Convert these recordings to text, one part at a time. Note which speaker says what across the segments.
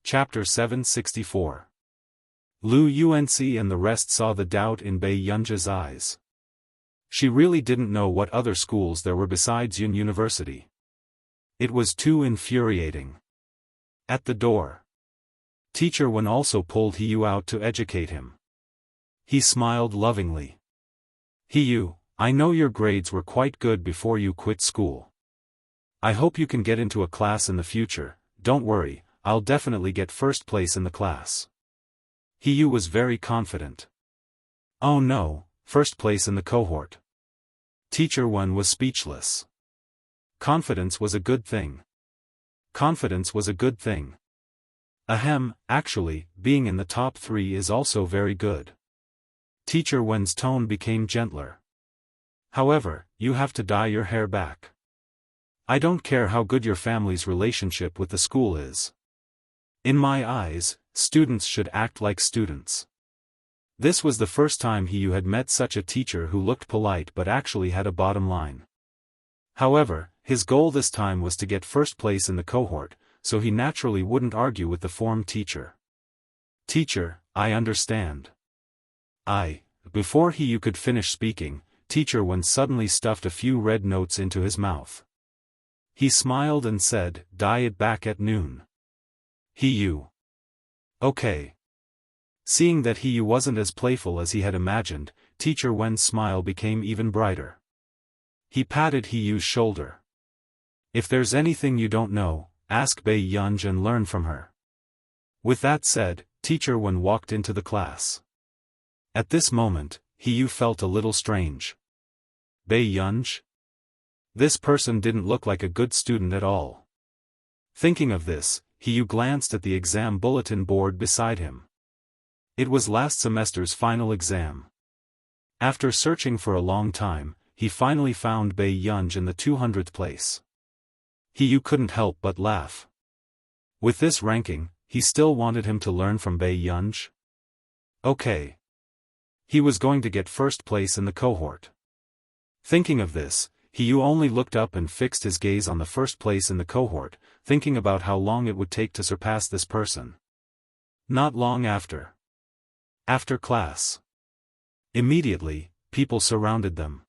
Speaker 1: Chapter 764. Lu Yuanxi and the rest saw the doubt in Bei Yunja's eyes. She really didn't know what other schools there were besides Yun University. It was too infuriating. At the door, Teacher Wen also pulled Hiyu out to educate him. He smiled lovingly. Hiyu, I know your grades were quite good before you quit school. I hope you can get into a class in the future. Don't worry, I'll definitely get first place in the class. Hiyu was very confident. Oh no, first place in the cohort. Teacher Wen was speechless. Confidence was a good thing. Confidence was a good thing. Ahem, actually, being in the top 3 is also very good. Teacher Wen's tone became gentler. However, you have to dye your hair back. I don't care how good your family's relationship with the school is. In my eyes, students should act like students. This was the first time Hiyu had met such a teacher who looked polite but actually had a bottom line. However, his goal this time was to get first place in the cohort, so he naturally wouldn't argue with the form teacher. Teacher, I understand. Before Hiyu could finish speaking, Teacher Wen suddenly stuffed a few red notes into his mouth. He smiled and said, dye it back at noon. Hiyu. Okay. Seeing that Hiyu wasn't as playful as he had imagined, Teacher Wen's smile became even brighter. He patted Hiyu's shoulder. If there's anything you don't know, ask Bei Yunj and learn from her. With that said, Teacher Wen walked into the class. At this moment, Hiyu felt a little strange. Bei Yunj? This person didn't look like a good student at all. Thinking of this, Hiyu glanced at the exam bulletin board beside him. It was last semester's final exam. After searching for a long time, he finally found Bei Yunj in the 200th place. Hiyu couldn't help but laugh. With this ranking, he still wanted him to learn from Bei Yunj? Okay. He was going to get first place in the cohort. Thinking of this, Hiyu only looked up and fixed his gaze on the first place in the cohort, thinking about how long it would take to surpass this person. Not long after. After class. Immediately, people surrounded them.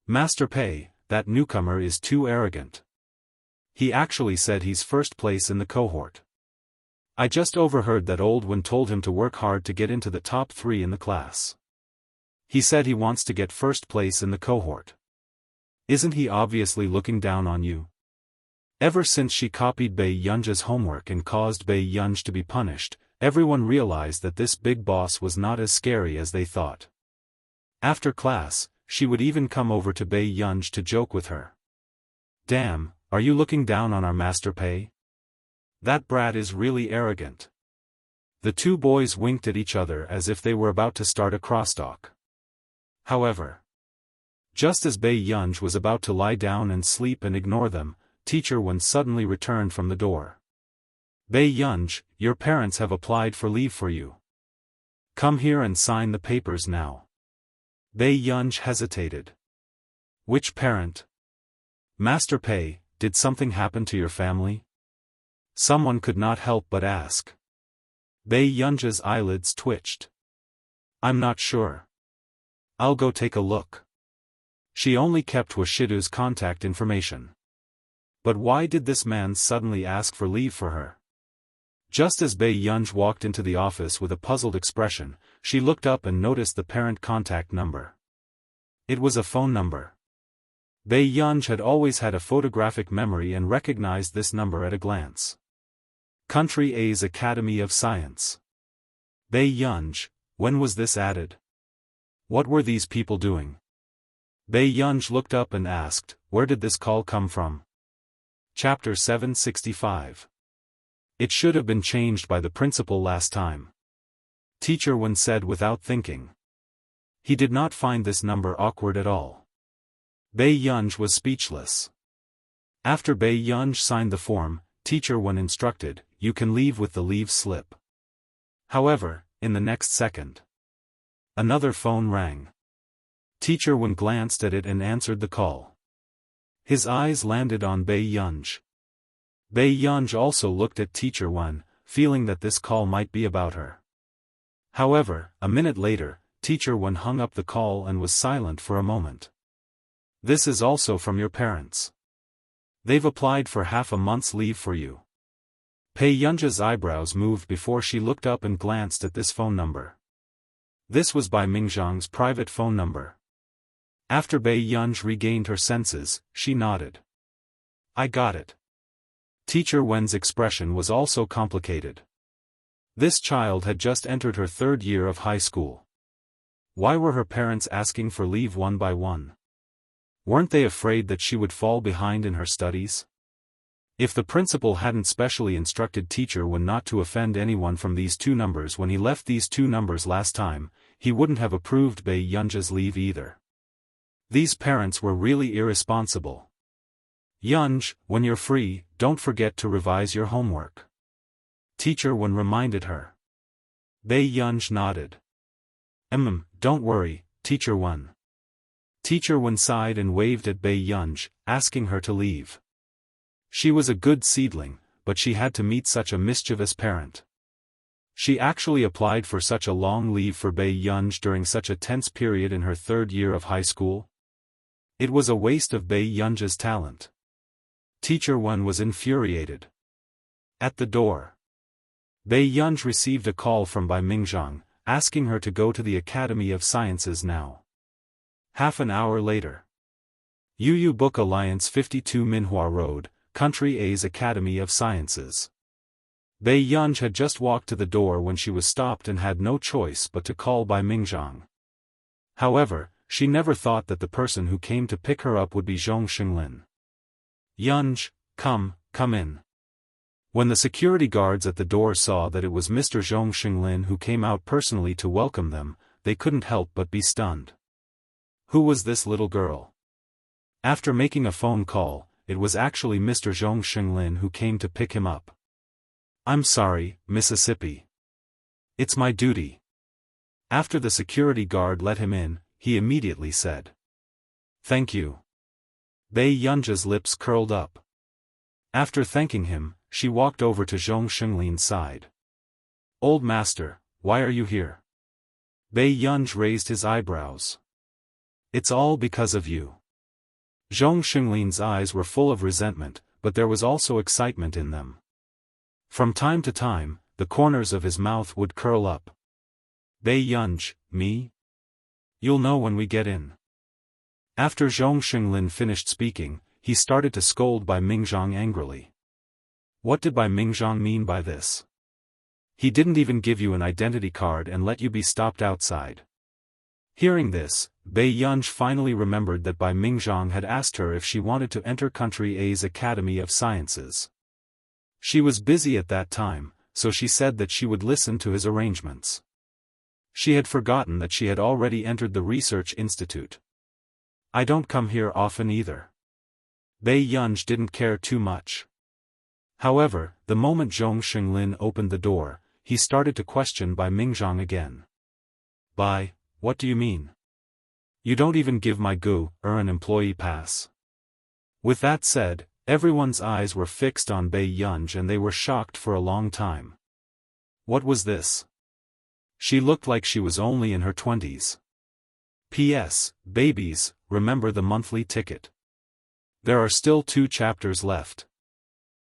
Speaker 1: Master Pei, that newcomer is too arrogant. He actually said he's first place in the cohort. I just overheard that old Wen told him to work hard to get into the top 3 in the class. He said he wants to get first place in the cohort. Isn't he obviously looking down on you? Ever since she copied Bei Yunja's homework and caused Bei Yunj to be punished, everyone realized that this big boss was not as scary as they thought. After class, she would even come over to Bei Yunj to joke with her. Damn, are you looking down on our Master Pei? That brat is really arrogant. The two boys winked at each other as if they were about to start a crosstalk. However, just as Bei Yunj was about to lie down and sleep and ignore them, Teacher Wen suddenly returned from the door. Bei Yunj, your parents have applied for leave for you. Come here and sign the papers now. Bei Yunj hesitated. Which parent? Master Pei, did something happen to your family? Someone could not help but ask. Bei Yunja's eyelids twitched. I'm not sure. I'll go take a look. She only kept Washidu's contact information. But why did this man suddenly ask for leave for her? Just as Bei Yunj walked into the office with a puzzled expression, she looked up and noticed the parent contact number. It was a phone number. Bei Yunj had always had a photographic memory and recognized this number at a glance. Country A's Academy of Science. Bei Yunj, when was this added? What were these people doing? Bei Yunj looked up and asked, where did this call come from? Chapter 765. It should have been changed by the principal last time. Teacher Wen said without thinking. He did not find this number awkward at all. Bei Yunj was speechless. After Bei Yunj signed the form, Teacher Wen instructed, you can leave with the leave slip. However, in the next second, another phone rang. Teacher Wen glanced at it and answered the call. His eyes landed on Bei Yunj. Bei Yunj also looked at Teacher Wen, feeling that this call might be about her. However, a minute later, Teacher Wen hung up the call and was silent for a moment. This is also from your parents. They've applied for half a month's leave for you. Pei Yunja's eyebrows moved before she looked up and glanced at this phone number. This was Bai Mingzhang's private phone number. After Bai Yunj regained her senses, she nodded. I got it. Teacher Wen's expression was also complicated. This child had just entered her 3rd year of high school. Why were her parents asking for leave one by one? Weren't they afraid that she would fall behind in her studies? If the principal hadn't specially instructed Teacher Wen not to offend anyone from these 2 numbers when he left these 2 numbers last time, he wouldn't have approved Bai Yunja's leave either. These parents were really irresponsible. Yunj, when you're free, don't forget to revise your homework. Teacher Wen reminded her. Bai Yunj nodded. Don't worry, Teacher Wen. Teacher Wen sighed and waved at Bai Yunj, asking her to leave. She was a good seedling, but she had to meet such a mischievous parent. She actually applied for such a long leave for Bai Yunj during such a tense period in her 3rd year of high school. It was a waste of Bai Yunja's talent. Teacher Wen was infuriated. At the door, Bai Yunj received a call from Bai Mingzhang, asking her to go to the Academy of Sciences now. Half an hour later. Yu Book Alliance 52 Minhua Road, Country A's Academy of Sciences. Bai Yunj had just walked to the door when she was stopped and had no choice but to call Bai Mingzhang. However, she never thought that the person who came to pick her up would be Zhong Xinglin. Yunj, come in. When the security guards at the door saw that it was Mr. Zhong Xinglin who came out personally to welcome them, they couldn't help but be stunned. Who was this little girl? After making a phone call, it was actually Mr. Zhong Xinglin who came to pick him up. I'm sorry, Mississippi. It's my duty. After the security guard let him in, he immediately said. Thank you. Bai Yunja's lips curled up. After thanking him, she walked over to Zhong Xinglin's side. Old master, why are you here? Bai Yunj raised his eyebrows. It's all because of you. Zhong Xinglin's eyes were full of resentment, but there was also excitement in them. From time to time, the corners of his mouth would curl up. Bai Yunj, me? You'll know when we get in. After Zhong Xinglin finished speaking, he started to scold Bai Mingzhang angrily. What did Bai Mingzhang mean by this? He didn't even give you an identity card and let you be stopped outside. Hearing this, Bai Yunj finally remembered that Bai Mingzhang had asked her if she wanted to enter Country A's Academy of Sciences. She was busy at that time, so she said that she would listen to his arrangements. She had forgotten that she had already entered the research institute. I don't come here often either. Bai Yunj didn't care too much. However, the moment Zhong Xinglin opened the door, he started to question Bai Mingzhang again. Bai, what do you mean? You don't even give my an employee pass. With that said, everyone's eyes were fixed on Bai Yunj and they were shocked for a long time. What was this? She looked like she was only in her 20s. P.S. Babies, remember the monthly ticket. There are still 2 chapters left.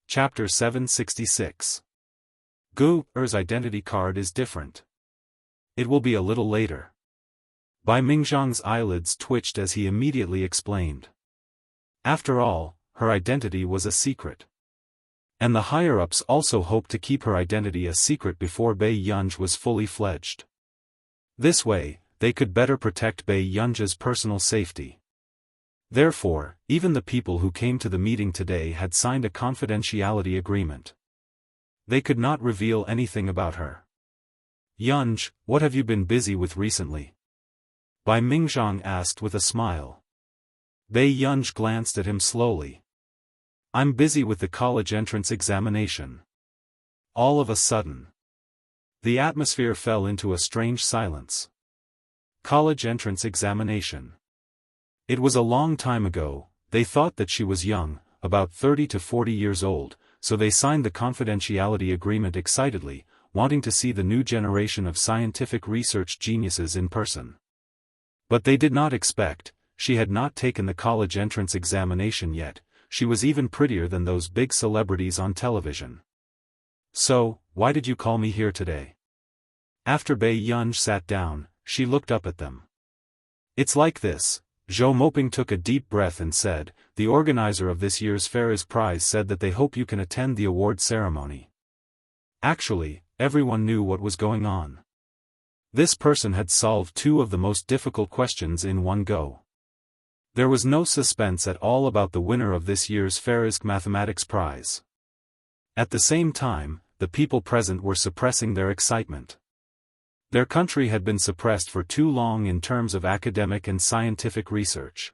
Speaker 1: Chapter 766. Er's identity card is different. It will be a little later. Bai Mingzhang's eyelids twitched as he immediately explained. After all, her identity was a secret. And the higher-ups also hoped to keep her identity a secret before Bai Yunj was fully fledged. This way, they could better protect Bai Yunja's personal safety. Therefore, even the people who came to the meeting today had signed a confidentiality agreement. They could not reveal anything about her. Yunj, what have you been busy with recently? Bai Mingzhang asked with a smile. Bai Yunj glanced at him slowly. I'm busy with the college entrance examination. All of a sudden, the atmosphere fell into a strange silence. College entrance examination. It was a long time ago. They thought that she was young, about 30 to 40 years old, so they signed the confidentiality agreement excitedly, wanting to see the new generation of scientific research geniuses in person. But they did not expect, she had not taken the college entrance examination yet. She was even prettier than those big celebrities on television. "So, why did you call me here today?" After Bei Yunj sat down, she looked up at them. "It's like this." Zhou Moping took a deep breath and said, "The organizer of this year's Ferris Prize said that they hope you can attend the award ceremony." Actually, everyone knew what was going on. This person had solved two of the most difficult questions in one go. There was no suspense at all about the winner of this year's Ferris Mathematics Prize. At the same time, the people present were suppressing their excitement. Their country had been suppressed for too long in terms of academic and scientific research.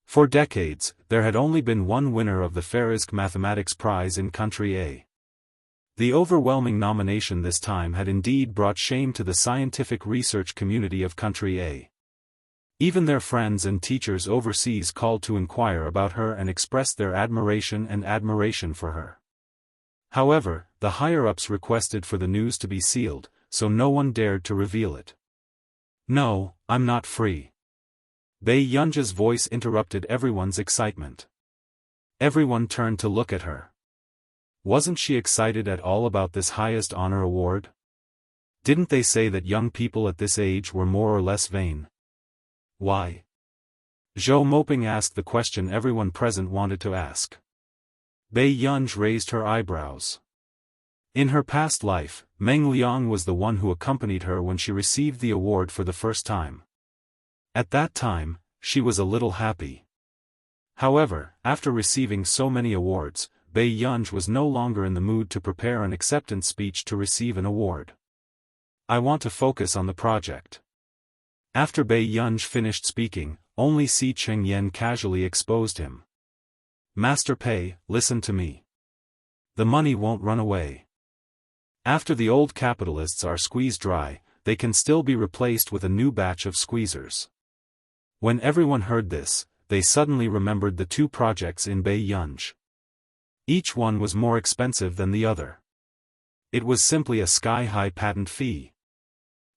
Speaker 1: For decades, there had only been one winner of the Ferris Mathematics Prize in Country A. The overwhelming nomination this time had indeed brought shame to the scientific research community of Country A. Even their friends and teachers overseas called to inquire about her and expressed their admiration for her. However, the higher-ups requested for the news to be sealed, so no one dared to reveal it. "No, I'm not free." Bei Yunja's voice interrupted everyone's excitement. Everyone turned to look at her. Wasn't she excited at all about this highest honor award? Didn't they say that young people at this age were more or less vain? Why? Zhou Moping asked the question everyone present wanted to ask. Bei Yunj raised her eyebrows. In her past life, Meng Liang was the one who accompanied her when she received the award for the first time. At that time, she was a little happy. However, after receiving so many awards, Bei Yunj was no longer in the mood to prepare an acceptance speech to receive an award. "I want to focus on the project." After Bei Yunj finished speaking, only Si Chengyan casually exposed him. "Master Pei, listen to me. The money won't run away. After the old capitalists are squeezed dry, they can still be replaced with a new batch of squeezers." When everyone heard this, they suddenly remembered the two projects in Bei Yunj. Each one was more expensive than the other. It was simply a sky-high patent fee.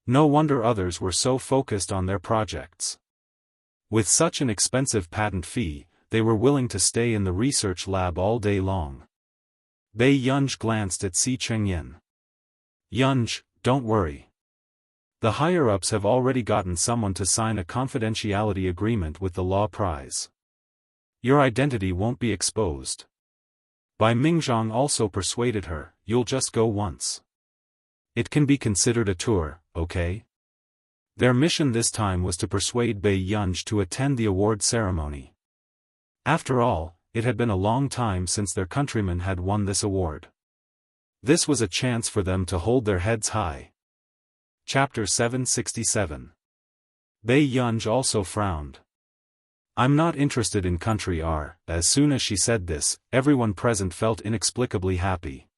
Speaker 1: No wonder others were so focused on their projects. With such an expensive patent fee, they were willing to stay in the research lab all day long. Bei Yunj glanced at Si Chengyan. "Yunj, don't worry. The higher-ups have already gotten someone to sign a confidentiality agreement with the law prize. Your identity won't be exposed. Bai Mingzhang also persuaded her, you'll just go once. It can be considered a tour, okay?" Their mission this time was to persuade Bei Yunj to attend the award ceremony. After all, it had been a long time since their countrymen had won this award. This was a chance for them to hold their heads high. Chapter 767. Bei Yunj also frowned. "I'm not interested in Country R." As soon as she said this, everyone present felt inexplicably happy.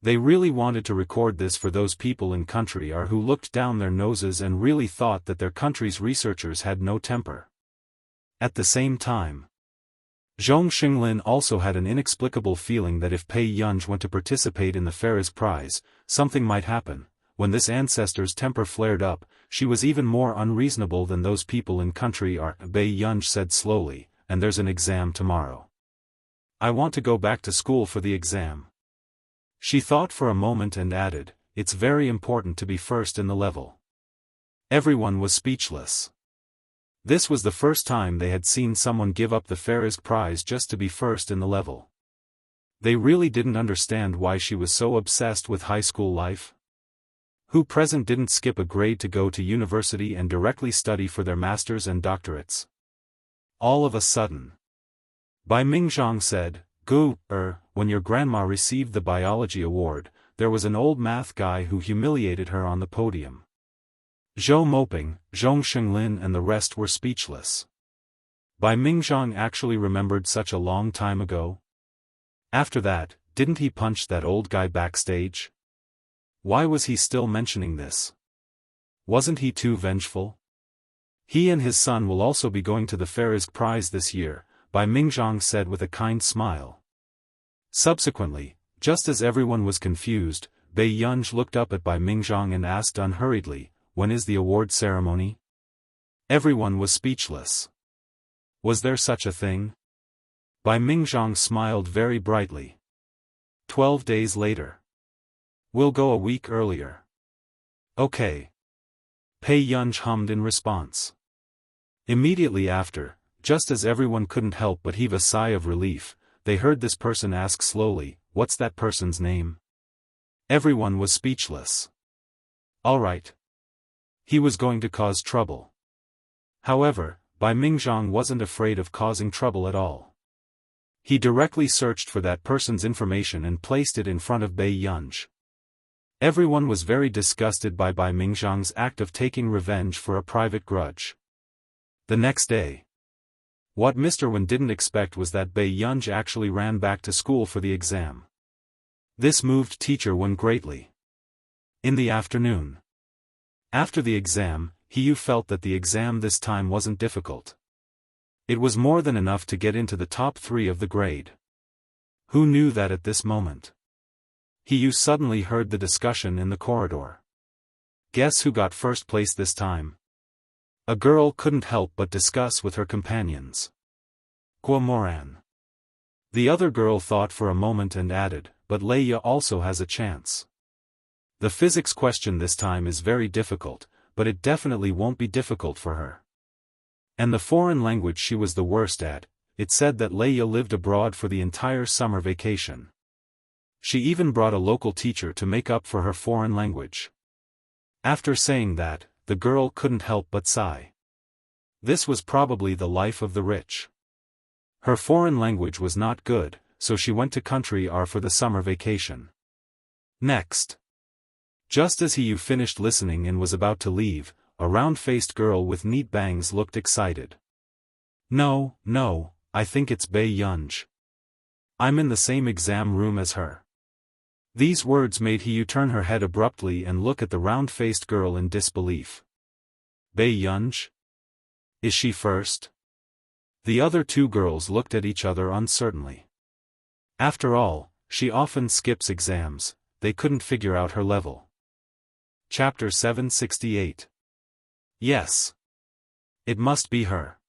Speaker 1: They really wanted to record this for those people in Country R who looked down their noses and really thought that their country's researchers had no temper. At the same time, Zhong Xinglin also had an inexplicable feeling that if Bei Yunj went to participate in the Ferris Prize, something might happen. When this ancestor's temper flared up, she was even more unreasonable than those people in Country R. Bei Yunj said slowly, "And there's an exam tomorrow. I want to go back to school for the exam." She thought for a moment and added, "It's very important to be first in the level." Everyone was speechless. This was the first time they had seen someone give up the Ferris Prize just to be first in the level. They really didn't understand why she was so obsessed with high school life. Who present didn't skip a grade to go to university and directly study for their masters and doctorates? All of a sudden, Bai Mingzhang said, When your grandma received the biology award, there was an old math guy who humiliated her on the podium." Zhou Moping, Zhong Xinglin and the rest were speechless. Bai Mingzhang actually remembered such a long time ago? After that, didn't he punch that old guy backstage? Why was he still mentioning this? Wasn't he too vengeful? He and his son will also be going to the Ferris Prize this year, Bai Mingzhang said with a kind smile. Subsequently, just as everyone was confused, Bei Yunj looked up at Bai Mingzhang and asked unhurriedly, "When is the award ceremony?" Everyone was speechless. Was there such a thing? Bai Mingzhang smiled very brightly. 12 days later. We'll go a week earlier. Okay. Pei Yunj hummed in response. Immediately after, just as everyone couldn't help but heave a sigh of relief, they heard this person ask slowly, "What's that person's name?" Everyone was speechless. All right. He was going to cause trouble. However, Bai Mingzhang wasn't afraid of causing trouble at all. He directly searched for that person's information and placed it in front of Bei Yunj. Everyone was very disgusted by Bai Mingzhang's act of taking revenge for a private grudge. The next day. What Mr. Wen didn't expect was that Bei Yunj actually ran back to school for the exam. This moved Teacher Wen greatly. In the afternoon. After the exam, Hiyu felt that the exam this time wasn't difficult. It was more than enough to get into the top 3 of the grade. Who knew that at this moment? Hiyu suddenly heard the discussion in the corridor. Guess who got first place this time? A girl couldn't help but discuss with her companions. Guo Moran. The other girl thought for a moment and added, but Leia also has a chance. The physics question this time is very difficult, but it definitely won't be difficult for her. And the foreign language she was the worst at, it said that Leia lived abroad for the entire summer vacation. She even brought a local teacher to make up for her foreign language. After saying that, the girl couldn't help but sigh. This was probably the life of the rich. Her foreign language was not good, so she went to country R for the summer vacation. Next. Just as Hiyu finished listening and was about to leave, a round-faced girl with neat bangs looked excited. No, I think it's Bei Yunj. I'm in the same exam room as her. These words made Hiyu turn her head abruptly and look at the round-faced girl in disbelief. Bei Yunj? Is she first? The other 2 girls looked at each other uncertainly. After all, she often skips exams, they couldn't figure out her level. Chapter 768. Yes. It must be her.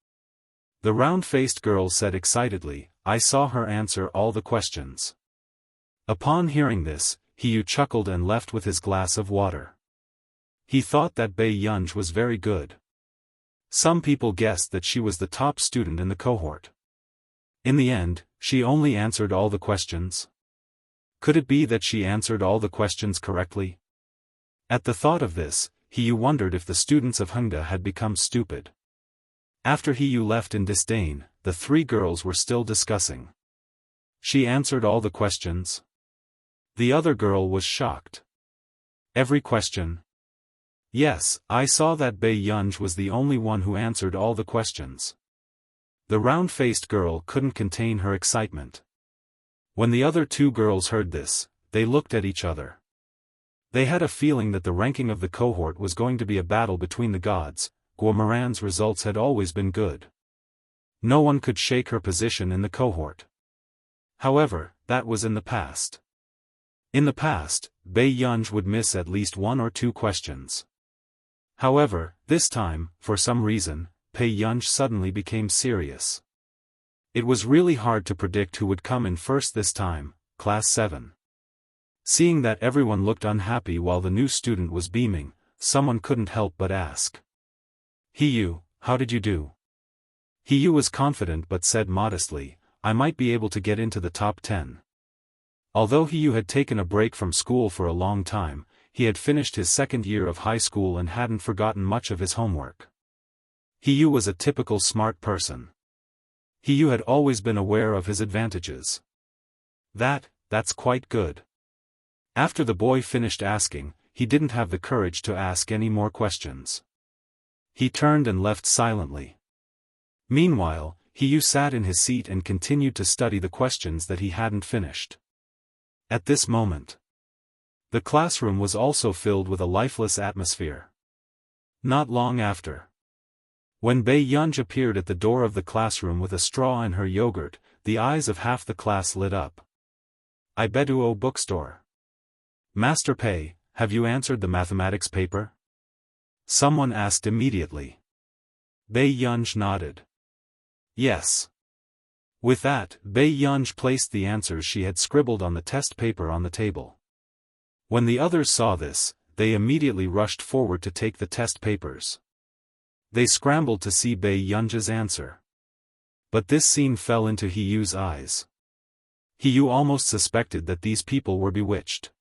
Speaker 1: The round-faced girl said excitedly, I saw her answer all the questions. Upon hearing this, Hiyu chuckled and left with his glass of water. He thought that Bei Yunj was very good. Some people guessed that she was the top student in the cohort. In the end, she only answered all the questions. Could it be that she answered all the questions correctly? At the thought of this, Hiyu wondered if the students of Hengda had become stupid. After Hiyu left in disdain, the 3 girls were still discussing. She answered all the questions? The other girl was shocked. Every question? Yes, I saw that Bei Yunj was the only one who answered all the questions. The round-faced girl couldn't contain her excitement. When the other 2 girls heard this, they looked at each other. They had a feeling that the ranking of the cohort was going to be a battle between the gods. Guo Moran's results had always been good. No one could shake her position in the cohort. However, that was in the past. In the past, Bei Yunj would miss at least 1 or 2 questions. However, this time, for some reason, Bei Yunj suddenly became serious. It was really hard to predict who would come in first this time, Class 7. Seeing that everyone looked unhappy while the new student was beaming, someone couldn't help but ask. Hiyu, how did you do? Hiyu was confident but said modestly, I might be able to get into the top 10. Although Hiyu had taken a break from school for a long time, he had finished his 2nd year of high school and hadn't forgotten much of his homework. Hiyu was a typical smart person. Hiyu had always been aware of his advantages. That's quite good. After the boy finished asking, he didn't have the courage to ask any more questions. He turned and left silently. Meanwhile, Hiyu sat in his seat and continued to study the questions that he hadn't finished. At this moment, the classroom was also filled with a lifeless atmosphere. Not long after, when Bei Yunj appeared at the door of the classroom with a straw in her yogurt, the eyes of half the class lit up. Ibeduo bookstore. Master Pei, have you answered the mathematics paper? Someone asked immediately. Bei Yunj nodded. Yes. With that, Bei Yunj placed the answers she had scribbled on the test paper on the table. When the others saw this, they immediately rushed forward to take the test papers. They scrambled to see Bei Yunj's answer. But this scene fell into He Yu's eyes. He Yu almost suspected that these people were bewitched.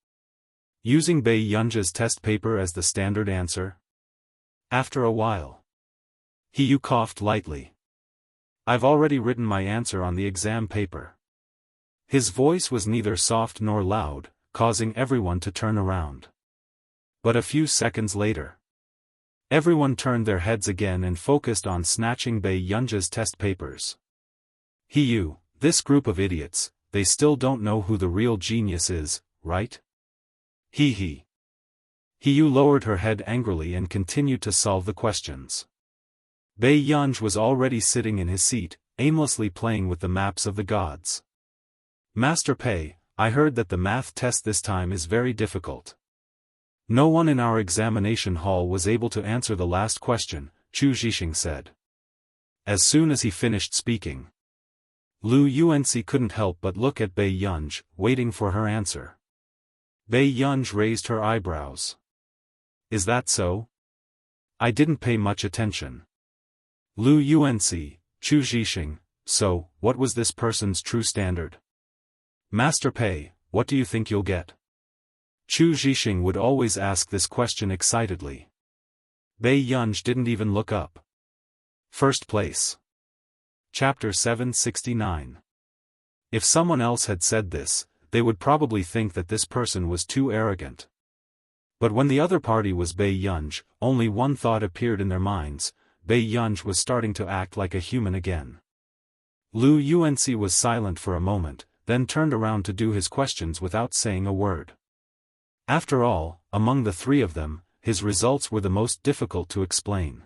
Speaker 1: Using Bei Yunj's test paper as the standard answer? After a while, He Yu coughed lightly. I've already written my answer on the exam paper. His voice was neither soft nor loud, causing everyone to turn around. But a few seconds later, everyone turned their heads again and focused on snatching Bei Yunj's test papers. He Yu, this group of idiots, they still don't know who the real genius is, right? He Yu lowered her head angrily and continued to solve the questions. Bei Yunj was already sitting in his seat, aimlessly playing with the maps of the gods. Master Pei, I heard that the math test this time is very difficult. No one in our examination hall was able to answer the last question, Chu Zhixing said. As soon as he finished speaking, Lu Yuanci couldn't help but look at Bei Yunj, waiting for her answer. Bei Yunj raised her eyebrows. Is that so? I didn't pay much attention. Lu Yuanci, Chu Zhixing, so, what was this person's true standard? Master Pei, what do you think you'll get? Chu Zhixing would always ask this question excitedly. Bei Yunj didn't even look up. First place. Chapter 769. If someone else had said this, they would probably think that this person was too arrogant. But when the other party was Bei Yunj, only one thought appeared in their minds: Bei Yunj was starting to act like a human again. Lu Yuanci was silent for a moment, then turned around to do his questions without saying a word. After all, among the three of them, his results were the most difficult to explain.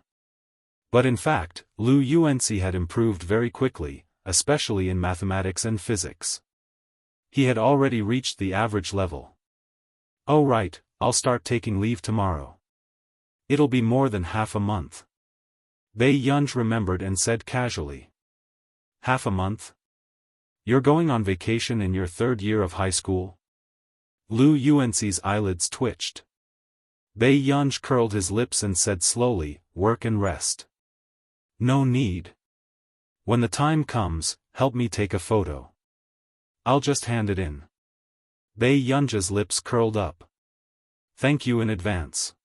Speaker 1: But in fact, Lu Yuanci had improved very quickly, especially in mathematics and physics. He had already reached the average level. Oh right, I'll start taking leave tomorrow. It'll be more than half a month. Bei Yunj remembered and said casually. Half a month? You're going on vacation in your third year of high school? Lu Yuanci's eyelids twitched. Bei Yunj curled his lips and said slowly, work and rest. No need. When the time comes, help me take a photo. I'll just hand it in. Bei Yunj's lips curled up. Thank you in advance.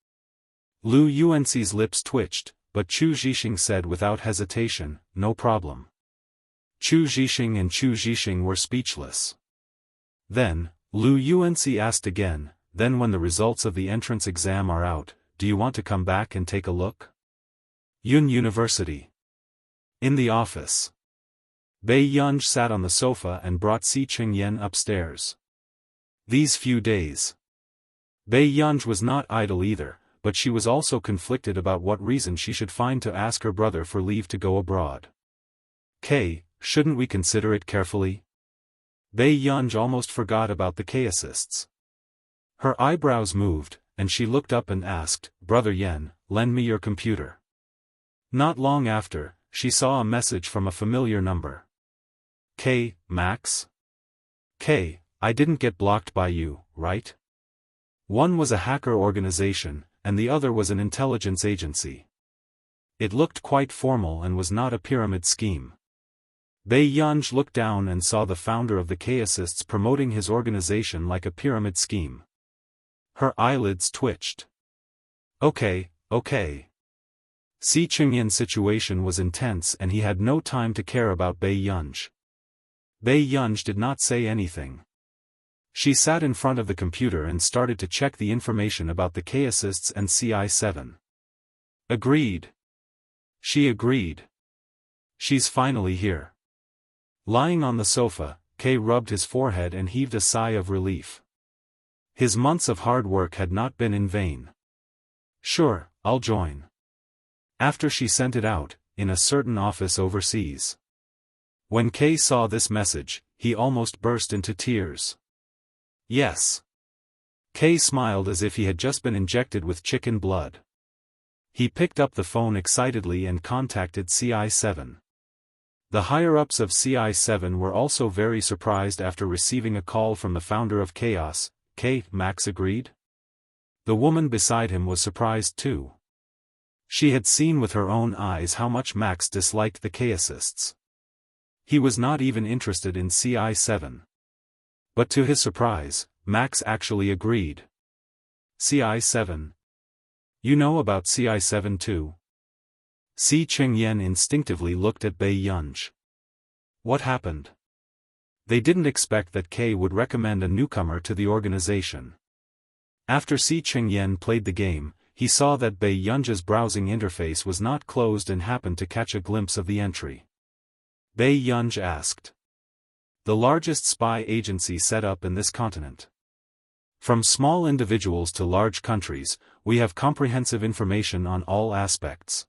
Speaker 1: Lu Yuanci's lips twitched, but Chu Zhixing said without hesitation, no problem. Chu Zhixing and Chu Zhixing were speechless. Then, Lu Yuanci asked again, then when the results of the entrance exam are out, do you want to come back and take a look? Yun University. In the office. Bei Yunj sat on the sofa and brought Si Chingyan upstairs. These few days. Bei Yunj was not idle either, but she was also conflicted about what reason she should find to ask her brother for leave to go abroad. Shouldn't we consider it carefully? Bei Yunj almost forgot about the K-assists. Her eyebrows moved, and she looked up and asked, Brother Yen, lend me your computer. Not long after, she saw a message from a familiar number. Max? I didn't get blocked by you, right? One was a hacker organization, and the other was an intelligence agency. It looked quite formal and was not a pyramid scheme. Bei Yunj looked down and saw the founder of the K-assists promoting his organization like a pyramid scheme. Her eyelids twitched. Okay. Si Chingyan's situation was intense and he had no time to care about Bei Yunj. Bei Yunj did not say anything. She sat in front of the computer and started to check the information about the K-assists and CI7. Agreed. She agreed. She's finally here. Lying on the sofa, K rubbed his forehead and heaved a sigh of relief. His months of hard work had not been in vain. Sure, I'll join. After she sent it out, in a certain office overseas. When K saw this message, he almost burst into tears. Yes. Kay smiled as if he had just been injected with chicken blood. He picked up the phone excitedly and contacted CI7. The higher-ups of CI7 were also very surprised after receiving a call from the founder of Chaos. Kay, Max agreed. The woman beside him was surprised too. She had seen with her own eyes how much Max disliked the Chaosists. He was not even interested in CI7. But to his surprise, Max actually agreed. CI7. You know about CI7 too? Si Chengyan instinctively looked at Bei Yunj. What happened? They didn't expect that Kay would recommend a newcomer to the organization. After Si Chengyan played the game, he saw that Bei Yunj's browsing interface was not closed and happened to catch a glimpse of the entry. Bei Yunj asked. The largest spy agency set up in this continent. From small individuals to large countries, we have comprehensive information on all aspects.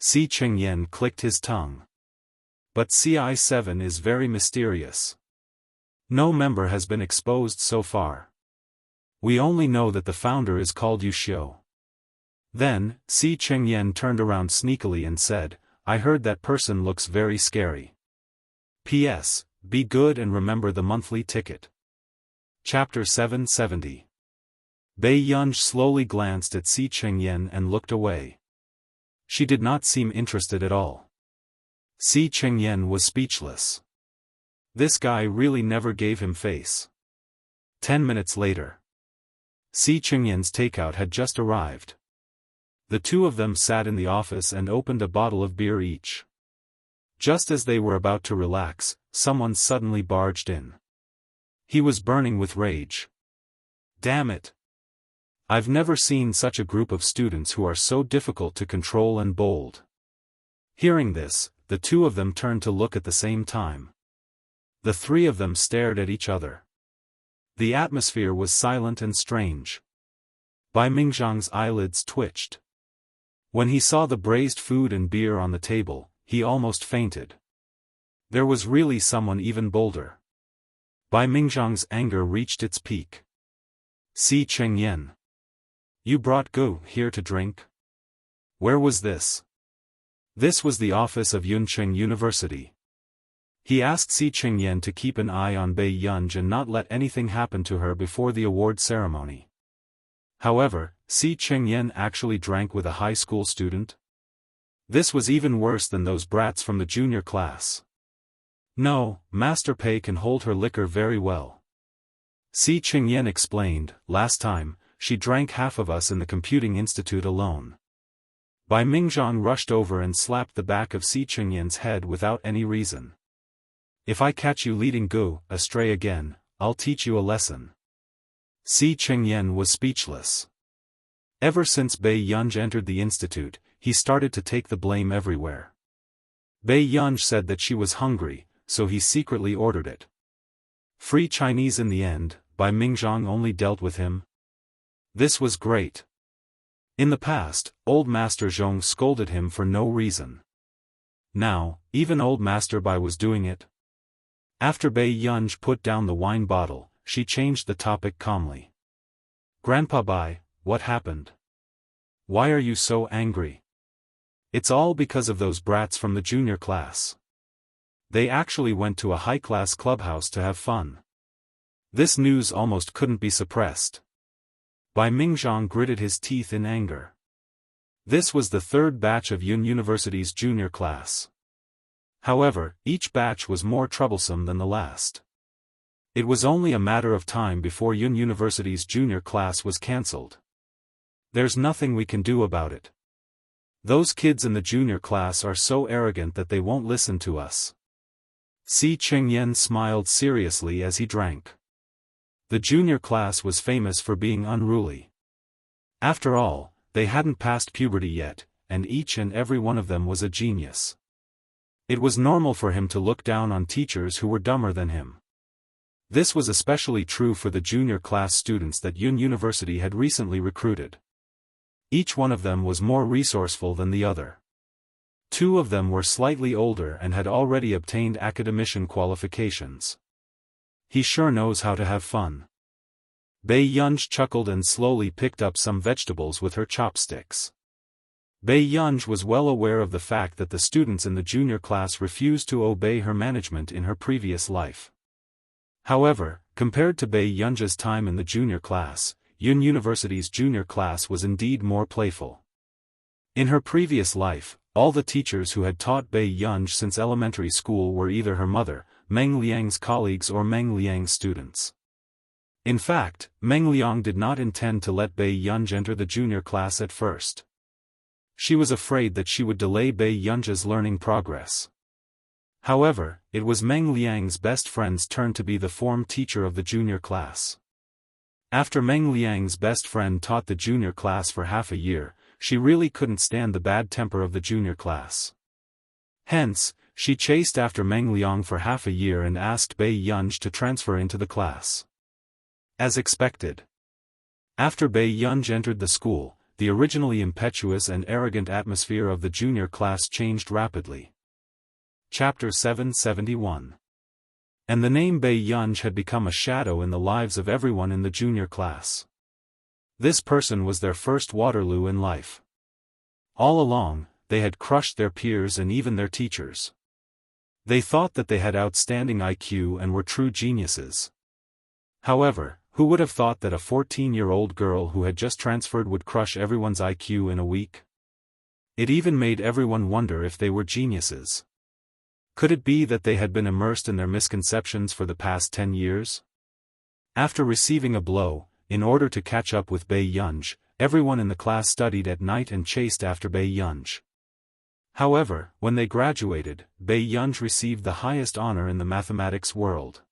Speaker 1: Si Chengyan clicked his tongue. But CI7 is very mysterious. No member has been exposed so far. We only know that the founder is called Yu Xiu. Then, Si Chengyan turned around sneakily and said, I heard that person looks very scary. P.S. Be good and remember the monthly ticket. Chapter 770. Bei Yunj slowly glanced at Si Chengyan and looked away. She did not seem interested at all. Si Chengyan was speechless. This guy really never gave him face. 10 minutes later. Si Chengyan's takeout had just arrived. The two of them sat in the office and opened a bottle of beer each. Just as they were about to relax, someone suddenly barged in. He was burning with rage. Damn it! I've never seen such a group of students who are so difficult to control and bold. Hearing this, the two of them turned to look at the same time. The three of them stared at each other. The atmosphere was silent and strange. Bai Mingzhang's eyelids twitched. When he saw the braised food and beer on the table, he almost fainted. There was really someone even bolder. Bai Mingzhang's anger reached its peak. Si Chengyan. You brought Gu here to drink? Where was this? This was the office of Yuncheng University. He asked Si Chengyan to keep an eye on Bei Yunj and not let anything happen to her before the award ceremony. However, Si Chengyan actually drank with a high school student? This was even worse than those brats from the junior class. No, Master Pei can hold her liquor very well. Si Chengyan explained, last time, she drank half of us in the Computing Institute alone. Bai Mingzhang rushed over and slapped the back of Si Chengyan's head without any reason. If I catch you leading Gu astray again, I'll teach you a lesson. Si Chengyan was speechless. Ever since Bei Yunj entered the institute, he started to take the blame everywhere. Bei Yunj said that she was hungry, so he secretly ordered it. Free Chinese in the end, Bai Mingzhang only dealt with him. This was great. In the past, old Master Zhong scolded him for no reason. Now, even old Master Bai was doing it. After Bei Yunj put down the wine bottle, she changed the topic calmly. Grandpa Bai, what happened? Why are you so angry? It's all because of those brats from the junior class. They actually went to a high-class clubhouse to have fun. This news almost couldn't be suppressed. Bai Mingzhang gritted his teeth in anger. This was the third batch of Yun University's junior class. However, each batch was more troublesome than the last. It was only a matter of time before Yun University's junior class was cancelled. There's nothing we can do about it. Those kids in the junior class are so arrogant that they won't listen to us. Si Chengyan smiled seriously as he drank. The junior class was famous for being unruly. After all, they hadn't passed puberty yet, and each and every one of them was a genius. It was normal for him to look down on teachers who were dumber than him. This was especially true for the junior class students that Yun University had recently recruited. Each one of them was more resourceful than the other. Two of them were slightly older and had already obtained academician qualifications. He sure knows how to have fun. Bai Yunj chuckled and slowly picked up some vegetables with her chopsticks. Bai Yunj was well aware of the fact that the students in the junior class refused to obey her management in her previous life. However, compared to Bai Yunj's time in the junior class, Yun University's junior class was indeed more playful. In her previous life, all the teachers who had taught Bai Yunj since elementary school were either her mother, Meng Liang's colleagues or Meng Liang's students. In fact, Meng Liang did not intend to let Bai Yunj enter the junior class at first. She was afraid that she would delay Bai Yunj's learning progress. However, it was Meng Liang's best friend's turn to be the form teacher of the junior class. After Meng Liang's best friend taught the junior class for half a year, she really couldn't stand the bad temper of the junior class. Hence, she chased after Meng Liang for half a year and asked Bai Yunj to transfer into the class. As expected. After Bai Yunj entered the school, the originally impetuous and arrogant atmosphere of the junior class changed rapidly. Chapter 771. And the name Bai Yunj had become a shadow in the lives of everyone in the junior class. This person was their first Waterloo in life. All along, they had crushed their peers and even their teachers. They thought that they had outstanding IQ and were true geniuses. However, who would have thought that a 14-year-old girl who had just transferred would crush everyone's IQ in a week? It even made everyone wonder if they were geniuses. Could it be that they had been immersed in their misconceptions for the past 10 years? After receiving a blow, in order to catch up with Bai Yunj, everyone in the class studied at night and chased after Bai Yunj. However, when they graduated, Bai Yunj received the highest honor in the mathematics world.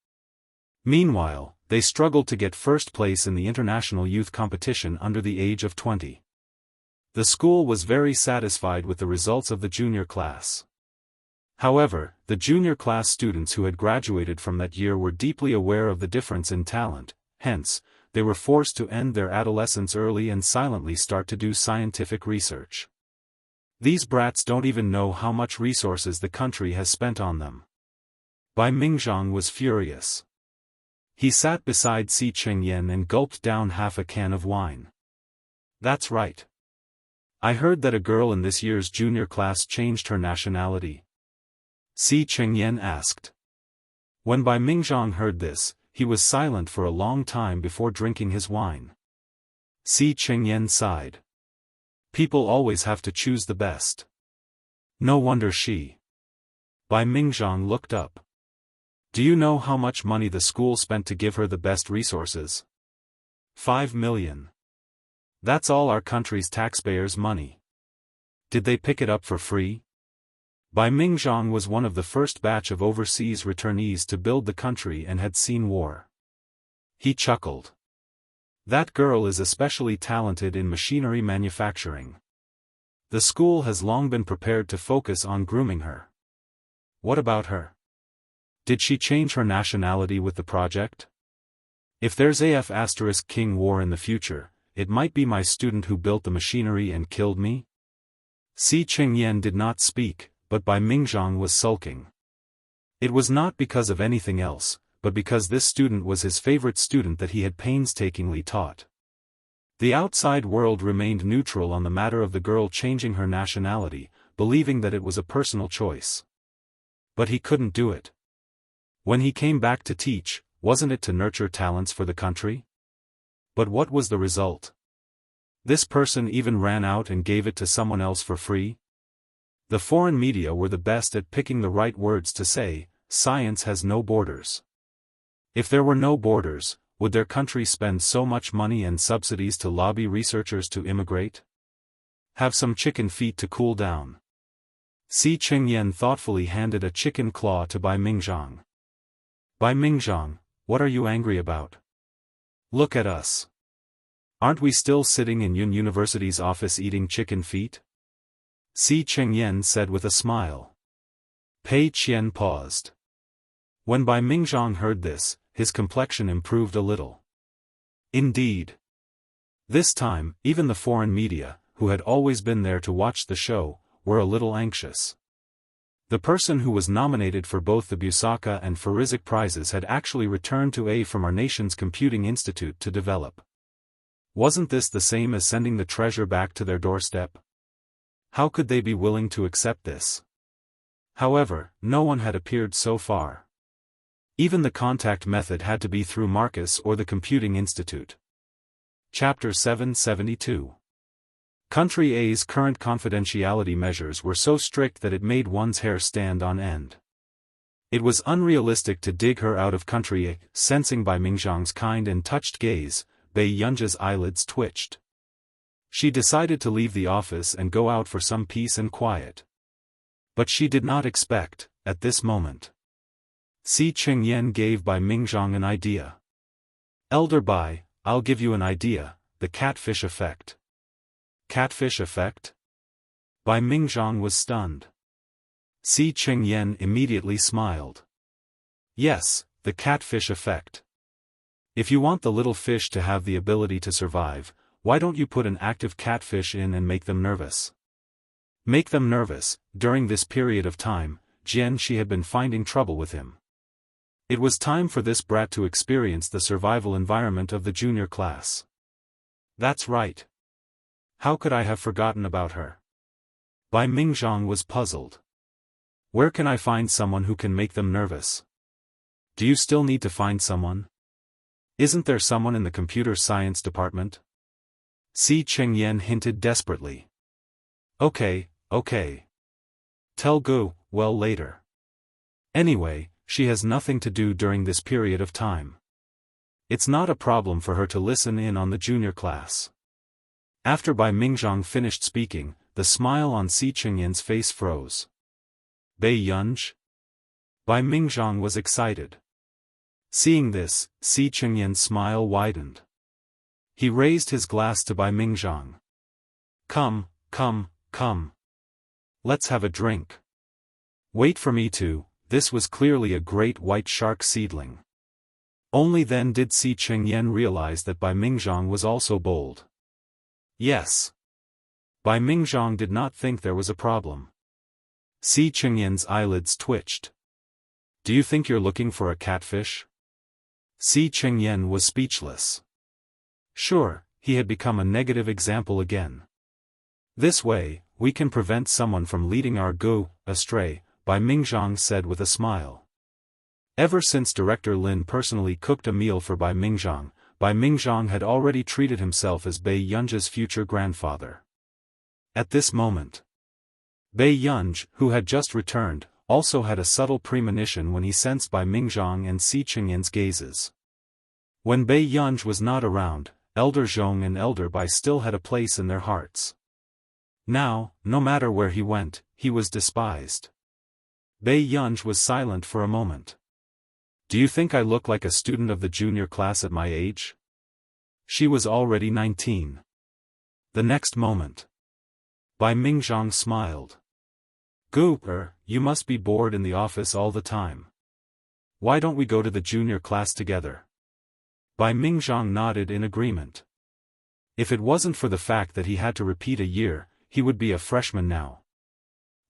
Speaker 1: Meanwhile, they struggled to get first place in the international youth competition under the age of 20. The school was very satisfied with the results of the junior class. However, the junior class students who had graduated from that year were deeply aware of the difference in talent, hence, they were forced to end their adolescence early and silently start to do scientific research. These brats don't even know how much resources the country has spent on them. Bai Mingzhang was furious. He sat beside Si Chengyan and gulped down half a can of wine. That's right. I heard that a girl in this year's junior class changed her nationality. Si Chengyan asked. When Bai Mingzhang heard this, he was silent for a long time before drinking his wine. Si Chengyan sighed. People always have to choose the best. No wonder she. Bai Mingzhang looked up. Do you know how much money the school spent to give her the best resources? 5 million. That's all our country's taxpayers' money. Did they pick it up for free? Bai Mingzhang was one of the first batch of overseas returnees to build the country and had seen war. He chuckled. That girl is especially talented in machinery manufacturing. The school has long been prepared to focus on grooming her. What about her? Did she change her nationality with the project? If there's King war in the future, it might be my student who built the machinery and killed me? Si Chengyan did not speak, but Bai Mingzhang was sulking. It was not because of anything else, but because this student was his favorite student that he had painstakingly taught. The outside world remained neutral on the matter of the girl changing her nationality, believing that it was a personal choice. But he couldn't do it. When he came back to teach, wasn't it to nurture talents for the country? But what was the result? This person even ran out and gave it to someone else for free? The foreign media were the best at picking the right words to say, science has no borders. If there were no borders, would their country spend so much money and subsidies to lobby researchers to immigrate? Have some chicken feet to cool down. Si Chengyan thoughtfully handed a chicken claw to Bai Mingzhang. Bai Mingzhang, what are you angry about? Look at us. Aren't we still sitting in Yun University's office eating chicken feet? Si Chengyan said with a smile. Pei Qian paused. When Bai Mingzhang heard this, his complexion improved a little. Indeed. This time, even the foreign media, who had always been there to watch the show, were a little anxious. The person who was nominated for both the Busaka and Farizic prizes had actually returned to A from our nation's computing institute to develop. Wasn't this the same as sending the treasure back to their doorstep? How could they be willing to accept this? However, no one had appeared so far. Even the contact method had to be through Marcus or the Computing Institute. Chapter 772. Country A's current confidentiality measures were so strict that it made one's hair stand on end. It was unrealistic to dig her out of Country A. Sensing Bai Mingzhang's kind and touched gaze, Bai Yunja's eyelids twitched. She decided to leave the office and go out for some peace and quiet. But she did not expect, at this moment. Si Qingyan gave Bai Mingzhang an idea. Elder Bai, I'll give you an idea, the catfish effect. Catfish effect? Bai Mingzhang was stunned. Si Qingyan immediately smiled. Yes, the catfish effect. If you want the little fish to have the ability to survive, why don't you put an active catfish in and make them nervous? Make them nervous. During this period of time, she had been finding trouble with him. It was time for this brat to experience the survival environment of the junior class. That's right. How could I have forgotten about her? Bai Mingzhang was puzzled. Where can I find someone who can make them nervous? Do you still need to find someone? Isn't there someone in the computer science department? Si Qingyan hinted desperately. Okay. Tell Gu, well later. Anyway, she has nothing to do during this period of time. It's not a problem for her to listen in on the junior class. After Bai Mingzhang finished speaking, the smile on Si Qingyan's face froze. Bai Yunj? Bai Mingzhang was excited. Seeing this, Si Qingyan's smile widened. He raised his glass to Bai Mingzhang. Come. Let's have a drink. Wait for me to. This was clearly a great white shark seedling. Only then did Si Qingyan realize that Bai Mingzhang was also bold. Yes. Bai Mingzhang did not think there was a problem. Si Qingyan's eyelids twitched. Do you think you're looking for a catfish? Si Qingyan was speechless. Sure, he had become a negative example again. This way, we can prevent someone from leading our Gu astray, Bai Mingzhang said with a smile. Ever since Director Lin personally cooked a meal for Bai Mingzhang had already treated himself as Bai Yunja's future grandfather. At this moment, Bai Yunj, who had just returned, also had a subtle premonition when he sensed Bai Mingzhang and Si Qingyan's gazes. When Bai Yunj was not around, Elder Zhong and Elder Bai still had a place in their hearts. Now, no matter where he went, he was despised. Bai Yunj was silent for a moment. Do you think I look like a student of the junior class at my age? She was already 19. The next moment, Bai Mingzhang smiled. Gu, you must be bored in the office all the time. Why don't we go to the junior class together? Bai Mingzhang nodded in agreement. If it wasn't for the fact that he had to repeat a year, he would be a freshman now.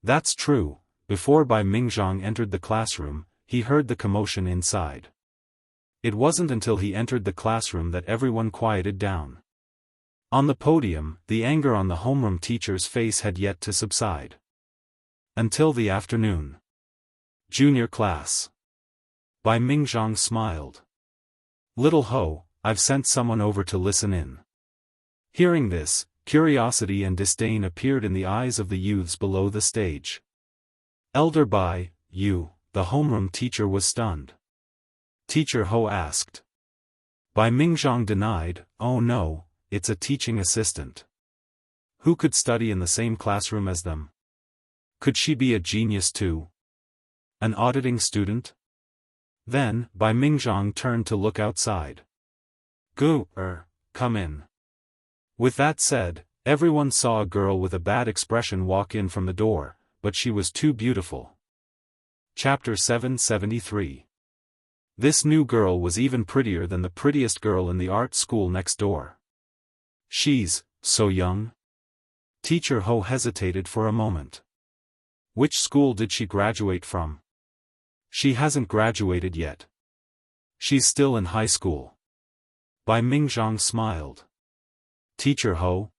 Speaker 1: That's true. Before Bai Mingzhang entered the classroom, he heard the commotion inside. It wasn't until he entered the classroom that everyone quieted down. On the podium, the anger on the homeroom teacher's face had yet to subside. Until the afternoon. Junior class. Bai Mingzhang smiled. Little Ho, I've sent someone over to listen in. Hearing this, curiosity and disdain appeared in the eyes of the youths below the stage. Elder Bai, you, the homeroom teacher was stunned. Teacher Ho asked. Bai Mingzhang denied, oh no, it's a teaching assistant. Who could study in the same classroom as them? Could she be a genius too? An auditing student? Then, Bai Mingzhang turned to look outside. Gu, come in. With that said, everyone saw a girl with a bad expression walk in from the door, but she was too beautiful. Chapter 773. This new girl was even prettier than the prettiest girl in the art school next door. She's so young? Teacher Ho hesitated for a moment. Which school did she graduate from? She hasn't graduated yet. She's still in high school. Bai Mingzhang smiled. Teacher Ho?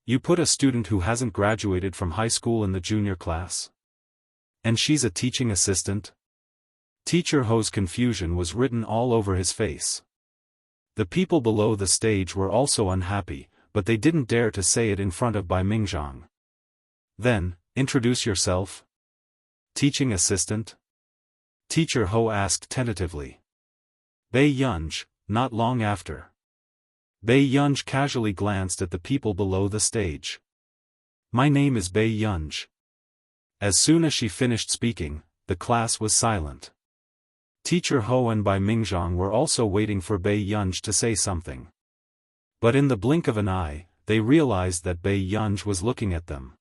Speaker 1: You put a student who hasn't graduated from high school in the junior class? And she's a teaching assistant? Teacher Ho's confusion was written all over his face. The people below the stage were also unhappy, but they didn't dare to say it in front of Bai Mingzhang. Then, introduce yourself. Teaching assistant? Teacher Ho asked tentatively. Bai Yunj, not long after. Bai Yunj casually glanced at the people below the stage. My name is Bai Yunj. As soon as she finished speaking, the class was silent. Teacher Ho and Bai Mingzhang were also waiting for Bai Yunj to say something. But in the blink of an eye, they realized that Bai Yunj was looking at them.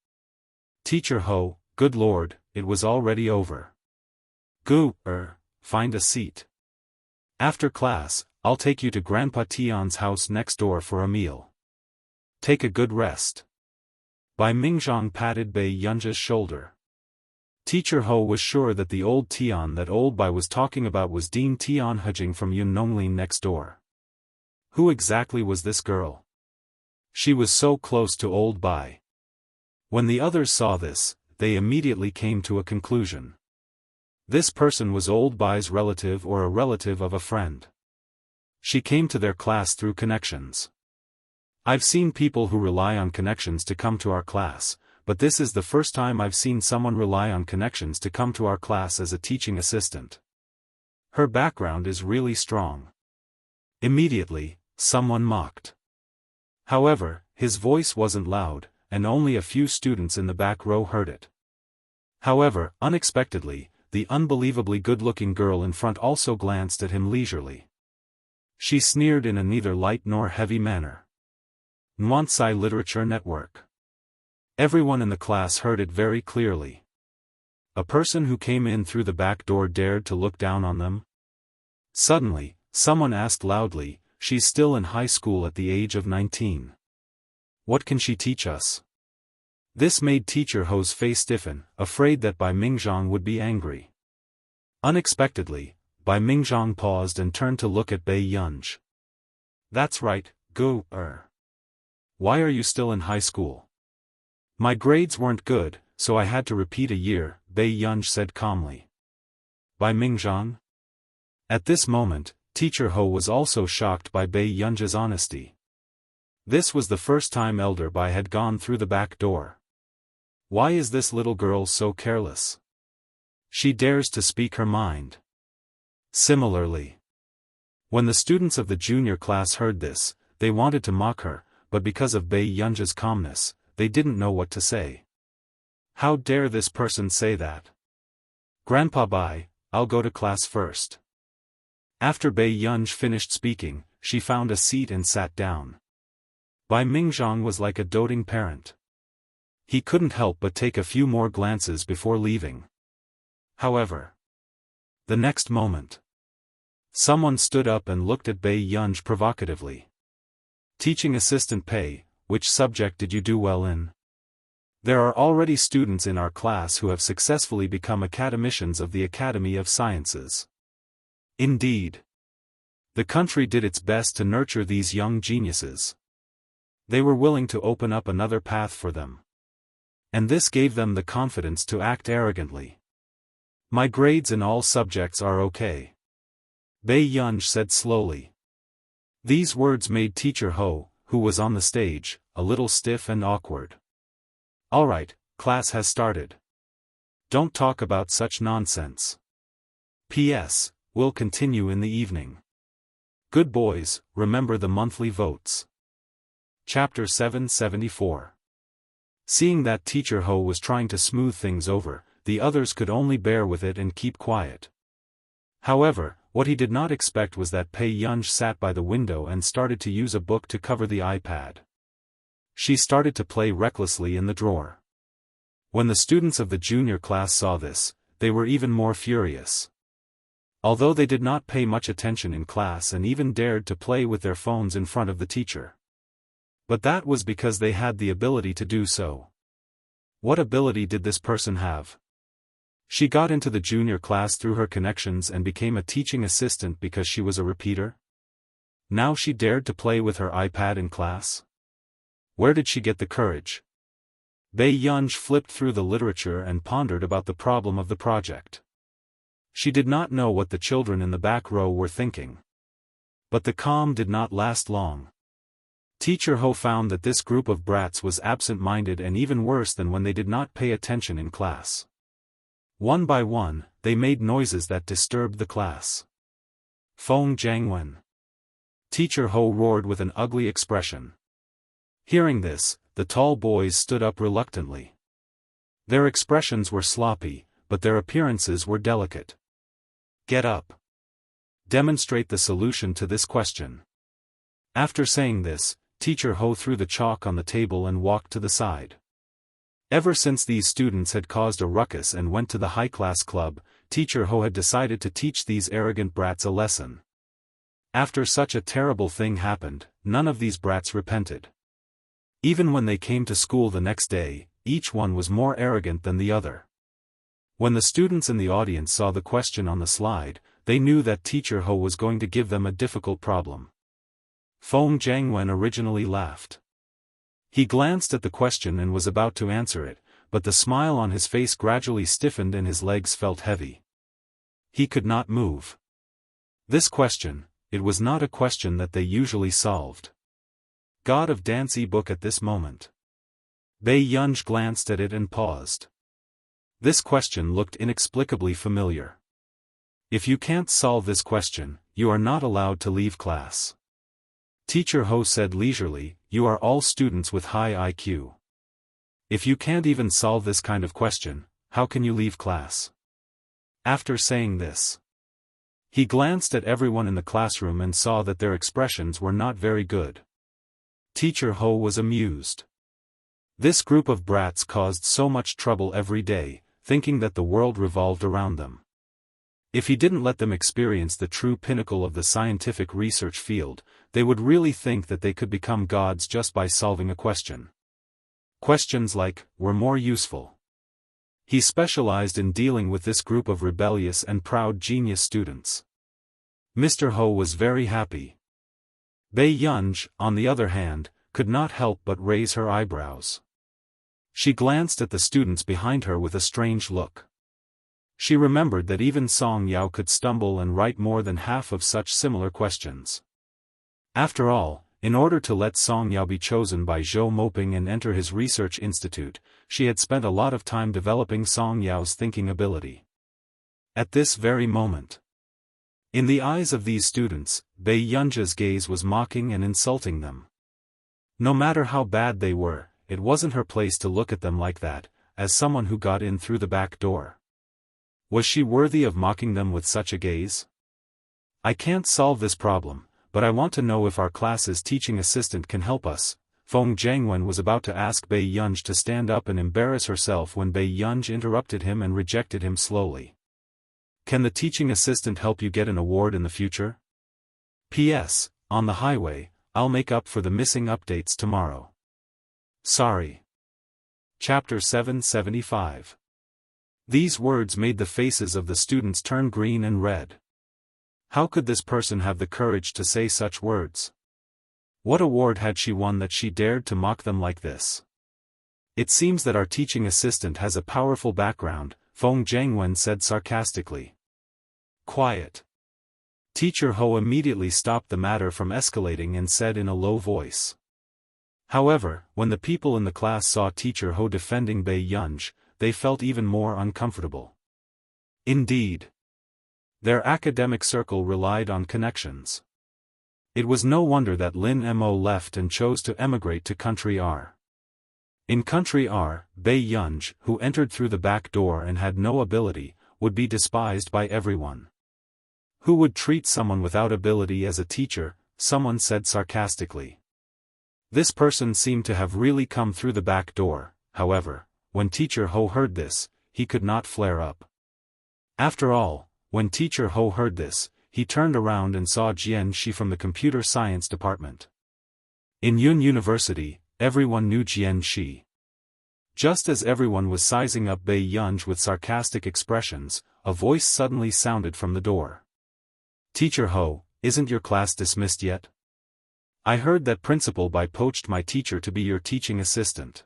Speaker 1: Teacher Ho, good lord, it was already over. Find a seat. After class, I'll take you to Grandpa Tian's house next door for a meal. Take a good rest. Bai Mingzhang patted Bai Yunj's shoulder. Teacher Ho was sure that the old Tian that old Bai was talking about was Dean Tian Hejing from Yunonglin next door. Who exactly was this girl? She was so close to old Bai. When the others saw this, they immediately came to a conclusion. This person was old Bai's relative or a relative of a friend. She came to their class through connections. I've seen people who rely on connections to come to our class, but this is the first time I've seen someone rely on connections to come to our class as a teaching assistant. Her background is really strong. Immediately, someone mocked. However, his voice wasn't loud, and only a few students in the back row heard it. However, unexpectedly, the unbelievably good-looking girl in front also glanced at him leisurely. She sneered in a neither light nor heavy manner. Nuansai Literature Network. Everyone in the class heard it very clearly. A person who came in through the back door dared to look down on them? Suddenly, someone asked loudly, she's still in high school at the age of 19. What can she teach us? This made Teacher Ho's face stiffen, afraid that Bai Mingzhang would be angry. Unexpectedly, Bai Mingzhang paused and turned to look at Bai Yunj. That's right, Why are you still in high school? My grades weren't good, so I had to repeat a year, Bai Yunj said calmly. Bai Mingzhang? At this moment, Teacher Ho was also shocked by Bai Yunj's honesty. This was the first time Elder Bai had gone through the back door. Why is this little girl so careless? She dares to speak her mind. Similarly, when the students of the junior class heard this, they wanted to mock her, but because of Bai Yunj's calmness, they didn't know what to say. How dare this person say that? Grandpa Bai, I'll go to class first. After Bai Yunj finished speaking, she found a seat and sat down. Bai Mingzhang was like a doting parent. He couldn't help but take a few more glances before leaving. However, the next moment, someone stood up and looked at Bai Yunj provocatively. Teaching assistant Pei, which subject did you do well in? There are already students in our class who have successfully become academicians of the Academy of Sciences. Indeed, the country did its best to nurture these young geniuses. They were willing to open up another path for them. And this gave them the confidence to act arrogantly. My grades in all subjects are okay. Bai Yunj said slowly. These words made Teacher Ho, who was on the stage, a little stiff and awkward. Alright, class has started. Don't talk about such nonsense. P.S. We'll continue in the evening. Good boys, remember the monthly votes. Chapter 774. Seeing that Teacher Ho was trying to smooth things over, the others could only bear with it and keep quiet. However, what he did not expect was that Pei Yunj sat by the window and started to use a book to cover the iPad. She started to play recklessly in the drawer. When the students of the junior class saw this, they were even more furious. Although they did not pay much attention in class and even dared to play with their phones in front of the teacher. But that was because they had the ability to do so. What ability did this person have? She got into the junior class through her connections and became a teaching assistant because she was a repeater? Now she dared to play with her iPad in class? Where did she get the courage? Bei Yunj flipped through the literature and pondered about the problem of the project. She did not know what the children in the back row were thinking. But the calm did not last long. Teacher Ho found that this group of brats was absent-minded and even worse than when they did not pay attention in class. One by one, they made noises that disturbed the class. Feng Jiangwen. Teacher Ho roared with an ugly expression. Hearing this, the tall boys stood up reluctantly. Their expressions were sloppy, but their appearances were delicate. Get up. Demonstrate the solution to this question. After saying this, Teacher Ho threw the chalk on the table and walked to the side. Ever since these students had caused a ruckus and went to the high-class club, Teacher Ho had decided to teach these arrogant brats a lesson. After such a terrible thing happened, none of these brats repented. Even when they came to school the next day, each one was more arrogant than the other. When the students in the audience saw the question on the slide, they knew that Teacher Ho was going to give them a difficult problem. Feng Jiangwen originally laughed. He glanced at the question and was about to answer it, but the smile on his face gradually stiffened and his legs felt heavy. He could not move. This question, it was not a question that they usually solved. God of Dance book at this moment. Bei Yunj glanced at it and paused. This question looked inexplicably familiar. If you can't solve this question, you are not allowed to leave class. Teacher Ho said leisurely, you are all students with high IQ. If you can't even solve this kind of question, how can you leave class? After saying this, he glanced at everyone in the classroom and saw that their expressions were not very good. Teacher Ho was amused. This group of brats caused so much trouble every day, thinking that the world revolved around them. If he didn't let them experience the true pinnacle of the scientific research field, they would really think that they could become gods just by solving a question. Questions like, were more useful. He specialized in dealing with this group of rebellious and proud genius students. Mr. Ho was very happy. Bei Yunj, on the other hand, could not help but raise her eyebrows. She glanced at the students behind her with a strange look. She remembered that even Song Yao could stumble and write more than half of such similar questions. After all, in order to let Song Yao be chosen by Zhou Moping and enter his research institute, she had spent a lot of time developing Song Yao's thinking ability. At this very moment, in the eyes of these students, Bei Yunj's gaze was mocking and insulting them. No matter how bad they were, it wasn't her place to look at them like that, as someone who got in through the back door. Was she worthy of mocking them with such a gaze? I can't solve this problem, but I want to know if our class's teaching assistant can help us. Feng Jiangwen was about to ask Bei Yunj to stand up and embarrass herself when Bei Yunj interrupted him and rejected him slowly. Can the teaching assistant help you get an award in the future? P.S. On the highway, I'll make up for the missing updates tomorrow. Sorry. Chapter 775. These words made the faces of the students turn green and red. How could this person have the courage to say such words? What award had she won that she dared to mock them like this? It seems that our teaching assistant has a powerful background, Feng Jiangwen said sarcastically. Quiet. Teacher Ho immediately stopped the matter from escalating and said in a low voice. However, when the people in the class saw Teacher Ho defending Bei Yunj, they felt even more uncomfortable. Indeed, their academic circle relied on connections. It was no wonder that Lin Mo left and chose to emigrate to Country R. In Country R, Bei Yunj, who entered through the back door and had no ability, would be despised by everyone. Who would treat someone without ability as a teacher? Someone said sarcastically. This person seemed to have really come through the back door. However, when Teacher Ho heard this, he could not flare up. After all, when Teacher Ho heard this, he turned around and saw Jian Shi from the computer science department. In Yun University, everyone knew Jian Shi. Just as everyone was sizing up Bei Yunj with sarcastic expressions, a voice suddenly sounded from the door. "Teacher Ho, isn't your class dismissed yet? I heard that Principal Bai poached my teacher to be your teaching assistant."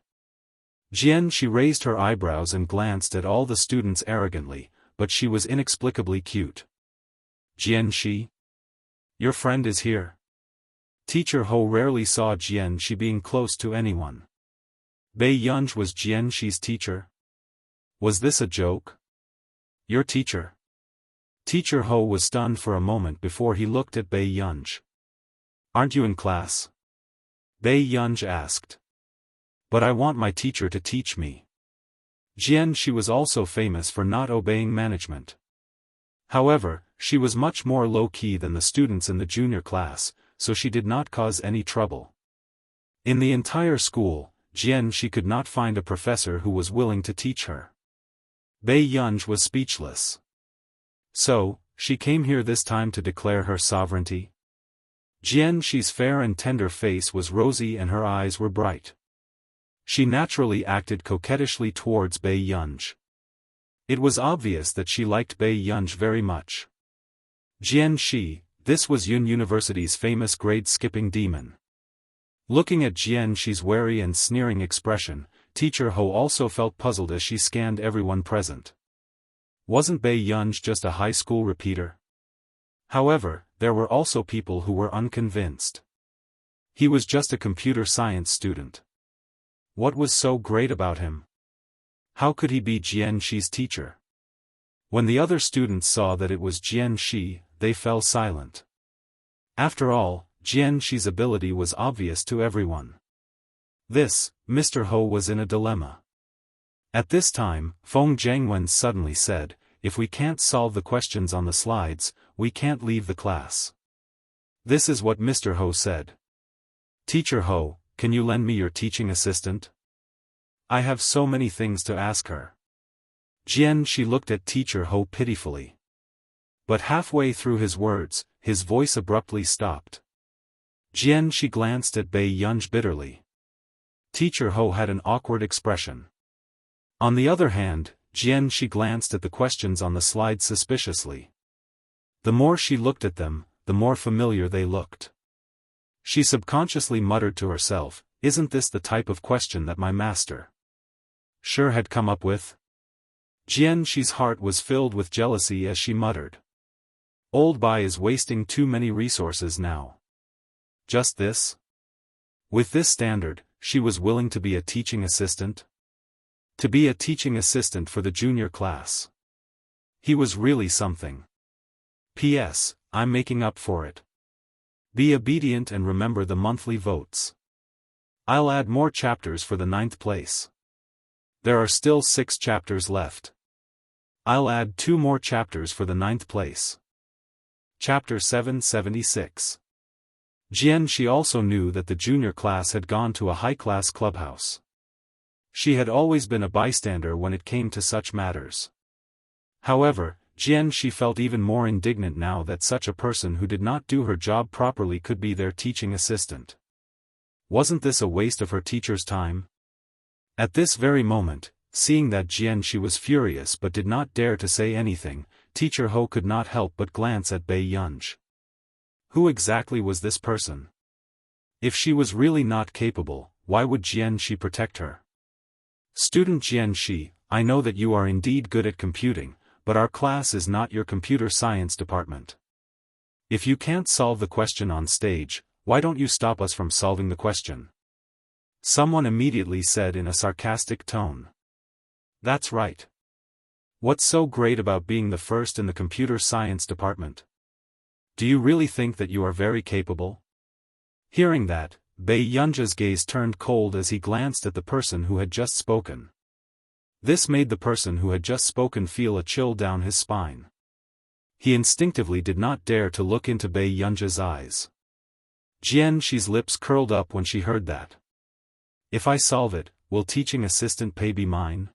Speaker 1: Jian Shi raised her eyebrows and glanced at all the students arrogantly, but she was inexplicably cute. "Jian Shi? Your friend is here?" Teacher Ho rarely saw Jian Shi being close to anyone. Bei Yunj was Jian Shi's teacher? Was this a joke? "Your teacher?" Teacher Ho was stunned for a moment before he looked at Bei Yunj. "Aren't you in class?" Bei Yunj asked. "But I want my teacher to teach me." Jian Shi was also famous for not obeying management. However, she was much more low-key than the students in the junior class, so she did not cause any trouble. In the entire school, Jian Shi could not find a professor who was willing to teach her. Bei Yunj was speechless. So, she came here this time to declare her sovereignty? Jian Shi's fair and tender face was rosy and her eyes were bright. She naturally acted coquettishly towards Bei Yunj. It was obvious that she liked Bei Yunj very much. Jian Shi, this was Yun University's famous grade-skipping demon. Looking at Jian Shi's wary and sneering expression, Teacher Ho also felt puzzled as she scanned everyone present. Wasn't Bei Yunj just a high school repeater? However, there were also people who were unconvinced. He was just a computer science student. What was so great about him? How could he be Jian Shi's teacher? When the other students saw that it was Jian Shi, they fell silent. After all, Jian Shi's ability was obvious to everyone. Mr. Ho was in a dilemma. At this time, Feng Jiangwen suddenly said, "If we can't solve the questions on the slides, we can't leave the class." This is what Mr. Ho said. "Teacher Ho, can you lend me your teaching assistant? I have so many things to ask her." Jian Shi looked at Teacher Ho pitifully. But halfway through his words, his voice abruptly stopped. Jian Shi glanced at Bei Yunj bitterly. Teacher Ho had an awkward expression. On the other hand, Jian Shi glanced at the questions on the slide suspiciously. The more she looked at them, the more familiar they looked. She subconsciously muttered to herself, "Isn't this the type of question that my master sure had come up with?" Jian Shi's heart was filled with jealousy as she muttered. "Old Bai is wasting too many resources now. Just this?" With this standard, she was willing to be a teaching assistant? To be a teaching assistant for the junior class. He was really something. P.S. I'm making up for it. Be obedient and remember the monthly votes. I'll add more chapters for the 9th place. There are still 6 chapters left. I'll add 2 more chapters for the 9th place. Chapter 776. Jian Shi also knew that the junior class had gone to a high-class clubhouse. She had always been a bystander when it came to such matters. However, Jian Shi felt even more indignant now that such a person who did not do her job properly could be their teaching assistant. Wasn't this a waste of her teacher's time? At this very moment, seeing that Jian Shi was furious but did not dare to say anything, Teacher Ho could not help but glance at Bei Yunj. Who exactly was this person? If she was really not capable, why would Jian Shi protect her? "Student Jian Shi, I know that you are indeed good at computing, but our class is not your computer science department. If you can't solve the question on stage, why don't you stop us from solving the question?" Someone immediately said in a sarcastic tone. "That's right. What's so great about being the first in the computer science department? Do you really think that you are very capable?" Hearing that, Bei Yunja's gaze turned cold as he glanced at the person who had just spoken. This made the person who had just spoken feel a chill down his spine. He instinctively did not dare to look into Bei Yunja's eyes. Jian Shi's lips curled up when she heard that. "If I solve it, will teaching assistant pay be mine?"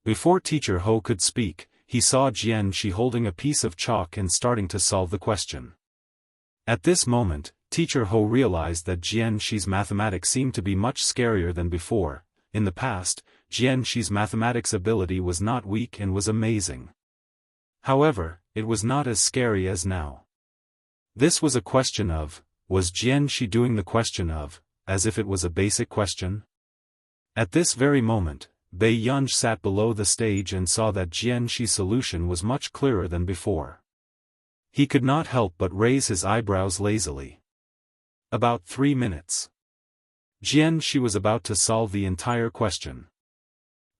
Speaker 1: Before Teacher Ho could speak, he saw Jian Shi holding a piece of chalk and starting to solve the question. At this moment, Teacher Ho realized that Jian Shi's mathematics seemed to be much scarier than before. In the past, Jian Shi's mathematics ability was not weak and was amazing. However, it was not as scary as now. This was a question of, was Jian Shi doing the question of, as if it was a basic question? At this very moment, Bei Yunj sat below the stage and saw that Jian Shi's solution was much clearer than before. He could not help but raise his eyebrows lazily. About 3 minutes. Jian Shi was about to solve the entire question.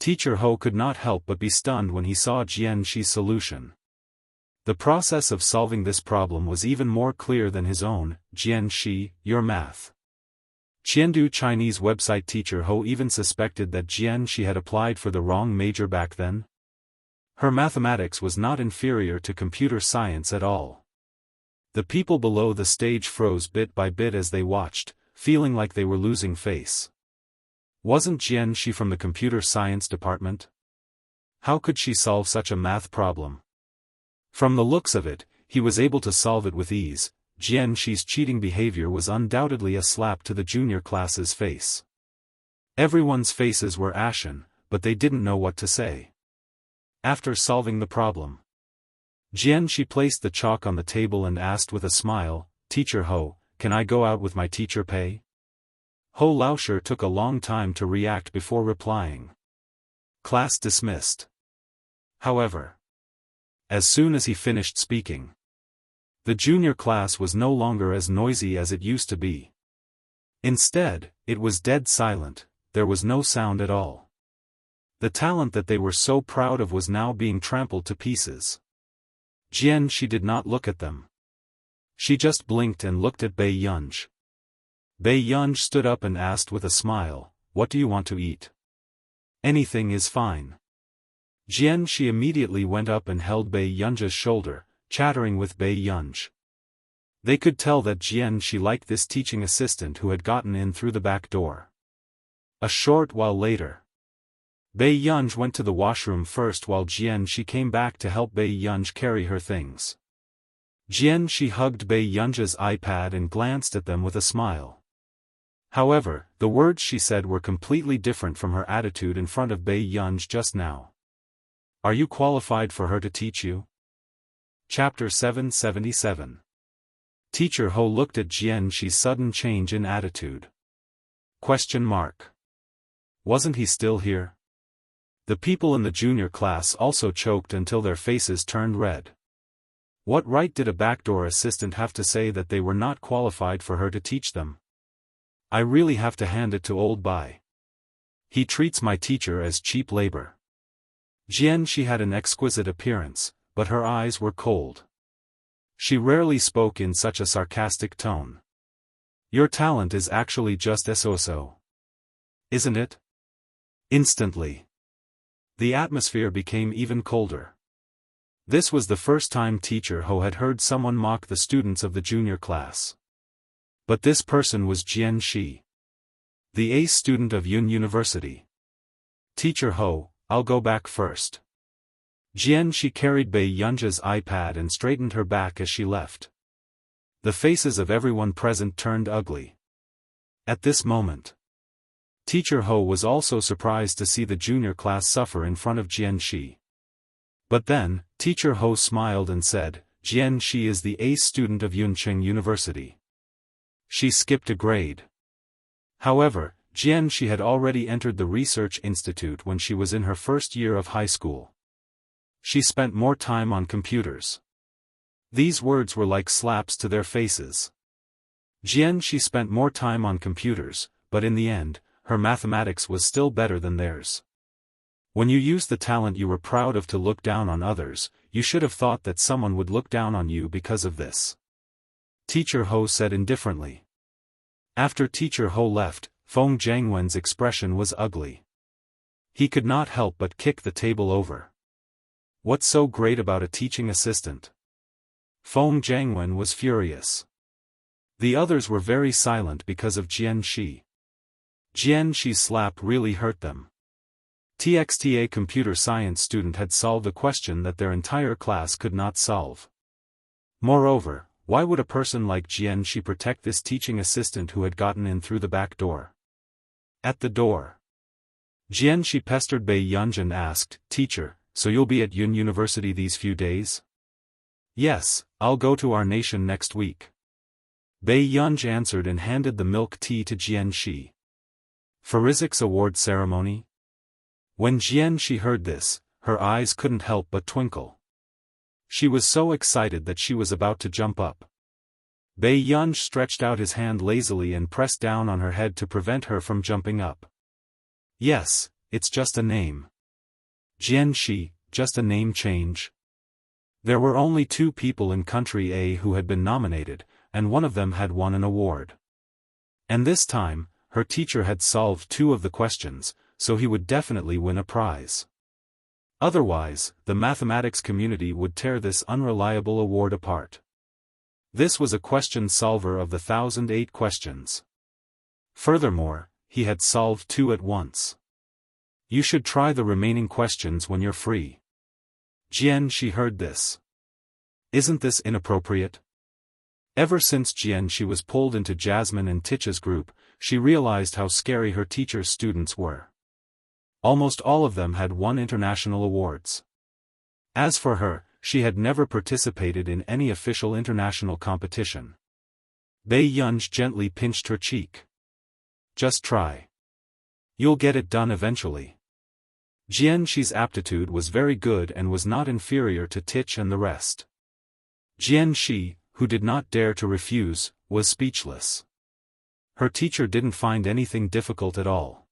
Speaker 1: Teacher Ho could not help but be stunned when he saw Jian Shi's solution. The process of solving this problem was even more clear than his own. Jian Shi, your math. Qiandu Chinese website. Teacher Ho even suspected that Jian Shi had applied for the wrong major back then. Her mathematics was not inferior to computer science at all. The people below the stage froze bit by bit as they watched, feeling like they were losing face. Wasn't Jian Shi from the computer science department? How could she solve such a math problem? From the looks of it, he was able to solve it with ease. Jian Shi's cheating behavior was undoubtedly a slap to the junior class's face. Everyone's faces were ashen, but they didn't know what to say. After solving the problem, Jian Shi placed the chalk on the table and asked with a smile, Teacher Ho, can I go out with my teacher pay? Ho Laosher took a long time to react before replying. Class dismissed. However, as soon as he finished speaking, the junior class was no longer as noisy as it used to be. Instead, it was dead silent, there was no sound at all. The talent that they were so proud of was now being trampled to pieces. Jian Shi did not look at them. She just blinked and looked at Bei Yunj. Bei Yunj stood up and asked with a smile, what do you want to eat? Anything is fine. Jian Shi immediately went up and held Bei Yunj's shoulder, chattering with Bei Yunj. They could tell that Jian Shi liked this teaching assistant who had gotten in through the back door. A short while later, Bei Yunj went to the washroom first while Jian Shi came back to help Bei Yunj carry her things. Jian Shi hugged Bei Yunj's iPad and glanced at them with a smile. However, the words she said were completely different from her attitude in front of Bei Yunj just now. Are you qualified for her to teach you? Chapter 777. Teacher Ho looked at Jian Shi's sudden change in attitude. Question mark. Wasn't he still here? The people in the junior class also choked until their faces turned red. What right did a backdoor assistant have to say that they were not qualified for her to teach them? I really have to hand it to old Bai. He treats my teacher as cheap labor. Jian Shi had an exquisite appearance, but her eyes were cold. She rarely spoke in such a sarcastic tone. Your talent is actually just so-so. Isn't it? Instantly, the atmosphere became even colder. This was the first time Teacher Ho had heard someone mock the students of the junior class. But this person was Jian Shi, the ace student of Yun University. Teacher Ho, I'll go back first. Jian Shi carried Bei Yunj's iPad and straightened her back as she left. The faces of everyone present turned ugly. At this moment, Teacher Ho was also surprised to see the junior class suffer in front of Jian Shi. But then, Teacher Ho smiled and said, Jian Shi is the ace student of Yunqing University. She skipped a grade. However, Jian Shi had already entered the research institute when she was in her first year of high school. She spent more time on computers. These words were like slaps to their faces. Jian Shi spent more time on computers, but in the end, her mathematics was still better than theirs. When you used the talent you were proud of to look down on others, you should have thought that someone would look down on you because of this. Teacher Ho said indifferently. After Teacher Ho left, Feng Jiangwen's expression was ugly. He could not help but kick the table over. What's so great about a teaching assistant? Feng Jiangwen was furious. The others were very silent because of Jian Shi. Jian Shi's slap really hurt them. TXTA computer science student had solved a question that their entire class could not solve. Moreover, why would a person like Jian Shi protect this teaching assistant who had gotten in through the back door? At the door, Jianxi pestered Bei Yunj and asked, "Teacher, so you'll be at Yun University these few days?" "Yes, I'll go to our nation next week." Bei Yunj answered and handed the milk tea to Jianxi. Physics award ceremony? When Jianxi heard this, her eyes couldn't help but twinkle. She was so excited that she was about to jump up. Bei Yunj stretched out his hand lazily and pressed down on her head to prevent her from jumping up. "Yes, it's just a name. Jianxi, just a name change." There were only 2 people in Country A who had been nominated, and one of them had won an award. And this time, her teacher had solved 2 of the questions, so he would definitely win a prize. Otherwise, the mathematics community would tear this unreliable award apart. This was a question solver of the 1008 questions. Furthermore, he had solved 2 at once. "You should try the remaining questions when you're free." Jianxi heard this. Isn't this inappropriate? Ever since Jianxi was pulled into Jasmine and Ticha's group, she realized how scary her teacher's students were. Almost all of them had won international awards. As for her, she had never participated in any official international competition. Bei Yunj gently pinched her cheek. "Just try. You'll get it done eventually." Jianxi's aptitude was very good and was not inferior to Tich and the rest. Jianxi, who did not dare to refuse, was speechless. Her teacher didn't find anything difficult at all.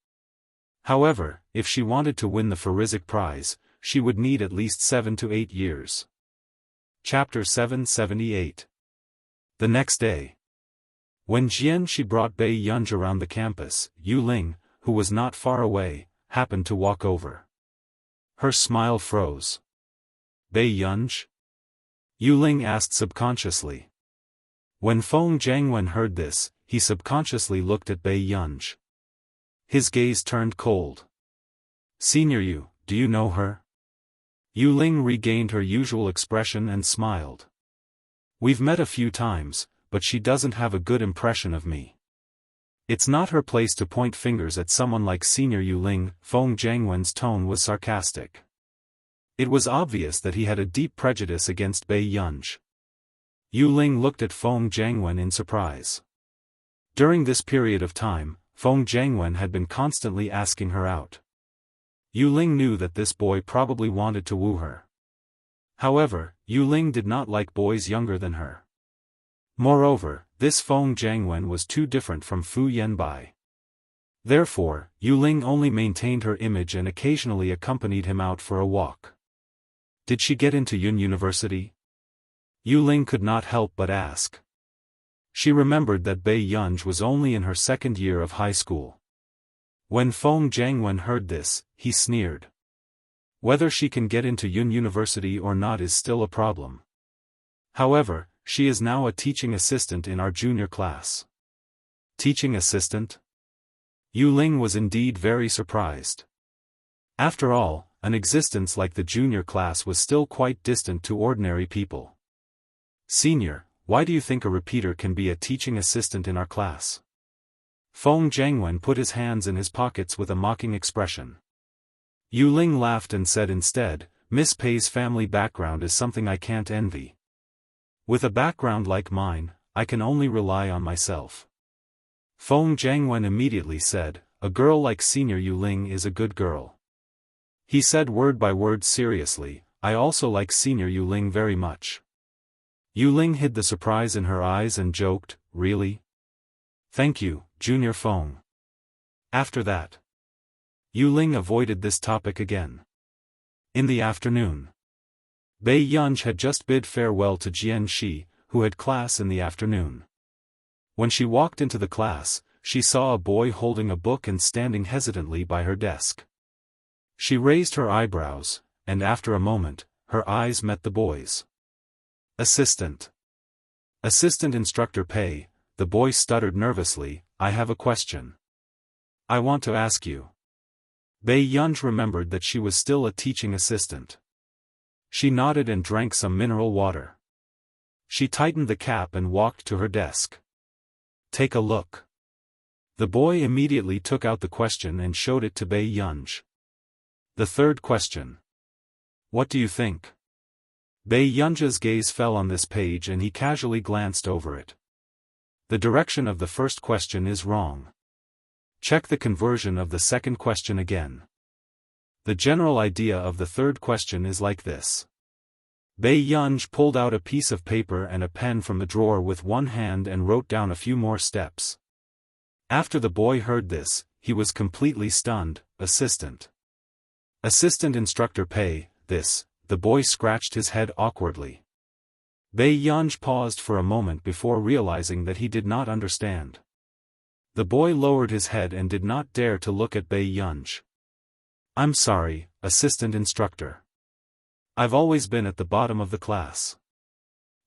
Speaker 1: However, if she wanted to win the Physics prize, she would need at least 7 to 8 years. Chapter 778. The next day. When Jianxi brought Bei Yunj around the campus, Yu Ling, who was not far away, happened to walk over. Her smile froze. "Bei Yunj?" Yu Ling asked subconsciously. When Feng Jiangwen heard this, he subconsciously looked at Bei Yunj. His gaze turned cold. "Senior Yu, do you know her?" Yu Ling regained her usual expression and smiled. "We've met a few times, but she doesn't have a good impression of me." It's not her place to point fingers at someone like Senior Yu Ling. Feng Jiangwen's tone was sarcastic. It was obvious that he had a deep prejudice against Bei Yunj. Yu Ling looked at Feng Jiangwen in surprise. During this period of time, Feng Jiangwen had been constantly asking her out. Yu Ling knew that this boy probably wanted to woo her. However, Yu Ling did not like boys younger than her. Moreover, this Feng Jiangwen was too different from Fu Yanbai. Therefore, Yu Ling only maintained her image and occasionally accompanied him out for a walk. Did she get into Yun University? Yu Ling could not help but ask. She remembered that Bei Yunj was only in her 2nd year of high school. When Feng Jiangwen heard this, he sneered. Whether she can get into Yun University or not is still a problem. However, she is now a teaching assistant in our junior class. Teaching assistant? Yu Ling was indeed very surprised. After all, an existence like the junior class was still quite distant to ordinary people. "Senior, why do you think a repeater can be a teaching assistant in our class?" Feng Jiangwen put his hands in his pockets with a mocking expression. Yu Ling laughed and said instead, "Miss Pei's family background is something I can't envy. With a background like mine, I can only rely on myself." Feng Jiangwen immediately said, "A girl like Senior Yu Ling is a good girl." He said word by word seriously, "I also like Senior Yu Ling very much." Yu Ling hid the surprise in her eyes and joked, "Really? Thank you, Junior Feng." After that, Yu Ling avoided this topic again. In the afternoon, Bei Yunj had just bid farewell to Jianxi, who had class in the afternoon. When she walked into the class, she saw a boy holding a book and standing hesitantly by her desk. She raised her eyebrows, and after a moment, her eyes met the boy's. "Assistant. Assistant Instructor Pei," the boy stuttered nervously, "I have a question. I want to ask you." Bei Yunj remembered that she was still a teaching assistant. She nodded and drank some mineral water. She tightened the cap and walked to her desk. "Take a look." The boy immediately took out the question and showed it to Bei Yunj. The third question. What do you think? Bei Yunj's gaze fell on this page and he casually glanced over it. The direction of the first question is wrong. Check the conversion of the second question again. The general idea of the third question is like this. Bei Yunj pulled out a piece of paper and a pen from the drawer with one hand and wrote down a few more steps. After the boy heard this, he was completely stunned. Assistant instructor Pei, this. The boy scratched his head awkwardly. Bei Yunj paused for a moment before realizing that he did not understand. The boy lowered his head and did not dare to look at Bei Yunj. I'm sorry, assistant instructor. I've always been at the bottom of the class.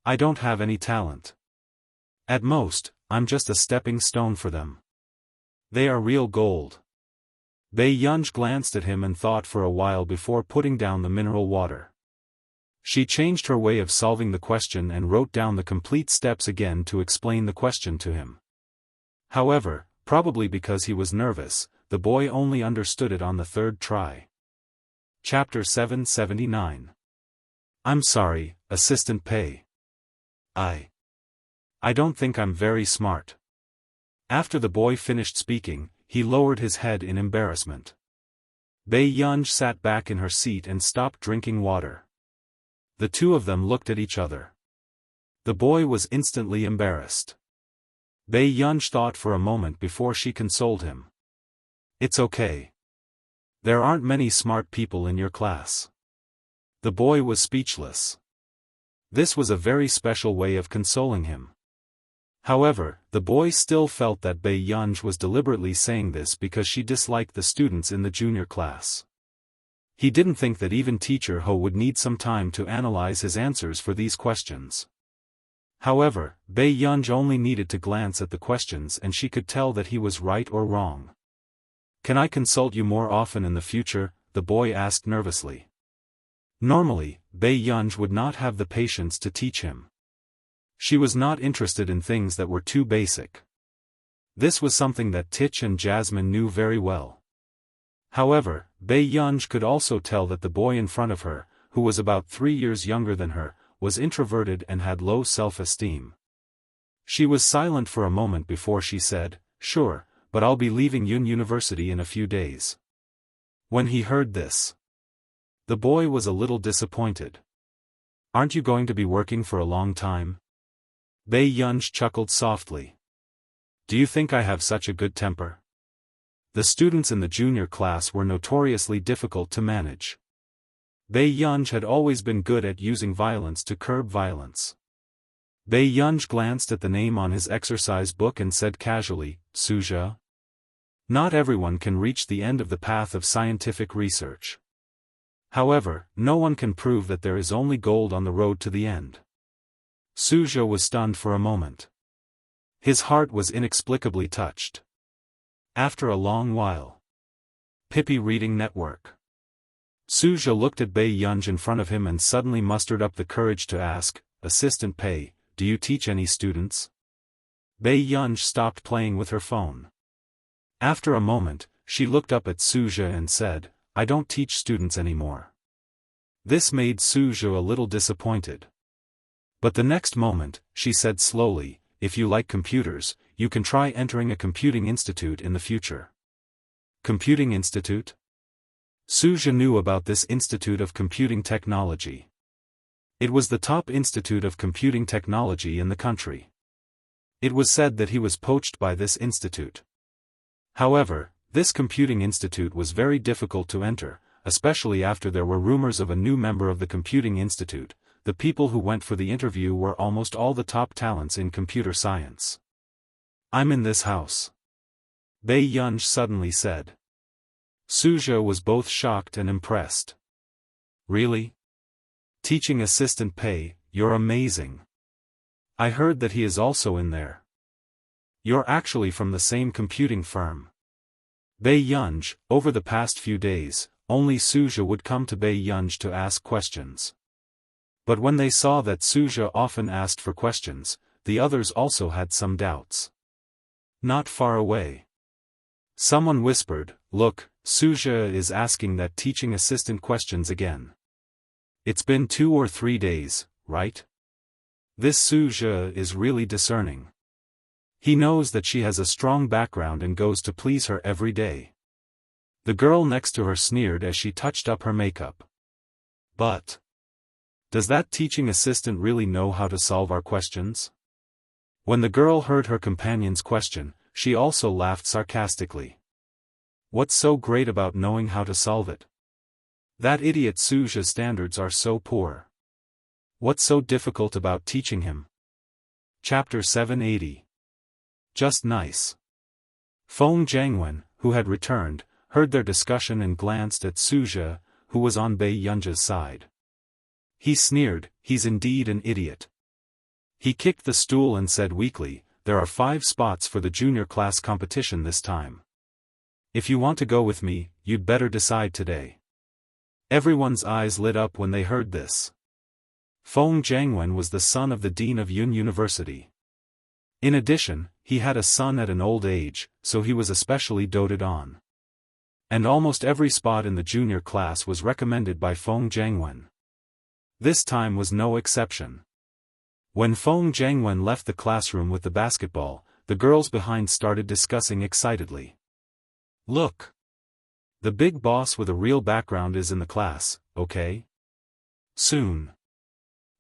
Speaker 1: I don't have any talent. At most, I'm just a stepping stone for them. They are real gold. Bei Yunj glanced at him and thought for a while before putting down the mineral water. She changed her way of solving the question and wrote down the complete steps again to explain the question to him. However, probably because he was nervous, the boy only understood it on the third try. Chapter 779. I'm sorry, Assistant Pei. I don't think I'm very smart. After the boy finished speaking, he lowered his head in embarrassment. Bei Yunj sat back in her seat and stopped drinking water. The two of them looked at each other. The boy was instantly embarrassed. Bei Yunj thought for a moment before she consoled him. It's okay. There aren't many smart people in your class. The boy was speechless. This was a very special way of consoling him. However, the boy still felt that Bei Yunj was deliberately saying this because she disliked the students in the junior class. He didn't think that even Teacher Ho would need some time to analyze his answers for these questions. However, Bei Yunj only needed to glance at the questions and she could tell that he was right or wrong. Can I consult you more often in the future? The boy asked nervously. Normally, Bei Yunj would not have the patience to teach him. She was not interested in things that were too basic. This was something that Tich and Jasmine knew very well. However, Bei Yunj could also tell that the boy in front of her, who was about 3 years younger than her, was introverted and had low self-esteem. She was silent for a moment before she said, "Sure, but I'll be leaving Yun University in a few days." When he heard this, the boy was a little disappointed. Aren't you going to be working for a long time? Bei Yunj chuckled softly. Do you think I have such a good temper? The students in the junior class were notoriously difficult to manage. Bei Yunj had always been good at using violence to curb violence. Bei Yunj glanced at the name on his exercise book and said casually, Suja. Not everyone can reach the end of the path of scientific research. However, no one can prove that there is only gold on the road to the end. Suja was stunned for a moment. His heart was inexplicably touched. After a long while. Pippi Reading Network. Suja looked at Bei Yunj in front of him and suddenly mustered up the courage to ask, Assistant Pei, do you teach any students? Bei Yunj stopped playing with her phone. After a moment, she looked up at Suja and said, I don't teach students anymore. This made Suja a little disappointed. But the next moment, she said slowly, if you like computers, you can try entering a computing institute in the future. Computing institute? Suja knew about this Institute of Computing Technology. It was the top institute of computing technology in the country. It was said that he was poached by this institute. However, this computing institute was very difficult to enter, especially after there were rumors of a new member of the computing institute. The people who went for the interview were almost all the top talents in computer science. I'm in this house. Bei Yunj suddenly said. Suja was both shocked and impressed. Really? Teaching Assistant Pei, you're amazing. I heard that he is also in there. You're actually from the same computing firm. Bei Yunj, over the past few days, only Suja would come to Bei Yunj to ask questions. But when they saw that Suja often asked for questions, the others also had some doubts. Not far away. Someone whispered, "Look, Suja is asking that teaching assistant questions again. It's been 2 or 3 days, right? This Suja is really discerning. He knows that she has a strong background and goes to please her every day." The girl next to her sneered as she touched up her makeup. "But does that teaching assistant really know how to solve our questions?" When the girl heard her companion's question, she also laughed sarcastically. "What's so great about knowing how to solve it? That idiot Suja's standards are so poor. What's so difficult about teaching him?" Chapter 780. Just nice. Feng Jiangwen, who had returned, heard their discussion and glanced at Suja, who was on Bei Yunja's side. He sneered, "He's indeed an idiot." He kicked the stool and said weakly, "There are 5 spots for the junior class competition this time. If you want to go with me, you'd better decide today." Everyone's eyes lit up when they heard this. Feng Jiangwen was the son of the dean of Yun University. In addition, he had a son at an old age, so he was especially doted on. And almost every spot in the junior class was recommended by Feng Jiangwen. This time was no exception. When Feng Jiangwen left the classroom with the basketball, the girls behind started discussing excitedly. "Look! The big boss with a real background is in the class, okay? Soon.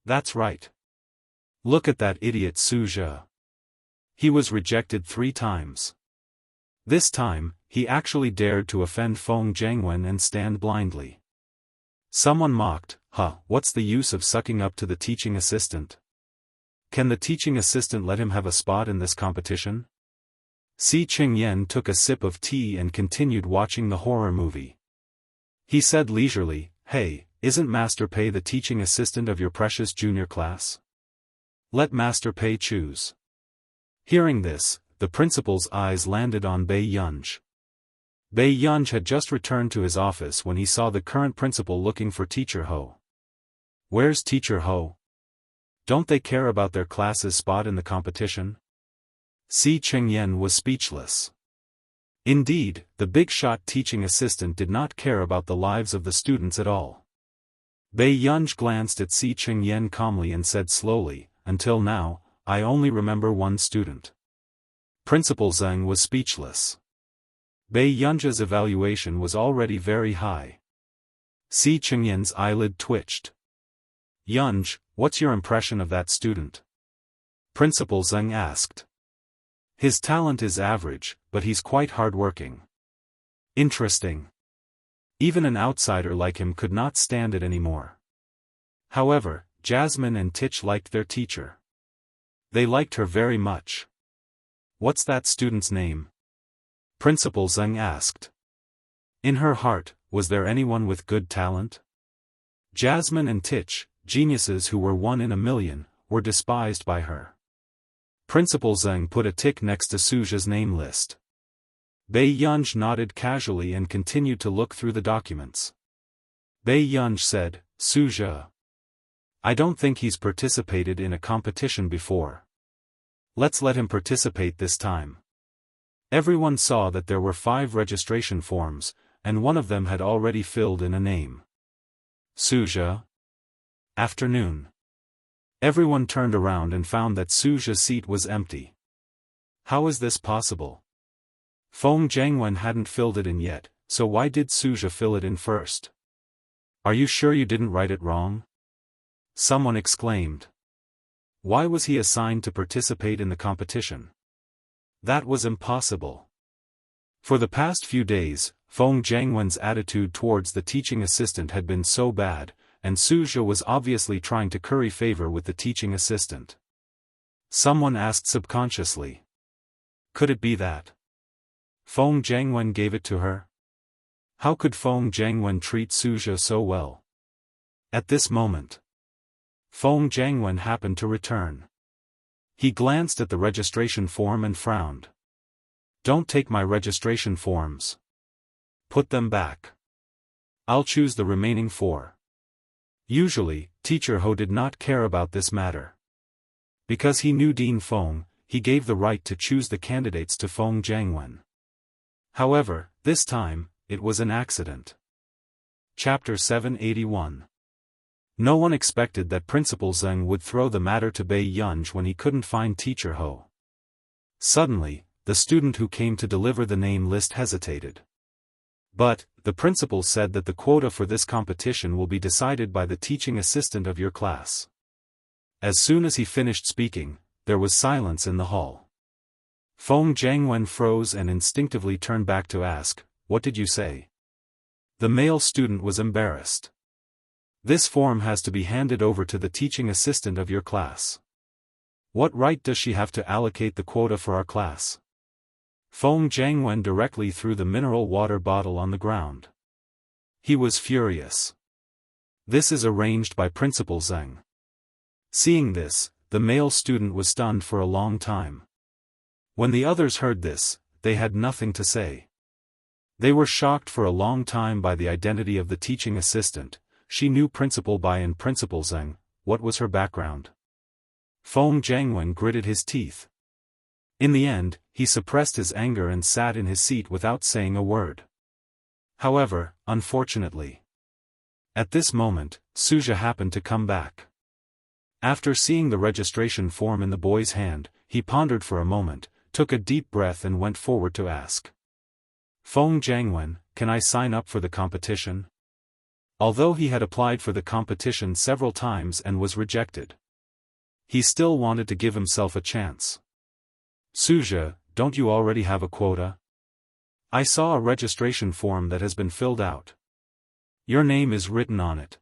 Speaker 1: That's right. Look at that idiot Suja. He was rejected 3 times. This time, he actually dared to offend Feng Jiangwen and stand blindly." Someone mocked, "What's the use of sucking up to the teaching assistant? Can the teaching assistant let him have a spot in this competition?" Si Qingyan took a sip of tea and continued watching the horror movie. He said leisurely, "Hey, isn't Master Pei the teaching assistant of your precious junior class? Let Master Pei choose." Hearing this, the principal's eyes landed on Bei Yunj. Bei Yunj had just returned to his office when he saw the current principal looking for Teacher Ho. "Where's Teacher Ho? Don't they care about their class's spot in the competition?" Si Qingyan was speechless. Indeed, the big-shot teaching assistant did not care about the lives of the students at all. Bei Yunj glanced at Si Qingyan calmly and said slowly, "Until now, I only remember 1 student." Principal Zheng was speechless. Bei Yunja's evaluation was already very high. Si Qingyan's eyelid twitched. "Yunj, what's your impression of that student?" Principal Zheng asked. "His talent is average, but he's quite hardworking." "Interesting. Even an outsider like him could not stand it anymore." However, Jasmine and Tich liked their teacher. They liked her very much. "What's that student's name?" Principal Zheng asked. In her heart, was there anyone with good talent? Jasmine and Tich, geniuses who were 1 in a million, were despised by her. Principal Zheng put a tick next to Suja's name list. Bei Yunj nodded casually and continued to look through the documents. Bei Yunj said, "Suja. I don't think he's participated in a competition before. Let's let him participate this time." Everyone saw that there were 5 registration forms, and one of them had already filled in a name. Suja. Afternoon. Everyone turned around and found that Suja's seat was empty. How is this possible? Feng Jiangwen hadn't filled it in yet, so why did Suja fill it in first? "Are you sure you didn't write it wrong?" Someone exclaimed. Why was he assigned to participate in the competition? That was impossible. For the past few days, Feng Jiangwen's attitude towards the teaching assistant had been so bad, and Suja was obviously trying to curry favor with the teaching assistant. Someone asked subconsciously. Could it be that Feng Jiangwen gave it to her? How could Feng Jiangwen treat Suja so well? At this moment, Feng Jiangwen happened to return. He glanced at the registration form and frowned. "Don't take my registration forms. Put them back. I'll choose the remaining 4. Usually, Teacher Ho did not care about this matter. Because he knew Dean Feng, he gave the right to choose the candidates to Feng Jiangwen. However, this time, it was an accident. Chapter 781. No one expected that Principal Zheng would throw the matter to Bei Yunj when he couldn't find Teacher Ho. Suddenly, the student who came to deliver the name list hesitated. But, the principal said that the quota for this competition will be decided by the teaching assistant of your class. As soon as he finished speaking, there was silence in the hall. Feng Jiangwen froze and instinctively turned back to ask, "What did you say?" The male student was embarrassed. "This form has to be handed over to the teaching assistant of your class." "What right does she have to allocate the quota for our class?" Feng Jiangwen directly threw the mineral water bottle on the ground. He was furious. "This is arranged by Principal Zheng." Seeing this, the male student was stunned for a long time. When the others heard this, they had nothing to say. They were shocked for a long time by the identity of the teaching assistant. She knew Principal Bai and Principal Zheng. What was her background? Feng Jiangwen gritted his teeth. In the end, he suppressed his anger and sat in his seat without saying a word. However, unfortunately, at this moment, Suja happened to come back. After seeing the registration form in the boy's hand, he pondered for a moment, took a deep breath and went forward to ask. "Feng Jiangwen, can I sign up for the competition?" Although he had applied for the competition several times and was rejected, he still wanted to give himself a chance. "Suja, don't you already have a quota? I saw a registration form that has been filled out. Your name is written on it."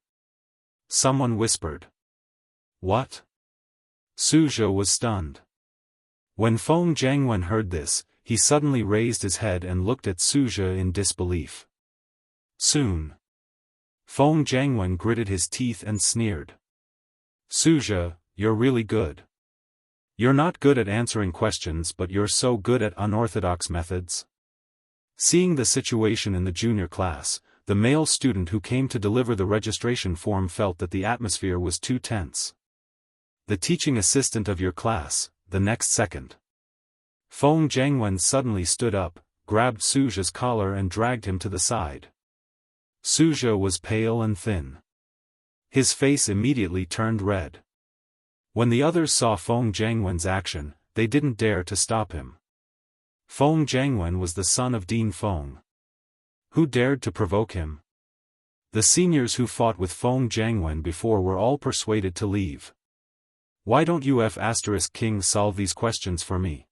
Speaker 1: Someone whispered. "What?" Suja was stunned. When Feng Jiangwen heard this, he suddenly raised his head and looked at Suja in disbelief. "Soon." Feng Jiangwen gritted his teeth and sneered. "Suja, you're really good. You're not good at answering questions, but you're so good at unorthodox methods." Seeing the situation in the junior class, the male student who came to deliver the registration form felt that the atmosphere was too tense. "The teaching assistant of your class, the next second." Feng Jiangwen suddenly stood up, grabbed Suja's collar and dragged him to the side. Suja was pale and thin. His face immediately turned red. When the others saw Feng Jiangwen's action, they didn't dare to stop him. Feng Jiangwen was the son of Dean Feng. Who dared to provoke him? The seniors who fought with Feng Jiangwen before were all persuaded to leave. "Why don't you King solve these questions for me?"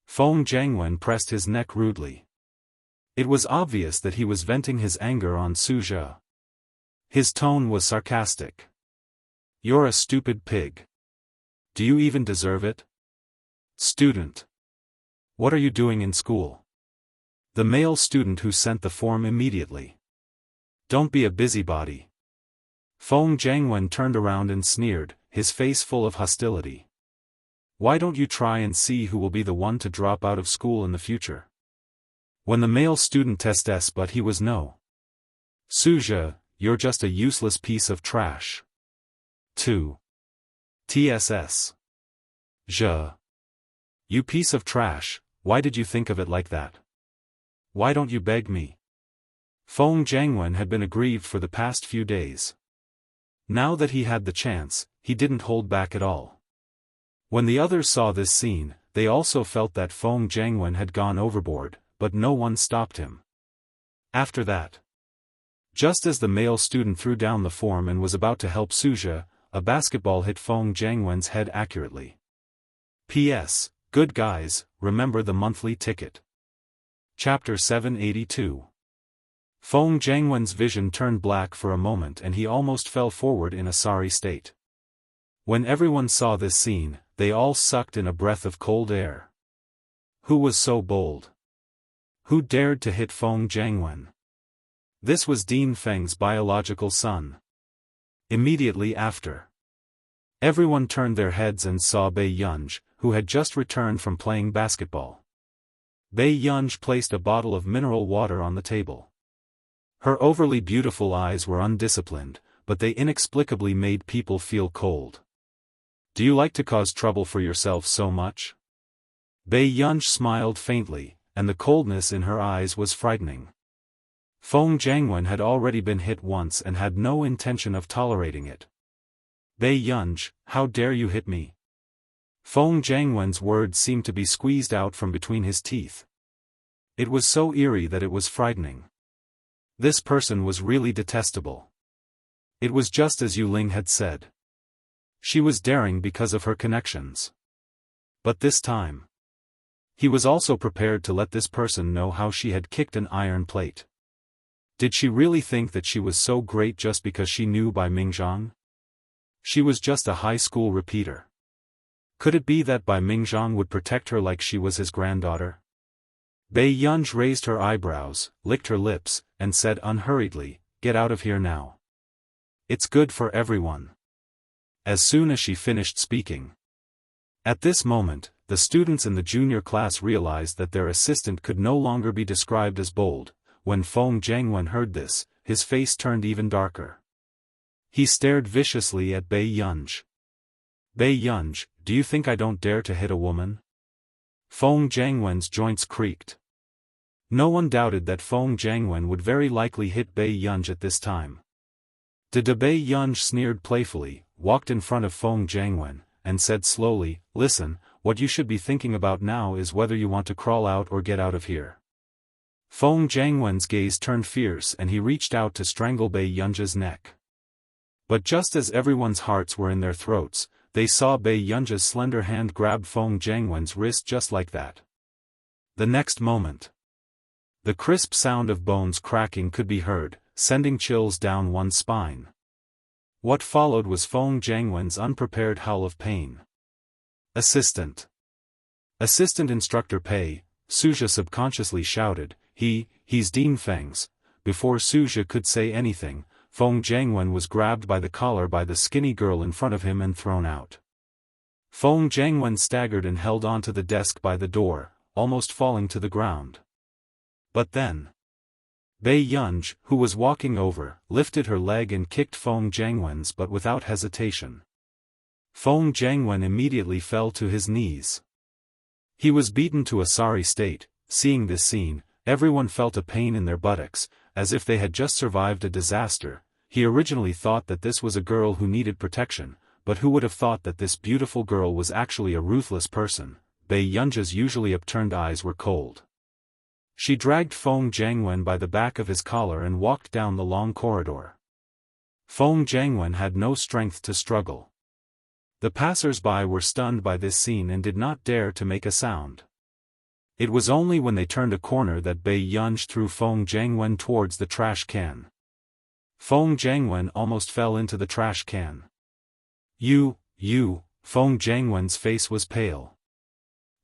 Speaker 1: Feng Jiangwen pressed his neck rudely. It was obvious that he was venting his anger on Suja. His tone was sarcastic. "You're a stupid pig. Do you even deserve it? Student. What are you doing in school?" The male student who sent the form immediately. "Don't be a busybody." Feng Jiangwen turned around and sneered, his face full of hostility. "Why don't you try and see who will be the one to drop out of school in the future?" When the male student tested, but he was no. "Suja, you're just a useless piece of trash." 2. TSS. Je. You piece of trash, why did you think of it like that? Why don't you beg me? Feng Jiangwen had been aggrieved for the past few days. Now that he had the chance, he didn't hold back at all. When the others saw this scene, they also felt that Feng Jiangwen had gone overboard, but no one stopped him. After that, just as the male student threw down the form and was about to help Suja, a basketball hit Feng Jiangwen's head accurately. P.S. Good guys, remember the monthly ticket. Chapter 782. Feng Jiangwen's vision turned black for a moment and he almost fell forward in a sorry state. When everyone saw this scene, they all sucked in a breath of cold air. Who was so bold? Who dared to hit Feng Jiangwen? This was Dean Feng's biological son. Immediately after, everyone turned their heads and saw Bei Yunj, who had just returned from playing basketball. Bei Yunj placed a bottle of mineral water on the table. Her overly beautiful eyes were undisciplined, but they inexplicably made people feel cold. Do you like to cause trouble for yourself so much? Bei Yunj smiled faintly, and the coldness in her eyes was frightening. Feng Jiangwen had already been hit once and had no intention of tolerating it. "Bei Yunj, how dare you hit me?" Feng Jiangwen's words seemed to be squeezed out from between his teeth. It was so eerie that it was frightening. This person was really detestable. It was just as Yu Ling had said. She was daring because of her connections. But this time, he was also prepared to let this person know how she had kicked an iron plate. Did she really think that she was so great just because she knew Bai Mingzhang? She was just a high school repeater. Could it be that Bai Mingzhang would protect her like she was his granddaughter? Bei Yunj raised her eyebrows, licked her lips, and said unhurriedly, "Get out of here now. It's good for everyone." As soon as she finished speaking. At this moment, the students in the junior class realized that their assistant could no longer be described as bold. When Feng Jiangwen heard this, his face turned even darker. He stared viciously at Bei Yunj. "Bei Yunj, do you think I don't dare to hit a woman?" Feng Jiangwen's joints creaked. No one doubted that Feng Jiangwen would very likely hit Bei Yunj at this time. Bei Yunj sneered playfully, walked in front of Feng Jiangwen, and said slowly, "Listen, what you should be thinking about now is whether you want to crawl out or get out of here." Feng Jiangwen's gaze turned fierce and he reached out to strangle Bei Yunj's neck. But just as everyone's hearts were in their throats, they saw Bei Yunj's slender hand grab Feng Jiangwen's wrist just like that. The next moment, the crisp sound of bones cracking could be heard, sending chills down one's spine. What followed was Feng Jiangwen's unprepared howl of pain. "Assistant! Assistant Instructor Pei," Suja subconsciously shouted, he's Dean Feng's." Before Suja could say anything, Feng Jiangwen was grabbed by the collar by the skinny girl in front of him and thrown out. Feng Jiangwen staggered and held onto the desk by the door, almost falling to the ground. But then, Bei Yunj, who was walking over, lifted her leg and kicked Feng Jiangwen's but without hesitation. Feng Jiangwen immediately fell to his knees. He was beaten to a sorry state. Seeing this scene, everyone felt a pain in their buttocks, as if they had just survived a disaster. He originally thought that this was a girl who needed protection, but who would have thought that this beautiful girl was actually a ruthless person? Bei Yunj's usually upturned eyes were cold. She dragged Feng Jiangwen by the back of his collar and walked down the long corridor. Feng Jiangwen had no strength to struggle. The passers-by were stunned by this scene and did not dare to make a sound. It was only when they turned a corner that Bei Yunj threw Feng Jiangwen towards the trash can. Feng Jiangwen almost fell into the trash can. You, Feng Jiangwen's face was pale.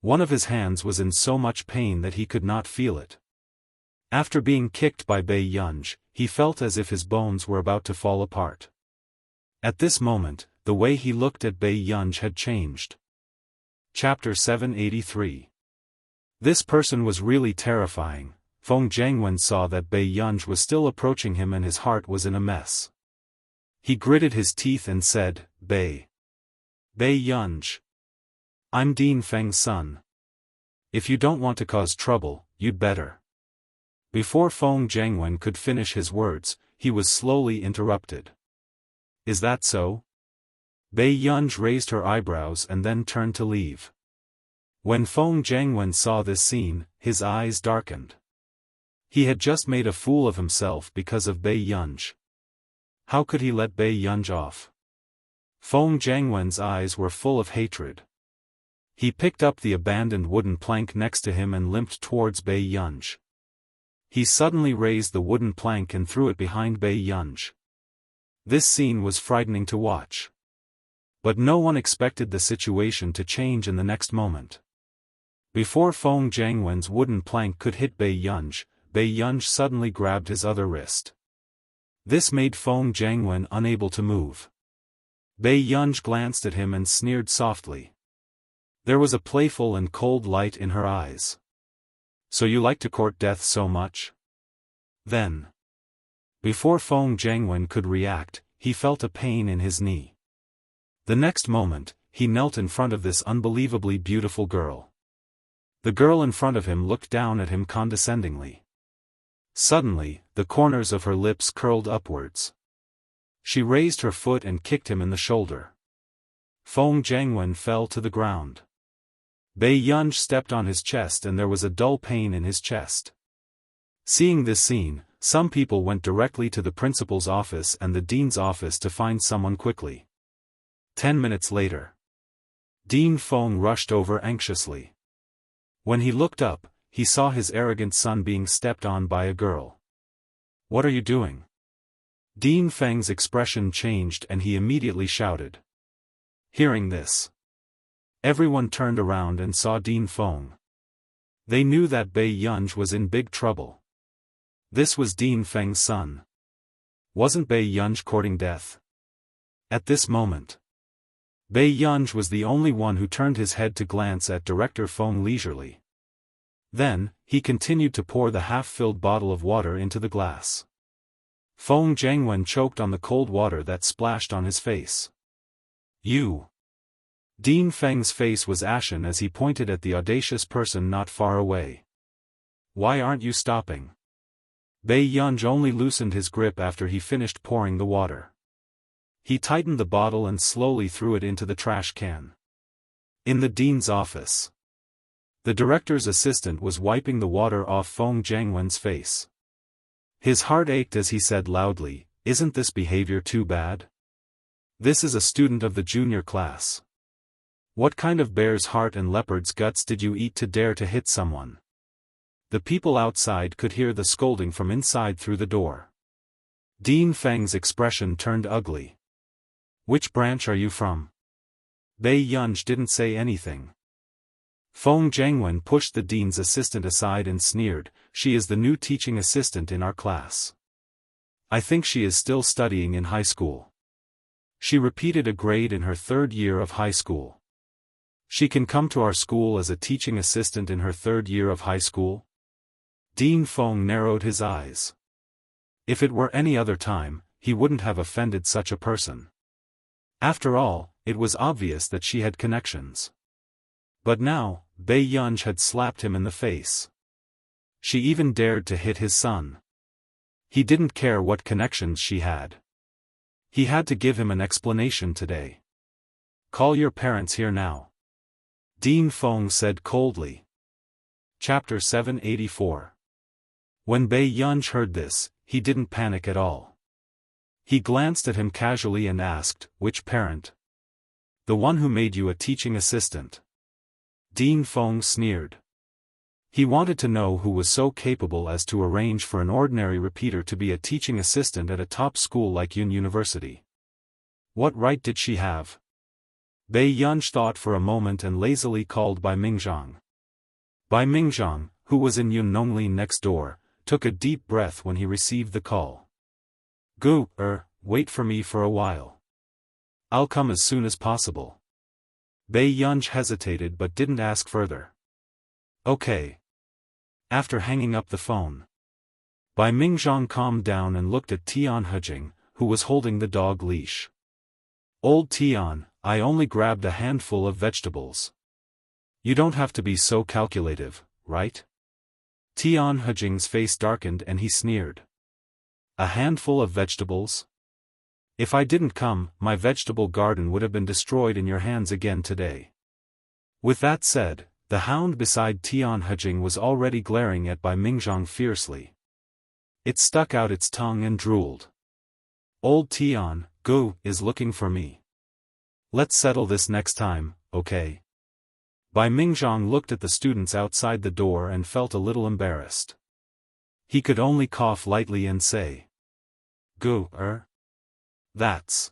Speaker 1: One of his hands was in so much pain that he could not feel it. After being kicked by Bei Yunj, he felt as if his bones were about to fall apart. At this moment, the way he looked at Bei Yunj had changed. Chapter 783. This person was really terrifying. Feng Jiangwen saw that Bei Yunj was still approaching him and his heart was in a mess. He gritted his teeth and said, Bei Yunj. I'm Dean Feng's son. If you don't want to cause trouble, you'd better. Before Feng Jiangwen could finish his words, he was slowly interrupted. Is that so? Bei Yunj raised her eyebrows and then turned to leave. When Feng Jiangwen saw this scene, his eyes darkened. He had just made a fool of himself because of Bei Yunj. How could he let Bei Yunj off? Feng Jiangwen's eyes were full of hatred. He picked up the abandoned wooden plank next to him and limped towards Bei Yunj. He suddenly raised the wooden plank and threw it behind Bei Yunj. This scene was frightening to watch. But no one expected the situation to change in the next moment. Before Feng Jiangwen's wooden plank could hit Bei Yunj suddenly grabbed his other wrist. This made Feng Jiangwen unable to move. Bei Yunj glanced at him and sneered softly. There was a playful and cold light in her eyes. So you like to court death so much? Then, before Feng Jiangwen could react, he felt a pain in his knee. The next moment, he knelt in front of this unbelievably beautiful girl. The girl in front of him looked down at him condescendingly. Suddenly, the corners of her lips curled upwards. She raised her foot and kicked him in the shoulder. Feng Jiangwen fell to the ground. Bai Yunj stepped on his chest and there was a dull pain in his chest. Seeing this scene, some people went directly to the principal's office and the dean's office to find someone quickly. 10 minutes later. Dean Feng rushed over anxiously. When he looked up, he saw his arrogant son being stepped on by a girl. "What are you doing?" Dean Feng's expression changed and he immediately shouted. Hearing this, everyone turned around and saw Dean Feng. They knew that Bai Yunj was in big trouble. This was Dean Feng's son. Wasn't Bai Yunj courting death? At this moment, Bai Yunj was the only one who turned his head to glance at Director Feng leisurely. Then, he continued to pour the half-filled bottle of water into the glass. Feng Jiangwen choked on the cold water that splashed on his face. "You!" Dean Feng's face was ashen as he pointed at the audacious person not far away. "Why aren't you stopping?" Bai Yunj only loosened his grip after he finished pouring the water. He tightened the bottle and slowly threw it into the trash can. In the dean's office, the director's assistant was wiping the water off Feng Jiangwen's face. His heart ached as he said loudly, "Isn't this behavior too bad? This is a student of the junior class. What kind of bear's heart and leopard's guts did you eat to dare to hit someone?" The people outside could hear the scolding from inside through the door. Dean Feng's expression turned ugly. "Which branch are you from?" Bai Yunj didn't say anything. Feng Jiangwen pushed the dean's assistant aside and sneered, "She is the new teaching assistant in our class. I think she is still studying in high school. She repeated a grade in her 3rd year of high school. She can come to our school as a teaching assistant in her 3rd year of high school?" Dean Feng narrowed his eyes. If it were any other time, he wouldn't have offended such a person. After all, it was obvious that she had connections. But now, Bai Yunj had slapped him in the face. She even dared to hit his son. He didn't care what connections she had. He had to give him an explanation today. "Call your parents here now," Dean Feng said coldly. Chapter 784. When Bai Yunj heard this, he didn't panic at all. He glanced at him casually and asked, "Which parent?" "The one who made you a teaching assistant." Dean Feng sneered. He wanted to know who was so capable as to arrange for an ordinary repeater to be a teaching assistant at a top school like Yun University. What right did she have? Bai Yunj thought for a moment and lazily called Bai Mingzhang. Bai Mingzhang, who was in Yun Nonglin next door, took a deep breath when he received the call. Wait for me for a while. I'll come as soon as possible." Bai Yunj hesitated but didn't ask further. "Okay." After hanging up the phone, Bai Mingzhang calmed down and looked at Tian Hejing, who was holding the dog leash. "Old Tian, I only grabbed a handful of vegetables. You don't have to be so calculative, right?" Tian Hejing's face darkened and he sneered. "A handful of vegetables? If I didn't come, my vegetable garden would have been destroyed in your hands again today." With that said, the hound beside Tian Hejing was already glaring at Bai Mingzhang fiercely. It stuck out its tongue and drooled. "Old Tian, is looking for me. Let's settle this next time, okay?" Bai Mingzhang looked at the students outside the door and felt a little embarrassed. He could only cough lightly and say, That's.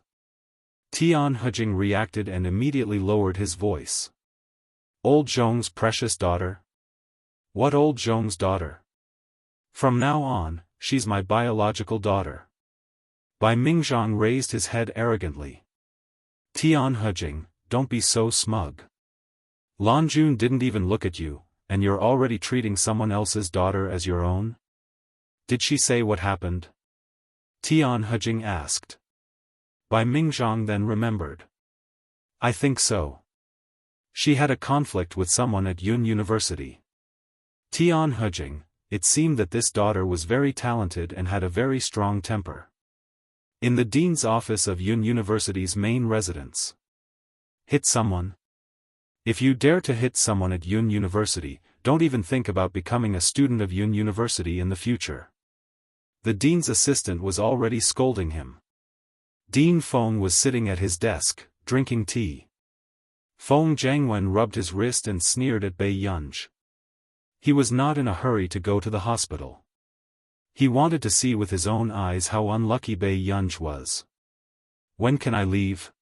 Speaker 1: Tian Hejing reacted and immediately lowered his voice. "Old Zhong's precious daughter?" "What old Zhong's daughter? From now on, she's my biological daughter." Bai Mingzhang raised his head arrogantly. "Tian Hejing, don't be so smug. Lanjun didn't even look at you, and you're already treating someone else's daughter as your own?" "Did she say what happened?" Tian Hejing asked. Bai Mingzhang then remembered. "I think so. She had a conflict with someone at Yun University. Tian Hejing. It seemed that this daughter was very talented and had a very strong temper. In the dean's office of Yun University's main residence. Hit someone? If you dare to hit someone at Yun University, don't even think about becoming a student of Yun University in the future. The dean's assistant was already scolding him. Dean Feng was sitting at his desk, drinking tea. Feng Jiangwen rubbed his wrist and sneered at Bai Yunj. He was not in a hurry to go to the hospital. He wanted to see with his own eyes how unlucky Bai Yunj was. When can I leave?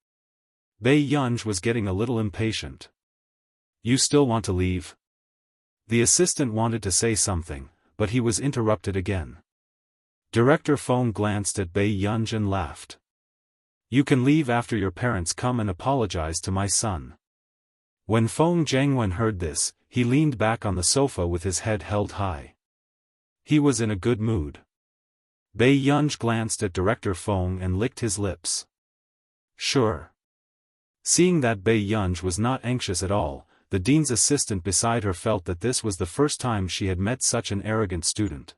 Speaker 1: Bai Yunj was getting a little impatient. You still want to leave? The assistant wanted to say something, but he was interrupted again. Director Feng glanced at Bai Yunj and laughed. You can leave after your parents come and apologize to my son. When Feng Jiangwen heard this, he leaned back on the sofa with his head held high. He was in a good mood. Bai Yunj glanced at Director Feng and licked his lips. Sure. Seeing that Bai Yunj was not anxious at all, the dean's assistant beside her felt that this was the first time she had met such an arrogant student.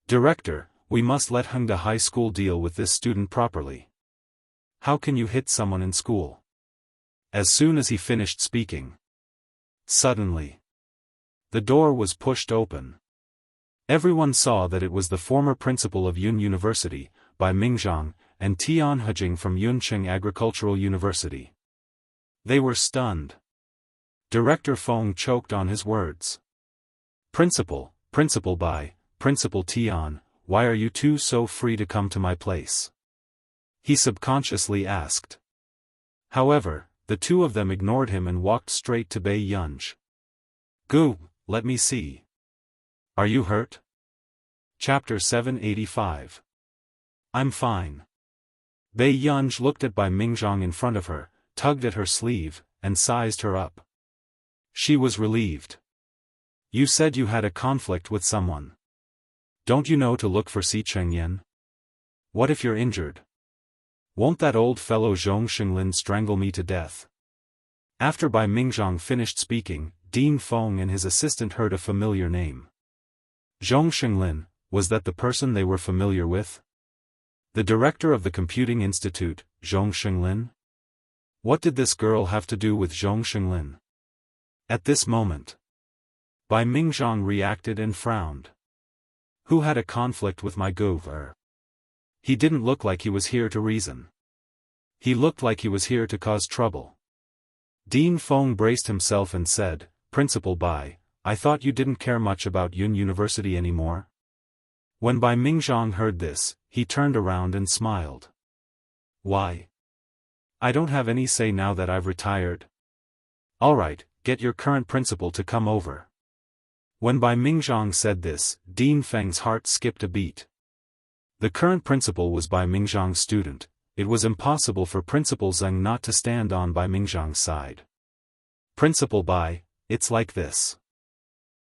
Speaker 1: Director, we must let Hengda High School deal with this student properly. How can you hit someone in school? As soon as he finished speaking. Suddenly, the door was pushed open. Everyone saw that it was the former principal of Yun University, Bai Mingzhang, and Tian Hejing from Yuncheng Agricultural University. They were stunned. Director Feng choked on his words. Principal Bai, Principal Tian, why are you two so free to come to my place? He subconsciously asked. However, the two of them ignored him and walked straight to Bai Yunj. Gu, let me see. Are you hurt? Chapter 785. I'm fine. Bai Yunj looked at Bai Mingzhang in front of her, tugged at her sleeve, and sized her up. She was relieved. You said you had a conflict with someone. Don't you know to look for Si Chengyan? What if you're injured? Won't that old fellow Zhong Xinglin strangle me to death? After Bai Mingzhang finished speaking, Dean Feng and his assistant heard a familiar name. Zhong Xinglin, was that the person they were familiar with? The director of the Computing Institute, Zhong Xinglin? What did this girl have to do with Zhong Xinglin? At this moment, Bai Mingzhang reacted and frowned. Who had a conflict with my Gover? He didn't look like he was here to reason. He looked like he was here to cause trouble. Dean Feng braced himself and said, Principal Bai, I thought you didn't care much about Yun University anymore? When Bai Mingzhang heard this, he turned around and smiled. Why? I don't have any say now that I've retired. Alright, get your current principal to come over. When Bai Mingzhang said this, Dean Feng's heart skipped a beat. The current principal was Bai Mingzhang's student. It was impossible for Principal Zheng not to stand on Bai Mingzhang's side. Principal Bai, it's like this.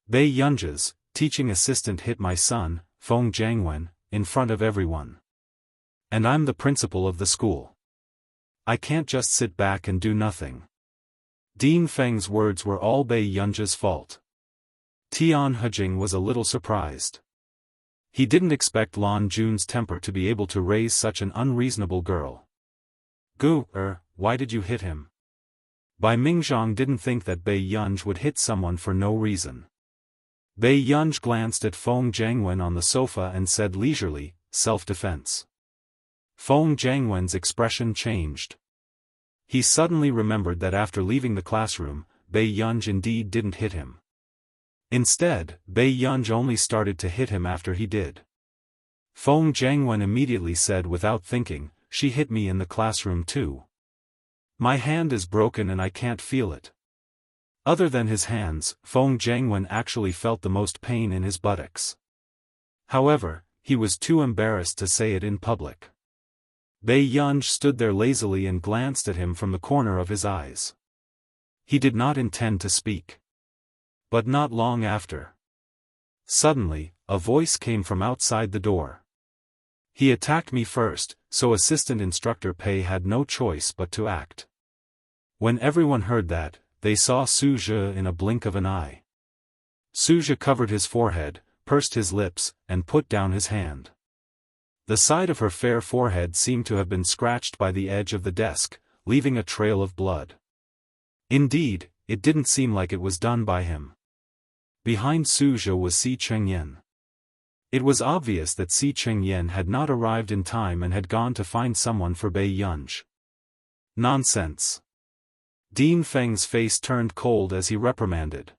Speaker 1: Bai Yunj's teaching assistant hit my son, Feng Jiangwen, in front of everyone. And I'm the principal of the school. I can't just sit back and do nothing. Dean Feng's words were all Bai Yunj's fault. Tian Hejing was a little surprised. He didn't expect Lan Jun's temper to be able to raise such an unreasonable girl. Gu, why did you hit him? Bai Mingzhang didn't think that Bai Yunj would hit someone for no reason. Bai Yunj glanced at Feng Jiangwen on the sofa and said leisurely, self-defense. Feng Jiangwen's expression changed. He suddenly remembered that after leaving the classroom, Bai Yunj indeed didn't hit him. Instead, Bai Yunj only started to hit him after he did. Feng Jiangwen immediately said without thinking, she hit me in the classroom too. My hand is broken and I can't feel it. Other than his hands, Feng Jiangwen actually felt the most pain in his buttocks. However, he was too embarrassed to say it in public. Bai Yunj stood there lazily and glanced at him from the corner of his eyes. He did not intend to speak. But not long after. Suddenly, a voice came from outside the door. He attacked me first, so Assistant Instructor Pei had no choice but to act. When everyone heard that, they saw Suja in a blink of an eye. Suja covered his forehead, pursed his lips, and put down his hand. The side of her fair forehead seemed to have been scratched by the edge of the desk, leaving a trail of blood. Indeed, it didn't seem like it was done by him. Behind Suja was Si Chengyan. It was obvious that Si Chengyan had not arrived in time and had gone to find someone for Bei Yunj. Nonsense. Dean Feng's face turned cold as he reprimanded.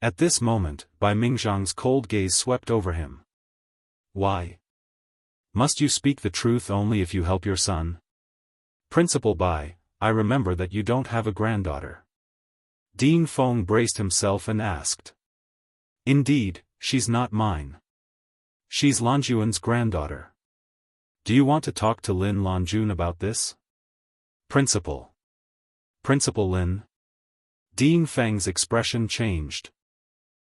Speaker 1: At this moment, Bai Mingzhang's cold gaze swept over him. Why? Must you speak the truth only if you help your son? Principal Bai, I remember that you don't have a granddaughter. Dean Feng braced himself and asked. Indeed, she's not mine. She's Lanjuan's granddaughter. Do you want to talk to Lin Lanjun about this? Principal. Principal Lin? Dean Feng's expression changed.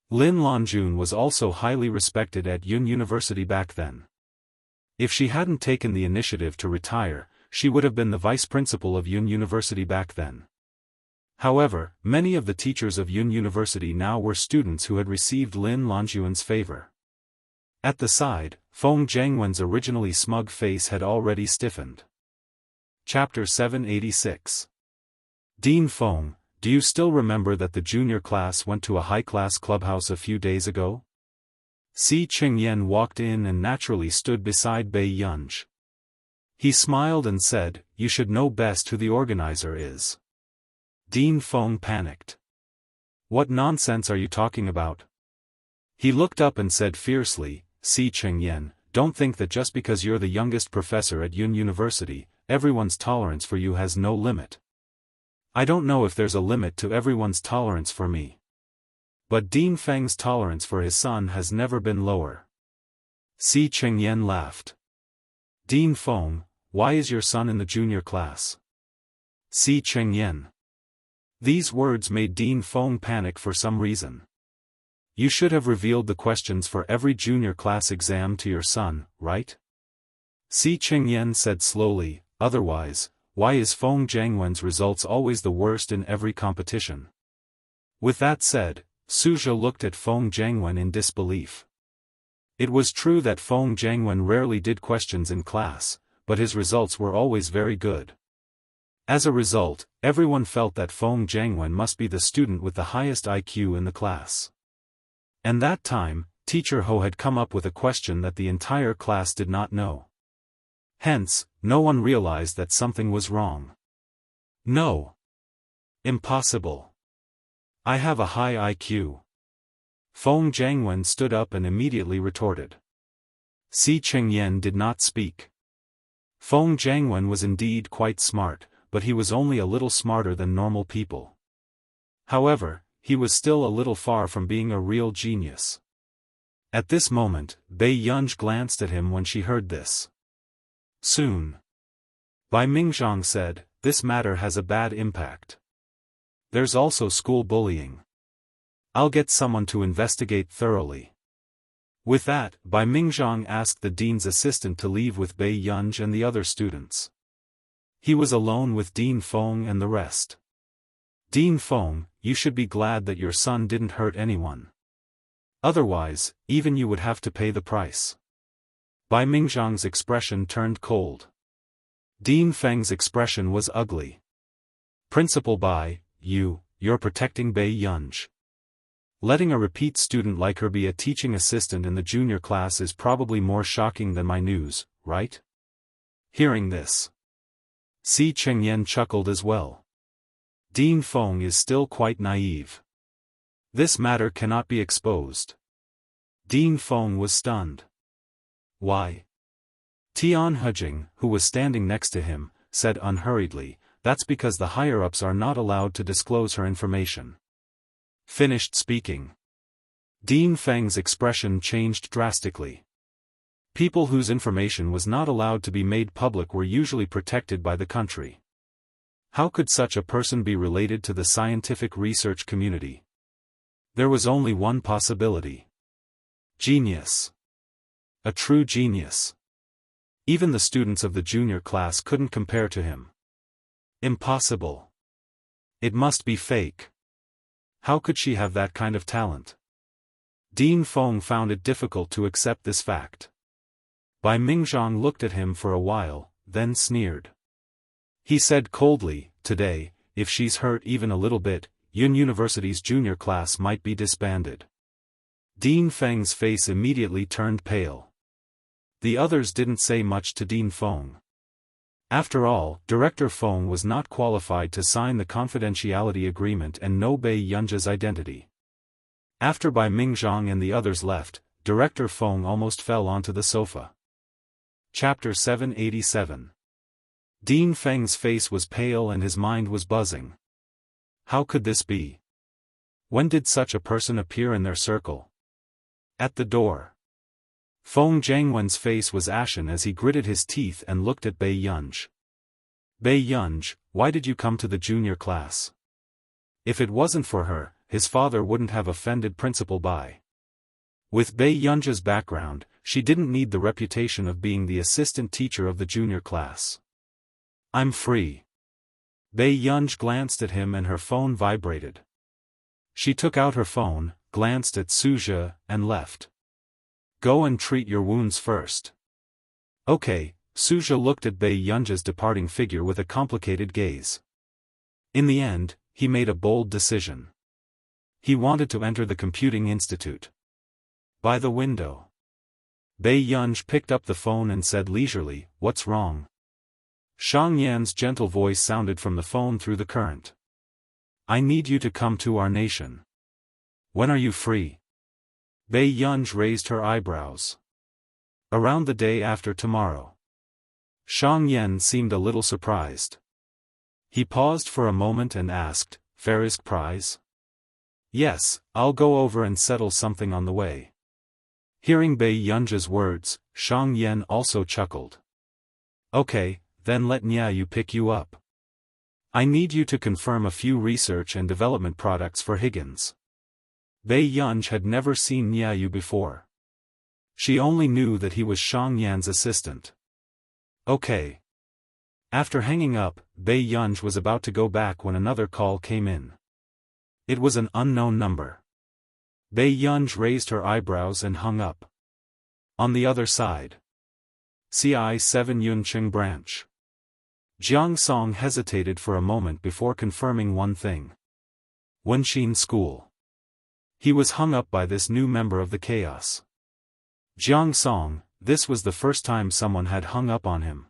Speaker 1: Lin Lanjun was also highly respected at Yun University back then. If she hadn't taken the initiative to retire, she would have been the vice principal of Yun University back then. However, many of the teachers of Yun University now were students who had received Lin Lanjuan's favor. At the side, Feng Jiangwen's originally smug face had already stiffened. Chapter 786. Dean Feng, do you still remember that the junior class went to a high-class clubhouse a few days ago? Si Chengyan walked in and naturally stood beside Bei Yunj. He smiled and said, you should know best who the organizer is. Dean Feng panicked. What nonsense are you talking about? He looked up and said fiercely, Si Chengyan, don't think that just because you're the youngest professor at Yun University, everyone's tolerance for you has no limit. I don't know if there's a limit to everyone's tolerance for me. But Dean Feng's tolerance for his son has never been lower. Si Chengyan laughed. Dean Feng, why is your son in the junior class? Si Chengyan. These words made Dean Feng panic for some reason. You should have revealed the questions for every junior class exam to your son, right? Si Chengyan said slowly, otherwise, why is Feng Jiangwen's results always the worst in every competition? With that said, Suja looked at Feng Jiangwen in disbelief. It was true that Feng Jiangwen rarely did questions in class, but his results were always very good. As a result, everyone felt that Feng Jiangwen must be the student with the highest IQ in the class. And that time, Teacher Ho had come up with a question that the entire class did not know. Hence, no one realized that something was wrong. No. Impossible. I have a high IQ. Feng Jiangwen stood up and immediately retorted. Si Chengyan did not speak. Feng Jiangwen was indeed quite smart, but he was only a little smarter than normal people. However, he was still a little far from being a real genius. At this moment, Bei Yunj glanced at him when she heard this. Soon. Bai Mingzhang said, this matter has a bad impact. There's also school bullying. I'll get someone to investigate thoroughly. With that, Bai Mingzhang asked the dean's assistant to leave with Bei Yunj and the other students. He was alone with Dean Feng and the rest. Dean Feng, you should be glad that your son didn't hurt anyone. Otherwise, even you would have to pay the price. Bai Mingzhang's expression turned cold. Dean Feng's expression was ugly. Principal Bai, you're protecting Bei Yunj. Letting a repeat student like her be a teaching assistant in the junior class is probably more shocking than my news, right? Hearing this, Si Chengyan chuckled as well. Dean Feng is still quite naive. This matter cannot be exposed. Dean Feng was stunned. Why? Tian Hejing, who was standing next to him, said unhurriedly, that's because the higher-ups are not allowed to disclose her information. Finished speaking. Dean Feng's expression changed drastically. People whose information was not allowed to be made public were usually protected by the country. How could such a person be related to the scientific research community? There was only one possibility. Genius. A true genius. Even the students of the junior class couldn't compare to him. Impossible. It must be fake. How could she have that kind of talent? Dean Feng found it difficult to accept this fact. Bai Mingzhang looked at him for a while, then sneered. He said coldly, "Today, if she's hurt even a little bit, Yun University's junior class might be disbanded." Dean Feng's face immediately turned pale. The others didn't say much to Dean Feng. After all, Director Feng was not qualified to sign the confidentiality agreement and know Bai Yunja's identity. After Bai Mingzhang and the others left, Director Feng almost fell onto the sofa. Chapter 787. Dean Feng's face was pale and his mind was buzzing. How could this be? When did such a person appear in their circle? At the door. Feng Zhangwen's face was ashen as he gritted his teeth and looked at Bai Yunj. "Bai Yunj, why did you come to the junior class?" If it wasn't for her, his father wouldn't have offended Principal Bai. With Bai Yunja's background, she didn't need the reputation of being the assistant teacher of the junior class. "I'm free." Bai Yunj glanced at him and her phone vibrated. She took out her phone, glanced at Suja, and left. "Go and treat your wounds first." "Okay." Suja looked at Bai Yunja's departing figure with a complicated gaze. In the end, he made a bold decision. He wanted to enter the computing institute. By the window. Bai Yunj picked up the phone and said leisurely, "What's wrong?" Shang Yan's gentle voice sounded from the phone through the current. "I need you to come to our nation." "When are you free?" Bai Yunj raised her eyebrows. "Around the day after tomorrow." Shang Yan seemed a little surprised. He paused for a moment and asked, "Farisk prize?" "Yes, I'll go over and settle something on the way." Hearing Bai Yunja's words, Shang Yan also chuckled. "Okay, then let Nyayu pick you up. I need you to confirm a few research and development products for Higgins." Bai Yunj had never seen Nyayu before. She only knew that he was Shang Yan's assistant. "Okay." After hanging up, Bai Yunj was about to go back when another call came in. It was an unknown number. Bai Yunj raised her eyebrows and hung up. On the other side. CI7 Yuncheng branch. Jiang Song hesitated for a moment before confirming one thing. Wenxin School. He was hung up by this new member of the chaos. Jiang Song, this was the first time someone had hung up on him.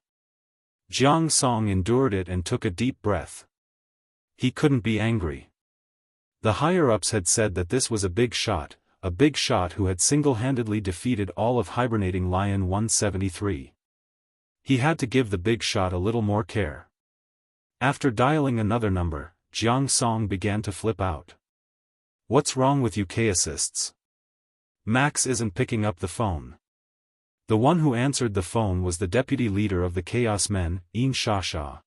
Speaker 1: Jiang Song endured it and took a deep breath. He couldn't be angry. The higher-ups had said that this was a big shot who had single-handedly defeated all of hibernating Lion 173. He had to give the big shot a little more care. After dialing another number, Jiang Song began to flip out. "What's wrong with you K-assists? Max isn't picking up the phone." The one who answered the phone was the deputy leader of the Chaos Men, Yin Shasha.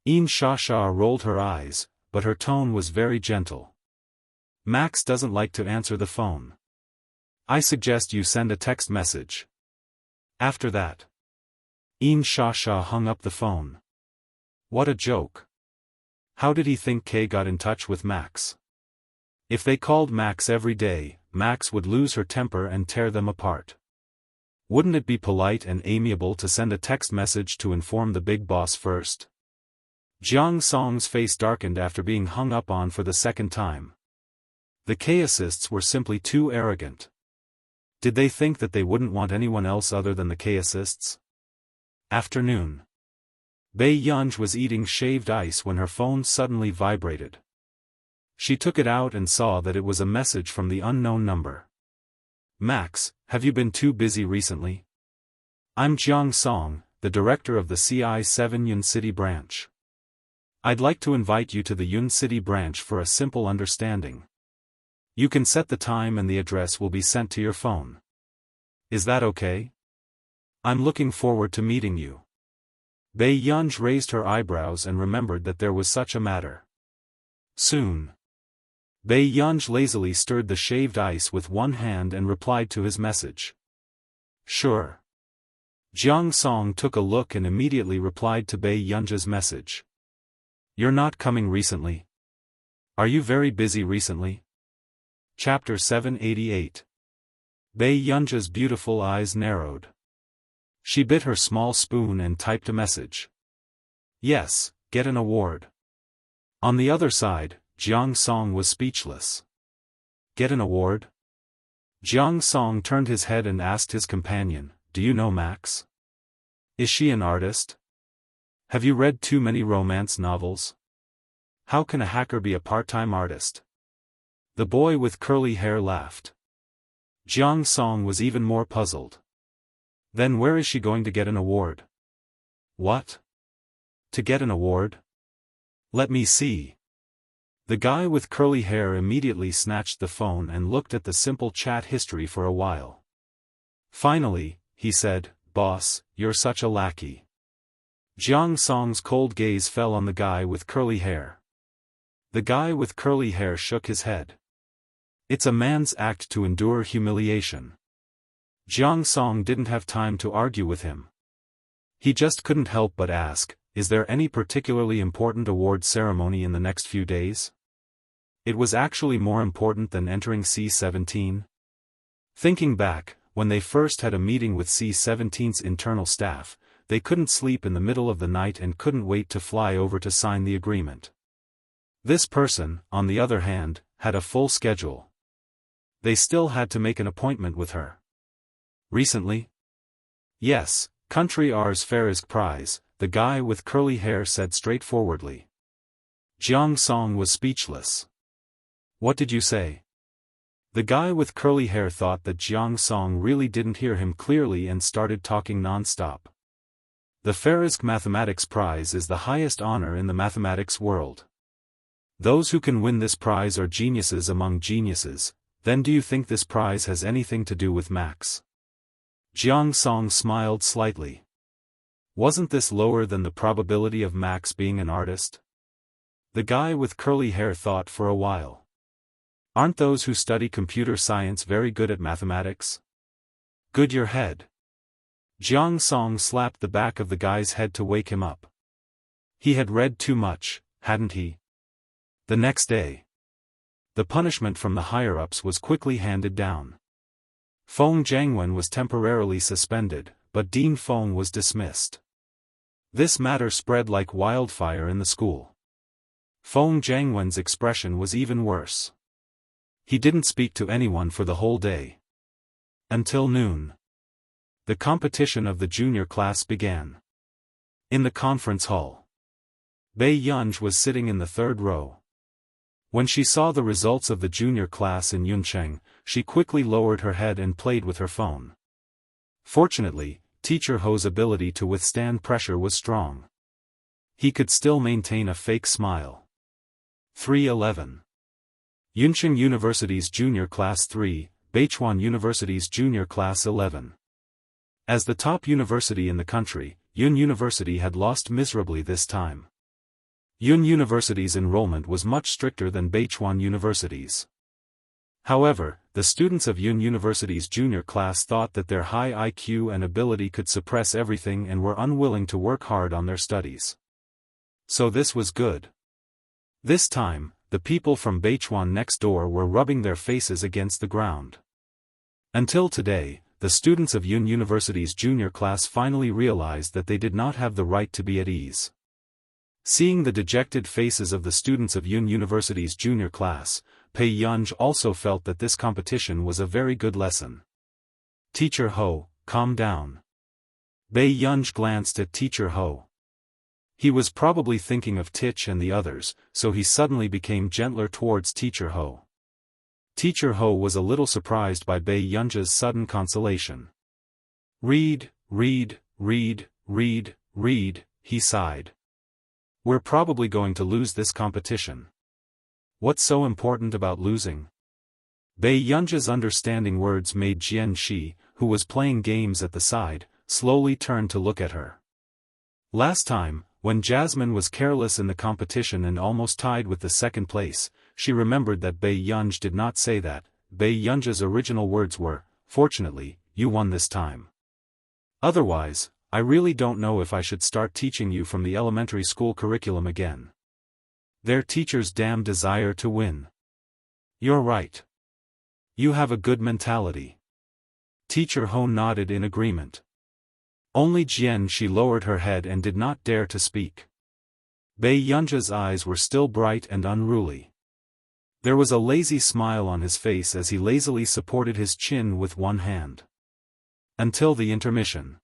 Speaker 1: Yin Shasha rolled her eyes, but her tone was very gentle. "Max doesn't like to answer the phone. I suggest you send a text message." After that, Yin Shasha hung up the phone. What a joke. How did he think Kay got in touch with Max? If they called Max every day, Max would lose her temper and tear them apart. Wouldn't it be polite and amiable to send a text message to inform the big boss first? Jiang Song's face darkened after being hung up on for the second time. The K-assists were simply too arrogant. Did they think that they wouldn't want anyone else other than the K-assists? Afternoon. Bai Yunj was eating shaved ice when her phone suddenly vibrated. She took it out and saw that it was a message from the unknown number. "Max, have you been too busy recently? I'm Jiang Song, the director of the CI7 Yun City branch. I'd like to invite you to the Yun City branch for a simple understanding. You can set the time and the address will be sent to your phone. Is that okay? I'm looking forward to meeting you." Bai Yunj raised her eyebrows and remembered that there was such a matter. Soon. Bai Yunj lazily stirred the shaved ice with one hand and replied to his message. "Sure." Jiang Song took a look and immediately replied to Bai Yunja's message. "You're not coming recently?" Are you very busy recently? Chapter 788. Bei Yunja's beautiful eyes narrowed. She bit her small spoon and typed a message. Yes, get an award. On the other side, Jiang Song was speechless. Get an award? Jiang Song turned his head and asked his companion, do you know Max? Is she an artist? Have you read too many romance novels? How can a hacker be a part-time artist? The boy with curly hair laughed. Jiang Song was even more puzzled. Then where is she going to get an award? What? To get an award? Let me see. The guy with curly hair immediately snatched the phone and looked at the simple chat history for a while. Finally, he said, Boss, you're such a lackey. Jiang Song's cold gaze fell on the guy with curly hair. The guy with curly hair shook his head. It's a man's act to endure humiliation. Jiang Song didn't have time to argue with him. He just couldn't help but ask, is there any particularly important award ceremony in the next few days? It was actually more important than entering C-17. Thinking back, when they first had a meeting with C-17's internal staff, they couldn't sleep in the middle of the night and couldn't wait to fly over to sign the agreement. This person, on the other hand, had a full schedule. They still had to make an appointment with her. Recently? Yes, Country R's Farisk Prize, the guy with curly hair said straightforwardly. Jiang Song was speechless. What did you say? The guy with curly hair thought that Jiang Song really didn't hear him clearly and started talking non-stop. The Farisk Mathematics Prize is the highest honor in the mathematics world. Those who can win this prize are geniuses among geniuses. Then do you think this prize has anything to do with Max? Jiang Song smiled slightly. Wasn't this lower than the probability of Max being an artist? The guy with curly hair thought for a while. Aren't those who study computer science very good at mathematics? Good your head. Jiang Song slapped the back of the guy's head to wake him up. He had read too much, hadn't he? The next day. The punishment from the higher-ups was quickly handed down. Feng Jiangwen was temporarily suspended, but Dean Feng was dismissed. This matter spread like wildfire in the school. Feng Jiangwen's expression was even worse. He didn't speak to anyone for the whole day. Until noon. The competition of the junior class began. In the conference hall. Bei Yunj was sitting in the third row. When she saw the results of the junior class in Yuncheng, she quickly lowered her head and played with her phone. Fortunately, Teacher Ho's ability to withstand pressure was strong. He could still maintain a fake smile. 311. Yuncheng University's Junior Class 3, Beichuan University's Junior Class 11. As the top university in the country, Yun University had lost miserably this time. Yun University's enrollment was much stricter than Beichuan University's. However, the students of Yun University's junior class thought that their high IQ and ability could suppress everything and were unwilling to work hard on their studies. So this was good. This time, the people from Beichuan next door were rubbing their faces against the ground. Until today, the students of Yun University's junior class finally realized that they did not have the right to be at ease. Seeing the dejected faces of the students of Yun University's junior class, Bei Yunj also felt that this competition was a very good lesson. Teacher Ho, calm down. Bei Yunj glanced at Teacher Ho. He was probably thinking of Tich and the others, so he suddenly became gentler towards Teacher Ho. Teacher Ho was a little surprised by Bei Yunj's sudden consolation. Read, read, read, read, read, he sighed. We're probably going to lose this competition. What's so important about losing? Bei Yunj's understanding words made Jian Shi, who was playing games at the side, slowly turn to look at her. Last time, when Jasmine was careless in the competition and almost tied with the second place, she remembered that Bei Yunj did not say that. Bei Yunj's original words were, "Fortunately, you won this time. Otherwise, I really don't know if I should start teaching you from the elementary school curriculum again." Their teacher's damn desire to win. You're right. You have a good mentality. Teacher Ho nodded in agreement. Only Jian she lowered her head and did not dare to speak. Bei Yunja's eyes were still bright and unruly. There was a lazy smile on his face as he lazily supported his chin with one hand. Until the intermission.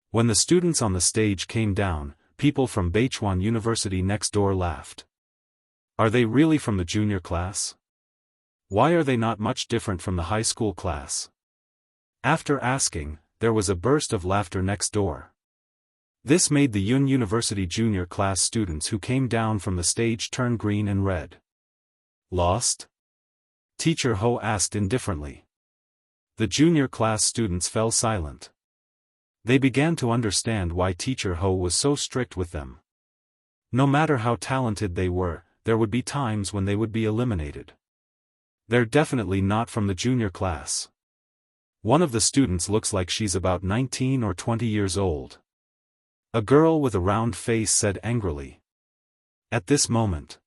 Speaker 1: When the students on the stage came down, people from Beichuan University next door laughed. Are they really from the junior class? Why are they not much different from the high school class? After asking, there was a burst of laughter next door. This made the Yun University junior class students who came down from the stage turn green and red. Lost? Teacher Ho asked indifferently. The junior class students fell silent. They began to understand why Teacher Ho was so strict with them. No matter how talented they were, there would be times when they would be eliminated. They're definitely not from the junior class. One of the students looks like she's about 19 or 20 years old. A girl with a round face said angrily. At this moment,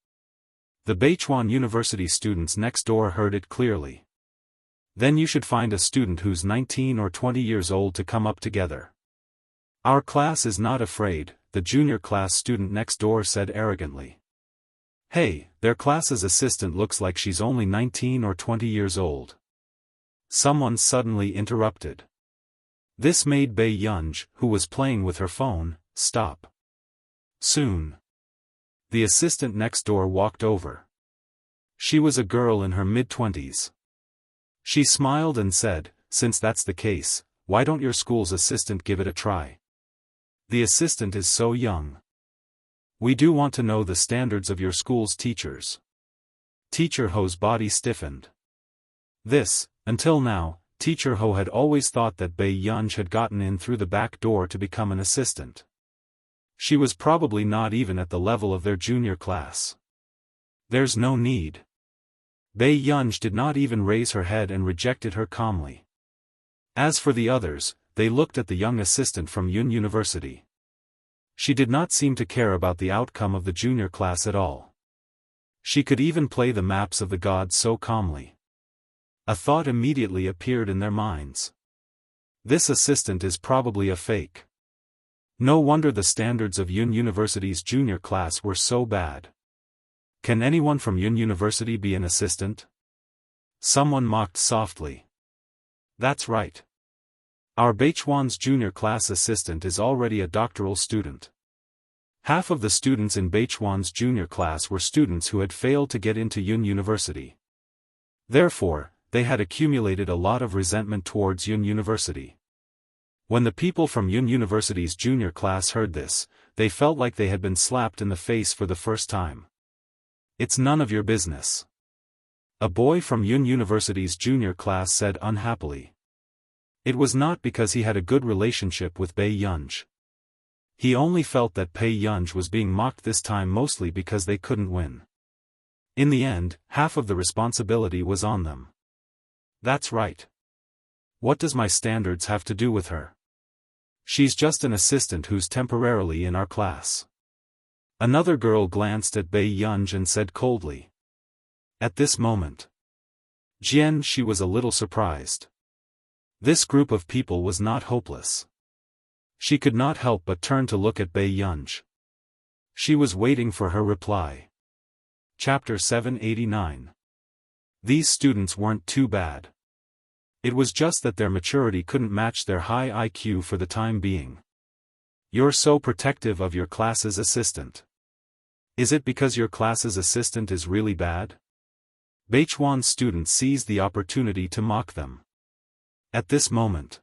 Speaker 1: the Beichuan University students next door heard it clearly. Then you should find a student who's 19 or 20 years old to come up together. Our class is not afraid, the junior class student next door said arrogantly. Hey, their class's assistant looks like she's only 19 or 20 years old. Someone suddenly interrupted. This made Bei Yunj, who was playing with her phone, stop. Soon. The assistant next door walked over. She was a girl in her mid-20s. She smiled and said, since that's the case, why don't your school's assistant give it a try? The assistant is so young. We do want to know the standards of your school's teachers. Teacher Ho's body stiffened. Until now, Teacher Ho had always thought that Bei Yunj had gotten in through the back door to become an assistant. She was probably not even at the level of their junior class. There's no need. Bei Yunj did not even raise her head and rejected her calmly. As for the others, they looked at the young assistant from Yun University. She did not seem to care about the outcome of the junior class at all. She could even play the maps of the gods so calmly. A thought immediately appeared in their minds. This assistant is probably a fake. No wonder the standards of Yun University's junior class were so bad. Can anyone from Yun University be an assistant? Someone mocked softly. That's right. Our Beichuan's junior class assistant is already a doctoral student. Half of the students in Beichuan's junior class were students who had failed to get into Yun University. Therefore, they had accumulated a lot of resentment towards Yun University. When the people from Yun University's junior class heard this, they felt like they had been slapped in the face for the first time. It's none of your business. A boy from Yun University's junior class said unhappily. It was not because he had a good relationship with Bei Yunj. He only felt that Bei Yunj was being mocked this time mostly because they couldn't win. In the end, half of the responsibility was on them. That's right. What does my standards have to do with her? She's just an assistant who's temporarily in our class. Another girl glanced at Bei Yunj and said coldly. At this moment, Jian she was a little surprised. This group of people was not hopeless. She could not help but turn to look at Bei Yunj. She was waiting for her reply. Chapter 789. These students weren't too bad. It was just that their maturity couldn't match their high IQ for the time being. You're so protective of your class's assistant. Is it because your class's assistant is really bad? Beichuan students seized the opportunity to mock them. At this moment,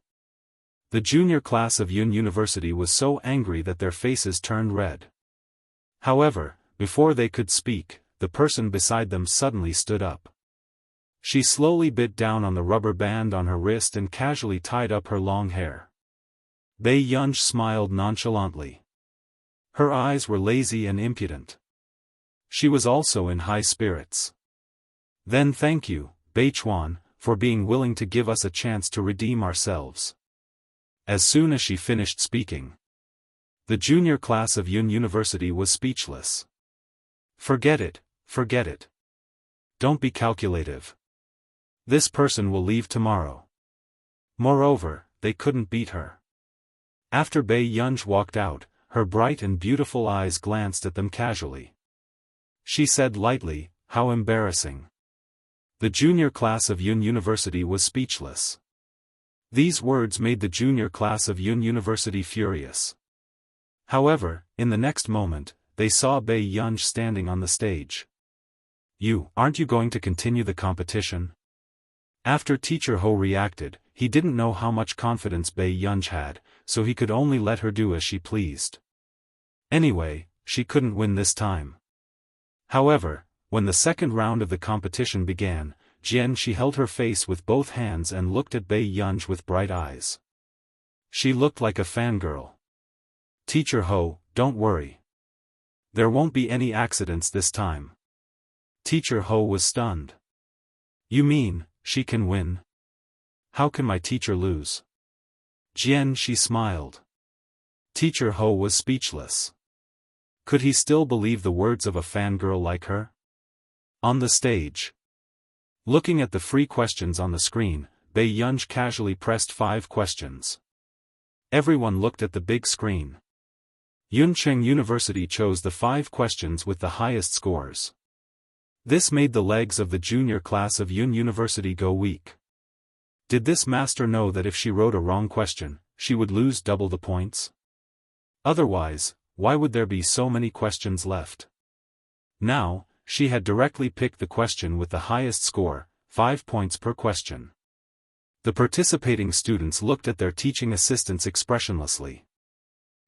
Speaker 1: the junior class of Yun University was so angry that their faces turned red. However, before they could speak, the person beside them suddenly stood up. She slowly bit down on the rubber band on her wrist and casually tied up her long hair. Bei Yunj smiled nonchalantly. Her eyes were lazy and impudent. She was also in high spirits. Then thank you, Beichuan, for being willing to give us a chance to redeem ourselves. As soon as she finished speaking, the junior class of Yun University was speechless. Forget it, forget it. Don't be calculative. This person will leave tomorrow. Moreover, they couldn't beat her. After Bei Yunj walked out, her bright and beautiful eyes glanced at them casually. She said lightly, "How embarrassing." The junior class of Yun University was speechless. These words made the junior class of Yun University furious. However, in the next moment, they saw Bei Yunj standing on the stage. Aren't you going to continue the competition?" After Teacher Ho reacted, he didn't know how much confidence Bei Yunj had, so he could only let her do as she pleased. Anyway, she couldn't win this time. However, when the second round of the competition began, she held her face with both hands and looked at Bei Yunj with bright eyes. She looked like a fangirl. "Teacher Ho, don't worry. There won't be any accidents this time." Teacher Ho was stunned. "You mean, she can win? How can my teacher lose?" She smiled. Teacher Ho was speechless. Could he still believe the words of a fangirl like her? On the stage. Looking at the free questions on the screen, Bei Yunj casually pressed 5 questions. Everyone looked at the big screen. Yuncheng University chose the 5 questions with the highest scores. This made the legs of the junior class of Yun University go weak. Did this master know that if she wrote a wrong question, she would lose double the points? Otherwise, why would there be so many questions left? Now, she had directly picked the question with the highest score, 5 points per question. The participating students looked at their teaching assistants expressionlessly.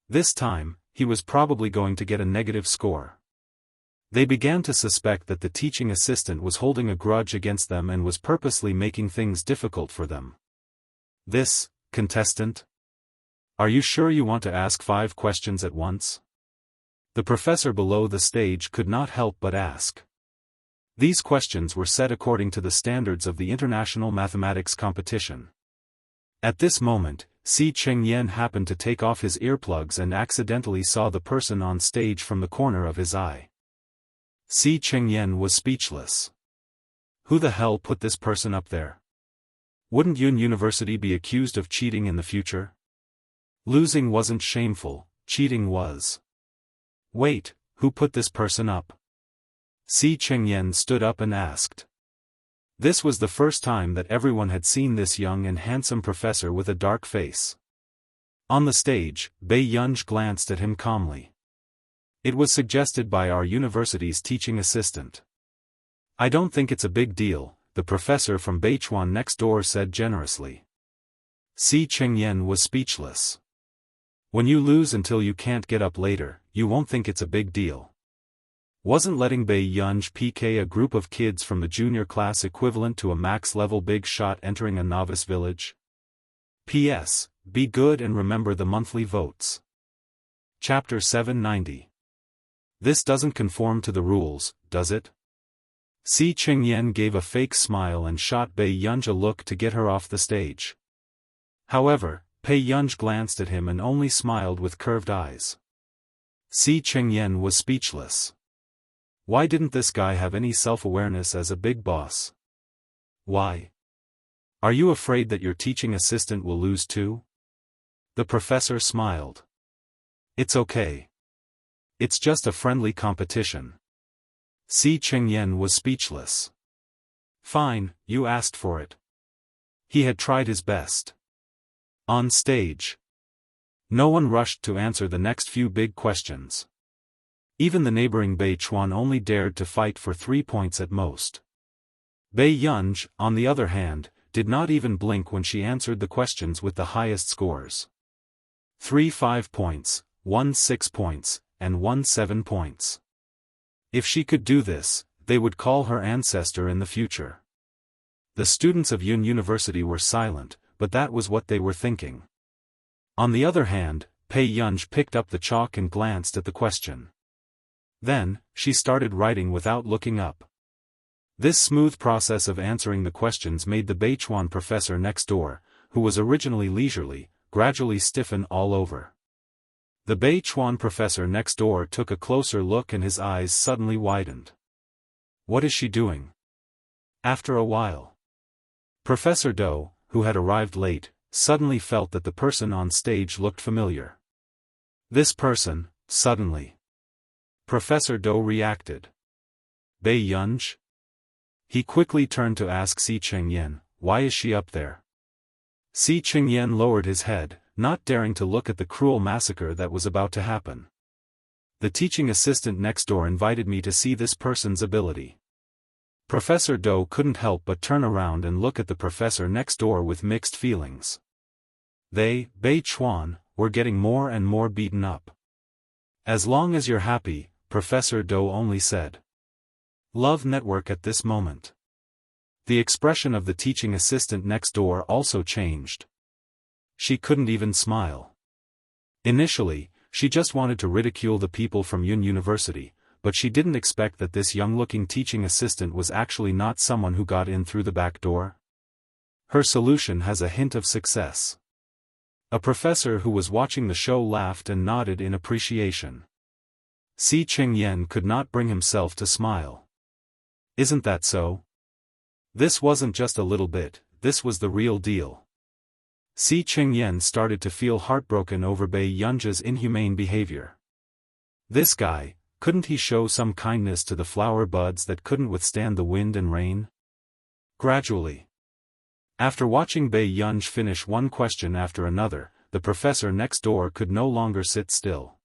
Speaker 1: This time, he was probably going to get a negative score. They began to suspect that the teaching assistant was holding a grudge against them and was purposely making things difficult for them. "This, contestant? Are you sure you want to ask 5 questions at once?" The professor below the stage could not help but ask. These questions were set according to the standards of the International Mathematics Competition. At this moment, Si Chengyan happened to take off his earplugs and accidentally saw the person on stage from the corner of his eye. Si Chengyan was speechless. Who the hell put this person up there? Wouldn't Yun University be accused of cheating in the future? Losing wasn't shameful, cheating was. Wait, who put this person up? Si Chengyan stood up and asked. This was the first time that everyone had seen this young and handsome professor with a dark face. On the stage, Bei Yunj glanced at him calmly. It was suggested by our university's teaching assistant. "I don't think it's a big deal," the professor from Beichuan next door said generously. Si Chengyan was speechless. When you lose until you can't get up later, you won't think it's a big deal. Wasn't letting Bei Yunj PK a group of kids from the junior class equivalent to a max-level big shot entering a novice village? P.S. Be good and remember the monthly votes. Chapter 790. This doesn't conform to the rules, does it? Si Chengyan gave a fake smile and shot Bei Yunj a look to get her off the stage. However, Bei Yunj glanced at him and only smiled with curved eyes. Si Chengyan was speechless. Why didn't this guy have any self-awareness as a big boss? Why? Are you afraid that your teaching assistant will lose too? The professor smiled. It's okay. It's just a friendly competition. Si Chengyan was speechless. Fine, you asked for it. He had tried his best. On stage. No one rushed to answer the next few big questions. Even the neighboring Beichuan only dared to fight for 3 points at most. Bei Yunj, on the other hand, did not even blink when she answered the questions with the highest scores. 3 5 points, 1 6 points, and 1 7 points. If she could do this, they would call her ancestor in the future. The students of Yun University were silent, but that was what they were thinking. On the other hand, Bei Yunj picked up the chalk and glanced at the question. Then, she started writing without looking up. This smooth process of answering the questions made the Beichuan professor next door, who was originally leisurely, gradually stiffen all over. The Bei Chuan professor next door took a closer look and his eyes suddenly widened. What is she doing? After a while, Professor Do, who had arrived late, suddenly felt that the person on stage looked familiar. This person, suddenly. Professor Do reacted. Bei Yunj? He quickly turned to ask Si Qingyan, why is she up there? Si Qingyan lowered his head, not daring to look at the cruel massacre that was about to happen. The teaching assistant next door invited me to see this person's ability. Professor Do couldn't help but turn around and look at the professor next door with mixed feelings. They, Bei Chuan, were getting more and more beaten up. As long as you're happy, Professor Do only said. Love network at this moment. The expression of the teaching assistant next door also changed. She couldn't even smile. Initially, she just wanted to ridicule the people from Yun University, but she didn't expect that this young-looking teaching assistant was actually not someone who got in through the back door. Her solution has a hint of success. A professor who was watching the show laughed and nodded in appreciation. Si Qingyan could not bring himself to smile. Isn't that so? This wasn't just a little bit, this was the real deal. Si Qingyan started to feel heartbroken over Bei Yunja's inhumane behavior. This guy, couldn't he show some kindness to the flower buds that couldn't withstand the wind and rain? Gradually. After watching Bei Yunj finish one question after another, the professor next door could no longer sit still.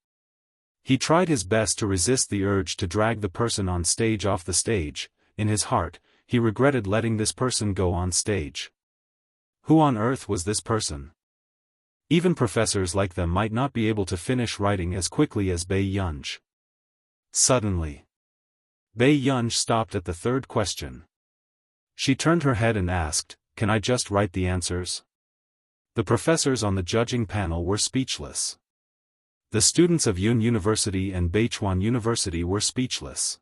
Speaker 1: He tried his best to resist the urge to drag the person on stage off the stage. In his heart, he regretted letting this person go on stage. Who on earth was this person? Even professors like them might not be able to finish writing as quickly as Bei Yunj. Suddenly, Bei Yunj stopped at the third question. She turned her head and asked, "Can I just write the answers?" The professors on the judging panel were speechless. The students of Yun University and Bei Chuan University were speechless.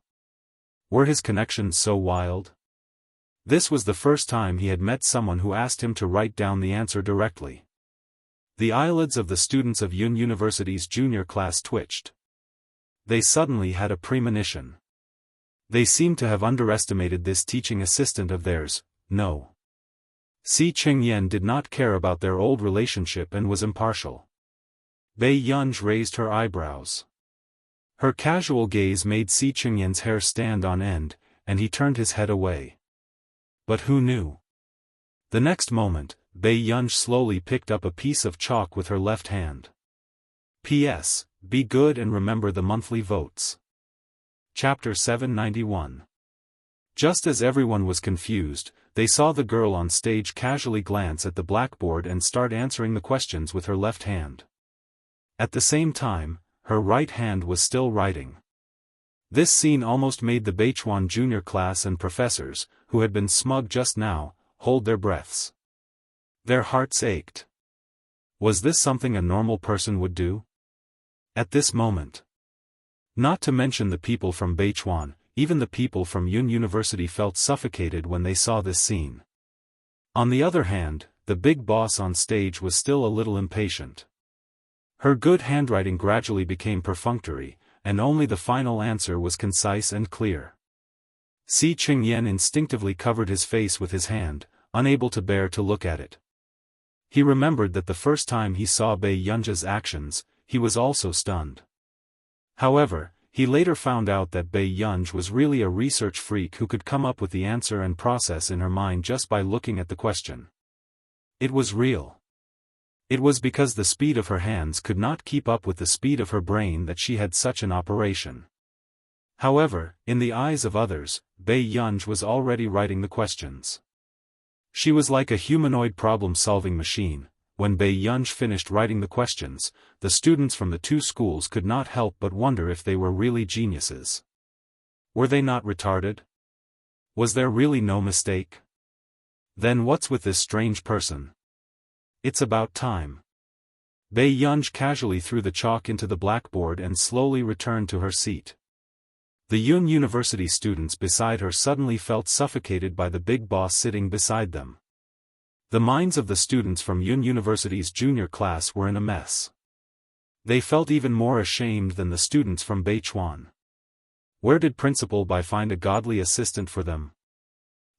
Speaker 1: Were his connections so wild? This was the first time he had met someone who asked him to write down the answer directly. The eyelids of the students of Yun University's junior class twitched. They suddenly had a premonition. They seemed to have underestimated this teaching assistant of theirs. No. Si Qingyan did not care about their old relationship and was impartial. Bei Yunj raised her eyebrows. Her casual gaze made Si Qingyan's hair stand on end, and he turned his head away. But who knew? The next moment, Bei Yunj slowly picked up a piece of chalk with her left hand. P.S. Be good and remember the monthly votes. Chapter 791. Just as everyone was confused, they saw the girl on stage casually glance at the blackboard and start answering the questions with her left hand. At the same time, her right hand was still writing. This scene almost made the Bei Chuan junior class and professors, who had been smug just now, hold their breaths. Their hearts ached. Was this something a normal person would do? At this moment. Not to mention the people from Bei Chuan, even the people from Yun University felt suffocated when they saw this scene. On the other hand, the big boss on stage was still a little impatient. Her good handwriting gradually became perfunctory, and only the final answer was concise and clear. Si Qingyan instinctively covered his face with his hand, unable to bear to look at it. He remembered that the first time he saw Bei Yunja's actions, he was also stunned. However, he later found out that Bei Yunj was really a research freak who could come up with the answer and process in her mind just by looking at the question. It was real. It was because the speed of her hands could not keep up with the speed of her brain that she had such an operation. However, in the eyes of others, Bei Yunj was already writing the questions. She was like a humanoid problem-solving machine. When Bei Yunj finished writing the questions, the students from the two schools could not help but wonder if they were really geniuses. Were they not retarded? Was there really no mistake? Then what's with this strange person? It's about time. Bei Yunj casually threw the chalk into the blackboard and slowly returned to her seat. The Yun University students beside her suddenly felt suffocated by the big boss sitting beside them. The minds of the students from Yun University's junior class were in a mess. They felt even more ashamed than the students from Beichuan. Where did Principal Bai find a godly assistant for them?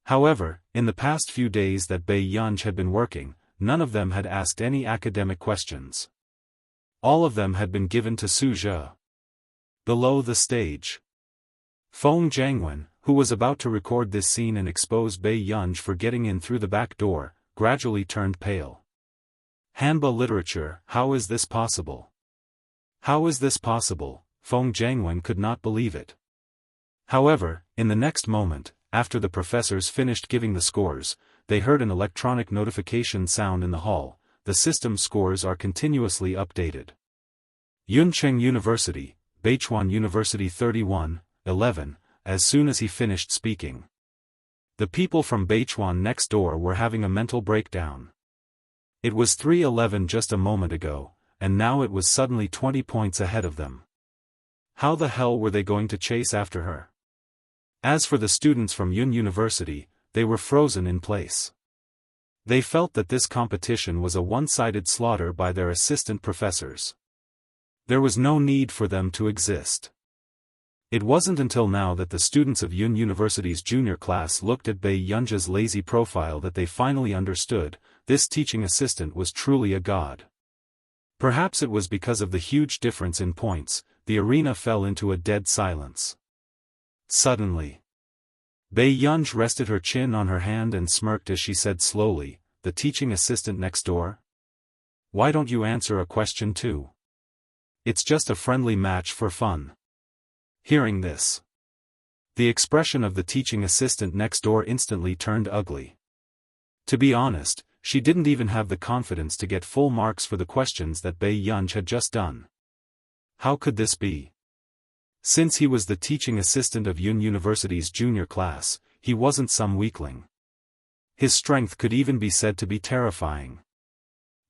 Speaker 1: However, in the past few days that Bai Yunj had been working, none of them had asked any academic questions. All of them had been given to Su Zhe. Below the stage, Feng Jiangwen, who was about to record this scene and expose Bai Yunj for getting in through the back door, gradually turned pale. Hanba literature, how is this possible? How is this possible? Feng Jiangwen could not believe it. However, in the next moment, after the professors finished giving the scores, they heard an electronic notification sound in the hall. The system scores are continuously updated. Yuncheng University, Beichuan University 31-11, as soon as he finished speaking. The people from Beichuan next door were having a mental breakdown. It was 3:11 just a moment ago, and now it was suddenly 20 points ahead of them. How the hell were they going to chase after her? As for the students from Yun University, they were frozen in place. They felt that this competition was a one-sided slaughter by their assistant professors. There was no need for them to exist. It wasn't until now that the students of Yun University's junior class looked at Bai Yunja's lazy profile that they finally understood, this teaching assistant was truly a god. Perhaps it was because of the huge difference in points, the arena fell into a dead silence. Suddenly, Bai Yunj rested her chin on her hand and smirked as she said slowly, "The teaching assistant next door? Why don't you answer a question too? It's just a friendly match for fun." Hearing this, the expression of the teaching assistant next door instantly turned ugly. To be honest, she didn't even have the confidence to get full marks for the questions that Bai Yunj had just done. How could this be? Since he was the teaching assistant of Yun University's junior class, he wasn't some weakling. His strength could even be said to be terrifying.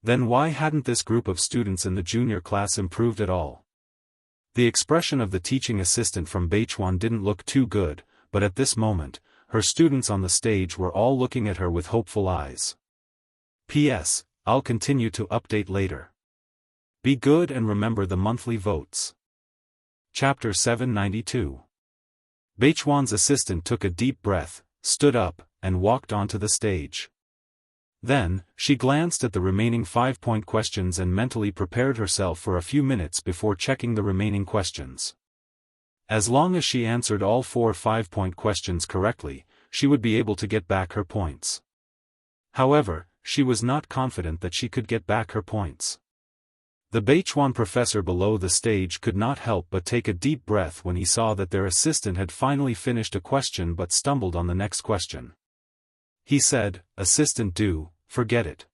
Speaker 1: Then why hadn't this group of students in the junior class improved at all? The expression of the teaching assistant from Beichuan didn't look too good, but at this moment, her students on the stage were all looking at her with hopeful eyes. P.S. I'll continue to update later. Be good and remember the monthly votes. Chapter 792. Beichuan's assistant took a deep breath, stood up, and walked onto the stage. Then, she glanced at the remaining 5-point questions and mentally prepared herself for a few minutes before checking the remaining questions. As long as she answered all 4 5-point questions correctly, she would be able to get back her points. However, she was not confident that she could get back her points. The Beichuan professor below the stage could not help but take a deep breath when he saw that their assistant had finally finished a question but stumbled on the next question. He said, "Assistant, forget it.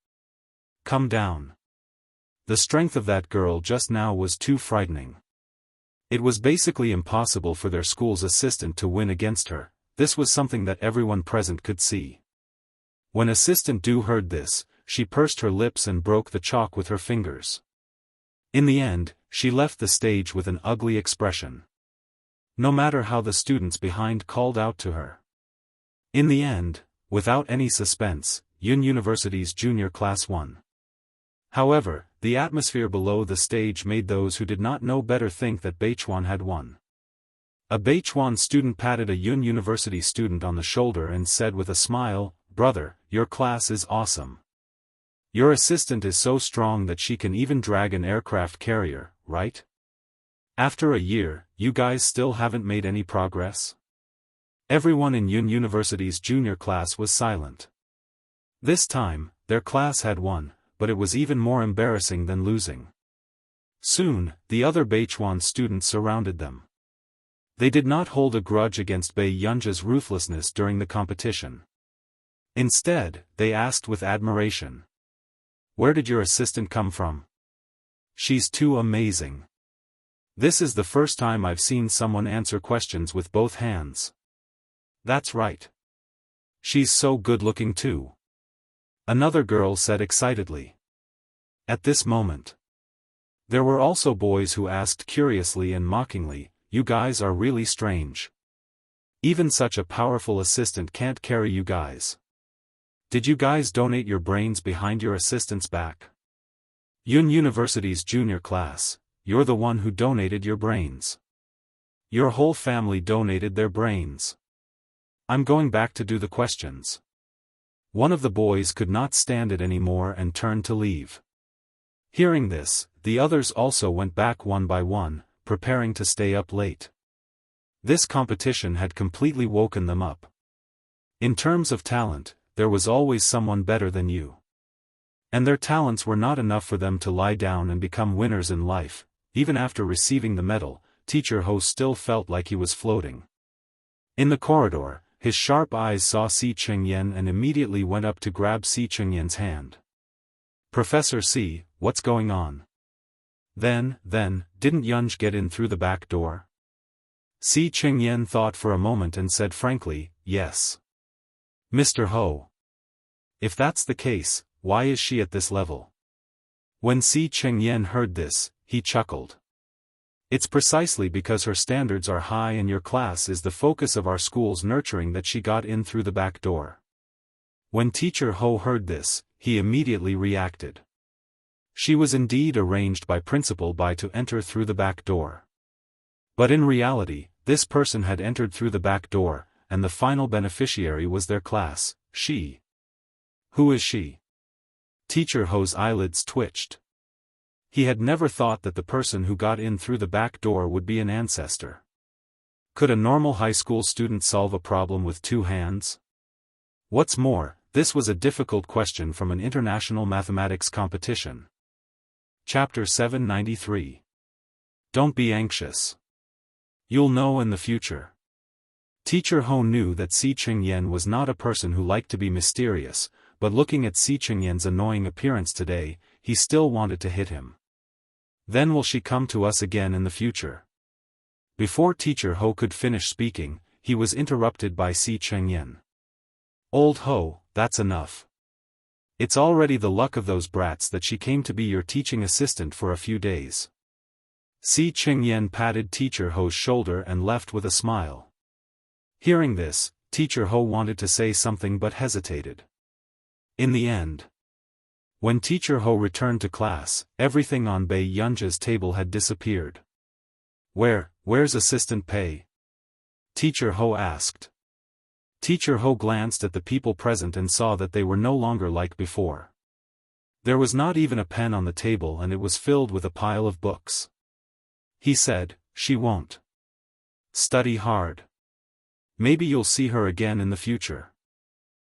Speaker 1: Come down." The strength of that girl just now was too frightening. It was basically impossible for their school's assistant to win against her. This was something that everyone present could see. When Assistant Du heard this, she pursed her lips and broke the chalk with her fingers. In the end, she left the stage with an ugly expression. No matter how the students behind called out to her. In the end, without any suspense, Yun University's junior class won. However, the atmosphere below the stage made those who did not know better think that Beichuan had won. A Beichuan student patted a Yun University student on the shoulder and said with a smile, "Brother, your class is awesome. Your assistant is so strong that she can even drag an aircraft carrier, right? After a year, you guys still haven't made any progress?" Everyone in Yun University's junior class was silent. This time, their class had won, but it was even more embarrassing than losing. Soon, the other Beichuan students surrounded them. They did not hold a grudge against Bai Yunja's ruthlessness during the competition. Instead, they asked with admiration, "Where did your assistant come from? She's too amazing. This is the first time I've seen someone answer questions with both hands." "That's right. She's so good-looking too," another girl said excitedly. At this moment, there were also boys who asked curiously and mockingly, "You guys are really strange. Even such a powerful assistant can't carry you guys. Did you guys donate your brains behind your assistant's back?" Yun University's junior class, you're the one who donated your brains. Your whole family donated their brains. I'm going back to do the questions. One of the boys could not stand it anymore and turned to leave. Hearing this, the others also went back one by one, preparing to stay up late. This competition had completely woken them up. In terms of talent, there was always someone better than you. And their talents were not enough for them to lie down and become winners in life. Even after receiving the medal, Teacher Ho still felt like he was floating. In the corridor, his sharp eyes saw Si Chengyan and immediately went up to grab Si Chengyan's hand. Professor Si, what's going on? Then, didn't Yunj get in through the back door? Si Chengyan thought for a moment and said frankly, yes. Mr. Ho. If that's the case, why is she at this level? When Si Chengyan heard this, he chuckled. It's precisely because her standards are high and your class is the focus of our school's nurturing that she got in through the back door. When Teacher Ho heard this, he immediately reacted. She was indeed arranged by Principal Bai to enter through the back door. But in reality, this person had entered through the back door, and the final beneficiary was their class, she. Who is she? Teacher Ho's eyelids twitched. He had never thought that the person who got in through the back door would be an ancestor. Could a normal high school student solve a problem with 2 hands? What's more, this was a difficult question from an international mathematics competition. Chapter 793. Don't be anxious. You'll know in the future. Teacher Ho knew that Si Chengyan was not a person who liked to be mysterious, but looking at Si Chengyan's annoying appearance today, he still wanted to hit him. Then will she come to us again in the future? Before Teacher Ho could finish speaking, he was interrupted by Si Chengyan. Old Ho, that's enough. It's already the luck of those brats that she came to be your teaching assistant for a few days. Si Chengyan patted Teacher Ho's shoulder and left with a smile. Hearing this, Teacher Ho wanted to say something but hesitated. In the end, when Teacher Ho returned to class, everything on Bai Yunja's table had disappeared. Where's Assistant Pei? Teacher Ho asked. Teacher Ho glanced at the people present and saw that they were no longer like before. There was not even a pen on the table and it was filled with a pile of books. He said, she won't study hard. Maybe you'll see her again in the future.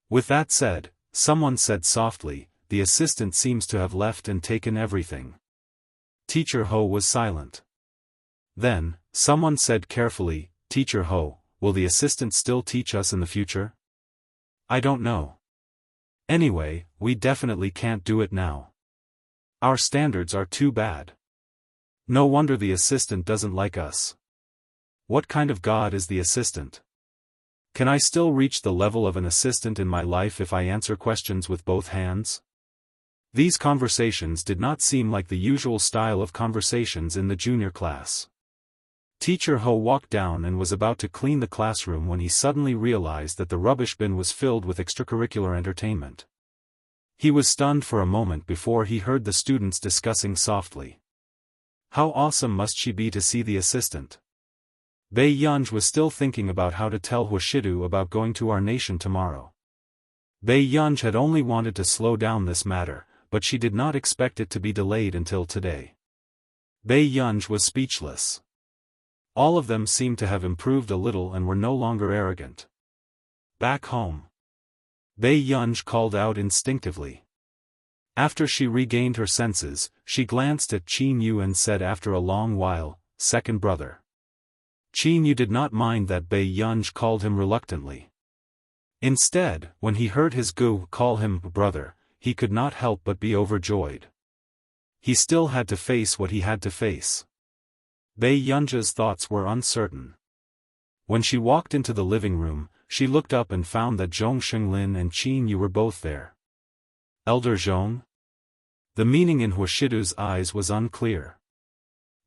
Speaker 1: With that said, someone said softly, the assistant seems to have left and taken everything. Teacher Ho was silent. Then, someone said carefully, Teacher Ho, will the assistant still teach us in the future? I don't know. Anyway, we definitely can't do it now. Our standards are too bad. No wonder the assistant doesn't like us. What kind of god is the assistant? Can I still reach the level of an assistant in my life if I answer questions with both hands? These conversations did not seem like the usual style of conversations in the junior class. Teacher Ho walked down and was about to clean the classroom when he suddenly realized that the rubbish bin was filled with extracurricular entertainment. He was stunned for a moment before he heard the students discussing softly. How awesome must she be to see the assistant? Bai Yunj was still thinking about how to tell Huashidu about going to our nation tomorrow. Bai Yunj had only wanted to slow down this matter, but she did not expect it to be delayed until today. Bai Yunj was speechless. All of them seemed to have improved a little and were no longer arrogant. Back home. Bai Yunj called out instinctively. After she regained her senses, she glanced at Qin Yu and said after a long while, second brother. Qin Yu did not mind that Bai Yunj called him reluctantly. Instead, when he heard his gu call him brother, he could not help but be overjoyed. He still had to face what he had to face. Bai Yunja's thoughts were uncertain. When she walked into the living room, she looked up and found that Zhong Xinglin and Qin Yu were both there. Elder Zhong? The meaning in Huashidu's eyes was unclear.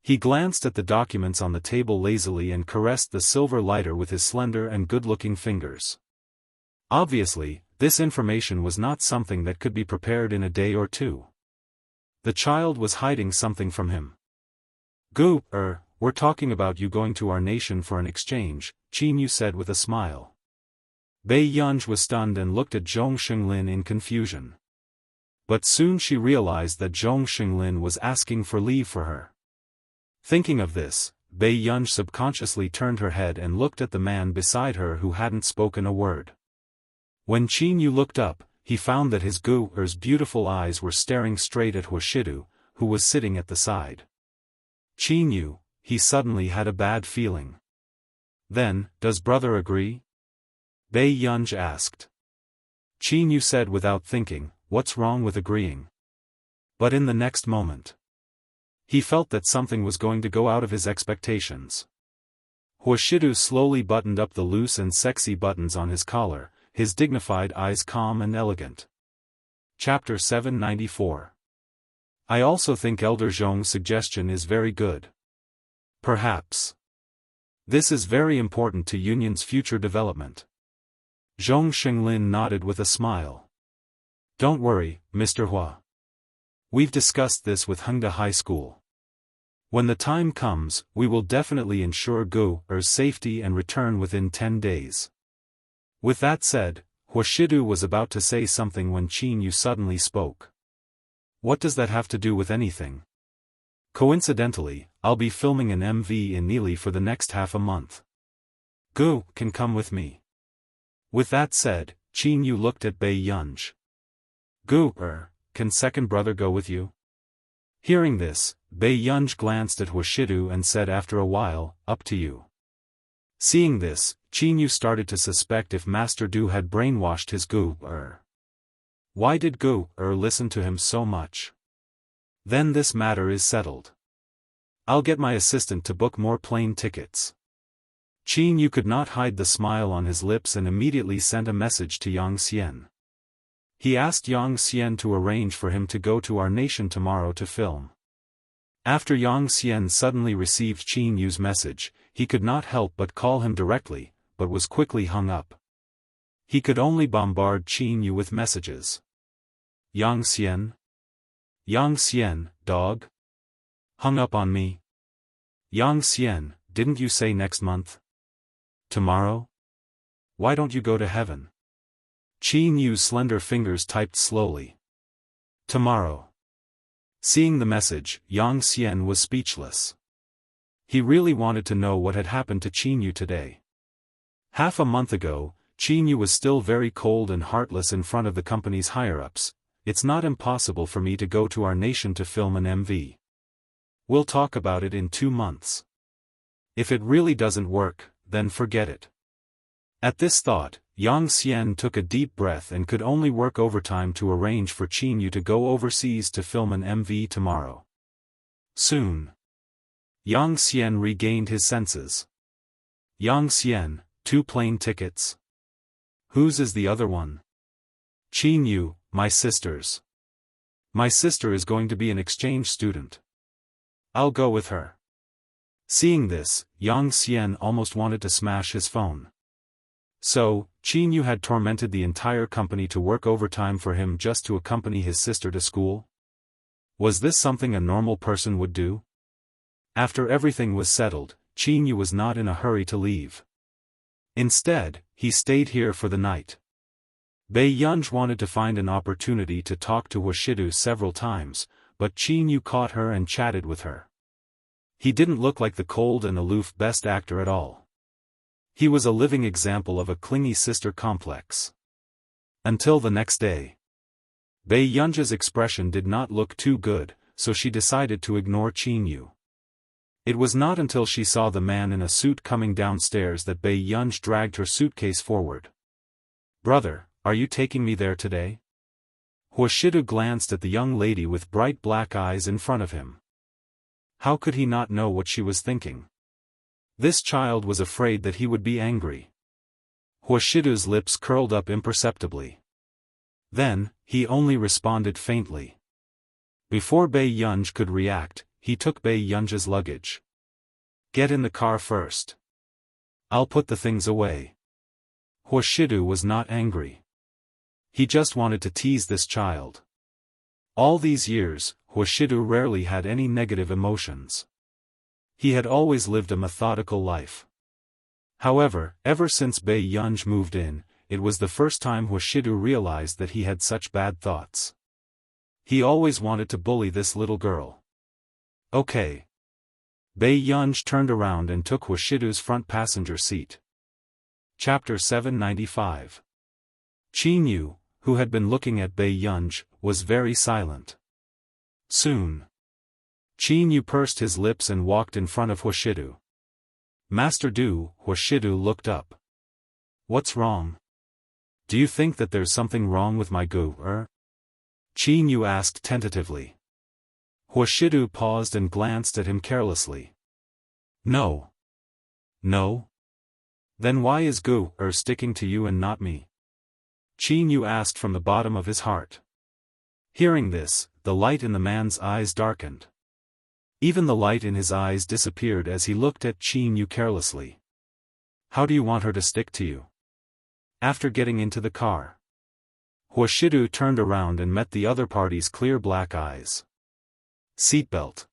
Speaker 1: He glanced at the documents on the table lazily and caressed the silver lighter with his slender and good-looking fingers. Obviously, this information was not something that could be prepared in a day or two. The child was hiding something from him. Gu, we're talking about you going to our nation for an exchange, Qin Yu said with a smile. Bei Yunj was stunned and looked at Zhong Xinglin in confusion. But soon she realized that Zhong Xinglin was asking for leave for her. Thinking of this, Bei Yunj subconsciously turned her head and looked at the man beside her who hadn't spoken a word. When Qin Yu looked up, he found that his Gu-er's beautiful eyes were staring straight at Huashidu, who was sitting at the side. Qin Yu, he suddenly had a bad feeling. Then, does brother agree? Bei Yunj asked. Qin Yu said without thinking, what's wrong with agreeing? But in the next moment, he felt that something was going to go out of his expectations. Huashidu slowly buttoned up the loose and sexy buttons on his collar, his dignified eyes calm and elegant. Chapter 794. I also think Elder Zhong's suggestion is very good. Perhaps. This is very important to Union's future development. Zhong Xinglin nodded with a smile. Don't worry, Mr. Hua. We've discussed this with Hengda High School. When the time comes, we will definitely ensure Gu-er's safety and return within 10 days. With that said, Huashidu was about to say something when Qin Yu suddenly spoke. What does that have to do with anything? Coincidentally, I'll be filming an MV in Nili for the next half a month. Gu can come with me. With that said, Qin Yu looked at Bei Yunj. Gu, can second brother go with you? Hearing this, Bei Yunj glanced at Huashidu and said after a while, up to you. Seeing this, Qin Yu started to suspect if Master Du had brainwashed his Gu. Why did Gu listen to him so much? Then this matter is settled. I'll get my assistant to book more plane tickets. Qin Yu could not hide the smile on his lips and immediately sent a message to Yang Xian. He asked Yang Xian to arrange for him to go to our nation tomorrow to film. After Yang Xian suddenly received Qin Yu's message, he could not help but call him directly, but was quickly hung up. He could only bombard Qin Yu with messages. Yang Xian? Yang Xian, dog? Hung up on me? Yang Xian, didn't you say next month? Tomorrow? Why don't you go to heaven? Qin Yu's slender fingers typed slowly. Tomorrow. Seeing the message, Yang Xian was speechless. He really wanted to know what had happened to Qin Yu today. Half a month ago, Qin Yu was still very cold and heartless in front of the company's higher-ups. It's not impossible for me to go to our nation to film an MV. We'll talk about it in 2 months. If it really doesn't work, then forget it. At this thought, Yang Xian took a deep breath and could only work overtime to arrange for Qin Yu to go overseas to film an MV tomorrow. Soon. Yang Xian regained his senses. Yang Xian, 2 plane tickets. Whose is the other one? Qin Yu, my sister's. My sister is going to be an exchange student. I'll go with her. Seeing this, Yang Xian almost wanted to smash his phone. So, Qin Yu had tormented the entire company to work overtime for him just to accompany his sister to school? Was this something a normal person would do? After everything was settled, Qin Yu was not in a hurry to leave. Instead, he stayed here for the night. Bei Yunj wanted to find an opportunity to talk to Huashidu several times, but Qin Yu caught her and chatted with her. He didn't look like the cold and aloof best actor at all. He was a living example of a clingy sister complex. Until the next day. Bei Yunj's expression did not look too good, so she decided to ignore Qin Yu. It was not until she saw the man in a suit coming downstairs that Bei Yunj dragged her suitcase forward. Brother, are you taking me there today? Huashidu glanced at the young lady with bright black eyes in front of him. How could he not know what she was thinking? This child was afraid that he would be angry. Huashidu's lips curled up imperceptibly. Then, he only responded faintly. Before Bei Yunj could react, he took Bei Yunj's luggage. Get in the car first. I'll put the things away. Huashidu was not angry. He just wanted to tease this child. All these years, Huashidu rarely had any negative emotions. He had always lived a methodical life. However, ever since Bei Yunj moved in, it was the first time Hwashidu realized that he had such bad thoughts. He always wanted to bully this little girl. Okay. Bei Yunj turned around and took Hwashidu's front passenger seat. Chapter 795. Qinyu, who had been looking at Bei Yunj, was very silent. Soon, Qinyu pursed his lips and walked in front of Hwashidu. Master Du, Hwashidu looked up. What's wrong? Do you think that there's something wrong with my gu? Qinyu asked tentatively. Hwashidu paused and glanced at him carelessly. No. No? Then why is gu sticking to you and not me? Qinyu asked from the bottom of his heart. Hearing this, the light in the man's eyes darkened. Even the light in his eyes disappeared as he looked at Qinyu carelessly. How do you want her to stick to you? After getting into the car, Hwashidu turned around and met the other party's clear black eyes. Seatbelt.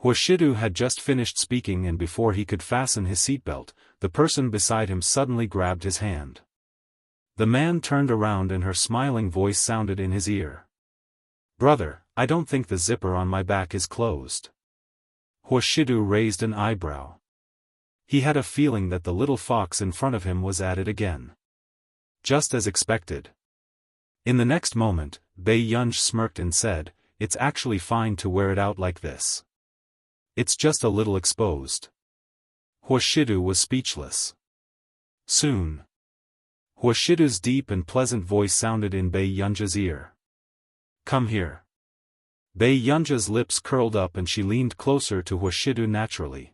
Speaker 1: Hwashidu had just finished speaking, and before he could fasten his seatbelt, the person beside him suddenly grabbed his hand. The man turned around and her smiling voice sounded in his ear. Brother, I don't think the zipper on my back is closed. Hwashidu raised an eyebrow. He had a feeling that the little fox in front of him was at it again. Just as expected. In the next moment, Bei Yunj smirked and said, It's actually fine to wear it out like this. It's just a little exposed. Hwashidu was speechless. Soon, Hwashidu's deep and pleasant voice sounded in Bei Yunja's ear. Come here. Bei Yunja's lips curled up and she leaned closer to Hwashidu naturally.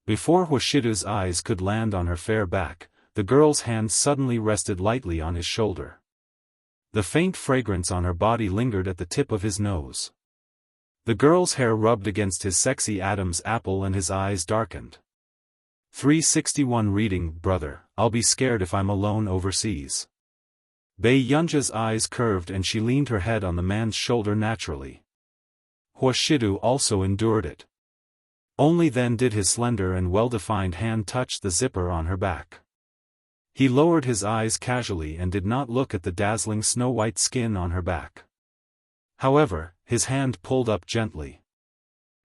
Speaker 1: Before Hwashidu's eyes could land on her fair back, the girl's hand suddenly rested lightly on his shoulder. The faint fragrance on her body lingered at the tip of his nose. The girl's hair rubbed against his sexy Adam's apple and his eyes darkened. 361 reading, brother, I'll be scared if I'm alone overseas. Bei Yunja's eyes curved and she leaned her head on the man's shoulder naturally. Hwashidu also endured it. Only then did his slender and well-defined hand touch the zipper on her back. He lowered his eyes casually and did not look at the dazzling snow-white skin on her back. However, his hand pulled up gently.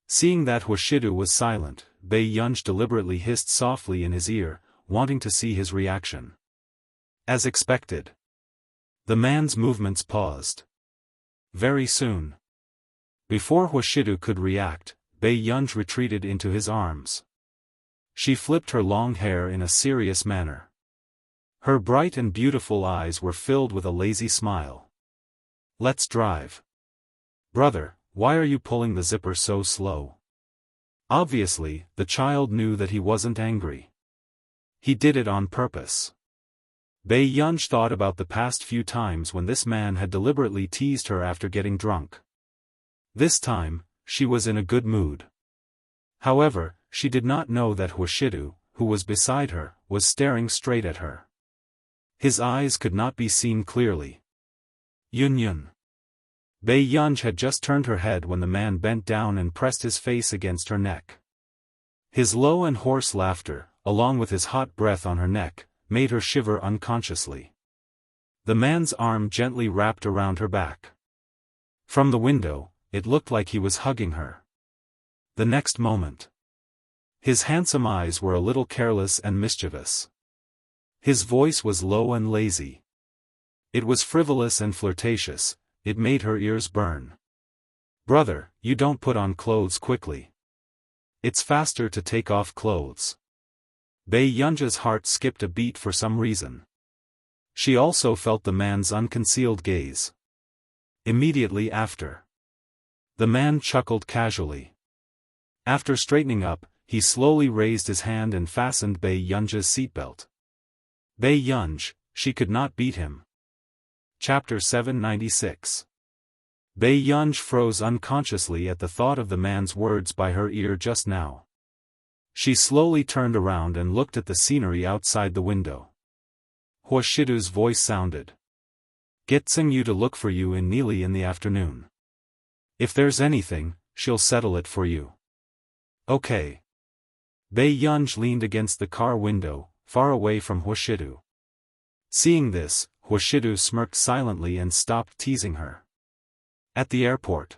Speaker 1: Seeing that Hwashidu was silent, Bei Yunj deliberately hissed softly in his ear, wanting to see his reaction. As expected, the man's movements paused. Very soon, before Hwashidu could react, Bei Yunj retreated into his arms. She flipped her long hair in a serious manner. Her bright and beautiful eyes were filled with a lazy smile. Let's drive. Brother, why are you pulling the zipper so slow? Obviously, the child knew that he wasn't angry. He did it on purpose. Bei Yunj thought about the past few times when this man had deliberately teased her after getting drunk. This time, she was in a good mood. However, she did not know that Hwashidu, who was beside her, was staring straight at her. His eyes could not be seen clearly. Yun. Bei Yunj had just turned her head when the man bent down and pressed his face against her neck. His low and hoarse laughter, along with his hot breath on her neck, made her shiver unconsciously. The man's arm gently wrapped around her back. From the window, it looked like he was hugging her. The next moment, his handsome eyes were a little careless and mischievous. His voice was low and lazy. It was frivolous and flirtatious. It made her ears burn. Brother, you don't put on clothes quickly. It's faster to take off clothes. Bei Yunja's heart skipped a beat for some reason. She also felt the man's unconcealed gaze. Immediately after, the man chuckled casually. After straightening up, he slowly raised his hand and fastened Bei Yunja's seatbelt. Bei Yunj, she could not beat him. Chapter 796. Bei Yunj froze unconsciously at the thought of the man's words by her ear just now. She slowly turned around and looked at the scenery outside the window. Hwashidu's voice sounded. Getting you to look for you in Neely in the afternoon. If there's anything, she'll settle it for you. Okay. Bei Yunj leaned against the car window, far away from Huashidu. Seeing this, Huashidu smirked silently and stopped teasing her. At the airport.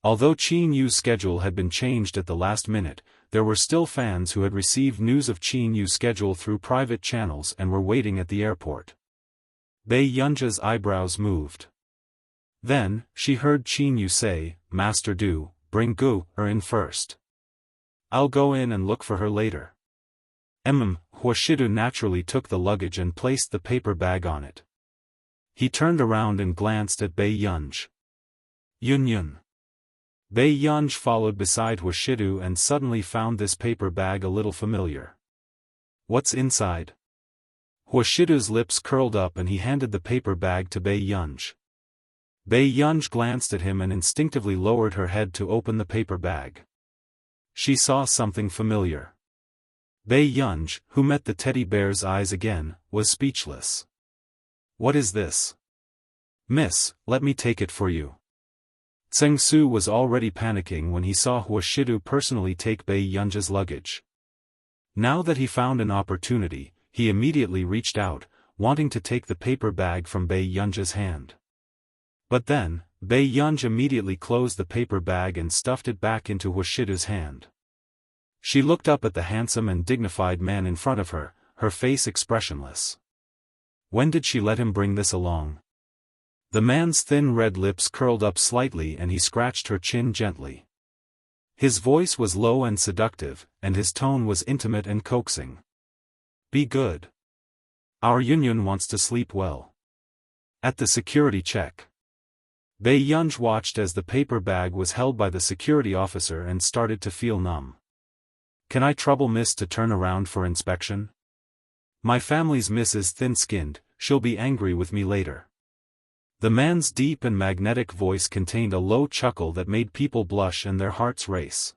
Speaker 1: Although Qin Yu's schedule had been changed at the last minute, there were still fans who had received news of Qin Yu's schedule through private channels and were waiting at the airport. Bei Yunja's eyebrows moved. Then, she heard Qin Yu say, "Master Du, bring Gu-er in first. I'll go in and look for her later." Huashidu naturally took the luggage and placed the paper bag on it. He turned around and glanced at Bei Yunj. Yun. Bei Yunj followed beside Huashidu and suddenly found this paper bag a little familiar. "What's inside?" Huashidu's lips curled up and he handed the paper bag to Bei Yunj. Bei Yunj glanced at him and instinctively lowered her head to open the paper bag. She saw something familiar. Bei Yunj, who met the teddy bear's eyes again, was speechless. "What is this?" "Miss, let me take it for you." Tseng Su was already panicking when he saw Huashidu personally take Bei Yunja's luggage. Now that he found an opportunity, he immediately reached out, wanting to take the paper bag from Bei Yunja's hand. But then, Bei Yunj immediately closed the paper bag and stuffed it back into Huashidu's hand. She looked up at the handsome and dignified man in front of her, her face expressionless. When did she let him bring this along? The man's thin red lips curled up slightly and he scratched her chin gently. His voice was low and seductive, and his tone was intimate and coaxing. "Be good. Our Yunyun wants to sleep well." At the security check, Bei Yunj watched as the paper bag was held by the security officer and started to feel numb. "Can I trouble Miss to turn around for inspection? My family's Miss is thin-skinned, she'll be angry with me later." The man's deep and magnetic voice contained a low chuckle that made people blush and their hearts race.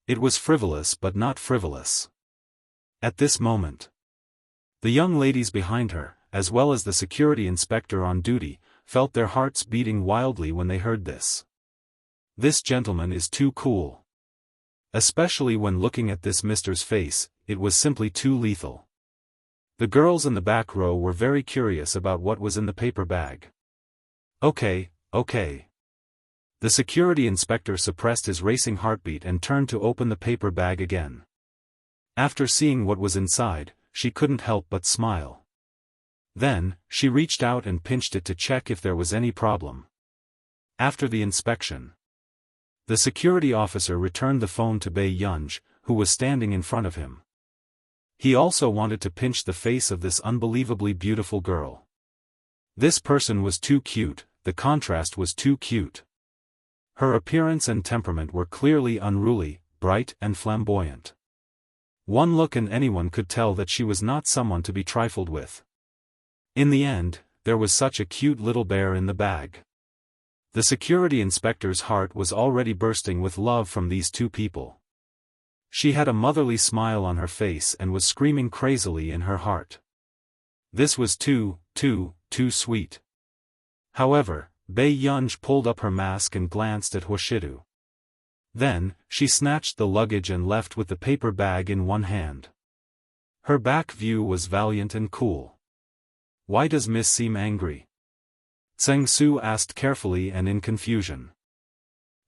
Speaker 1: It was frivolous but not frivolous. At this moment, the young ladies behind her, as well as the security inspector on duty, felt their hearts beating wildly when they heard this. This gentleman is too cool. Especially when looking at this mister's face, it was simply too lethal. The girls in the back row were very curious about what was in the paper bag. Okay. The security inspector suppressed his racing heartbeat and turned to open the paper bag again. After seeing what was inside, she couldn't help but smile. Then, she reached out and pinched it to check if there was any problem. After the inspection, the security officer returned the phone to Bei Yunj, who was standing in front of him. He also wanted to pinch the face of this unbelievably beautiful girl. This person was too cute, the contrast was too cute. Her appearance and temperament were clearly unruly, bright and flamboyant. One look and anyone could tell that she was not someone to be trifled with. In the end, there was such a cute little bear in the bag. The security inspector's heart was already bursting with love from these two people. She had a motherly smile on her face and was screaming crazily in her heart. This was too sweet. However, Bei Yunj pulled up her mask and glanced at Huashidu. Then, she snatched the luggage and left with the paper bag in one hand. Her back view was valiant and cool. "Why does Miss seem angry?" Tseng Su asked carefully and in confusion.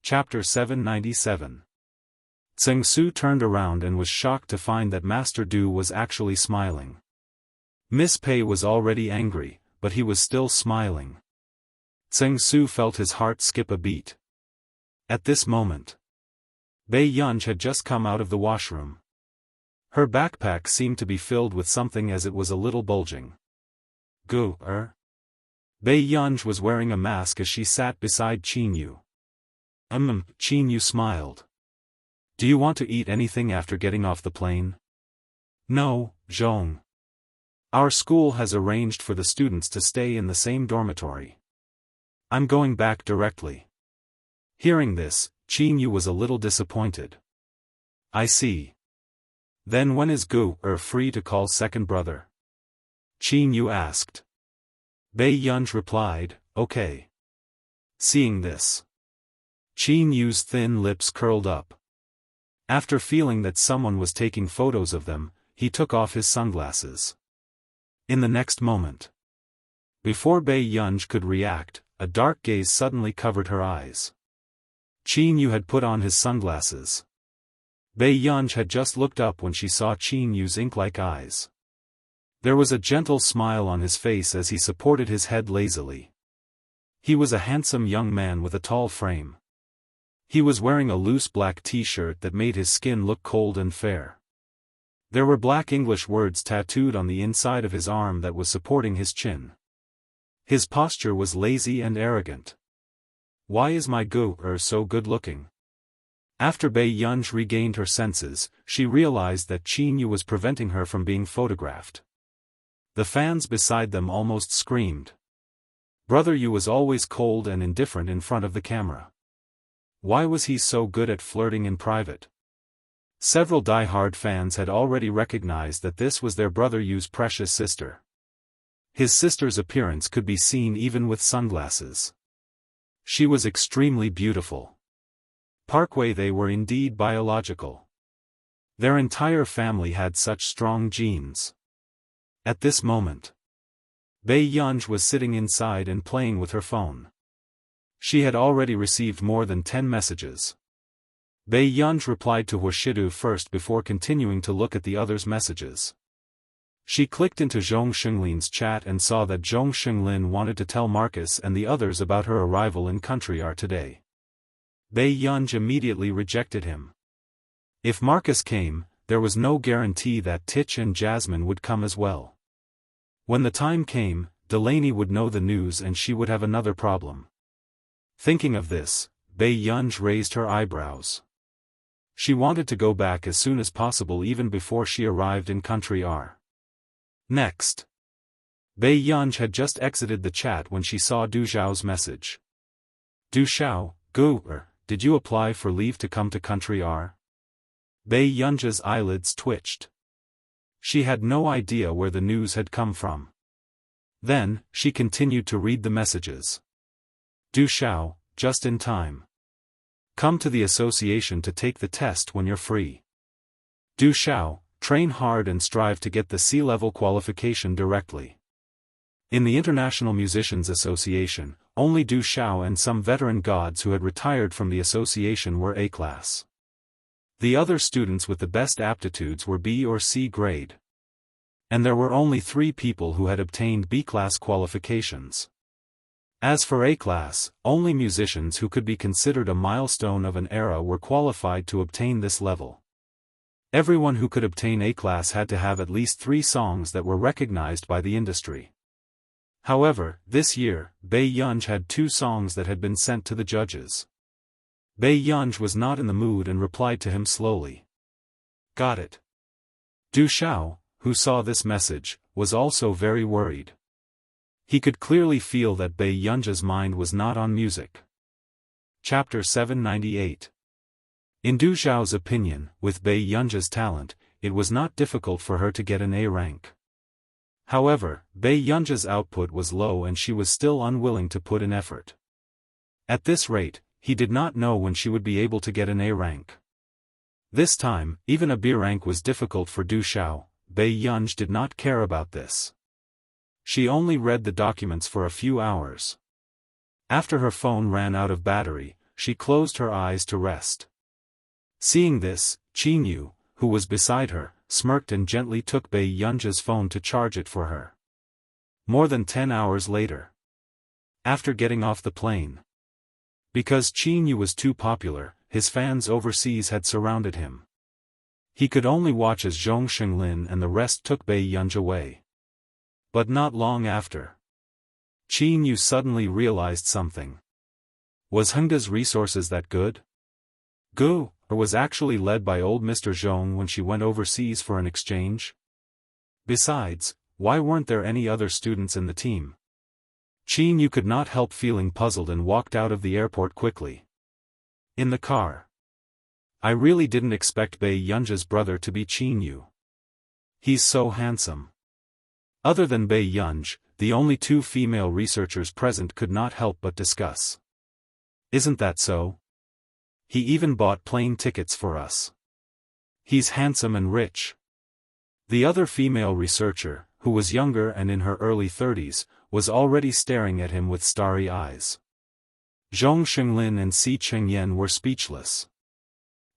Speaker 1: Chapter 797. Tseng Su turned around and was shocked to find that Master Du was actually smiling. Miss Pei was already angry, but he was still smiling. Tseng Su felt his heart skip a beat. At this moment, Bei Yunj had just come out of the washroom. Her backpack seemed to be filled with something as it was a little bulging. Gu-er? Bei Yunj was wearing a mask as she sat beside Qin Yu. Qin Yu smiled. "Do you want to eat anything after getting off the plane?" "No, Zhong. Our school has arranged for the students to stay in the same dormitory. I'm going back directly." Hearing this, Qin Yu was a little disappointed. "I see. Then when is Gu-er free to call second brother?" Qin Yu asked. Bei Yunj replied, "Okay." Seeing this, Qin Yu's thin lips curled up. After feeling that someone was taking photos of them, he took off his sunglasses. In the next moment, before Bei Yunj could react, a dark gaze suddenly covered her eyes. Qin Yu had put on his sunglasses. Bei Yunj had just looked up when she saw Qin Yu's ink-like eyes. There was a gentle smile on his face as he supported his head lazily. He was a handsome young man with a tall frame. He was wearing a loose black t-shirt that made his skin look cold and fair. There were black English words tattooed on the inside of his arm that was supporting his chin. His posture was lazy and arrogant. Why is my Gu-er so good-looking? After Bei Yunj regained her senses, she realized that Qin Yu was preventing her from being photographed. The fans beside them almost screamed. Brother Yu was always cold and indifferent in front of the camera. Why was he so good at flirting in private? Several die-hard fans had already recognized that this was their brother Yu's precious sister. His sister's appearance could be seen even with sunglasses. She was extremely beautiful. Parkway, they were indeed biological. Their entire family had such strong genes. At this moment, Bei Yunj was sitting inside and playing with her phone. She had already received more than 10 messages. Bei Yunj replied to Huashidu first before continuing to look at the others' messages. She clicked into Zhong Xinglin's chat and saw that Zhong Xinglin wanted to tell Marcus and the others about her arrival in Country R today. Bei Yunj immediately rejected him. If Marcus came, there was no guarantee that Tich and Jasmine would come as well. When the time came, Delaney would know the news and she would have another problem. Thinking of this, Bei Yunj raised her eyebrows. She wanted to go back as soon as possible even before she arrived in Country R. Next, Bei Yunj had just exited the chat when she saw Du Xiao's message. Du Xiao, Gu-er, did you apply for leave to come to Country R? Bei Yunj's eyelids twitched. She had no idea where the news had come from. Then, she continued to read the messages. Du Xiao, just in time. Come to the association to take the test when you're free. Du Xiao, train hard and strive to get the C-level qualification directly. In the International Musicians Association, only Du Xiao and some veteran gods who had retired from the association were A-class. The other students with the best aptitudes were B or C grade. And there were only 3 people who had obtained B-class qualifications. As for A-class, only musicians who could be considered a milestone of an era were qualified to obtain this level. Everyone who could obtain A-class had to have at least 3 songs that were recognized by the industry. However, this year, Bei Yunj had 2 songs that had been sent to the judges. Bei Yunj was not in the mood and replied to him slowly. Got it. Du Xiao, who saw this message, was also very worried. He could clearly feel that Bei Yunj's mind was not on music. Chapter 798. In Du Xiao's opinion, with Bei Yunj's talent, it was not difficult for her to get an A rank. However, Bei Yunj's output was low and she was still unwilling to put in effort. At this rate, he did not know when she would be able to get an A rank. This time, even a B rank was difficult for Du Xiao. Bei Yunj did not care about this. She only read the documents for a few hours. After her phone ran out of battery, she closed her eyes to rest. Seeing this, Qin Yu, who was beside her, smirked and gently took Bei Yunj's phone to charge it for her. More than 10 hours later, after getting off the plane, because Qin Yu was too popular, his fans overseas had surrounded him. He could only watch as Zhong Xinglin and the rest took Bei Yunj away. But not long after, Qin Yu suddenly realized something. Was Hengda's resources that good? Gu, or was actually led by old Mr. Zhong when she went overseas for an exchange? Besides, why weren't there any other students in the team? Qin Yu could not help feeling puzzled and walked out of the airport quickly. In the car. I really didn't expect Bei Yunj's brother to be Qin Yu. He's so handsome. Other than Bei Yunj, the only 2 female researchers present could not help but discuss. Isn't that so? He even bought plane tickets for us. He's handsome and rich. The other female researcher, who was younger and in her early 30s, was already staring at him with starry eyes. Zhong Xinglin and Si Chengyan were speechless.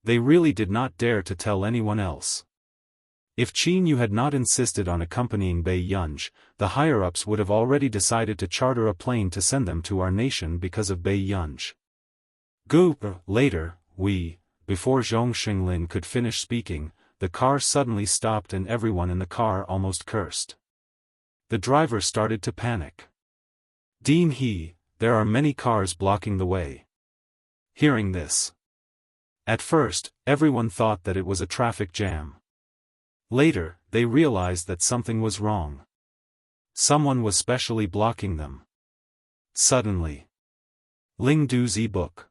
Speaker 1: They really did not dare to tell anyone else. If Qin Yu had not insisted on accompanying Bei Yunj, the higher-ups would have already decided to charter a plane to send them to our nation because of Bei Yunj. Later, before Zhong Xinglin could finish speaking, the car suddenly stopped and everyone in the car almost cursed. The driver started to panic. Dean He, there are many cars blocking the way. Hearing this. At first, everyone thought that it was a traffic jam. Later, they realized that something was wrong. Someone was specially blocking them. Suddenly. Ling Du's e-book.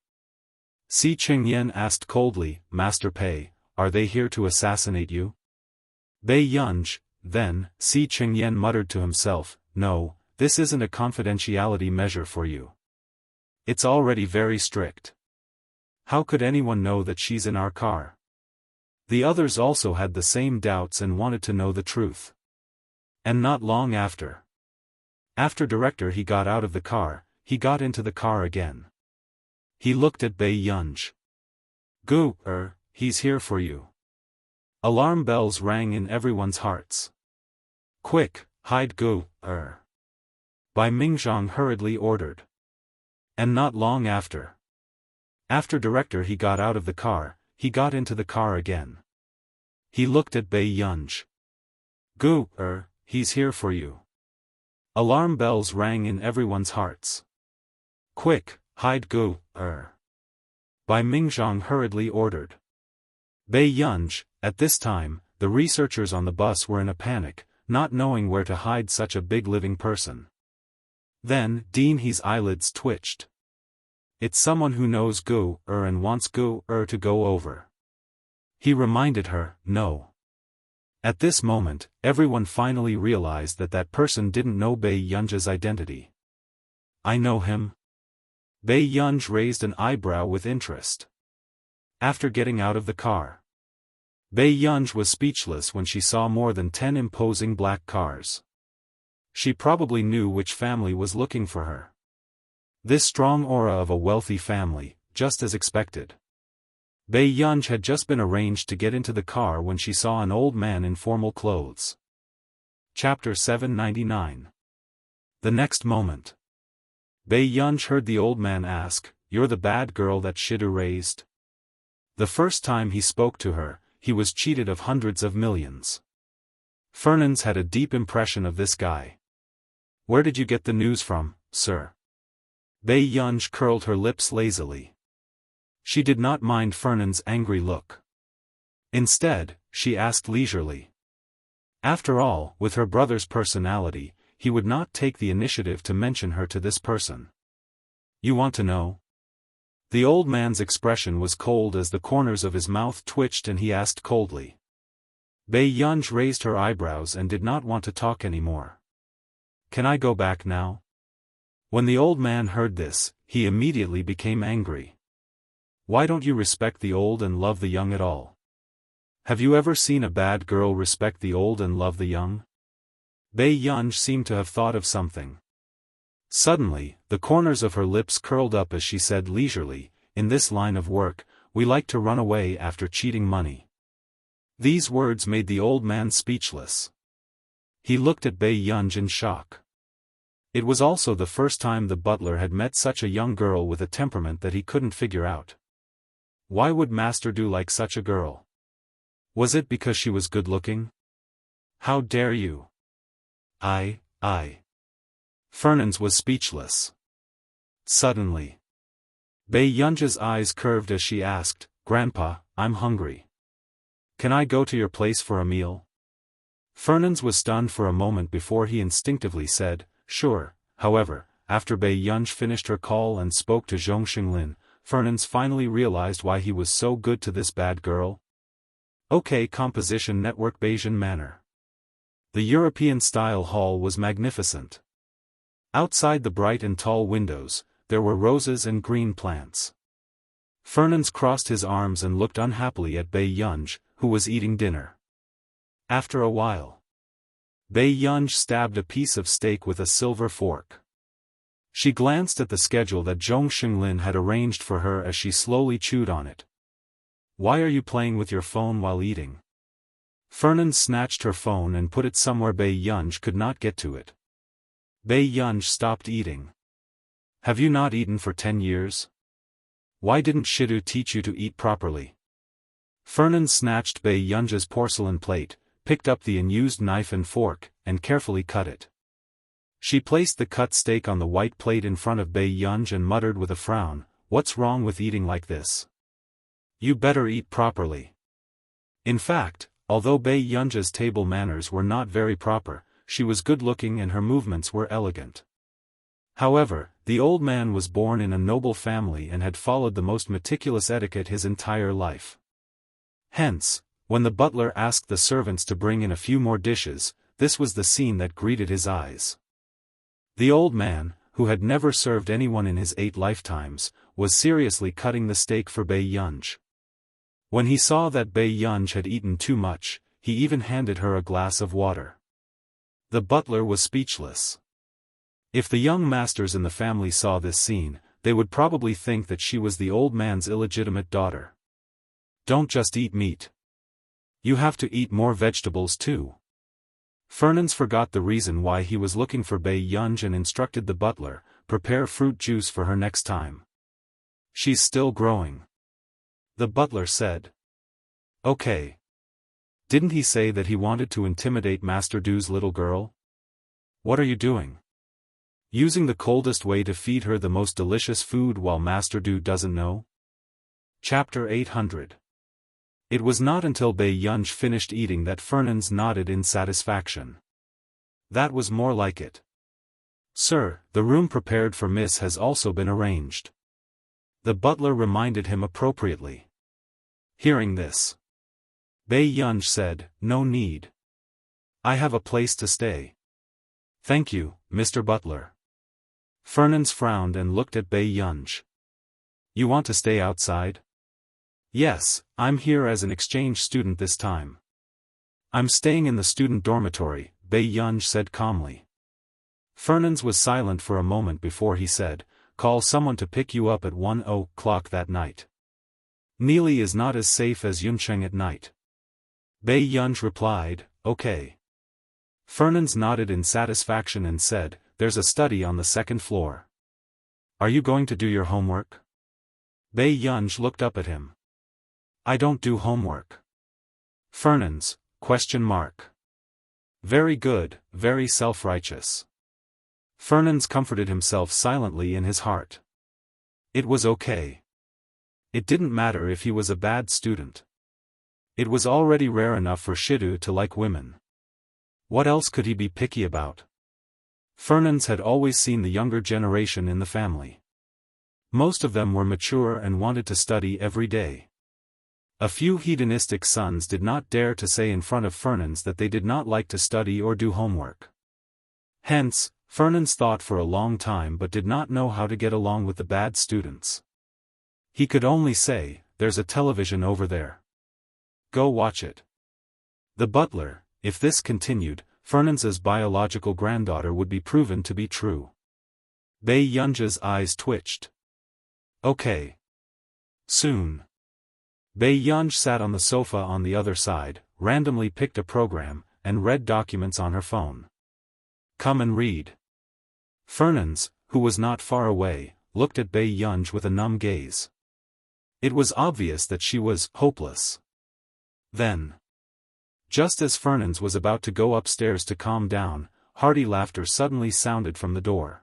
Speaker 1: Si Chengyan asked coldly, Master Pei, are they here to assassinate you? Bei Yunj, then, Si Chengyan muttered to himself, no, this isn't a confidentiality measure for you. It's already very strict. How could anyone know that she's in our car? The others also had the same doubts and wanted to know the truth. And not long after. After Director He got out of the car, he got into the car again. He looked at Bei Yunj. He's here for you. Alarm bells rang in everyone's hearts. Quick, hide Bai Mingzhang hurriedly ordered. And not long after. After Director He got out of the car, he got into the car again. He looked at Bei Yunj. He's here for you. Alarm bells rang in everyone's hearts. Quick, hide Bai Mingzhang hurriedly ordered. Bei Yunj, at this time, the researchers on the bus were in a panic, not knowing where to hide such a big living person. Then, Dean He's eyelids twitched. It's someone who knows and wants to go over. He reminded her, no. At this moment, everyone finally realized that that person didn't know Bei Yunj's identity. I know him. Bei Yunj raised an eyebrow with interest. After getting out of the car. Bei Yunj was speechless when she saw more than 10 imposing black cars. She probably knew which family was looking for her. This strong aura of a wealthy family, just as expected. Bei Yunj had just been arranged to get into the car when she saw an old man in formal clothes. Chapter 799. The next moment. Bei Yunj heard the old man ask, "You're the bad girl that Shidu raised?" The first time he spoke to her, he was cheated of hundreds of millions. Fernans had a deep impression of this guy. "Where did you get the news from, sir?" Bei Yunj curled her lips lazily. She did not mind Fernan's angry look. Instead, she asked leisurely. After all, with her brother's personality, he would not take the initiative to mention her to this person. "You want to know?" The old man's expression was cold as the corners of his mouth twitched and he asked coldly. Bei Yunj raised her eyebrows and did not want to talk anymore. "Can I go back now?" When the old man heard this, he immediately became angry. "Why don't you respect the old and love the young at all? Have you ever seen a bad girl respect the old and love the young?" Bei Yunj seemed to have thought of something. Suddenly, the corners of her lips curled up as she said leisurely, "In this line of work, we like to run away after cheating money." These words made the old man speechless. He looked at Bei Yunj in shock. It was also the first time the butler had met such a young girl with a temperament that he couldn't figure out. Why would Master Do like such a girl? Was it because she was good-looking? "How dare you?" I. Fernans was speechless. Suddenly. Bei Yunj's eyes curved as she asked, "Grandpa, I'm hungry. Can I go to your place for a meal?" Fernans was stunned for a moment before he instinctively said, "Sure." However, after Bei Yunj finished her call and spoke to Zhong Xinglin, Fernans finally realized why he was so good to this bad girl. OK Composition Network Bayesian Manor. The European-style hall was magnificent. Outside the bright and tall windows, there were roses and green plants. Fernans crossed his arms and looked unhappily at Bei Yunj, who was eating dinner. After a while, Bei Yunj stabbed a piece of steak with a silver fork. She glanced at the schedule that Zhong Xinglin had arranged for her as she slowly chewed on it. "Why are you playing with your phone while eating?" Fernan snatched her phone and put it somewhere Bei Yunj could not get to it. Bei Yunj stopped eating. "Have you not eaten for 10 years? Why didn't Shidu teach you to eat properly?" Fernan snatched Bei Yunj's porcelain plate, picked up the unused knife and fork, and carefully cut it. She placed the cut steak on the white plate in front of Bei Yunj and muttered with a frown, "What's wrong with eating like this? You better eat properly." In fact, although Bei Yunj's table manners were not very proper, she was good-looking and her movements were elegant. However, the old man was born in a noble family and had followed the most meticulous etiquette his entire life. Hence, when the butler asked the servants to bring in a few more dishes, this was the scene that greeted his eyes. The old man, who had never served anyone in his 8 lifetimes, was seriously cutting the steak for Bei Yunj. When he saw that Bei Yunj had eaten too much, he even handed her a glass of water. The butler was speechless. If the young masters in the family saw this scene, they would probably think that she was the old man's illegitimate daughter. "Don't just eat meat. You have to eat more vegetables too." Fernans forgot the reason why he was looking for Bei Yunj and instructed the butler, "Prepare fruit juice for her next time. She's still growing." The butler said. "Okay. Didn't he say that he wanted to intimidate Master Du's little girl? What are you doing? Using the coldest way to feed her the most delicious food while Master Du doesn't know?" Chapter 800. It was not until Bei Yunj finished eating that Fernans nodded in satisfaction. "That was more like it. Sir, the room prepared for Miss has also been arranged." The butler reminded him appropriately. Hearing this, Bei Yunj said, "No need. I have a place to stay." "Thank you, Mr. Butler." Fernans frowned and looked at Bei Yunj. "You want to stay outside?" "Yes, I'm here as an exchange student this time." "I'm staying in the student dormitory," Bei Yunj said calmly. Fernans was silent for a moment before he said, "Call someone to pick you up at 1:00 that night. Neely is not as safe as Yuncheng at night." Bei Yunj replied, "Okay." Fernans nodded in satisfaction and said, "There's a study on the 2nd floor. Are you going to do your homework?" Bei Yunj looked up at him. "I don't do homework." Fernans, ? Very good, very self-righteous. Fernans comforted himself silently in his heart. It was okay. It didn't matter if he was a bad student. It was already rare enough for Shidu to like women. What else could he be picky about? Fernans had always seen the younger generation in the family. Most of them were mature and wanted to study every day. A few hedonistic sons did not dare to say in front of Fernans that they did not like to study or do homework. Hence, Fernans thought for a long time but did not know how to get along with the bad students. He could only say, "There's a television over there. Go watch it." The butler, if this continued, Fernans's biological granddaughter would be proven to be true. Bei Yunj's eyes twitched. "Okay. Soon." Bei Yunj sat on the sofa on the other side, randomly picked a program, and read documents on her phone. "Come and read." Fernans, who was not far away, looked at Bei Yunj with a numb gaze. It was obvious that she was hopeless. Then, just as Fernans was about to go upstairs to calm down, hearty laughter suddenly sounded from the door.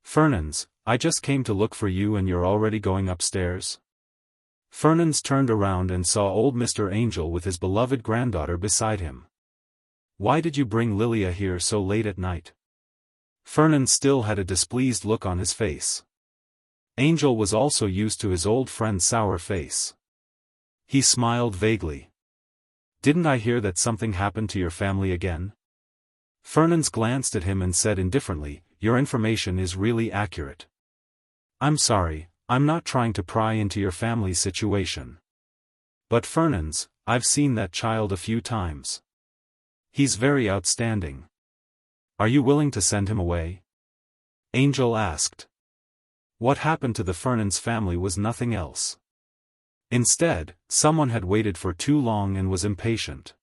Speaker 1: "Fernans, I just came to look for you and you're already going upstairs?" Fernans turned around and saw old Mr. Angel with his beloved granddaughter beside him. "Why did you bring Lilia here so late at night?" Fernans still had a displeased look on his face. Angel was also used to his old friend's sour face. He smiled vaguely. "Didn't I hear that something happened to your family again?" Fernans glanced at him and said indifferently, "Your information is really accurate. I'm sorry, I'm not trying to pry into your family's situation." But Fernans, I've seen that child a few times. He's very outstanding. Are you willing to send him away? Angel asked. What happened to the Fernandes family was nothing else. Instead, someone had waited for too long and was impatient.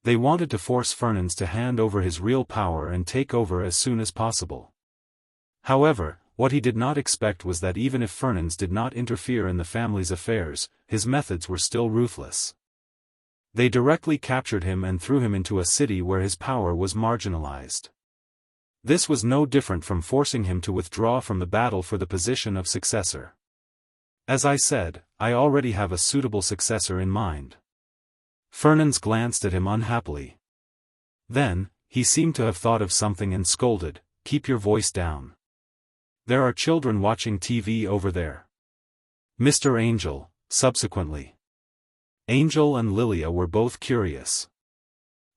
Speaker 1: They wanted to force Fernandes to hand over his real power and take over as soon as possible. However, what he did not expect was that even if Fernandes did not interfere in the family's affairs, his methods were still ruthless. They directly captured him and threw him into a city where his power was marginalized. This was no different from forcing him to withdraw from the battle for the position of successor. As I said, I already have a suitable successor in mind. Fernandes glanced at him unhappily. Then, he seemed to have thought of something and scolded, "Keep your voice down. There are children watching TV over there." Mr. Angel, subsequently. Angel and Lilia were both curious.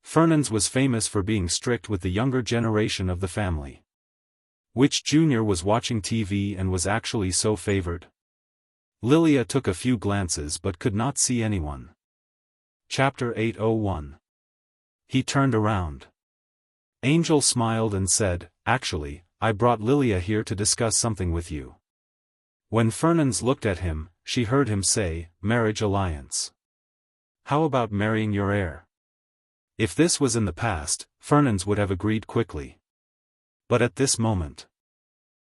Speaker 1: Fernandes was famous for being strict with the younger generation of the family. Which junior was watching TV and was actually so favored? Lilia took a few glances but could not see anyone. Chapter 801. He turned around. Angel smiled and said, "Actually, I brought Lilia here to discuss something with you." When Fernandes looked at him, she heard him say, "Marriage alliance. How about marrying your heir?" If this was in the past, Fernandes would have agreed quickly. But at this moment,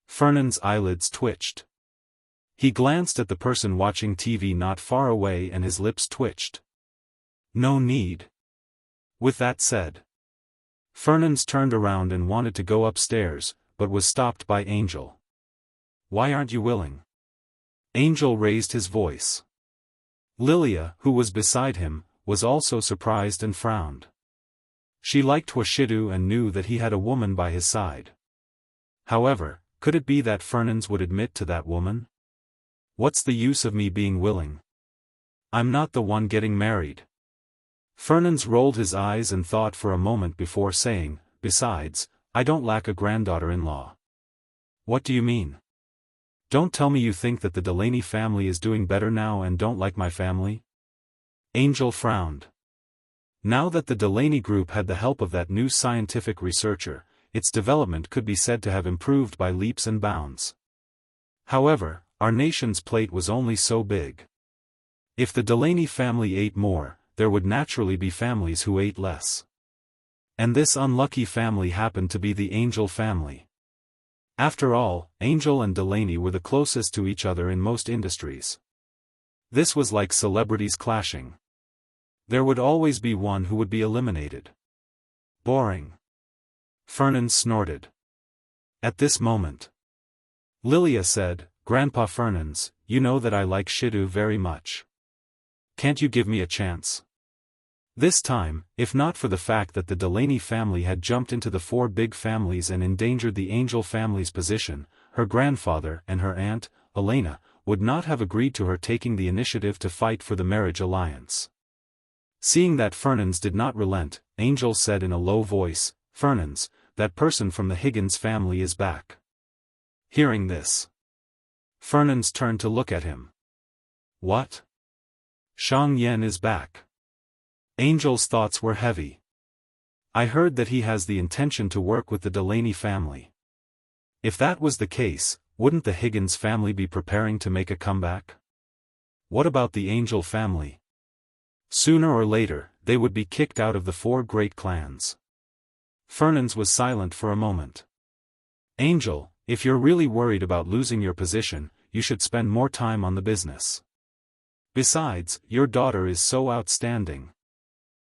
Speaker 1: Fernandes' eyelids twitched. He glanced at the person watching TV not far away and his lips twitched. No need. With that said, Fernandes turned around and wanted to go upstairs, but was stopped by Angel. "Why aren't you willing?" Angel raised his voice. Lilia, who was beside him, was also surprised and frowned. She liked Washidu and knew that he had a woman by his side. However, could it be that Fernandes would admit to that woman? What's the use of me being willing? I'm not the one getting married. Fernandes rolled his eyes and thought for a moment before saying, "Besides, I don't lack a granddaughter-in-law." "What do you mean? Don't tell me you think that the Delaney family is doing better now and don't like my family?" Angel frowned. Now that the Delaney group had the help of that new scientific researcher, its development could be said to have improved by leaps and bounds. However, our nation's plate was only so big. If the Delaney family ate more, there would naturally be families who ate less. And this unlucky family happened to be the Angel family. After all, Angel and Delaney were the closest to each other in most industries. This was like celebrities clashing. There would always be one who would be eliminated. Boring. Fernandes snorted. At this moment, Lilia said, "Grandpa Fernandes, you know that I like Shidu very much. Can't you give me a chance?" This time, if not for the fact that the Delaney family had jumped into the four big families and endangered the Angel family's position, her grandfather and her aunt, Elena, would not have agreed to her taking the initiative to fight for the marriage alliance. Seeing that Fernandes did not relent, Angel said in a low voice, "Fernandes, that person from the Higgins family is back." Hearing this, Fernandes turned to look at him. "What? Shang Yen is back?" Angel's thoughts were heavy. "I heard that he has the intention to work with the Delaney family. If that was the case, wouldn't the Higgins family be preparing to make a comeback? What about the Angel family? Sooner or later, they would be kicked out of the four great clans." Fernandes was silent for a moment. "Angel, if you're really worried about losing your position, you should spend more time on the business. Besides, your daughter is so outstanding.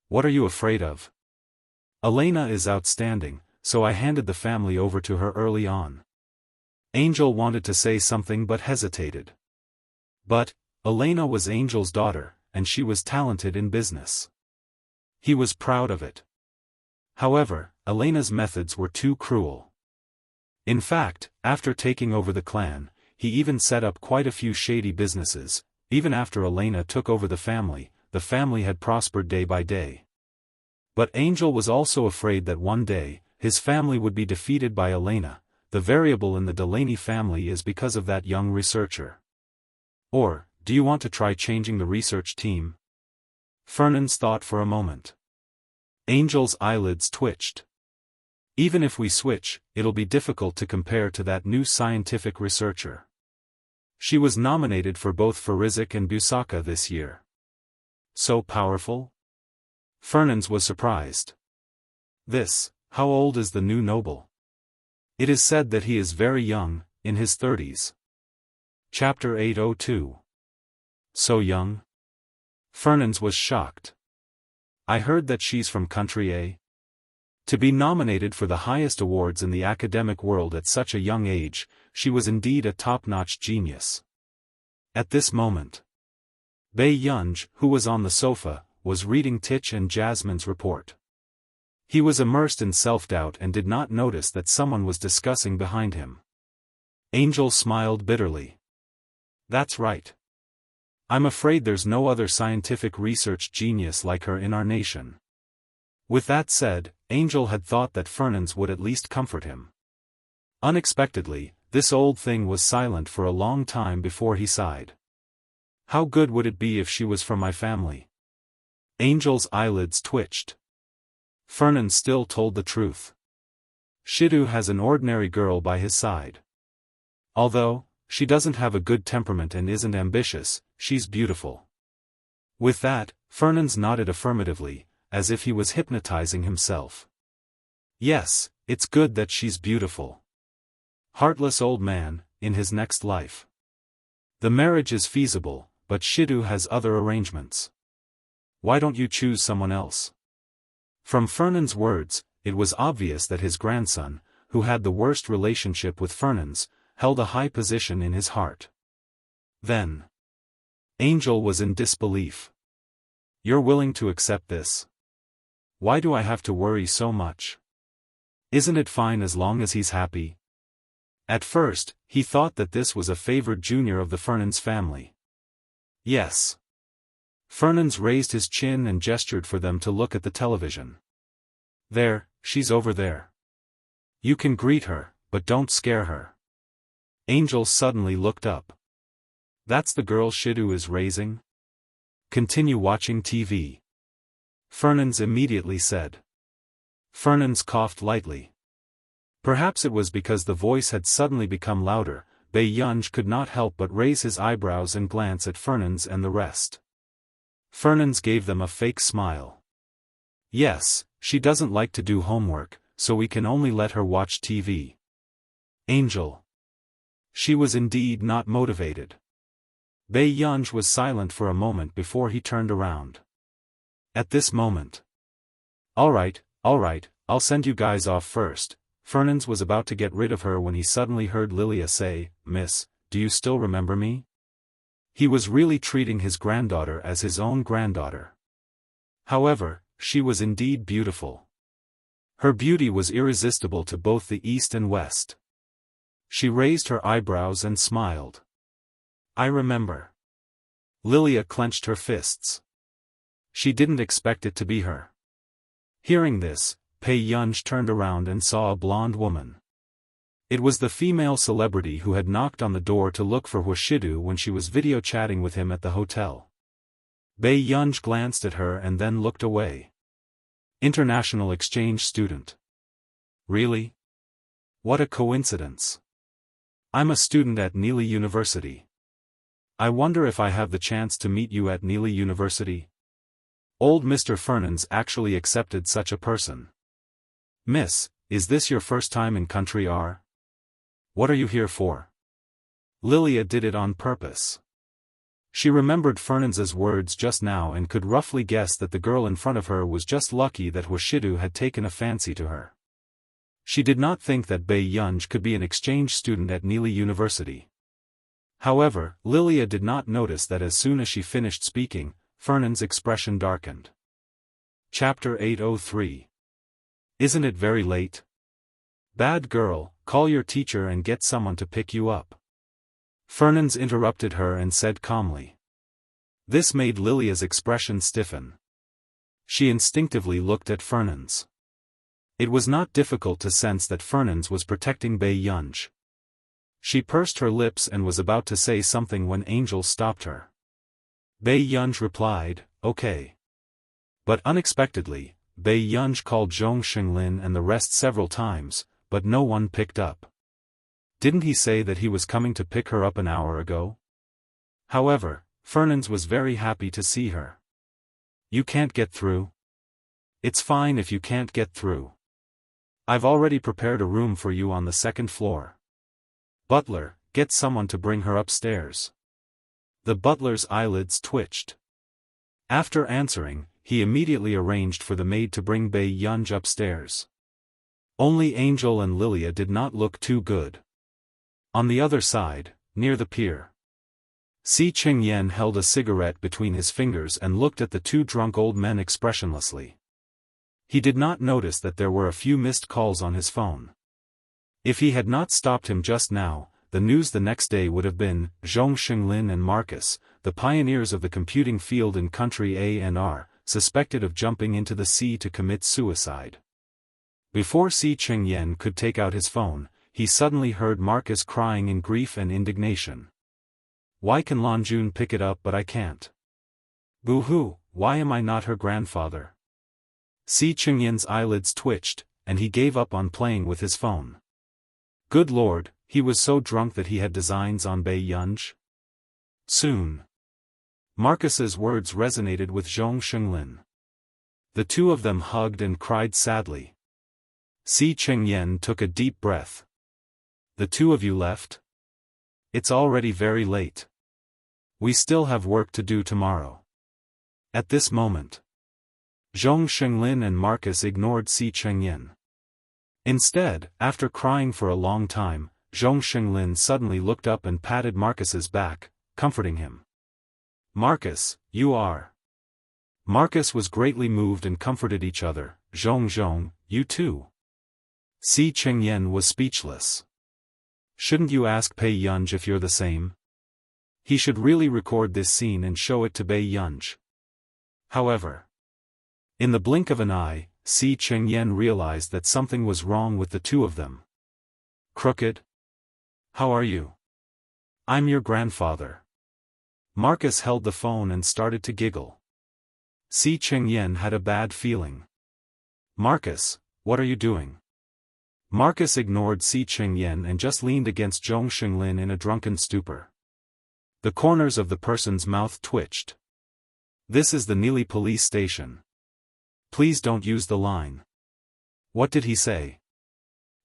Speaker 1: What are you afraid of? Elena is outstanding, so I handed the family over to her early on." Angel wanted to say something but hesitated. But, Elena was Angel's daughter, and she was talented in business. He was proud of it. However, Elena's methods were too cruel. In fact, after taking over the clan, he even set up quite a few shady businesses. Even after Elena took over the family had prospered day by day. But Angel was also afraid that one day, his family would be defeated by Elena. The variable in the Delaney family is because of that young researcher. Or, do you want to try changing the research team? Fernand's thought for a moment. Angel's eyelids twitched. Even if we switch, it'll be difficult to compare to that new scientific researcher. She was nominated for both Farizik and Busaka this year. So powerful? Fernand's was surprised. How old is the new noble? It is said that he is very young, in his 30s. Chapter 802. So young? Fernand's was shocked. I heard that she's from country A. To be nominated for the highest awards in the academic world at such a young age, she was indeed a top-notch genius. At this moment, Bei Yunj, who was on the sofa, was reading Tich and Jasmine's report. He was immersed in self-doubt and did not notice that someone was discussing behind him. Angel smiled bitterly. That's right. I'm afraid there's no other scientific research genius like her in our nation. With that said, Angel had thought that Fernand's would at least comfort him. Unexpectedly, this old thing was silent for a long time before he sighed. How good would it be if she was from my family? Angel's eyelids twitched. Fernand still told the truth. Shidu has an ordinary girl by his side. Although she doesn't have a good temperament and isn't ambitious, she's beautiful. With that, Fernand nodded affirmatively, as if he was hypnotizing himself. Yes, it's good that she's beautiful. Heartless old man, in his next life. The marriage is feasible, but Shidu has other arrangements. Why don't you choose someone else? From Fernand's words, it was obvious that his grandson, who had the worst relationship with Fernand's, held a high position in his heart. Then, Angel was in disbelief. You're willing to accept this? Why do I have to worry so much? Isn't it fine as long as he's happy? At first, he thought that this was a favored junior of the Fernand's family. Yes. Fernand's raised his chin and gestured for them to look at the television. There, she's over there. You can greet her, but don't scare her. Angel suddenly looked up. That's the girl Shidu is raising? Continue watching TV. Fernand's immediately said. Fernand's coughed lightly. Perhaps it was because the voice had suddenly become louder. Bei Yunj could not help but raise his eyebrows and glance at Fernand's and the rest. Fernand's gave them a fake smile. Yes, she doesn't like to do homework, so we can only let her watch TV. Angel. She was indeed not motivated. Bei Yunj was silent for a moment before he turned around. At this moment. Alright, I'll send you guys off first. Fernand's was about to get rid of her when he suddenly heard Lilia say, Miss, do you still remember me? He was really treating his granddaughter as his own granddaughter. However, she was indeed beautiful. Her beauty was irresistible to both the East and West. She raised her eyebrows and smiled. I remember. Lilia clenched her fists. She didn't expect it to be her. Hearing this, Bei Yunj turned around and saw a blonde woman. It was the female celebrity who had knocked on the door to look for Shidu when she was video chatting with him at the hotel. Bei Yunj glanced at her and then looked away. International exchange student. Really? What a coincidence. I'm a student at Neely University. I wonder if I have the chance to meet you at Neely University? Old Mr. Fernand's actually accepted such a person. Miss, is this your first time in country R? What are you here for? Lilia did it on purpose. She remembered Fernand's words just now and could roughly guess that the girl in front of her was just lucky that Shidu had taken a fancy to her. She did not think that Bei Yunj could be an exchange student at Neely University. However, Lilia did not notice that as soon as she finished speaking, Fernand's expression darkened. Chapter 803. Isn't it very late? Bad girl, call your teacher and get someone to pick you up. Fernand's interrupted her and said calmly. This made Lilia's expression stiffen. She instinctively looked at Fernand's. It was not difficult to sense that Fernand's was protecting Bei Yunj. She pursed her lips and was about to say something when Angel stopped her. Bei Yunj replied, okay. But unexpectedly, Bei Yunj called Zhong Xinglin and the rest several times, but no one picked up. Didn't he say that he was coming to pick her up an hour ago? However, Fernans was very happy to see her. You can't get through? It's fine if you can't get through. I've already prepared a room for you on the second floor. Butler, get someone to bring her upstairs. The butler's eyelids twitched. After answering, he immediately arranged for the maid to bring Bei Yunj upstairs. Only Angel and Lilia did not look too good. On the other side, near the pier, Si Qingyan held a cigarette between his fingers and looked at the two drunk old men expressionlessly. He did not notice that there were a few missed calls on his phone. If he had not stopped him just now, the news the next day would have been, Zhong Xinglin and Marcus, the pioneers of the computing field in country A and R, suspected of jumping into the sea to commit suicide. Before Si Qingyan could take out his phone, he suddenly heard Marcus crying in grief and indignation. Why can Lanjun pick it up but I can't? Boo-hoo, why am I not her grandfather? Si Qingyan's eyelids twitched, and he gave up on playing with his phone. Good lord, he was so drunk that he had designs on Bei Yunj? Soon. Marcus's words resonated with Zhong Xinglin. The two of them hugged and cried sadly. Si Qingyan took a deep breath. The two of you left? It's already very late. We still have work to do tomorrow. At this moment, Zhong Xinglin and Marcus ignored Si Qingyan. Instead, after crying for a long time, Zhong Xinglin suddenly looked up and patted Marcus's back, comforting him. Marcus, you are. Marcus was greatly moved and comforted each other. Zhong, you too. Si Qingyan was speechless. Shouldn't you ask Bei Yunj if you're the same? He should really record this scene and show it to Bei Yunj. However, in the blink of an eye, Si Qingyan realized that something was wrong with the two of them. Crooked? How are you? I'm your grandfather. Marcus held the phone and started to giggle. Si Qingyan had a bad feeling. Marcus, what are you doing? Marcus ignored Si Qingyan and just leaned against Zhong Xinglin in a drunken stupor. The corners of the person's mouth twitched. This is the Nili police station. Please don't use the line. What did he say?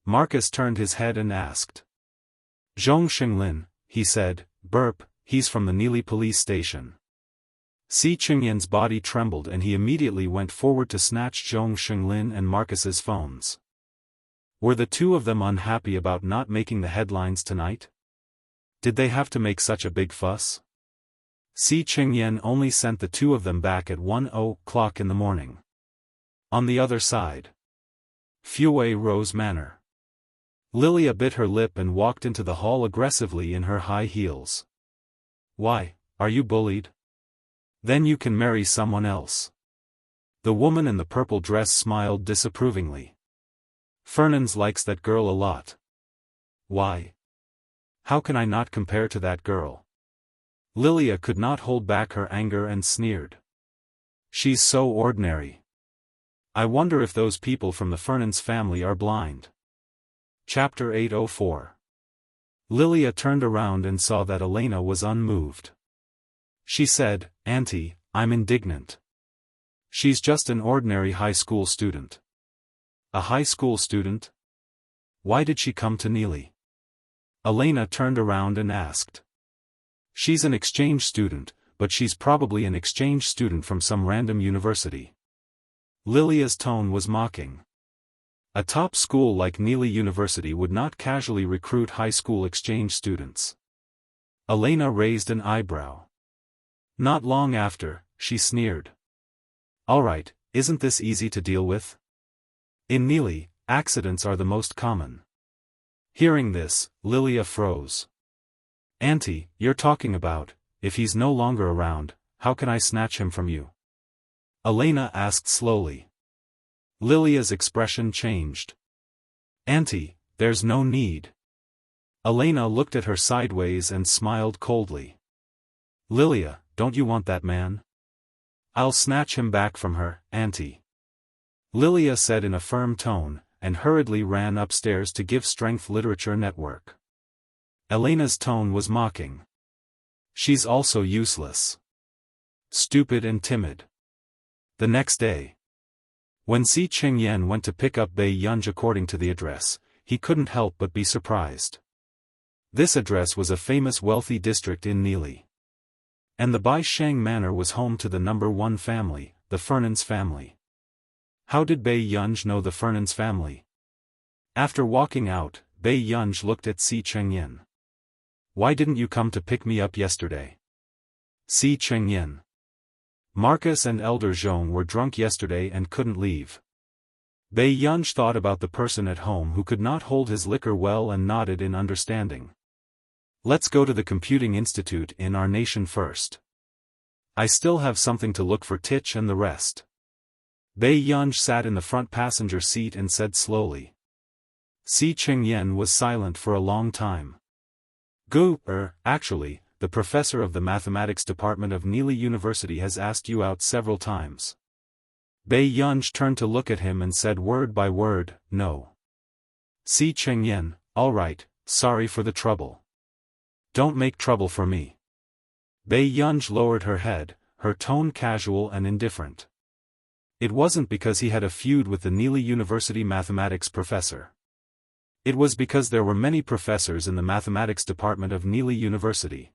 Speaker 1: Marcus turned his head and asked. Zhong Xinglin, he said, burp, he's from the Nili police station. Si Qingyan's body trembled and he immediately went forward to snatch Zhong Xinglin and Marcus's phones. Were the two of them unhappy about not making the headlines tonight? Did they have to make such a big fuss? Si Qingyan only sent the two of them back at 1:00 in the morning. On the other side, Fue Rose Manor. Lilia bit her lip and walked into the hall aggressively in her high heels. Why, are you bullied? Then you can marry someone else. The woman in the purple dress smiled disapprovingly. Fernans likes that girl a lot. Why? How can I not compare to that girl? Lilia could not hold back her anger and sneered. She's so ordinary. I wonder if those people from the Fernans family are blind. Chapter 804. Lilia turned around and saw that Elena was unmoved. She said, Auntie, I'm indignant. She's just an ordinary high school student. A high school student? Why did she come to Nili? Elena turned around and asked. She's an exchange student, but she's probably an exchange student from some random university. Lilia's tone was mocking. A top school like Nili University would not casually recruit high school exchange students. Elena raised an eyebrow. Not long after, she sneered. Alright, isn't this easy to deal with? In Nili, accidents are the most common. Hearing this, Lilia froze. Auntie, you're talking about, if he's no longer around, how can I snatch him from you? Elena asked slowly. Lilia's expression changed. Auntie, there's no need. Elena looked at her sideways and smiled coldly. Lilia, don't you want that man? I'll snatch him back from her, Auntie. Lilia said in a firm tone, and hurriedly ran upstairs to give Strength Literature Network. Elena's tone was mocking. She's also useless. Stupid and timid. The next day, when Si Qingyan went to pick up Bei Yunj according to the address, he couldn't help but be surprised. This address was a famous wealthy district in Nili. And the Bai Sheng manor was home to the number 1 family, the Fernandes family. How did Bei Yunj know the Fernandes family? After walking out, Bei Yunj looked at Si Qingyan. Why didn't you come to pick me up yesterday? Si Qingyan. Marcus and Elder Zhong were drunk yesterday and couldn't leave. Bei Yunj thought about the person at home who could not hold his liquor well and nodded in understanding. Let's go to the Computing Institute in our nation first. I still have something to look for Titch and the rest. Bei Yunj sat in the front passenger seat and said slowly. Si Qingyan was silent for a long time. Actually, the professor of the mathematics department of Nili University has asked you out several times. Bei Yunj turned to look at him and said word by word, no. Si Qingyan, all right, sorry for the trouble. Don't make trouble for me. Bei Yunj lowered her head, her tone casual and indifferent. It wasn't because he had a feud with the Nili University mathematics professor. It was because there were many professors in the mathematics department of Nili University.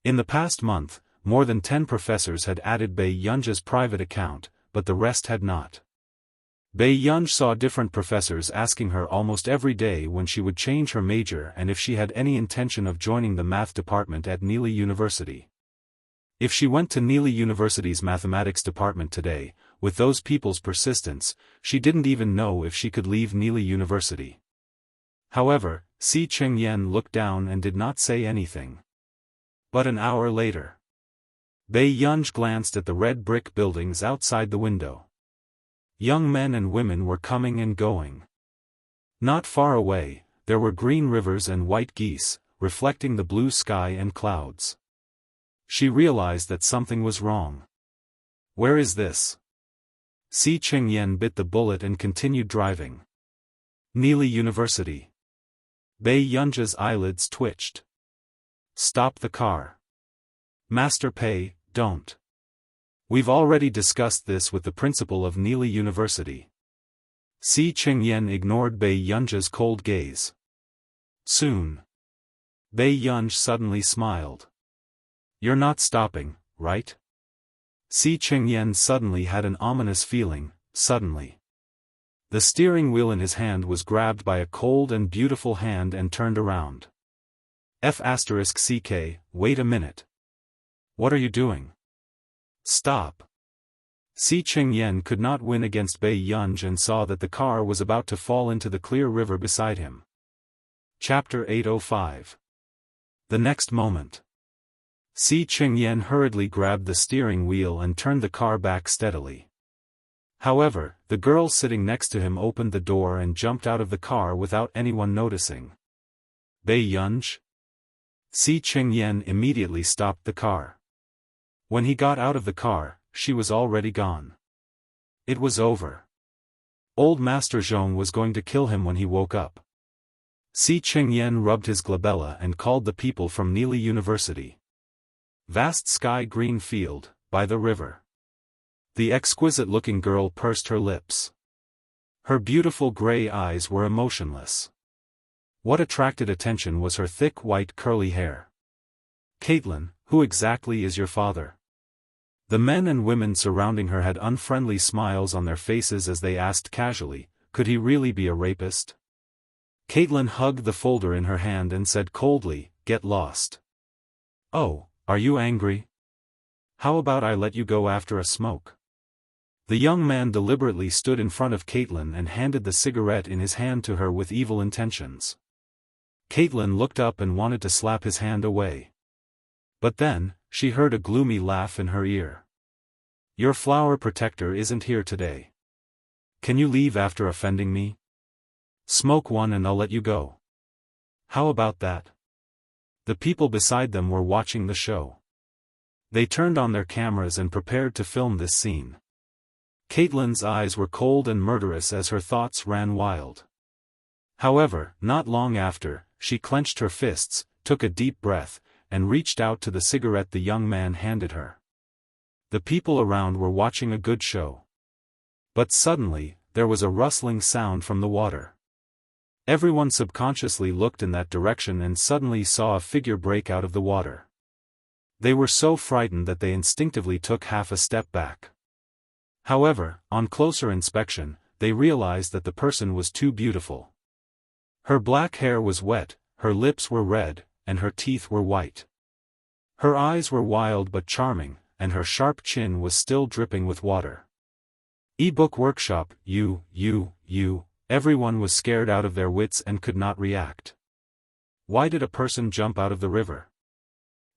Speaker 1: In the past month, more than 10 professors had added Bei Yunj's private account, but the rest had not. Bei Yunj saw different professors asking her almost every day when she would change her major and if she had any intention of joining the math department at Nili University. If she went to Nili University's mathematics department today, with those people's persistence, she didn't even know if she could leave Nili University. However, Si Qingyan looked down and did not say anything. But an hour later, Bei Yunj glanced at the red brick buildings outside the window. Young men and women were coming and going. Not far away, there were green rivers and white geese, reflecting the blue sky and clouds. She realized that something was wrong. Where is this? Si Qingyan bit the bullet and continued driving. Nili University. Bei Yunj's eyelids twitched. Stop the car. Master Pei, don't. We've already discussed this with the principal of Nili University. Si Qingyan ignored Bei Yunj's cold gaze. Soon. Bei Yunj suddenly smiled. You're not stopping, right? Si Qingyan suddenly had an ominous feeling, suddenly. The steering wheel in his hand was grabbed by a cold and beautiful hand and turned around. F***CK, wait a minute. What are you doing? Stop. Si Qingyan could not win against Bei Yunj and saw that the car was about to fall into the clear river beside him. Chapter 805. The next moment. Si Qingyan hurriedly grabbed the steering wheel and turned the car back steadily. However, the girl sitting next to him opened the door and jumped out of the car without anyone noticing. Bei Yunj? Si Qingyan immediately stopped the car. When he got out of the car, she was already gone. It was over. Old Master Zhong was going to kill him when he woke up. Si Qingyan rubbed his glabella and called the people from Nili University. Vast sky-green field, by the river. The exquisite-looking girl pursed her lips. Her beautiful gray eyes were emotionless. What attracted attention was her thick white curly hair. Caitlin, who exactly is your father? The men and women surrounding her had unfriendly smiles on their faces as they asked casually, could he really be a rapist? Caitlin hugged the folder in her hand and said coldly, get lost. Oh, are you angry? How about I let you go after a smoke? The young man deliberately stood in front of Caitlin and handed the cigarette in his hand to her with evil intentions. Caitlin looked up and wanted to slap his hand away. But then, she heard a gloomy laugh in her ear. Your flower protector isn't here today. Can you leave after offending me? Smoke one and I'll let you go. How about that? The people beside them were watching the show. They turned on their cameras and prepared to film this scene. Caitlyn's eyes were cold and murderous as her thoughts ran wild. However, not long after, she clenched her fists, took a deep breath, and reached out to the cigarette the young man handed her. The people around were watching a good show. But suddenly, there was a rustling sound from the water. Everyone subconsciously looked in that direction and suddenly saw a figure break out of the water. They were so frightened that they instinctively took half a step back. However, on closer inspection, they realized that the person was too beautiful. Her black hair was wet, her lips were red, and her teeth were white. Her eyes were wild but charming, and her sharp chin was still dripping with water. Ebook workshop, everyone was scared out of their wits and could not react. Why did a person jump out of the river?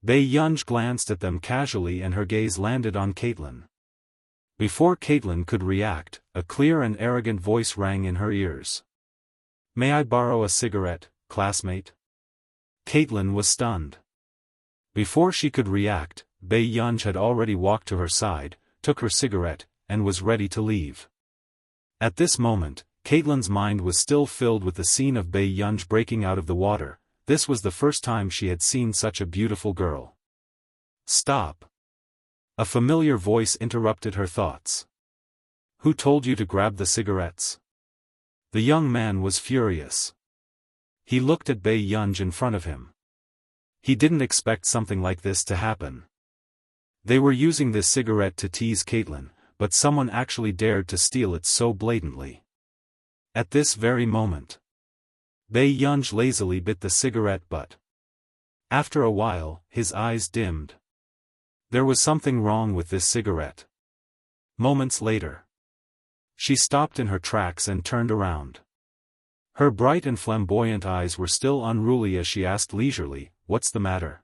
Speaker 1: Bei Yunj glanced at them casually and her gaze landed on Caitlyn. Before Caitlyn could react, a clear and arrogant voice rang in her ears. "May I borrow a cigarette, classmate?" Caitlyn was stunned. Before she could react, Bei Yunj had already walked to her side, took her cigarette, and was ready to leave. At this moment, Caitlyn's mind was still filled with the scene of Bei Yunj breaking out of the water. This was the first time she had seen such a beautiful girl. "Stop!" A familiar voice interrupted her thoughts. "Who told you to grab the cigarettes?" The young man was furious. He looked at Bei Yunj in front of him. He didn't expect something like this to happen. They were using this cigarette to tease Caitlyn, but someone actually dared to steal it so blatantly. At this very moment, Bei Yunj lazily bit the cigarette butt. After a while, his eyes dimmed. There was something wrong with this cigarette. Moments later, she stopped in her tracks and turned around. Her bright and flamboyant eyes were still unruly as she asked leisurely, "What's the matter?"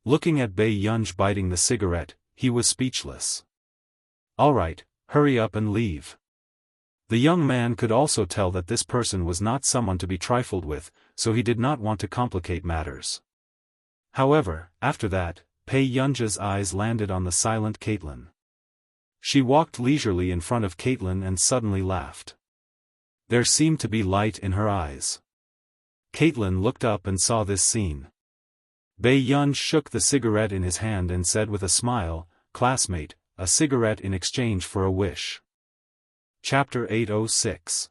Speaker 1: Looking at Bei Yunj biting the cigarette, he was speechless. "All right, hurry up and leave." The young man could also tell that this person was not someone to be trifled with, so he did not want to complicate matters. However, after that, Bei Yunj's eyes landed on the silent Caitlyn. She walked leisurely in front of Caitlyn and suddenly laughed. There seemed to be light in her eyes. Caitlyn looked up and saw this scene. Bei Yunj shook the cigarette in his hand and said with a smile, "Classmate, a cigarette in exchange for a wish." Chapter 806.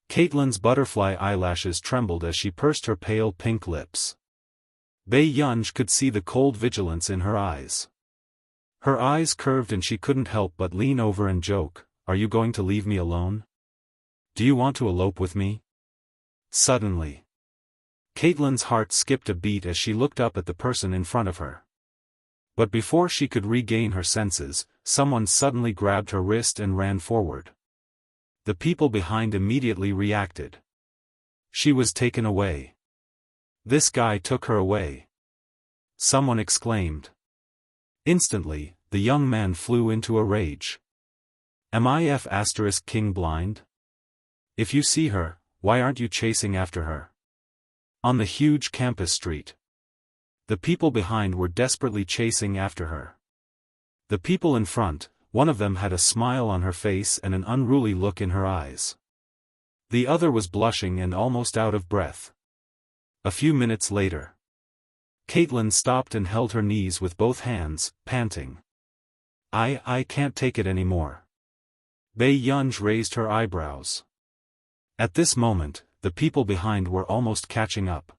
Speaker 1: Caitlyn's butterfly eyelashes trembled as she pursed her pale pink lips. Bei Yunj could see the cold vigilance in her eyes. Her eyes curved and she couldn't help but lean over and joke, "Are you going to leave me alone? Do you want to elope with me?" Suddenly, Caitlyn's heart skipped a beat as she looked up at the person in front of her. But before she could regain her senses, someone suddenly grabbed her wrist and ran forward. The people behind immediately reacted. She was taken away. "This guy took her away!" someone exclaimed. Instantly, the young man flew into a rage. "Am I King blind? If you see her, why aren't you chasing after her?" On the huge campus street, the people behind were desperately chasing after her. The people in front, one of them had a smile on her face and an unruly look in her eyes. The other was blushing and almost out of breath. A few minutes later, Caitlyn stopped and held her knees with both hands, panting. I can't take it anymore." Bei Yunj raised her eyebrows. At this moment, the people behind were almost catching up.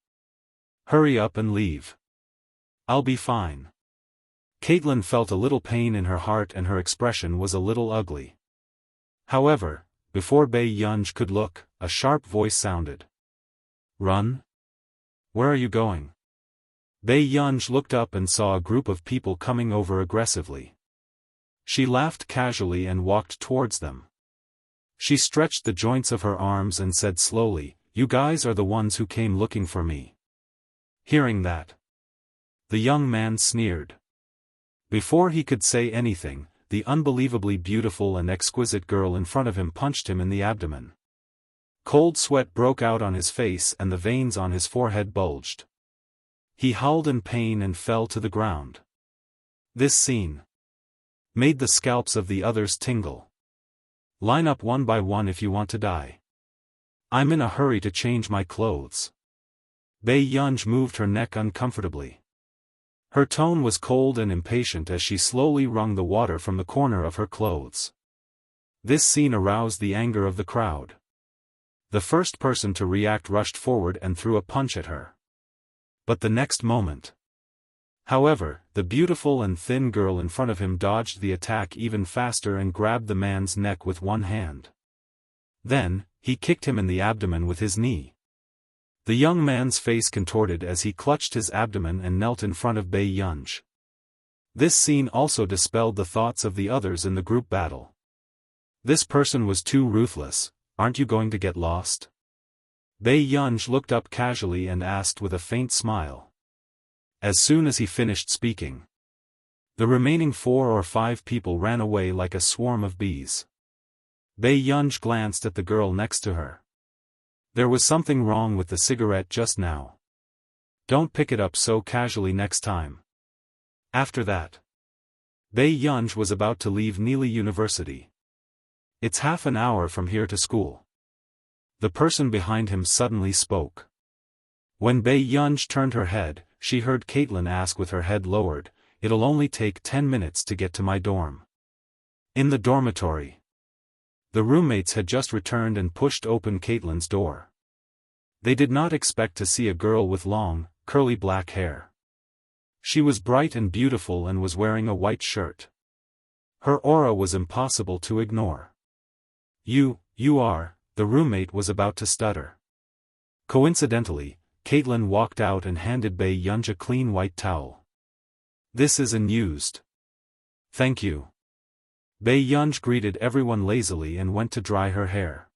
Speaker 1: "Hurry up and leave. I'll be fine." Caitlyn felt a little pain in her heart and her expression was a little ugly. However, before Bei Yunj could look, a sharp voice sounded. "Run? Where are you going?" Bei Yunj looked up and saw a group of people coming over aggressively. She laughed casually and walked towards them. She stretched the joints of her arms and said slowly, "You guys are the ones who came looking for me." Hearing that, the young man sneered. Before he could say anything, the unbelievably beautiful and exquisite girl in front of him punched him in the abdomen. Cold sweat broke out on his face and the veins on his forehead bulged. He howled in pain and fell to the ground. This scene made the scalps of the others tingle. Line up one by one if you want to die. I'm in a hurry to change my clothes. Bei Yunj moved her neck uncomfortably. Her tone was cold and impatient as she slowly wrung the water from the corner of her clothes. This scene aroused the anger of the crowd. The first person to react rushed forward and threw a punch at her. But the next moment. However, the beautiful and thin girl in front of him dodged the attack even faster and grabbed the man's neck with one hand. Then, he kicked him in the abdomen with his knee. The young man's face contorted as he clutched his abdomen and knelt in front of Bei Yunj. This scene also dispelled the thoughts of the others in the group battle. This person was too ruthless. Aren't you going to get lost? Bei Yunj looked up casually and asked with a faint smile. As soon as he finished speaking, the remaining 4 or 5 people ran away like a swarm of bees. Bei Yunj glanced at the girl next to her. There was something wrong with the cigarette just now. Don't pick it up so casually next time. After that, Bei Yunj was about to leave Neely University. It's half an hour from here to school. The person behind him suddenly spoke. When Bei Yunj turned her head, she heard Caitlin ask with her head lowered, "It'll only take 10 minutes to get to my dorm." In the dormitory, the roommates had just returned and pushed open Caitlin's door. They did not expect to see a girl with long, curly black hair. She was bright and beautiful and was wearing a white shirt. Her aura was impossible to ignore. You are," the roommate was about to stutter. Coincidentally, Caitlin walked out and handed Bei Yunj a clean white towel. "This is unused." "Thank you." Bei Yunj greeted everyone lazily and went to dry her hair.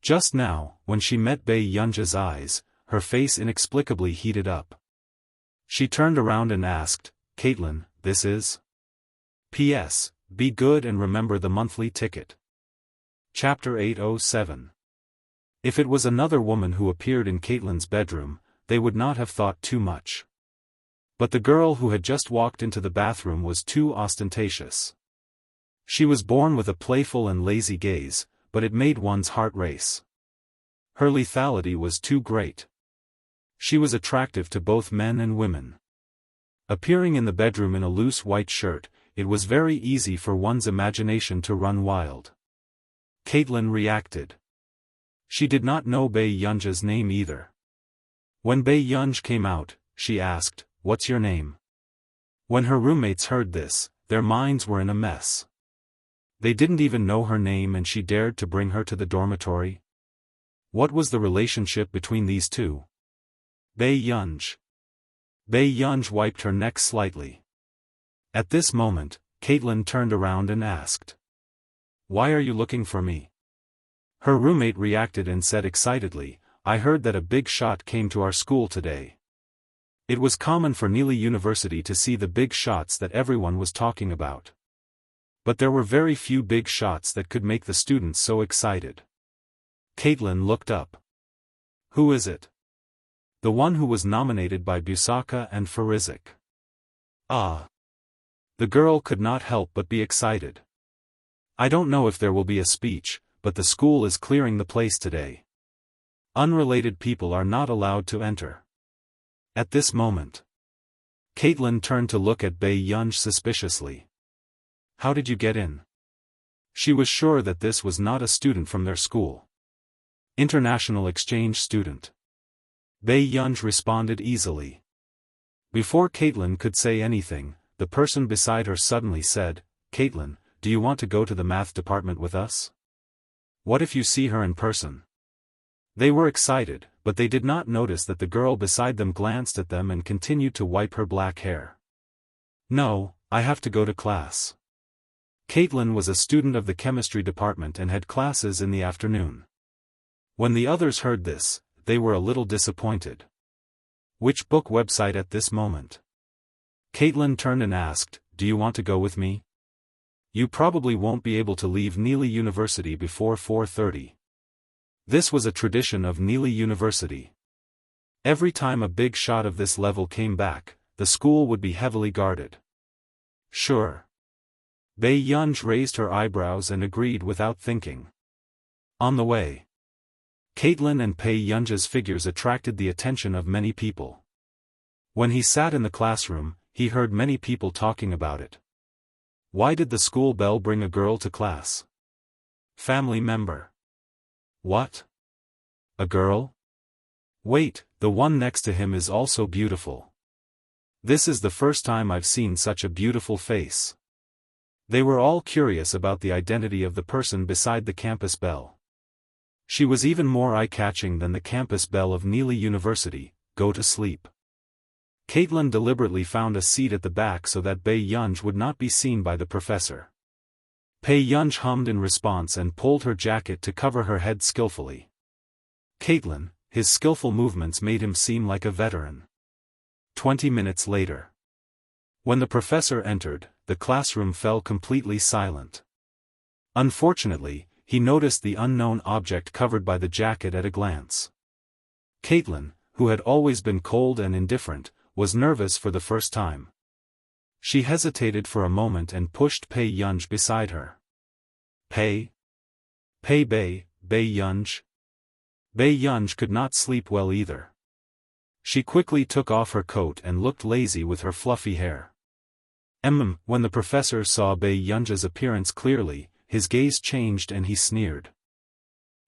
Speaker 1: Just now, when she met Bei Yunj's eyes, her face inexplicably heated up. She turned around and asked, "Caitlin, this is? P.S. Be good and remember the monthly ticket." Chapter 807. If it was another woman who appeared in Caitlin's bedroom, they would not have thought too much. But the girl who had just walked into the bathroom was too ostentatious. She was born with a playful and lazy gaze, but it made one's heart race. Her lethality was too great. She was attractive to both men and women. Appearing in the bedroom in a loose white shirt, it was very easy for one's imagination to run wild. Caitlin reacted. She did not know Bei Yunj's name either. When Bei Yunj came out, she asked, "What's your name?" When her roommates heard this, their minds were in a mess. They didn't even know her name and she dared to bring her to the dormitory? What was the relationship between these two? Bei Yunj. Bei Yunj wiped her neck slightly. At this moment, Caitlin turned around and asked, "Why are you looking for me?" Her roommate reacted and said excitedly, "I heard that a big shot came to our school today." It was common for Neely University to see the big shots that everyone was talking about. But there were very few big shots that could make the students so excited. Caitlin looked up. "Who is it?" "The one who was nominated by Busaka and Farizik." "Ah." The girl could not help but be excited. "I don't know if there will be a speech, but the school is clearing the place today. Unrelated people are not allowed to enter." At this moment, Caitlin turned to look at Bei Yunj suspiciously. "How did you get in?" She was sure that this was not a student from their school. "International exchange student." Bei Yunj responded easily. Before Caitlin could say anything, the person beside her suddenly said, "Caitlin, do you want to go to the math department with us? What if you see her in person?" They were excited, but they did not notice that the girl beside them glanced at them and continued to wipe her black hair. "No, I have to go to class." Caitlin was a student of the chemistry department and had classes in the afternoon. When the others heard this, they were a little disappointed. "Which book website at this moment?" Caitlin turned and asked, "Do you want to go with me? You probably won't be able to leave Neely University before 4:30. This was a tradition of Neely University. Every time a big shot of this level came back, the school would be heavily guarded. Sure. Bei Yunj raised her eyebrows and agreed without thinking. On the way, Caitlin and Pei Yunja's figures attracted the attention of many people. When he sat in the classroom, he heard many people talking about it. Why did the school bell bring a girl to class? Family member. What? A girl? Wait, the one next to him is also beautiful. This is the first time I've seen such a beautiful face. They were all curious about the identity of the person beside the campus bell. She was even more eye-catching than the campus bell of Neely University. Go to sleep. Caitlin deliberately found a seat at the back so that Bei Yunj would not be seen by the professor. Pei Yunj hummed in response and pulled her jacket to cover her head skillfully. Caitlin, his skillful movements made him seem like a veteran. 20 minutes later. When the professor entered, the classroom fell completely silent. Unfortunately, he noticed the unknown object covered by the jacket at a glance. Caitlin, who had always been cold and indifferent, was nervous for the first time. She hesitated for a moment and pushed Pei Yunj beside her. Bei Yunj. Bei Yunj could not sleep well either. She quickly took off her coat and looked lazy with her fluffy hair. When the professor saw Bei Yunja's appearance clearly, his gaze changed and he sneered.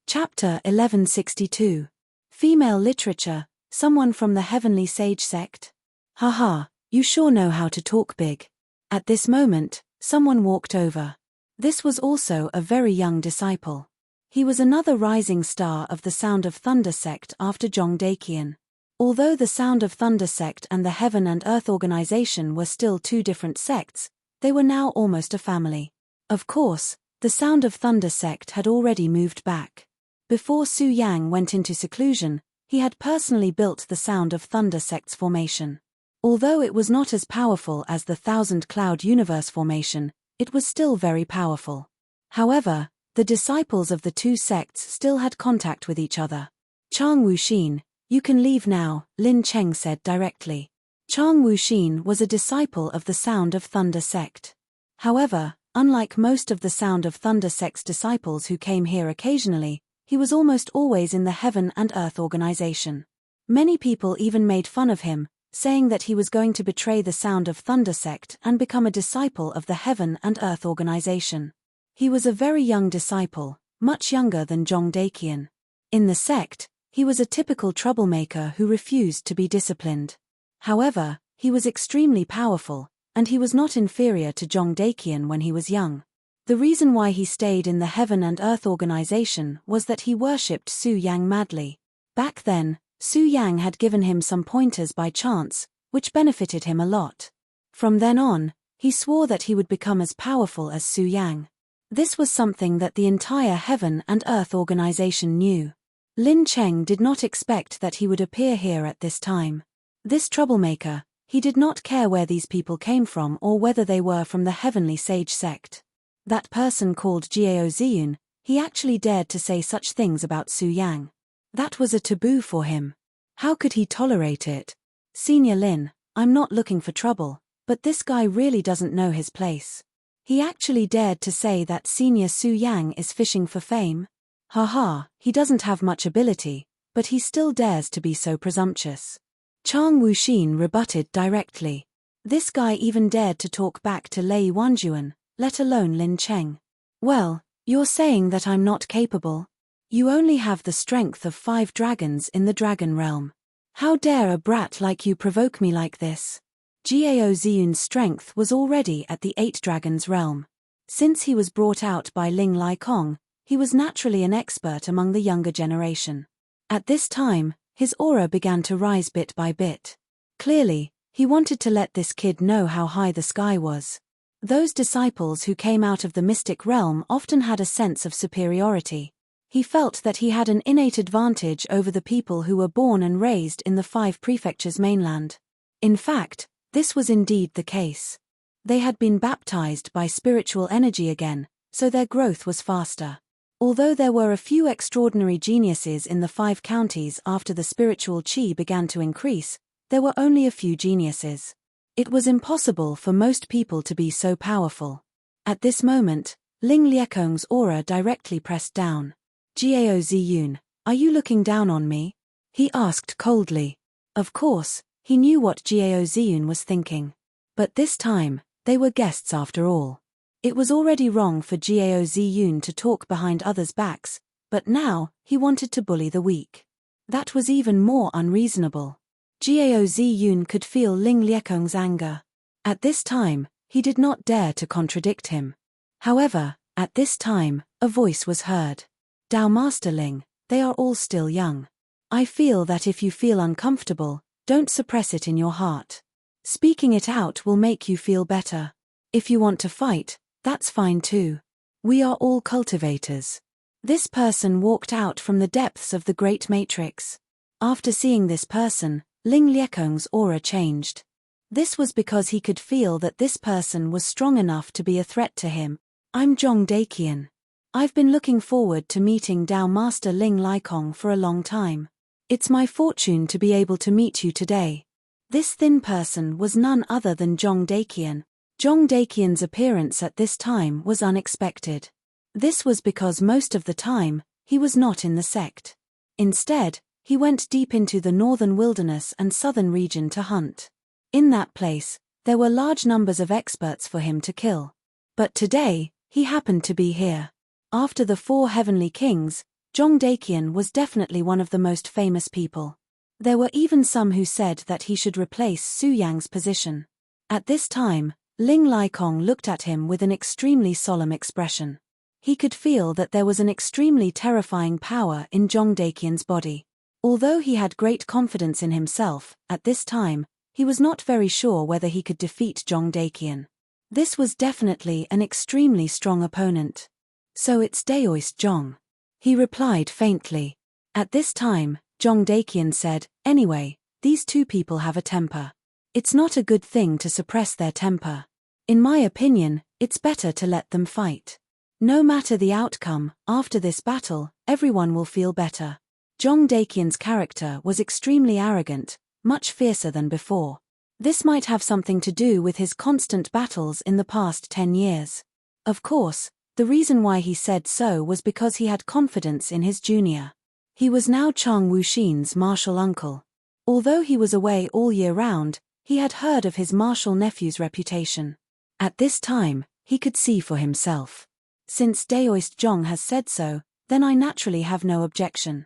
Speaker 2: Chapter 1162. Female Literature, Someone from the Heavenly Sage Sect. Haha, you sure know how to talk big. At this moment, someone walked over. This was also a very young disciple. He was another rising star of the Sound of Thunder sect after Jongdakian. Although the Sound of Thunder sect and the Heaven and Earth organization were still two different sects, they were now almost a family. Of course, the Sound of Thunder sect had already moved back. Before Su Yang went into seclusion, he had personally built the Sound of Thunder sect's formation. Although it was not as powerful as the Thousand Cloud Universe formation, it was still very powerful. However, the disciples of the two sects still had contact with each other. Chang Wuxin, you can leave now, Lin Cheng said directly. Chang Wuxin was a disciple of the Sound of Thunder sect. However, unlike most of the Sound of Thunder sect's disciples who came here occasionally, he was almost always in the Heaven and Earth organization. Many people even made fun of him, saying that he was going to betray the Sound of Thunder sect and become a disciple of the Heaven and Earth organization. He was a very young disciple, much younger than Jongdakian. In the sect, he was a typical troublemaker who refused to be disciplined. However, he was extremely powerful, and he was not inferior to Jongdakian when he was young. The reason why he stayed in the Heaven and Earth organization was that he worshipped Su Yang madly. Back then, Su Yang had given him some pointers by chance, which benefited him a lot. From then on, he swore that he would become as powerful as Su Yang. This was something that the entire Heaven and Earth organization knew. Lin Cheng did not expect that he would appear here at this time. This troublemaker, he did not care where these people came from or whether they were from the Heavenly Sage sect. That person called Jiao Ziyun, he actually dared to say such things about Su Yang. That was a taboo for him. How could he tolerate it? Senior Lin, I'm not looking for trouble, but this guy really doesn't know his place. He actually dared to say that Senior Su Yang is fishing for fame. Haha, he doesn't have much ability, but he still dares to be so presumptuous. Chang Wuxin rebutted directly. This guy even dared to talk back to Lei Wanjuan, let alone Lin Cheng. Well, you're saying that I'm not capable? You only have the strength of 5 dragons in the dragon realm. How dare a brat like you provoke me like this? Jiao Ziyun's strength was already at the 8 dragons realm. Since he was brought out by Ling Lai Kong, he was naturally an expert among the younger generation. At this time, his aura began to rise bit by bit. Clearly, he wanted to let this kid know how high the sky was. Those disciples who came out of the mystic realm often had a sense of superiority. He felt that he had an innate advantage over the people who were born and raised in the 5 prefectures mainland. In fact, this was indeed the case. They had been baptized by spiritual energy again, so their growth was faster. Although there were a few extraordinary geniuses in the 5 counties after the spiritual chi began to increase, there were only a few geniuses. It was impossible for most people to be so powerful. At this moment, Ling Liekong's aura directly pressed down. Gao Ziyun, are you looking down on me? He asked coldly. Of course, he knew what Gao Ziyun was thinking. But this time, they were guests after all. It was already wrong for Gao Ziyun to talk behind others' backs, but now, he wanted to bully the weak. That was even more unreasonable. Gao Ziyun could feel Ling Liekong's anger. At this time, he did not dare to contradict him. However, at this time, a voice was heard. Dao Master Ling, they are all still young. I feel that if you feel uncomfortable, don't suppress it in your heart. Speaking it out will make you feel better. If you want to fight, that's fine too. We are all cultivators. This person walked out from the depths of the Great Matrix. After seeing this person, Ling Liekong's aura changed. This was because he could feel that this person was strong enough to be a threat to him. I'm Zhong Daqian. I've been looking forward to meeting Dao Master Ling Liekong for a long time. It's my fortune to be able to meet you today. This thin person was none other than Zhong Daqian. Zhong Daqian's appearance at this time was unexpected. This was because most of the time, he was not in the sect. Instead, he went deep into the northern wilderness and southern region to hunt. In that place, there were large numbers of experts for him to kill. But today, he happened to be here. After the 4 heavenly kings, Zhong Daqian was definitely one of the most famous people. There were even some who said that he should replace Su Yang's position. At this time, Ling Liekong looked at him with an extremely solemn expression. He could feel that there was an extremely terrifying power in Zhong Daqian's body. Although he had great confidence in himself, at this time, he was not very sure whether he could defeat Zhong Daqian. This was definitely an extremely strong opponent. So it's Daoist Zhong. He replied faintly. At this time, Zhong Daqian said, anyway, these two people have a temper. It's not a good thing to suppress their temper. In my opinion, it's better to let them fight. No matter the outcome, after this battle, everyone will feel better. Zhong Daqian's character was extremely arrogant, much fiercer than before. This might have something to do with his constant battles in the past 10 years. Of course, the reason why he said so was because he had confidence in his junior. He was now Chang Wuxin's martial uncle. Although he was away all year round, he had heard of his martial nephew's reputation. At this time, he could see for himself. Since Daoist Zhong has said so, then I naturally have no objection.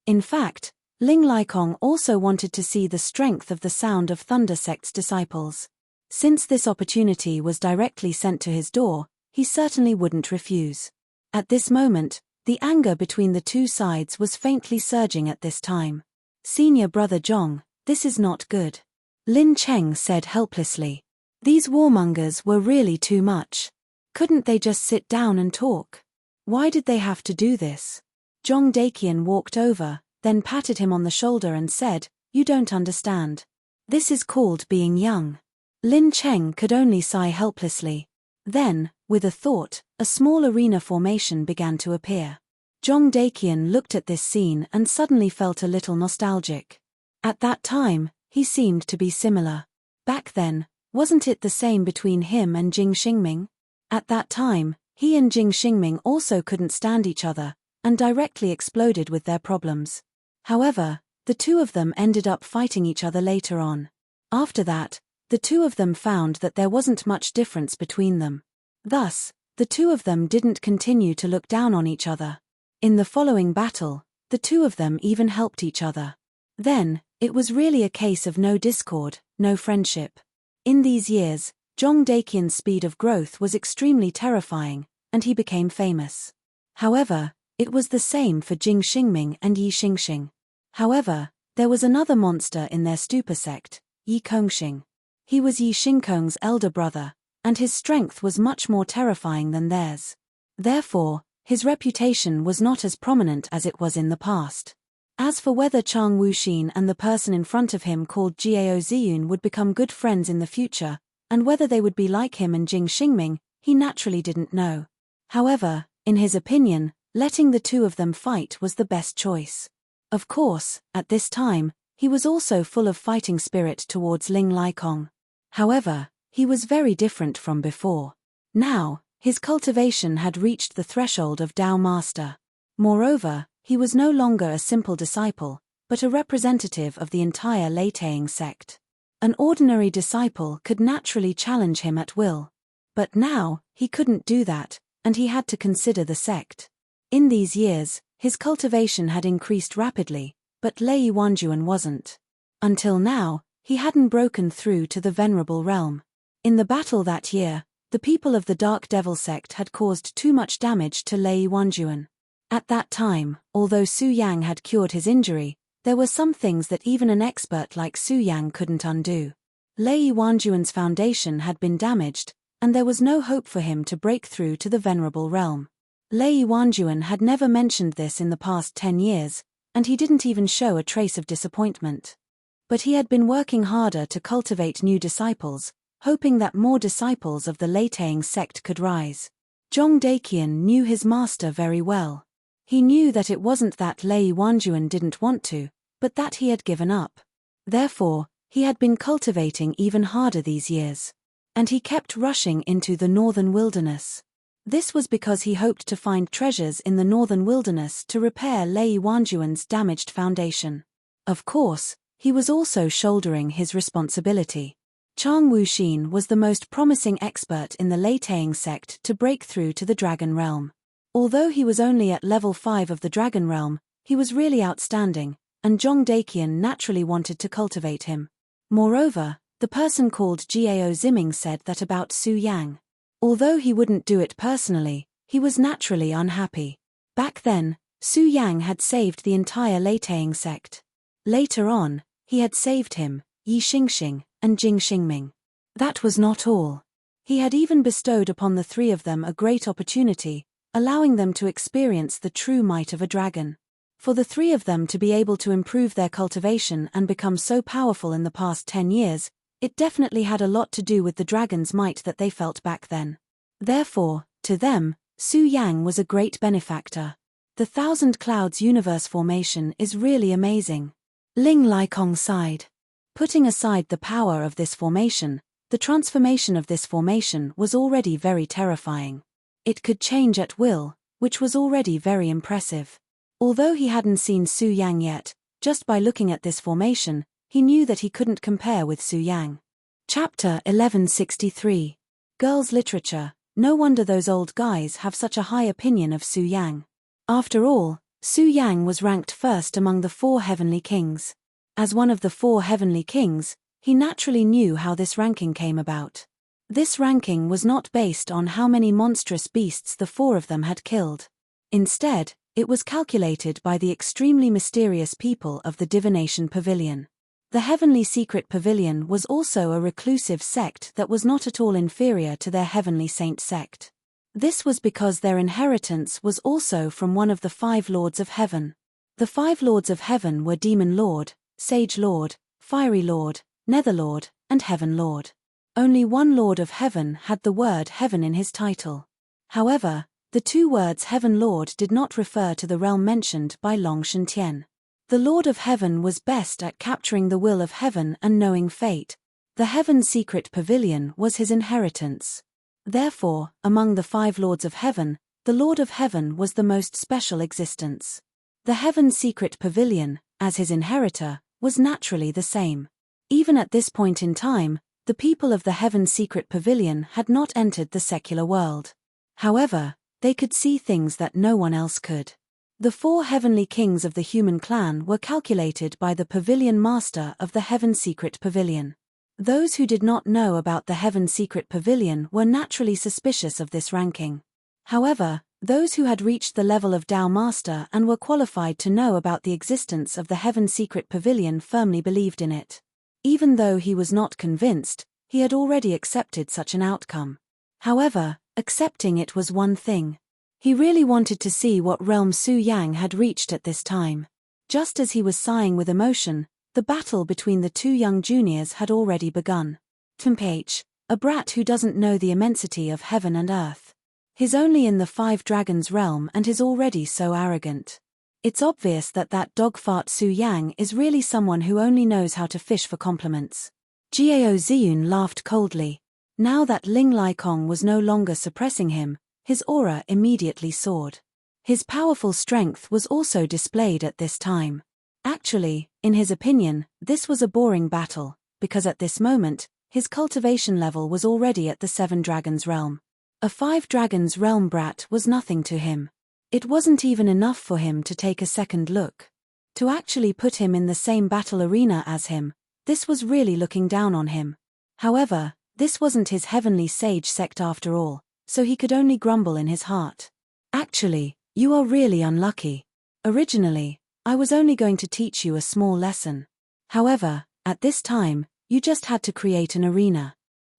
Speaker 2: In fact, Ling Liekong also wanted to see the strength of the Sound of Thunder sect's disciples. Since this opportunity was directly sent to his door, he certainly wouldn't refuse. At this moment, the anger between the two sides was faintly surging at this time. Senior brother Zhong, this is not good. Lin Cheng said helplessly. These warmongers were really too much. Couldn't they just sit down and talk? Why did they have to do this? Zhong Daqian walked over, then patted him on the shoulder and said, you don't understand. This is called being young. Lin Cheng could only sigh helplessly. Then, with a thought, a small arena formation began to appear. Zhong Daqian looked at this scene and suddenly felt a little nostalgic. At that time, he seemed to be similar. Back then, wasn't it the same between him and Jing Xingming? At that time, he and Jing Xingming also couldn't stand each other, and directly exploded with their problems. However, the two of them ended up fighting each other later on. After that, the two of them found that there wasn't much difference between them. Thus, the two of them didn't continue to look down on each other. In the following battle, the two of them even helped each other. Then, it was really a case of no discord, no friendship. In these years, Zhong Daqian's speed of growth was extremely terrifying, and he became famous. However, it was the same for Jing Xingming and Yi Xingxing. However, there was another monster in their Stupa sect, Yi Kongxing. He was Yi Xingkong's elder brother, and his strength was much more terrifying than theirs. Therefore, his reputation was not as prominent as it was in the past. As for whether Chang Wuxin and the person in front of him called Jiao Ziyun would become good friends in the future, and whether they would be like him and Jing Xingming, he naturally didn't know. However, in his opinion, letting the two of them fight was the best choice. Of course, at this time, he was also full of fighting spirit towards Ling Liekong. However, he was very different from before. Now, his cultivation had reached the threshold of Tao Master. Moreover, he was no longer a simple disciple, but a representative of the entire Leitang sect. An ordinary disciple could naturally challenge him at will. But now, he couldn't do that, and he had to consider the sect. In these years, his cultivation had increased rapidly, but Lei Wanjuan wasn't. Until now, he hadn't broken through to the Venerable Realm. In the battle that year, the people of the Dark Devil sect had caused too much damage to Lei Wanjuan. At that time, although Su Yang had cured his injury, there were some things that even an expert like Su Yang couldn't undo. Lei Wanjuan's foundation had been damaged, and there was no hope for him to break through to the Venerable Realm. Lei Wanjuan had never mentioned this in the past 10 years, and he didn't even show a trace of disappointment. But he had been working harder to cultivate new disciples, hoping that more disciples of the Leitang sect could rise. Zhong Daqian knew his master very well. He knew that it wasn't that Lei Wanjuan didn't want to, but that he had given up. Therefore, he had been cultivating even harder these years. And he kept rushing into the northern wilderness. This was because he hoped to find treasures in the northern wilderness to repair Lei Wanjuan's damaged foundation. Of course, he was also shouldering his responsibility. Chang Wuxin was the most promising expert in the Leitang sect to break through to the Dragon Realm. Although he was only at level 5 of the Dragon Realm, he was really outstanding, and Zhong Daqian naturally wanted to cultivate him. Moreover, the person called Gao Ziming said that about Su Yang. Although he wouldn't do it personally, he was naturally unhappy. Back then, Su Yang had saved the entire Leitang sect. Later on, he had saved him, Yi Xingxing, and Jing Xingming. That was not all. He had even bestowed upon the three of them a great opportunity, allowing them to experience the true might of a dragon. For the three of them to be able to improve their cultivation and become so powerful in the past 10 years, it definitely had a lot to do with the dragon's might that they felt back then. Therefore, to them, Su Yang was a great benefactor. The Thousand Clouds universe formation is really amazing. Ling Likong sighed. Putting aside the power of this formation, the transformation of this formation was already very terrifying. It could change at will, which was already very impressive. Although he hadn't seen Su Yang yet, just by looking at this formation, he knew that he couldn't compare with Su Yang. Chapter 1163. Girls' Literature. No wonder those old guys have such a high opinion of Su Yang. After all, Su Yang was ranked first among the 4 heavenly kings. As one of the 4 heavenly kings, he naturally knew how this ranking came about. This ranking was not based on how many monstrous beasts the 4 of them had killed. Instead, it was calculated by the extremely mysterious people of the Divination Pavilion. The Heavenly Secret Pavilion was also a reclusive sect that was not at all inferior to their Heavenly Saint sect. This was because their inheritance was also from one of the 5 Lords of Heaven. The 5 Lords of Heaven were Demon Lord, Sage Lord, Fiery Lord, Nether Lord, and Heaven Lord. Only one Lord of Heaven had the word Heaven in his title. However, the 2 words Heaven Lord did not refer to the realm mentioned by Long Shentian. The Lord of Heaven was best at capturing the will of heaven and knowing fate. The Heaven Secret Pavilion was his inheritance. Therefore, among the 5 Lords of Heaven, the Lord of Heaven was the most special existence. The Heaven Secret Pavilion, as his inheritor, was naturally the same. Even at this point in time, the people of the Heaven Secret Pavilion had not entered the secular world. However, they could see things that no one else could. The 4 heavenly kings of the human clan were calculated by the Pavilion Master of the Heaven Secret Pavilion. Those who did not know about the Heaven Secret Pavilion were naturally suspicious of this ranking. However, those who had reached the level of Tao Master and were qualified to know about the existence of the Heaven Secret Pavilion firmly believed in it. Even though he was not convinced, he had already accepted such an outcome. However, accepting it was one thing. He really wanted to see what realm Su Yang had reached at this time. Just as he was sighing with emotion, the battle between the 2 young juniors had already begun. Tempage, a brat who doesn't know the immensity of heaven and earth. He's only in the 5 dragons realm and is already so arrogant. It's obvious that dog fart Su Yang is really someone who only knows how to fish for compliments. Gao Ziyun laughed coldly. Now that Ling Laikong was no longer suppressing him, his aura immediately soared. His powerful strength was also displayed at this time. Actually, in his opinion, this was a boring battle, because at this moment, his cultivation level was already at the 7 Dragons realm. A 5 Dragons realm brat was nothing to him. It wasn't even enough for him to take a second look. To actually put him in the same battle arena as him, this was really looking down on him. However, this wasn't his heavenly sage sect after all, so he could only grumble in his heart. Actually, you are really unlucky. Originally, I was only going to teach you a small lesson. However, at this time, you just had to create an arena.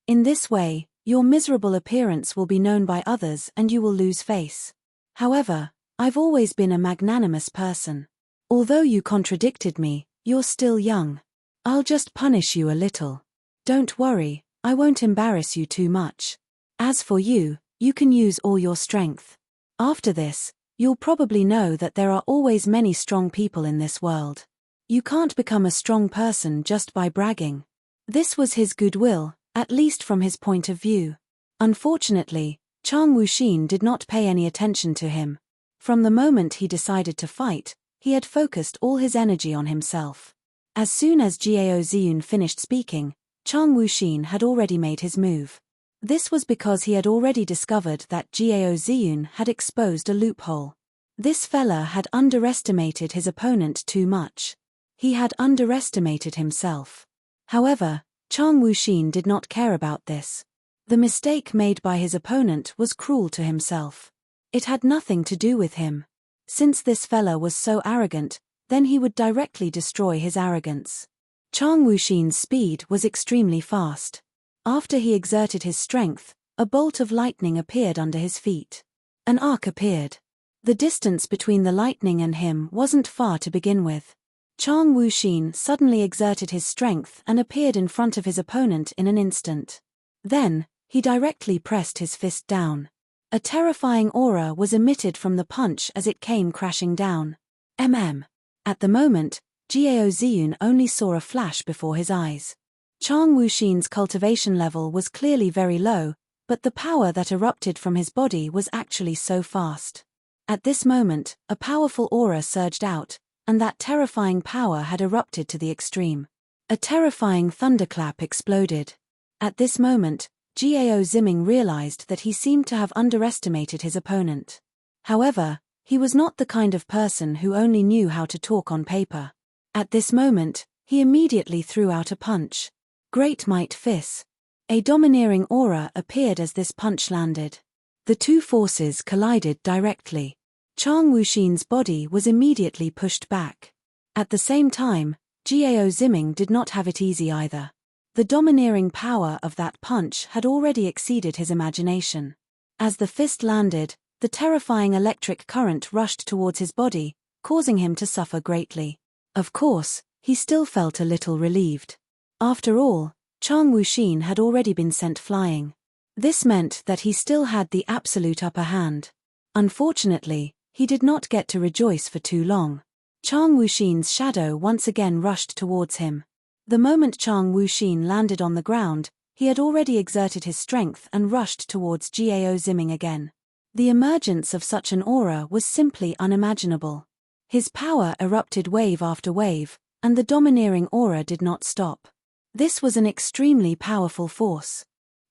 Speaker 2: In this way, your miserable appearance will be known by others and you will lose face. However, I've always been a magnanimous person. Although you contradicted me, you're still young. I'll just punish you a little. Don't worry, I won't embarrass you too much. As for you, you can use all your strength. After this, you'll probably know that there are always many strong people in this world. You can't become a strong person just by bragging. This was his goodwill, at least from his point of view. Unfortunately, Chang Wuxin did not pay any attention to him. From the moment he decided to fight, he had focused all his energy on himself. As soon as Gao Ziyun finished speaking, Chang Wuxin had already made his move. This was because he had already discovered that Gao Ziyun had exposed a loophole. This fella had underestimated his opponent too much. He had underestimated himself. However, Chang Wuxin did not care about this. The mistake made by his opponent was cruel to himself. It had nothing to do with him. Since this fella was so arrogant, then he would directly destroy his arrogance. Chang Wuxin's speed was extremely fast. After he exerted his strength, a bolt of lightning appeared under his feet. An arc appeared. The distance between the lightning and him wasn't far to begin with. Chang Wuxin suddenly exerted his strength and appeared in front of his opponent in an instant. Then, he directly pressed his fist down. A terrifying aura was emitted from the punch as it came crashing down. At the moment, Gao Ziyun only saw a flash before his eyes. Chang Wuxin's cultivation level was clearly very low, but the power that erupted from his body was actually so fast. At this moment, a powerful aura surged out, and that terrifying power had erupted to the extreme. A terrifying thunderclap exploded. At this moment, Gao Ziming realized that he seemed to have underestimated his opponent. However, he was not the kind of person who only knew how to talk on paper. At this moment, he immediately threw out a punch. Great Might Fist. A domineering aura appeared as this punch landed. The two forces collided directly. Chang Wuxin's body was immediately pushed back. At the same time, Gao Ziming did not have it easy either. The domineering power of that punch had already exceeded his imagination. As the fist landed, the terrifying electric current rushed towards his body, causing him to suffer greatly. Of course, he still felt a little relieved. After all, Chang Wuxin had already been sent flying. This meant that he still had the absolute upper hand. Unfortunately, he did not get to rejoice for too long. Chang Wuxin's shadow once again rushed towards him. The moment Chang Wuxin landed on the ground, he had already exerted his strength and rushed towards Gao Ziming again. The emergence of such an aura was simply unimaginable. His power erupted wave after wave, and the domineering aura did not stop. This was an extremely powerful force.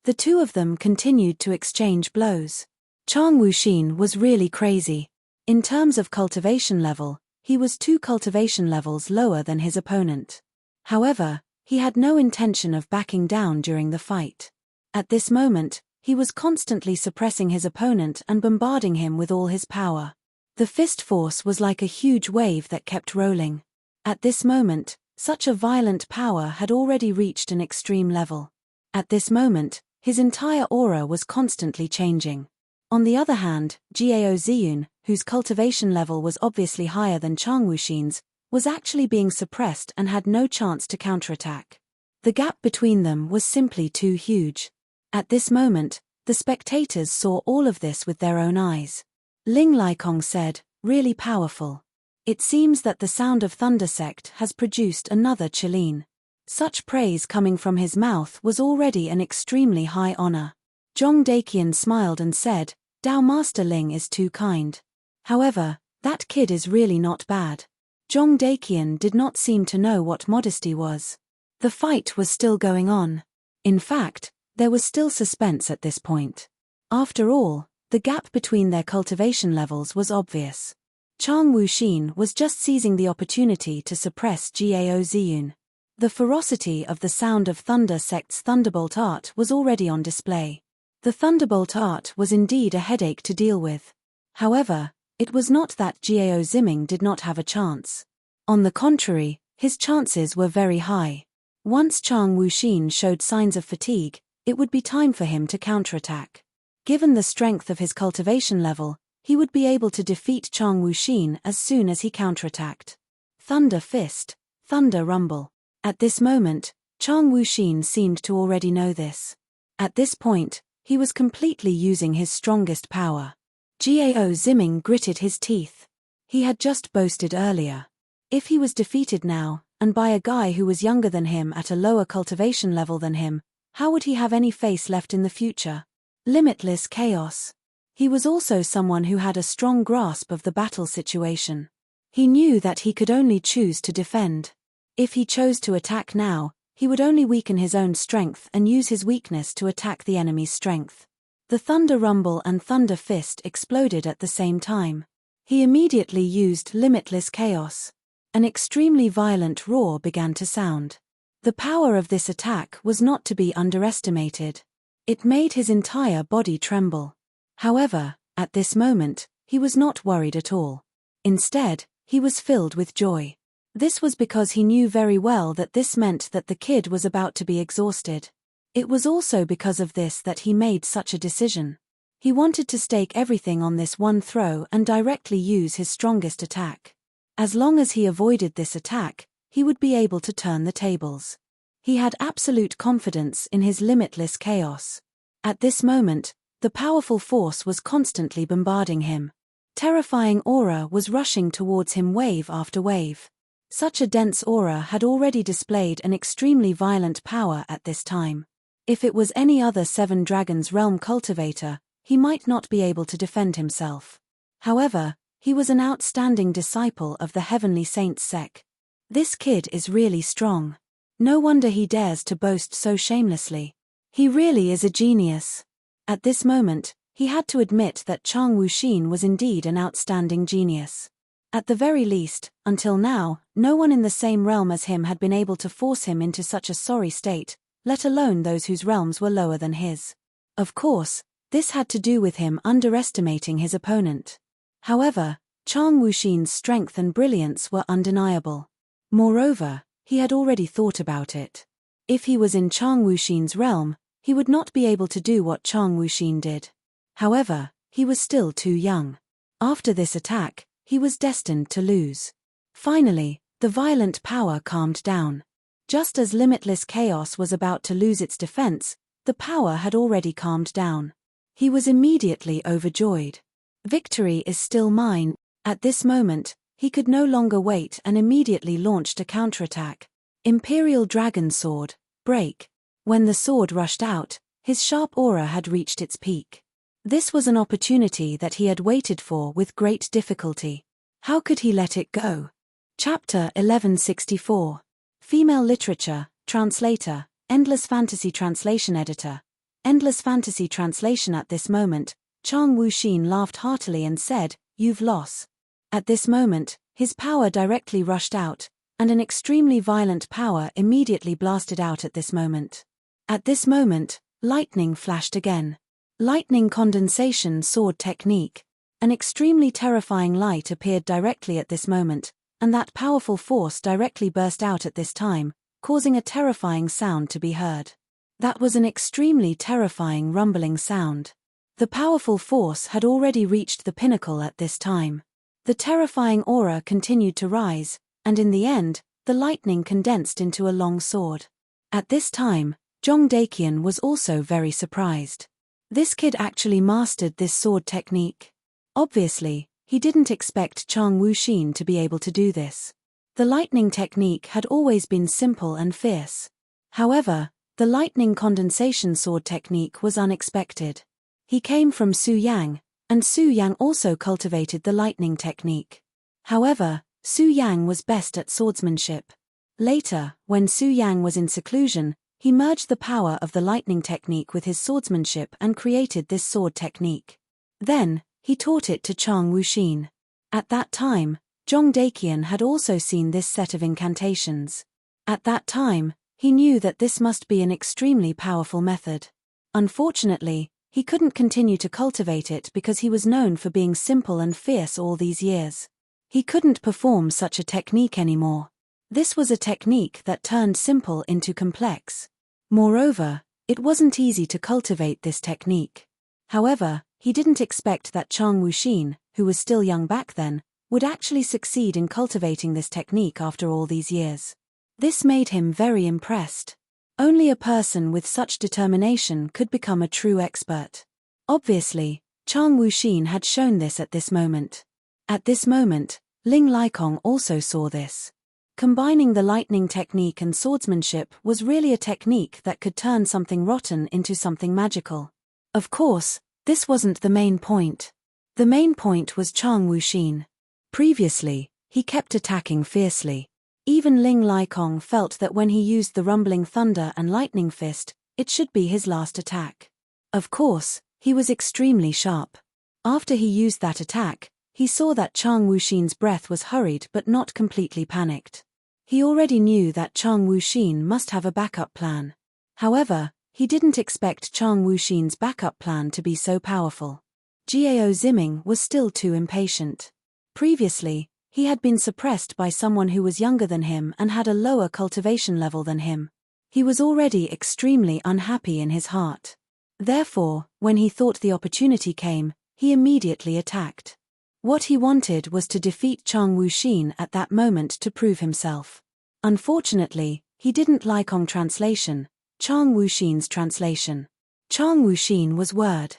Speaker 2: The two of them continued to exchange blows. Chang Wuxin was really crazy. In terms of cultivation level, he was 2 cultivation levels lower than his opponent. However, he had no intention of backing down during the fight. At this moment, he was constantly suppressing his opponent and bombarding him with all his power. The fist force was like a huge wave that kept rolling. At this moment, such a violent power had already reached an extreme level. At this moment, his entire aura was constantly changing. On the other hand, Gao Ziyun, whose cultivation level was obviously higher than Chang Wuxin's, was actually being suppressed and had no chance to counterattack. The gap between them was simply too huge. At this moment, the spectators saw all of this with their own eyes. Ling Laikong said, "Really powerful. It seems that the Sound of Thunder sect has produced another Qilin." Such praise coming from his mouth was already an extremely high honor. Zhong Daqian smiled and said, Dao Master Ling is too kind. However, that kid is really not bad. Zhong Daqian did not seem to know what modesty was. The fight was still going on. In fact, there was still suspense at this point. After all, the gap between their cultivation levels was obvious. Chang Wuxin was just seizing the opportunity to suppress Gao Ziyun. The ferocity of the Sound of Thunder sect's Thunderbolt art was already on display. The Thunderbolt art was indeed a headache to deal with. However, it was not that Gao Ziming did not have a chance. On the contrary, his chances were very high. Once Chang Wuxin showed signs of fatigue, it would be time for him to counterattack. Given the strength of his cultivation level, he would be able to defeat Chang Wuxin as soon as he counterattacked. Thunder Fist, Thunder Rumble. At this moment, Chang Wuxin seemed to already know this. At this point, he was completely using his strongest power. Gao Ziming gritted his teeth. He had just boasted earlier. If he was defeated now, and by a guy who was younger than him at a lower cultivation level than him, how would he have any face left in the future? Limitless chaos. He was also someone who had a strong grasp of the battle situation. He knew that he could only choose to defend. If he chose to attack now, he would only weaken his own strength and use his weakness to attack the enemy's strength. The Thunder Rumble and Thunder Fist exploded at the same time. He immediately used Limitless Chaos. An extremely violent roar began to sound. The power of this attack was not to be underestimated. It made his entire body tremble. However, at this moment, he was not worried at all. Instead, he was filled with joy. This was because he knew very well that this meant that the kid was about to be exhausted. It was also because of this that he made such a decision. He wanted to stake everything on this one throw and directly use his strongest attack. As long as he avoided this attack, he would be able to turn the tables. He had absolute confidence in his limitless chaos. At this moment, the powerful force was constantly bombarding him. Terrifying aura was rushing towards him wave after wave. Such a dense aura had already displayed an extremely violent power at this time. If it was any other Seven Dragons Realm cultivator, he might not be able to defend himself. However, he was an outstanding disciple of the Heavenly Saints sect. This kid is really strong. No wonder he dares to boast so shamelessly. He really is a genius. At this moment, he had to admit that Chang Wuxin was indeed an outstanding genius. At the very least, until now, no one in the same realm as him had been able to force him into such a sorry state, let alone those whose realms were lower than his. Of course, this had to do with him underestimating his opponent. However, Chang Wuxin's strength and brilliance were undeniable. Moreover, he had already thought about it. If he was in Chang Wuxin's realm, he would not be able to do what Chang Wuxin did. However, he was still too young. After this attack, he was destined to lose. Finally, the violent power calmed down. Just as Limitless Chaos was about to lose its defense, the power had already calmed down. He was immediately overjoyed. Victory is still mine. At this moment, he could no longer wait and immediately launched a counterattack. Imperial Dragon Sword, break. When the sword rushed out, his sharp aura had reached its peak. This was an opportunity that he had waited for with great difficulty. How could he let it go? Chapter 1164. Female Literature, Translator, Endless Fantasy Translation Editor. Endless Fantasy Translation. At this moment, Chang Wuxin laughed heartily and said, "You've lost." At this moment, his power directly rushed out, and an extremely violent power immediately blasted out at this moment. At this moment, lightning flashed again. Lightning condensation sword technique. An extremely terrifying light appeared directly at this moment, and that powerful force directly burst out at this time, causing a terrifying sound to be heard. That was an extremely terrifying rumbling sound. The powerful force had already reached the pinnacle at this time. The terrifying aura continued to rise, and in the end, the lightning condensed into a long sword. At this time, Zhong Daqian was also very surprised. This kid actually mastered this sword technique. Obviously, he didn't expect Chang Wuxin to be able to do this. The lightning technique had always been simple and fierce. However, the lightning condensation sword technique was unexpected. He came from Su Yang, and Su Yang also cultivated the lightning technique. However, Su Yang was best at swordsmanship. Later, when Su Yang was in seclusion, he merged the power of the lightning technique with his swordsmanship and created this sword technique. Then, he taught it to Chang Wuxin. At that time, Zhong Daqian had also seen this set of incantations. At that time, he knew that this must be an extremely powerful method. Unfortunately, he couldn't continue to cultivate it because he was known for being simple and fierce all these years. He couldn't perform such a technique anymore. This was a technique that turned simple into complex. Moreover, it wasn't easy to cultivate this technique. However, he didn't expect that Chang Wuxin, who was still young back then, would actually succeed in cultivating this technique after all these years. This made him very impressed. Only a person with such determination could become a true expert. Obviously, Chang Wuxin had shown this at this moment. At this moment, Ling Likong also saw this. Combining the lightning technique and swordsmanship was really a technique that could turn something rotten into something magical. Of course, this wasn't the main point. The main point was Chang Wuxin. Previously, he kept attacking fiercely. Even Ling Likong felt that when he used the rumbling thunder and lightning fist, it should be his last attack. Of course, he was extremely sharp. After he used that attack, he saw that Chang Wuxin's breath was hurried but not completely panicked. He already knew that Chang Wuxin must have a backup plan. However, he didn't expect Chang Wuxin's backup plan to be so powerful. Jiao Ziming was still too impatient. Previously, he had been suppressed by someone who was younger than him and had a lower cultivation level than him. He was already extremely unhappy in his heart. Therefore, when he thought the opportunity came, he immediately attacked. What he wanted was to defeat Chang Wuxin at that moment to prove himself. Unfortunately, he didn't like translation, Chang Wuxin's translation. Chang Wuxin was word.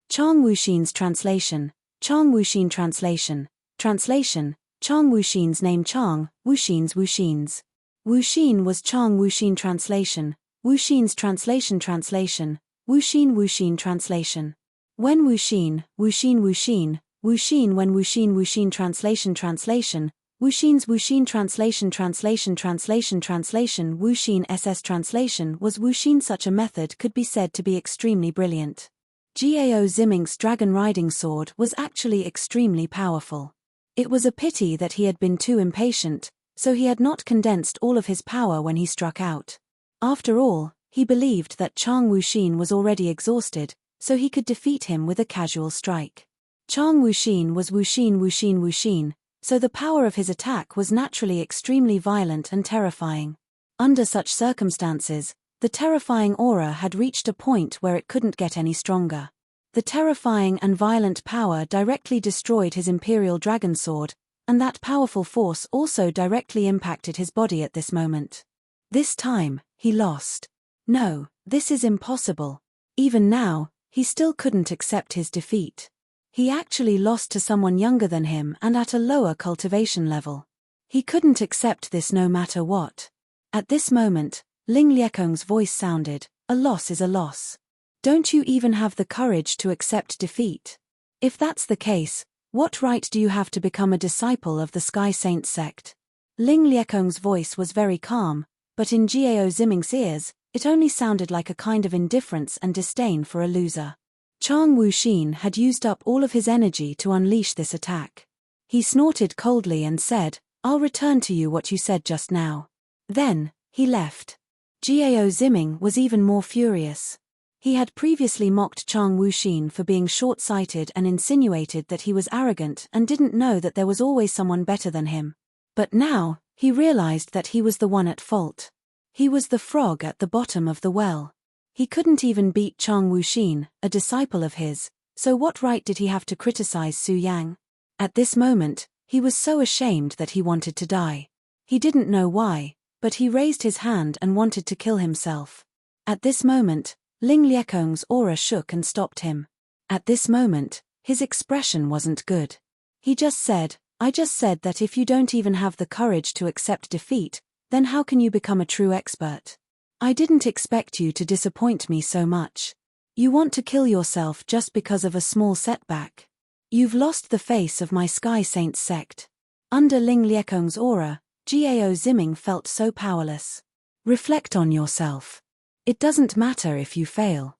Speaker 2: Chang Wuxin's translation, Chang Wuxin translation, translation, Chang Wuxin's name Chang, Wuxin's Wuxin's. Wuxin was Chang Wuxin translation, Wuxin's translation translation, Wuxin Wuxin translation. When Wuxin, Wuxin Wuxin, Wuxin when Wuxin Wuxin translation translation, Wuxin's Wuxin translation translation translation translation Wuxin SS translation was Wuxin. Such a method could be said to be extremely brilliant. Jiao Ziming's dragon riding sword was actually extremely powerful. It was a pity that he had been too impatient, so he had not condensed all of his power when he struck out. After all, he believed that Chang Wuxin was already exhausted, so he could defeat him with a casual strike. Chang Wuxin was Wuxin Wuxin Wuxin, so the power of his attack was naturally extremely violent and terrifying. Under such circumstances, the terrifying aura had reached a point where it couldn't get any stronger. The terrifying and violent power directly destroyed his Imperial Dragon Sword, and that powerful force also directly impacted his body at this moment. This time, he lost. No, this is impossible. Even now, he still couldn't accept his defeat. He actually lost to someone younger than him and at a lower cultivation level. He couldn't accept this no matter what. At this moment, Ling Liekong's voice sounded, "A loss is a loss. Don't you even have the courage to accept defeat? If that's the case, what right do you have to become a disciple of the Sky Saint sect?" Ling Liekong's voice was very calm, but in Jiao Ziming's ears, it only sounded like a kind of indifference and disdain for a loser. Chang Wuxin had used up all of his energy to unleash this attack. He snorted coldly and said, "I'll return to you what you said just now." Then, he left. Jiao Ziming was even more furious. He had previously mocked Chang Wuxin for being short-sighted and insinuated that he was arrogant and didn't know that there was always someone better than him. But now, he realized that he was the one at fault. He was the frog at the bottom of the well. He couldn't even beat Chang Wuxin, a disciple of his, so what right did he have to criticize Su Yang? At this moment, he was so ashamed that he wanted to die. He didn't know why, but he raised his hand and wanted to kill himself. At this moment, Ling Liekong's aura shook and stopped him. At this moment, his expression wasn't good. He just said, I just said that if you don't even have the courage to accept defeat, then how can you become a true expert? I didn't expect you to disappoint me so much. You want to kill yourself just because of a small setback. You've lost the face of my Sky Saints sect. Under Ling Liekong's aura, Gao Ziming felt so powerless. Reflect on yourself. It doesn't matter if you fail.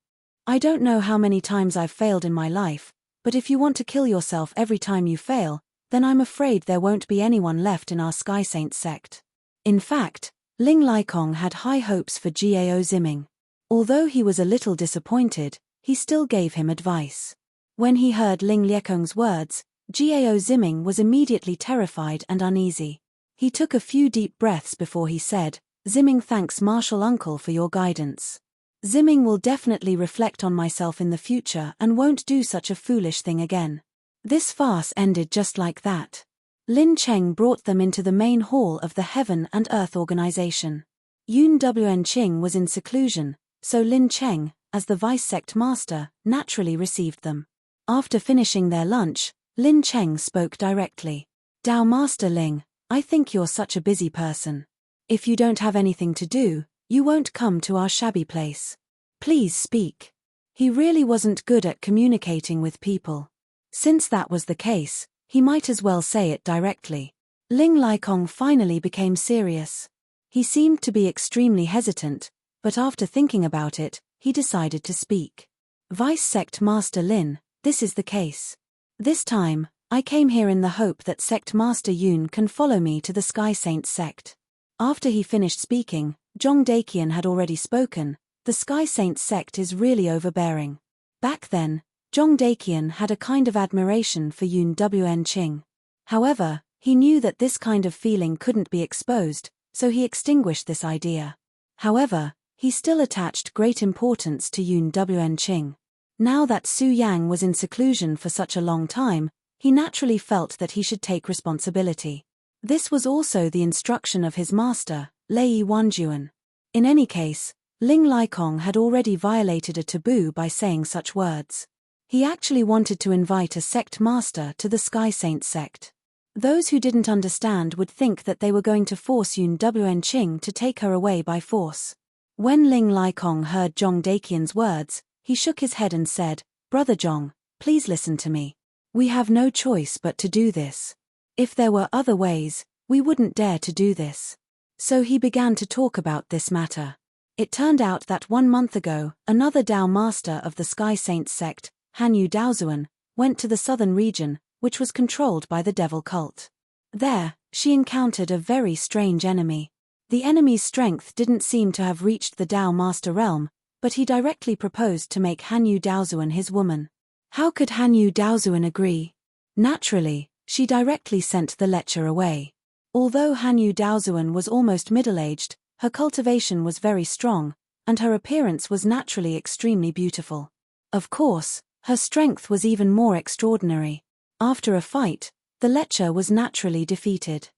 Speaker 2: I don't know how many times I've failed in my life, but if you want to kill yourself every time you fail, then I'm afraid there won't be anyone left in our Sky Saints sect. In fact, Ling Liekong had high hopes for Gao Ziming. Although he was a little disappointed, he still gave him advice. When he heard Ling Liekong's words, Gao Ziming was immediately terrified and uneasy. He took a few deep breaths before he said, "Ziming, thanks Martial Uncle for your guidance. Ziming will definitely reflect on myself in the future and won't do such a foolish thing again." This farce ended just like that. Lin Cheng brought them into the main hall of the Heaven and Earth Organization. Enching was in seclusion, so Lin Cheng, as the vice-sect master, naturally received them. After finishing their lunch, Lin Cheng spoke directly. "Dao Master Ling, I think you're such a busy person. If you don't have anything to do, you won't come to our shabby place. Please speak." He really wasn't good at communicating with people. Since that was the case, he might as well say it directly. Ling Liekong finally became serious. He seemed to be extremely hesitant, but after thinking about it, he decided to speak. "Vice-sect Master Lin, this is the case. This time, I came here in the hope that Sect Master Yun can follow me to the Sky Saints sect." After he finished speaking, Zhong Daqian had already spoken. "The Sky Saints sect is really overbearing." Back then, Zhong Daqian had a kind of admiration for Yun Wenqing. However, he knew that this kind of feeling couldn't be exposed, so he extinguished this idea. However, he still attached great importance to Yun Wenqing. Now that Su Yang was in seclusion for such a long time, he naturally felt that he should take responsibility. This was also the instruction of his master, Lei Wanjuan. In any case, Ling Liekong had already violated a taboo by saying such words. He actually wanted to invite a sect master to the Sky Saints sect. Those who didn't understand would think that they were going to force Yun Wenqing to take her away by force. When Ling Liekong heard Zhong Daqian's words, he shook his head and said, "Brother Zhong, please listen to me. We have no choice but to do this. If there were other ways, we wouldn't dare to do this." So he began to talk about this matter. It turned out that 1 month ago, another Dao master of the Sky Saints sect, Hanyu Daozuan, went to the southern region, which was controlled by the devil cult. There, she encountered a very strange enemy. The enemy's strength didn't seem to have reached the Dao master realm, but he directly proposed to make Hanyu Daozuan his woman. How could Hanyu Daozuan agree? Naturally, she directly sent the lecher away. Although Hanyu Daozuan was almost middle-aged, her cultivation was very strong, and her appearance was naturally extremely beautiful. Of course, her strength was even more extraordinary. After a fight, the lecher was naturally defeated.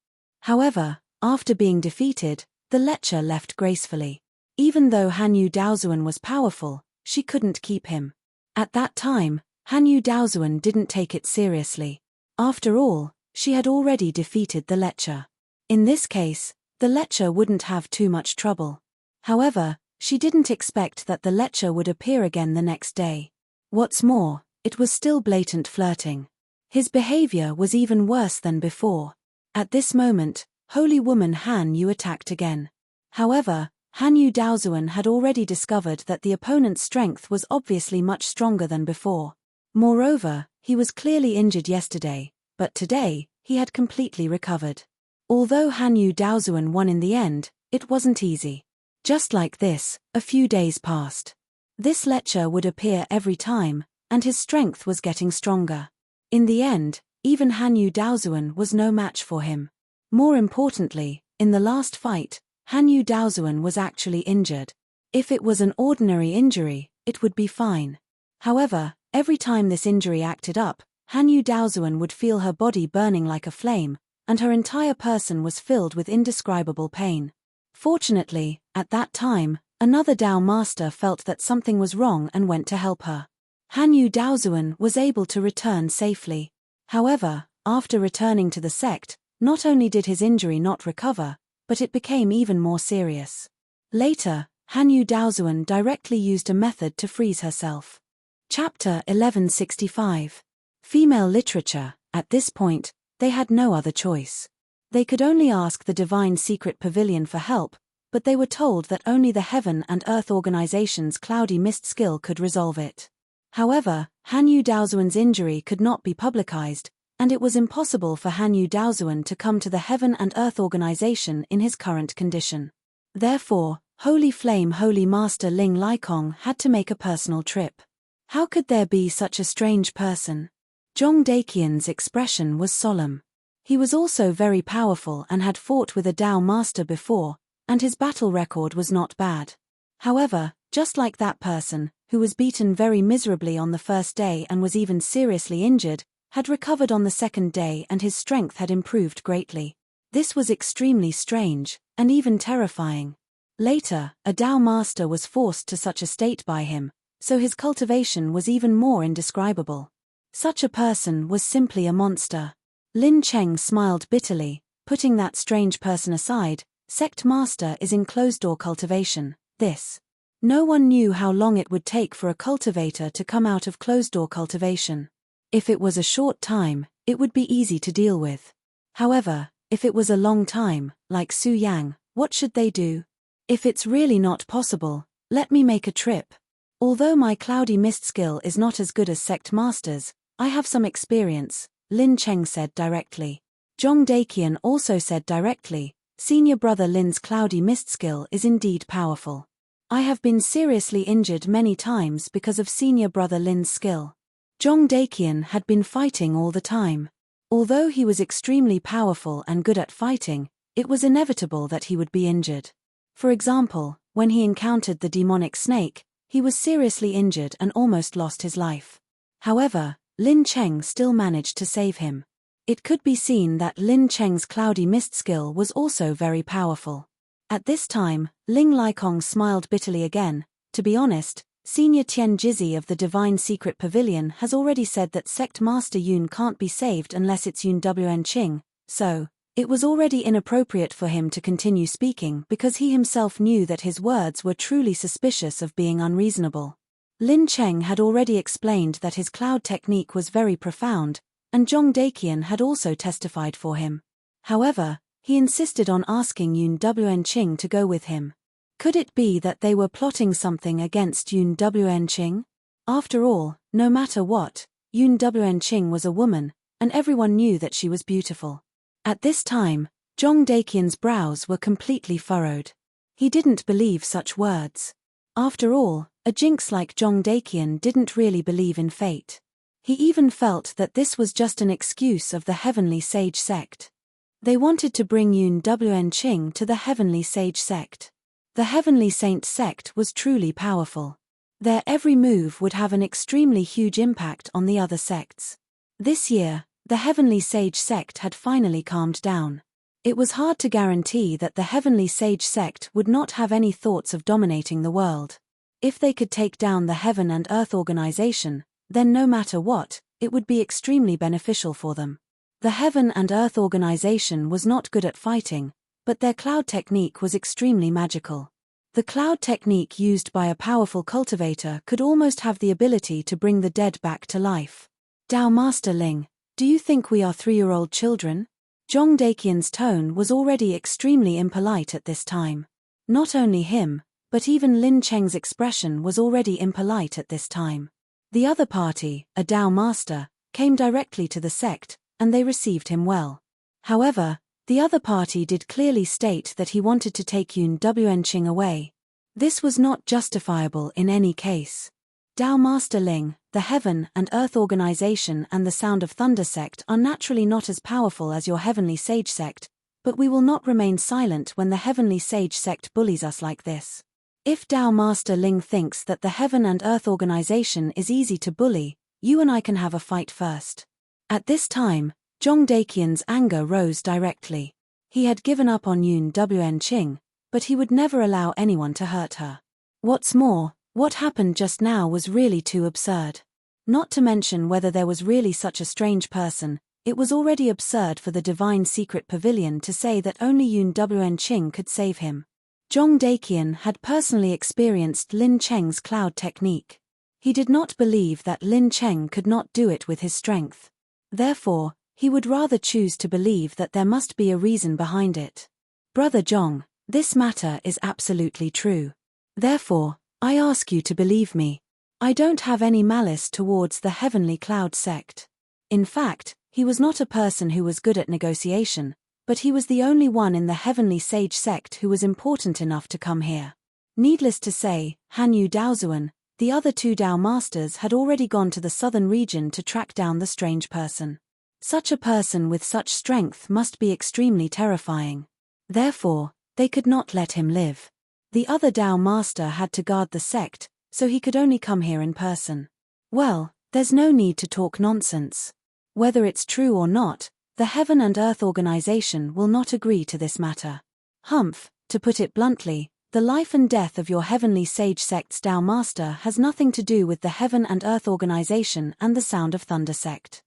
Speaker 2: However, after being defeated, the lecher left gracefully. Even though Hanyu Daozuan was powerful, she couldn't keep him. At that time, Hanyu Daozuan didn't take it seriously. After all, she had already defeated the lecher. In this case, the lecher wouldn't have too much trouble. However, she didn't expect that the lecher would appear again the next day. What's more, it was still blatant flirting. His behavior was even worse than before. At this moment, holy woman Han Yu attacked again. However, Hanyu Daozuan had already discovered that the opponent's strength was obviously much stronger than before. Moreover, he was clearly injured yesterday, but today, he had completely recovered. Although Hanyu Daozuan won in the end, it wasn't easy. Just like this, a few days passed. This lecher would appear every time, and his strength was getting stronger. In the end, even Hanyu Daozuan was no match for him. More importantly, in the last fight, Hanyu Daozuan was actually injured. If it was an ordinary injury, it would be fine. However, every time this injury acted up, Hanyu Daozuan would feel her body burning like a flame, and her entire person was filled with indescribable pain. Fortunately, at that time, another Dao master felt that something was wrong and went to help her. Hanyu Daozuan was able to return safely. However, After returning to the sect, not only did his injury not recover, but it became even more serious. Later, Hanyu Daozuan directly used a method to freeze herself. Chapter 1165. Female literature. At this point, they had no other choice. They could only ask the Divine Secret Pavilion for help, but they were told that only the Heaven and Earth Organization's Cloudy Mist skill could resolve it. However, Hanyu Daozuan's injury could not be publicized, and it was impossible for Hanyu Daozuan to come to the Heaven and Earth Organization in his current condition. Therefore, Holy Flame Holy Master Ling Laikong had to make a personal trip. How could there be such a strange person? Zhong Daqian's expression was solemn. He was also very powerful and had fought with a Dao master before, and his battle record was not bad. However, just like that person, who was beaten very miserably on the first day and was even seriously injured, had recovered on the second day and his strength had improved greatly. This was extremely strange, and even terrifying. Later, a Dao master was forced to such a state by him, so his cultivation was even more indescribable. Such a person was simply a monster. Lin Cheng smiled bitterly, putting that strange person aside. Sect master is in closed-door cultivation. No one knew how long it would take for a cultivator to come out of closed-door cultivation. If it was a short time, it would be easy to deal with. However, if it was a long time, like Su Yang, what should they do? If it's really not possible, let me make a trip. Although my cloudy mist skill is not as good as sect masters, I have some experience, Lin Cheng said directly. Zhong Daqian also said directly, senior brother Lin's cloudy mist skill is indeed powerful. I have been seriously injured many times because of senior brother Lin's skill. Zhong Daqian had been fighting all the time. Although he was extremely powerful and good at fighting, it was inevitable that he would be injured. For example, when he encountered the demonic snake, he was seriously injured and almost lost his life. However, Lin Cheng still managed to save him. It could be seen that Lin Cheng's cloudy mist skill was also very powerful. At this time, Ling Laikong smiled bitterly again. To be honest, Senior Tian Jizzi of the Divine Secret Pavilion has already said that Sect Master Yun can't be saved unless it's Yun Wenqing, so it was already inappropriate for him to continue speaking because he himself knew that his words were truly suspicious of being unreasonable. Lin Cheng had already explained that his cloud technique was very profound, and Zhong Daqian had also testified for him. However, he insisted on asking Yun Wenqing to go with him. Could it be that they were plotting something against Yun Wenqing? After all, no matter what, Yun Wenqing was a woman, and everyone knew that she was beautiful. At this time, Zhong Daqian's brows were completely furrowed. He didn't believe such words. After all, a jinx like Zhong Daqian didn't really believe in fate. He even felt that this was just an excuse of the Heavenly Sage sect. They wanted to bring Yun Wenqing to the Heavenly Sage sect. The Heavenly Saint sect was truly powerful. Their every move would have an extremely huge impact on the other sects. This year, the Heavenly Sage sect had finally calmed down. It was hard to guarantee that the Heavenly Sage sect would not have any thoughts of dominating the world. If they could take down the Heaven and Earth Organization, then no matter what, it would be extremely beneficial for them. The Heaven and Earth Organization was not good at fighting, but their cloud technique was extremely magical. The cloud technique used by a powerful cultivator could almost have the ability to bring the dead back to life. Dao Master Ling, do you think we are 3-year-old children? Zhong Daqian's tone was already extremely impolite at this time. Not only him, but even Lin Cheng's expression was already impolite at this time. The other party, a Dao master, came directly to the sect, and they received him well. However, the other party did clearly state that he wanted to take Yun Wenqing away. This was not justifiable in any case. Dao Master Ling, the Heaven and Earth Organization and the Sound of Thunder sect are naturally not as powerful as your Heavenly Sage sect, but we will not remain silent when the Heavenly Sage sect bullies us like this. If Dao Master Ling thinks that the Heaven and Earth Organization is easy to bully, you and I can have a fight first. At this time, Zhong Daqian's anger rose directly. He had given up on Yun Wenqing, but he would never allow anyone to hurt her. What's more, what happened just now was really too absurd. Not to mention whether there was really such a strange person, It was already absurd for the Divine Secret Pavilion to say that only Unending could save him. Zhong Daqian had personally experienced Lin Cheng's cloud technique. He did not believe that Lin Cheng could not do it with his strength. Therefore, he would rather choose to believe that there must be a reason behind it. Brother Zhong, this matter is absolutely true. Therefore, I ask you to believe me. I don't have any malice towards the Heavenly Cloud sect. In fact, he was not a person who was good at negotiation, but he was the only one in the Heavenly Sage sect who was important enough to come here. Needless to say, Hanyu Daozuan, the other two Dao masters had already gone to the southern region to track down the strange person. Such a person with such strength must be extremely terrifying. Therefore, they could not let him live. The other Dao master had to guard the sect, so he could only come here in person. Well, there's no need to talk nonsense. Whether it's true or not, the Heaven and Earth Organization will not agree to this matter. Humph, to put it bluntly, the life and death of your Heavenly Sage sect's Dao Master has nothing to do with the Heaven and Earth Organization and the Sound of Thunder sect.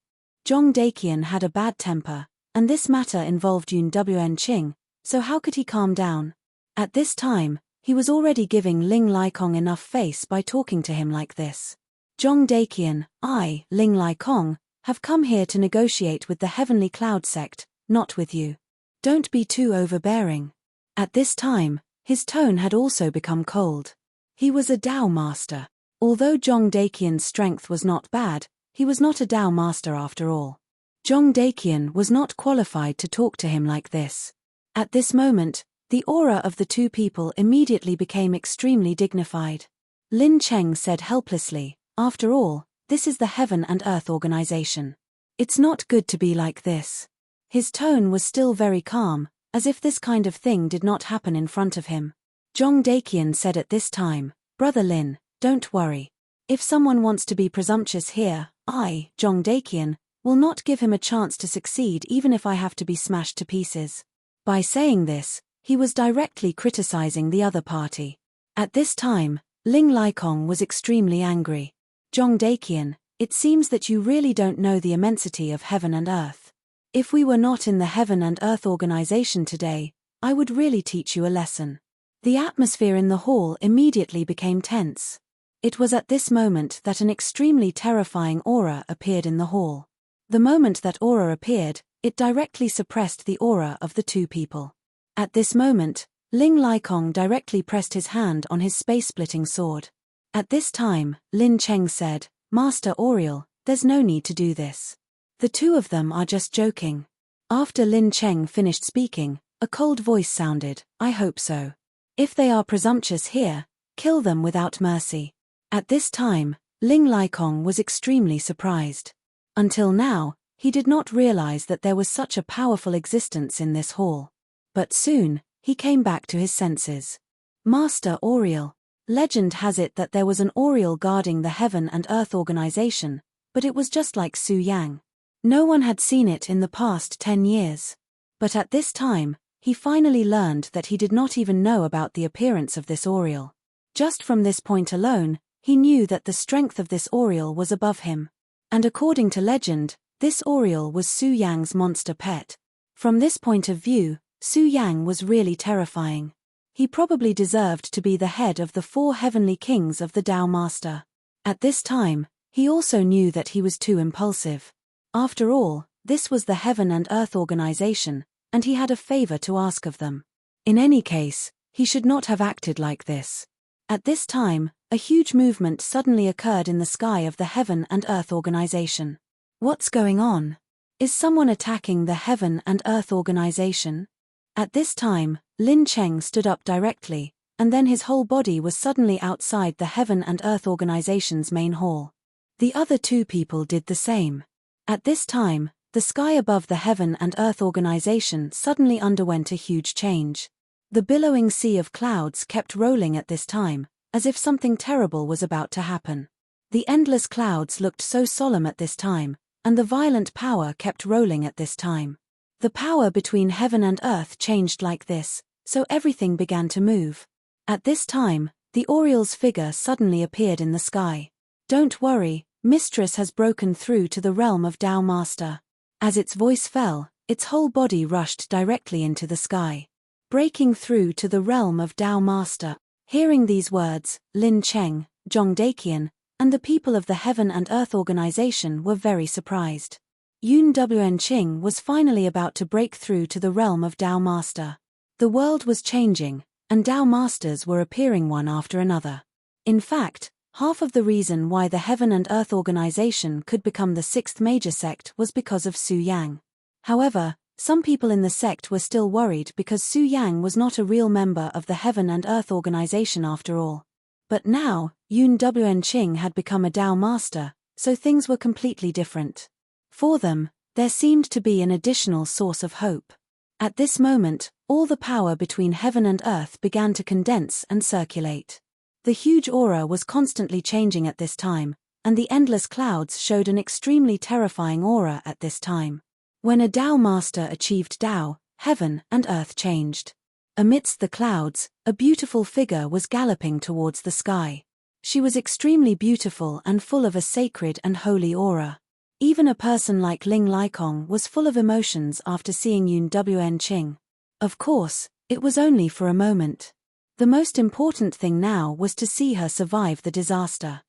Speaker 2: Zhong Daqian had a bad temper, and this matter involved Unending, so how could he calm down? At this time, he was already giving Ling Laikong enough face by talking to him like this. Zhong Daqian, I, Ling Laikong, have come here to negotiate with the Heavenly Cloud sect, not with you. Don't be too overbearing. At this time, his tone had also become cold. He was a Dao master. Although Zhong Daqian's strength was not bad, he was not a Dao master after all. Zhong Daqian was not qualified to talk to him like this. At this moment, the aura of the two people immediately became extremely dignified. Lin Cheng said helplessly, after all, this is the Heaven and Earth Organization. It's not good to be like this. His tone was still very calm, as if this kind of thing did not happen in front of him. Zhong Daqian said at this time, Brother Lin, don't worry. If someone wants to be presumptuous here, I, Zhong Daqian, will not give him a chance to succeed even if I have to be smashed to pieces. By saying this, he was directly criticizing the other party. At this time, Ling Laikong was extremely angry. Zhong Daqian, it seems that you really don't know the immensity of heaven and earth. If we were not in the Heaven and Earth Organization today, I would really teach you a lesson. The atmosphere in the hall immediately became tense. It was at this moment that an extremely terrifying aura appeared in the hall. The moment that aura appeared, it directly suppressed the aura of the two people. At this moment, Ling Laikong directly pressed his hand on his space-splitting sword. At this time, Lin Cheng said, Master Auriel, there's no need to do this. The two of them are just joking. After Lin Cheng finished speaking, a cold voice sounded, I hope so. If they are presumptuous here, kill them without mercy. At this time, Ling Laikong was extremely surprised. Until now, he did not realize that there was such a powerful existence in this hall. But soon, he came back to his senses. Master Auriel, legend has it that there was an Auriel guarding the Heaven and Earth Organization, but it was just like Su Yang. No one had seen it in the past 10 years. But at this time, he finally learned that he did not even know about the appearance of this Auriel. Just from this point alone, he knew that the strength of this Auriel was above him. And according to legend, this Auriel was Su Yang's monster pet. From this point of view, Su Yang was really terrifying. He probably deserved to be the head of the 4 heavenly kings of the Dao Master. At this time, he also knew that he was too impulsive. After all, this was the Heaven and Earth Organization, and he had a favor to ask of them. In any case, he should not have acted like this. At this time, a huge movement suddenly occurred in the sky of the Heaven and Earth Organization. What's going on? Is someone attacking the Heaven and Earth Organization? At this time, Lin Cheng stood up directly, and then his whole body was suddenly outside the Heaven and Earth Organization's main hall. The other two people did the same. At this time, the sky above the Heaven and Earth Organization suddenly underwent a huge change. The billowing sea of clouds kept rolling at this time, as if something terrible was about to happen. The endless clouds looked so solemn at this time, and the violent power kept rolling at this time. The power between heaven and earth changed like this, so everything began to move. At this time, the Auriel's figure suddenly appeared in the sky. Don't worry, Mistress has broken through to the realm of Dao Master. As its voice fell, its whole body rushed directly into the sky, breaking through to the realm of Tao Master. Hearing these words, Lin Cheng, Zhong Daqian, and the people of the Heaven and Earth Organization were very surprised. Unending was finally about to break through to the realm of Tao Master. The world was changing, and Tao Masters were appearing one after another. In fact, half of the reason why the Heaven and Earth Organization could become the sixth major sect was because of Su Yang. However, some people in the sect were still worried because Su Yang was not a real member of the Heaven and Earth Organization after all. But now, Unending had become a Tao Master, so things were completely different. For them, there seemed to be an additional source of hope. At this moment, all the power between heaven and earth began to condense and circulate. The huge aura was constantly changing at this time, and the endless clouds showed an extremely terrifying aura at this time. When a Tao Master achieved Tao, heaven and earth changed. Amidst the clouds, a beautiful figure was galloping towards the sky. She was extremely beautiful and full of a sacred and holy aura. Even a person like Ling Likong was full of emotions after seeing Unending. Of course, it was only for a moment. The most important thing now was to see her survive the disaster.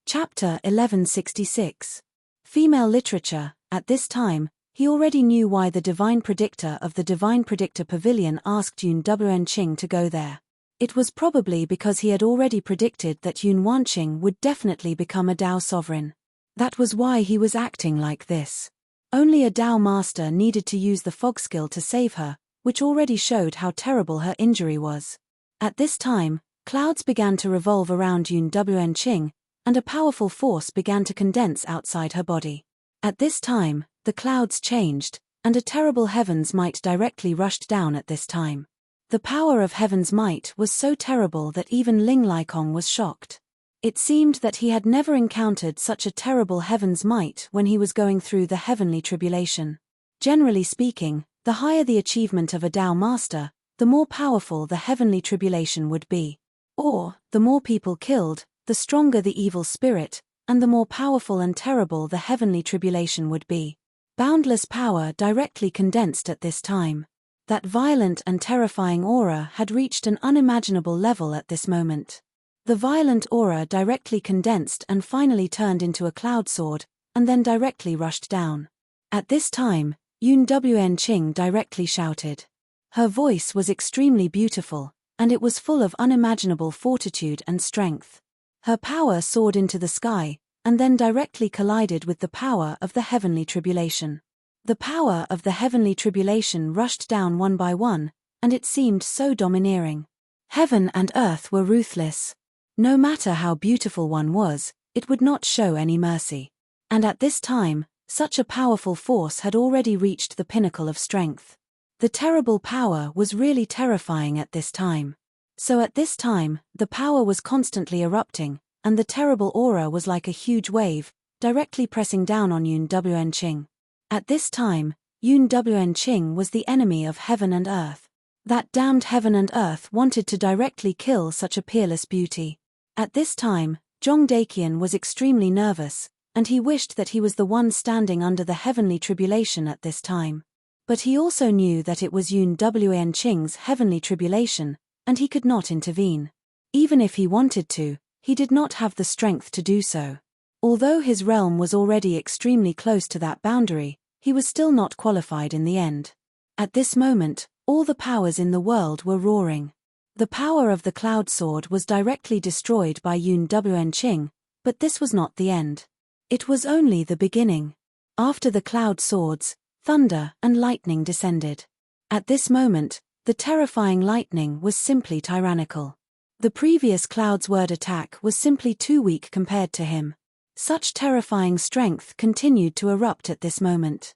Speaker 2: Chapter 1166. Female Literature. At this time, he already knew why the Divine Predictor of the Divine Predictor Pavilion asked Unending to go there. It was probably because he had already predicted that Unending would definitely become a Tao sovereign. That was why he was acting like this. Only a Tao Master needed to use the fog skill to save her, which already showed how terrible her injury was. At this time, clouds began to revolve around Unending, and a powerful force began to condense outside her body. At this time, the clouds changed, and a terrible heaven's might directly rushed down at this time. The power of heaven's might was so terrible that even Ling Likong was shocked. It seemed that he had never encountered such a terrible heaven's might when he was going through the heavenly tribulation. Generally speaking, the higher the achievement of a Tao Master, the more powerful the heavenly tribulation would be. Or, the more people killed, the stronger the evil spirit, and the more powerful and terrible the heavenly tribulation would be. Boundless power directly condensed at this time. That violent and terrifying aura had reached an unimaginable level at this moment. The violent aura directly condensed and finally turned into a cloud sword, and then directly rushed down. At this time, Unending directly shouted. Her voice was extremely beautiful, and it was full of unimaginable fortitude and strength. Her power soared into the sky, and then directly collided with the power of the heavenly tribulation. The power of the heavenly tribulation rushed down one by one, and it seemed so domineering. Heaven and earth were ruthless. No matter how beautiful one was, it would not show any mercy. And at this time, such a powerful force had already reached the pinnacle of strength. The terrible power was really terrifying at this time. So at this time, the power was constantly erupting, and the terrible aura was like a huge wave, directly pressing down on Unending. At this time, Unending was the enemy of heaven and earth. That damned heaven and earth wanted to directly kill such a peerless beauty. At this time, Zhong Daqian was extremely nervous, and he wished that he was the one standing under the heavenly tribulation at this time. But he also knew that it was Unending's heavenly tribulation, and he could not intervene. Even if he wanted to, he did not have the strength to do so. Although his realm was already extremely close to that boundary, he was still not qualified in the end. At this moment, all the powers in the world were roaring. The power of the cloud sword was directly destroyed by Unending, but this was not the end. It was only the beginning. After the cloud swords, thunder and lightning descended. At this moment, the terrifying lightning was simply tyrannical. The previous cloud's word attack was simply too weak compared to him. Such terrifying strength continued to erupt at this moment.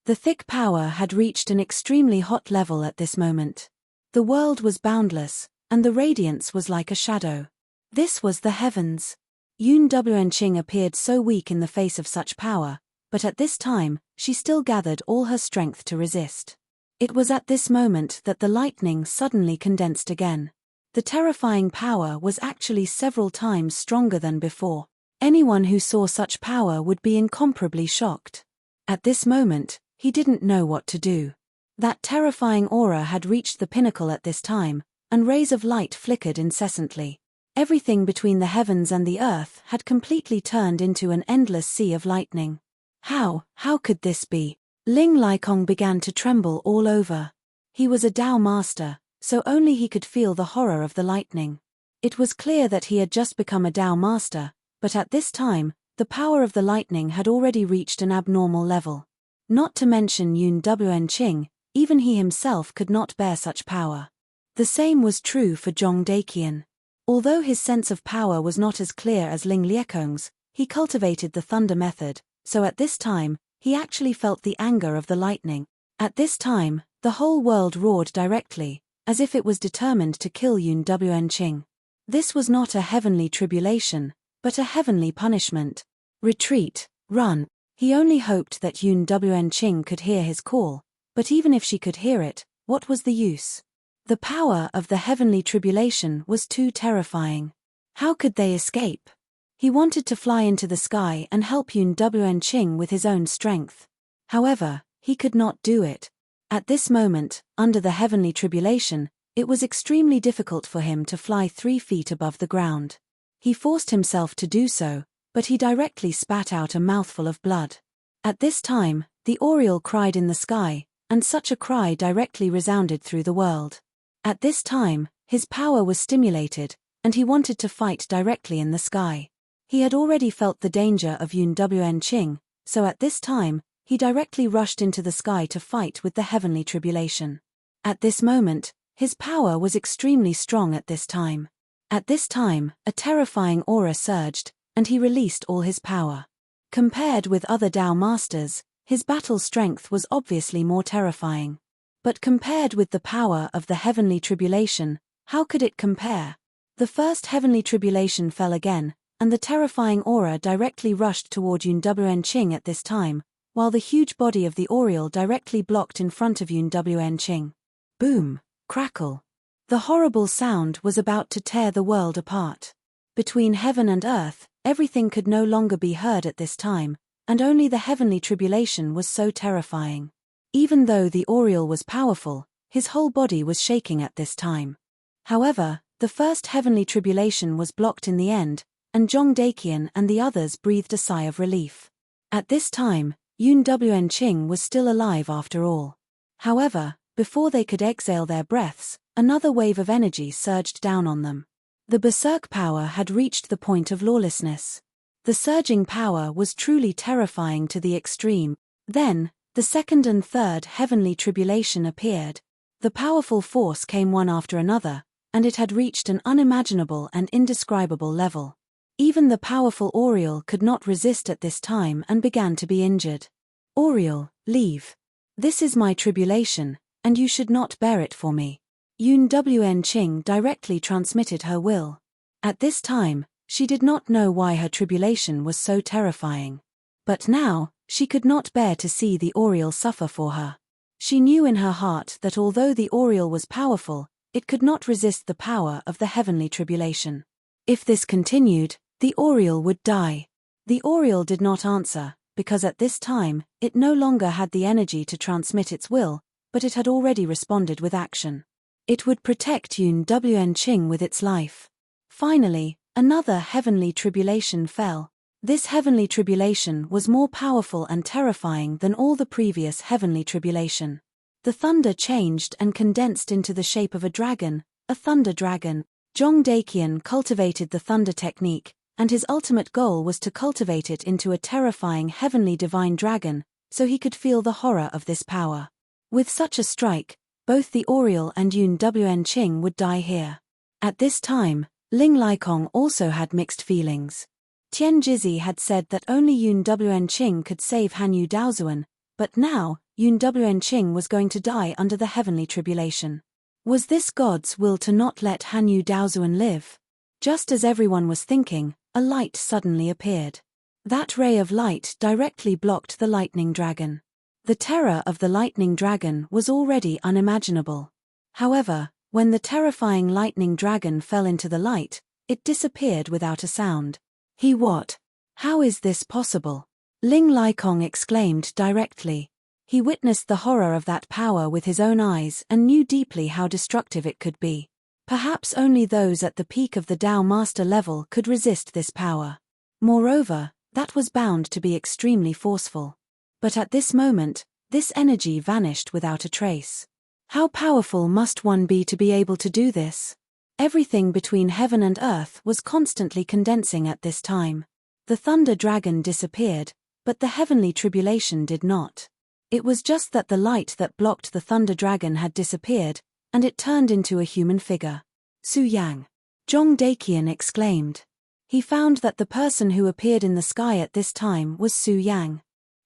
Speaker 2: The thick power had reached an extremely hot level at this moment. The world was boundless, and the radiance was like a shadow. This was the heavens. Unending appeared so weak in the face of such power, but at this time, she still gathered all her strength to resist. It was at this moment that the lightning suddenly condensed again. The terrifying power was actually several times stronger than before. Anyone who saw such power would be incomparably shocked. At this moment, He didn't know what to do. That terrifying aura had reached the pinnacle at this time, and rays of light flickered incessantly. Everything between the heavens and the earth had completely turned into an endless sea of lightning. How could this be? Ling Laikong began to tremble all over. He was a Tao master, so only he could feel the horror of the lightning. It was clear that he had just become a Tao master, but at this time, the power of the lightning had already reached an abnormal level. Not to mention Enrich, even he himself could not bear such power. The same was true for Zhong Daqian. Although his sense of power was not as clear as Ling Liekong's, he cultivated the thunder method, so at this time, he actually felt the anger of the lightning. At this time, the whole world roared directly, as if it was determined to kill Enrich. This was not a heavenly tribulation, but a heavenly punishment. Retreat, run. He only hoped that Enrich could hear his call, but even if she could hear it, what was the use? The power of the heavenly tribulation was too terrifying. How could they escape? He wanted to fly into the sky and help Enrich with his own strength. However, he could not do it. At this moment, under the heavenly tribulation, it was extremely difficult for him to fly 3 feet above the ground. He forced himself to do so, but he directly spat out a mouthful of blood. At this time, the Oriole cried in the sky, and such a cry directly resounded through the world. At this time, his power was stimulated, and he wanted to fight directly in the sky. He had already felt the danger of Enrich, so at this time, he directly rushed into the sky to fight with the heavenly tribulation. At this moment, his power was extremely strong at this time. At this time, a terrifying aura surged, and he released all his power. Compared with other Tao masters, his battle strength was obviously more terrifying. But compared with the power of the heavenly tribulation, how could it compare? The first heavenly tribulation fell again, and the terrifying aura directly rushed toward Enrich at this time, while the huge body of the Oriole directly blocked in front of Enrich. Boom! Crackle! The horrible sound was about to tear the world apart. Between heaven and earth, everything could no longer be heard at this time, and only the heavenly tribulation was so terrifying. Even though the Oriole was powerful, his whole body was shaking at this time. However, the first heavenly tribulation was blocked in the end, and Zhong Daqian and the others breathed a sigh of relief. At this time, Enrich was still alive after all. However, before they could exhale their breaths, another wave of energy surged down on them. The berserk power had reached the point of lawlessness. The surging power was truly terrifying to the extreme. Then, the second and third heavenly tribulation appeared. The powerful force came one after another, and it had reached an unimaginable and indescribable level. Even the powerful Oriole could not resist at this time and began to be injured. Oriole, leave. This is my tribulation, and you should not bear it for me. Enrich directly transmitted her will. At this time, she did not know why her tribulation was so terrifying. But now, she could not bear to see the Oriole suffer for her. She knew in her heart that although the Oriole was powerful, it could not resist the power of the heavenly tribulation. If this continued, the Oriole would die. The Oriole did not answer, because at this time, it no longer had the energy to transmit its will, but it had already responded with action. It would protect Enrich with its life. Finally, another heavenly tribulation fell. This heavenly tribulation was more powerful and terrifying than all the previous heavenly tribulation. The thunder changed and condensed into the shape of a dragon, a thunder dragon. Zhong Daqian cultivated the thunder technique, and his ultimate goal was to cultivate it into a terrifying heavenly divine dragon, so he could feel the horror of this power. With such a strike, both the Oriole and Enrich would die here. At this time, Ling Laikong also had mixed feelings. Tian Jizi had said that only Enrich could save Hanyu Daozuan, but now, Enrich was going to die under the heavenly tribulation. Was this God's will to not let Hanyu Daozuan live? Just as everyone was thinking, a light suddenly appeared. That ray of light directly blocked the lightning dragon. The terror of the lightning dragon was already unimaginable. However, when the terrifying lightning dragon fell into the light, it disappeared without a sound. What? How is this possible? Ling Laikong exclaimed directly. He witnessed the horror of that power with his own eyes and knew deeply how destructive it could be. Perhaps only those at the peak of the Tao Master level could resist this power. Moreover, that was bound to be extremely forceful. But at this moment, this energy vanished without a trace. How powerful must one be to be able to do this? Everything between heaven and earth was constantly condensing at this time. The thunder dragon disappeared, but the heavenly tribulation did not. It was just that the light that blocked the thunder dragon had disappeared, and it turned into a human figure. Su Yang. Zhong Daqian exclaimed. He found that the person who appeared in the sky at this time was Su Yang.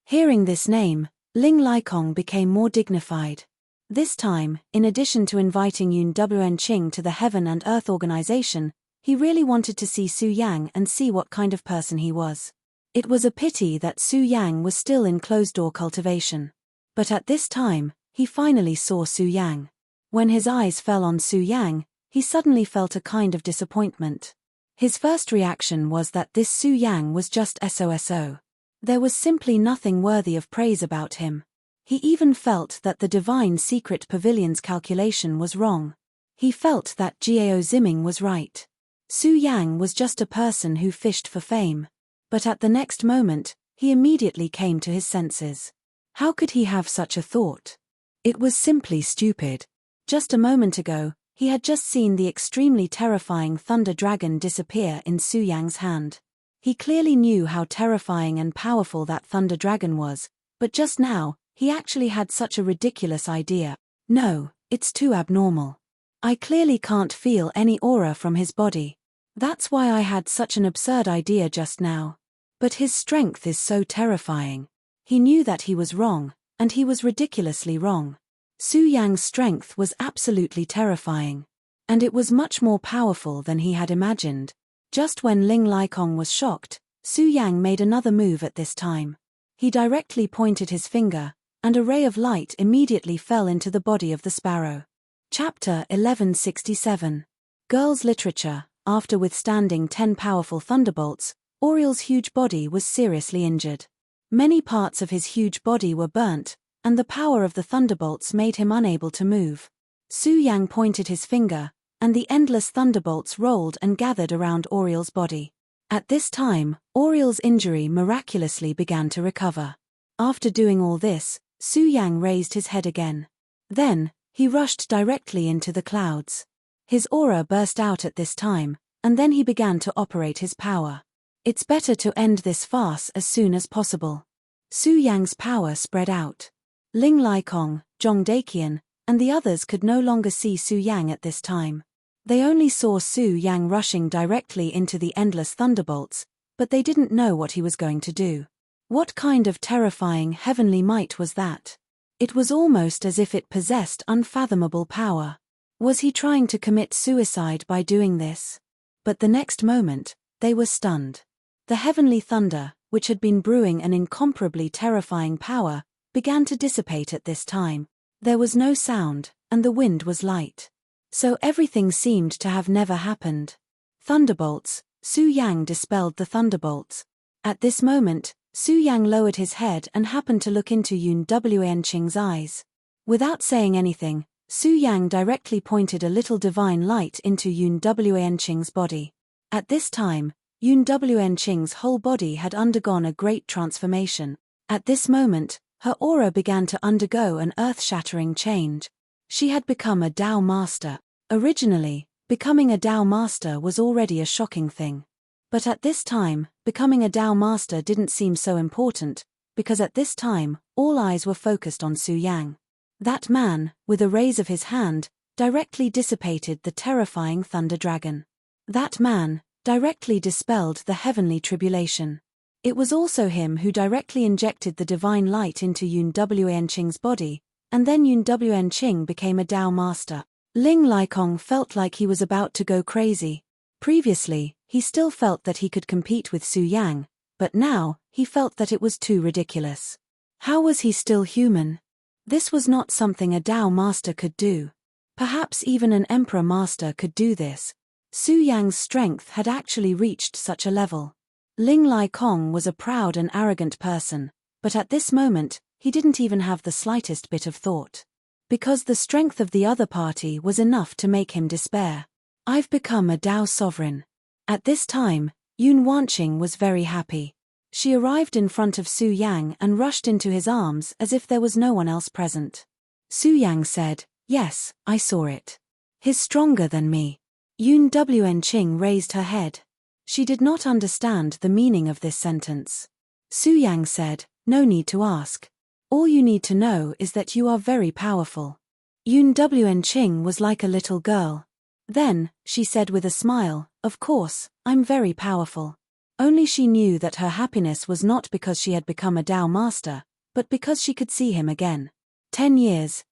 Speaker 2: Hearing this name, Ling Laikong became more dignified. This time, in addition to inviting Enrich to the Heaven and Earth organization, he really wanted to see Su Yang and see what kind of person he was. It was a pity that Su Yang was still in closed-door cultivation. But at this time, he finally saw Su Yang. When his eyes fell on Su Yang, he suddenly felt a kind of disappointment. His first reaction was that this Su Yang was just SOSO. There was simply nothing worthy of praise about him. He even felt that the Divine Secret Pavilion's calculation was wrong. He felt that Jiao Ziming was right. Su Yang was just a person who fished for fame. But at the next moment, he immediately came to his senses. How could he have such a thought? It was simply stupid. Just a moment ago, he had just seen the extremely terrifying thunder dragon disappear in Su Yang's hand. He clearly knew how terrifying and powerful that thunder dragon was, but just now, he actually had such a ridiculous idea. No, it's too abnormal. I clearly can't feel any aura from his body. That's why I had such an absurd idea just now. But his strength is so terrifying. He knew that he was wrong, and he was ridiculously wrong. Su Yang's strength was absolutely terrifying. And it was much more powerful than he had imagined. Just when Ling Laikong was shocked, Su Yang made another move at this time. He directly pointed his finger, and a ray of light immediately fell into the body of the sparrow. Chapter 1167. Girls' Literature. After withstanding 10 powerful thunderbolts, Oriel's huge body was seriously injured. Many parts of his huge body were burnt, and the power of the thunderbolts made him unable to move. Su Yang pointed his finger, and the endless thunderbolts rolled and gathered around Oriel's body. At this time, Oriel's injury miraculously began to recover. After doing all this, Su Yang raised his head again. Then, he rushed directly into the clouds. His aura burst out at this time, and then he began to operate his power. It's better to end this farce as soon as possible. Su Yang's power spread out. Ling Laikong, Zhong Daqian, and the others could no longer see Su Yang at this time. They only saw Su Yang rushing directly into the endless thunderbolts, but they didn't know what he was going to do. What kind of terrifying heavenly might was that? It was almost as if it possessed unfathomable power. Was he trying to commit suicide by doing this? But the next moment, they were stunned. The heavenly thunder, which had been brewing an incomparably terrifying power, began to dissipate at this time. There was no sound, and the wind was light. So everything seemed to have never happened. Thunderbolts. Su Yang dispelled the thunderbolts. At this moment, Su Yang lowered his head and happened to look into Enric's eyes. Without saying anything, Su Yang directly pointed a little divine light into Enric's body. At this time, Enric's whole body had undergone a great transformation. At this moment, her aura began to undergo an earth-shattering change. She had become a Tao Master. Originally, becoming a Tao Master was already a shocking thing. But at this time, becoming a Tao Master didn't seem so important, because at this time, all eyes were focused on Su Yang. That man, with a raise of his hand, directly dissipated the terrifying thunder dragon. That man directly dispelled the heavenly tribulation. It was also him who directly injected the divine light into Enric's body, and then Enrich became a Tao Master. Ling Laikong felt like he was about to go crazy. Previously, he still felt that he could compete with Su Yang, but now, he felt that it was too ridiculous. How was he still human? This was not something a Tao Master could do. Perhaps even an Emperor Master could do this. Su Yang's strength had actually reached such a level. Ling Laikong was a proud and arrogant person, but at this moment, he didn't even have the slightest bit of thought. Because the strength of the other party was enough to make him despair. I've become a Dao sovereign. At this time, Yun Wanqing was very happy. She arrived in front of Su Yang and rushed into his arms as if there was no one else present. Su Yang said, "Yes, I saw it. He's stronger than me." Yun Wenqing raised her head. She did not understand the meaning of this sentence. Su Yang said, "No need to ask. All you need to know is that you are very powerful." Yun Wenqing was like a little girl. Then, she said with a smile, "Of course, I'm very powerful." Only she knew that her happiness was not because she had become a Dao master, but because she could see him again. 10 years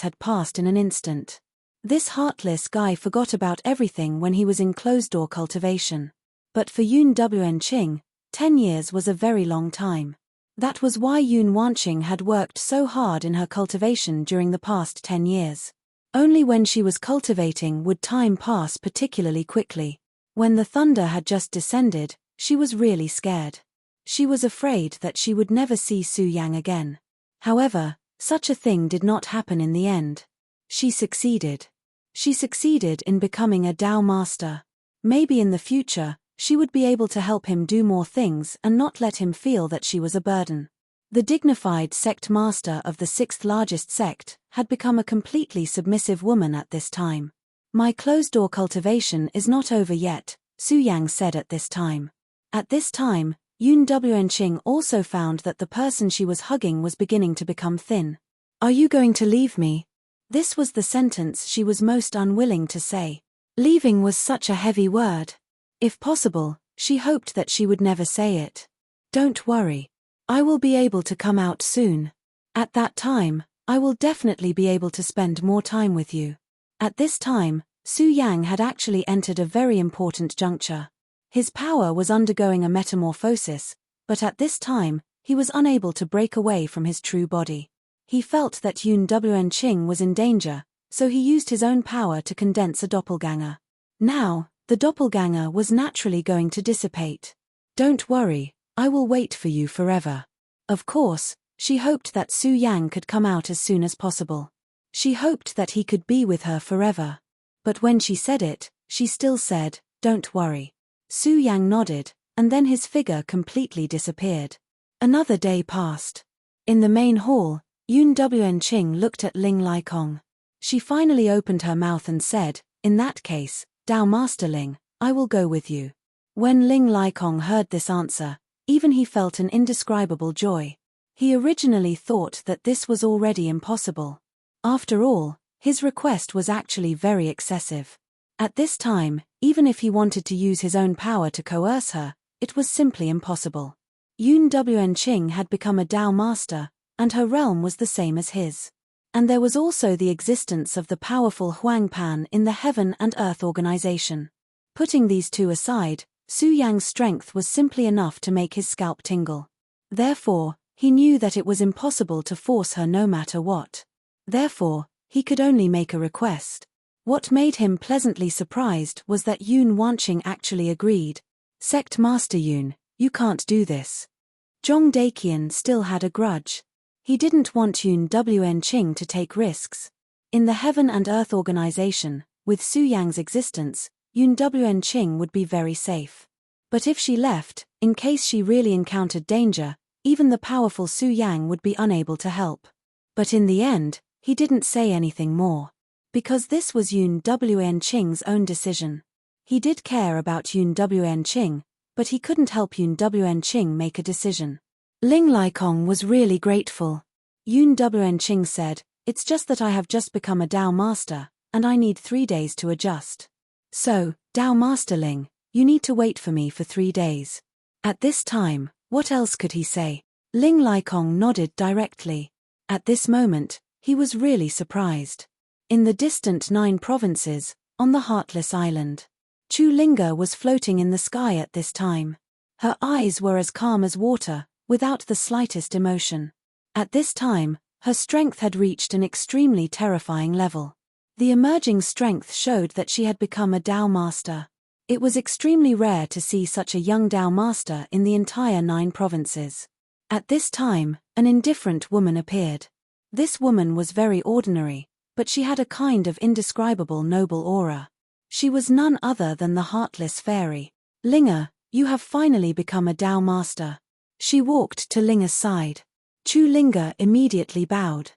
Speaker 2: had passed in an instant. This heartless guy forgot about everything when he was in closed-door cultivation. But for Yun Wenqing, 10 years was a very long time. That was why Yun Wanqing had worked so hard in her cultivation during the past 10 years. Only when she was cultivating would time pass particularly quickly. When the thunder had just descended, she was really scared. She was afraid that she would never see Su Yang again. However, such a thing did not happen in the end. She succeeded. She succeeded in becoming a Dao master. Maybe in the future, she would be able to help him do more things and not let him feel that she was a burden. The dignified sect master of the 6th largest sect had become a completely submissive woman at this time. "My closed-door cultivation is not over yet," Su Yang said at this time. At this time, Yun Wenqing also found that the person she was hugging was beginning to become thin. "Are you going to leave me?" This was the sentence she was most unwilling to say. Leaving was such a heavy word. If possible, she hoped that she would never say it. "Don't worry. I will be able to come out soon. At that time, I will definitely be able to spend more time with you." At this time, Su Yang had actually entered a very important juncture. His power was undergoing a metamorphosis, but at this time, he was unable to break away from his true body. He felt that Yun Wenqing was in danger, so he used his own power to condense a doppelganger. Now, the doppelganger was naturally going to dissipate. "Don't worry, I will wait for you forever." Of course, she hoped that Su Yang could come out as soon as possible. She hoped that he could be with her forever. But when she said it, she still said, "Don't worry." Su Yang nodded, and then his figure completely disappeared. Another day passed. In the main hall, Yun Wenqing looked at Ling Laikong. She finally opened her mouth and said, "In that case, Dao Master Ling, I will go with you." When Ling Laikong heard this answer, even he felt an indescribable joy. He originally thought that this was already impossible. After all, his request was actually very excessive. At this time, even if he wanted to use his own power to coerce her, it was simply impossible. Yun Wenqing had become a Dao master, and her realm was the same as his. And there was also the existence of the powerful Huang Pan in the Heaven and Earth organization. Putting these two aside, Su Yang's strength was simply enough to make his scalp tingle. Therefore, he knew that it was impossible to force her no matter what. Therefore, he could only make a request. What made him pleasantly surprised was that Yun Wanqing actually agreed. "Sect Master Yun, you can't do this." Zhong Daqian still had a grudge. He didn't want Yun Wenqing to take risks. In the Heaven and Earth organization, with Su Yang's existence, Yun Wenqing would be very safe. But if she left, in case she really encountered danger, even the powerful Su Yang would be unable to help. But in the end, he didn't say anything more. Because this was Yun Wenqing's own decision. He did care about Yun Wenqing, but he couldn't help Yun Wenqing make a decision. Ling Laikong was really grateful. Yun Wenqing said, "It's just that I have just become a Dao master, and I need 3 days to adjust. So, Dao Master Ling, you need to wait for me for 3 days." At this time, what else could he say? Ling Laikong nodded directly. At this moment, he was really surprised. In the distant 9 provinces, on the Heartless Island, Chu Linga was floating in the sky at this time. Her eyes were as calm as water, without the slightest emotion. At this time, her strength had reached an extremely terrifying level. The emerging strength showed that she had become a Dao master. It was extremely rare to see such a young Dao master in the entire 9 provinces. At this time, an indifferent woman appeared. This woman was very ordinary, but she had a kind of indescribable noble aura. She was none other than the heartless fairy. Linga, you have finally become a Tao master. She walked to Linga's side. Chu Linga immediately bowed.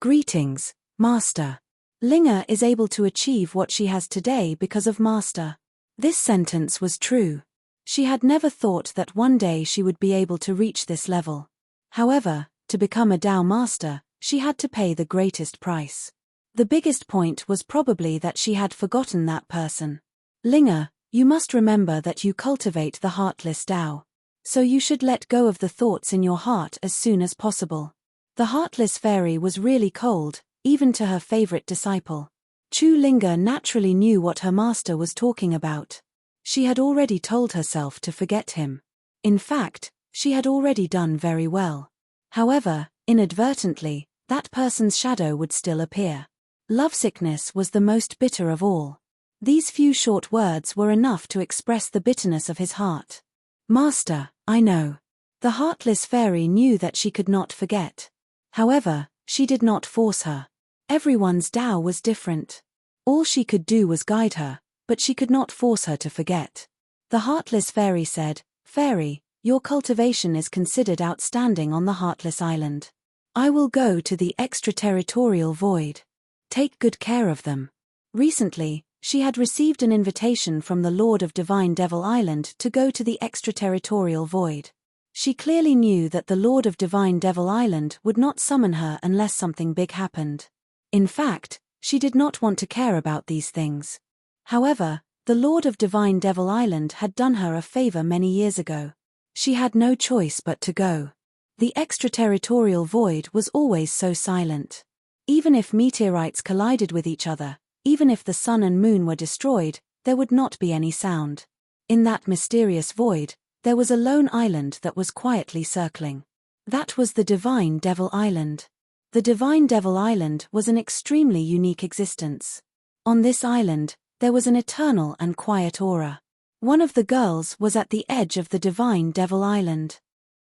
Speaker 2: Greetings, Master. Linga is able to achieve what she has today because of Master. This sentence was true. She had never thought that one day she would be able to reach this level. However, to become a Tao master, she had to pay the greatest price. The biggest point was probably that she had forgotten that person. Linga, you must remember that you cultivate the heartless Tao. So you should let go of the thoughts in your heart as soon as possible. The heartless fairy was really cold, even to her favorite disciple. Chu Linga naturally knew what her master was talking about. She had already told herself to forget him. In fact, she had already done very well. However, inadvertently, that person's shadow would still appear. Lovesickness was the most bitter of all. These few short words were enough to express the bitterness of his heart. Master, I know. The heartless fairy knew that she could not forget. However, she did not force her. Everyone's Tao was different. All she could do was guide her, but she could not force her to forget. The heartless fairy said, Fairy, your cultivation is considered outstanding on the Heartless Island. I will go to the extraterritorial void. Take good care of them. Recently, she had received an invitation from the Lord of Divine Devil Island to go to the extraterritorial void. She clearly knew that the Lord of Divine Devil Island would not summon her unless something big happened. In fact, she did not want to care about these things. However, the Lord of Divine Devil Island had done her a favor many years ago. She had no choice but to go. The extraterritorial void was always so silent. Even if meteorites collided with each other, even if the sun and moon were destroyed, there would not be any sound. In that mysterious void, there was a lone island that was quietly circling. That was the Divine Devil Island. The Divine Devil Island was an extremely unique existence. On this island, there was an eternal and quiet aura. One of the girls was at the edge of the Divine Devil Island.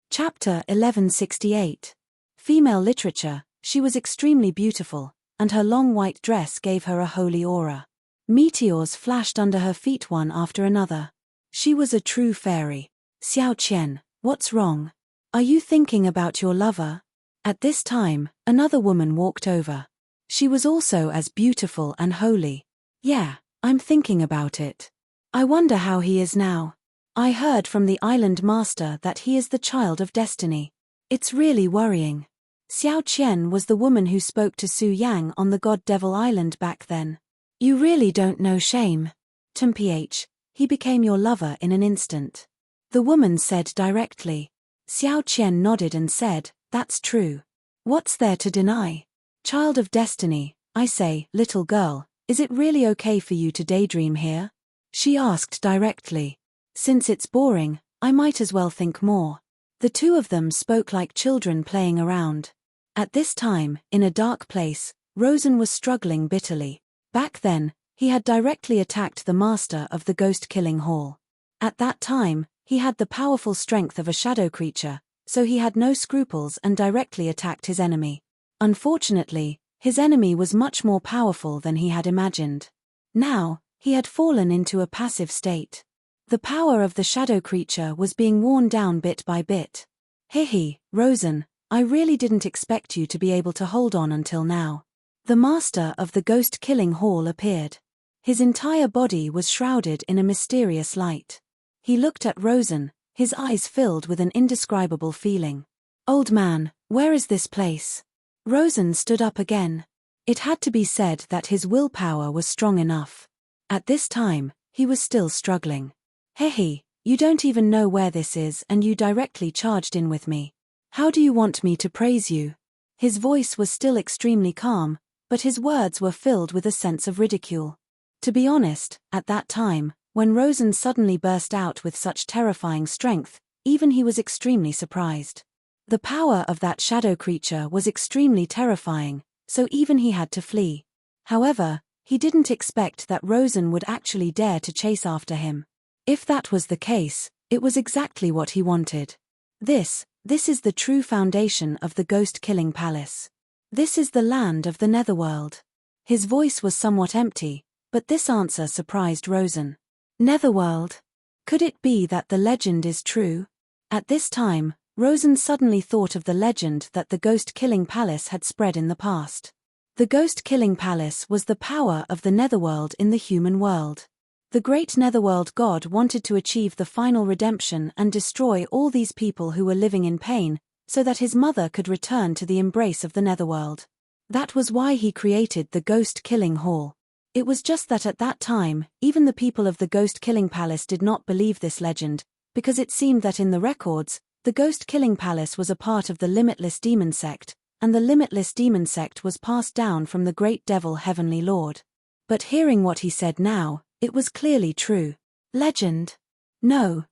Speaker 2: Chapter 1168. Female literature. She was extremely beautiful, and her long white dress gave her a holy aura. Meteors flashed under her feet one after another. She was a true fairy. Xiao Qian, what's wrong? Are you thinking about your lover? At this time, another woman walked over. She was also as beautiful and holy. Yeah, I'm thinking about it. I wonder how he is now. I heard from the island master that he is the child of destiny. It's really worrying. Xiao Qian was the woman who spoke to Su Yang on the God Devil Island back then. You really don't know shame. Mph, he became your lover in an instant. The woman said directly. Xiao Qian nodded and said, that's true. What's there to deny? Child of destiny, I say, little girl, is it really okay for you to daydream here? She asked directly. Since it's boring, I might as well think more. The two of them spoke like children playing around. At this time, in a dark place, Rosen was struggling bitterly. Back then, he had directly attacked the master of the ghost-killing hall. At that time, he had the powerful strength of a shadow creature, so he had no scruples and directly attacked his enemy. Unfortunately, his enemy was much more powerful than he had imagined. Now, he had fallen into a passive state. The power of the shadow creature was being worn down bit by bit. Hihi, Rosen, I really didn't expect you to be able to hold on until now. The master of the ghost-killing hall appeared. His entire body was shrouded in a mysterious light. He looked at Rosen, his eyes filled with an indescribable feeling. Old man, where is this place? Rosen stood up again. It had to be said that his willpower was strong enough. At this time, he was still struggling. Hehe, you don't even know where this is and you directly charged in with me. How do you want me to praise you? His voice was still extremely calm, but his words were filled with a sense of ridicule. To be honest, at that time, when Rosen suddenly burst out with such terrifying strength, even he was extremely surprised. The power of that shadow creature was extremely terrifying, so even he had to flee. However, he didn't expect that Rosen would actually dare to chase after him. If that was the case, it was exactly what he wanted. This This is the true foundation of the ghost-killing palace. This is the land of the Netherworld. His voice was somewhat empty, but this answer surprised Rosen. Netherworld? Could it be that the legend is true? At this time, Rosen suddenly thought of the legend that the ghost-killing palace had spread in the past. The ghost-killing palace was the power of the Netherworld in the human world. The great Netherworld god wanted to achieve the final redemption and destroy all these people who were living in pain, so that his mother could return to the embrace of the Netherworld. That was why he created the ghost-killing hall. It was just that at that time, even the people of the ghost-killing palace did not believe this legend, because it seemed that in the records, the ghost-killing palace was a part of the Limitless Demon Sect, and the Limitless Demon Sect was passed down from the great devil Heavenly Lord. But hearing what he said now, it was clearly true. Legend? No,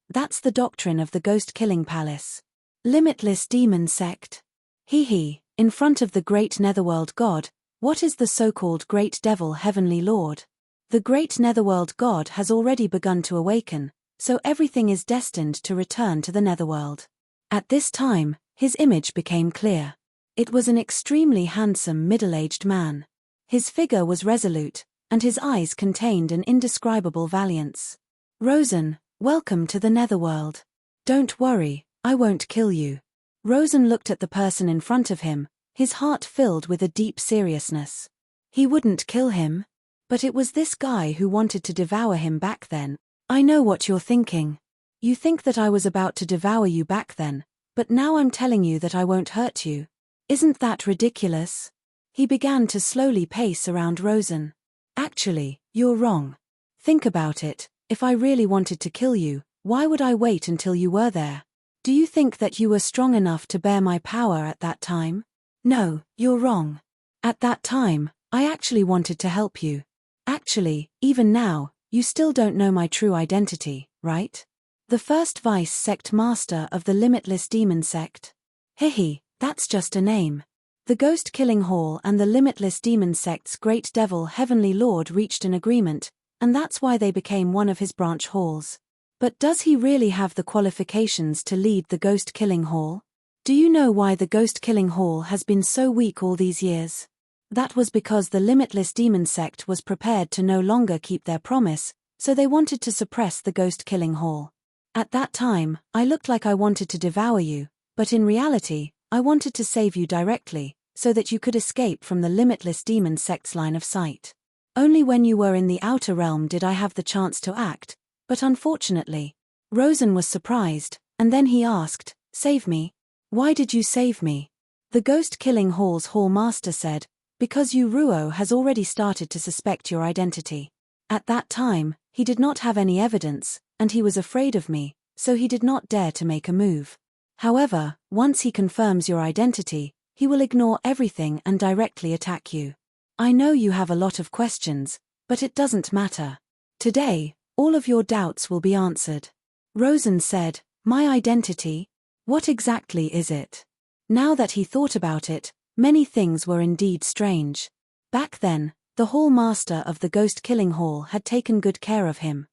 Speaker 2: that's the doctrine of the ghost-killing palace. Limitless Demon Sect. In front of the great Netherworld god, what is the so-called great devil Heavenly Lord? The great Netherworld god has already begun to awaken, so everything is destined to return to the Netherworld. At this time, his image became clear. It was an extremely handsome middle-aged man. His figure was resolute, and his eyes contained an indescribable valiance. Rosen, welcome to the Netherworld. Don't worry, I won't kill you. Rosen looked at the person in front of him, his heart filled with a deep seriousness. He wouldn't kill him? But it was this guy who wanted to devour him back then. I know what you're thinking. You think that I was about to devour you back then, but now I'm telling you that I won't hurt you. Isn't that ridiculous? He began to slowly pace around Rosen. Actually, you're wrong. Think about it, if I really wanted to kill you, why would I wait until you were there? Do you think that you were strong enough to bear my power at that time? No, you're wrong. At that time, I actually wanted to help you. Actually, even now, you still don't know my true identity, right? The first Vice Sect Master of the Limitless Demon Sect. That's just a name. The Ghost-Killing Hall and the Limitless Demon Sect's great devil Heavenly Lord reached an agreement, and that's why they became one of his branch halls. But does he really have the qualifications to lead the Ghost-Killing Hall? Do you know why the Ghost-Killing Hall has been so weak all these years? That was because the Limitless Demon Sect was prepared to no longer keep their promise, so they wanted to suppress the Ghost-Killing Hall. At that time, I looked like I wanted to devour you, but in reality, I wanted to save you directly, so that you could escape from the Limitless Demon Sect's line of sight. Only when you were in the outer realm did I have the chance to act, but unfortunately. Rosen was surprised, and then he asked, "Save me? Why did you save me?" The Ghost-Killing Hall's Hall Master said, "Because Ruo has already started to suspect your identity. At that time, he did not have any evidence, and he was afraid of me, so he did not dare to make a move. However, once he confirms your identity, he will ignore everything and directly attack you. I know you have a lot of questions, but it doesn't matter. Today, all of your doubts will be answered." Rosen said, "My identity? What exactly is it?" Now that he thought about it, many things were indeed strange. Back then, the Hall Master of the Ghost-Killing Hall had taken good care of him.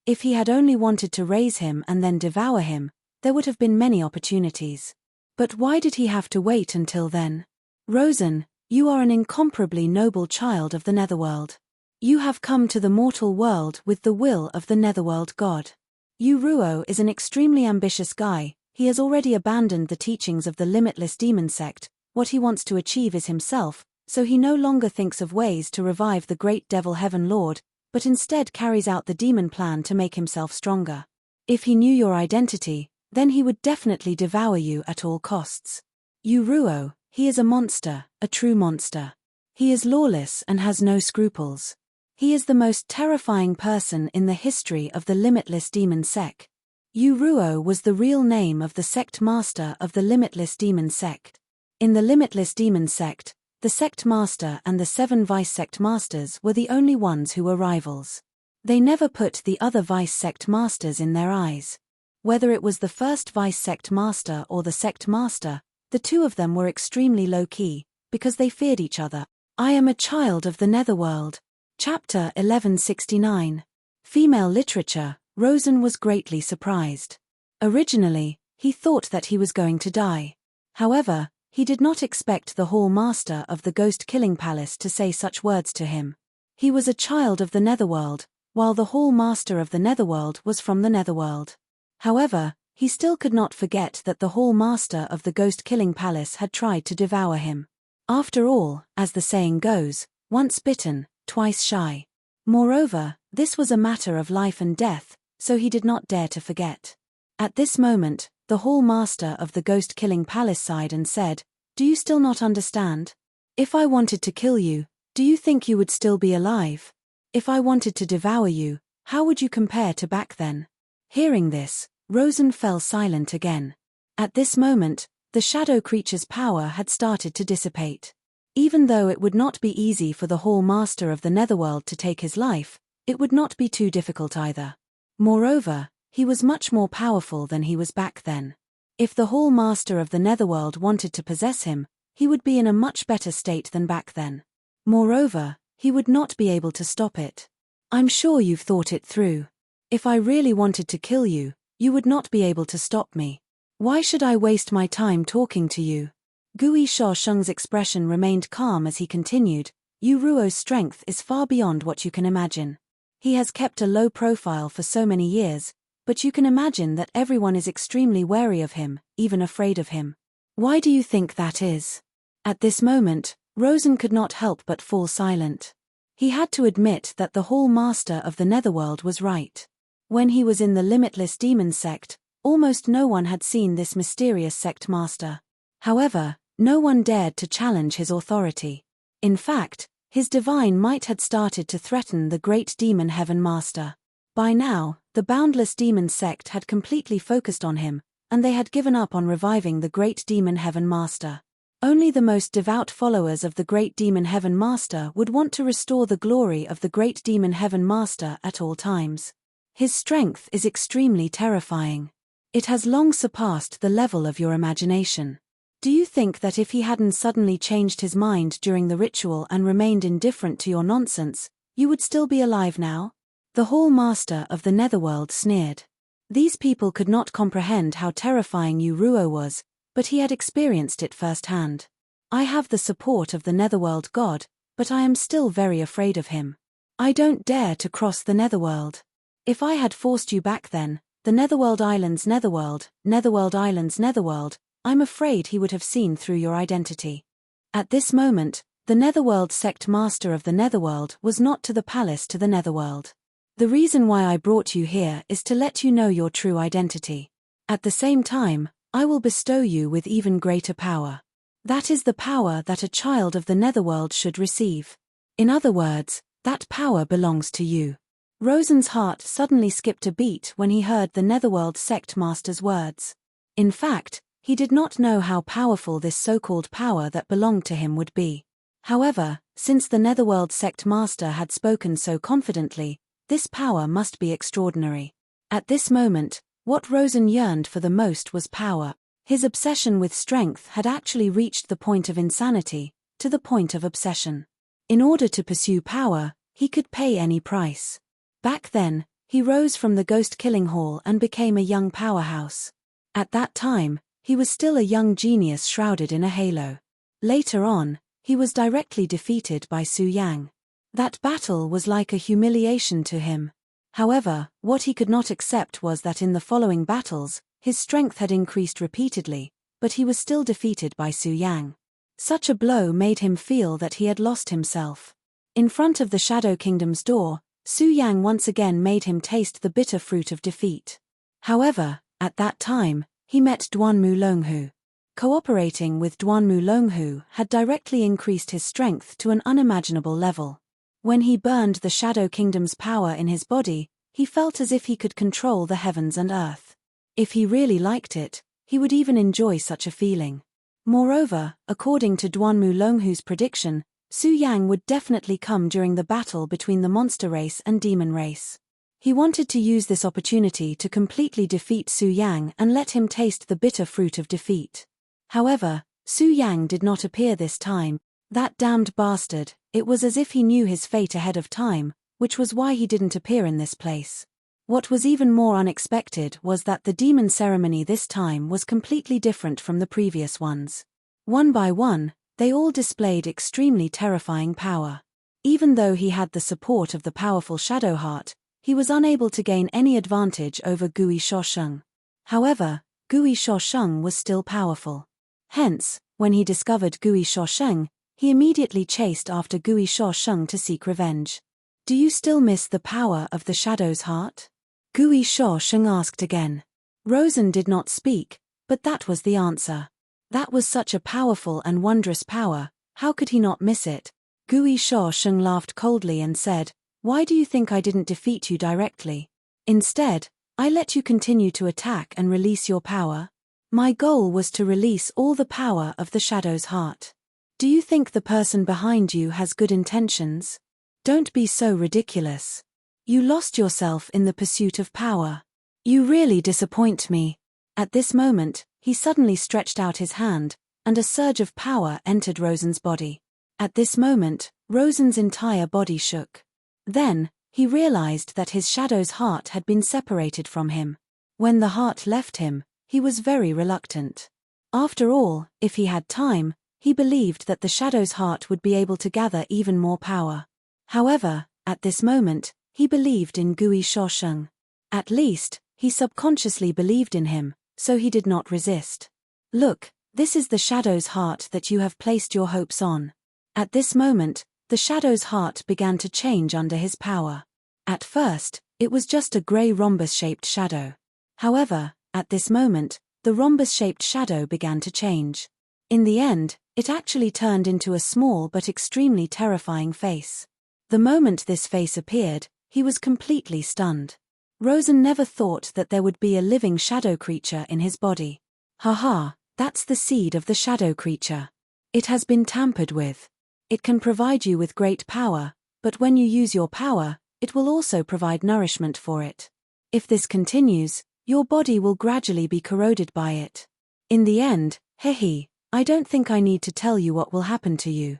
Speaker 2: If he had only wanted to raise him and then devour him, there would have been many opportunities. But why did he have to wait until then? Rosen, you are an incomparably noble child of the Netherworld. You have come to the mortal world with the will of the Netherworld god. Ruo is an extremely ambitious guy. He has already abandoned the teachings of the Limitless Demon Sect. What he wants to achieve is himself, so he no longer thinks of ways to revive the great devil Heaven Lord, but instead carries out the demon plan to make himself stronger. If he knew your identity, then he would definitely devour you at all costs. Ruo, he is a monster, a true monster. He is lawless and has no scruples. He is the most terrifying person in the history of the Limitless Demon Sect. Ruo was the real name of the sect master of the Limitless Demon Sect. In the Limitless Demon Sect, the sect master and the 7 vice sect masters were the only ones who were rivals. They never put the other vice sect masters in their eyes. Whether it was the first vice sect master or the sect master, the two of them were extremely low-key, because they feared each other. I am a child of the Netherworld. Chapter 1169. Female Literature. Rosen was greatly surprised. Originally, He thought that he was going to die. However, he did not expect the Hall Master of the Ghost-Killing Palace to say such words to him. He was a child of the Netherworld, while the Hall Master of the Netherworld was from the Netherworld. However, he still could not forget that the Hall Master of the Ghost-Killing Palace had tried to devour him. After all, as the saying goes, once bitten, twice shy. Moreover, this was a matter of life and death, so he did not dare to forget. At this moment, the Hall Master of the Ghost-Killing Palace sighed and said, "Do you still not understand? If I wanted to kill you, do you think you would still be alive? If I wanted to devour you, how would you compare to back then?" Hearing this, Rosen fell silent again. At this moment, the shadow creature's power had started to dissipate. Even though it would not be easy for the Hall Master of the Netherworld to take his life, it would not be too difficult either. Moreover, he was much more powerful than he was back then. If the Hall Master of the Netherworld wanted to possess him, he would be in a much better state than back then. Moreover, he would not be able to stop it. "I'm sure you've thought it through. If I really wanted to kill you, you would not be able to stop me. Why should I waste my time talking to you?" Gui Sha Sheng's expression remained calm as he continued, "Yu Ruo's strength is far beyond what you can imagine. He has kept a low profile for so many years, but you can imagine that everyone is extremely wary of him, even afraid of him. Why do you think that is?" At this moment, Rosen could not help but fall silent. He had to admit that the Hall Master of the Netherworld was right. When he was in the Limitless Demon Sect, almost no one had seen this mysterious sect master. However, no one dared to challenge his authority. In fact, his divine might had started to threaten the great demon heaven master. By now, the boundless demon sect had completely focused on him, and they had given up on reviving the great demon heaven master. Only the most devout followers of the great demon heaven master would want to restore the glory of the great demon heaven master at all times. His strength is extremely terrifying. It has long surpassed the level of your imagination. Do you think that if he hadn't suddenly changed his mind during the ritual and remained indifferent to your nonsense, you would still be alive now? The Hall Master of the Netherworld sneered. These people could not comprehend how terrifying Yu Ruo was, but he had experienced it firsthand. "I have the support of the Netherworld god, but I am still very afraid of him. I don't dare to cross the Netherworld. If I had forced you back then, the Netherworld Islands Netherworld Islands Netherworld, I'm afraid he would have seen through your identity." At this moment, the Netherworld sect master of the Netherworld was not to the palace to the Netherworld. "The reason why I brought you here is to let you know your true identity. At the same time, I will bestow you with even greater power. That is the power that a child of the Netherworld should receive. In other words, that power belongs to you." Rosen's heart suddenly skipped a beat when he heard the Netherworld sect master's words. In fact, he did not know how powerful this so-called power that belonged to him would be. However, since the Netherworld sect master had spoken so confidently, this power must be extraordinary. At this moment, what Rosen yearned for the most was power. His obsession with strength had actually reached the point of insanity, to the point of obsession. In order to pursue power, he could pay any price. Back then, he rose from the ghost-killing hall and became a young powerhouse. At that time, he was still a young genius shrouded in a halo. Later on, he was directly defeated by Su Yang. That battle was like a humiliation to him. However, what he could not accept was that in the following battles, his strength had increased repeatedly, but he was still defeated by Su Yang. Such a blow made him feel that he had lost himself. In front of the Shadow Kingdom's door, Su Yang once again made him taste the bitter fruit of defeat. However, at that time, he met Duanmu Longhu. Cooperating with Duanmu Longhu had directly increased his strength to an unimaginable level. When he burned the Shadow Kingdom's power in his body, he felt as if he could control the heavens and earth. If he really liked it, he would even enjoy such a feeling. Moreover, according to Duanmu Longhu's prediction, Su Yang would definitely come during the battle between the monster race and demon race. He wanted to use this opportunity to completely defeat Su Yang and let him taste the bitter fruit of defeat. However, Su Yang did not appear this time. That damned bastard, it was as if he knew his fate ahead of time, which was why he didn't appear in this place. What was even more unexpected was that the demon ceremony this time was completely different from the previous ones. One by one, they all displayed extremely terrifying power. Even though he had the support of the powerful Shadow Heart, he was unable to gain any advantage over Gui Shosheng. However, Gui Shosheng was still powerful. Hence, when he discovered Gui Shosheng, he immediately chased after Gui Shosheng to seek revenge. Do you still miss the power of the Shadow's heart? Gui Shosheng asked again. Rosen did not speak, but that was the answer. That was such a powerful and wondrous power, how could he not miss it? Gui Shosheng laughed coldly and said, "Why do you think I didn't defeat you directly? Instead, I let you continue to attack and release your power. My goal was to release all the power of the Shadow's heart. Do you think the person behind you has good intentions? Don't be so ridiculous. You lost yourself in the pursuit of power. You really disappoint me." At this moment, he suddenly stretched out his hand, and a surge of power entered Rosen's body. At this moment, Rosen's entire body shook. Then, he realized that his Shadow's heart had been separated from him. When the heart left him, he was very reluctant. After all, if he had time, he believed that the Shadow's heart would be able to gather even more power. However, at this moment, he believed in Gui Shosheng. At least, he subconsciously believed in him, so he did not resist. Look, this is the Shadow's heart that you have placed your hopes on. At this moment, the Shadow's heart began to change under his power. At first, it was just a grey rhombus-shaped shadow. However, at this moment, the rhombus-shaped shadow began to change. In the end, it actually turned into a small but extremely terrifying face. The moment this face appeared, he was completely stunned. Rosen never thought that there would be a living shadow creature in his body. Haha, that's the seed of the shadow creature. It has been tampered with. It can provide you with great power, but when you use your power, it will also provide nourishment for it. If this continues, your body will gradually be corroded by it. In the end, hehe, I don't think I need to tell you what will happen to you.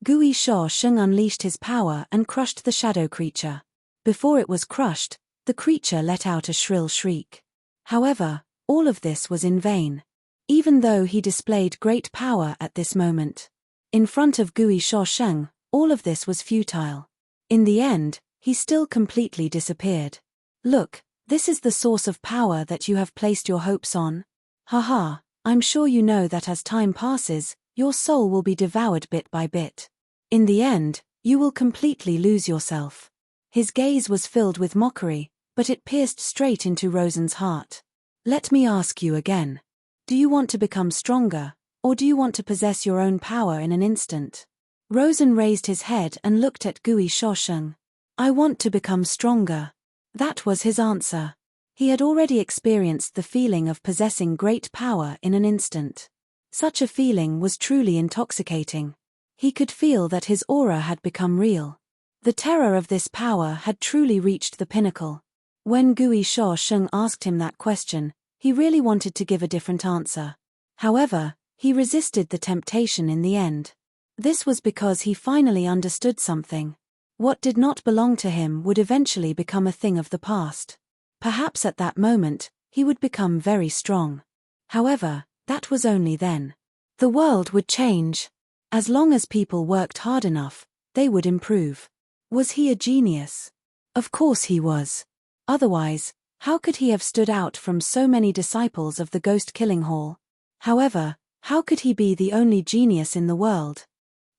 Speaker 2: Gui Shosheng unleashed his power and crushed the shadow creature. Before it was crushed, the creature let out a shrill shriek. However, all of this was in vain. Even though he displayed great power at this moment, in front of Gui Shosheng, all of this was futile. In the end, he still completely disappeared. Look, this is the source of power that you have placed your hopes on. Haha, I'm sure you know that as time passes, your soul will be devoured bit by bit. In the end, you will completely lose yourself. His gaze was filled with mockery, but it pierced straight into Rosen's heart. Let me ask you again. Do you want to become stronger, or do you want to possess your own power in an instant? Rosen raised his head and looked at Gui Shosheng. I want to become stronger. That was his answer. He had already experienced the feeling of possessing great power in an instant. Such a feeling was truly intoxicating. He could feel that his aura had become real. The terror of this power had truly reached the pinnacle. When Gui Shosheng asked him that question, he really wanted to give a different answer. However, he resisted the temptation in the end. This was because he finally understood something. What did not belong to him would eventually become a thing of the past. Perhaps at that moment, he would become very strong. However, that was only then. The world would change. As long as people worked hard enough, they would improve. Was he a genius? Of course he was. Otherwise, how could he have stood out from so many disciples of the ghost-killing hall? However, how could he be the only genius in the world?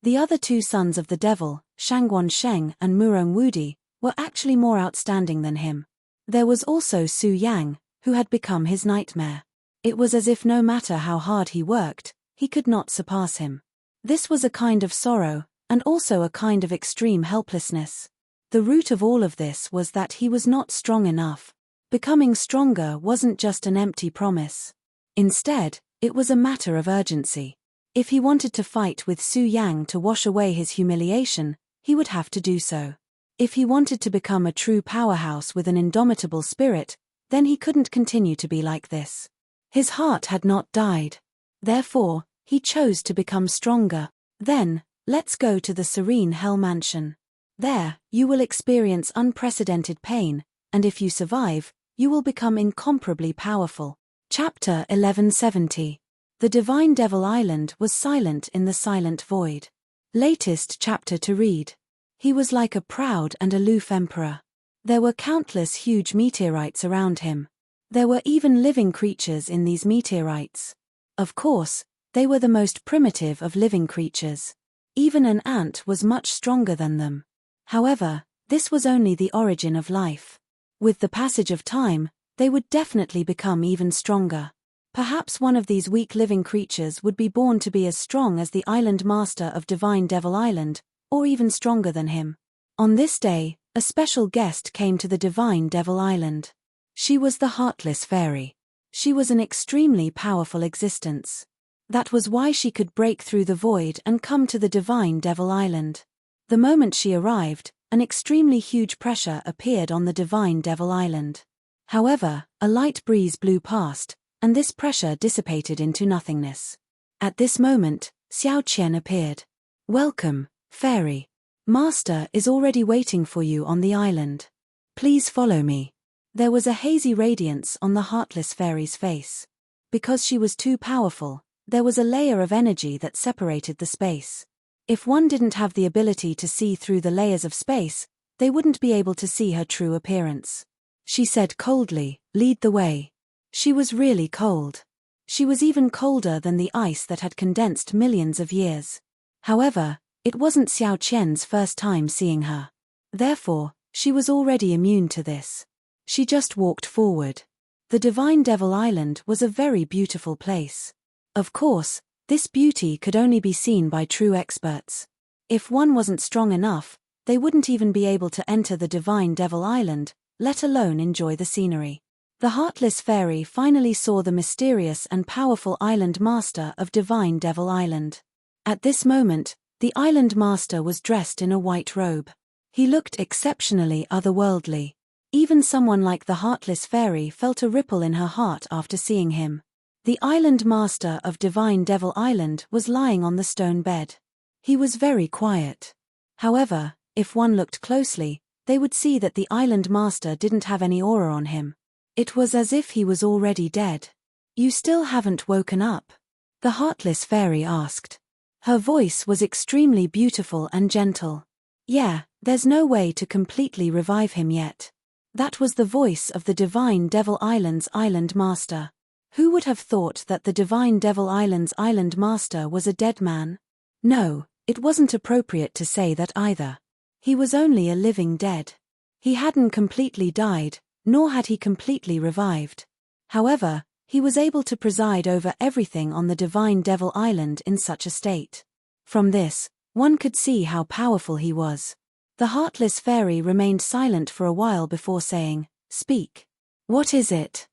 Speaker 2: The other two sons of the devil, Shangguan Sheng and Murong Wudi, were actually more outstanding than him. There was also Su Yang, who had become his nightmare. It was as if no matter how hard he worked, he could not surpass him. This was a kind of sorrow, and also a kind of extreme helplessness. The root of all of this was that he was not strong enough. Becoming stronger wasn't just an empty promise. Instead, it was a matter of urgency. If he wanted to fight with Su Yang to wash away his humiliation, he would have to do so. If he wanted to become a true powerhouse with an indomitable spirit, then he couldn't continue to be like this. His heart had not died. Therefore, he chose to become stronger. Then, let's go to the serene Hell Mansion. There, you will experience unprecedented pain, and if you survive, you will become incomparably powerful. Chapter 1170. The Divine Devil Island was silent in the silent void. Latest chapter to read. He was like a proud and aloof emperor. There were countless huge meteorites around him. There were even living creatures in these meteorites. Of course, they were the most primitive of living creatures. Even an ant was much stronger than them. However, this was only the origin of life. With the passage of time, they would definitely become even stronger. Perhaps one of these weak living creatures would be born to be as strong as the island master of Divine Devil Island, or even stronger than him. On this day, a special guest came to the Divine Devil Island. She was the Heartless Fairy. She was an extremely powerful existence. That was why she could break through the void and come to the Divine Devil Island. The moment she arrived, an extremely huge pressure appeared on the Divine Devil Island. However, a light breeze blew past, and this pressure dissipated into nothingness. At this moment, Xiao Qian appeared. "Welcome, Fairy. Master is already waiting for you on the island. Please follow me." There was a hazy radiance on the Heartless Fairy's face. Because she was too powerful, there was a layer of energy that separated the space. If one didn't have the ability to see through the layers of space, they wouldn't be able to see her true appearance. She said coldly, "Lead the way." She was really cold. She was even colder than the ice that had condensed millions of years. However, it wasn't Xiao Qian's first time seeing her. Therefore, she was already immune to this. She just walked forward. The Divine Devil Island was a very beautiful place. Of course, this beauty could only be seen by true experts. If one wasn't strong enough, they wouldn't even be able to enter the Divine Devil Island, let alone enjoy the scenery. The Heartless Fairy finally saw the mysterious and powerful island master of Divine Devil Island. At this moment, the island master was dressed in a white robe. He looked exceptionally otherworldly. Even someone like the Heartless Fairy felt a ripple in her heart after seeing him. The island master of Divine Devil Island was lying on the stone bed. He was very quiet. However, if one looked closely, they would see that the island master didn't have any aura on him. It was as if he was already dead. "You still haven't woken up?" the Heartless Fairy asked. Her voice was extremely beautiful and gentle. "Yeah, there's no way to completely revive him yet." That was the voice of the Divine Devil Island's island master. Who would have thought that the Divine Devil Island's island master was a dead man? No, it wasn't appropriate to say that either. He was only a living dead. He hadn't completely died, nor had he completely revived. However, he was able to preside over everything on the Divine Devil Island in such a state. From this, one could see how powerful he was. The Heartless Fairy remained silent for a while before saying, "Speak. What is it?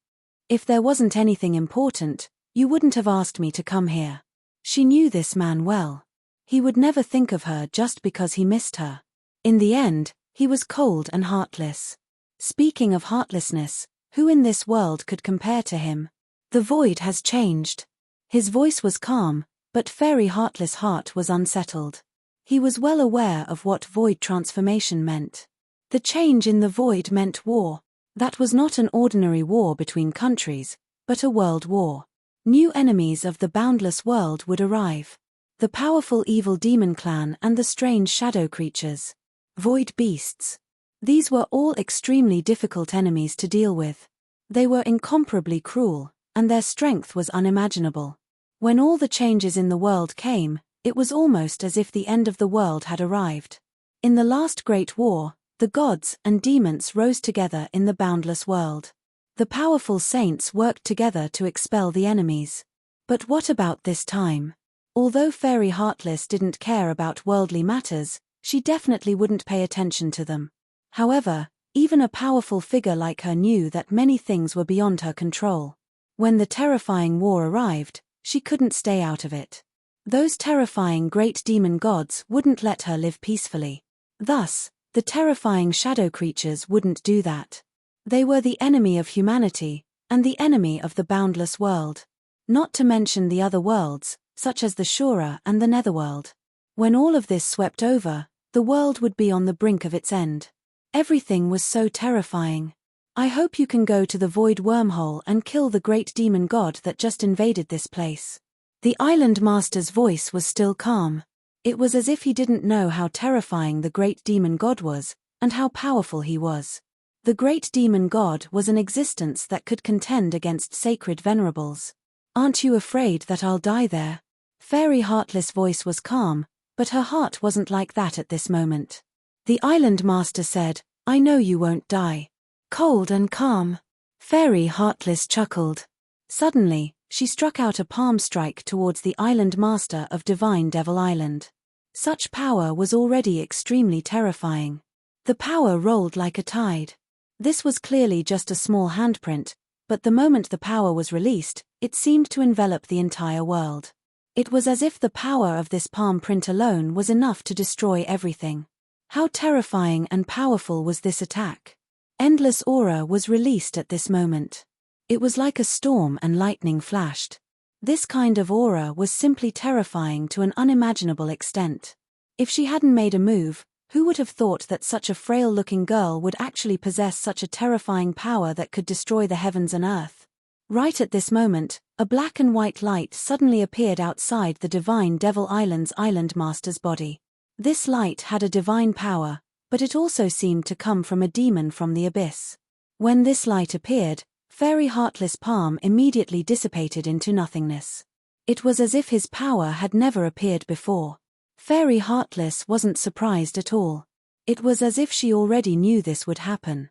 Speaker 2: If there wasn't anything important, you wouldn't have asked me to come here." She knew this man well. He would never think of her just because he missed her. In the end, he was cold and heartless. Speaking of heartlessness, who in this world could compare to him? The void has changed. His voice was calm, but Fairy Heartless Heart was unsettled. He was well aware of what void transformation meant. The change in the void meant war. That was not an ordinary war between countries, but a world war. New enemies of the boundless world would arrive. The powerful evil demon clan and the strange shadow creatures. Void beasts. These were all extremely difficult enemies to deal with. They were incomparably cruel, and their strength was unimaginable. When all the changes in the world came, it was almost as if the end of the world had arrived. In the last great war, the gods and demons rose together in the boundless world. The powerful saints worked together to expel the enemies. But what about this time? Although Fairy Heartless didn't care about worldly matters, she definitely wouldn't pay attention to them. However, even a powerful figure like her knew that many things were beyond her control. When the terrifying war arrived, she couldn't stay out of it. Those terrifying great demon gods wouldn't let her live peacefully. Thus, the terrifying shadow creatures wouldn't do that. They were the enemy of humanity, and the enemy of the boundless world. Not to mention the other worlds, such as the Shura and the Netherworld. When all of this swept over, the world would be on the brink of its end. Everything was so terrifying. I hope you can go to the void wormhole and kill the great demon god that just invaded this place. The island master's voice was still calm. It was as if he didn't know how terrifying the great demon god was, and how powerful he was. The great demon god was an existence that could contend against sacred venerables. Aren't you afraid that I'll die there? Fairy Heartless' voice was calm, but her heart wasn't like that at this moment. The island master said, I know you won't die. Cold and calm. Fairy Heartless chuckled. Suddenly, she struck out a palm strike towards the island master of Divine Devil Island. Such power was already extremely terrifying. The power rolled like a tide. This was clearly just a small handprint, but the moment the power was released, it seemed to envelop the entire world. It was as if the power of this palm print alone was enough to destroy everything. How terrifying and powerful was this attack? Endless aura was released at this moment. It was like a storm and lightning flashed. This kind of aura was simply terrifying to an unimaginable extent. If she hadn't made a move, who would have thought that such a frail-looking girl would actually possess such a terrifying power that could destroy the heavens and earth? Right at this moment, a black and white light suddenly appeared outside the Divine Devil Island's island master's body. This light had a divine power, but it also seemed to come from a demon from the abyss. When this light appeared, Fairy Heartless' palm immediately dissipated into nothingness. It was as if his power had never appeared before. Fairy Heartless wasn't surprised at all. It was as if she already knew this would happen.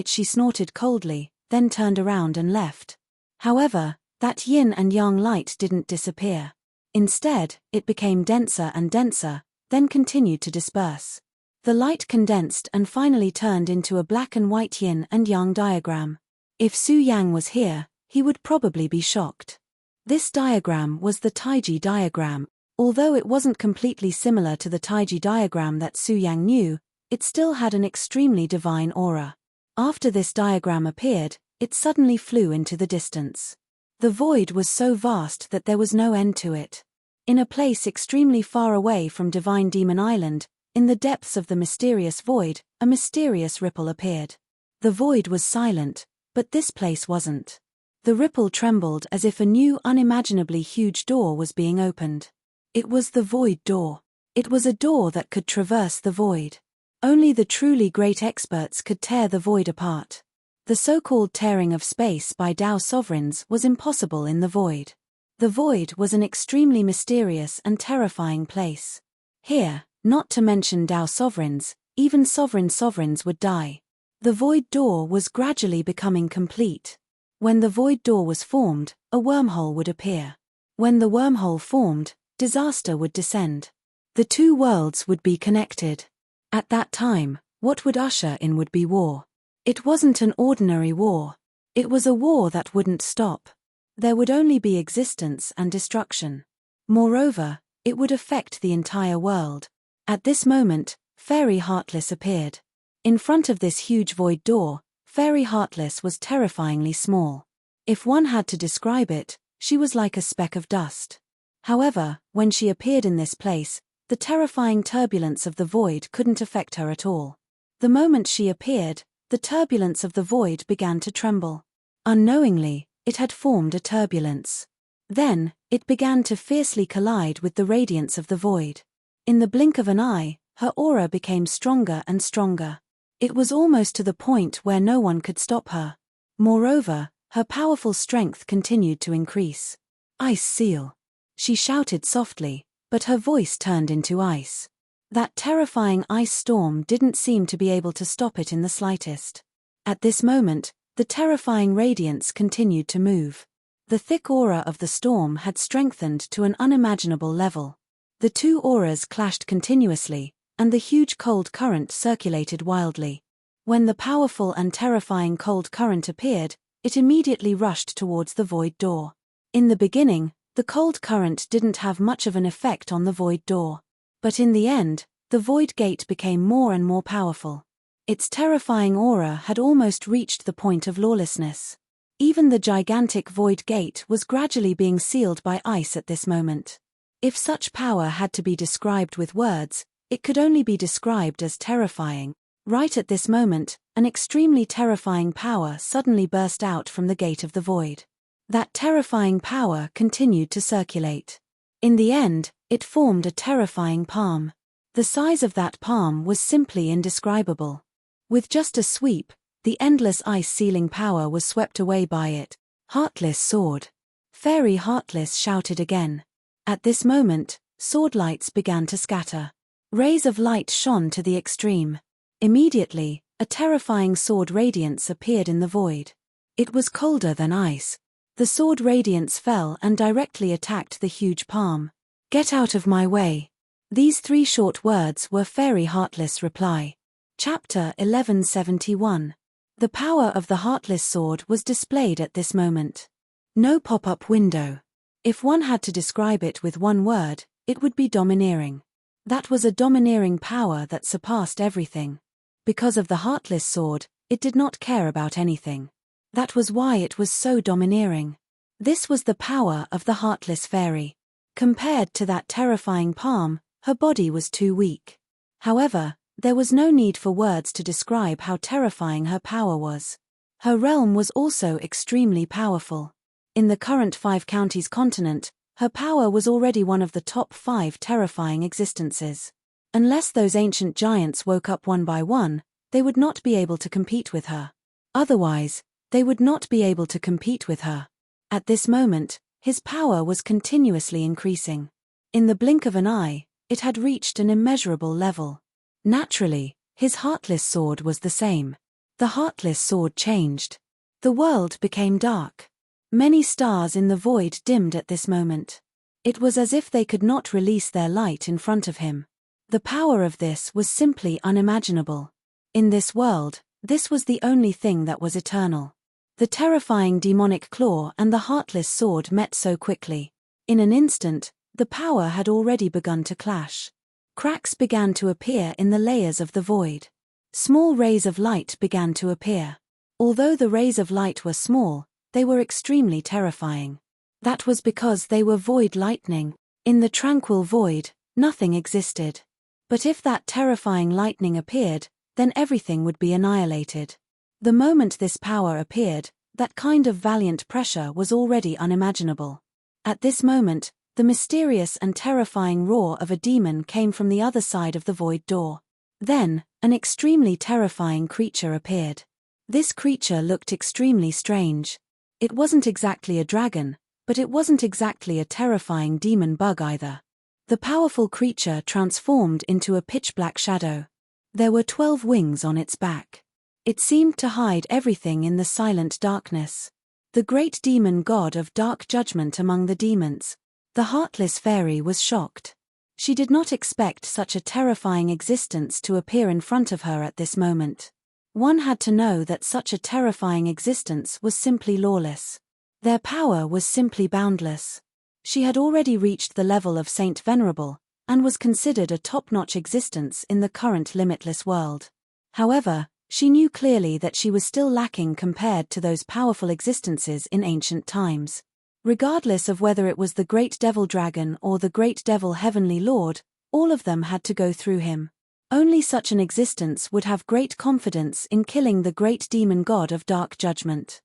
Speaker 2: She snorted coldly, then turned around and left. However, that yin and yang light didn't disappear. Instead, it became denser and denser, then continued to disperse. The light condensed and finally turned into a black and white yin and yang diagram. If Su Yang was here, he would probably be shocked. This diagram was the Taiji diagram. Although it wasn't completely similar to the Taiji diagram that Su Yang knew, it still had an extremely divine aura. After this diagram appeared, it suddenly flew into the distance. The void was so vast that there was no end to it. In a place extremely far away from Divine Demon Island, in the depths of the mysterious void, a mysterious ripple appeared. The void was silent, but this place wasn't. The ripple trembled as if a new unimaginably huge door was being opened. It was the void door. It was a door that could traverse the void. Only the truly great experts could tear the void apart. The so-called tearing of space by Tao sovereigns was impossible in the void. The void was an extremely mysterious and terrifying place. Here, not to mention Tao sovereigns, even sovereigns would die. The void door was gradually becoming complete. When the void door was formed, a wormhole would appear. When the wormhole formed, disaster would descend. The two worlds would be connected. At that time, what would usher in would be war. It wasn't an ordinary war. It was a war that wouldn't stop. There would only be existence and destruction. Moreover, it would affect the entire world. At this moment, Fairy Heartless appeared. In front of this huge void door, Fairy Heartless was terrifyingly small. If one had to describe it, she was like a speck of dust. However, when she appeared in this place, the terrifying turbulence of the void couldn't affect her at all. The moment she appeared, the turbulence of the void began to tremble. Unknowingly, it had formed a turbulence. Then, it began to fiercely collide with the radiance of the void. In the blink of an eye, her aura became stronger and stronger. It was almost to the point where no one could stop her. Moreover, her powerful strength continued to increase. Ice seal. She shouted softly, but her voice turned into ice. That terrifying ice storm didn't seem to be able to stop it in the slightest. At this moment, the terrifying radiance continued to move. The thick aura of the storm had strengthened to an unimaginable level. The two auras clashed continuously, and the huge cold current circulated wildly. When the powerful and terrifying cold current appeared, it immediately rushed towards the void door. In the beginning, the cold current didn't have much of an effect on the void door. But in the end, the void gate became more and more powerful. Its terrifying aura had almost reached the point of lawlessness. Even the gigantic void gate was gradually being sealed by ice at this moment. If such power had to be described with words, it could only be described as terrifying. Right at this moment, an extremely terrifying power suddenly burst out from the gate of the void. That terrifying power continued to circulate. In the end, it formed a terrifying palm. The size of that palm was simply indescribable. With just a sweep, the endless ice-sealing power was swept away by it. Heartless sword. Fairy Heartless shouted again. At this moment, sword lights began to scatter. Rays of light shone to the extreme. Immediately, a terrifying sword radiance appeared in the void. It was colder than ice. The sword radiance fell and directly attacked the huge palm. "Get out of my way." These 3 short words were Fairy Heartless' reply. Chapter 1171. The power of the Heartless sword was displayed at this moment. No pop-up window. If one had to describe it with one word, it would be domineering. That was a domineering power that surpassed everything. Because of the Heartless sword, it did not care about anything. That was why it was so domineering. This was the power of the Heartless Fairy. Compared to that terrifying palm, her body was too weak. However, there was no need for words to describe how terrifying her power was. Her realm was also extremely powerful. In the current 5 counties continent, her power was already one of the top 5 terrifying existences. Unless those ancient giants woke up one by one, they would not be able to compete with her. Otherwise, they would not be able to compete with her. At this moment, his power was continuously increasing. In the blink of an eye, it had reached an immeasurable level. Naturally, his Heartless sword was the same. The Heartless sword changed. The world became dark. Many stars in the void dimmed at this moment. It was as if they could not release their light in front of him. The power of this was simply unimaginable. In this world, this was the only thing that was eternal. The terrifying demonic claw and the Heartless sword met so quickly. In an instant, the power had already begun to clash. Cracks began to appear in the layers of the void. Small rays of light began to appear. Although the rays of light were small, they were extremely terrifying. That was because they were void lightning. In the tranquil void, nothing existed. But if that terrifying lightning appeared, then everything would be annihilated. The moment this power appeared, that kind of valiant pressure was already unimaginable. At this moment, the mysterious and terrifying roar of a demon came from the other side of the void door. Then, an extremely terrifying creature appeared. This creature looked extremely strange. It wasn't exactly a dragon, but it wasn't exactly a terrifying demon bug either. The powerful creature transformed into a pitch-black shadow. There were 12 wings on its back. It seemed to hide everything in the silent darkness. The great demon god of dark judgment among the demons. The Heartless Fairy was shocked. She did not expect such a terrifying existence to appear in front of her at this moment. One had to know that such a terrifying existence was simply lawless. Their power was simply boundless. She had already reached the level of Saint Venerable, and was considered a top-notch existence in the current limitless world. However, she knew clearly that she was still lacking compared to those powerful existences in ancient times. Regardless of whether it was the Great Devil Dragon or the Great Devil Heavenly Lord, all of them had to go through him. Only such an existence would have great confidence in killing the great demon god of dark judgment.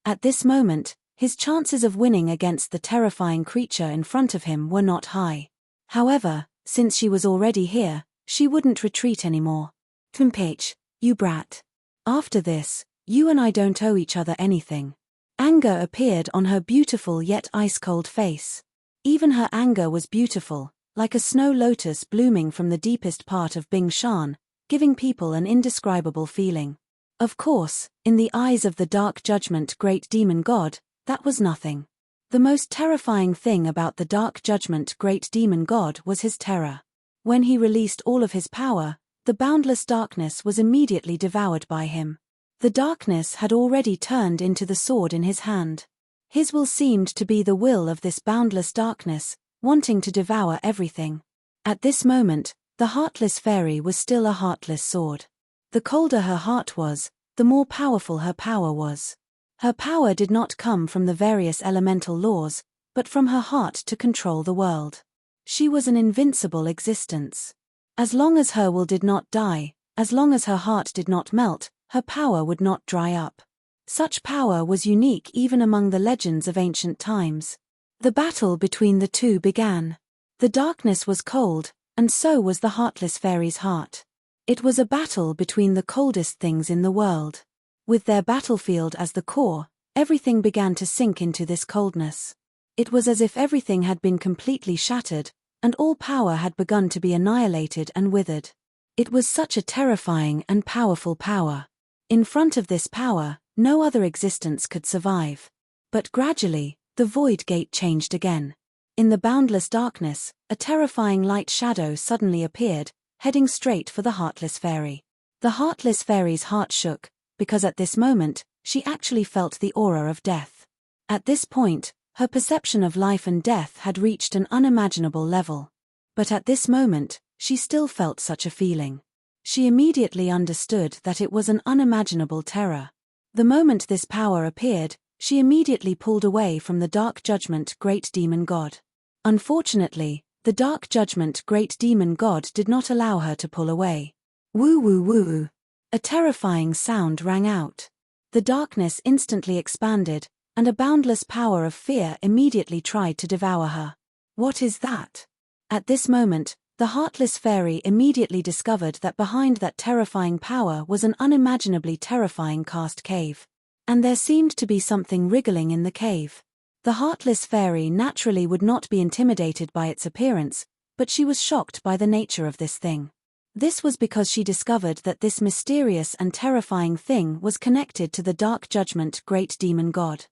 Speaker 2: At this moment, his chances of winning against the terrifying creature in front of him were not high. However, since she was already here, she wouldn't retreat anymore. "Pimpage, you brat. After this, you and I don't owe each other anything." Anger appeared on her beautiful yet ice-cold face. Even her anger was beautiful, like a snow lotus blooming from the deepest part of Bing Shan, giving people an indescribable feeling. Of course, in the eyes of the Dark Judgment Great Demon God, that was nothing. The most terrifying thing about the Dark Judgment Great Demon God was his terror. When he released all of his power, the boundless darkness was immediately devoured by him. The darkness had already turned into the sword in his hand. His will seemed to be the will of this boundless darkness, wanting to devour everything. At this moment, the Heartless Fairy was still a heartless sword. The colder her heart was, the more powerful her power was. Her power did not come from the various elemental laws, but from her heart to control the world. She was an invincible existence. As long as her will did not die, As long as her heart did not melt, her power would not dry up. Such power was unique even among the legends of ancient times. The battle between the two began. The darkness was cold, and so was the heartless fairy's heart. It was a battle between the coldest things in the world. With their battlefield as the core, everything began to sink into this coldness. It was as if everything had been completely shattered, and all power had begun to be annihilated and withered. It was such a terrifying and powerful power. In front of this power, no other existence could survive. But gradually, the void gate changed again. In the boundless darkness, a terrifying light shadow suddenly appeared, heading straight for the heartless fairy. The heartless fairy's heart shook, because at this moment, she actually felt the aura of death. At this point, her perception of life and death had reached an unimaginable level. But at this moment, she still felt such a feeling. She immediately understood that it was an unimaginable terror. The moment this power appeared, she immediately pulled away from the Dark Judgment Great Demon God. Unfortunately, the Dark Judgment Great Demon God did not allow her to pull away. Woo woo woo. A terrifying sound rang out. The darkness instantly expanded, and a boundless power of fear immediately tried to devour her. What is that? At this moment, the heartless fairy immediately discovered that behind that terrifying power was an unimaginably terrifying cast cave. And there seemed to be something wriggling in the cave. The heartless fairy naturally would not be intimidated by its appearance, but she was shocked by the nature of this thing. This was because she discovered that this mysterious and terrifying thing was connected to the Dark Judgment Great Demon God.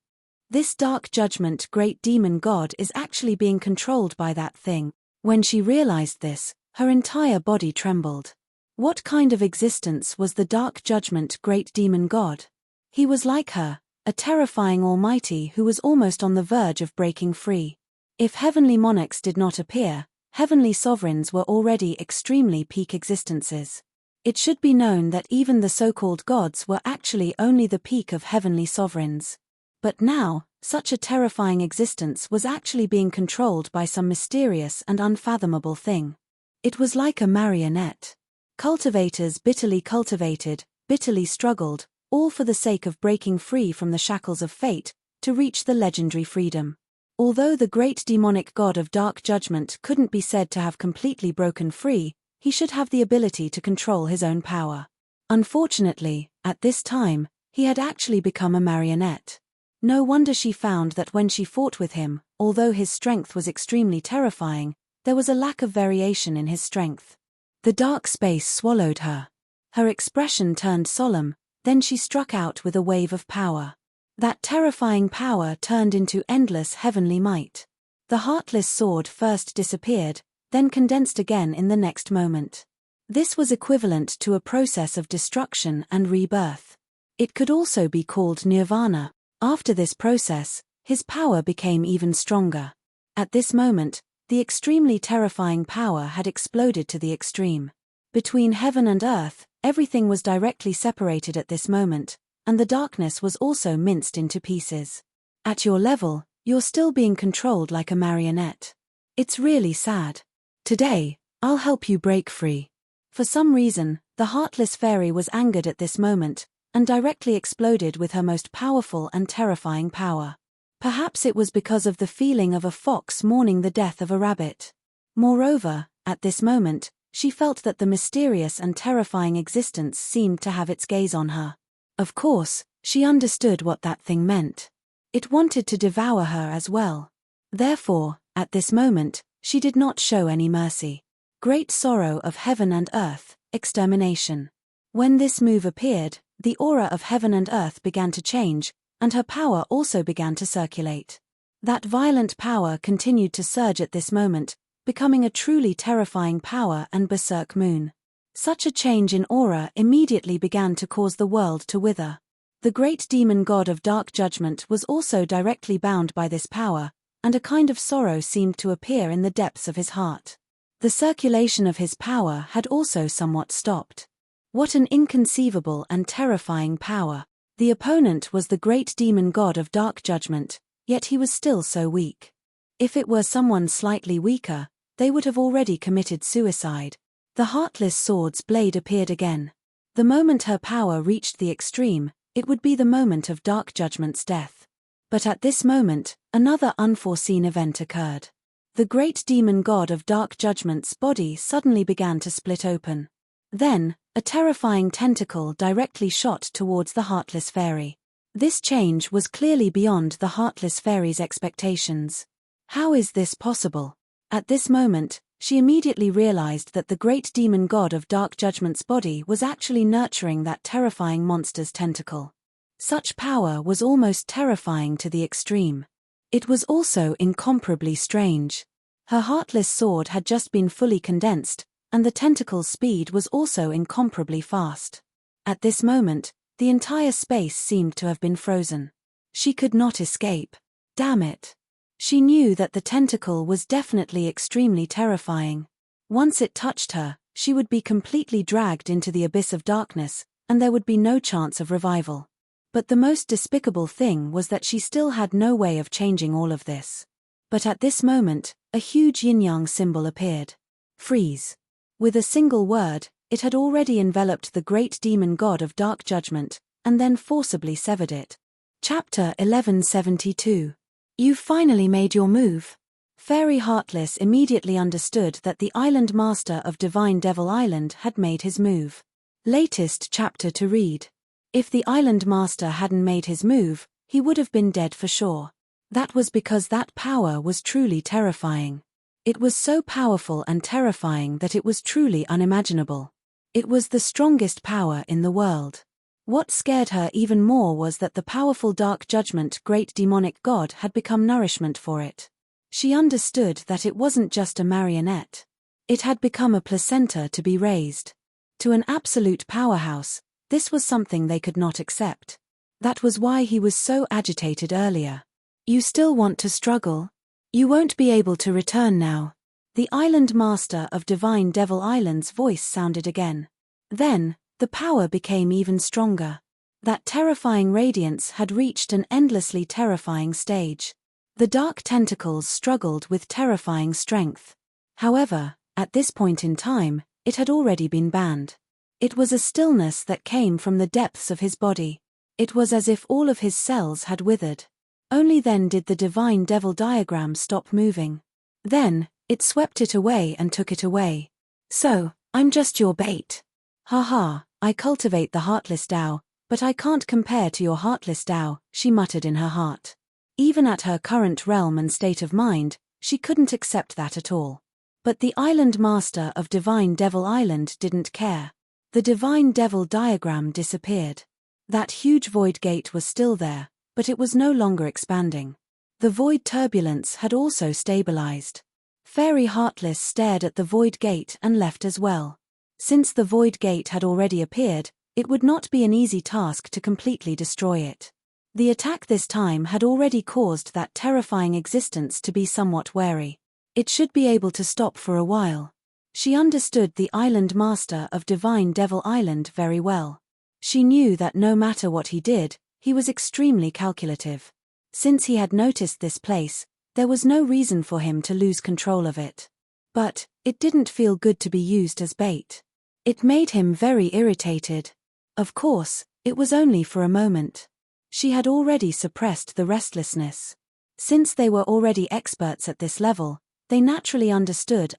Speaker 2: This Dark Judgment Great Demon God is actually being controlled by that thing. When she realized this, her entire body trembled. What kind of existence was the Dark Judgment Great Demon God? He was like her, a terrifying almighty who was almost on the verge of breaking free. If heavenly monarchs did not appear, heavenly sovereigns were already extremely peak existences. It should be known that even the so-called gods were actually only the peak of heavenly sovereigns. But now, such a terrifying existence was actually being controlled by some mysterious and unfathomable thing. It was like a marionette. Cultivators bitterly cultivated, bitterly struggled, all for the sake of breaking free from the shackles of fate, to reach the legendary freedom. Although the great demonic god of dark judgment couldn't be said to have completely broken free, he should have the ability to control his own power. Unfortunately, at this time, he had actually become a marionette. No wonder she found that when she fought with him, although his strength was extremely terrifying, there was a lack of variation in his strength. The dark space swallowed her. Her expression turned solemn, then she struck out with a wave of power. That terrifying power turned into endless heavenly might. The heartless sword first disappeared, then condensed again in the next moment. This was equivalent to a process of destruction and rebirth. It could also be called nirvana. After this process, his power became even stronger. At this moment, the extremely terrifying power had exploded to the extreme. Between heaven and earth, everything was directly separated at this moment, and the darkness was also minced into pieces. At your level, you're still being controlled like a marionette. It's really sad. Today, I'll help you break free. For some reason, the heartless fairy was angered at this moment, and directly exploded with her most powerful and terrifying power. Perhaps it was because of the feeling of a fox mourning the death of a rabbit. Moreover, at this moment, she felt that the mysterious and terrifying existence seemed to have its gaze on her. Of course, she understood what that thing meant. It wanted to devour her as well. Therefore, at this moment, she did not show any mercy. Great sorrow of heaven and earth, extermination. When this move appeared, the aura of heaven and earth began to change, and her power also began to circulate. That violent power continued to surge at this moment, becoming a truly terrifying power and berserk moon. Such a change in aura immediately began to cause the world to wither. The great demon god of dark judgment was also directly bound by this power, and a kind of sorrow seemed to appear in the depths of his heart. The circulation of his power had also somewhat stopped. What an inconceivable and terrifying power. The opponent was the great demon god of dark judgment, yet he was still so weak. If it were someone slightly weaker, they would have already committed suicide. The heartless sword's blade appeared again. The moment her power reached the extreme, it would be the moment of Dark Judgment's death. But at this moment, another unforeseen event occurred. The great demon god of Dark Judgment's body suddenly began to split open. Then, a terrifying tentacle directly shot towards the Heartless Fairy. This change was clearly beyond the Heartless Fairy's expectations. How is this possible? At this moment, she immediately realized that the great demon god of Dark Judgment's body was actually nurturing that terrifying monster's tentacle. Such power was almost terrifying to the extreme. It was also incomparably strange. Her heartless sword had just been fully condensed, and the tentacle's speed was also incomparably fast. At this moment, the entire space seemed to have been frozen. She could not escape. Damn it. She knew that the tentacle was definitely extremely terrifying. Once it touched her, she would be completely dragged into the abyss of darkness, and there would be no chance of revival. But the most despicable thing was that she still had no way of changing all of this. But at this moment, a huge yin-yang symbol appeared. Freeze. With a single word, it had already enveloped the great demon god of Dark Judgment, and then forcibly severed it. Chapter 1172. You've finally made your move. Fairy Heartless immediately understood that the Island Master of Divine Devil Island had made his move. Latest chapter to read. If the Island Master hadn't made his move, he would have been dead for sure. That was because that power was truly terrifying. It was so powerful and terrifying that it was truly unimaginable. It was the strongest power in the world. What scared her even more was that the powerful Dark Judgment great demonic god had become nourishment for it. She understood that it wasn't just a marionette. It had become a placenta to be raised. To an absolute powerhouse, this was something they could not accept. That was why he was so agitated earlier. You still want to struggle? You won't be able to return now. The Island Master of Divine Devil Island's voice sounded again. Then, the power became even stronger. That terrifying radiance had reached an endlessly terrifying stage. The dark tentacles struggled with terrifying strength. However, at this point in time, it had already been banned. It was a stillness that came from the depths of his body. It was as if all of his cells had withered. Only then did the Divine Devil diagram stop moving. Then, it swept it away and took it away. So, I'm just your bait. Haha, I cultivate the Heartless Tao, but I can't compare to your Heartless Tao, she muttered in her heart. Even at her current realm and state of mind, she couldn't accept that at all. But the Island Master of Divine Devil Island didn't care. The Divine Devil diagram disappeared. That huge void gate was still there, but it was no longer expanding. The void turbulence had also stabilized. Fairy Heartless stared at the void gate and left as well. Since the void gate had already appeared, it would not be an easy task to completely destroy it. The attack this time had already caused that terrifying existence to be somewhat wary. It should be able to stop for a while. She understood the Island Master of Divine Devil Island very well. She knew that no matter what he did, he was extremely calculative. Since he had noticed this place, there was no reason for him to lose control of it. But, it didn't feel good to be used as bait. It made him very irritated. Of course, it was only for a moment. She had already suppressed the restlessness. Since they were already experts at this level, they naturally understood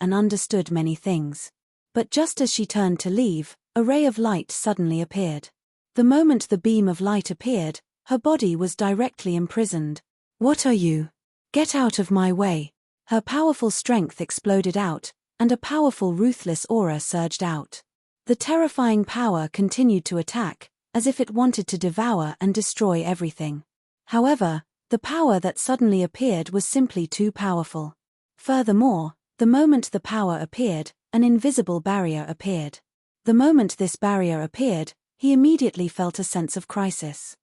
Speaker 2: many things. But just as she turned to leave, a ray of light suddenly appeared. The moment the beam of light appeared, her body was directly imprisoned. What are you? Get out of my way. Her powerful strength exploded out, and a powerful ruthless aura surged out. The terrifying power continued to attack, as if it wanted to devour and destroy everything. However, the power that suddenly appeared was simply too powerful. Furthermore, the moment the power appeared, an invisible barrier appeared. The moment this barrier appeared, he immediately felt a sense of crisis.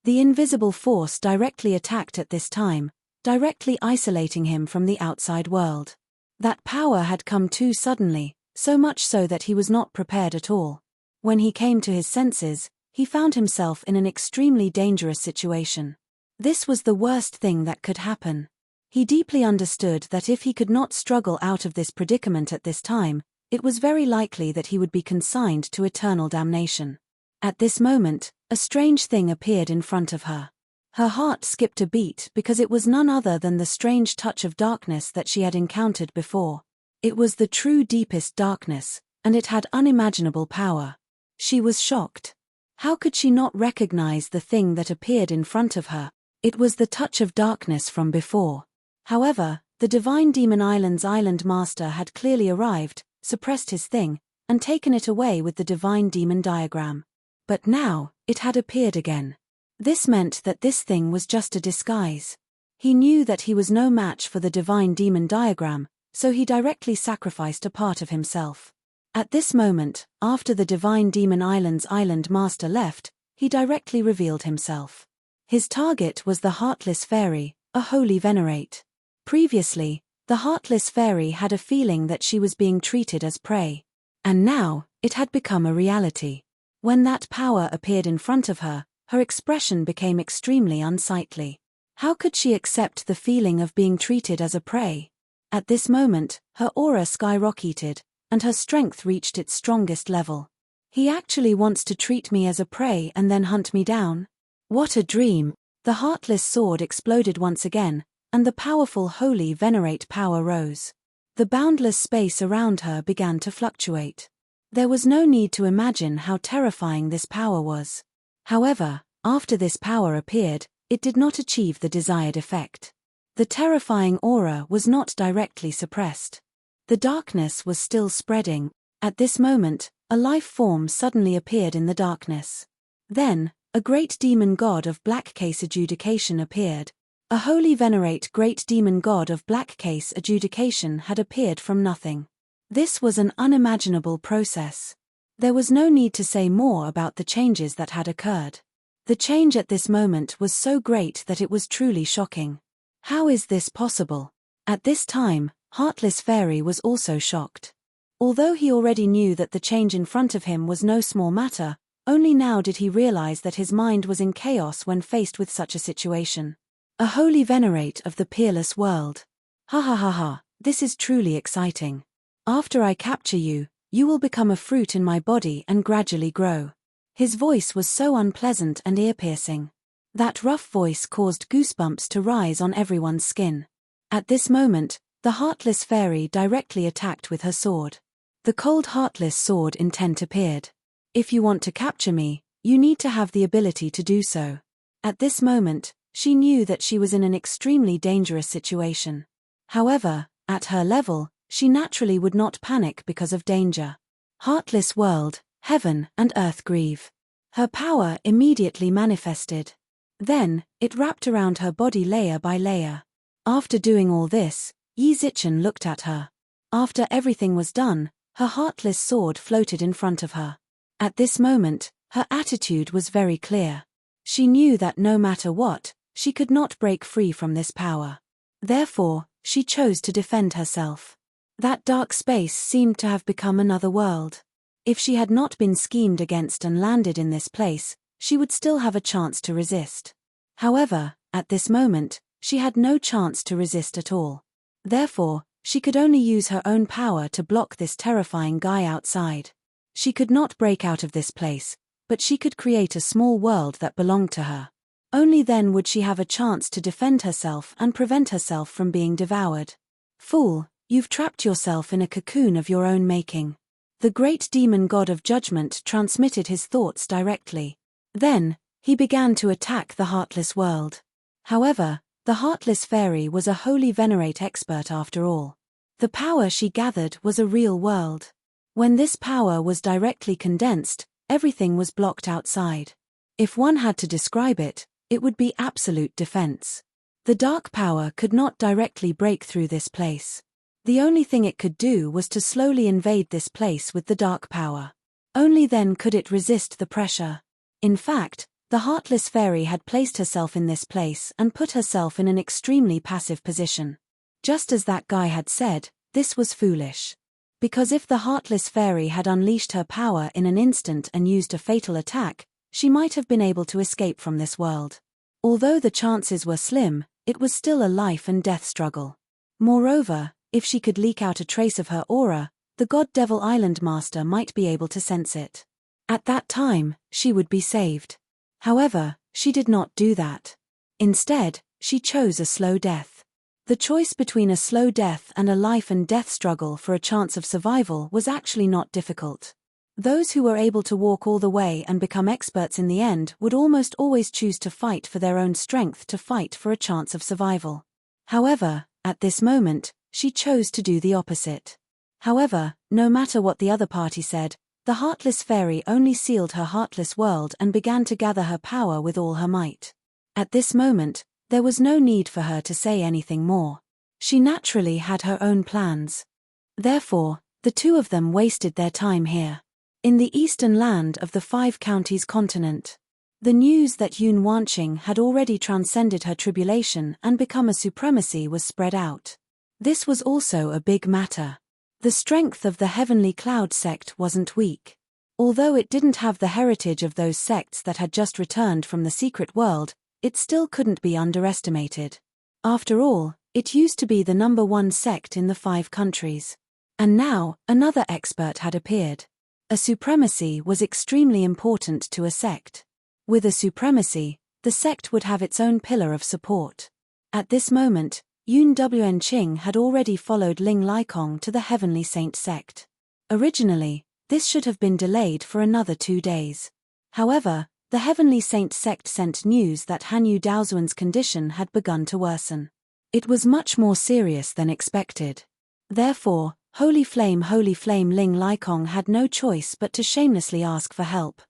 Speaker 2: The invisible force directly attacked at this time, directly isolating him from the outside world. That power had come too suddenly, so much so that he was not prepared at all. When he came to his senses, he found himself in an extremely dangerous situation. This was the worst thing that could happen. He deeply understood that if he could not struggle out of this predicament at this time, it was very likely that he would be consigned to eternal damnation. At this moment, a strange thing appeared in front of her. Her heart skipped a beat because it was none other than the strange touch of darkness that she had encountered before. It was the true deepest darkness, and it had unimaginable power. She was shocked. How could she not recognize the thing that appeared in front of her? It was the touch of darkness from before. However, the divine Demon Island's island master had clearly arrived, suppressed his thing, and taken it away with the divine demon diagram. But now, it had appeared again. This meant that this thing was just a disguise. He knew that he was no match for the divine demon diagram, so he directly sacrificed a part of himself. At this moment, after the divine Demon Island's island master left, he directly revealed himself. His target was the Heartless Fairy, a holy venerate. Previously, the Heartless Fairy had a feeling that she was being treated as prey. And now, it had become a reality. When that power appeared in front of her, her expression became extremely unsightly. How could she accept the feeling of being treated as a prey? At this moment, her aura skyrocketed, and her strength reached its strongest level. He actually wants to treat me as a prey and then hunt me down? What a dream! The Heartless Sword exploded once again, and the powerful holy venerate power rose. The boundless space around her began to fluctuate. There was no need to imagine how terrifying this power was. However, after this power appeared, it did not achieve the desired effect. The terrifying aura was not directly suppressed. The darkness was still spreading. At this moment, a life form suddenly appeared in the darkness. Then, a great demon god of black case adjudication appeared. A holy venerate great demon god of black case adjudication had appeared from nothing. This was an unimaginable process. There was no need to say more about the changes that had occurred. The change at this moment was so great that it was truly shocking. How is this possible? At this time, Heartless Fairy was also shocked. Although he already knew that the change in front of him was no small matter, only now did he realize that his mind was in chaos when faced with such a situation. A holy venerate of the peerless world. Ha ha ha ha, this is truly exciting. After I capture you, you will become a fruit in my body and gradually grow. His voice was so unpleasant and ear-piercing. That rough voice caused goosebumps to rise on everyone's skin. At this moment, the Heartless Fairy directly attacked with her sword. The cold Heartless Sword intent appeared. If you want to capture me, you need to have the ability to do so. At this moment, she knew that she was in an extremely dangerous situation. However, at her level, she naturally would not panic because of danger. Heartless world, heaven and earth grieve. Her power immediately manifested. Then, it wrapped around her body layer by layer. After doing all this, Yi Zichen looked at her. After everything was done, her Heartless Sword floated in front of her. At this moment, her attitude was very clear. She knew that no matter what, she could not break free from this power. Therefore, she chose to defend herself. That dark space seemed to have become another world. If she had not been schemed against and landed in this place, she would still have a chance to resist. However, at this moment, she had no chance to resist at all. Therefore, she could only use her own power to block this terrifying guy outside. She could not break out of this place, but she could create a small world that belonged to her. Only then would she have a chance to defend herself and prevent herself from being devoured. Fool, you've trapped yourself in a cocoon of your own making. The great demon god of judgment transmitted his thoughts directly. Then, he began to attack the heartless world. However, the Heartless Fairy was a holy venerate expert after all. The power she gathered was a real world. When this power was directly condensed, everything was blocked outside. If one had to describe it, it would be absolute defense. The dark power could not directly break through this place. The only thing it could do was to slowly invade this place with the dark power. Only then could it resist the pressure. In fact, the Heartless Fairy had placed herself in this place and put herself in an extremely passive position. Just as that guy had said, this was foolish. Because if the Heartless Fairy had unleashed her power in an instant and used a fatal attack, she might have been able to escape from this world. Although the chances were slim, it was still a life and death struggle. Moreover, if she could leak out a trace of her aura, the God-Devil Island Master might be able to sense it. At that time, she would be saved. However, she did not do that. Instead, she chose a slow death. The choice between a slow death and a life and death struggle for a chance of survival was actually not difficult. Those who were able to walk all the way and become experts in the end would almost always choose to fight for their own strength to fight for a chance of survival. However, at this moment, she chose to do the opposite. However, no matter what the other party said, the Heartless Fairy only sealed her heartless world and began to gather her power with all her might. At this moment, there was no need for her to say anything more. She naturally had her own plans. Therefore, the two of them wasted their time here. In the eastern land of the 5 counties continent, the news that Enchanting had already transcended her tribulation and become a supremacy was spread out. This was also a big matter. The strength of the Heavenly Cloud sect wasn't weak. Although it didn't have the heritage of those sects that had just returned from the secret world, it still couldn't be underestimated. After all, it used to be the #1 sect in the 5 countries. And now, another expert had appeared. A supremacy was extremely important to a sect. With a supremacy, the sect would have its own pillar of support. At this moment, Enchanting had already followed Ling Laikong to the Heavenly Saint sect. Originally, this should have been delayed for another 2 days. However, the Heavenly Saint sect sent news that Hanyu Daozuan's condition had begun to worsen. It was much more serious than expected. Therefore, Holy Flame Ling Laikong had no choice but to shamelessly ask for help.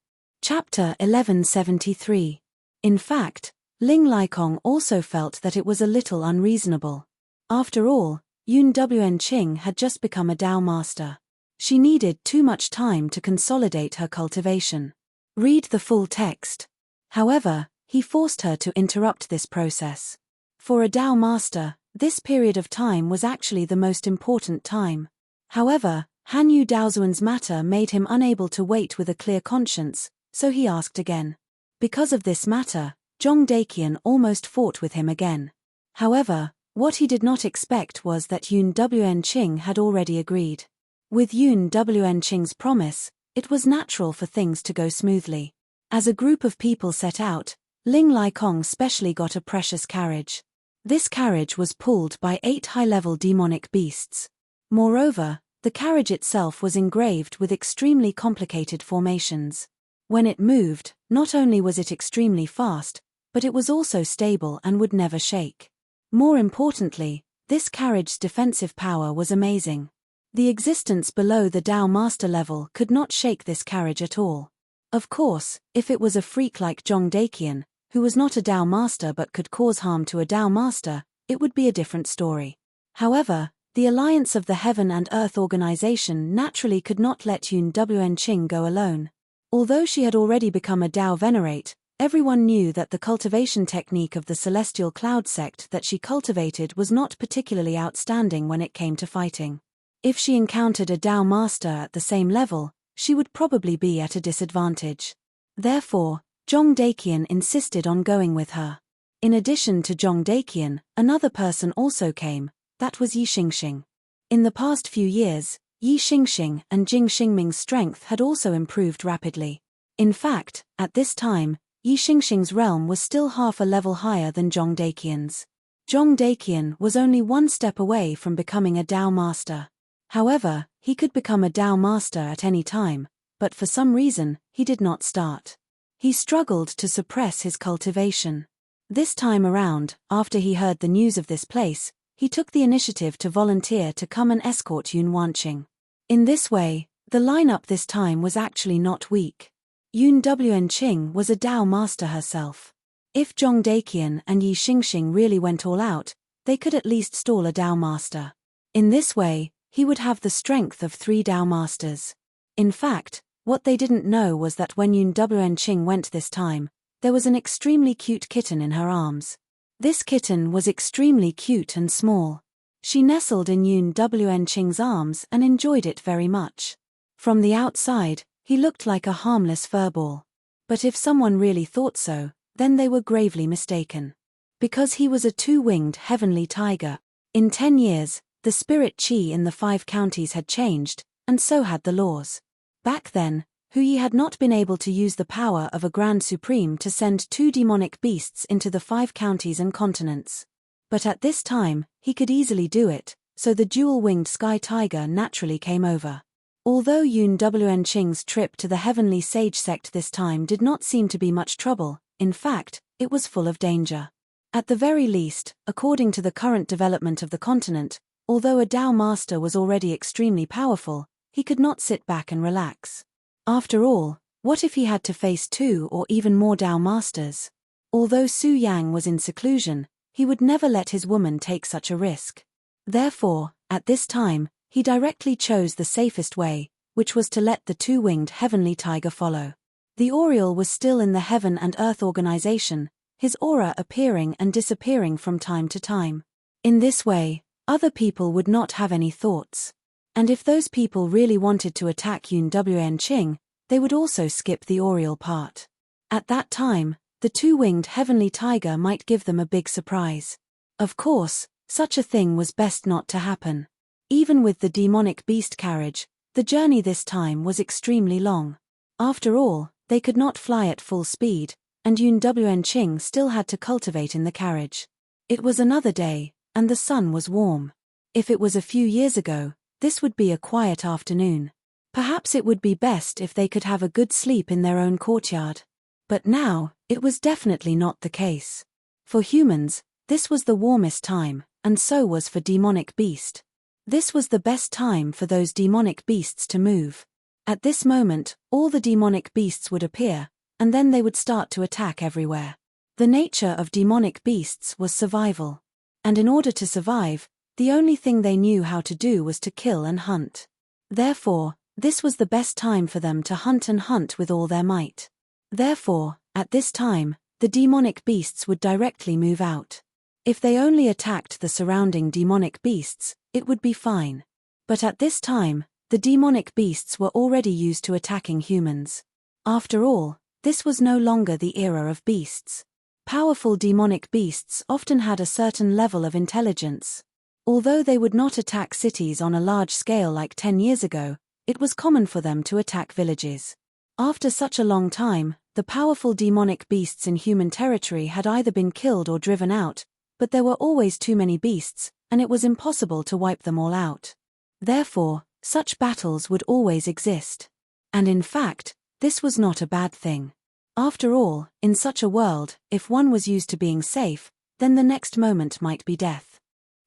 Speaker 2: Chapter 1173. In fact, Ling Laikong also felt that it was a little unreasonable. After all, Enchanting had just become a Tao master. She needed too much time to consolidate her cultivation. Read the full text. However, he forced her to interrupt this process. For a Tao master, this period of time was actually the most important time. However, Hanyu Daozuan's matter made him unable to wait with a clear conscience, so he asked again. Because of this matter, Zhong Daqian almost fought with him again. However, what he did not expect was that Enchanting had already agreed. With Enchanting's promise, it was natural for things to go smoothly. As a group of people set out, Ling Laikong specially got a precious carriage. This carriage was pulled by 8 high-level demonic beasts. Moreover, the carriage itself was engraved with extremely complicated formations. When it moved, not only was it extremely fast, but it was also stable and would never shake. More importantly, this carriage's defensive power was amazing. The existence below the Tao Master level could not shake this carriage at all. Of course, if it was a freak like Zhong Daqian, who was not a Tao Master but could cause harm to a Tao Master, it would be a different story. However, the Alliance of the Heaven and Earth organization naturally could not let Enchanting go alone. Although she had already become a Tao Venerate, everyone knew that the cultivation technique of the Celestial Cloud sect that she cultivated was not particularly outstanding when it came to fighting. If she encountered a Tao Master at the same level, she would probably be at a disadvantage. Therefore, Zhong Daqian insisted on going with her. In addition to Zhong Daqian, another person also came, that was Yi Xingxing. In the past few years, Yi Xingxing and Jing Xingming's strength had also improved rapidly. In fact, at this time, Yi Xingxing's realm was still half a level higher than Zhong Daqian's. Zhong Daqian was only 1 step away from becoming a Tao Master. However, he could become a Tao Master at any time, but for some reason, he did not start. He struggled to suppress his cultivation. This time around, after he heard the news of this place, he took the initiative to volunteer to come and escort Enchanting. In this way, the lineup this time was actually not weak. Enchanting was a Tao Master herself. If Zhong Daqian and Yi Xingxing really went all out, they could at least stall a Tao Master. In this way, he would have the strength of 3 Tao Masters. In fact, what they didn't know was that when Enchanting went this time, there was an extremely cute kitten in her arms. This kitten was extremely cute and small. She nestled in Enchanting's arms and enjoyed it very much. From the outside, he looked like a harmless furball. But if someone really thought so, then they were gravely mistaken. Because he was a 2-winged heavenly tiger. In 10 years, the spirit chi in the 5 counties had changed, and so had the laws. Back then, Huyi had not been able to use the power of a Grand Supreme to send 2 demonic beasts into the 5 counties and continents. But at this time, he could easily do it, so the dual-winged sky tiger naturally came over. Although Enching's trip to the Heavenly Sage sect this time did not seem to be much trouble, in fact, it was full of danger. At the very least, according to the current development of the continent, although a Tao master was already extremely powerful, he could not sit back and relax. After all, what if he had to face 2 or even more Tao masters? Although Su Yang was in seclusion, he would never let his woman take such a risk. Therefore, at this time, he directly chose the safest way, which was to let the 2-winged heavenly tiger follow. The Oriole was still in the Heaven and Earth organization, his aura appearing and disappearing from time to time. In this way, other people would not have any thoughts. And if those people really wanted to attack Enching, they would also skip the Oriole part. At that time, the 2-winged heavenly tiger might give them a big surprise. Of course, such a thing was best not to happen. Even with the demonic beast carriage, the journey this time was extremely long. After all, they could not fly at full speed, and Enching still had to cultivate in the carriage. It was another day, and the sun was warm. If it was a few years ago, this would be a quiet afternoon. Perhaps it would be best if they could have a good sleep in their own courtyard. But now, it was definitely not the case. For humans, this was the warmest time, and so was for demonic beast. This was the best time for those demonic beasts to move. At this moment, all the demonic beasts would appear, and then they would start to attack everywhere. The nature of demonic beasts was survival. And in order to survive, the only thing they knew how to do was to kill and hunt. Therefore, this was the best time for them to hunt and hunt with all their might. Therefore, at this time, the demonic beasts would directly move out. If they only attacked the surrounding demonic beasts, it would be fine. But at this time, the demonic beasts were already used to attacking humans. After all, this was no longer the era of beasts. Powerful demonic beasts often had a certain level of intelligence. Although they would not attack cities on a large scale like 10 years ago, it was common for them to attack villages. After such a long time, the powerful demonic beasts in human territory had either been killed or driven out, but there were always too many beasts, and it was impossible to wipe them all out. Therefore, such battles would always exist. And in fact, this was not a bad thing. After all, in such a world, if one was used to being safe, then the next moment might be death.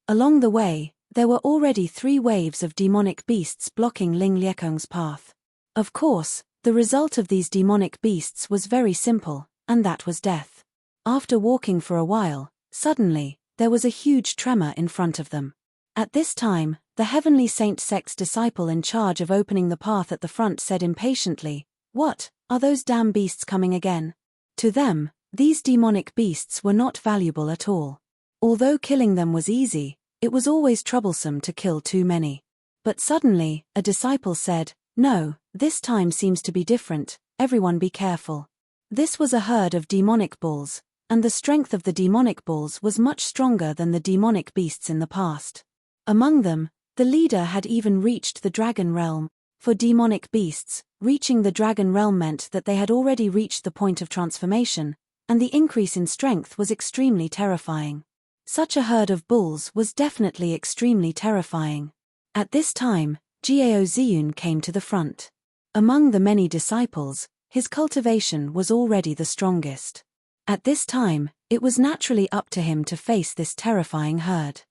Speaker 2: Along the way, there were already 3 waves of demonic beasts blocking Ling Liekong's path. Of course, the result of these demonic beasts was very simple, and that was death. After walking for a while, suddenly, there was a huge tremor in front of them. At this time, the Heavenly Saint sect's disciple in charge of opening the path at the front said impatiently, "What, are those damn beasts coming again?" To them, these demonic beasts were not valuable at all. Although killing them was easy, it was always troublesome to kill too many. But suddenly, a disciple said, "No, this time seems to be different, everyone be careful." This was a herd of demonic bulls, and the strength of the demonic bulls was much stronger than the demonic beasts in the past. Among them, the leader had even reached the dragon realm. For demonic beasts, reaching the dragon realm meant that they had already reached the point of transformation, and the increase in strength was extremely terrifying. Such a herd of bulls was definitely extremely terrifying. At this time, Jiao Ziyun came to the front. Among the many disciples, his cultivation was already the strongest. At this time, it was naturally up to him to face this terrifying herd.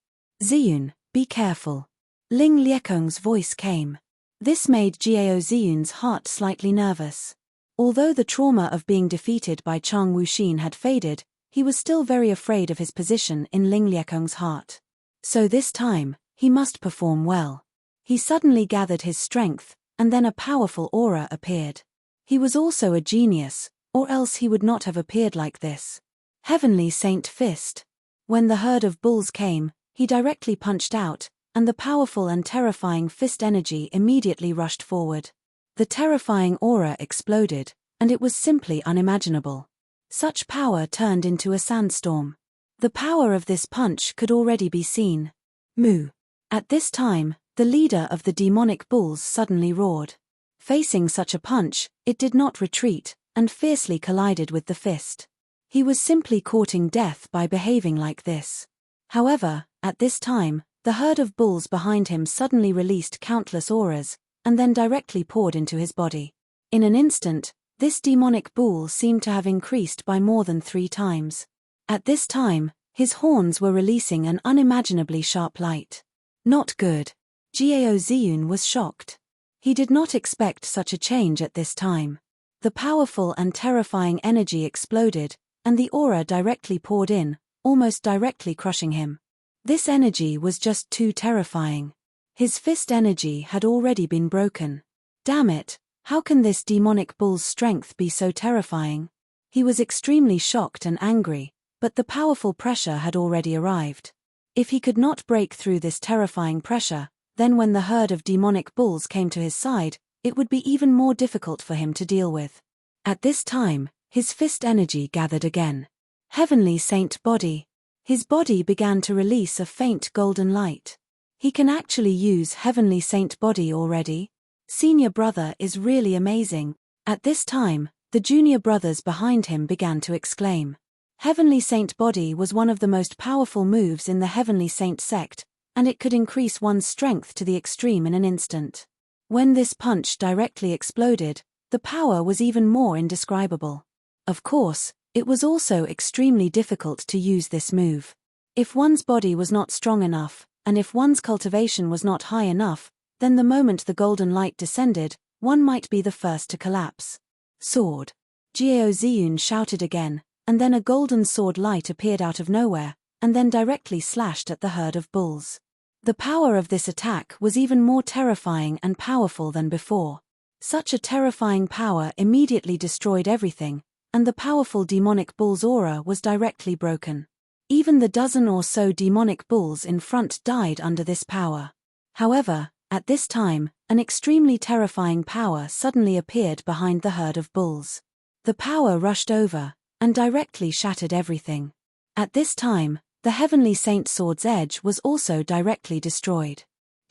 Speaker 2: "Ziyun, be careful." Ling Liekong's voice came. This made Jiao Ziyun's heart slightly nervous. Although the trauma of being defeated by Chang Wuxin had faded, he was still very afraid of his position in Ling Liekong's heart. So this time, he must perform well. He suddenly gathered his strength, and then a powerful aura appeared. He was also a genius, or else he would not have appeared like this. Heavenly Saint Fist. When the herd of bulls came, he directly punched out, and the powerful and terrifying fist energy immediately rushed forward. The terrifying aura exploded, and it was simply unimaginable. Such power turned into a sandstorm. The power of this punch could already be seen. Moo. At this time, The leader of the demonic bulls suddenly roared. Facing such a punch, it did not retreat, and fiercely collided with the fist. He was simply courting death by behaving like this. However, at this time, the herd of bulls behind him suddenly released countless auras, and then directly poured into his body. In an instant, this demonic bull seemed to have increased by more than 3 times. At this time, his horns were releasing an unimaginably sharp light. Not good. Gao Ziyun was shocked. He did not expect such a change at this time. The powerful and terrifying energy exploded, and the aura directly poured in, almost directly crushing him. This energy was just too terrifying. His fist energy had already been broken. Damn it, how can this demonic bull's strength be so terrifying? He was extremely shocked and angry, but the powerful pressure had already arrived. If he could not break through this terrifying pressure, then when the herd of demonic bulls came to his side, it would be even more difficult for him to deal with. At this time, his fist energy gathered again. Heavenly Saint Body. His body began to release a faint golden light. He can actually use Heavenly Saint Body already? Senior brother is really amazing. At this time, the junior brothers behind him began to exclaim. Heavenly Saint Body was one of the most powerful moves in the Heavenly Saint sect, and it could increase one's strength to the extreme in an instant. When this punch directly exploded, the power was even more indescribable. Of course, it was also extremely difficult to use this move. If one's body was not strong enough, and if one's cultivation was not high enough, then the moment the golden light descended, one might be the first to collapse. Sword. Gao Ziyun shouted again, and then a golden sword light appeared out of nowhere, and then directly slashed at the herd of bulls. The power of this attack was even more terrifying and powerful than before. Such a terrifying power immediately destroyed everything, and the powerful demonic bull's aura was directly broken. Even the dozen or so demonic bulls in front died under this power. However, at this time, an extremely terrifying power suddenly appeared behind the herd of bulls. The power rushed over, and directly shattered everything. At this time, the Heavenly Saint Sword's edge was also directly destroyed.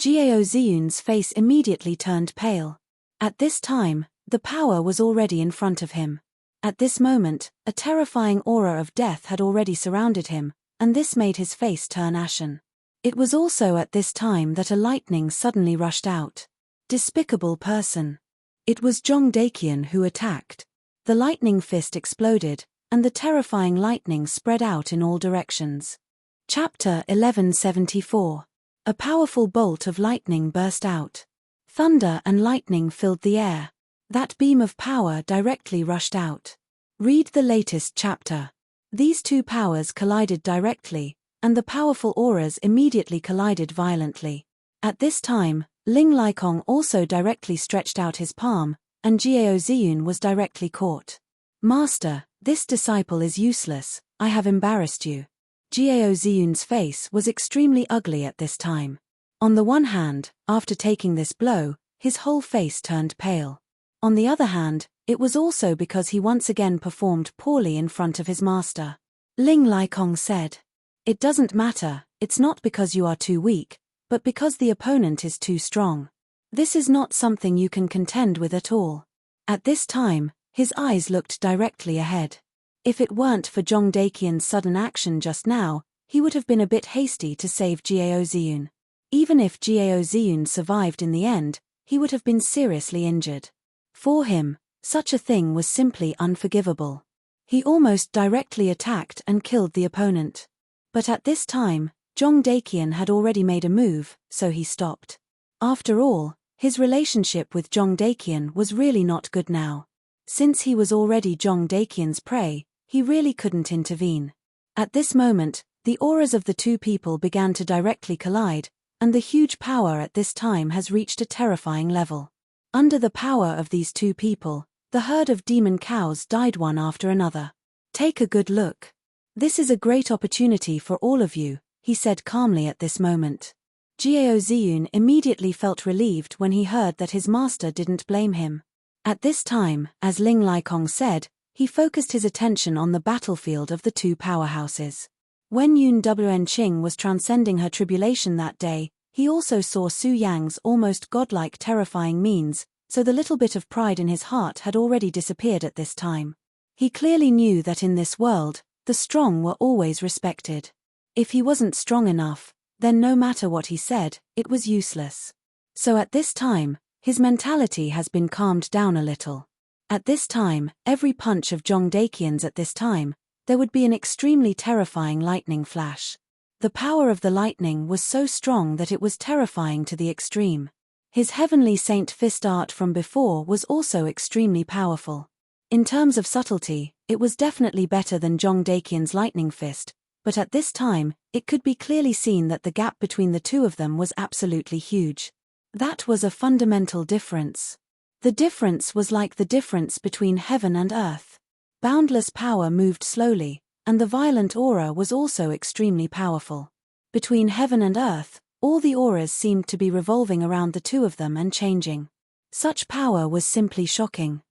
Speaker 2: Gao Ziyun's face immediately turned pale. At this time, the power was already in front of him. At this moment, a terrifying aura of death had already surrounded him, and this made his face turn ashen. It was also at this time that a lightning suddenly rushed out. Despicable person. It was Zhong Daqian who attacked. The lightning fist exploded, and the terrifying lightning spread out in all directions. Chapter 1174. A powerful bolt of lightning burst out. Thunder and lightning filled the air. That beam of power directly rushed out. Read the latest chapter. These two powers collided directly, and the powerful auras immediately collided violently. At this time, Ling Laikong also directly stretched out his palm, and Gao Ziyun was directly caught. Master, this disciple is useless, I have embarrassed you. Gao Ziyun's face was extremely ugly at this time. On the one hand, after taking this blow, his whole face turned pale. On the other hand, it was also because he once again performed poorly in front of his master. Ling Laikong said, "It doesn't matter, it's not because you are too weak, but because the opponent is too strong. This is not something you can contend with at all." At this time, his eyes looked directly ahead. If it weren't for Zhong Daqian's sudden action just now, he would have been a bit hasty to save Gao Ziyun. Even if Gao Ziyun survived in the end, he would have been seriously injured. For him, such a thing was simply unforgivable. He almost directly attacked and killed the opponent. But at this time, Zhong Daqian had already made a move, so he stopped. After all, his relationship with Zhong Daqian was really not good now. Since he was already Zhong Daqian's prey, he really couldn't intervene. At this moment, the auras of the two people began to directly collide, and the huge power at this time has reached a terrifying level. Under the power of these two people, the herd of demon cows died one after another. Take a good look. This is a great opportunity for all of you, he said calmly at this moment. Gao Ziyun immediately felt relieved when he heard that his master didn't blame him. At this time, as Ling Laikong said, he focused his attention on the battlefield of the two powerhouses. When Yun Wen Qing was transcending her tribulation that day, He also saw Su Yang's almost godlike terrifying means, so the little bit of pride in his heart had already disappeared at this time. He clearly knew that in this world, the strong were always respected. If he wasn't strong enough, then no matter what he said, it was useless. So at this time, his mentality has been calmed down a little. At this time, every punch of Zhong Daqian's at this time, there would be an extremely terrifying lightning flash. The power of the lightning was so strong that it was terrifying to the extreme. His heavenly saint fist art from before was also extremely powerful. In terms of subtlety, it was definitely better than Zhong Daqian's lightning fist, but at this time, it could be clearly seen that the gap between the two of them was absolutely huge. That was a fundamental difference. The difference was like the difference between heaven and earth. Boundless power moved slowly, and the violent aura was also extremely powerful. Between heaven and earth, all the auras seemed to be revolving around the two of them and changing. Such power was simply shocking.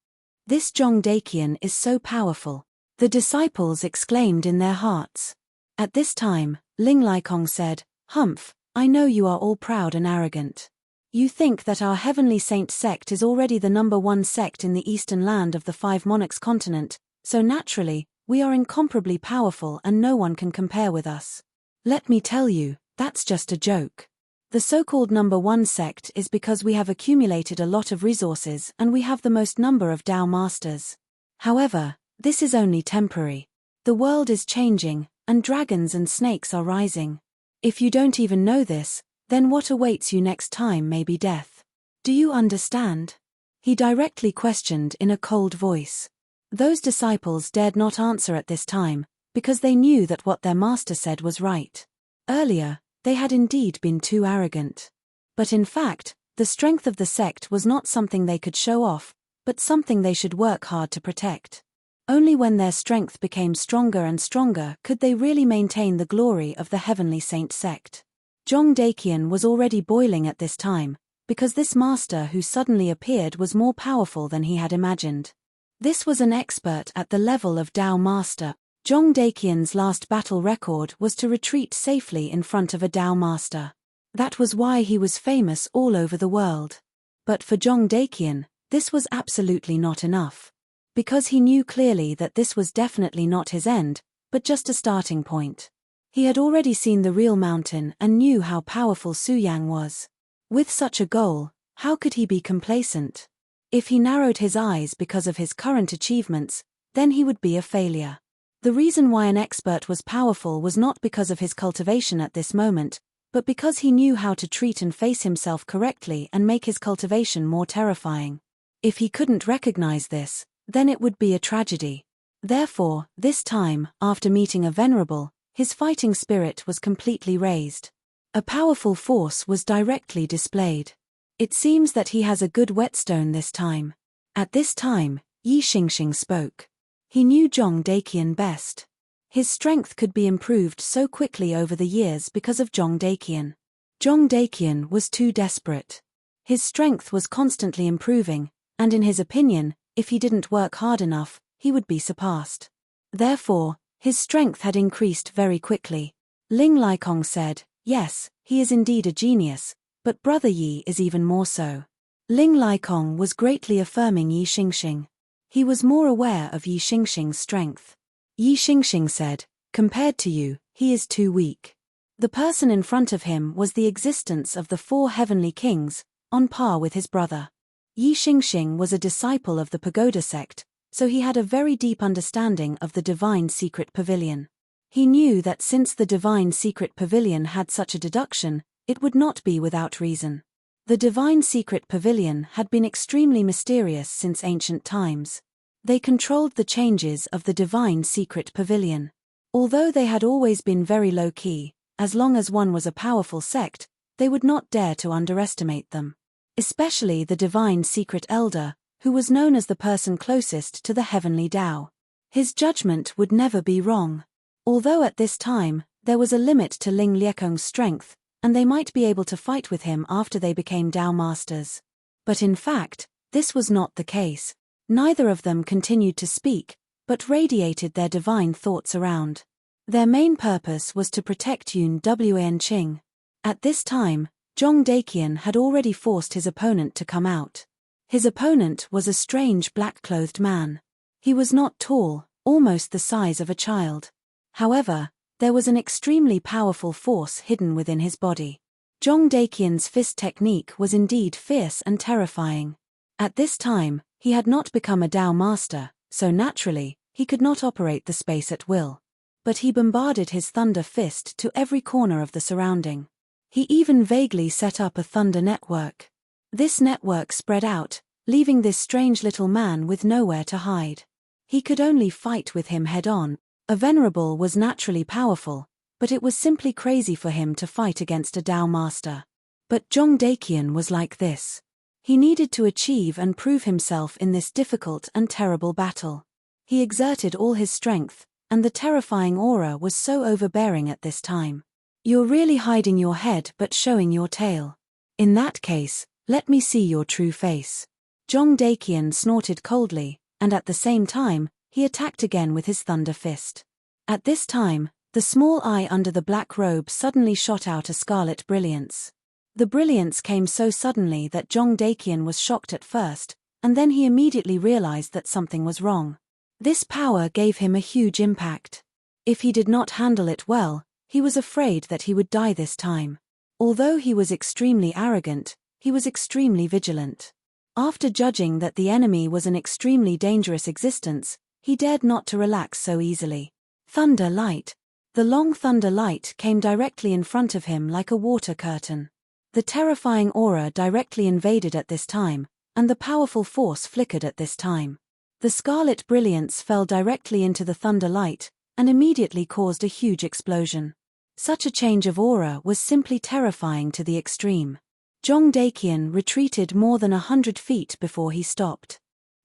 Speaker 2: This Zhong Daqian is so powerful, the disciples exclaimed in their hearts. At this time, Ling Laikong said, "Humph, I know you are all proud and arrogant. You think that our heavenly saint sect is already the #1 sect in the eastern land of the 5 monarchs continent, so naturally, we are incomparably powerful and no one can compare with us. Let me tell you, that's just a joke. The so-called #1 sect is because we have accumulated a lot of resources and we have the most number of Tao masters. However, this is only temporary. The world is changing, and dragons and snakes are rising. If you don't even know this, then what awaits you next time may be death. Do you understand?" He directly questioned in a cold voice. Those disciples dared not answer at this time, because they knew that what their master said was right. Earlier, they had indeed been too arrogant. But in fact, the strength of the sect was not something they could show off, but something they should work hard to protect. Only when their strength became stronger and stronger could they really maintain the glory of the heavenly saint sect. Zhong Daqian was already boiling at this time, because this master who suddenly appeared was more powerful than he had imagined. This was an expert at the level of Tao master. Zhong Daqian's last battle record was to retreat safely in front of a Tao master. That was why he was famous all over the world. But for Zhong Daqian, this was absolutely not enough. Because he knew clearly that this was definitely not his end, but just a starting point. He had already seen the real mountain and knew how powerful Su Yang was. With such a goal, how could he be complacent? If he narrowed his eyes because of his current achievements, then he would be a failure. The reason why an expert was powerful was not because of his cultivation at this moment, but because he knew how to treat and face himself correctly and make his cultivation more terrifying. If he couldn't recognize this, then it would be a tragedy. Therefore, this time, after meeting a venerable, his fighting spirit was completely raised. A powerful force was directly displayed. It seems that he has a good whetstone this time. At this time, Yi Xingxing spoke. He knew Zhong Daqian best. His strength could be improved so quickly over the years because of Zhong Daqian. Zhong Daqian was too desperate. His strength was constantly improving, and in his opinion, if he didn't work hard enough, he would be surpassed. Therefore, his strength had increased very quickly. Ling Laikong said, "Yes, he is indeed a genius, but Brother Yi is even more so." Ling Laikong was greatly affirming Yi Xingxing. He was more aware of Yi Xingxing's strength. Yi Xingxing said, "Compared to you, he is too weak." The person in front of him was the existence of the 4 heavenly kings, on par with his brother. Yi Xingxing was a disciple of the Pagoda sect, so he had a very deep understanding of the Divine Secret Pavilion. He knew that since the Divine Secret Pavilion had such a deduction, it would not be without reason. The Divine Secret Pavilion had been extremely mysterious since ancient times. They controlled the changes of the Divine Secret Pavilion. Although they had always been very low-key, as long as one was a powerful sect, they would not dare to underestimate them. Especially the Divine Secret Elder, who was known as the person closest to the heavenly Tao. His judgment would never be wrong. Although at this time, there was a limit to Ling Liekong's strength, and they might be able to fight with him after they became Tao masters. But in fact, this was not the case. Neither of them continued to speak, but radiated their divine thoughts around. Their main purpose was to protect Yun Wan Qing. At this time, Zhong Daqian had already forced his opponent to come out. His opponent was a strange black-clothed man. He was not tall, almost the size of a child. However, there was an extremely powerful force hidden within his body. Zhong Daqian's fist technique was indeed fierce and terrifying. At this time, he had not become a Dao master, so naturally, he could not operate the space at will. But he bombarded his thunder fist to every corner of the surrounding. He even vaguely set up a thunder network. This network spread out, leaving this strange little man with nowhere to hide. He could only fight with him head-on. A venerable was naturally powerful, but it was simply crazy for him to fight against a Dao master. But Zhong Daqian was like this. He needed to achieve and prove himself in this difficult and terrible battle. He exerted all his strength, and the terrifying aura was so overbearing at this time. You're really hiding your head but showing your tail. In that case, let me see your true face. Zhong Daqian snorted coldly, and at the same time, he attacked again with his thunder fist. At this time, the small eye under the black robe suddenly shot out a scarlet brilliance. The brilliance came so suddenly that Zhong Daqian was shocked at first, and then he immediately realized that something was wrong. This power gave him a huge impact. If he did not handle it well, he was afraid that he would die this time. Although he was extremely arrogant, he was extremely vigilant. After judging that the enemy was an extremely dangerous existence, he dared not to relax so easily. Thunder light. The long thunder light came directly in front of him like a water curtain. The terrifying aura directly invaded at this time, and the powerful force flickered at this time. The scarlet brilliance fell directly into the thunder light, and immediately caused a huge explosion. Such a change of aura was simply terrifying to the extreme. Zhong Daqian retreated more than 100 feet before he stopped.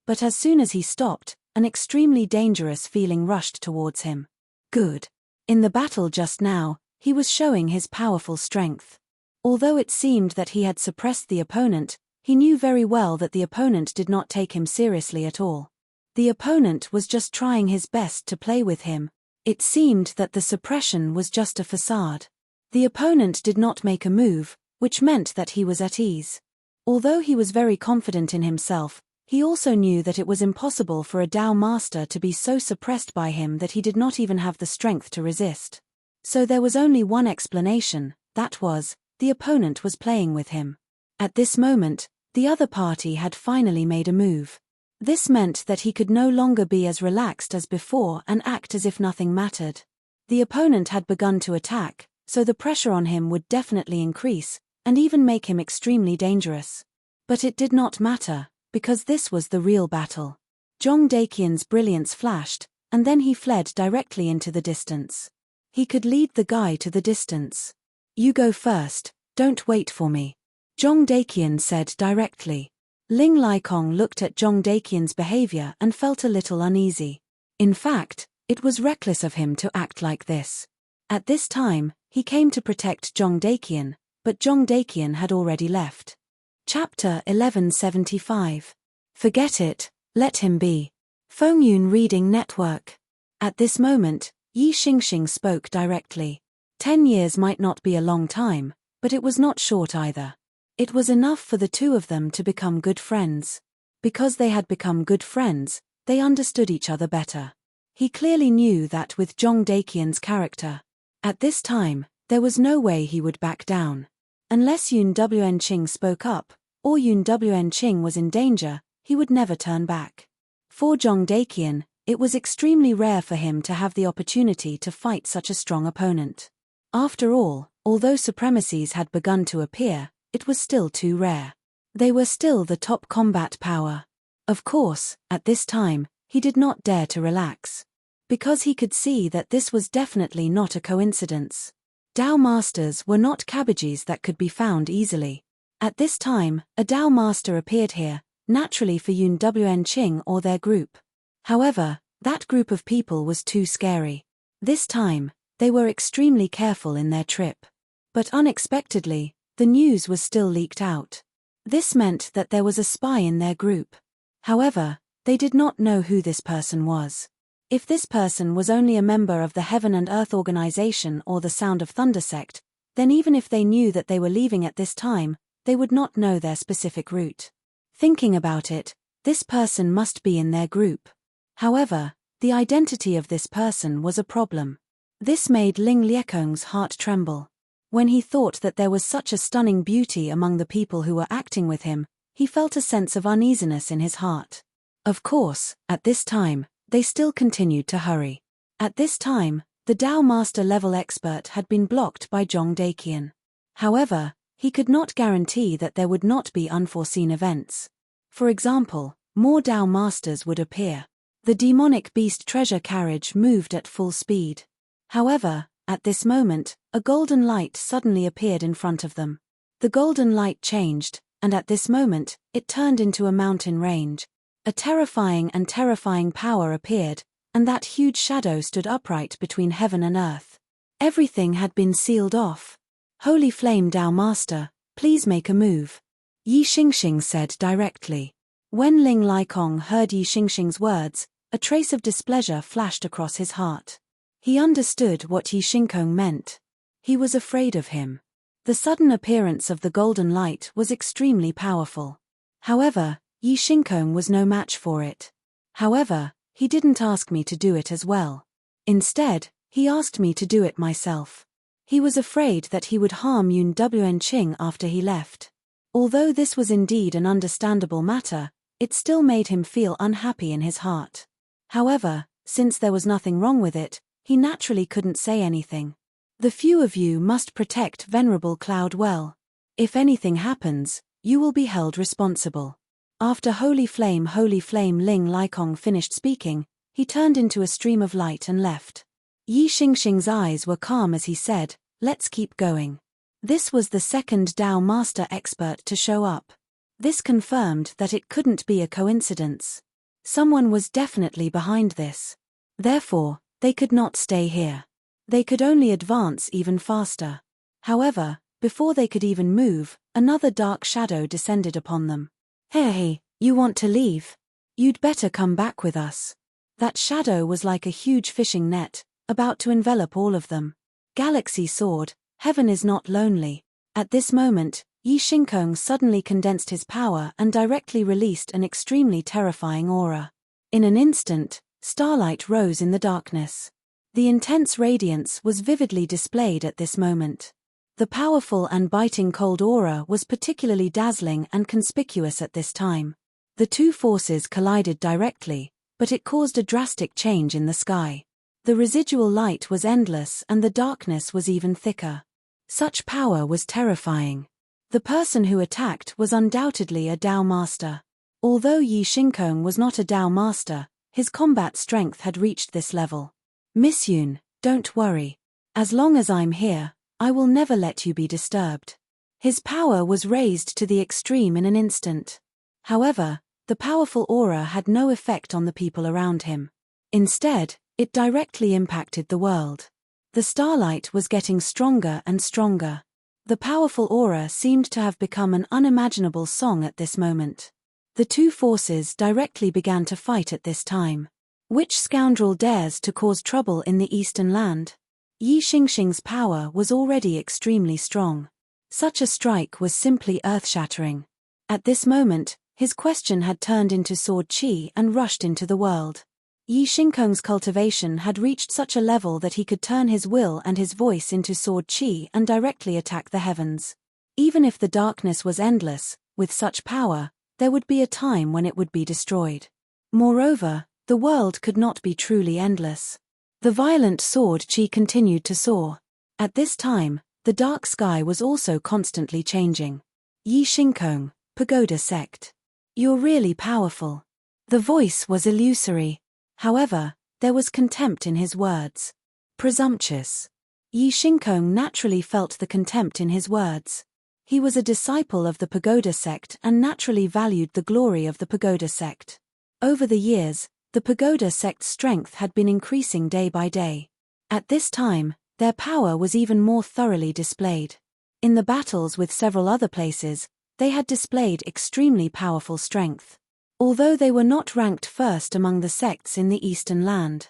Speaker 2: But as soon as he stopped, an extremely dangerous feeling rushed towards him. Good. In the battle just now, he was showing his powerful strength. Although it seemed that he had suppressed the opponent, he knew very well that the opponent did not take him seriously at all. The opponent was just trying his best to play with him. It seemed that the suppression was just a facade. The opponent did not make a move, which meant that he was at ease. Although he was very confident in himself, he also knew that it was impossible for a Dao master to be so suppressed by him that he did not even have the strength to resist. So there was only one explanation, that was, the opponent was playing with him. At this moment, the other party had finally made a move. This meant that he could no longer be as relaxed as before and act as if nothing mattered. The opponent had begun to attack, so the pressure on him would definitely increase, and even make him extremely dangerous. But it did not matter, because this was the real battle. Zhong Daqian's brilliance flashed, and then he fled directly into the distance. He could lead the guy to the distance. You go first, don't wait for me. Zhong Daqian said directly. Ling Laikong looked at Zhong Daqian's behavior and felt a little uneasy. In fact, it was reckless of him to act like this. At this time, he came to protect Zhong Daqian, but Zhong Daqian had already left. Chapter 1175. Forget it, let him be. Fengyun Reading Network. At this moment, Yi Xingxing spoke directly. 10 years might not be a long time, but it was not short either. It was enough for the two of them to become good friends. Because they had become good friends, they understood each other better. He clearly knew that with Zhong Daqian's character, at this time, there was no way he would back down. Unless Yun Wenqing spoke up, or Yun Wenqing was in danger, he would never turn back. For Zhong Daqian, it was extremely rare for him to have the opportunity to fight such a strong opponent. After all, although supremacies had begun to appear, it was still too rare. They were still the top combat power. Of course, at this time, he did not dare to relax. Because he could see that this was definitely not a coincidence. Dao masters were not cabbages that could be found easily. At this time, a Dao master appeared here, naturally for Yun Wenqing or their group. However, that group of people was too scary. This time, they were extremely careful in their trip. But unexpectedly, the news was still leaked out. This meant that there was a spy in their group. However, they did not know who this person was. If this person was only a member of the Heaven and Earth Organization or the Sound of Thunder sect, then even if they knew that they were leaving at this time, they would not know their specific route. Thinking about it, this person must be in their group. However, the identity of this person was a problem. This made Ling Liekong's heart tremble. When he thought that there was such a stunning beauty among the people who were acting with him, he felt a sense of uneasiness in his heart. Of course, at this time, they still continued to hurry. At this time, the Dao Master level expert had been blocked by Zhong Daqian. However, he could not guarantee that there would not be unforeseen events. For example, more Dao Masters would appear. The demonic beast treasure carriage moved at full speed. However, at this moment, a golden light suddenly appeared in front of them. The golden light changed, and at this moment, it turned into a mountain range. A terrifying power appeared, and that huge shadow stood upright between heaven and earth. Everything had been sealed off. Holy Flame Dao Master, please make a move. Yi Xingxing said directly. When Ling Liekong heard Yi Xingxing's words, a trace of displeasure flashed across his heart. He understood what Yi Xingkong meant. He was afraid of him. The sudden appearance of the golden light was extremely powerful. However, Yi Xingkong was no match for it. However, he didn't ask me to do it as well. Instead, he asked me to do it myself. He was afraid that he would harm Yun Wenqing after he left. Although this was indeed an understandable matter, it still made him feel unhappy in his heart. However, since there was nothing wrong with it, he naturally couldn't say anything. The few of you must protect Venerable Cloud well. If anything happens, you will be held responsible. After Holy Flame Ling Liekong finished speaking, he turned into a stream of light and left. Yi Xingxing's eyes were calm as he said, "Let's keep going." This was the second Dao Master expert to show up. This confirmed that it couldn't be a coincidence. Someone was definitely behind this. Therefore, they could not stay here. They could only advance even faster. However, before they could even move, another dark shadow descended upon them. "Hey, you want to leave? You'd better come back with us." That shadow was like a huge fishing net, about to envelop all of them. Galaxy Sword, heaven is not lonely. At this moment, Yi Xingkong suddenly condensed his power and directly released an extremely terrifying aura. In an instant, starlight rose in the darkness. The intense radiance was vividly displayed at this moment. The powerful and biting cold aura was particularly dazzling and conspicuous at this time. The two forces collided directly, but it caused a drastic change in the sky. The residual light was endless and the darkness was even thicker. Such power was terrifying. The person who attacked was undoubtedly a Dao Master. Although Yi Xingkong was not a Dao Master, his combat strength had reached this level. "Miss Yun, don't worry. As long as I'm here, I will never let you be disturbed." His power was raised to the extreme in an instant. However, the powerful aura had no effect on the people around him. Instead, it directly impacted the world. The starlight was getting stronger and stronger. The powerful aura seemed to have become an unimaginable song at this moment. The two forces directly began to fight at this time. Which scoundrel dares to cause trouble in the Eastern Land? Yi Xingxing's power was already extremely strong. Such a strike was simply earth-shattering. At this moment, his question had turned into sword qi and rushed into the world. Yi Xingkong's cultivation had reached such a level that he could turn his will and his voice into sword qi and directly attack the heavens. Even if the darkness was endless, with such power, there would be a time when it would be destroyed. Moreover, the world could not be truly endless. The violent sword qi continued to soar. At this time, the dark sky was also constantly changing. Yi Xingkong, Pagoda Sect. You're really powerful. The voice was illusory. However, there was contempt in his words. Presumptuous. Yi Xingkong naturally felt the contempt in his words. He was a disciple of the Pagoda Sect and naturally valued the glory of the Pagoda Sect. Over the years, the Pagoda Sect's strength had been increasing day by day. At this time, their power was even more thoroughly displayed. In the battles with several other places, they had displayed extremely powerful strength. Although they were not ranked first among the sects in the Eastern Land.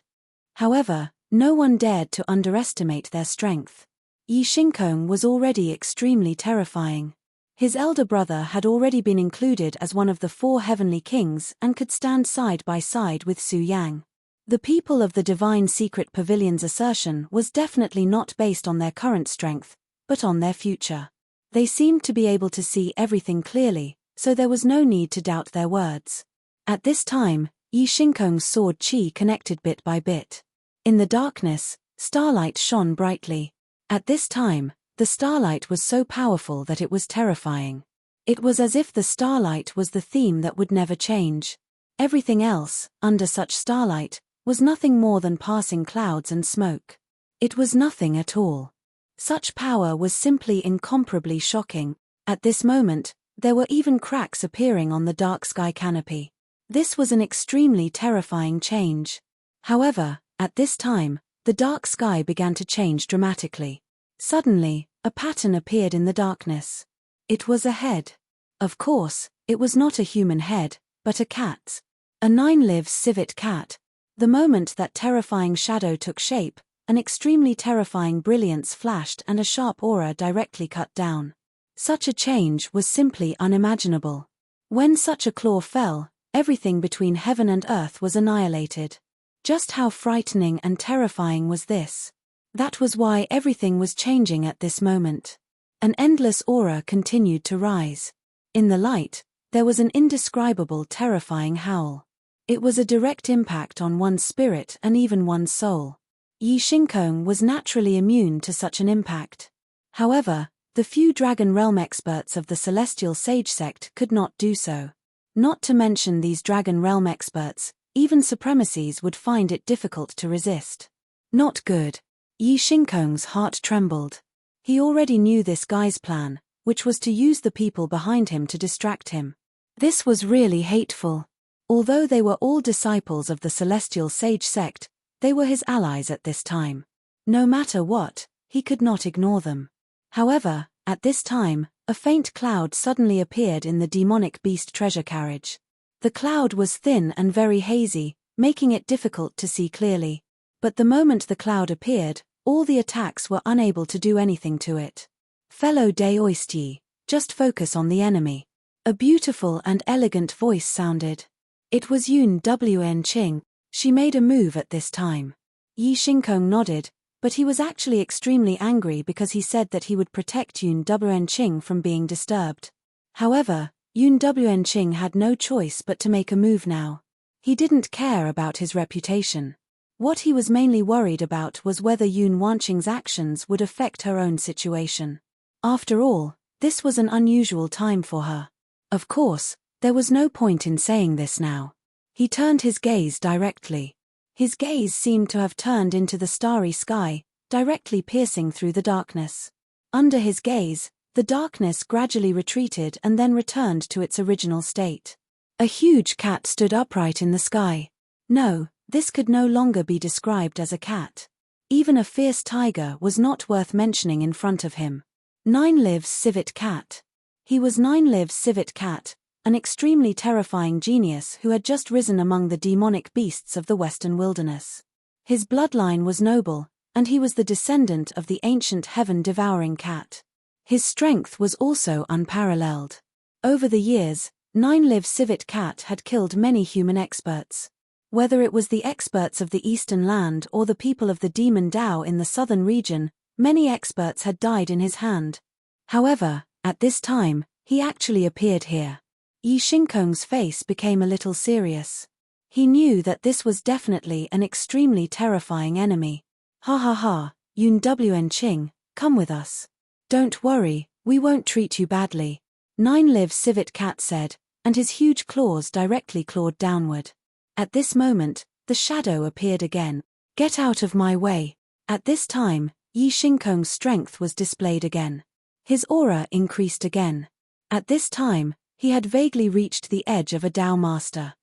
Speaker 2: However, no one dared to underestimate their strength. Yi Shinkong was already extremely terrifying. His elder brother had already been included as one of the 4 heavenly kings and could stand side by side with Su Yang. The people of the Divine Secret Pavilion's assertion was definitely not based on their current strength, but on their future. They seemed to be able to see everything clearly, so there was no need to doubt their words. At this time, Yi Shinkong's sword qi connected bit by bit. In the darkness, starlight shone brightly. At this time, the starlight was so powerful that it was terrifying. It was as if the starlight was the theme that would never change. Everything else, under such starlight, was nothing more than passing clouds and smoke. It was nothing at all. Such power was simply incomparably shocking. At this moment, there were even cracks appearing on the dark sky canopy. This was an extremely terrifying change. However, at this time, the dark sky began to change dramatically. Suddenly, a pattern appeared in the darkness. It was a head. Of course, it was not a human head, but a cat's. A 9-lives civet cat. The moment that terrifying shadow took shape, an extremely terrifying brilliance flashed and a sharp aura directly cut down. Such a change was simply unimaginable. When such a claw fell, everything between heaven and earth was annihilated. Just how frightening and terrifying was this? That was why everything was changing at this moment. An endless aura continued to rise. In the light, there was an indescribable terrifying howl. It was a direct impact on one's spirit and even one's soul. Yi Shinkong was naturally immune to such an impact. However, the few Dragon Realm experts of the Celestial Sage sect could not do so. Not to mention these Dragon Realm experts, even supremacies would find it difficult to resist. Not good. Yi Shinkong's heart trembled. He already knew this guy's plan, which was to use the people behind him to distract him. This was really hateful. Although they were all disciples of the Celestial Sage sect, they were his allies at this time. No matter what, he could not ignore them. However, at this time, a faint cloud suddenly appeared in the demonic beast treasure carriage. The cloud was thin and very hazy, making it difficult to see clearly. But the moment the cloud appeared, all the attacks were unable to do anything to it. Fellow Daoisti, just focus on the enemy. A beautiful and elegant voice sounded. It was Enrich. She made a move at this time. Yi Shinkong nodded, but he was actually extremely angry because he said that he would protect Enrich from being disturbed. However, Enrich had no choice but to make a move now. He didn't care about his reputation. What he was mainly worried about was whether Enrich's actions would affect her own situation. After all, this was an unusual time for her. Of course, there was no point in saying this now. He turned his gaze directly. His gaze seemed to have turned into the starry sky, directly piercing through the darkness. Under his gaze, the darkness gradually retreated and then returned to its original state. A huge cat stood upright in the sky. No, this could no longer be described as a cat. Even a fierce tiger was not worth mentioning in front of him. 9-lives civet cat. He was 9-lives civet cat, an extremely terrifying genius who had just risen among the demonic beasts of the western wilderness. His bloodline was noble, and he was the descendant of the ancient heaven-devouring cat. His strength was also unparalleled. Over the years, 9-lives civet cat had killed many human experts. Whether it was the experts of the eastern land or the people of the demon Dao in the southern region, many experts had died in his hand. However, at this time, he actually appeared here. Yi Shinkong's face became a little serious. He knew that this was definitely an extremely terrifying enemy. Ha ha ha, Enrich, come with us. Don't worry, we won't treat you badly. 9-lives civet cat said, and his huge claws directly clawed downward. At this moment, the shadow appeared again. Get out of my way. At this time, Yi Shinkong's strength was displayed again. His aura increased again. At this time, he had vaguely reached the edge of a Dao master.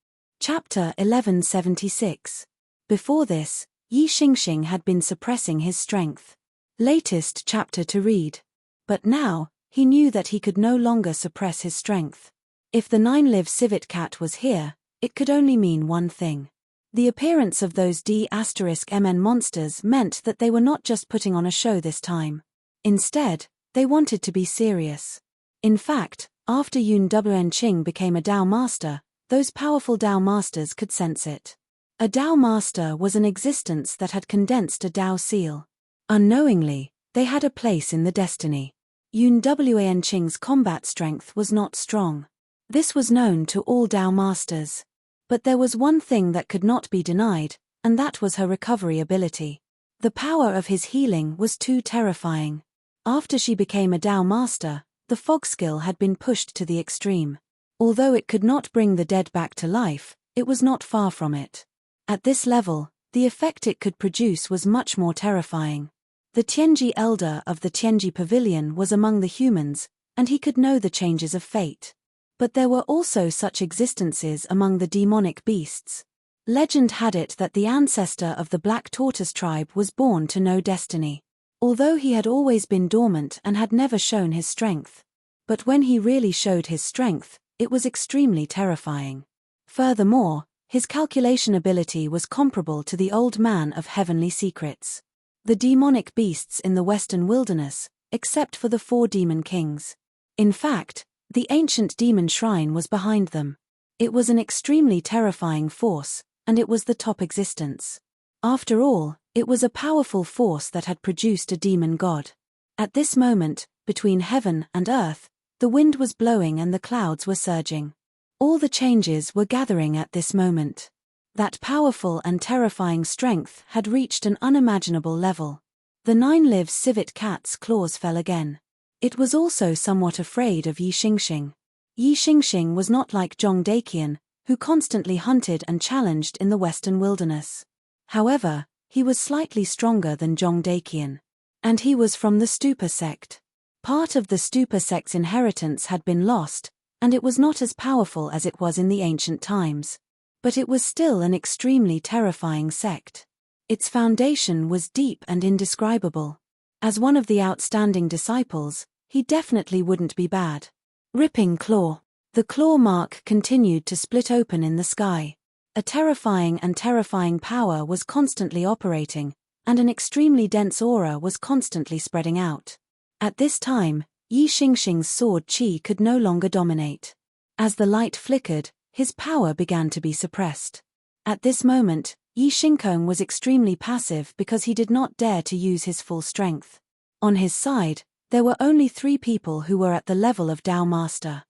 Speaker 2: Chapter 1176. Before this, Yi Xingxing had been suppressing his strength. Latest chapter to read. But now, he knew that he could no longer suppress his strength. If the 9-lives civet cat was here, it could only mean one thing. The appearance of those D*MN monsters meant that they were not just putting on a show this time. Instead, they wanted to be serious. In fact, after Unending became a Tao master, those powerful Tao masters could sense it. A Tao master was an existence that had condensed a Tao seal. Unknowingly, they had a place in the destiny. Unending's combat strength was not strong. This was known to all Tao masters. But there was one thing that could not be denied, and that was her recovery ability. The power of his healing was too terrifying. After she became a Tao master, the fog skill had been pushed to the extreme. Although it could not bring the dead back to life, it was not far from it. At this level, the effect it could produce was much more terrifying. The Tianji elder of the Tianji pavilion was among the humans, and he could know the changes of fate. But there were also such existences among the demonic beasts. Legend had it that the ancestor of the Black Tortoise tribe was born to no destiny. Although he had always been dormant and had never shown his strength. But when he really showed his strength, it was extremely terrifying. Furthermore, his calculation ability was comparable to the old man of heavenly secrets. The demonic beasts in the western wilderness, except for the 4 demon kings. In fact, the ancient demon shrine was behind them. It was an extremely terrifying force, and it was the top existence. After all, it was a powerful force that had produced a demon god. At this moment, between heaven and earth, the wind was blowing and the clouds were surging. All the changes were gathering at this moment. That powerful and terrifying strength had reached an unimaginable level. The 9-live civet cat's claws fell again. It was also somewhat afraid of Yi Xingxing. Yi Xingxing was not like Zhong Daqian, who constantly hunted and challenged in the western wilderness. However, he was slightly stronger than Zhong Daqian. And he was from the Stupa sect. Part of the Stupa sect's inheritance had been lost, and it was not as powerful as it was in the ancient times. But it was still an extremely terrifying sect. Its foundation was deep and indescribable. As one of the outstanding disciples, he definitely wouldn't be bad. Ripping claw. The claw mark continued to split open in the sky. A terrifying power was constantly operating, and an extremely dense aura was constantly spreading out. At this time, Yi Xingxing's sword qi could no longer dominate. As the light flickered, his power began to be suppressed. At this moment, Yi Xingkong was extremely passive because he did not dare to use his full strength. On his side, there were only 3 people who were at the level of Tao Master.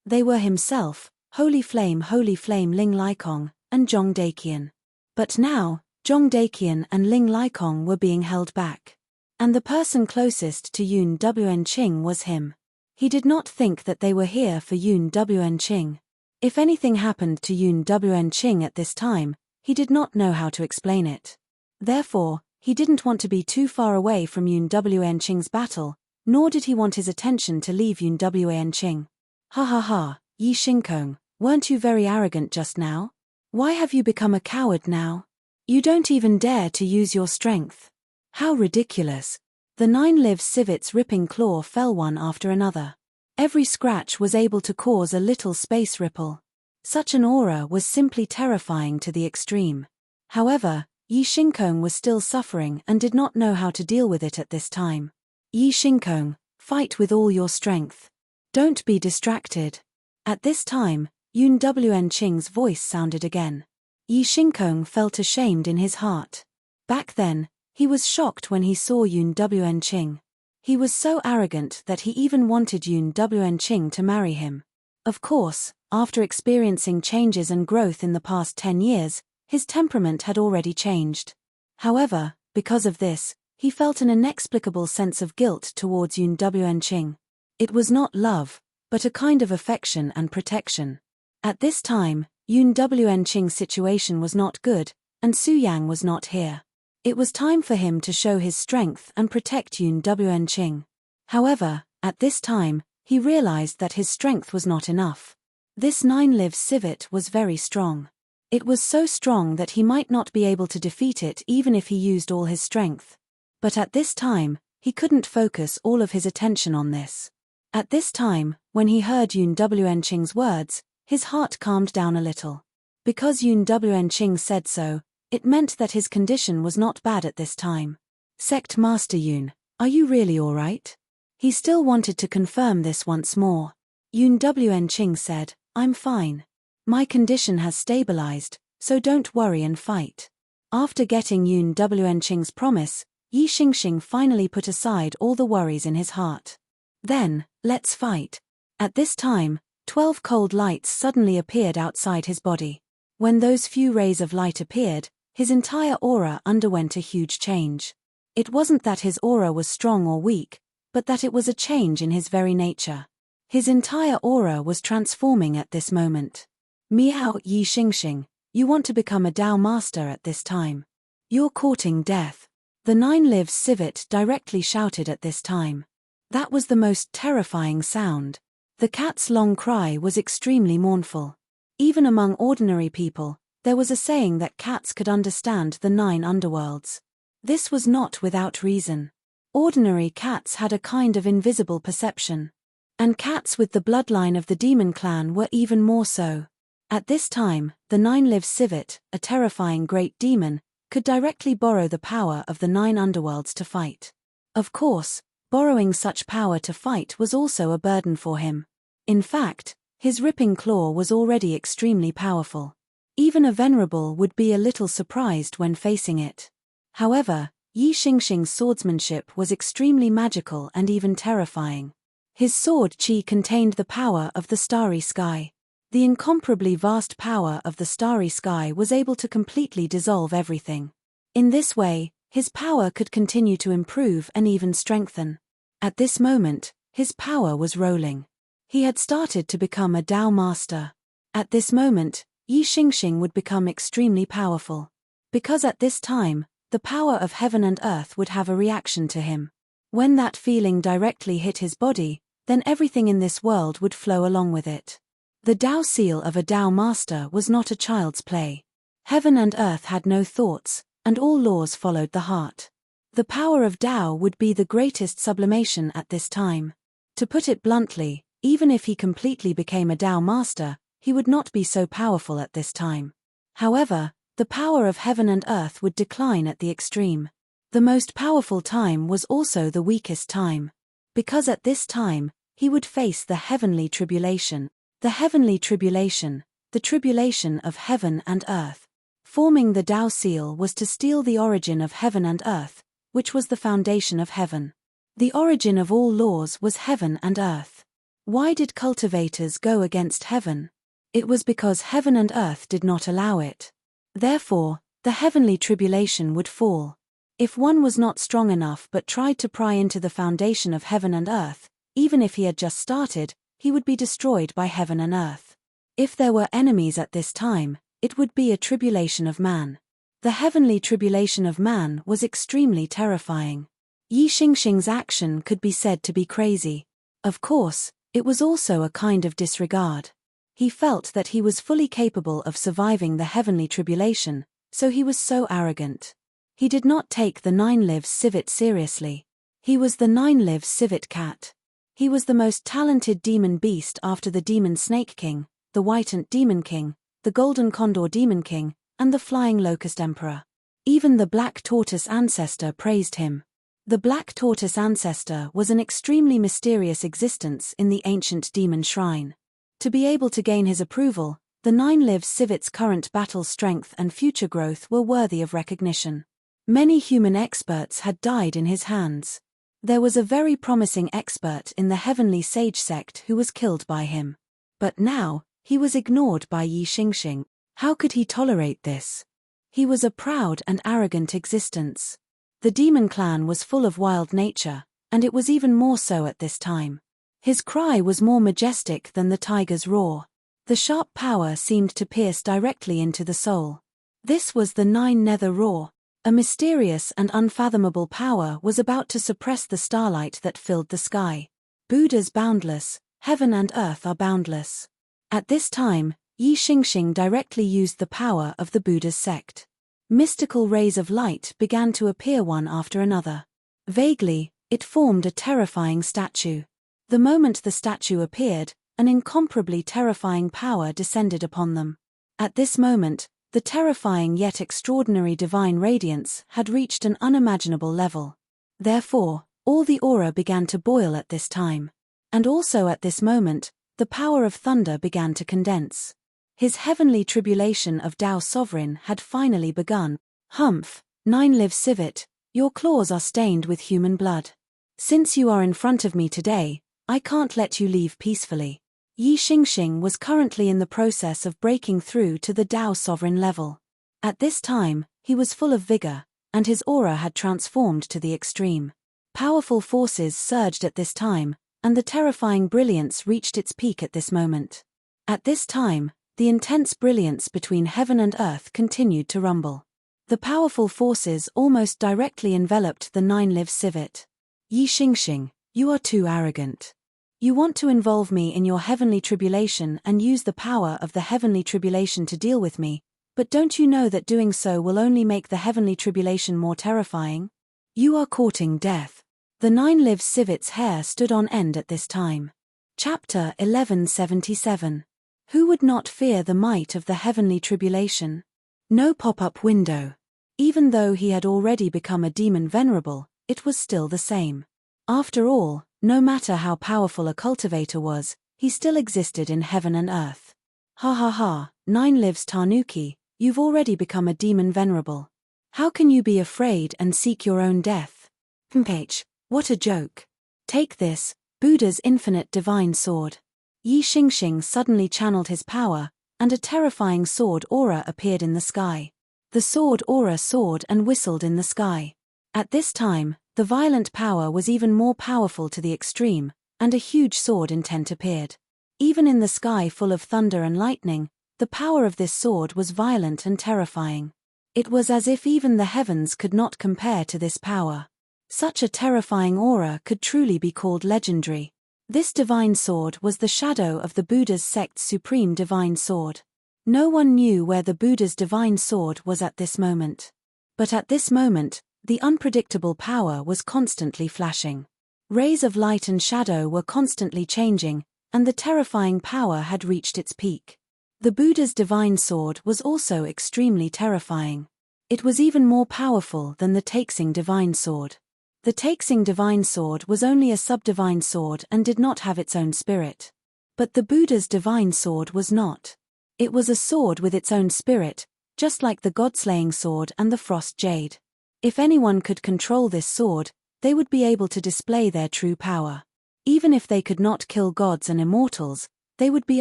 Speaker 2: They were himself, Holy Flame Ling Laikong, and Zhong Daqian. But now, Zhong Daqian and Ling Laikong were being held back. And the person closest to Unending was him. He did not think that they were here for Unending. If anything happened to Unending at this time, he did not know how to explain it. Therefore, he didn't want to be too far away from Unending's battle, nor did he want his attention to leave Unending. Ha ha ha, Yi Xingkong, weren't you very arrogant just now? Why have you become a coward now? You don't even dare to use your strength. How ridiculous. The 9-live civet's ripping claw fell one after another. Every scratch was able to cause a little space ripple. Such an aura was simply terrifying to the extreme. However, Yi Xingkong was still suffering and did not know how to deal with it at this time. Yi Xingkong, fight with all your strength. Don't be distracted. At this time, Unending's voice sounded again. Yi Xingkong felt ashamed in his heart. Back then, he was shocked when he saw Unending. He was so arrogant that he even wanted Unending to marry him. Of course, after experiencing changes and growth in the past 10 years, his temperament had already changed. However, because of this, he felt an inexplicable sense of guilt towards Unending. It was not love, but a kind of affection and protection. At this time, Unending's situation was not good, and Su Yang was not here. It was time for him to show his strength and protect Unending. However, at this time, he realized that his strength was not enough. This 9-live civet was very strong. It was so strong that he might not be able to defeat it even if he used all his strength. But at this time, he couldn't focus all of his attention on this. At this time, when he heard Unending's words, his heart calmed down a little. Because Unending said so, it meant that his condition was not bad at this time. Sect Master Yun, Are you really all right? He still wanted to confirm this once more. Enrich said, I'm fine. My condition has stabilized, so don't worry and fight. After getting Enrich's promise, Yixing finally put aside all the worries in his heart. Then, let's fight. At this time, 12 cold lights suddenly appeared outside his body. When those few rays of light appeared, his entire aura underwent a huge change. It wasn't that his aura was strong or weak, but that it was a change in his very nature. His entire aura was transforming at this moment. Miao Yixing, you want to become a Tao master at this time. You're courting death. The 9 lives civet directly shouted at this time. That was the most terrifying sound. The cat's long cry was extremely mournful. Even among ordinary people, there was a saying that cats could understand the 9 underworlds. This was not without reason. Ordinary cats had a kind of invisible perception. And cats with the bloodline of the demon clan were even more so. At this time, the 9 lives civet, a terrifying great demon, could directly borrow the power of the 9 underworlds to fight. Of course, borrowing such power to fight was also a burden for him. In fact, his ripping claw was already extremely powerful. Even a venerable would be a little surprised when facing it. However, Yixing's swordsmanship was extremely magical and even terrifying. His sword qi contained the power of the starry sky. The incomparably vast power of the starry sky was able to completely dissolve everything. In this way, his power could continue to improve and even strengthen. At this moment, his power was rolling. He had started to become a Tao master. At this moment, Yixing would become extremely powerful. Because at this time, the power of heaven and earth would have a reaction to him. When that feeling directly hit his body, then everything in this world would flow along with it. The Tao seal of a Tao master was not a child's play. Heaven and earth had no thoughts, and all laws followed the heart. The power of Tao would be the greatest sublimation at this time. To put it bluntly, even if he completely became a Tao master, he would not be so powerful at this time. However, the power of heaven and earth would decline at the extreme. The most powerful time was also the weakest time. Because at this time, he would face the heavenly tribulation. The heavenly tribulation, the tribulation of heaven and earth. Forming the Tao seal was to steal the origin of heaven and earth, which was the foundation of heaven. The origin of all laws was heaven and earth. Why did cultivators go against heaven? It was because heaven and earth did not allow it. Therefore, the heavenly tribulation would fall. If one was not strong enough but tried to pry into the foundation of heaven and earth, even if he had just started, he would be destroyed by heaven and earth. If there were enemies at this time, it would be a tribulation of man. The heavenly tribulation of man was extremely terrifying. Yixing's action could be said to be crazy. Of course, it was also a kind of disregard. He felt that he was fully capable of surviving the heavenly tribulation, so he was so arrogant. He did not take the 9 lives civet seriously. He was the 9 lives civet cat. He was the most talented demon beast after the demon snake king, the white-ant demon king, the golden condor demon king, and the flying locust emperor. Even the black tortoise ancestor praised him. The black tortoise ancestor was an extremely mysterious existence in the ancient demon shrine. To be able to gain his approval, the 9 lives civet's current battle strength and future growth were worthy of recognition. Many human experts had died in his hands. There was a very promising expert in the Heavenly Sage sect who was killed by him. But now, he was ignored by Yixing. How could he tolerate this? He was a proud and arrogant existence. The demon clan was full of wild nature, and it was even more so at this time. His cry was more majestic than the tiger's roar. The sharp power seemed to pierce directly into the soul. This was the 9 nether roar. A mysterious and unfathomable power was about to suppress the starlight that filled the sky. Buddha's boundless, heaven and earth are boundless. At this time, Yixing directly used the power of the Buddha's sect. Mystical rays of light began to appear one after another. Vaguely, it formed a terrifying statue. The moment the statue appeared, an incomparably terrifying power descended upon them. At this moment, the terrifying yet extraordinary divine radiance had reached an unimaginable level. Therefore, All the aura began to boil at this time. And also at this moment, the power of thunder began to condense. His heavenly tribulation of Tao Sovereign had finally begun. Humph, 9-live civet, your claws are stained with human blood. Since you are in front of me today, I can't let you leave peacefully. Yi Xingxing was currently in the process of breaking through to the Tao Sovereign level. At this time, he was full of vigor, and his aura had transformed to the extreme. Powerful forces surged at this time, and the terrifying brilliance reached its peak at this moment. At this time, the intense brilliance between heaven and earth continued to rumble. The powerful forces almost directly enveloped the 9-live civet. Yi Xingxing, you are too arrogant. You want to involve me in your heavenly tribulation and use the power of the heavenly tribulation to deal with me, but don't you know that doing so will only make the heavenly tribulation more terrifying? You are courting death. The 9-live civet's hair stood on end at this time. Chapter 1177. Who would not fear the might of the heavenly tribulation? No pop-up window. Even though he had already become a demon venerable, it was still the same. After all, no matter how powerful a cultivator was, he still existed in heaven and earth. Ha ha ha, 9-lives Tanuki, you've already become a demon venerable. How can you be afraid and seek your own death? H, what a joke. Take this, Buddha's infinite divine sword. Yi Xingxing suddenly channeled his power, and a terrifying sword aura appeared in the sky. The sword aura soared and whistled in the sky. At this time, the violent power was even more powerful to the extreme, and a huge sword intent appeared. Even in the sky full of thunder and lightning, the power of this sword was violent and terrifying. It was as if even the heavens could not compare to this power. Such a terrifying aura could truly be called legendary. This divine sword was the shadow of the Buddha's sect's supreme divine sword. No one knew where the Buddha's divine sword was at this moment. But at this moment, the unpredictable power was constantly flashing. Rays of light and shadow were constantly changing, and the terrifying power had reached its peak. The Buddha's divine sword was also extremely terrifying. It was even more powerful than the Taixing divine sword. The Taixing divine sword was only a sub-divine sword and did not have its own spirit. But the Buddha's divine sword was not. It was a sword with its own spirit, just like the God-slaying sword and the frost jade. If anyone could control this sword, they would be able to display their true power. Even if they could not kill gods and immortals, they would be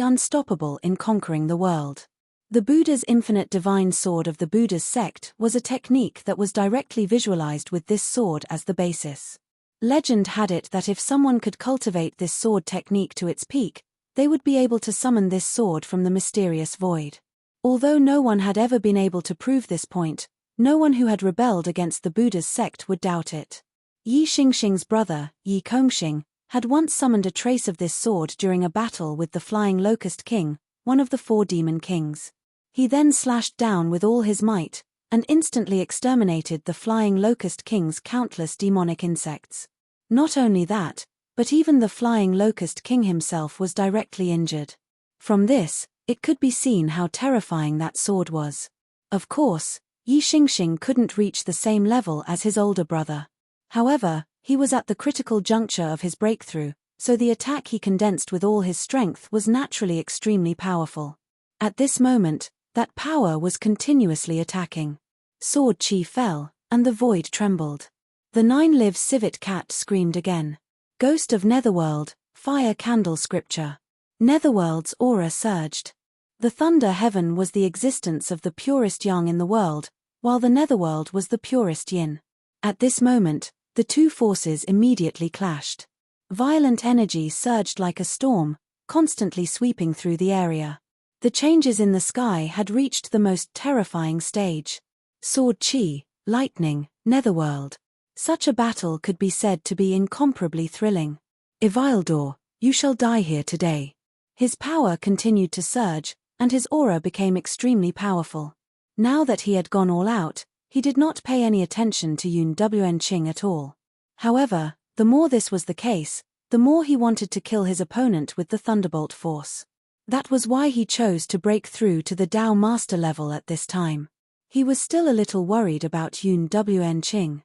Speaker 2: unstoppable in conquering the world. The Buddha's infinite divine sword of the Buddha's sect was a technique that was directly visualized with this sword as the basis. Legend had it that if someone could cultivate this sword technique to its peak, they would be able to summon this sword from the mysterious void. Although no one had ever been able to prove this point, no one who had rebelled against the Buddha's sect would doubt it. Yi Xingxing's brother, Yi Kongxing, had once summoned a trace of this sword during a battle with the Flying Locust King, one of the 4 demon kings. He then slashed down with all his might, and instantly exterminated the Flying Locust King's countless demonic insects. Not only that, but even the Flying Locust King himself was directly injured. From this, it could be seen how terrifying that sword was. Of course, Yi Xingxing couldn't reach the same level as his older brother. However, he was at the critical juncture of his breakthrough, so the attack he condensed with all his strength was naturally extremely powerful. At this moment, that power was continuously attacking. Sword chi fell, and the void trembled. The 9-live civet cat screamed again. Ghost of Netherworld, fire candle scripture. Netherworld's aura surged. The thunder heaven was the existence of the purest yang in the world, while the netherworld was the purest yin. At this moment, the two forces immediately clashed. Violent energy surged like a storm, constantly sweeping through the area. The changes in the sky had reached the most terrifying stage. Sword chi, lightning, netherworld. Such a battle could be said to be incomparably thrilling. Ivildor, you shall die here today. His power continued to surge, and his aura became extremely powerful. Now that he had gone all out, he did not pay any attention to Unending at all. However, the more this was the case, the more he wanted to kill his opponent with the Thunderbolt force. That was why he chose to break through to the Tao Master level at this time. He was still a little worried about Unending.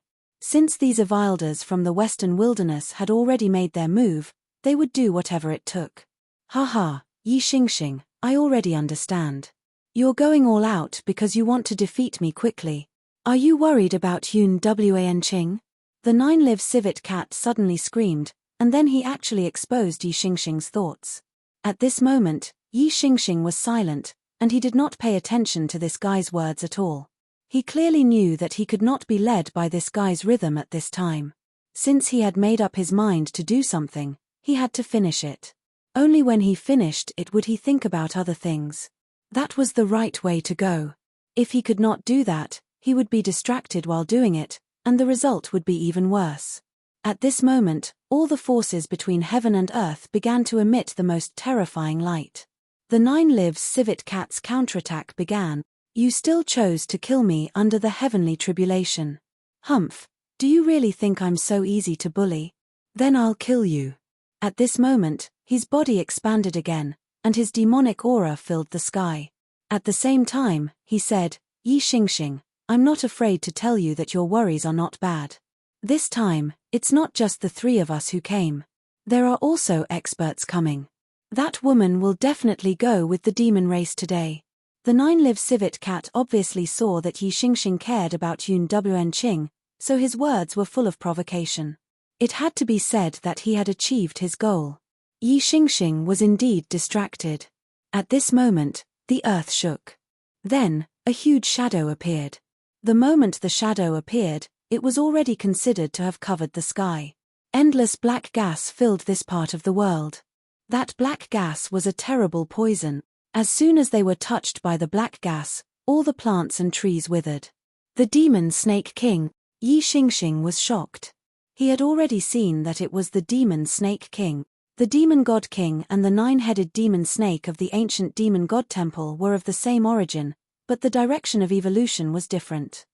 Speaker 2: Since these Avilders from the western wilderness had already made their move, they would do whatever it took. Haha, Yi Xingxing, I already understand. You're going all out because you want to defeat me quickly. Are you worried about Unending? The 9-live civet cat suddenly screamed, and then he actually exposed Yi Xingxing's thoughts. At this moment, Yi Xingxing was silent, and he did not pay attention to this guy's words at all. He clearly knew that he could not be led by this guy's rhythm at this time. Since he had made up his mind to do something, he had to finish it. Only when he finished it would he think about other things. That was the right way to go. If he could not do that, he would be distracted while doing it, and the result would be even worse. At this moment, all the forces between heaven and earth began to emit the most terrifying light. The 9-live civet cat's counterattack began. You still chose to kill me under the heavenly tribulation. Humph, do you really think I'm so easy to bully? Then I'll kill you. At this moment, his body expanded again, and his demonic aura filled the sky. At the same time, he said, Yi Xingxing, I'm not afraid to tell you that your worries are not bad. This time, it's not just the 3 of us who came. There are also experts coming. That woman will definitely go with the demon race today. The 9-live civet cat obviously saw that Yi Xingxing cared about Unending, so his words were full of provocation. It had to be said that he had achieved his goal. Yi Xingxing was indeed distracted. At this moment, the earth shook. Then, a huge shadow appeared. The moment the shadow appeared, it was already considered to have covered the sky. Endless black gas filled this part of the world. That black gas was a terrible poison. As soon as they were touched by the black gas, all the plants and trees withered. The demon snake king, Yi Xingxing, was shocked. He had already seen that it was the demon snake king. The demon god king and the 9-headed demon snake of the ancient demon god temple were of the same origin, but the direction of evolution was different.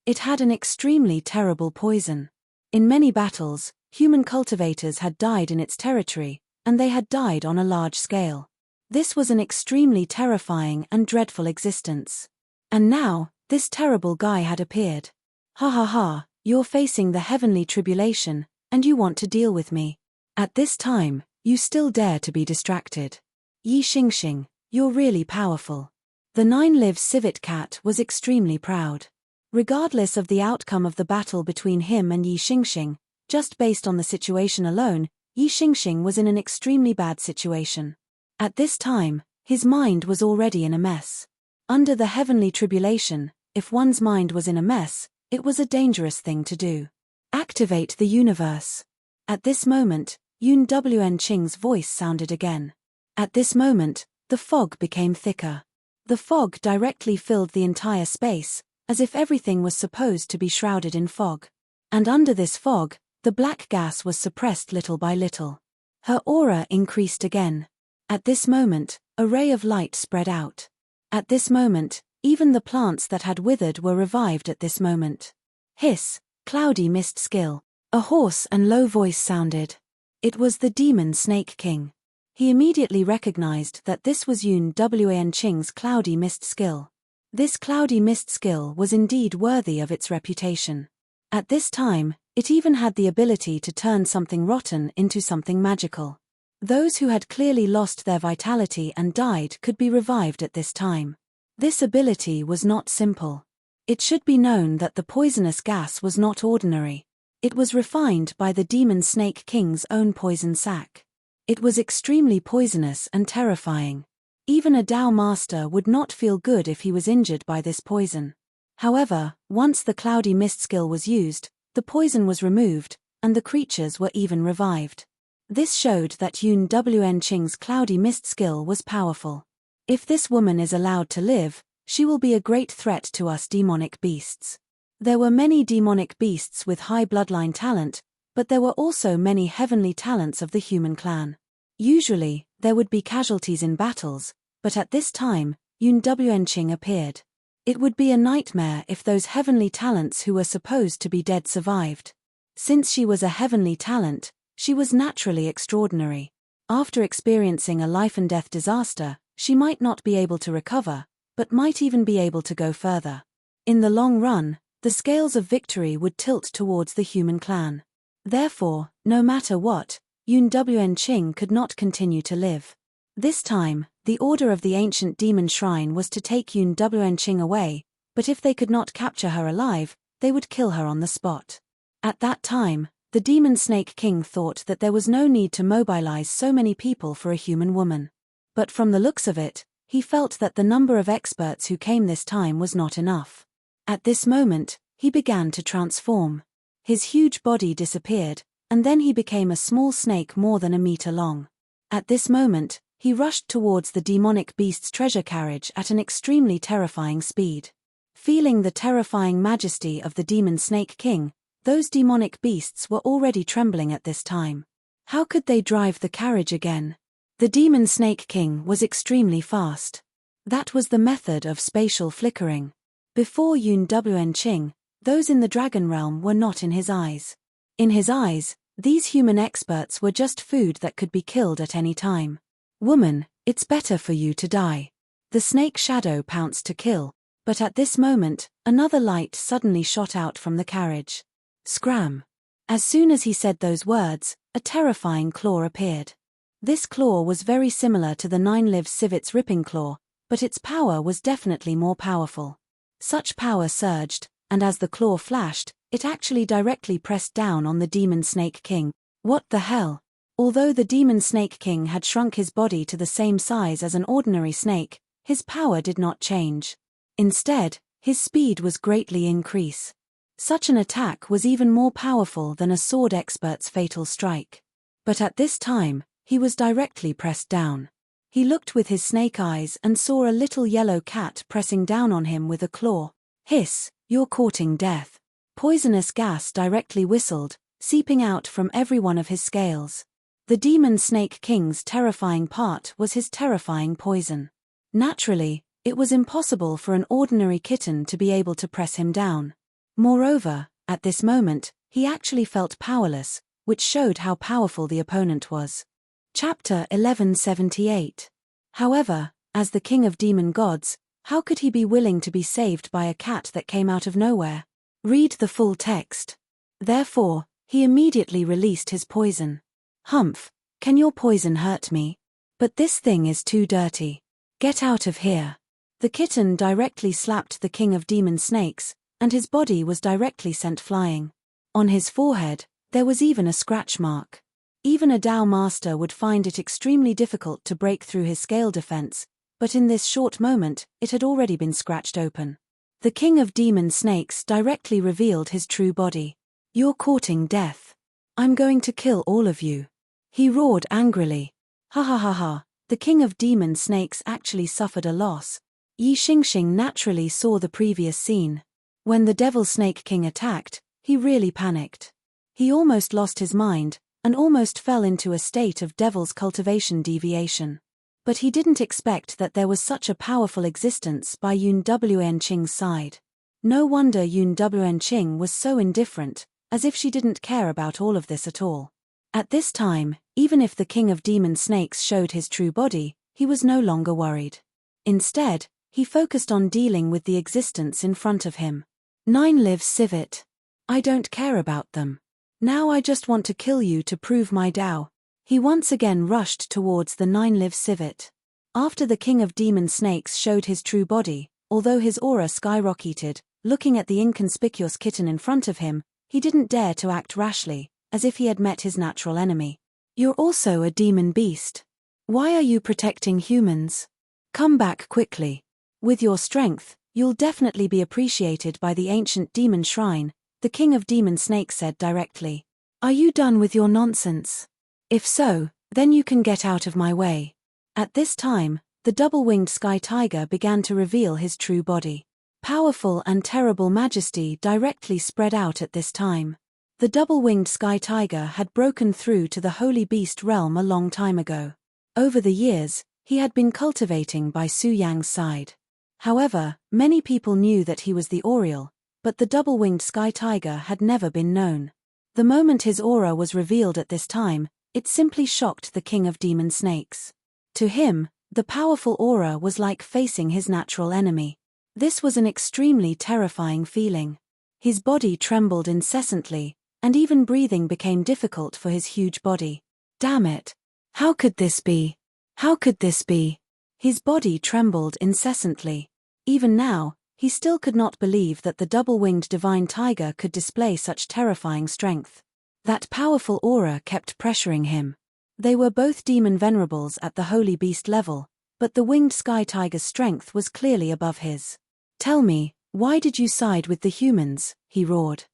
Speaker 2: It had an extremely terrible poison. In many battles, human cultivators had died in its territory, and they had died on a large scale. This was an extremely terrifying and dreadful existence. And now, this terrible guy had appeared. Ha ha ha, you're facing the heavenly tribulation, and you want to deal with me. At this time, you still dare to be distracted. Yi Xingxing, you're really powerful. The 9-live civet cat was extremely proud. Regardless of the outcome of the battle between him and Yi Xingxing, just based on the situation alone, Yi Xingxing was in an extremely bad situation. At this time, his mind was already in a mess. Under the heavenly tribulation, if one's mind was in a mess, it was a dangerous thing to do. Activate the universe. At this moment, Unending's voice sounded again. At this moment, the fog became thicker. The fog directly filled the entire space, as if everything was supposed to be shrouded in fog. And under this fog, the black gas was suppressed little by little. Her aura increased again. At this moment, a ray of light spread out. At this moment, even the plants that had withered were revived at this moment. Hiss, cloudy mist skill. A hoarse and low voice sounded. It was the demon snake king. He immediately recognized that this was Unending's cloudy mist skill. This cloudy mist skill was indeed worthy of its reputation. At this time, it even had the ability to turn something rotten into something magical. Those who had clearly lost their vitality and died could be revived at this time. This ability was not simple. It should be known that the poisonous gas was not ordinary. It was refined by the demon snake king's own poison sac. It was extremely poisonous and terrifying. Even a Dao master would not feel good if he was injured by this poison. However, once the cloudy mist skill was used, the poison was removed, and the creatures were even revived. This showed that Unending's cloudy mist skill was powerful. If this woman is allowed to live, she will be a great threat to us demonic beasts. There were many demonic beasts with high bloodline talent, but there were also many heavenly talents of the human clan. Usually, there would be casualties in battles, but at this time, Unending appeared. It would be a nightmare if those heavenly talents who were supposed to be dead survived. Since she was a heavenly talent, she was naturally extraordinary. After experiencing a life-and-death disaster, she might not be able to recover, but might even be able to go further. In the long run, the scales of victory would tilt towards the human clan. Therefore, no matter what, Enchanting could not continue to live. This time, the order of the ancient demon shrine was to take Enchanting away, but if they could not capture her alive, they would kill her on the spot. At that time, the demon snake king thought that there was no need to mobilize so many people for a human woman. But from the looks of it, he felt that the number of experts who came this time was not enough. At this moment, he began to transform. His huge body disappeared, and then he became a small snake more than a meter long. At this moment, he rushed towards the demonic beast's treasure carriage at an extremely terrifying speed. Feeling the terrifying majesty of the demon snake king, those demonic beasts were already trembling at this time. How could they drive the carriage again? The demon snake king was extremely fast. That was the method of spatial flickering. Before Enchanting, those in the dragon realm were not in his eyes. In his eyes, these human experts were just food that could be killed at any time. Woman, it's better for you to die. The snake shadow pounced to kill, but at this moment, another light suddenly shot out from the carriage. Scram! As soon as he said those words, a terrifying claw appeared. This claw was very similar to the nine-lived civet's ripping claw, but its power was definitely more powerful. Such power surged, and as the claw flashed, it actually directly pressed down on the demon snake king. What the hell? Although the demon snake king had shrunk his body to the same size as an ordinary snake, his power did not change. Instead, his speed was greatly increased. Such an attack was even more powerful than a sword expert's fatal strike. But at this time, he was directly pressed down. He looked with his snake eyes and saw a little yellow cat pressing down on him with a claw. Hiss, you're courting death. Poisonous gas directly whistled, seeping out from every one of his scales. The demon snake king's terrifying part was his terrifying poison. Naturally, it was impossible for an ordinary kitten to be able to press him down. Moreover, at this moment, he actually felt powerless, which showed how powerful the opponent was. Chapter 1178. However, as the king of demon gods, how could he be willing to be saved by a cat that came out of nowhere? Read the full text. Therefore, he immediately released his poison. Humph, can your poison hurt me? But this thing is too dirty. Get out of here. The kitten directly slapped the king of demon snakes, and his body was directly sent flying. On his forehead, there was even a scratch mark. Even a Dao master would find it extremely difficult to break through his scale defense, but in this short moment, it had already been scratched open. The king of demon snakes directly revealed his true body. You're courting death. I'm going to kill all of you. He roared angrily. Ha ha ha ha, the king of demon snakes actually suffered a loss. Yi Xingxing naturally saw the previous scene. When the devil snake king attacked, he really panicked. He almost lost his mind, and almost fell into a state of devil's cultivation deviation. But he didn't expect that there was such a powerful existence by Enchanting's side. No wonder Enchanting was so indifferent, as if she didn't care about all of this at all. At this time, even if the king of demon snakes showed his true body, he was no longer worried. Instead, he focused on dealing with the existence in front of him. 9-lived civet. I don't care about them. Now I just want to kill you to prove my Tao. He once again rushed towards the 9-lived civet. After the king of demon snakes showed his true body, although his aura skyrocketed, looking at the inconspicuous kitten in front of him, he didn't dare to act rashly, as if he had met his natural enemy. You're also a demon beast. Why are you protecting humans? Come back quickly. With your strength, you'll definitely be appreciated by the ancient demon shrine, the king of demon snakes said directly. Are you done with your nonsense? If so, then you can get out of my way. At this time, the double-winged sky tiger began to reveal his true body. Powerful and terrible majesty directly spread out at this time. The double-winged sky tiger had broken through to the holy beast realm a long time ago. Over the years, he had been cultivating by Su Yang's side. However, many people knew that he was the Oriole, but the double-winged sky tiger had never been known. The moment his aura was revealed at this time, it simply shocked the king of demon snakes. To him, the powerful aura was like facing his natural enemy. This was an extremely terrifying feeling. His body trembled incessantly, and even breathing became difficult for his huge body. Damn it! How could this be? How could this be? His body trembled incessantly. Even now, he still could not believe that the double-winged divine tiger could display such terrifying strength. That powerful aura kept pressuring him. They were both demon venerables at the holy beast level, but the winged sky tiger's strength was clearly above his. Tell me, why did you side with the humans? He roared.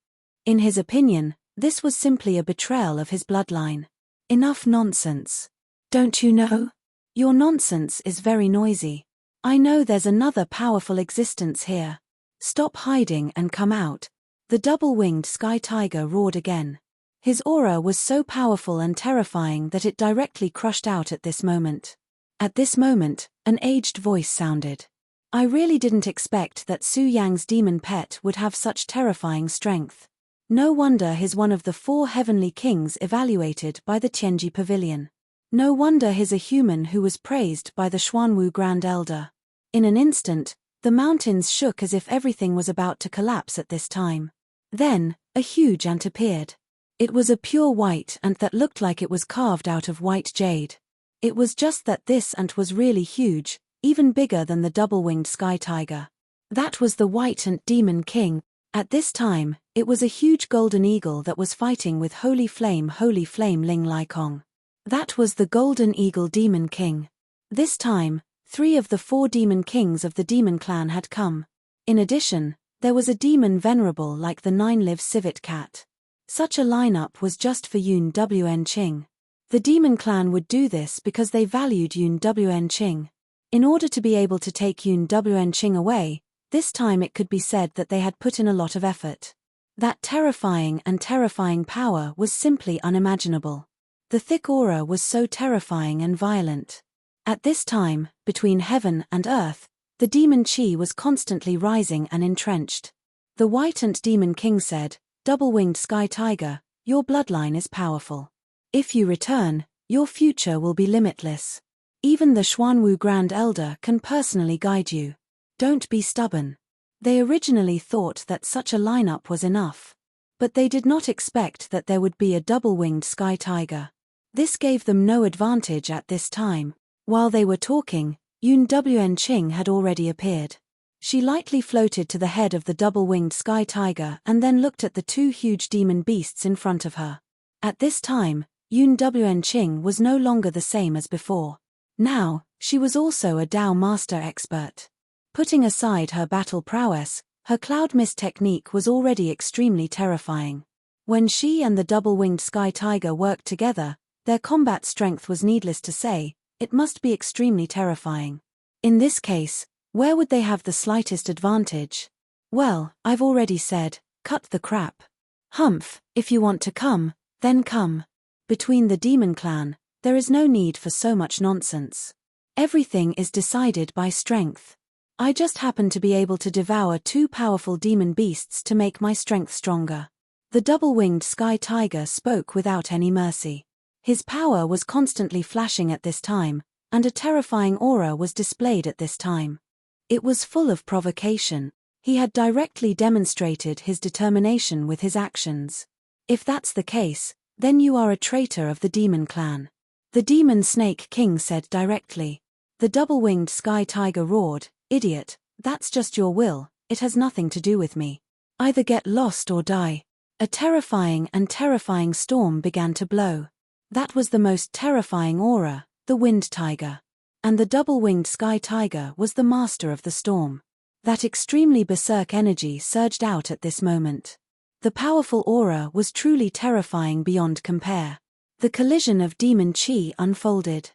Speaker 2: In his opinion, this was simply a betrayal of his bloodline. Enough nonsense. Don't you know? Your nonsense is very noisy. I know there's another powerful existence here. Stop hiding and come out. The double-winged sky tiger roared again. His aura was so powerful and terrifying that it directly crushed out at this moment. At this moment, an aged voice sounded. I really didn't expect that Su Yang's demon pet would have such terrifying strength. No wonder he's one of the 4 heavenly kings evaluated by the Tianji Pavilion. No wonder he's a human who was praised by the Xuanwu Grand Elder. In an instant, the mountains shook as if everything was about to collapse at this time. Then, a huge ant appeared. It was a pure white ant that looked like it was carved out of white jade. It was just that this ant was really huge, even bigger than the double-winged sky tiger. That was the white ant demon king. At this time, it was a huge golden eagle that was fighting with Holy Flame Ling Laikong. That was the golden eagle demon king. This time, 3 of the 4 demon kings of the demon clan had come. In addition, there was a demon venerable like the 9-live civet cat. Such a lineup was just for Yun Wen-Ching. The demon clan would do this because they valued Yun Wen-Ching. In order to be able to take Yun Wen-Ching away, this time it could be said that they had put in a lot of effort. That terrifying power was simply unimaginable. The thick aura was so terrifying and violent. At this time, between heaven and earth, the demon chi was constantly rising and entrenched. The white ant demon king said, "Double-winged sky tiger, your bloodline is powerful. If you return, your future will be limitless. Even the Xuanwu Grand Elder can personally guide you. Don't be stubborn." They originally thought that such a lineup was enough. But they did not expect that there would be a double-winged sky tiger. This gave them no advantage at this time. While they were talking, Yun Wen-Ching had already appeared. She lightly floated to the head of the double-winged sky tiger and then looked at the 2 huge demon beasts in front of her. At this time, Yun Wen-Ching was no longer the same as before. Now, she was also a Dao master expert. Putting aside her battle prowess, her cloud mist technique was already extremely terrifying. When she and the double-winged sky tiger worked together, their combat strength was needless to say, it must be extremely terrifying. In this case, where would they have the slightest advantage? Well, I've already said, cut the crap. Humph, if you want to come, then come. Between the demon clan, there is no need for so much nonsense. Everything is decided by strength. I just happen to be able to devour 2 powerful demon beasts to make my strength stronger. The double-winged sky tiger spoke without any mercy. His power was constantly flashing at this time, and a terrifying aura was displayed at this time. It was full of provocation. He had directly demonstrated his determination with his actions. If that's the case, then you are a traitor of the demon clan. The demon snake king said directly. The double-winged sky tiger roared, "Idiot, that's just your will, it has nothing to do with me. Either get lost or die." A terrifying storm began to blow. That was the most terrifying aura, the wind tiger. And the double-winged sky tiger was the master of the storm. That extremely berserk energy surged out at this moment. The powerful aura was truly terrifying beyond compare. The collision of demon chi unfolded.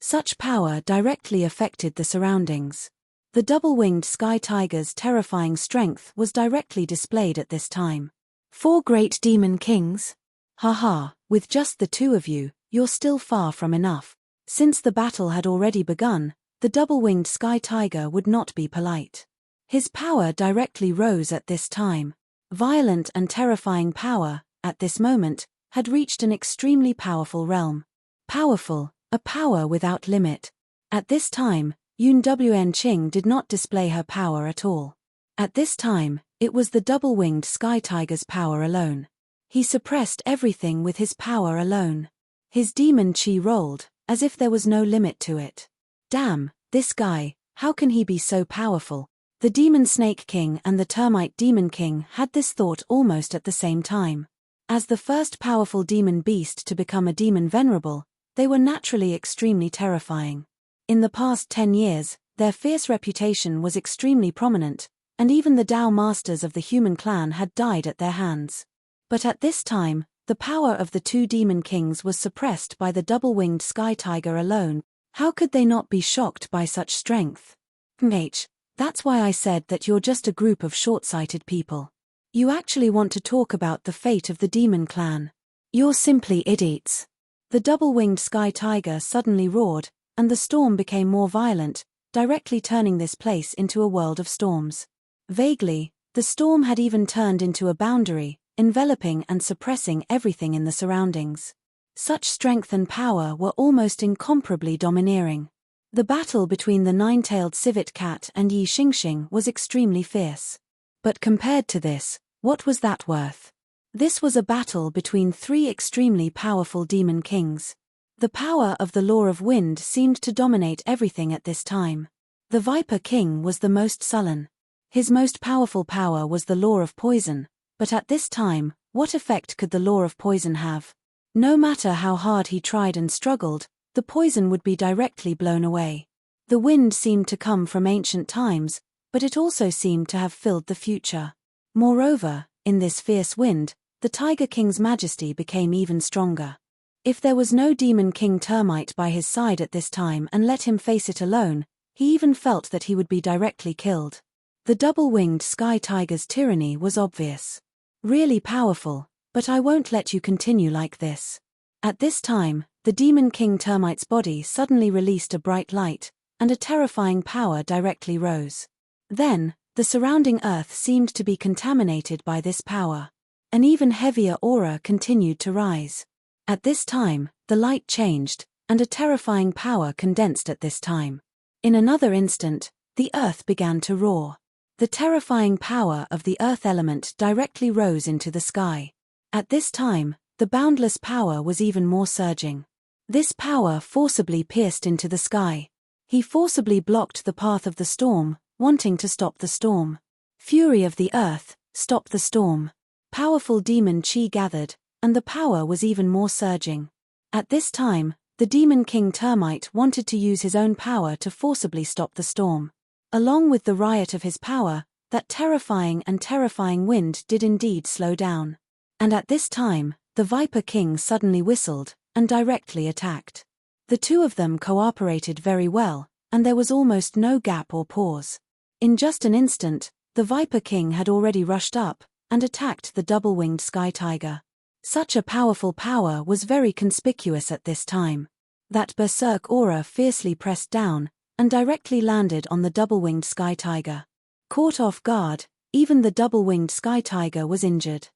Speaker 2: Such power directly affected the surroundings. The double-winged sky tiger's terrifying strength was directly displayed at this time. 4 great demon kings? Haha, with just the 2 of you, you're still far from enough. Since the battle had already begun, the double-winged sky tiger would not be polite. His power directly rose at this time. Violent and terrifying power, at this moment, had reached an extremely powerful realm. Powerful, a power without limit. At this time, Yun Wen-Ching did not display her power at all. At this time, It was the double-winged sky tiger's power alone. He suppressed everything with his power alone. His demon chi rolled, as if there was no limit to it. Damn, this guy, how can he be so powerful? The demon snake king and the termite demon king had this thought almost at the same time. As the first powerful demon beast to become a demon venerable, they were naturally extremely terrifying. In the past 10 years, their fierce reputation was extremely prominent, and even the Tao masters of the human clan had died at their hands. But at this time, the power of the two demon kings was suppressed by the double-winged sky tiger alone. How could they not be shocked by such strength? That's why I said that you're just a group of short-sighted people. You actually want to talk about the fate of the demon clan. You're simply idiots. The double-winged sky tiger suddenly roared, and the storm became more violent, directly turning this place into a world of storms. Vaguely, the storm had even turned into a boundary, enveloping and suppressing everything in the surroundings. Such strength and power were almost incomparably domineering. The battle between the nine-tailed civet cat and Yi Xingxing was extremely fierce. But compared to this, what was that worth? This was a battle between three extremely powerful demon kings. The power of the law of wind seemed to dominate everything at this time. The Viper King was the most sullen. His most powerful power was the law of poison, but at this time, what effect could the law of poison have? No matter how hard he tried and struggled, the poison would be directly blown away. The wind seemed to come from ancient times, but it also seemed to have filled the future. Moreover, in this fierce wind, the Tiger King's majesty became even stronger. If there was no demon king termite by his side at this time and let him face it alone, he even felt that he would be directly killed. The double-winged sky tiger's tyranny was obvious. Really powerful, but I won't let you continue like this. At this time, the demon king termite's body suddenly released a bright light, and a terrifying power directly rose. Then, the surrounding earth seemed to be contaminated by this power. An even heavier aura continued to rise. At this time, the light changed, and a terrifying power condensed at this time. In another instant, the earth began to roar. The terrifying power of the earth element directly rose into the sky. At this time, the boundless power was even more surging. This power forcibly pierced into the sky. He forcibly blocked the path of the storm, wanting to stop the storm. Fury of the earth, stop the storm. Powerful demon chi gathered, and the power was even more surging. At this time, the demon king termite wanted to use his own power to forcibly stop the storm. Along with the riot of his power, that terrifying wind did indeed slow down. And at this time, the Viper King suddenly whistled, and directly attacked. The two of them cooperated very well, and there was almost no gap or pause. In just an instant, the Viper King had already rushed up, and attacked the double-winged sky tiger. Such a powerful power was very conspicuous at this time. That berserk aura fiercely pressed down, and directly landed on the double-winged sky tiger. Caught off guard, even the double-winged sky tiger was injured.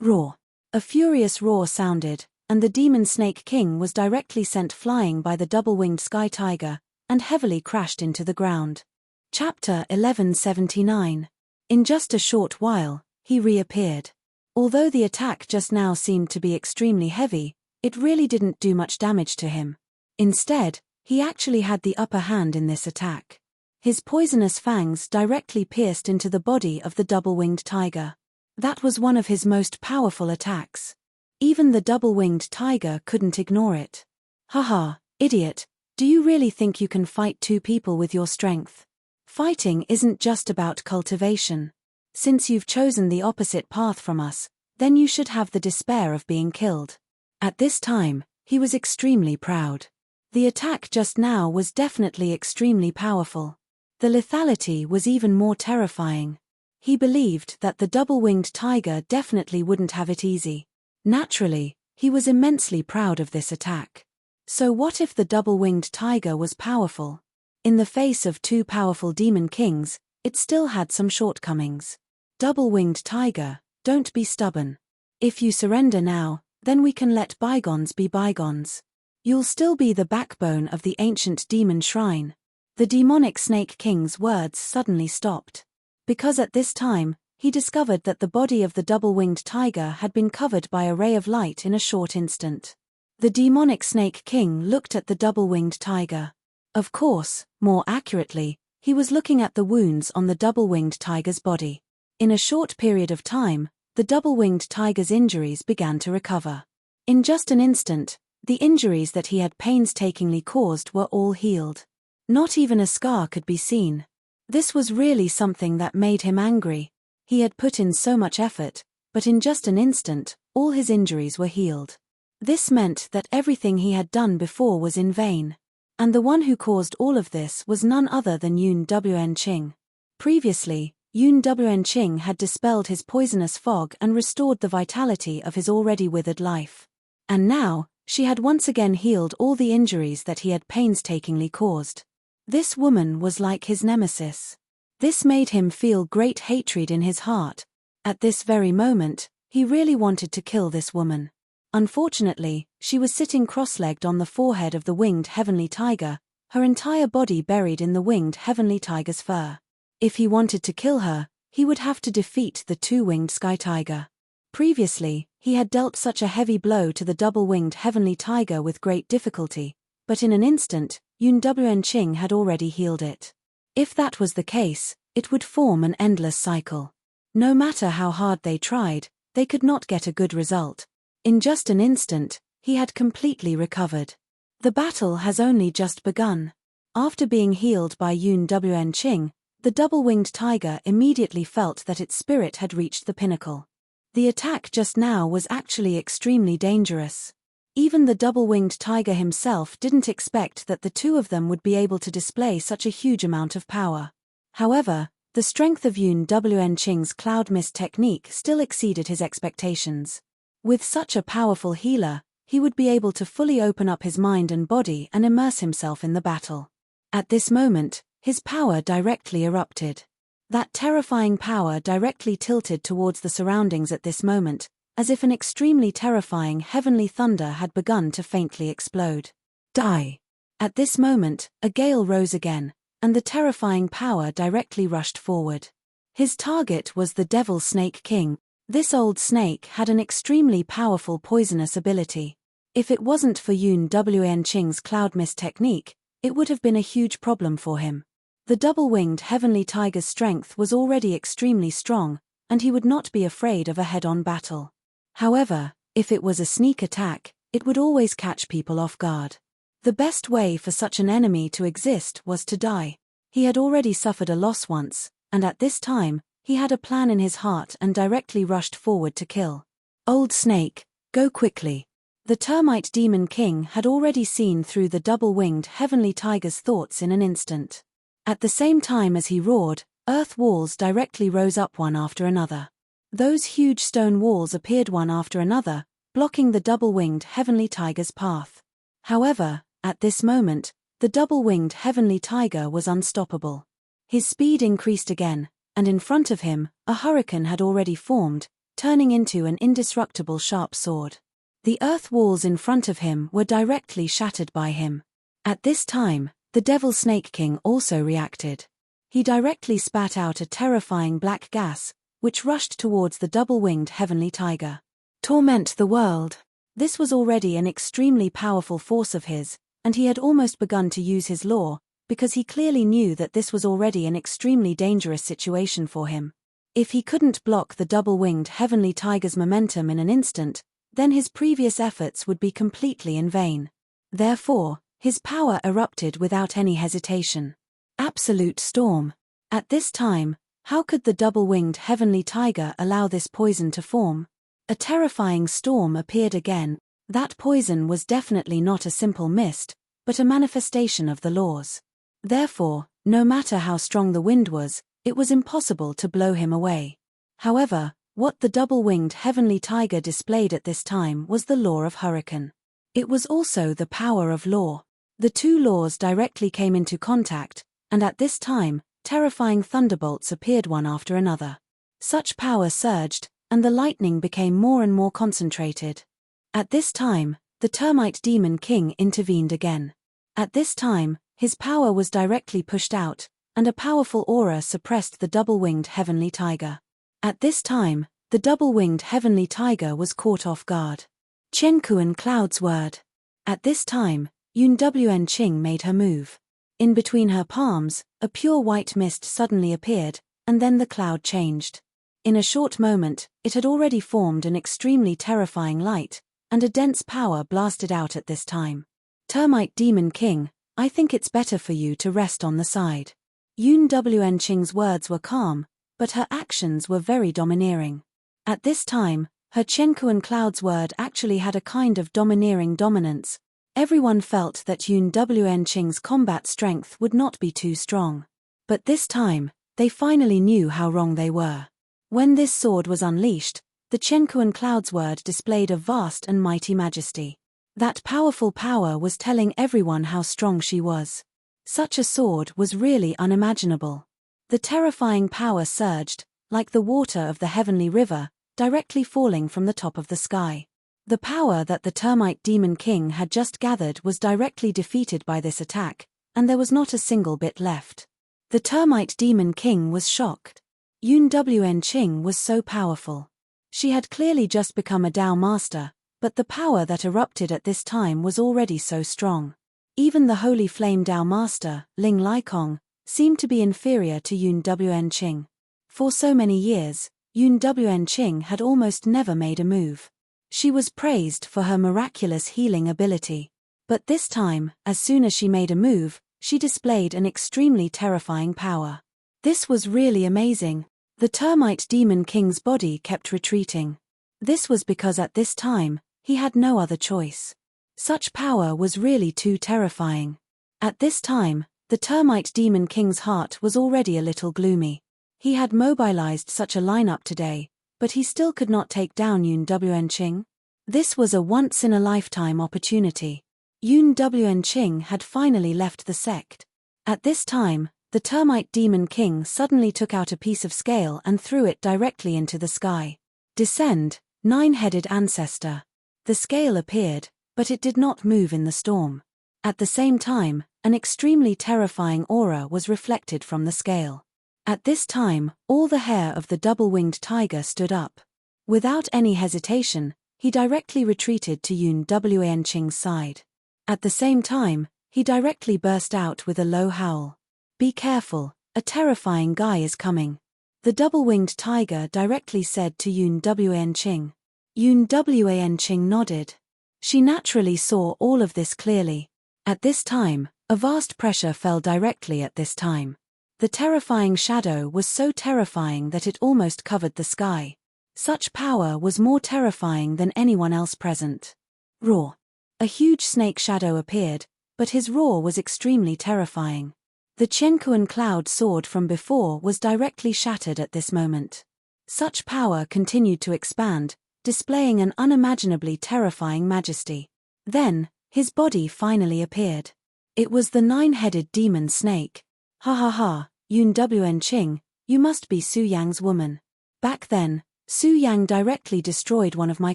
Speaker 2: Roar. A furious roar sounded, and the demon snake king was directly sent flying by the double-winged sky tiger, and heavily crashed into the ground. Chapter 1179. In just a short while, he reappeared. Although the attack just now seemed to be extremely heavy, it really didn't do much damage to him. Instead, he actually had the upper hand in this attack. His poisonous fangs directly pierced into the body of the double-winged tiger. That was one of his most powerful attacks. Even the double-winged tiger couldn't ignore it. Haha, idiot, do you really think you can fight two people with your strength? Fighting isn't just about cultivation. Since you've chosen the opposite path from us, then you should have the despair of being killed. At this time, he was extremely proud. The attack just now was definitely extremely powerful. The lethality was even more terrifying. He believed that the double-winged tiger definitely wouldn't have it easy. Naturally, he was immensely proud of this attack. So what if the double-winged tiger was powerful? In the face of two powerful demon kings, it still had some shortcomings. Double-winged tiger, don't be stubborn. If you surrender now, then we can let bygones be bygones. You'll still be the backbone of the ancient demon shrine. The demonic snake king's words suddenly stopped. Because at this time, he discovered that the body of the double-winged tiger had been covered by a ray of light in a short instant. The demonic Snake King looked at the double-winged tiger. Of course, more accurately, he was looking at the wounds on the double-winged tiger's body. In a short period of time, the double-winged tiger's injuries began to recover. In just an instant, the injuries that he had painstakingly caused were all healed. Not even a scar could be seen. This was really something that made him angry. He had put in so much effort, but in just an instant, all his injuries were healed. This meant that everything he had done before was in vain. And the one who caused all of this was none other than Enrich. Previously, Enrich had dispelled his poisonous fog and restored the vitality of his already withered life. And now, she had once again healed all the injuries that he had painstakingly caused. This woman was like his nemesis. This made him feel great hatred in his heart. At this very moment, he really wanted to kill this woman. Unfortunately, she was sitting cross-legged on the forehead of the winged heavenly tiger, her entire body buried in the winged heavenly tiger's fur. If he wanted to kill her, he would have to defeat the two-winged sky tiger. Previously, he had dealt such a heavy blow to the double-winged heavenly tiger with great difficulty, but in an instant, Enrich had already healed it. If that was the case, it would form an endless cycle. No matter how hard they tried, they could not get a good result. In just an instant, he had completely recovered. The battle has only just begun. After being healed by Enrich, the double-winged tiger immediately felt that its spirit had reached the pinnacle. The attack just now was actually extremely dangerous. Even the double-winged tiger himself didn't expect that the two of them would be able to display such a huge amount of power. However, the strength of Enrich's cloud mist technique still exceeded his expectations. With such a powerful healer, he would be able to fully open up his mind and body and immerse himself in the battle. At this moment, his power directly erupted. That terrifying power directly tilted towards the surroundings at this moment, as if an extremely terrifying heavenly thunder had begun to faintly explode. Die! At this moment, a gale rose again, and the terrifying power directly rushed forward. His target was the Devil Snake King. This old snake had an extremely powerful poisonous ability. If it wasn't for Enrich's cloud mist technique, it would have been a huge problem for him. The double-winged heavenly tiger's strength was already extremely strong, and he would not be afraid of a head-on battle. However, if it was a sneak attack, it would always catch people off guard. The best way for such an enemy to exist was to die. He had already suffered a loss once, and at this time, he had a plan in his heart and directly rushed forward to kill. Old snake, go quickly. The termite demon king had already seen through the double-winged heavenly tiger's thoughts in an instant. At the same time as he roared, earth walls directly rose up one after another. Those huge stone walls appeared one after another, blocking the double-winged heavenly tiger's path. However, at this moment, the double-winged heavenly tiger was unstoppable. His speed increased again, and in front of him, a hurricane had already formed, turning into an indestructible sharp sword. The earth walls in front of him were directly shattered by him. At this time, the Devil Snake King also reacted. He directly spat out a terrifying black gas, which rushed towards the double-winged heavenly tiger. Torment the world. This was already an extremely powerful force of his, and he had almost begun to use his law, because he clearly knew that this was already an extremely dangerous situation for him. If he couldn't block the double-winged heavenly tiger's momentum in an instant, then his previous efforts would be completely in vain. Therefore, his power erupted without any hesitation. Absolute storm. At this time, how could the double-winged heavenly tiger allow this poison to form? A terrifying storm appeared again. That poison was definitely not a simple mist, but a manifestation of the laws. Therefore, no matter how strong the wind was, it was impossible to blow him away. However, what the double-winged heavenly tiger displayed at this time was the law of hurricane. It was also the power of law. The two laws directly came into contact, and at this time, terrifying thunderbolts appeared one after another. Such power surged, and the lightning became more and more concentrated. At this time, the termite demon king intervened again. At this time, his power was directly pushed out, and a powerful aura suppressed the double-winged heavenly tiger. At this time, the double-winged heavenly tiger was caught off guard. Qiankuan Cloud's word. At this time, Enrich made her move. In between her palms, a pure white mist suddenly appeared, and then the cloud changed. In a short moment, it had already formed an extremely terrifying light, and a dense power blasted out at this time. Termite Demon King, I think it's better for you to rest on the side. Enrich's words were calm, but her actions were very domineering. At this time, her Qiankuan Cloud's word actually had a kind of domineering dominance. Everyone felt that Enrich's combat strength would not be too strong. But this time, they finally knew how wrong they were. When this sword was unleashed, the Qiankuan Cloud's word displayed a vast and mighty majesty. That powerful power was telling everyone how strong she was. Such a sword was really unimaginable. The terrifying power surged, like the water of the heavenly river, directly falling from the top of the sky. The power that the Termite Demon King had just gathered was directly defeated by this attack, and there was not a single bit left. The Termite Demon King was shocked. Enrich was so powerful. She had clearly just become a Dao master, but the power that erupted at this time was already so strong. Even the Holy Flame Dao master, Ling Likong, seemed to be inferior to Enrich. For so many years, Enrich had almost never made a move. She was praised for her miraculous healing ability. But this time, as soon as she made a move, she displayed an extremely terrifying power. This was really amazing. The Termite Demon King's body kept retreating. This was because at this time, he had no other choice. Such power was really too terrifying. At this time, the Termite Demon King's heart was already a little gloomy. He had mobilized such a lineup today, but he still could not take down Enrich. This was a once-in-a-lifetime opportunity. Enrich had finally left the sect. At this time, the Termite Demon King suddenly took out a piece of scale and threw it directly into the sky. Descend, nine-headed ancestor. The scale appeared, but it did not move in the storm. At the same time, an extremely terrifying aura was reflected from the scale. At this time, all the hair of the double-winged tiger stood up. Without any hesitation, he directly retreated to Enrich's side. At the same time, he directly burst out with a low howl. Be careful, a terrifying guy is coming. The double-winged tiger directly said to Enrich. Enrich nodded. She naturally saw all of this clearly. At this time, a vast pressure fell directly at this time. The terrifying shadow was so terrifying that it almost covered the sky. Such power was more terrifying than anyone else present. Roar. A huge snake shadow appeared, but his roar was extremely terrifying. The Qiankuan Cloud sword from before was directly shattered at this moment. Such power continued to expand, displaying an unimaginably terrifying majesty. Then, his body finally appeared. It was the nine-headed demon snake. Ha ha ha, Enrich, you must be Su Yang's woman. Back then, Su Yang directly destroyed one of my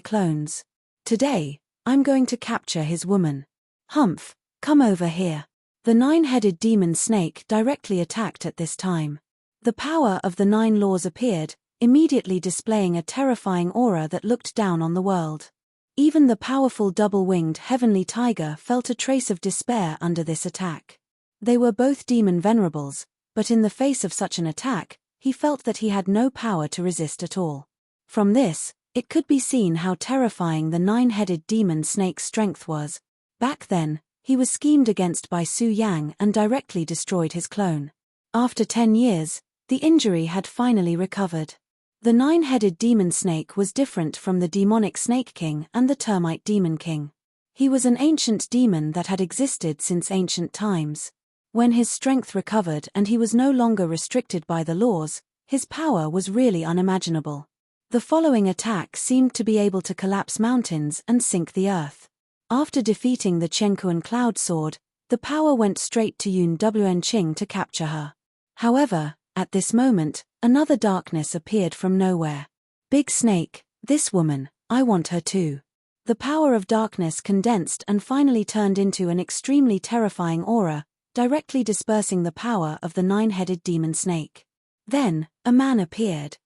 Speaker 2: clones. Today, I'm going to capture his woman. Humph, come over here. The nine-headed demon snake directly attacked at this time. The power of the nine laws appeared, immediately displaying a terrifying aura that looked down on the world. Even the powerful double-winged heavenly tiger felt a trace of despair under this attack. They were both demon venerables, but in the face of such an attack, he felt that he had no power to resist at all. From this, it could be seen how terrifying the nine-headed demon snake's strength was. Back then, he was schemed against by Su Yang and directly destroyed his clone. After 10 years, the injury had finally recovered. The nine-headed demon snake was different from the demonic snake king and the termite demon king. He was an ancient demon that had existed since ancient times. When his strength recovered and he was no longer restricted by the laws, his power was really unimaginable. The following attack seemed to be able to collapse mountains and sink the earth. After defeating the Qiankuan Cloud Sword, the power went straight to Enrich to capture her. However, at this moment, another darkness appeared from nowhere. Big Snake, this woman, I want her too. The power of darkness condensed and finally turned into an extremely terrifying aura, directly dispersing the power of the nine-headed demon snake. Then, a man appeared.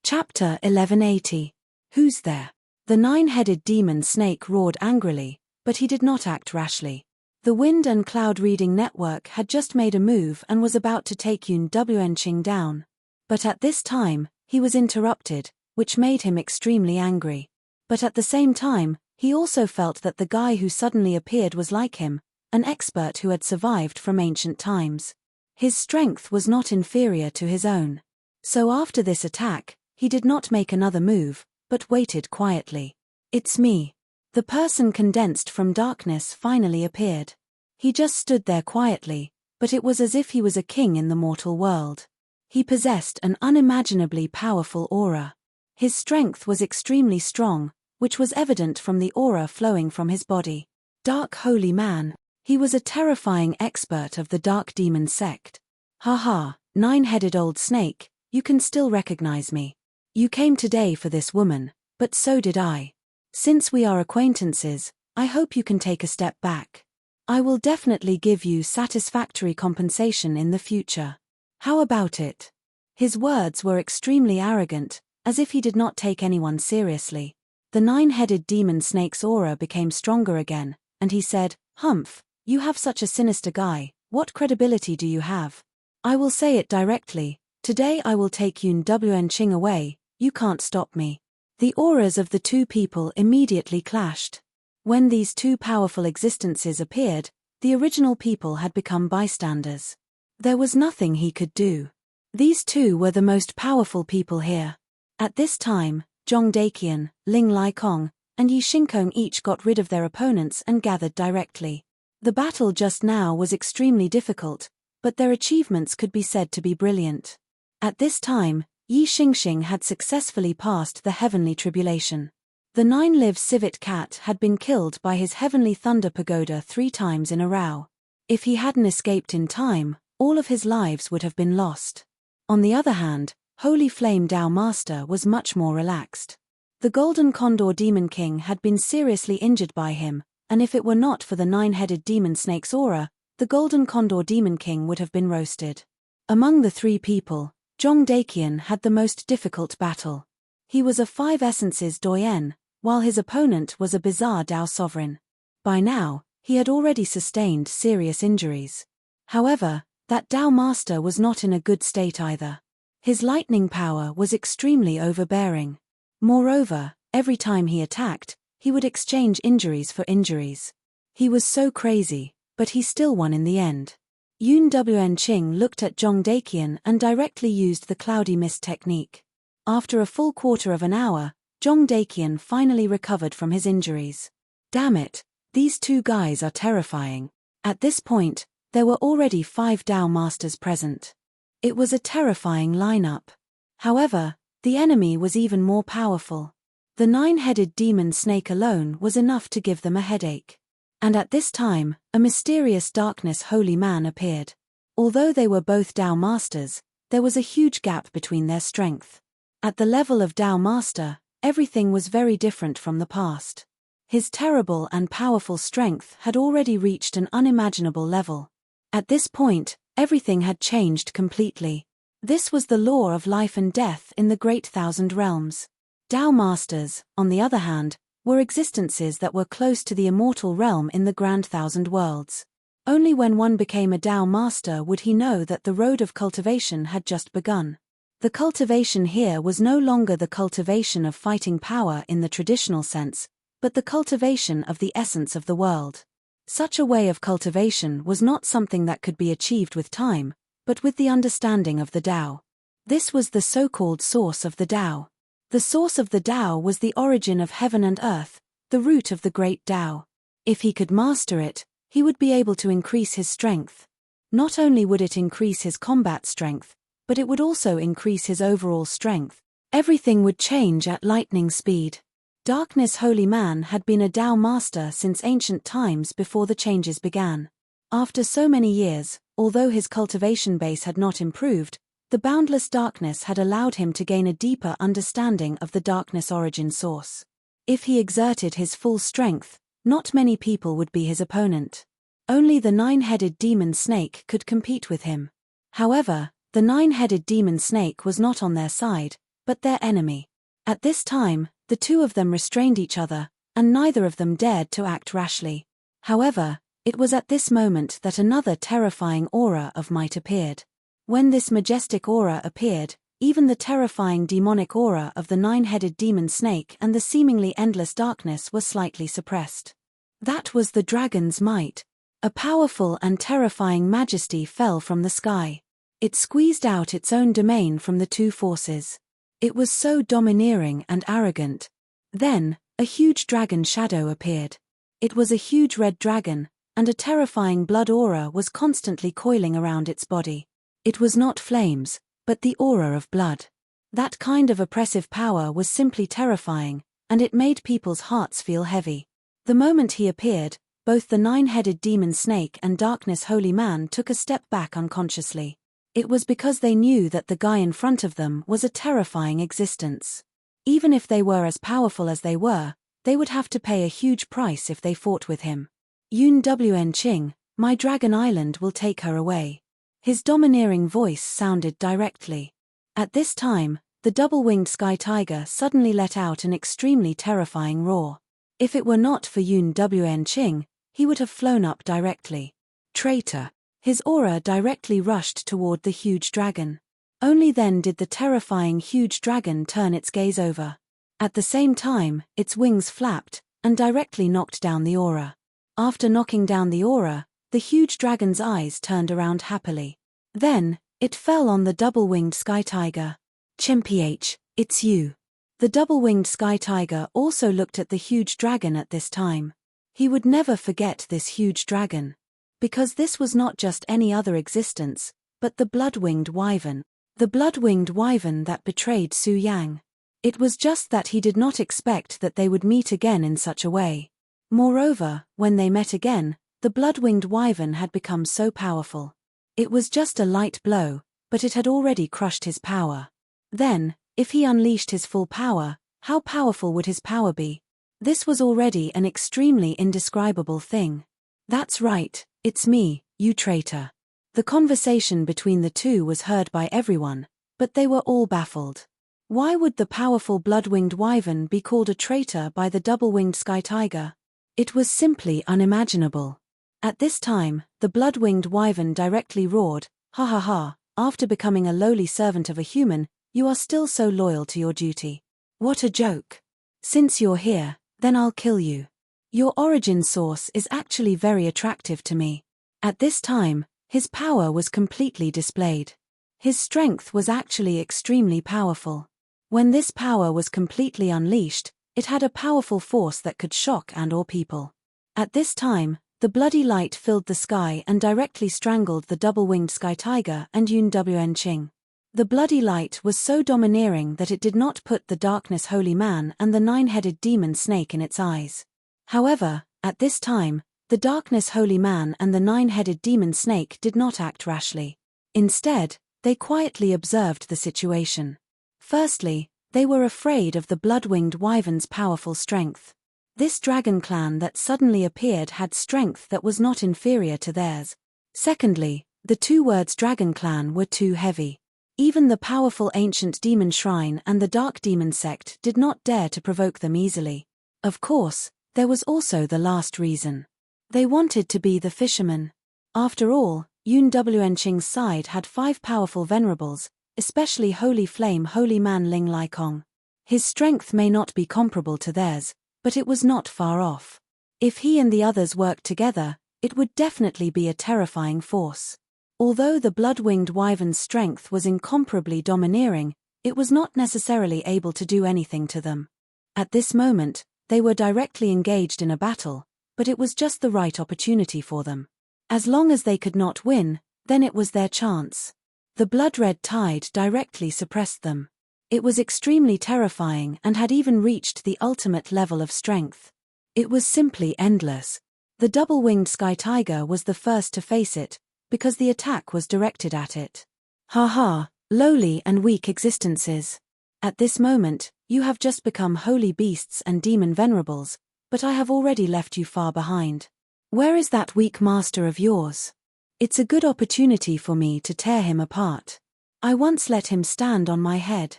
Speaker 2: Chapter 1180. Who's there? The nine-headed demon snake roared angrily, but he did not act rashly. The wind and cloud reading network had just made a move and was about to take Enchanting down. But at this time, he was interrupted, which made him extremely angry. But at the same time, he also felt that the guy who suddenly appeared was like him, an expert who had survived from ancient times. His strength was not inferior to his own. So after this attack, he did not make another move, but waited quietly. It's me. The person condensed from darkness finally appeared. He just stood there quietly, but it was as if he was a king in the mortal world. He possessed an unimaginably powerful aura. His strength was extremely strong, which was evident from the aura flowing from his body. Dark Holy Man. He was a terrifying expert of the Dark Demon sect. Haha, nine-headed old snake, you can still recognize me. You came today for this woman, but so did I. Since we are acquaintances, I hope you can take a step back. I will definitely give you satisfactory compensation in the future. How about it? His words were extremely arrogant, as if he did not take anyone seriously. The nine-headed demon snake's aura became stronger again, and he said, "Humph, you have such a sinister guy, what credibility do you have? I will say it directly, today I will take Enchanting away, you can't stop me." The auras of the two people immediately clashed. When these two powerful existences appeared, the original people had become bystanders. There was nothing he could do. These two were the most powerful people here. At this time, Zhong Daqian, Ling Laikong, and Yi Xingkong each got rid of their opponents and gathered directly. The battle just now was extremely difficult, but their achievements could be said to be brilliant. At this time, Yi Xingxing had successfully passed the heavenly tribulation. The nine-live civet cat had been killed by his heavenly thunder pagoda 3 times in a row. If he hadn't escaped in time, all of his lives would have been lost. On the other hand, Holy Flame Dao Master was much more relaxed. The Golden Condor Demon King had been seriously injured by him, and if it were not for the nine-headed demon snake's aura, the Golden Condor Demon King would have been roasted. Among the 3 people, Zhong Daqian had the most difficult battle. He was a 5 essences doyen, while his opponent was a bizarre Dao sovereign. By now, he had already sustained serious injuries. However, that Dao master was not in a good state either. His lightning power was extremely overbearing. Moreover, every time he attacked, he would exchange injuries for injuries. He was so crazy, but he still won in the end. Enchanting looked at Zhong Daqian and directly used the cloudy mist technique. After a full quarter of an hour, Zhong Daqian finally recovered from his injuries. Damn it, these 2 guys are terrifying. At this point, there were already 5 Dao masters present. It was a terrifying lineup. However, the enemy was even more powerful. The nine-headed demon snake alone was enough to give them a headache. And at this time, a mysterious darkness holy man appeared. Although they were both Dao masters, there was a huge gap between their strength. At the level of Dao master, everything was very different from the past. His terrible and powerful strength had already reached an unimaginable level. At this point, everything had changed completely. This was the law of life and death in the Great Thousand Realms. Dao masters, on the other hand, were existences that were close to the immortal realm in the Grand Thousand Worlds. Only when one became a Dao master would he know that the road of cultivation had just begun. The cultivation here was no longer the cultivation of fighting power in the traditional sense, but the cultivation of the essence of the world. Such a way of cultivation was not something that could be achieved with time, but with the understanding of the Tao. This was the so-called source of the Tao. The source of the Tao was the origin of heaven and earth, the root of the great Tao. If he could master it, he would be able to increase his strength. Not only would it increase his combat strength, but it would also increase his overall strength. Everything would change at lightning speed. Darkness Holy Man had been a Tao master since ancient times before the changes began. After so many years, although his cultivation base had not improved, the boundless darkness had allowed him to gain a deeper understanding of the darkness origin source. If he exerted his full strength, not many people would be his opponent. Only the nine-headed demon snake could compete with him. However, the nine-headed demon snake was not on their side, but their enemy. At this time, the two of them restrained each other, and neither of them dared to act rashly. However, it was at this moment that another terrifying aura of might appeared. When this majestic aura appeared, even the terrifying demonic aura of the nine-headed demon snake and the seemingly endless darkness were slightly suppressed. That was the dragon's might. A powerful and terrifying majesty fell from the sky. It squeezed out its own domain from the two forces. It was so domineering and arrogant. Then, a huge dragon shadow appeared. It was a huge red dragon, and a terrifying blood aura was constantly coiling around its body. It was not flames, but the aura of blood. That kind of oppressive power was simply terrifying, and it made people's hearts feel heavy. The moment he appeared, both the nine-headed demon snake and darkness holy man took a step back unconsciously. It was because they knew that the guy in front of them was a terrifying existence. Even if they were as powerful as they were, they would have to pay a huge price if they fought with him. Enchanting, my dragon island will take her away. His domineering voice sounded directly. At this time, the double-winged sky tiger suddenly let out an extremely terrifying roar. If it were not for Enchanting, he would have flown up directly. Traitor! His aura directly rushed toward the huge dragon. Only then did the terrifying huge dragon turn its gaze over. At the same time, its wings flapped, and directly knocked down the aura. After knocking down the aura, the huge dragon's eyes turned around happily. Then, it fell on the double-winged sky tiger. Chimph, it's you. The double-winged sky tiger also looked at the huge dragon at this time. He would never forget this huge dragon. Because this was not just any other existence, but the blood-winged wyvern. The blood-winged wyvern that betrayed Su Yang. It was just that he did not expect that they would meet again in such a way. Moreover, when they met again, the blood-winged wyvern had become so powerful. It was just a light blow, but it had already crushed his power. Then, if he unleashed his full power, how powerful would his power be? This was already an extremely indescribable thing. That's right, it's me, you traitor. The conversation between the two was heard by everyone, but they were all baffled. Why would the powerful blood-winged wyvern be called a traitor by the double-winged sky tiger? It was simply unimaginable. At this time, the blood-winged wyvern directly roared, "Ha ha ha, after becoming a lowly servant of a human, you are still so loyal to your duty. What a joke. Since you're here, then I'll kill you. Your origin source is actually very attractive to me." At this time, his power was completely displayed. His strength was actually extremely powerful. When this power was completely unleashed, it had a powerful force that could shock and awe people. At this time, the bloody light filled the sky and directly strangled the double-winged sky tiger and Enchanting. The bloody light was so domineering that it did not put the darkness holy man and the nine-headed demon snake in its eyes. However, at this time, the darkness holy man and the nine-headed demon snake did not act rashly. Instead, they quietly observed the situation. Firstly, they were afraid of the blood-winged wyvern's powerful strength. This dragon clan that suddenly appeared had strength that was not inferior to theirs. Secondly, the two words dragon clan were too heavy. Even the powerful ancient demon shrine and the dark demon sect did not dare to provoke them easily. Of course, there was also the last reason. They wanted to be the fishermen. After all, Enchanting's side had 5 powerful venerables, especially Holy Flame Holy Man Ling Laikong. His strength may not be comparable to theirs, but it was not far off. If he and the others worked together, it would definitely be a terrifying force. Although the blood-winged wyvern's strength was incomparably domineering, it was not necessarily able to do anything to them. At this moment, they were directly engaged in a battle, but it was just the right opportunity for them. As long as they could not win, then it was their chance. The blood-red tide directly suppressed them. It was extremely terrifying and had even reached the ultimate level of strength. It was simply endless. The double-winged sky tiger was the first to face it, because the attack was directed at it. Ha ha, lowly and weak existences. At this moment, you have just become holy beasts and demon venerables, but I have already left you far behind. Where is that weak master of yours? It's a good opportunity for me to tear him apart. I once let him stand on my head.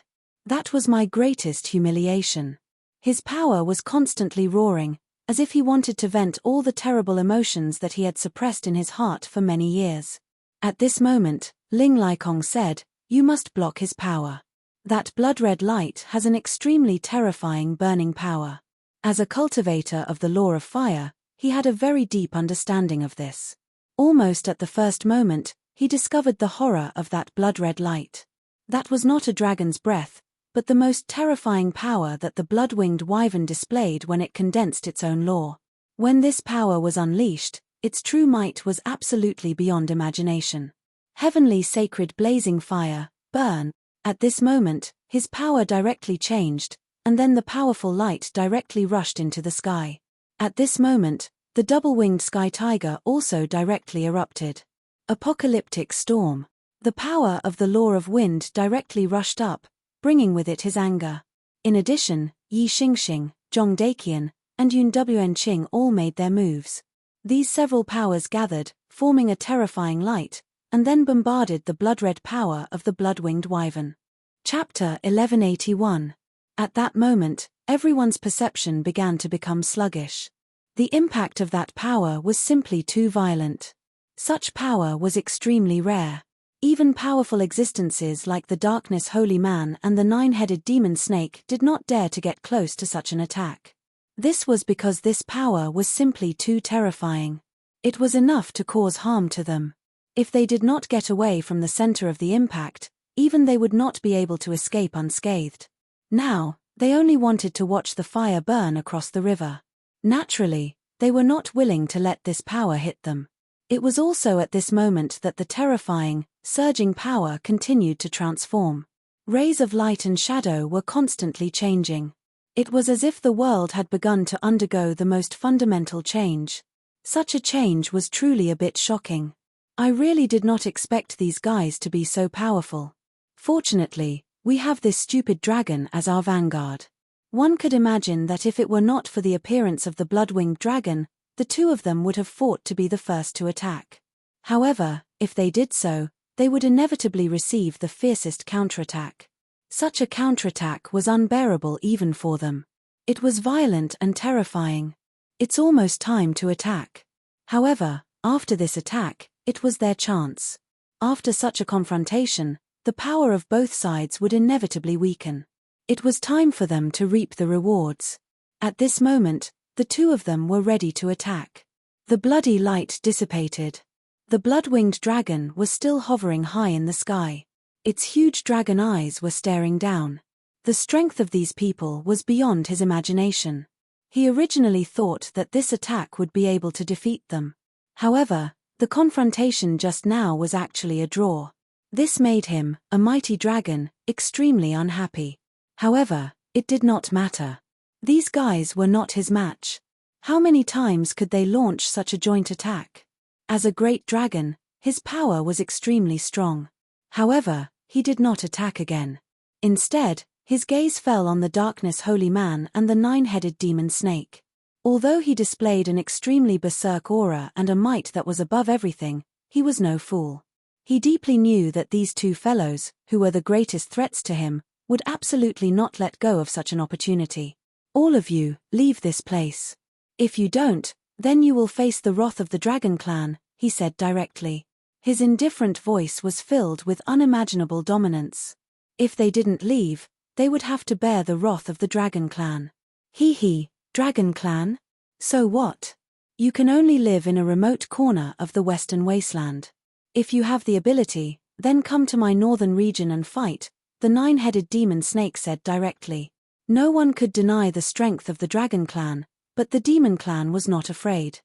Speaker 2: That was my greatest humiliation. His power was constantly roaring, as if he wanted to vent all the terrible emotions that he had suppressed in his heart for many years. At this moment, Ling Laikong said, "You must block his power. That blood-red light has an extremely terrifying burning power." As a cultivator of the law of fire, he had a very deep understanding of this. Almost at the first moment, he discovered the horror of that blood-red light. That was not a dragon's breath, but the most terrifying power that the blood-winged wyvern displayed when it condensed its own law. When this power was unleashed, its true might was absolutely beyond imagination. Heavenly sacred blazing fire, burn. At this moment, his power directly changed, and then the powerful light directly rushed into the sky. At this moment, the double-winged sky tiger also directly erupted. Apocalyptic storm. The power of the law of wind directly rushed up, bringing with it his anger. In addition, Yi Xingxing, Zhong Daqian, and Yun Wenqing all made their moves. These several powers gathered, forming a terrifying light, and then bombarded the blood-red power of the blood-winged wyvern. Chapter 1181. At that moment, everyone's perception began to become sluggish. The impact of that power was simply too violent. Such power was extremely rare. Even powerful existences like the Darkness Holy Man and the nine-headed demon snake did not dare to get close to such an attack. This was because this power was simply too terrifying. It was enough to cause harm to them. If they did not get away from the center of the impact, even they would not be able to escape unscathed. Now, they only wanted to watch the fire burn across the river. Naturally, they were not willing to let this power hit them. It was also at this moment that the terrifying, surging power continued to transform. Rays of light and shadow were constantly changing. It was as if the world had begun to undergo the most fundamental change. Such a change was truly a bit shocking. I really did not expect these guys to be so powerful. Fortunately, we have this stupid dragon as our vanguard. One could imagine that if it were not for the appearance of the blood-winged dragon, the two of them would have fought to be the first to attack. However, if they did so, they would inevitably receive the fiercest counterattack. Such a counterattack was unbearable even for them. It was violent and terrifying. It's almost time to attack. However, after this attack, it was their chance. After such a confrontation, the power of both sides would inevitably weaken. It was time for them to reap the rewards. At this moment, the two of them were ready to attack. The bloody light dissipated. The blood-winged dragon was still hovering high in the sky. Its huge dragon eyes were staring down. The strength of these people was beyond his imagination. He originally thought that this attack would be able to defeat them. However, the confrontation just now was actually a draw. This made him, a mighty dragon, extremely unhappy. However, it did not matter. These guys were not his match. How many times could they launch such a joint attack? As a great dragon, his power was extremely strong. However, he did not attack again. Instead, his gaze fell on the Darkness Holy Man and the nine-headed demon snake. Although he displayed an extremely berserk aura and a might that was above everything, he was no fool. He deeply knew that these two fellows, who were the greatest threats to him, would absolutely not let go of such an opportunity. All of you, leave this place. If you don't, then you will face the wrath of the Dragon Clan, he said directly. His indifferent voice was filled with unimaginable dominance. If they didn't leave, they would have to bear the wrath of the Dragon Clan. Hee, Dragon Clan? So what? You can only live in a remote corner of the Western Wasteland. If you have the ability, then come to my northern region and fight, the nine-headed demon snake said directly. No one could deny the strength of the Dragon Clan, but the Demon Clan was not afraid.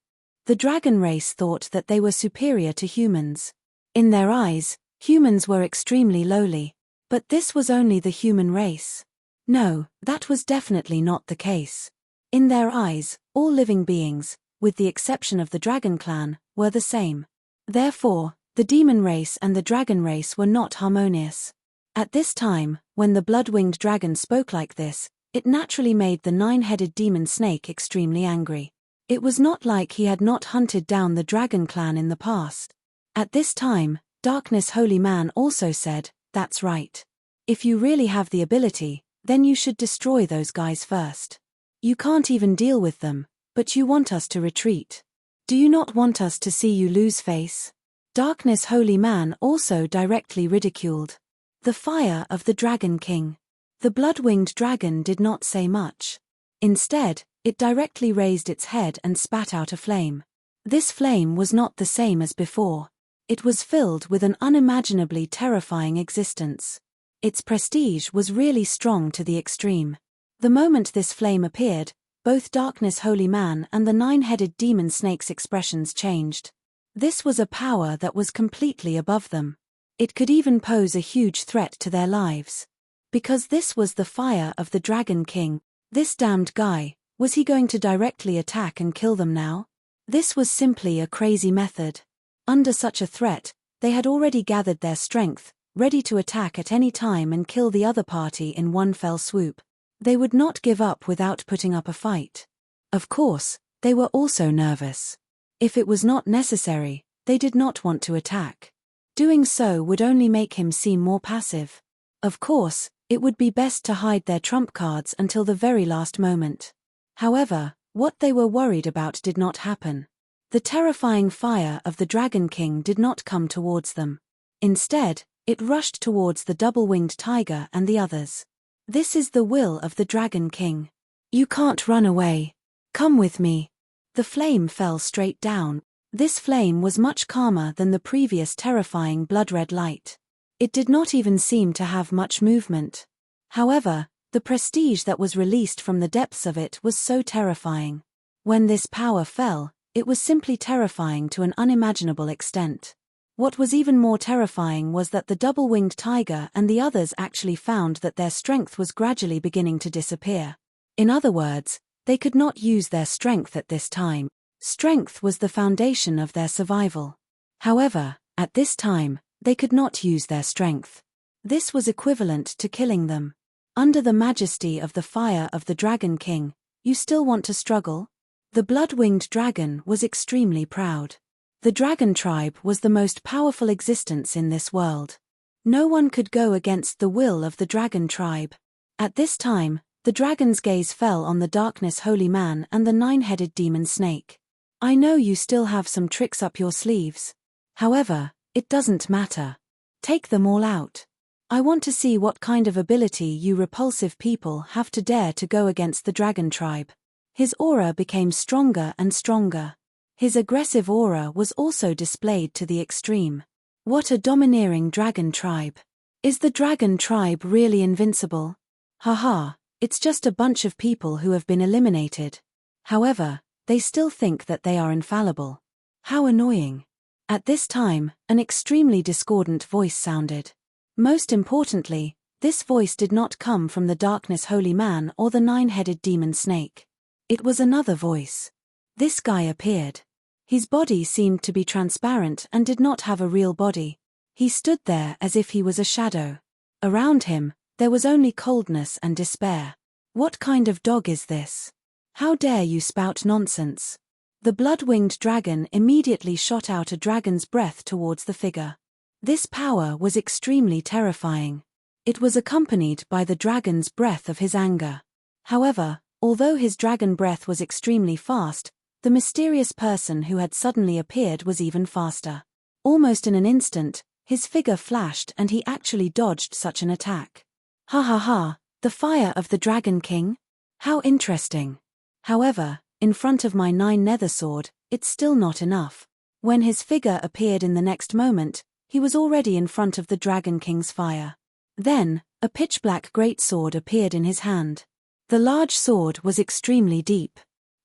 Speaker 2: The dragon race thought that they were superior to humans. In their eyes, humans were extremely lowly. But this was only the human race. No, that was definitely not the case. In their eyes, all living beings, with the exception of the Dragon Clan, were the same. Therefore, the demon race and the dragon race were not harmonious. At this time, when the blood-winged dragon spoke like this, it naturally made the nine-headed demon snake extremely angry. It was not like he had not hunted down the Dragon Clan in the past. At this time, Darkness Holy Man also said, "That's right. If you really have the ability, then you should destroy those guys first. You can't even deal with them, but you want us to retreat. Do you not want us to see you lose face? Darkness Holy Man also directly ridiculed the fire of the Dragon King. The blood-winged dragon did not say much. Instead, it directly raised its head and spat out a flame. This flame was not the same as before. It was filled with an unimaginably terrifying existence. Its prestige was really strong to the extreme. The moment this flame appeared, both Darkness Holy Man and the nine-headed demon snake's expressions changed. This was a power that was completely above them. It could even pose a huge threat to their lives. Because this was the fire of the Dragon King, this damned guy, was he going to directly attack and kill them now? This was simply a crazy method. Under such a threat, they had already gathered their strength, ready to attack at any time and kill the other party in one fell swoop. They would not give up without putting up a fight. Of course, they were also nervous. If it was not necessary, they did not want to attack. Doing so would only make him seem more passive. Of course, it would be best to hide their trump cards until the very last moment. However, what they were worried about did not happen. The terrifying fire of the Dragon King did not come towards them. Instead, it rushed towards the double-winged tiger and the others. This is the will of the Dragon King. You can't run away. Come with me. The flame fell straight down. This flame was much calmer than the previous terrifying blood-red light. It did not even seem to have much movement. However, the prestige that was released from the depths of it was so terrifying. When this power fell, it was simply terrifying to an unimaginable extent. What was even more terrifying was that the double-winged tiger and the others actually found that their strength was gradually beginning to disappear. In other words, they could not use their strength at this time. Strength was the foundation of their survival. However, at this time, they could not use their strength. This was equivalent to killing them. Under the majesty of the fire of the Dragon King, you still want to struggle? The blood-winged dragon was extremely proud. The dragon tribe was the most powerful existence in this world. No one could go against the will of the dragon tribe. At this time, the dragon's gaze fell on the Darkness Holy Man and the nine-headed demon snake. I know you still have some tricks up your sleeves. However, it doesn't matter. Take them all out. I want to see what kind of ability you repulsive people have to dare to go against the dragon tribe. His aura became stronger and stronger. His aggressive aura was also displayed to the extreme. What a domineering dragon tribe. Is the dragon tribe really invincible? Haha, it's just a bunch of people who have been eliminated. However, they still think that they are infallible. How annoying. At this time, an extremely discordant voice sounded. Most importantly, this voice did not come from the Darkness Holy Man or the nine-headed demon snake. It was another voice. This guy appeared. His body seemed to be transparent and did not have a real body. He stood there as if he was a shadow. Around him, there was only coldness and despair. What kind of dog is this? How dare you spout nonsense? The blood-winged dragon immediately shot out a dragon's breath towards the figure. This power was extremely terrifying. It was accompanied by the dragon's breath of his anger. However, although his dragon breath was extremely fast, the mysterious person who had suddenly appeared was even faster. Almost in an instant, his figure flashed and he actually dodged such an attack. Ha ha ha, the fire of the Dragon King? How interesting. However, in front of my 9 nether sword, it's still not enough. When his figure appeared in the next moment, he was already in front of the Dragon King's fire. Then, a pitch-black greatsword appeared in his hand. The large sword was extremely deep.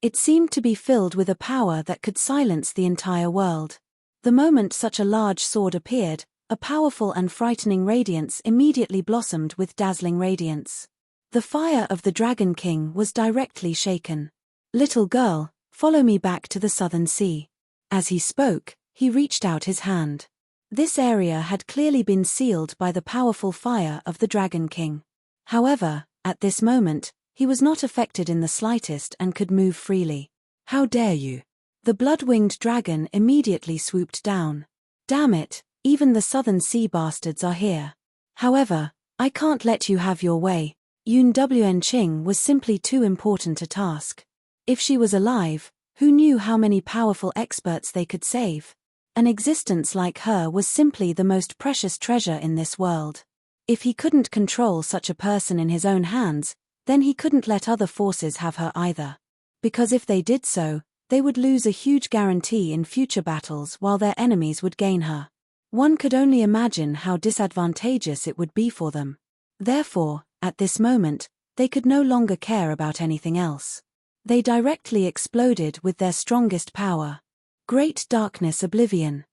Speaker 2: It seemed to be filled with a power that could silence the entire world. The moment such a large sword appeared, a powerful and frightening radiance immediately blossomed with dazzling radiance. The fire of the Dragon King was directly shaken. Little girl, follow me back to the southern sea. As he spoke, he reached out his hand. This area had clearly been sealed by the powerful fire of the Dragon King. However, at this moment, he was not affected in the slightest and could move freely. How dare you? The blood-winged dragon immediately swooped down. Damn it, even the southern sea bastards are here. However, I can't let you have your way. Enchanting was simply too important a task. If she was alive, who knew how many powerful experts they could save? An existence like her was simply the most precious treasure in this world. If he couldn't control such a person in his own hands, then he couldn't let other forces have her either. Because if they did so, they would lose a huge guarantee in future battles while their enemies would gain her. One could only imagine how disadvantageous it would be for them. Therefore, at this moment, they could no longer care about anything else. They directly exploded with their strongest power. Great darkness oblivion.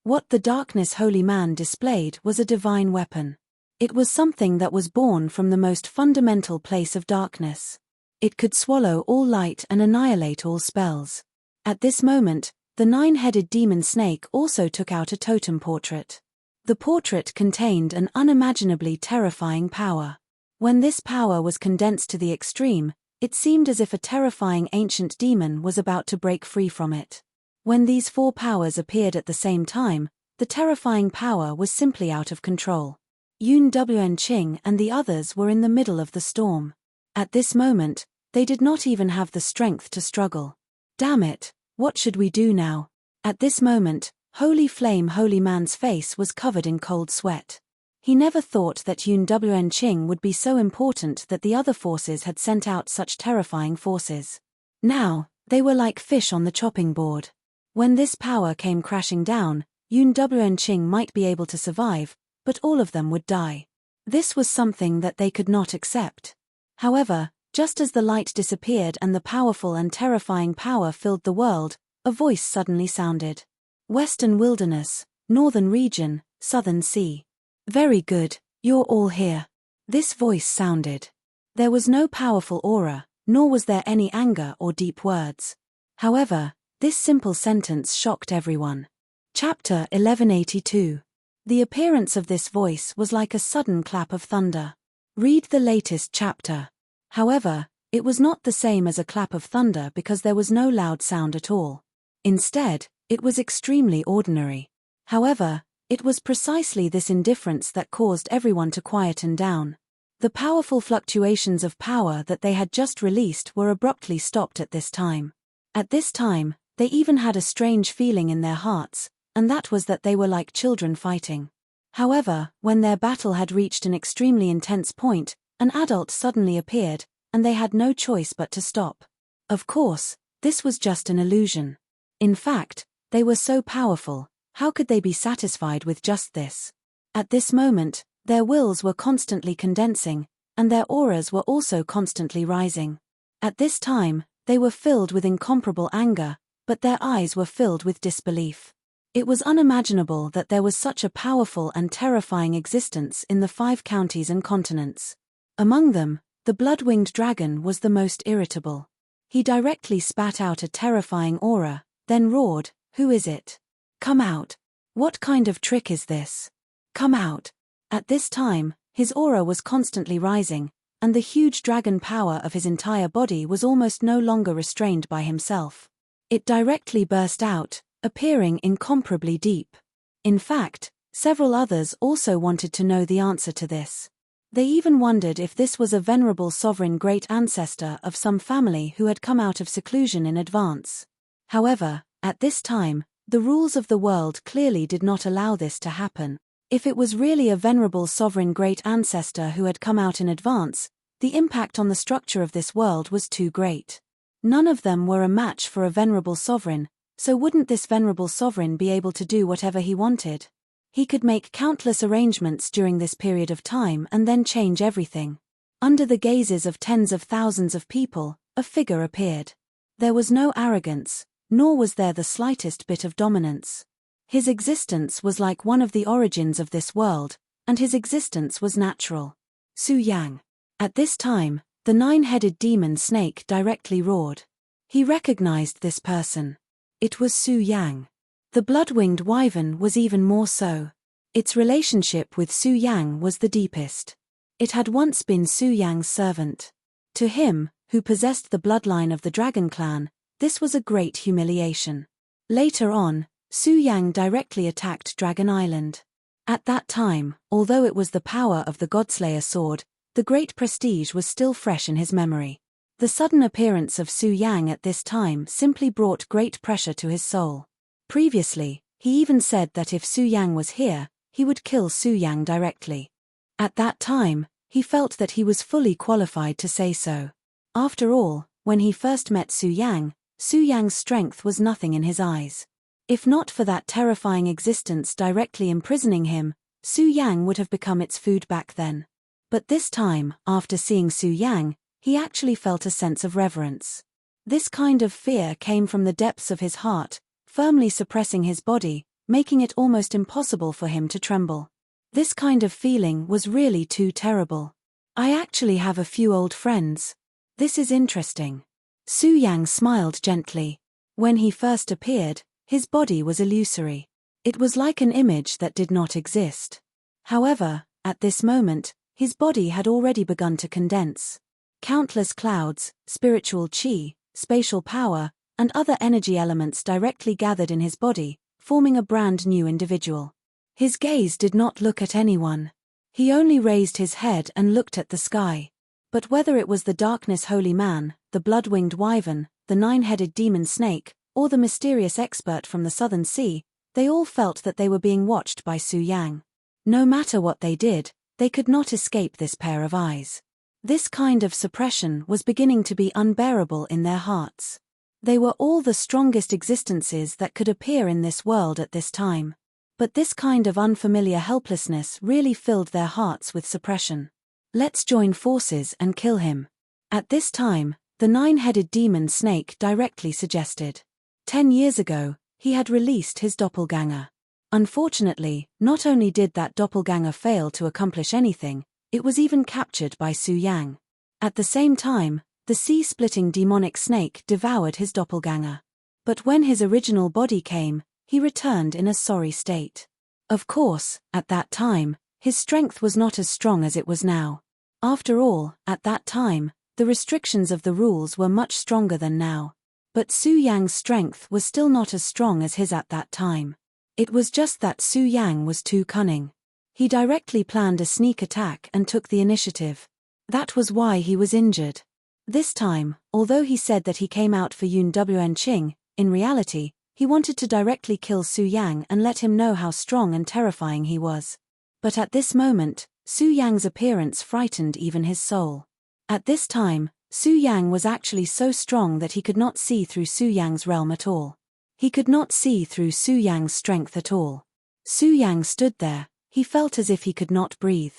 Speaker 2: What the darkness holy man displayed was a divine weapon. It was something that was born from the most fundamental place of darkness. It could swallow all light and annihilate all spells. At this moment, the nine-headed demon snake also took out a totem portrait. The portrait contained an unimaginably terrifying power. When this power was condensed to the extreme, it seemed as if a terrifying ancient demon was about to break free from it. When these four powers appeared at the same time, the terrifying power was simply out of control. Enchanting and the others were in the middle of the storm. At this moment, they did not even have the strength to struggle. Damn it, what should we do now? At this moment, Holy Flame Holy Man's face was covered in cold sweat. He never thought that Enchanting would be so important that the other forces had sent out such terrifying forces. Now, they were like fish on the chopping board. When this power came crashing down, Enchanting might be able to survive, but all of them would die. This was something that they could not accept. However, just as the light disappeared and the powerful and terrifying power filled the world, a voice suddenly sounded. Western Wilderness, Northern Region, Southern Sea. Very good, you're all here. This voice sounded. There was no powerful aura, nor was there any anger or deep words. However, this simple sentence shocked everyone. Chapter 1182. The appearance of this voice was like a sudden clap of thunder. Read the latest chapter. However, it was not the same as a clap of thunder because there was no loud sound at all. Instead, it was extremely ordinary. However, it was precisely this indifference that caused everyone to quieten down. The powerful fluctuations of power that they had just released were abruptly stopped at this time. At this time, they even had a strange feeling in their hearts, and that was that they were like children fighting. However, when their battle had reached an extremely intense point, an adult suddenly appeared, and they had no choice but to stop. Of course, this was just an illusion. In fact, they were so powerful, how could they be satisfied with just this? At this moment, their wills were constantly condensing, and their auras were also constantly rising. At this time, they were filled with incomparable anger, but their eyes were filled with disbelief. It was unimaginable that there was such a powerful and terrifying existence in the 5 counties and continents. Among them, the blood-winged dragon was the most irritable. He directly spat out a terrifying aura, then roared, "Who is it? Come out. What kind of trick is this? Come out." At this time, his aura was constantly rising, and the huge dragon power of his entire body was almost no longer restrained by himself. It directly burst out, appearing incomparably deep. In fact, several others also wanted to know the answer to this. They even wondered if this was a venerable sovereign great ancestor of some family who had come out of seclusion in advance. However, at this time, the rules of the world clearly did not allow this to happen. If it was really a venerable sovereign great ancestor who had come out in advance, the impact on the structure of this world was too great. None of them were a match for a venerable sovereign, so wouldn't this venerable sovereign be able to do whatever he wanted? He could make countless arrangements during this period of time and then change everything. Under the gazes of tens of thousands of people, a figure appeared. There was no arrogance, nor was there the slightest bit of dominance. His existence was like one of the origins of this world, and his existence was natural. Su Yang. At this time, the 9-headed demon snake directly roared. He recognized this person. It was Su Yang. The blood-winged wyvern was even more so. Its relationship with Su Yang was the deepest. It had once been Su Yang's servant. To him, who possessed the bloodline of the dragon clan, this was a great humiliation. Later on, Su Yang directly attacked Dragon Island. At that time, although it was the power of the Godslayer sword, the great prestige was still fresh in his memory. The sudden appearance of Su Yang at this time simply brought great pressure to his soul. Previously, he even said that if Su Yang was here, he would kill Su Yang directly. At that time, he felt that he was fully qualified to say so. After all, when he first met Su Yang's strength was nothing in his eyes. If not for that terrifying existence directly imprisoning him, Su Yang would have become its food back then. But this time, after seeing Su Yang, he actually felt a sense of reverence. This kind of fear came from the depths of his heart, firmly suppressing his body, making it almost impossible for him to tremble. This kind of feeling was really too terrible. I actually have a few old friends. This is interesting. Su Yang smiled gently. When he first appeared, his body was illusory. It was like an image that did not exist. However, at this moment, his body had already begun to condense. Countless clouds, spiritual chi, spatial power, and other energy elements directly gathered in his body, forming a brand new individual. His gaze did not look at anyone. He only raised his head and looked at the sky. But whether it was the darkness holy man, the blood-winged wyvern, the nine-headed demon snake, or the mysterious expert from the southern sea, they all felt that they were being watched by Su Yang. No matter what they did, they could not escape this pair of eyes. This kind of suppression was beginning to be unbearable in their hearts. They were all the strongest existences that could appear in this world at this time. But this kind of unfamiliar helplessness really filled their hearts with suppression. Let's join forces and kill him. At this time, the nine-headed demon snake directly suggested. 10 years ago, he had released his doppelganger. Unfortunately, not only did that doppelganger fail to accomplish anything, it was even captured by Su Yang. At the same time, the sea-splitting demonic snake devoured his doppelganger. But when his original body came, he returned in a sorry state. Of course, at that time, his strength was not as strong as it was now. After all, at that time, the restrictions of the rules were much stronger than now. But Su Yang's strength was still not as strong as his at that time. It was just that Su Yang was too cunning. He directly planned a sneak attack and took the initiative. That was why he was injured. This time, although he said that he came out for Enrich, in reality, he wanted to directly kill Su Yang and let him know how strong and terrifying he was. But at this moment, Su Yang's appearance frightened even his soul. At this time, Su Yang was actually so strong that he could not see through Su Yang's realm at all. He could not see through Su Yang's strength at all. Su Yang stood there, he felt as if he could not breathe.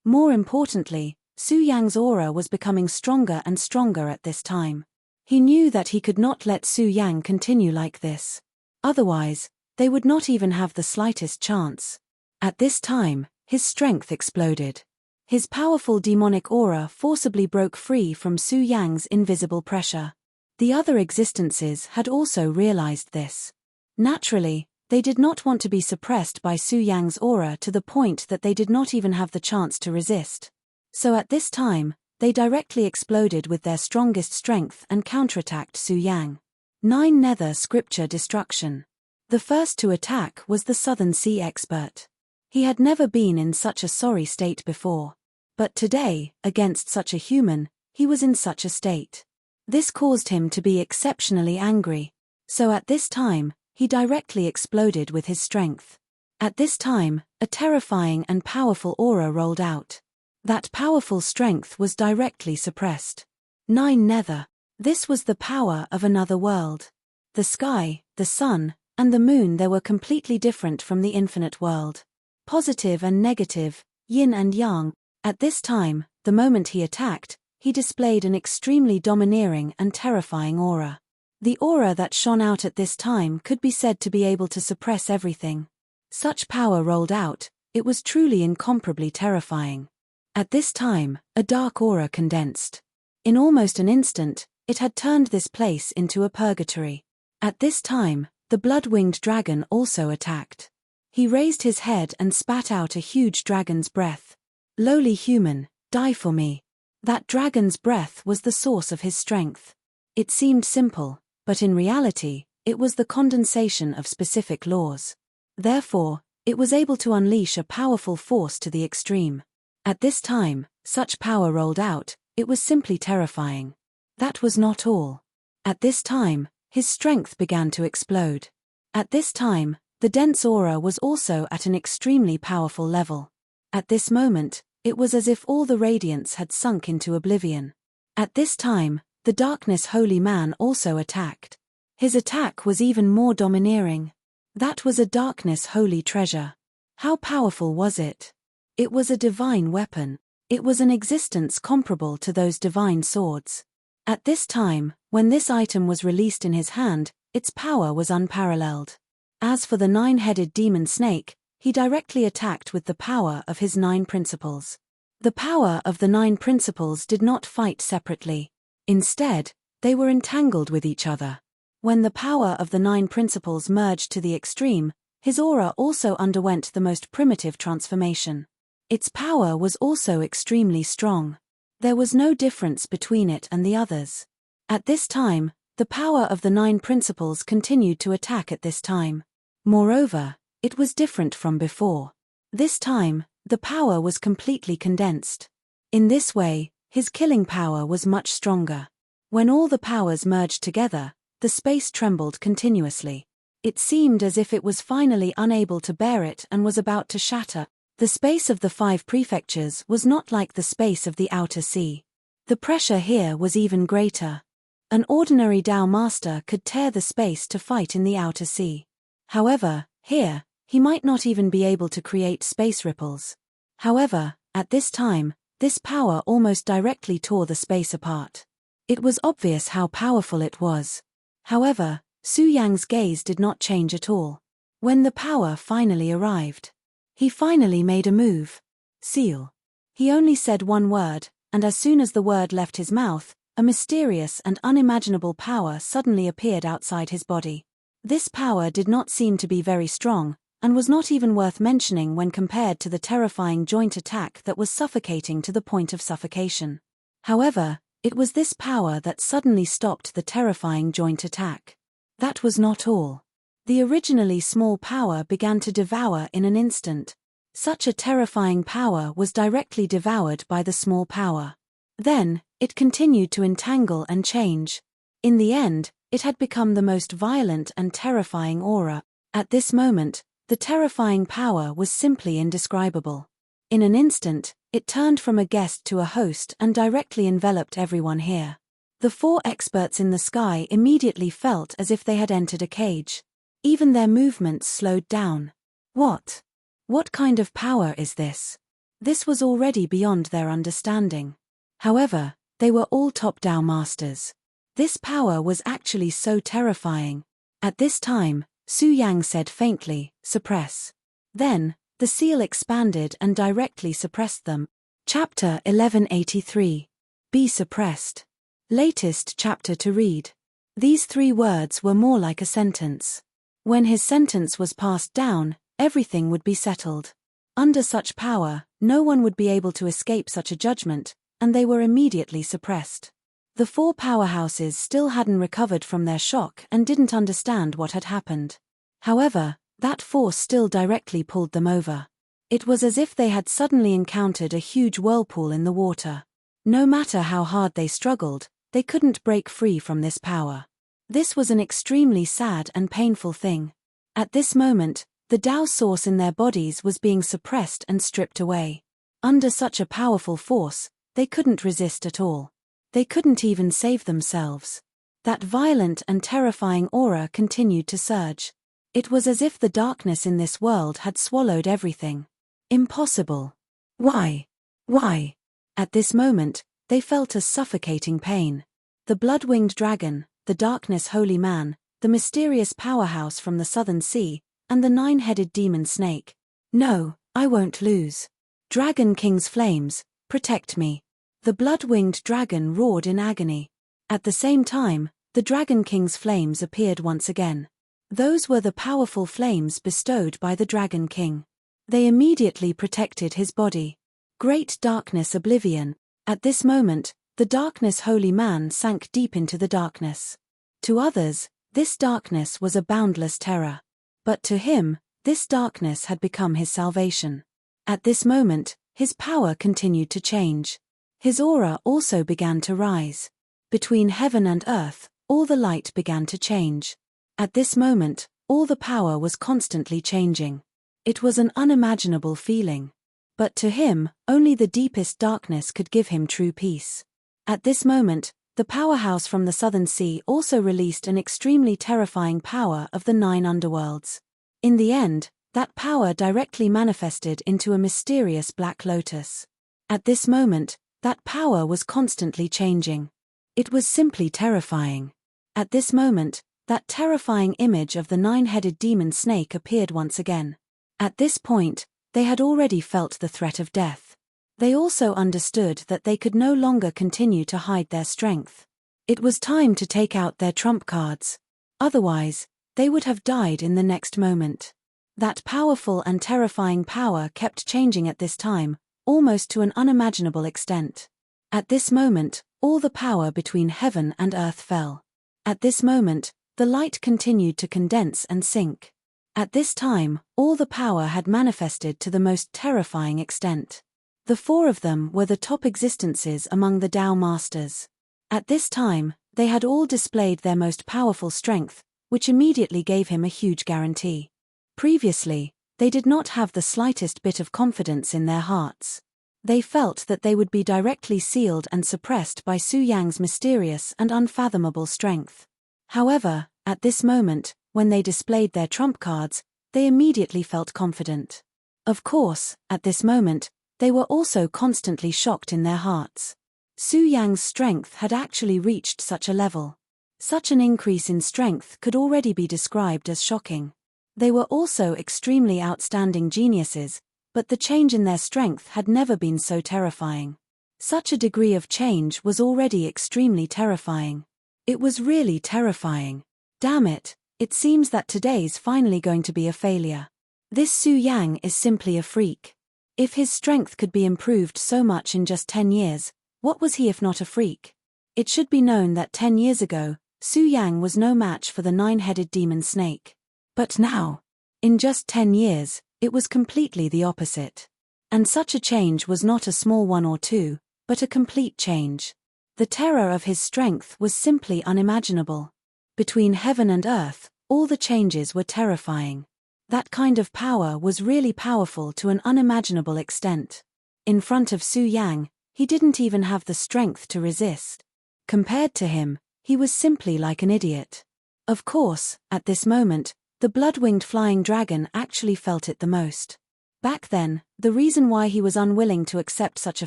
Speaker 2: More importantly, Su Yang's aura was becoming stronger and stronger at this time. He knew that he could not let Su Yang continue like this. Otherwise, they would not even have the slightest chance. At this time, his strength exploded. His powerful demonic aura forcibly broke free from Su Yang's invisible pressure. The other existences had also realized this. Naturally, they did not want to be suppressed by Su Yang's aura to the point that they did not even have the chance to resist. So at this time, they directly exploded with their strongest strength and counterattacked Su Yang. 9 Nether Scripture Destruction. The first to attack was the Southern Sea expert. He had never been in such a sorry state before. But today, against such a human, he was in such a state. This caused him to be exceptionally angry. So at this time, he directly exploded with his strength. At this time, a terrifying and powerful aura rolled out. That powerful strength was directly suppressed. 9 Nether. This was the power of another world. The sky, the sun, and the moon they were completely different from the infinite world. Positive and negative, yin and yang. At this time, the moment he attacked, he displayed an extremely domineering and terrifying aura. The aura that shone out at this time could be said to be able to suppress everything. Such power rolled out, it was truly incomparably terrifying. At this time, a dark aura condensed. In almost an instant, it had turned this place into a purgatory. At this time, the blood-winged dragon also attacked. He raised his head and spat out a huge dragon's breath. Lowly human, die for me. That dragon's breath was the source of his strength. It seemed simple, but in reality, it was the condensation of specific laws. Therefore, It was able to unleash a powerful force to the extreme. At this time, such power rolled out, it was simply terrifying. That was not all. At this time, his strength began to explode. At this time, the dense aura was also at an extremely powerful level. At this moment, it was as if all the radiance had sunk into oblivion. At this time, the darkness holy man also attacked. His attack was even more domineering. That was a darkness holy treasure. How powerful was it? It was a divine weapon. It was an existence comparable to those divine swords. At this time, when this item was released in his hand, its power was unparalleled. As for the 9-headed demon snake, he directly attacked with the power of his 9 principles. The power of the 9 principles did not fight separately. Instead, they were entangled with each other. When the power of the 9 principles merged to the extreme, his aura also underwent the most primitive transformation. Its power was also extremely strong. There was no difference between it and the others. At this time, the power of the 9 principles continued to attack at this time. Moreover, it was different from before. This time, the power was completely condensed. In this way, his killing power was much stronger. When all the powers merged together, the space trembled continuously. It seemed as if it was finally unable to bear it and was about to shatter. The space of the 5 prefectures was not like the space of the outer sea. The pressure here was even greater. An ordinary Tao master could tear the space to fight in the outer sea. However, here, he might not even be able to create space ripples. However, at this time, this power almost directly tore the space apart. It was obvious how powerful it was. However, Su Yang's gaze did not change at all. When the power finally arrived, he finally made a move. Seal. He only said one word, and as soon as the word left his mouth, a mysterious and unimaginable power suddenly appeared outside his body. This power did not seem to be very strong, and was not even worth mentioning when compared to the terrifying joint attack that was suffocating to the point of suffocation. However, it was this power that suddenly stopped the terrifying joint attack. That was not all. The originally small power began to devour in an instant. Such a terrifying power was directly devoured by the small power. Then, it continued to entangle and change. In the end, it had become the most violent and terrifying aura. At this moment, the terrifying power was simply indescribable. In an instant, it turned from a guest to a host and directly enveloped everyone here. The 4 experts in the sky immediately felt as if they had entered a cage. Even their movements slowed down. What? What kind of power is this? This was already beyond their understanding. However, they were all top Tao masters. This power was actually so terrifying. At this time, Su Yang said faintly, "Suppress." Then, the seal expanded and directly suppressed them. Chapter 1183. Be suppressed. Latest chapter to read. These 3 words were more like a sentence. When his sentence was passed down, everything would be settled. Under such power, no one would be able to escape such a judgment, and they were immediately suppressed. The 4 powerhouses still hadn't recovered from their shock and didn't understand what had happened. However, that force still directly pulled them over. It was as if they had suddenly encountered a huge whirlpool in the water. No matter how hard they struggled, they couldn't break free from this power. This was an extremely sad and painful thing. At this moment, the Tao source in their bodies was being suppressed and stripped away. Under such a powerful force, they couldn't resist at all. They couldn't even save themselves. That violent and terrifying aura continued to surge. It was as if the darkness in this world had swallowed everything. Impossible. Why? Why? At this moment, they felt a suffocating pain. The blood-winged dragon, the darkness holy man, the mysterious powerhouse from the southern sea, and the 9-headed demon snake. No, I won't lose. Dragon King's flames, protect me. The blood-winged dragon roared in agony. At the same time, the Dragon King's flames appeared once again. Those were the powerful flames bestowed by the Dragon King. They immediately protected his body. Great darkness oblivion. At this moment, the darkness holy man sank deep into the darkness. To others, this darkness was a boundless terror. But to him, This darkness had become his salvation. At this moment, his power continued to change. His aura also began to rise. Between heaven and earth, all the light began to change. At this moment, all the power was constantly changing. It was an unimaginable feeling. But to him, only the deepest darkness could give him true peace. At this moment, the powerhouse from the southern sea also released an extremely terrifying power of the 9 underworlds. In the end, that power directly manifested into a mysterious black lotus. At this moment, that power was constantly changing. It was simply terrifying. At this moment, that terrifying image of the 9-headed demon snake appeared once again. At this point, they had already felt the threat of death. They also understood that they could no longer continue to hide their strength. It was time to take out their trump cards. Otherwise, they would have died in the next moment. That powerful and terrifying power kept changing at this time, almost to an unimaginable extent. At this moment, all the power between heaven and earth fell. At this moment, the light continued to condense and sink. At this time, all the power had manifested to the most terrifying extent. The 4 of them were the top existences among the Tao Masters. At this time, they had all displayed their most powerful strength, which immediately gave him a huge guarantee. Previously, they did not have the slightest bit of confidence in their hearts. They felt that they would be directly sealed and suppressed by Su Yang's mysterious and unfathomable strength. However, at this moment, when they displayed their trump cards, they immediately felt confident. Of course, at this moment, they were also constantly shocked in their hearts. Su Yang's strength had actually reached such a level. Such an increase in strength could already be described as shocking. They were also extremely outstanding geniuses, but the change in their strength had never been so terrifying. Such a degree of change was already extremely terrifying. It was really terrifying. Damn it, it seems that today's finally going to be a failure. This Su Yang is simply a freak. If his strength could be improved so much in just 10 years, what was he if not a freak? It should be known that 10 years ago, Su Yang was no match for the 9-headed demon snake. But now, in just 10 years, it was completely the opposite. And such a change was not a small one or two, but a complete change. The terror of his strength was simply unimaginable. Between heaven and earth, all the changes were terrifying. That kind of power was really powerful to an unimaginable extent. In front of Su Yang, he didn't even have the strength to resist. Compared to him, he was simply like an idiot. Of course, at this moment, the blood-winged flying dragon actually felt it the most. Back then, the reason why he was unwilling to accept such a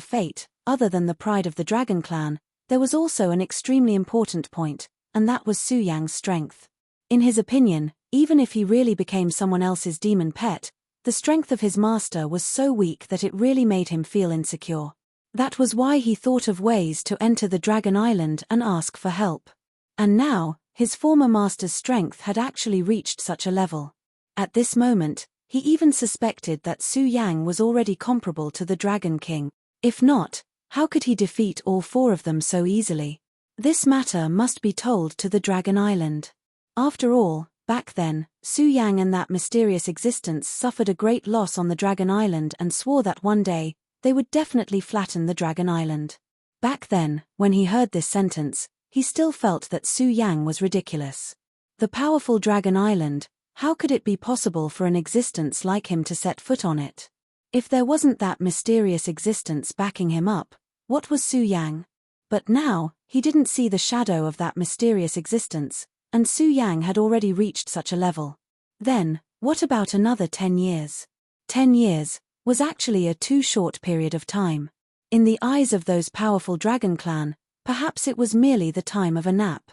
Speaker 2: fate, other than the pride of the dragon clan, there was also an extremely important point, and that was Su Yang's strength. In his opinion, even if he really became someone else's demon pet, the strength of his master was so weak that it really made him feel insecure. That was why he thought of ways to enter the Dragon Island and ask for help. And now, his former master's strength had actually reached such a level. At this moment, he even suspected that Su Yang was already comparable to the Dragon King. If not, how could he defeat all 4 of them so easily? This matter must be told to the Dragon Island. After all, back then, Su Yang and that mysterious existence suffered a great loss on the Dragon Island and swore that one day, they would definitely flatten the Dragon Island. Back then, when he heard this sentence, he still felt that Su Yang was ridiculous. The powerful Dragon Island, how could it be possible for an existence like him to set foot on it? If there wasn't that mysterious existence backing him up, what was Su Yang? But now, he didn't see the shadow of that mysterious existence, and Su Yang had already reached such a level. Then, what about another 10 years? 10 years was actually a too short period of time. In the eyes of those powerful dragon clan, perhaps it was merely the time of a nap.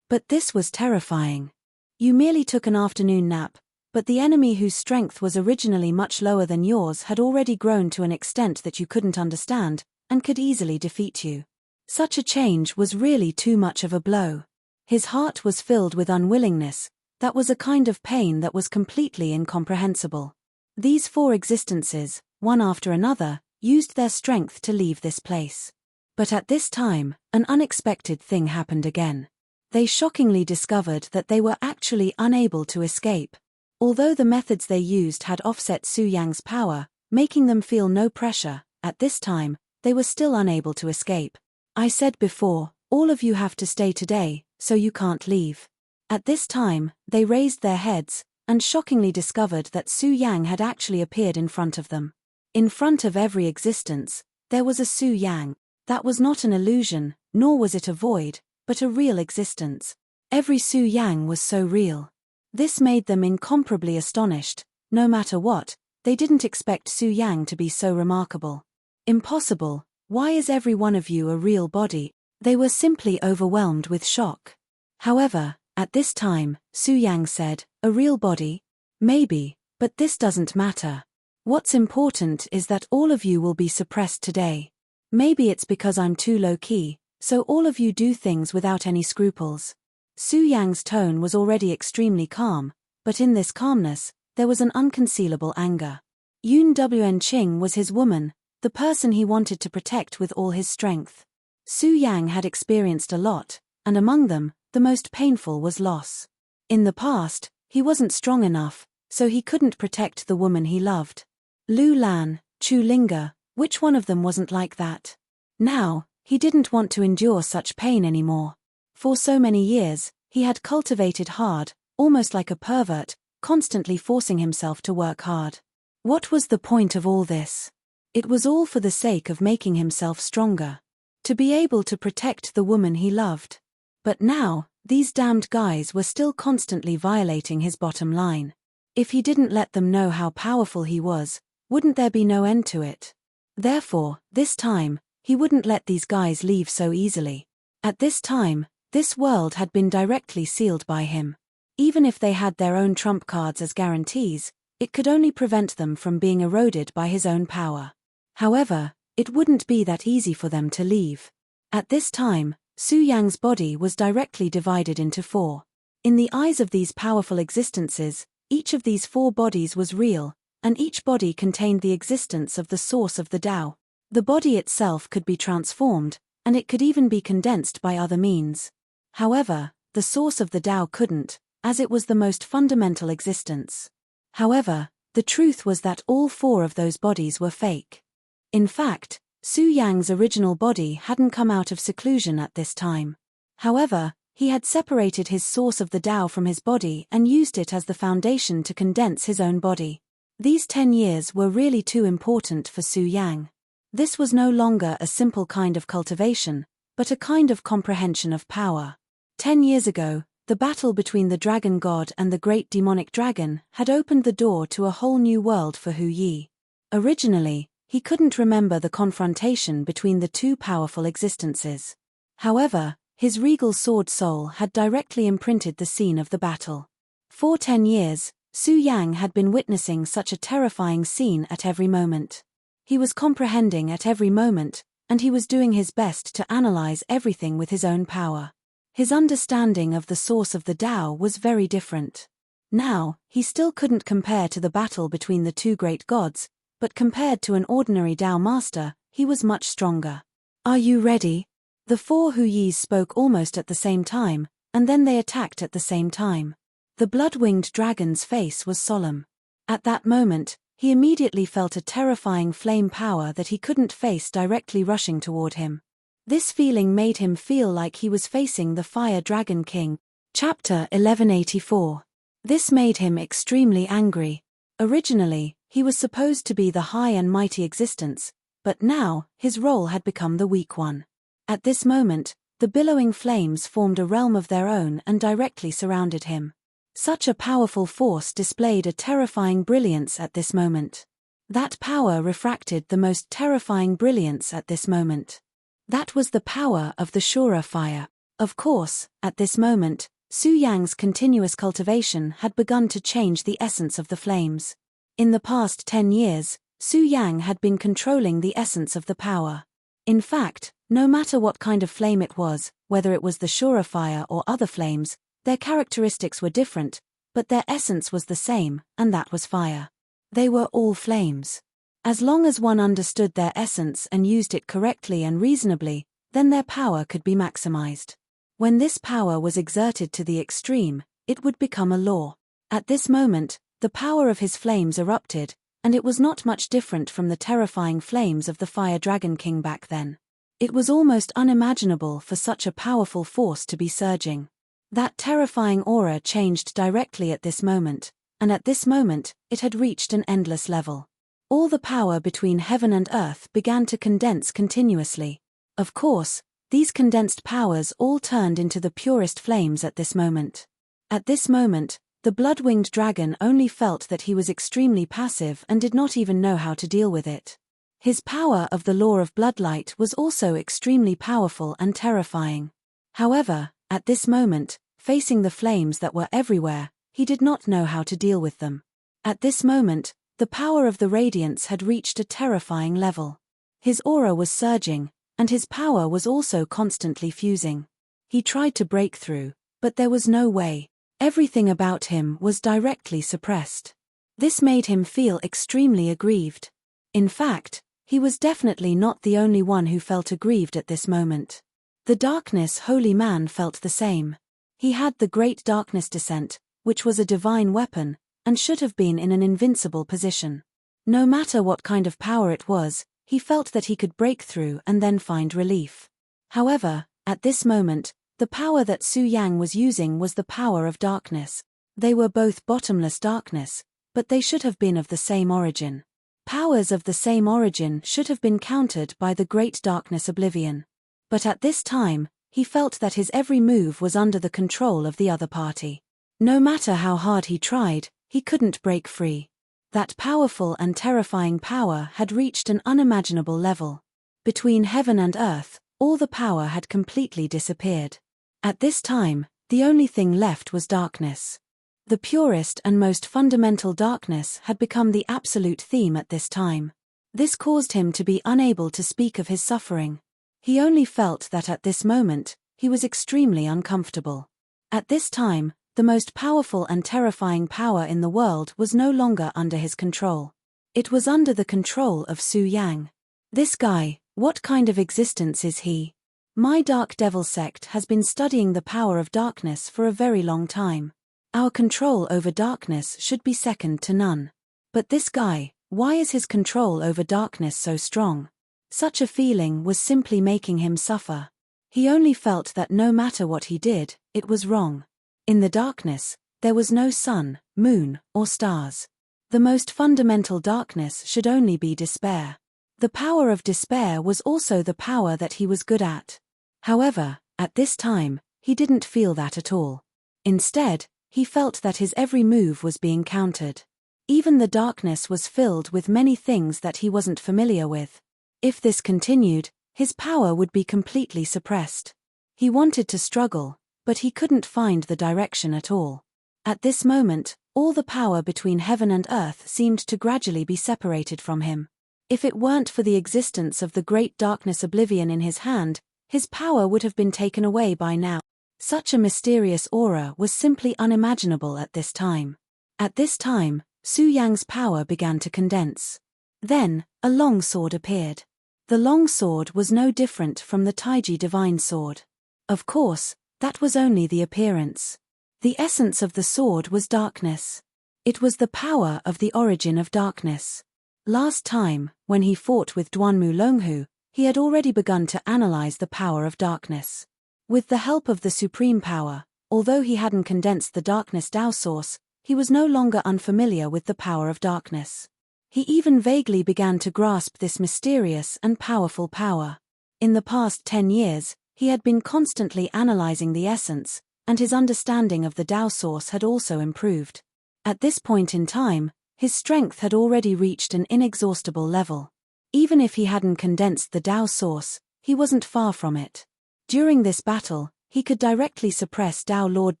Speaker 2: But this was terrifying. You merely took an afternoon nap, but the enemy whose strength was originally much lower than yours had already grown to an extent that you couldn't understand, and could easily defeat you. Such a change was really too much of a blow. His heart was filled with unwillingness, that was a kind of pain that was completely incomprehensible. These 4 existences, one after another, used their strength to leave this place. But at this time, an unexpected thing happened again. They shockingly discovered that they were actually unable to escape. Although the methods they used had offset Su Yang's power, making them feel no pressure, at this time, they were still unable to escape. I said before, all of you have to stay today, so you can't leave. At this time, they raised their heads, and shockingly discovered that Su Yang had actually appeared in front of them. In front of every existence, there was a Su Yang. That was not an illusion, nor was it a void, but a real existence. Every Su Yang was so real. This made them incomparably astonished. No matter what, they didn't expect Su Yang to be so remarkable. Impossible. Why is every one of you a real body? They were simply overwhelmed with shock. However, at this time, Su Yang said, a real body? Maybe, but this doesn't matter. What's important is that all of you will be suppressed today. Maybe it's because I'm too low-key, so all of you do things without any scruples. Su Yang's tone was already extremely calm, but in this calmness, there was an unconcealable anger. Enching was his woman, the person he wanted to protect with all his strength. Su Yang had experienced a lot, and among them, the most painful was loss. In the past, he wasn't strong enough, so he couldn't protect the woman he loved. Lu Lan, Chu Linga, which one of them wasn't like that? Now, he didn't want to endure such pain anymore. For so many years, he had cultivated hard, almost like a pervert, constantly forcing himself to work hard. What was the point of all this? It was all for the sake of making himself stronger. To be able to protect the woman he loved. But now, these damned guys were still constantly violating his bottom line. If he didn't let them know how powerful he was, wouldn't there be no end to it? Therefore, this time, he wouldn't let these guys leave so easily. At this time, this world had been directly sealed by him. Even if they had their own trump cards as guarantees, it could only prevent them from being eroded by his own power. However, it wouldn't be that easy for them to leave. At this time, Su Yang's body was directly divided into 4. In the eyes of these powerful existences, each of these 4 bodies was real, and each body contained the existence of the source of the Tao. The body itself could be transformed, and it could even be condensed by other means. However, the source of the Tao couldn't, as it was the most fundamental existence. However, the truth was that all 4 of those bodies were fake. In fact, Su Yang's original body hadn't come out of seclusion at this time. However, he had separated his source of the Tao from his body and used it as the foundation to condense his own body. These 10 years were really too important for Su Yang. This was no longer a simple kind of cultivation, but a kind of comprehension of power. 10 years ago, the battle between the dragon god and the great demonic dragon had opened the door to a whole new world for Hu Yi. Originally, he couldn't remember the confrontation between the 2 powerful existences. However, his regal sword soul had directly imprinted the scene of the battle. For 10 years, Su Yang had been witnessing such a terrifying scene at every moment. He was comprehending at every moment, and he was doing his best to analyze everything with his own power. His understanding of the source of the Tao was very different. Now, he still couldn't compare to the battle between the 2 great gods, but compared to an ordinary Tao master, he was much stronger. Are you ready? The 4 Hu Yis spoke almost at the same time, and then they attacked at the same time. The blood-winged dragon's face was solemn. At that moment, he immediately felt a terrifying flame power that he couldn't face directly rushing toward him. This feeling made him feel like he was facing the Fire Dragon King. Chapter 1184. This made him extremely angry. Originally, he was supposed to be the high and mighty existence, but now, his role had become the weak one. At this moment, the billowing flames formed a realm of their own and directly surrounded him. Such a powerful force displayed a terrifying brilliance at this moment. That power refracted the most terrifying brilliance at this moment. That was the power of the Shura fire. Of course, at this moment, Su Yang's continuous cultivation had begun to change the essence of the flames. In the past 10 years, Su Yang had been controlling the essence of the power. In fact, no matter what kind of flame it was, whether it was the Shura fire or other flames, their characteristics were different, but their essence was the same, and that was fire. They were all flames. As long as one understood their essence and used it correctly and reasonably, then their power could be maximized. When this power was exerted to the extreme, it would become a law. At this moment, The power of his flames erupted, and it was not much different from the terrifying flames of the Fire Dragon King back then. It was almost unimaginable for such a powerful force to be surging. That terrifying aura changed directly at this moment, and at this moment, it had reached an endless level. All the power between heaven and earth began to condense continuously. Of course, these condensed powers all turned into the purest flames at this moment. At this moment, the blood-winged dragon only felt that he was extremely passive and did not even know how to deal with it. His power of the law of bloodlight was also extremely powerful and terrifying. However, at this moment, facing the flames that were everywhere, he did not know how to deal with them. At this moment, the power of the radiance had reached a terrifying level. His aura was surging, and his power was also constantly fusing. He tried to break through, but there was no way. Everything about him was directly suppressed. This made him feel extremely aggrieved. In fact, he was definitely not the only one who felt aggrieved at this moment. The Darkness Holy Man felt the same. He had the Great Darkness Descent, which was a divine weapon, and should have been in an invincible position. No matter what kind of power it was, he felt that he could break through and then find relief. However, at this moment, the power that Su Yang was using was the power of darkness. They were both bottomless darkness, but they should have been of the same origin. Powers of the same origin should have been countered by the Great Darkness Oblivion. But at this time, he felt that his every move was under the control of the other party. No matter how hard he tried, he couldn't break free. That powerful and terrifying power had reached an unimaginable level. Between heaven and earth, all the power had completely disappeared. At this time, the only thing left was darkness. The purest and most fundamental darkness had become the absolute theme at this time. This caused him to be unable to speak of his suffering. He only felt that at this moment, he was extremely uncomfortable. At this time, the most powerful and terrifying power in the world was no longer under his control. It was under the control of Su Yang. This guy, what kind of existence is he? My Dark Devil sect has been studying the power of darkness for a very long time. Our control over darkness should be second to none. But this guy, why is his control over darkness so strong? Such a feeling was simply making him suffer. He only felt that no matter what he did, it was wrong. In the darkness, there was no sun, moon, or stars. The most fundamental darkness should only be despair. The power of despair was also the power that he was good at. However, at this time, he didn't feel that at all. Instead, he felt that his every move was being countered. Even the darkness was filled with many things that he wasn't familiar with. If this continued, his power would be completely suppressed. He wanted to struggle, but he couldn't find the direction at all. At this moment, all the power between heaven and earth seemed to gradually be separated from him. If it weren't for the existence of the Great Darkness Oblivion in his hand, his power would have been taken away by now. Such a mysterious aura was simply unimaginable at this time. At this time, Su Yang's power began to condense. Then, a long sword appeared. The long sword was no different from the Taiji divine sword. Of course, that was only the appearance. The essence of the sword was darkness. It was the power of the origin of darkness. Last time, when he fought with Duanmu Longhu, he had already begun to analyze the power of darkness. With the help of the supreme power, although he hadn't condensed the darkness Tao source, he was no longer unfamiliar with the power of darkness. He even vaguely began to grasp this mysterious and powerful power. In the past 10 years, he had been constantly analyzing the essence, and his understanding of the Tao source had also improved. At this point in time, his strength had already reached an inexhaustible level. Even if he hadn't condensed the Tao source, he wasn't far from it. During this battle, he could directly suppress Tao Lord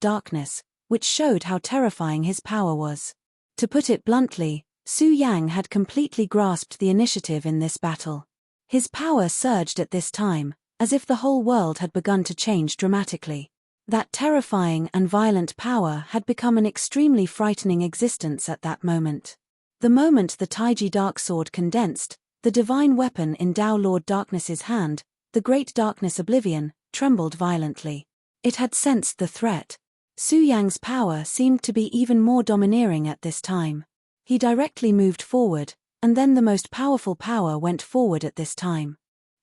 Speaker 2: Darkness, which showed how terrifying his power was. To put it bluntly, Su Yang had completely grasped the initiative in this battle. His power surged at this time, as if the whole world had begun to change dramatically. That terrifying and violent power had become an extremely frightening existence at that moment. The moment the Taiji Dark Sword condensed, the divine weapon in Tao Lord Darkness's hand, the Great Darkness Oblivion, trembled violently. It had sensed the threat. Su Yang's power seemed to be even more domineering at this time. He directly moved forward, and then the most powerful power went forward at this time.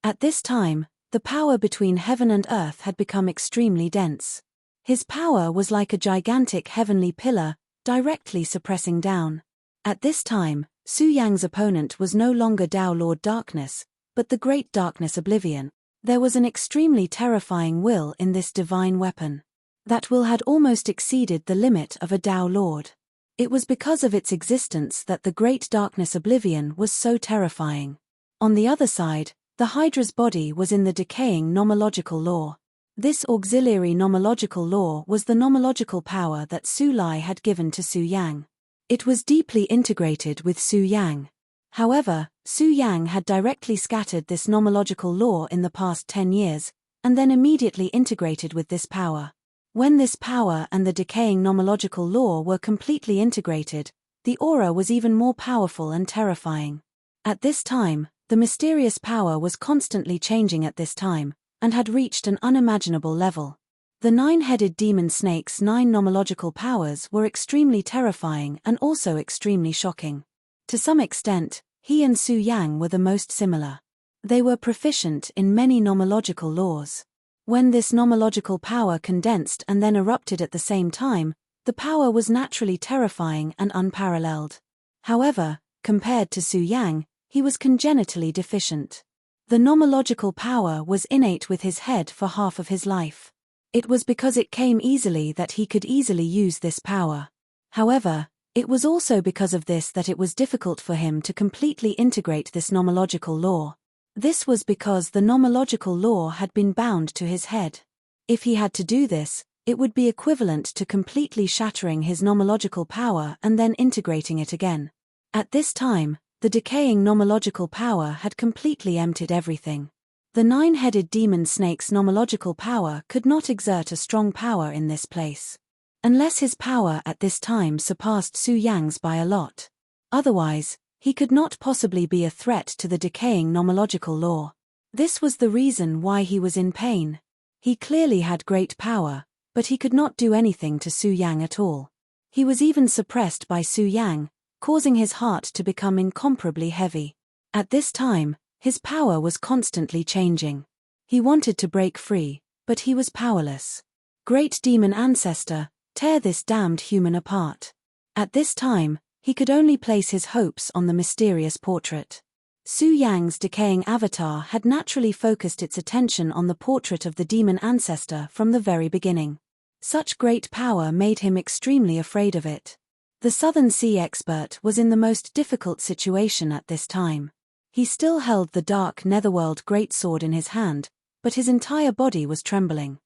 Speaker 2: At this time, the power between heaven and earth had become extremely dense. His power was like a gigantic heavenly pillar, directly suppressing down. At this time, Su Yang's opponent was no longer Tao Lord Darkness, but the Great Darkness Oblivion. There was an extremely terrifying will in this divine weapon. That will had almost exceeded the limit of a Tao Lord. It was because of its existence that the Great Darkness Oblivion was so terrifying. On the other side, the Hydra's body was in the decaying nomological law. This auxiliary nomological law was the nomological power that Su Lai had given to Su Yang. It was deeply integrated with Su Yang. However, Su Yang had directly scattered this nomological law in the past 10 years, and then immediately integrated with this power. When this power and the decaying nomological law were completely integrated, the aura was even more powerful and terrifying. At this time, the mysterious power was constantly changing at this time, and had reached an unimaginable level. The nine-headed demon snake's 9 nomological powers were extremely terrifying and also extremely shocking. To some extent, he and Su Yang were the most similar. They were proficient in many nomological laws. When this nomological power condensed and then erupted at the same time, the power was naturally terrifying and unparalleled. However, compared to Su Yang, he was congenitally deficient. The nomological power was innate with his head for half of his life. It was because it came easily that he could easily use this power. However, it was also because of this that it was difficult for him to completely integrate this nomological law. This was because the nomological law had been bound to his head. If he had to do this, it would be equivalent to completely shattering his nomological power and then integrating it again. At this time, the decaying nomological power had completely emptied everything. The 9-headed demon snake's nomological power could not exert a strong power in this place. Unless his power at this time surpassed Su Yang's by a lot. Otherwise, he could not possibly be a threat to the decaying nomological law. This was the reason why he was in pain. He clearly had great power, but he could not do anything to Su Yang at all. He was even suppressed by Su Yang, causing his heart to become incomparably heavy. At this time, his power was constantly changing. He wanted to break free, but he was powerless. Great demon ancestor, tear this damned human apart. At this time, he could only place his hopes on the mysterious portrait. Su Yang's decaying avatar had naturally focused its attention on the portrait of the demon ancestor from the very beginning. Such great power made him extremely afraid of it. The Southern Sea expert was in the most difficult situation at this time. He still held the dark netherworld greatsword in his hand, but his entire body was trembling.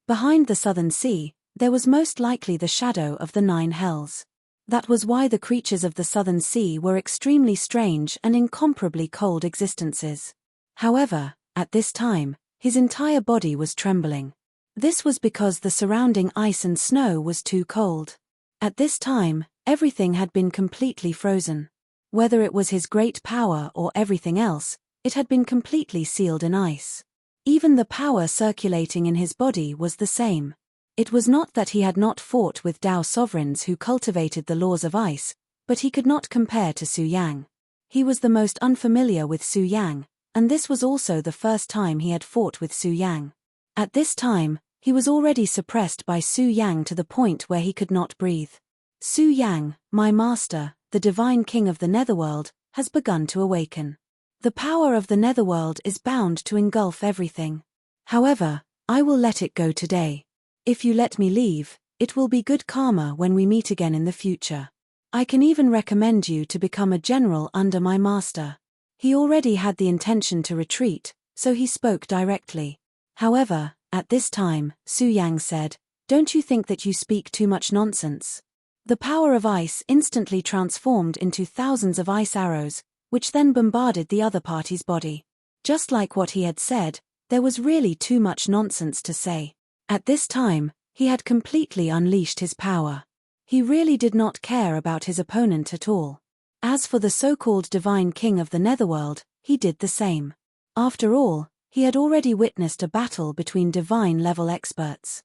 Speaker 2: Behind the Southern Sea, there was most likely the shadow of the 9 hells. That was why the creatures of the Southern Sea were extremely strange and incomparably cold existences. However, at this time, his entire body was trembling. This was because the surrounding ice and snow was too cold. At this time, everything had been completely frozen. Whether it was his great power or everything else, it had been completely sealed in ice. Even the power circulating in his body was the same. It was not that he had not fought with Tao sovereigns who cultivated the laws of ice, but he could not compare to Su Yang. He was the most unfamiliar with Su Yang, and this was also the first time he had fought with Su Yang. At this time, he was already suppressed by Su Yang to the point where he could not breathe. Su Yang, my master, the divine king of the netherworld, has begun to awaken. The power of the netherworld is bound to engulf everything. However, I will let it go today. If you let me leave, it will be good karma when we meet again in the future. I can even recommend you to become a general under my master. He already had the intention to retreat, so he spoke directly. However, at this time, Su Yang said, "Don't you think that you speak too much nonsense?" The power of ice instantly transformed into thousands of ice arrows, which then bombarded the other party's body. Just like what he had said, there was really too much nonsense to say. At this time, he had completely unleashed his power. He really did not care about his opponent at all. As for the so-called divine king of the netherworld, he did the same. After all, he had already witnessed a battle between divine-level experts.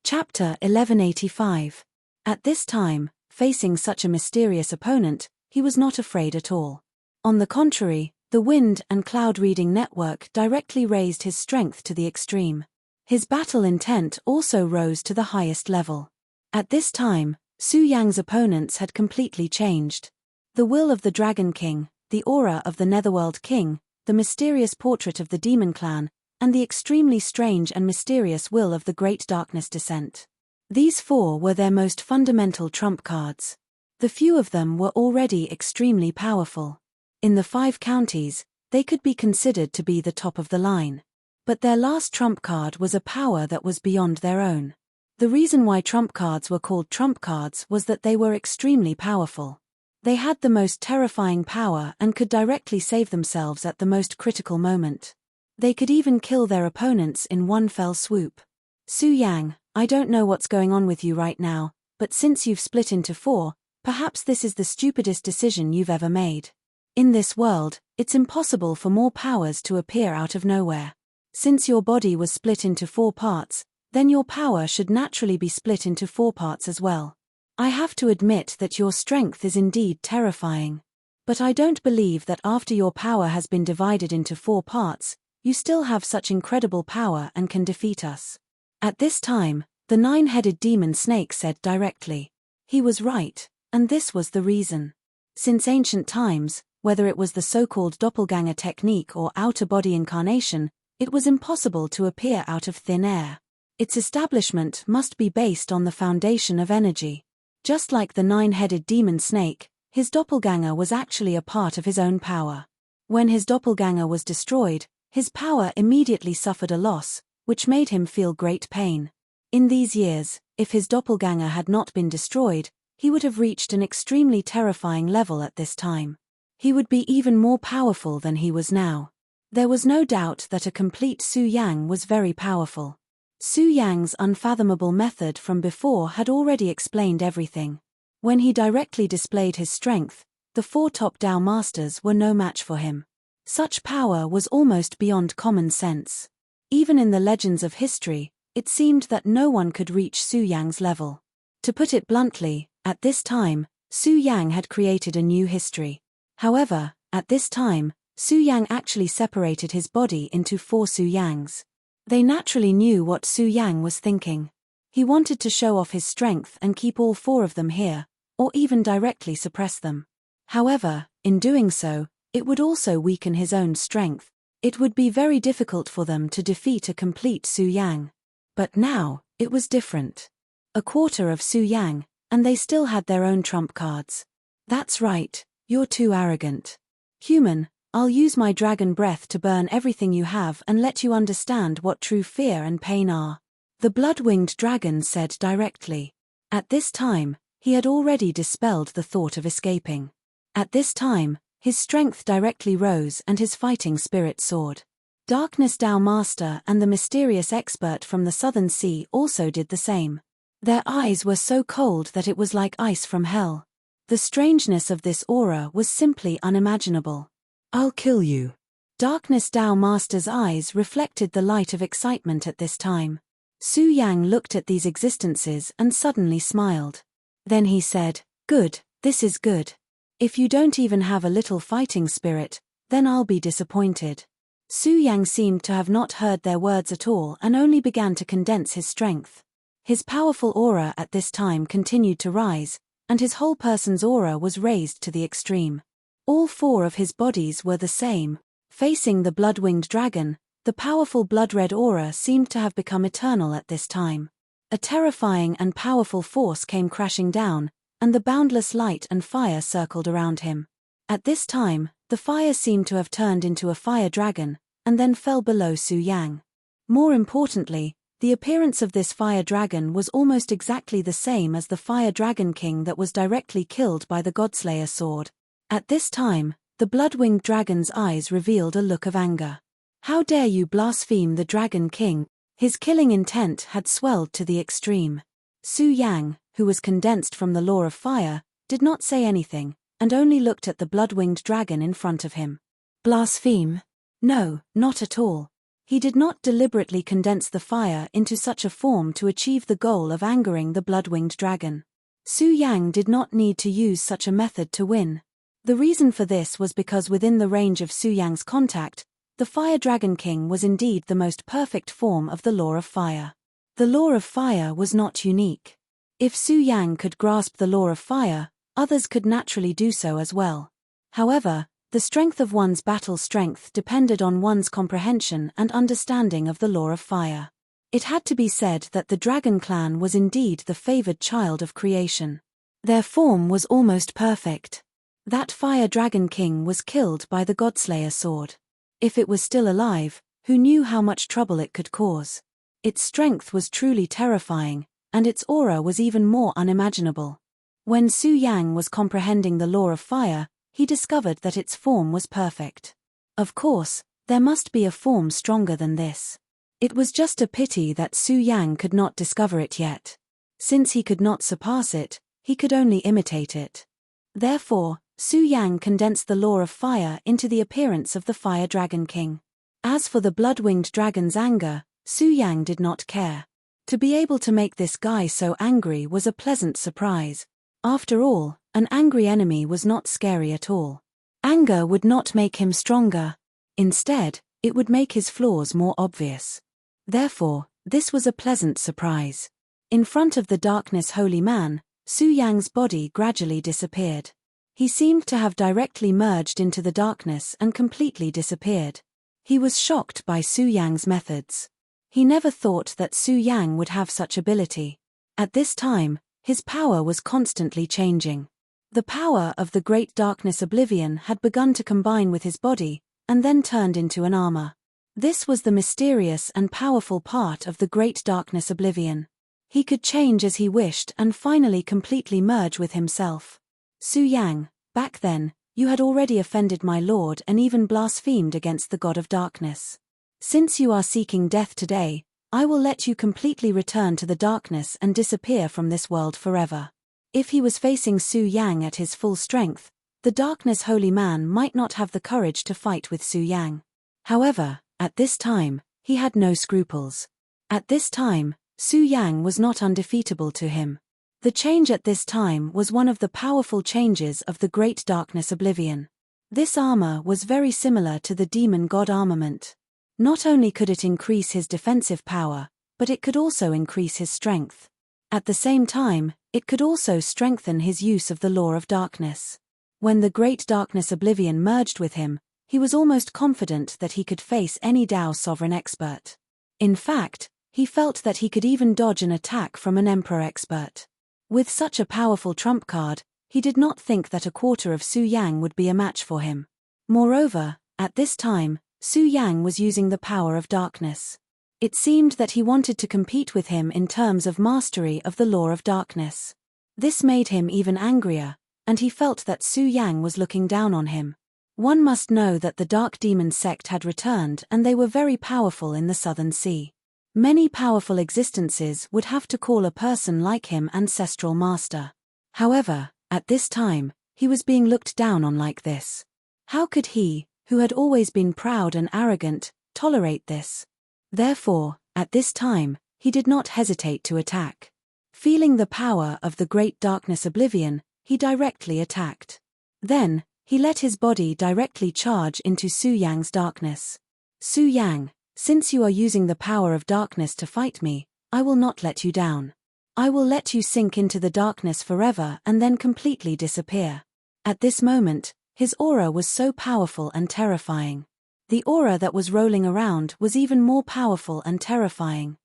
Speaker 2: Chapter 1185. At this time, facing such a mysterious opponent, he was not afraid at all. On the contrary, the wind and cloud reading network directly raised his strength to the extreme. His battle intent also rose to the highest level. At this time, Su Yang's opponents had completely changed. The will of the Dragon King, the aura of the Netherworld King, the mysterious portrait of the Demon Clan, and the extremely strange and mysterious will of the Great Darkness Descent. These four were their most fundamental trump cards. The few of them were already extremely powerful. In the 5 counties, they could be considered to be the top of the line. But their last trump card was a power that was beyond their own. The reason why trump cards were called trump cards was that they were extremely powerful. They had the most terrifying power and could directly save themselves at the most critical moment. They could even kill their opponents in one fell swoop. Su Yang, I don't know what's going on with you right now, but since you've split into 4, perhaps this is the stupidest decision you've ever made. In this world, it's impossible for more powers to appear out of nowhere. Since your body was split into 4 parts, then your power should naturally be split into 4 parts as well. I have to admit that your strength is indeed terrifying. But I don't believe that after your power has been divided into 4 parts, you still have such incredible power and can defeat us. At this time, the 9-headed demon snake said directly. He was right, and this was the reason. Since ancient times, whether it was the so-called doppelganger technique or outer body incarnation, it was impossible to appear out of thin air. Its establishment must be based on the foundation of energy. Just like the 9-headed demon snake, his doppelganger was actually a part of his own power. When his doppelganger was destroyed, his power immediately suffered a loss, which made him feel great pain. In these years, if his doppelganger had not been destroyed, he would have reached an extremely terrifying level at this time. He would be even more powerful than he was now. There was no doubt that a complete Su Yang was very powerful. Su Yang's unfathomable method from before had already explained everything. When he directly displayed his strength, the 4 top Dao masters were no match for him. Such power was almost beyond common sense. Even in the legends of history, it seemed that no one could reach Su Yang's level. To put it bluntly, at this time, Su Yang had created a new history. However, at this time, Su Yang actually separated his body into 4 Su Yangs. They naturally knew what Su Yang was thinking. He wanted to show off his strength and keep all 4 of them here, or even directly suppress them. However, in doing so, it would also weaken his own strength. It would be very difficult for them to defeat a complete Su Yang. But now, it was different. A quarter of Su Yang, and they still had their own trump cards. That's right, you're too arrogant. Human, I'll use my dragon breath to burn everything you have and let you understand what true fear and pain are. The blood-winged dragon said directly. At this time, he had already dispelled the thought of escaping. At this time, his strength directly rose and his fighting spirit soared. Darkness Dao Master and the mysterious expert from the Southern Sea also did the same. Their eyes were so cold that it was like ice from hell. The strangeness of this aura was simply unimaginable. I'll kill you. Darkness Dao Master's eyes reflected the light of excitement at this time. Su Yang looked at these existences and suddenly smiled. Then he said, "Good, this is good. If you don't even have a little fighting spirit, then I'll be disappointed." Su Yang seemed to have not heard their words at all and only began to condense his strength. His powerful aura at this time continued to rise, and his whole person's aura was raised to the extreme. All 4 of his bodies were the same. Facing the blood-winged dragon, the powerful blood-red aura seemed to have become eternal at this time. A terrifying and powerful force came crashing down, and the boundless light and fire circled around him. At this time, the fire seemed to have turned into a fire dragon, and then fell below Su Yang. More importantly, the appearance of this fire dragon was almost exactly the same as the fire dragon king that was directly killed by the Godslayer sword. At this time, the blood-winged dragon's eyes revealed a look of anger. How dare you blaspheme the Dragon King? His killing intent had swelled to the extreme. Su Yang, who was condensed from the law of fire, did not say anything, and only looked at the blood-winged dragon in front of him. Blaspheme? No, not at all. He did not deliberately condense the fire into such a form to achieve the goal of angering the blood-winged dragon. Su Yang did not need to use such a method to win. The reason for this was because within the range of Su Yang's contact, the Fire Dragon King was indeed the most perfect form of the law of fire. The law of fire was not unique. If Su Yang could grasp the law of fire, others could naturally do so as well. However, the strength of one's battle strength depended on one's comprehension and understanding of the law of fire. It had to be said that the Dragon Clan was indeed the favored child of creation. Their form was almost perfect. That Fire Dragon King was killed by the Godslayer sword. If it was still alive, who knew how much trouble it could cause? Its strength was truly terrifying, and its aura was even more unimaginable. When Su Yang was comprehending the law of fire, he discovered that its form was perfect. Of course, there must be a form stronger than this. It was just a pity that Su Yang could not discover it yet. Since he could not surpass it, he could only imitate it. Therefore, Su Yang condensed the law of fire into the appearance of the Fire Dragon King. As for the blood-winged dragon's anger, Su Yang did not care. To be able to make this guy so angry was a pleasant surprise. After all, an angry enemy was not scary at all. Anger would not make him stronger. Instead, it would make his flaws more obvious. Therefore, this was a pleasant surprise. In front of the darkness holy man, Su Yang's body gradually disappeared. He seemed to have directly merged into the darkness and completely disappeared. He was shocked by Su Yang's methods. He never thought that Su Yang would have such ability. At this time, his power was constantly changing. The power of the great darkness oblivion had begun to combine with his body, and then turned into an armor. This was the mysterious and powerful part of the great darkness oblivion. He could change as he wished and finally completely merge with himself. Su Yang, back then, you had already offended my lord and even blasphemed against the god of darkness. Since you are seeking death today, I will let you completely return to the darkness and disappear from this world forever. If he was facing Su Yang at his full strength, the darkness holy man might not have the courage to fight with Su Yang. However, at this time, he had no scruples. At this time, Su Yang was not undefeatable to him. The change at this time was one of the powerful changes of the great darkness oblivion. This armor was very similar to the demon god armament. Not only could it increase his defensive power, but it could also increase his strength. At the same time, it could also strengthen his use of the law of darkness. When the great darkness oblivion merged with him, he was almost confident that he could face any Dao sovereign expert. In fact, he felt that he could even dodge an attack from an emperor expert. With such a powerful trump card, he did not think that a quarter of Su Yang would be a match for him. Moreover, at this time, Su Yang was using the power of darkness. It seemed that he wanted to compete with him in terms of mastery of the law of darkness. This made him even angrier, and he felt that Su Yang was looking down on him. One must know that the Dark Demon sect had returned and they were very powerful in the Southern Sea. Many powerful existences would have to call a person like him ancestral master. However, at this time, he was being looked down on like this. How could he, who had always been proud and arrogant, tolerate this? Therefore, at this time, he did not hesitate to attack. Feeling the power of the great darkness oblivion, he directly attacked. Then, he let his body directly charge into Su Yang's darkness. Su Yang, since you are using the power of darkness to fight me, I will not let you down. I will let you sink into the darkness forever and then completely disappear. At this moment, his aura was so powerful and terrifying. The aura that was rolling around was even more powerful and terrifying.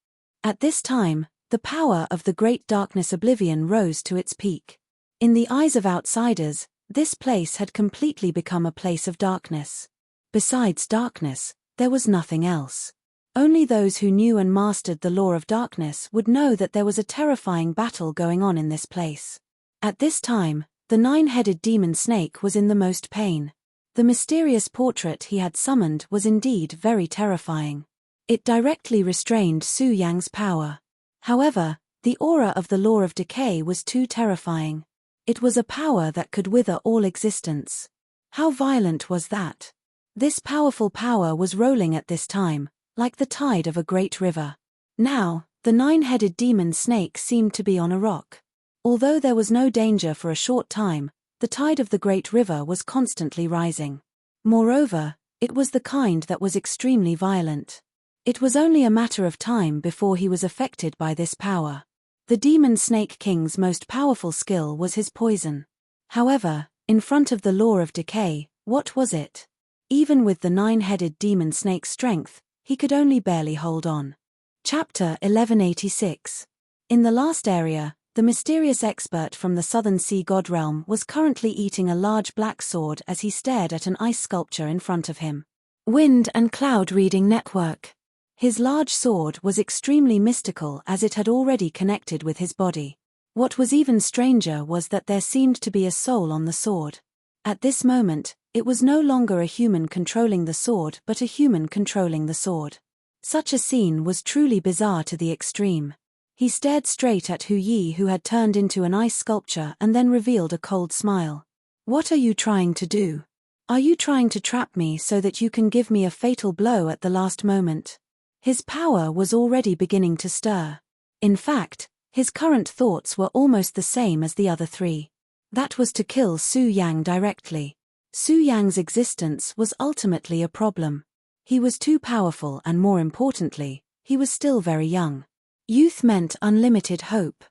Speaker 2: At this time, the power of the great darkness oblivion rose to its peak. In the eyes of outsiders, this place had completely become a place of darkness. Besides darkness, there was nothing else. Only those who knew and mastered the law of darkness would know that there was a terrifying battle going on in this place. At this time, the nine-headed demon snake was in the most pain. The mysterious portrait he had summoned was indeed very terrifying. It directly restrained Su Yang's power. However, the aura of the law of decay was too terrifying. It was a power that could wither all existence. How violent was that? This powerful power was rolling at this time, like the tide of a great river. Now, the nine-headed demon snake seemed to be on a rock. Although there was no danger for a short time, the tide of the great river was constantly rising. Moreover, it was the kind that was extremely violent. It was only a matter of time before he was affected by this power. The demon snake king's most powerful skill was his poison. However, in front of the law of decay, what was it? Even with the nine-headed demon snake's strength, he could only barely hold on. Chapter 1186. In the last area, the mysterious expert from the southern sea god realm was currently eating a large black sword as he stared at an ice sculpture in front of him. Wind and cloud reading network. His large sword was extremely mystical as it had already connected with his body. What was even stranger was that there seemed to be a soul on the sword. At this moment, it was no longer a human controlling the sword but a human controlling the sword. Such a scene was truly bizarre to the extreme. He stared straight at Hu Yi, who had turned into an ice sculpture, and then revealed a cold smile. "What are you trying to do? Are you trying to trap me so that you can give me a fatal blow at the last moment?" His power was already beginning to stir. In fact, his current thoughts were almost the same as the other three. That was to kill Su Yang directly. Su Yang's existence was ultimately a problem. He was too powerful and, more importantly, he was still very young. Youth meant unlimited hope.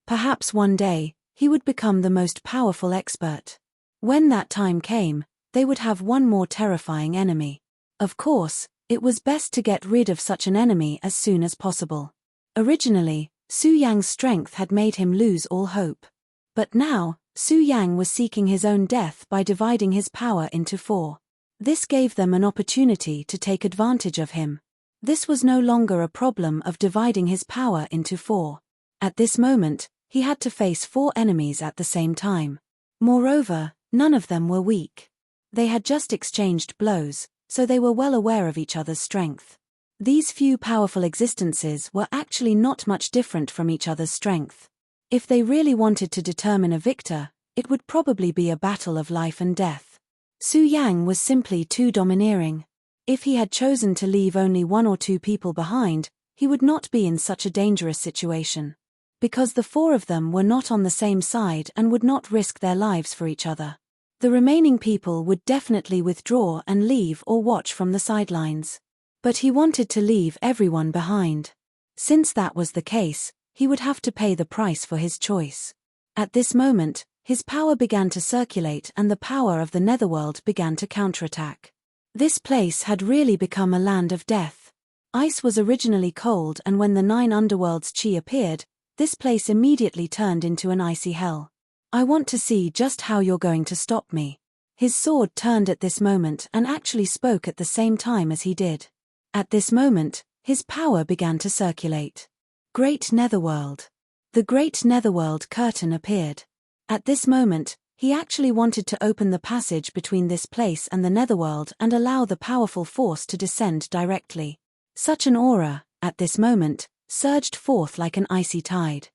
Speaker 2: Perhaps one day, he would become the most powerful expert. When that time came, they would have one more terrifying enemy. Of course, it was best to get rid of such an enemy as soon as possible. Originally, Su Yang's strength had made him lose all hope. But now, Su Yang was seeking his own death by dividing his power into four. This gave them an opportunity to take advantage of him. This was no longer a problem of dividing his power into four. At this moment, he had to face four enemies at the same time. Moreover, none of them were weak. They had just exchanged blows, so they were well aware of each other's strength. These few powerful existences were actually not much different from each other's strength. If they really wanted to determine a victor, it would probably be a battle of life and death. Su Yang was simply too domineering. If he had chosen to leave only one or two people behind, he would not be in such a dangerous situation. Because the four of them were not on the same side and would not risk their lives for each other. The remaining people would definitely withdraw and leave or watch from the sidelines. But he wanted to leave everyone behind. Since that was the case, he would have to pay the price for his choice. At this moment, his power began to circulate and the power of the netherworld began to counterattack. This place had really become a land of death. Ice was originally cold, and when the 9 underworlds chi appeared, this place immediately turned into an icy hell. "I want to see just how you're going to stop me." His sword turned at this moment and actually spoke at the same time as he did. At this moment, his power began to circulate. Great Netherworld. The Great Netherworld curtain appeared. At this moment, he actually wanted to open the passage between this place and the netherworld and allow the powerful force to descend directly. Such an aura, at this moment, surged forth like an icy tide.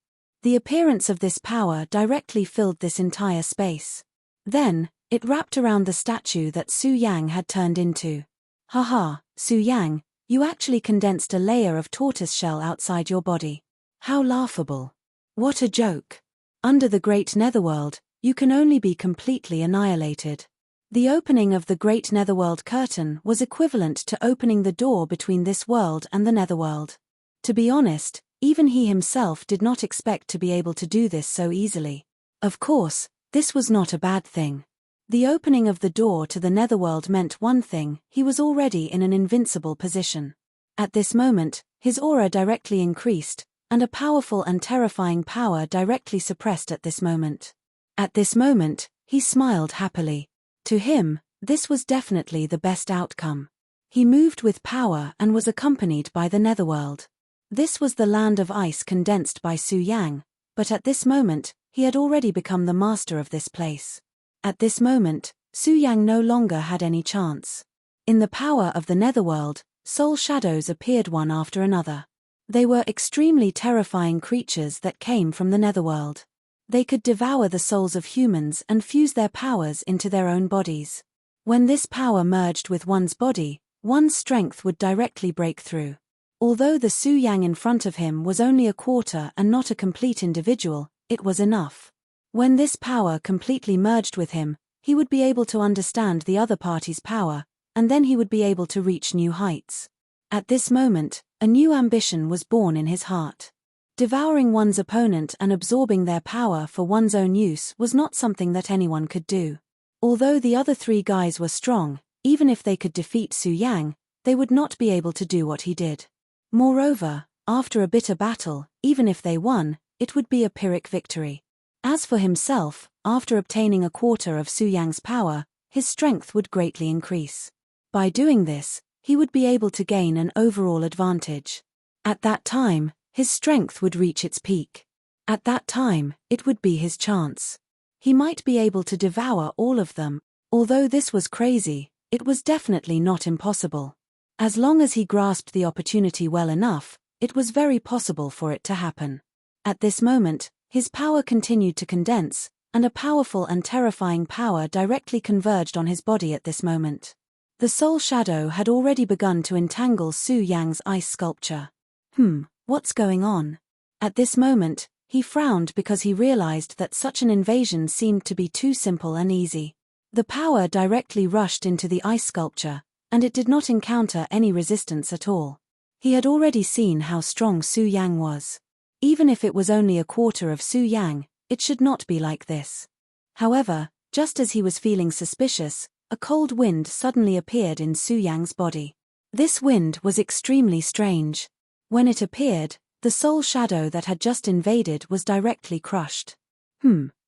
Speaker 2: The appearance of this power directly filled this entire space. Then, it wrapped around the statue that Su Yang had turned into. "Haha, Su Yang, you actually condensed a layer of tortoiseshell outside your body. How laughable. What a joke. Under the Great Netherworld, you can only be completely annihilated." The opening of the Great Netherworld curtain was equivalent to opening the door between this world and the netherworld. To be honest, even he himself did not expect to be able to do this so easily. Of course, this was not a bad thing. The opening of the door to the netherworld meant one thing: he was already in an invincible position. At this moment, his aura directly increased, and a powerful and terrifying power directly suppressed at this moment. At this moment, he smiled happily. To him, this was definitely the best outcome. He moved with power and was accompanied by the netherworld. This was the land of ice condensed by Su Yang, but at this moment, he had already become the master of this place. At this moment, Su Yang no longer had any chance. In the power of the netherworld, soul shadows appeared one after another. They were extremely terrifying creatures that came from the netherworld. They could devour the souls of humans and fuse their powers into their own bodies. When this power merged with one's body, One's strength would directly break through. Although the Su Yang in front of him was only a quarter and not a complete individual, it was enough. When this power completely merged with him, he would be able to understand the other party's power, and then he would be able to reach new heights. At this moment, a new ambition was born in his heart. Devouring one's opponent and absorbing their power for one's own use was not something that anyone could do. Although the other three guys were strong, even if they could defeat Su Yang, they would not be able to do what he did. Moreover, after a bitter battle, even if they won, it would be a Pyrrhic victory. As for himself, after obtaining a quarter of Su Yang's power, his strength would greatly increase. By doing this, he would be able to gain an overall advantage. At that time, his strength would reach its peak. At that time, it would be his chance. He might be able to devour all of them. Although this was crazy, it was definitely not impossible. As long as he grasped the opportunity well enough, it was very possible for it to happen. At this moment, his power continued to condense, and a powerful and terrifying power directly converged on his body at this moment. The soul shadow had already begun to entangle Su Yang's ice sculpture. What's going on? At this moment, he frowned because he realized that such an invasion seemed to be too simple and easy. The power directly rushed into the ice sculpture, and it did not encounter any resistance at all. He had already seen how strong Su Yang was. Even if it was only a quarter of Su Yang, it should not be like this. However, just as he was feeling suspicious, a cold wind suddenly appeared in Su Yang's body. This wind was extremely strange. When it appeared, the soul shadow that had just invaded was directly crushed.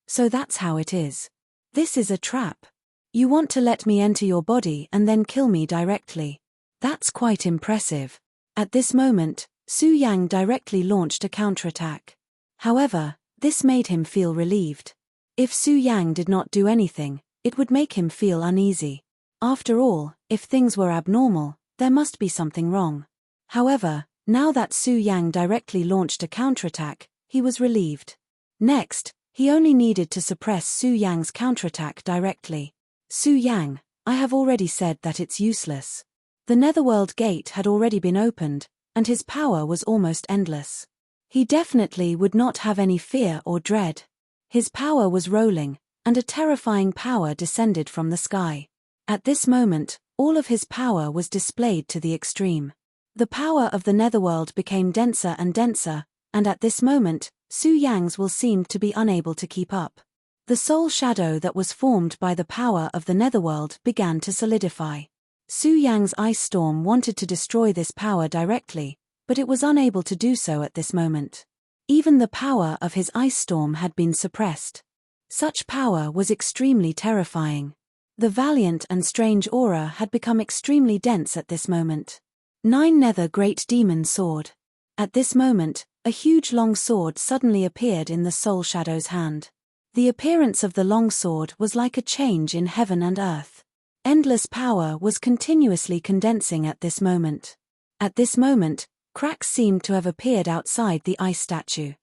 Speaker 2: So that's how it is. This is a trap. You want to let me enter your body and then kill me directly. That's quite impressive. At this moment, Su Yang directly launched a counterattack. However, this made him feel relieved. If Su Yang did not do anything, it would make him feel uneasy. After all, if things were abnormal, there must be something wrong. However, now that Su Yang directly launched a counterattack, he was relieved. Next, he only needed to suppress Su Yang's counterattack directly. Su Yang, I have already said that it's useless. The Netherworld gate had already been opened, and his power was almost endless. He definitely would not have any fear or dread. His power was rolling, and a terrifying power descended from the sky. At this moment, all of his power was displayed to the extreme. The power of the Netherworld became denser and denser, and at this moment, Su Yang's will seemed to be unable to keep up. The soul shadow that was formed by the power of the Netherworld began to solidify. Su Yang's ice storm wanted to destroy this power directly, but it was unable to do so at this moment. Even the power of his ice storm had been suppressed. Such power was extremely terrifying. The valiant and strange aura had become extremely dense at this moment. 9 Nether Great Demon Sword. At this moment, a huge long sword suddenly appeared in the soul shadow's hand. The appearance of the long sword was like a change in heaven and earth. Endless power was continuously condensing at this moment. At this moment, cracks seemed to have appeared outside the ice statue.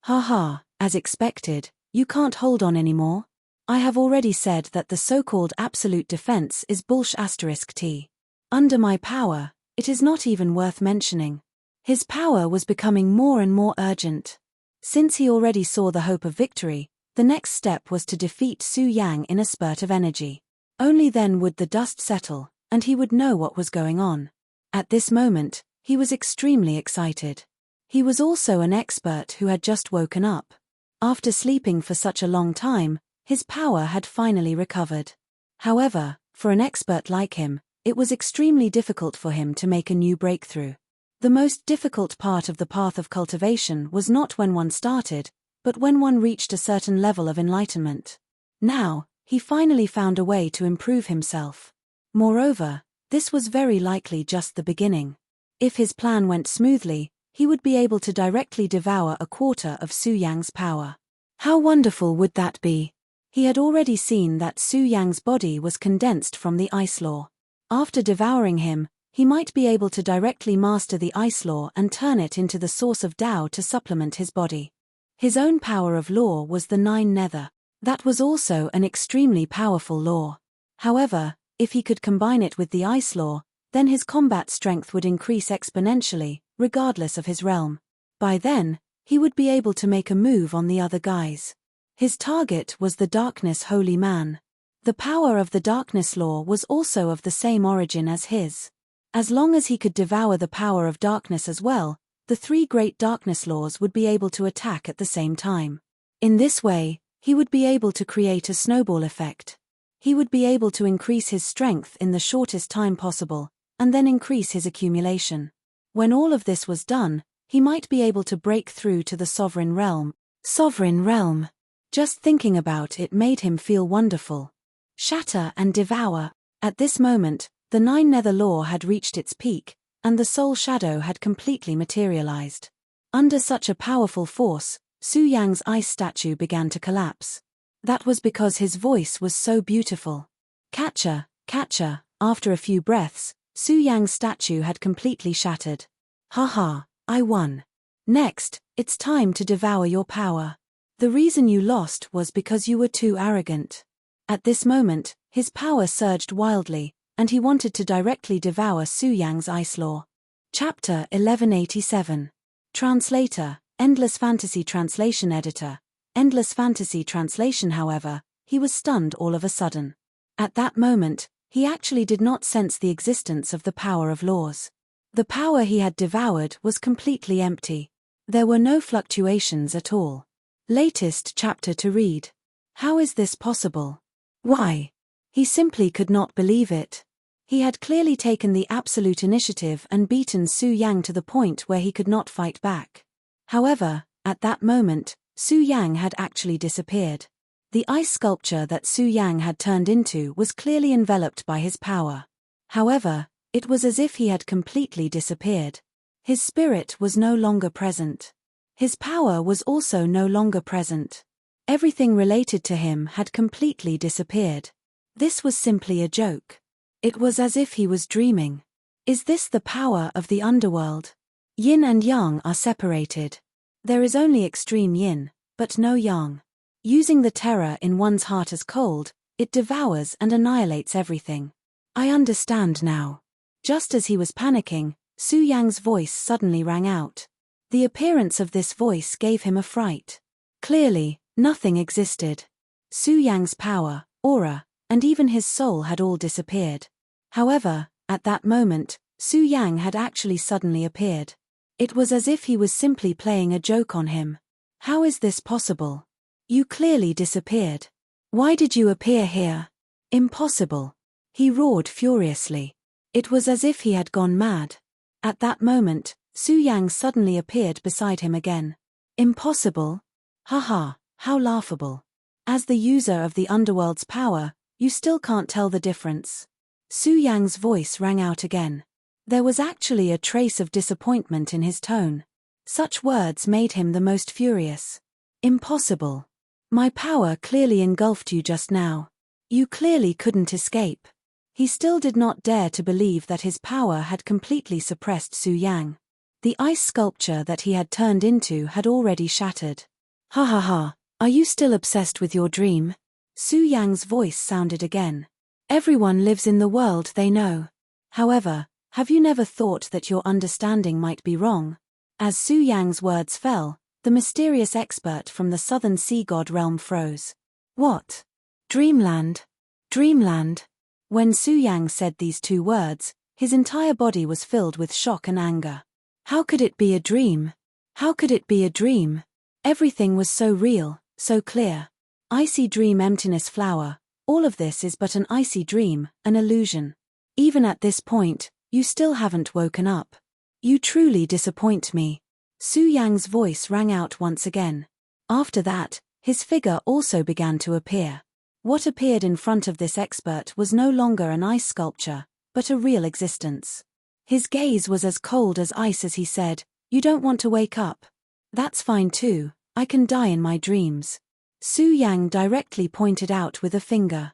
Speaker 2: As expected, you can't hold on anymore. I have already said that the so-called absolute defense is bullsh*t. Under my power, it is not even worth mentioning. His power was becoming more and more urgent. Since he already saw the hope of victory, the next step was to defeat Su Yang in a spurt of energy. Only then would the dust settle, and he would know what was going on. At this moment, he was extremely excited. He was also an expert who had just woken up. After sleeping for such a long time, his power had finally recovered. However, for an expert like him, it was extremely difficult for him to make a new breakthrough. The most difficult part of the path of cultivation was not when one started, but when one reached a certain level of enlightenment. Now, he finally found a way to improve himself. Moreover, this was very likely just the beginning. If his plan went smoothly, he would be able to directly devour a quarter of Su Yang's power. How wonderful would that be? He had already seen that Su Yang's body was condensed from the ice law. After devouring him, he might be able to directly master the ice law and turn it into the source of Tao to supplement his body. His own power of law was the 9 Nether. That was also an extremely powerful law. However, if he could combine it with the ice law, then his combat strength would increase exponentially, regardless of his realm. By then, he would be able to make a move on the other guys. His target was the Darkness Holy Man. The power of the Darkness Law was also of the same origin as his. As long as he could devour the power of darkness as well, the three great Darkness Laws would be able to attack at the same time. In this way, he would be able to create a snowball effect. He would be able to increase his strength in the shortest time possible, and then increase his accumulation. When all of this was done, he might be able to break through to the Sovereign Realm. Sovereign Realm! Just thinking about it made him feel wonderful. Shatter and devour. At this moment, the Nine Nether Law had reached its peak, and the Soul Shadow had completely materialized. Under such a powerful force, Su Yang's ice statue began to collapse. That was because his voice was so beautiful. Catcher, catcher, after a few breaths, Su Yang's statue had completely shattered. Haha, I won. Next, it's time to devour your power. The reason you lost was because you were too arrogant. At this moment, his power surged wildly, and he wanted to directly devour Su Yang's ice law. Chapter 1187. Translator, Endless Fantasy Translation Editor. Endless Fantasy Translation. However, he was stunned all of a sudden. At that moment, he actually did not sense the existence of the power of laws. The power he had devoured was completely empty. There were no fluctuations at all. Latest chapter to read. How is this possible? Why? He simply could not believe it. He had clearly taken the absolute initiative and beaten Su Yang to the point where he could not fight back. However, at that moment, Su Yang had actually disappeared. The ice sculpture that Su Yang had turned into was clearly enveloped by his power. However, it was as if he had completely disappeared. His spirit was no longer present. His power was also no longer present. Everything related to him had completely disappeared. This was simply a joke. It was as if he was dreaming. Is this the power of the underworld? Yin and Yang are separated. There is only extreme yin, but no yang. Using the terror in one's heart as cold, it devours and annihilates everything. I understand now. Just as he was panicking, Su Yang's voice suddenly rang out. The appearance of this voice gave him a fright. Clearly, nothing existed. Su Yang's power, aura, and even his soul had all disappeared. However, at that moment, Su Yang had actually suddenly appeared. It was as if he was simply playing a joke on him. How is this possible? You clearly disappeared. Why did you appear here? Impossible. He roared furiously. It was as if he had gone mad. At that moment, Su Yang suddenly appeared beside him again. Impossible? Haha, how laughable. As the user of the underworld's power, you still can't tell the difference. Su Yang's voice rang out again. There was actually a trace of disappointment in his tone. Such words made him the most furious. Impossible. My power clearly engulfed you just now. You clearly couldn't escape. He still did not dare to believe that his power had completely suppressed Su Yang. The ice sculpture that he had turned into had already shattered. Ha ha ha, are you still obsessed with your dream? Su Yang's voice sounded again. Everyone lives in the world they know. However, have you never thought that your understanding might be wrong? As Su Yang's words fell, the mysterious expert from the southern sea god realm froze. What? Dreamland? Dreamland? When Su Yang said these two words, his entire body was filled with shock and anger. How could it be a dream? How could it be a dream? Everything was so real, so clear. Icy dream emptiness flower, all of this is but an icy dream, an illusion. Even at this point, you still haven't woken up. You truly disappoint me. Su Yang's voice rang out once again. After that, his figure also began to appear. What appeared in front of this expert was no longer an ice sculpture, but a real existence. His gaze was as cold as ice as he said, "You don't want to wake up? That's fine too, I can die in my dreams." Su Yang directly pointed out with a finger.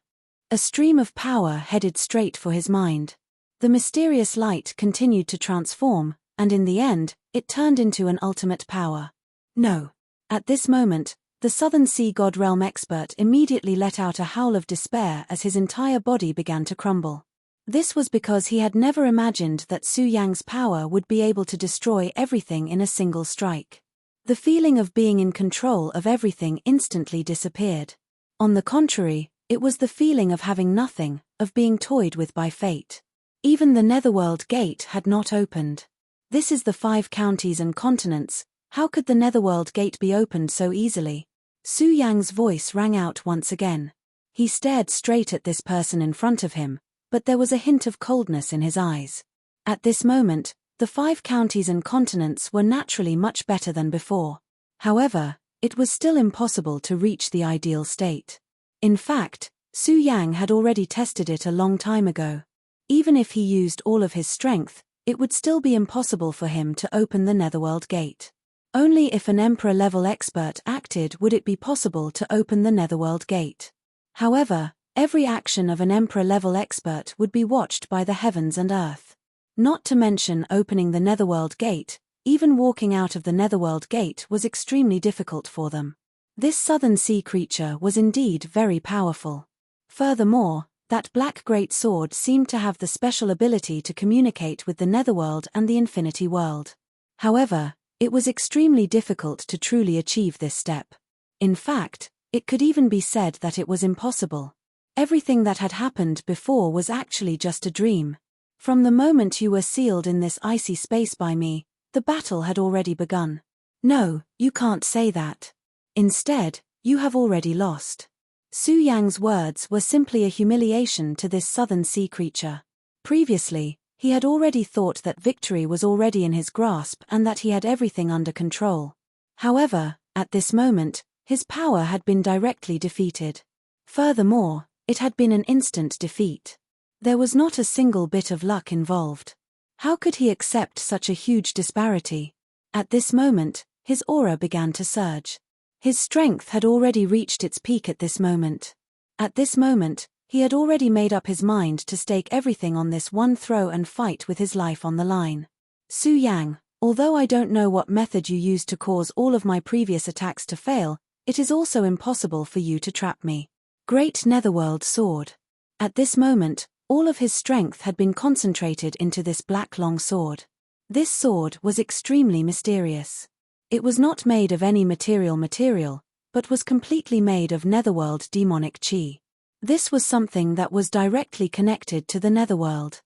Speaker 2: A stream of power headed straight for his mind. The mysterious light continued to transform, and in the end, it turned into an ultimate power. No. At this moment, the Southern Sea God Realm expert immediately let out a howl of despair as his entire body began to crumble. This was because he had never imagined that Su Yang's power would be able to destroy everything in a single strike. The feeling of being in control of everything instantly disappeared. On the contrary, it was the feeling of having nothing, of being toyed with by fate. Even the Netherworld Gate had not opened. This is the 5 counties and continents. How could the Netherworld Gate be opened so easily? Su Yang's voice rang out once again. He stared straight at this person in front of him, but there was a hint of coldness in his eyes. At this moment, the 5 counties and continents were naturally much better than before. However, it was still impossible to reach the ideal state. In fact, Su Yang had already tested it a long time ago. Even if he used all of his strength, it would still be impossible for him to open the Netherworld Gate. Only if an Emperor-level expert acted would it be possible to open the Netherworld Gate. However, every action of an Emperor-level expert would be watched by the heavens and earth. Not to mention opening the Netherworld Gate, even walking out of the Netherworld Gate was extremely difficult for them. This southern sea creature was indeed very powerful. Furthermore, that black great sword seemed to have the special ability to communicate with the Netherworld and the Infinity World. However, it was extremely difficult to truly achieve this step. In fact, it could even be said that it was impossible. Everything that had happened before was actually just a dream. From the moment you were sealed in this icy space by me, the battle had already begun. No, you can't say that. Instead, you have already lost. Su Yang's words were simply a humiliation to this southern sea creature. Previously, he had already thought that victory was already in his grasp and that he had everything under control. However, at this moment, his power had been directly defeated. Furthermore, it had been an instant defeat. There was not a single bit of luck involved. How could he accept such a huge disparity? At this moment, his aura began to surge. His strength had already reached its peak at this moment. At this moment, he had already made up his mind to stake everything on this one throw and fight with his life on the line. Su Yang, although I don't know what method you used to cause all of my previous attacks to fail, it is also impossible for you to trap me. Great Netherworld Sword. At this moment, all of his strength had been concentrated into this black long sword. This sword was extremely mysterious. It was not made of any material, but was completely made of Netherworld demonic chi. This was something that was directly connected to the Netherworld.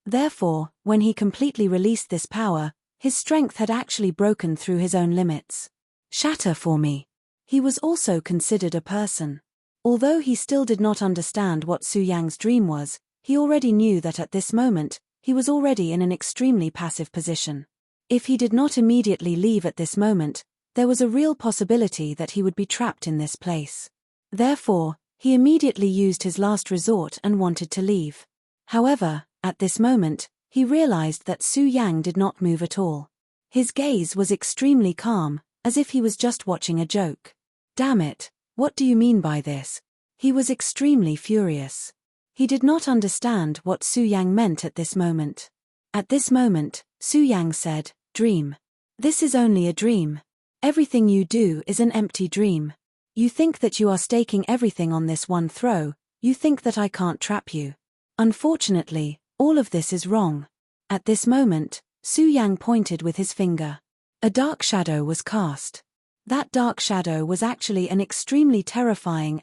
Speaker 2: Therefore, when he completely released this power, his strength had actually broken through his own limits. Shatter for me. He was also considered a person. Although he still did not understand what Su Yang's dream was, he already knew that at this moment, he was already in an extremely passive position. If he did not immediately leave at this moment, there was a real possibility that he would be trapped in this place. Therefore, he immediately used his last resort and wanted to leave. However, at this moment, he realized that Su Yang did not move at all. His gaze was extremely calm, as if he was just watching a joke. Damn it, what do you mean by this? He was extremely furious. He did not understand what Su Yang meant at this moment. At this moment, Su Yang said, "Dream. This is only a dream. Everything you do is an empty dream. You think that you are staking everything on this one throw, you think that I can't trap you. Unfortunately, all of this is wrong." At this moment, Su Yang pointed with his finger. A dark shadow was cast. That dark shadow was actually an extremely terrifying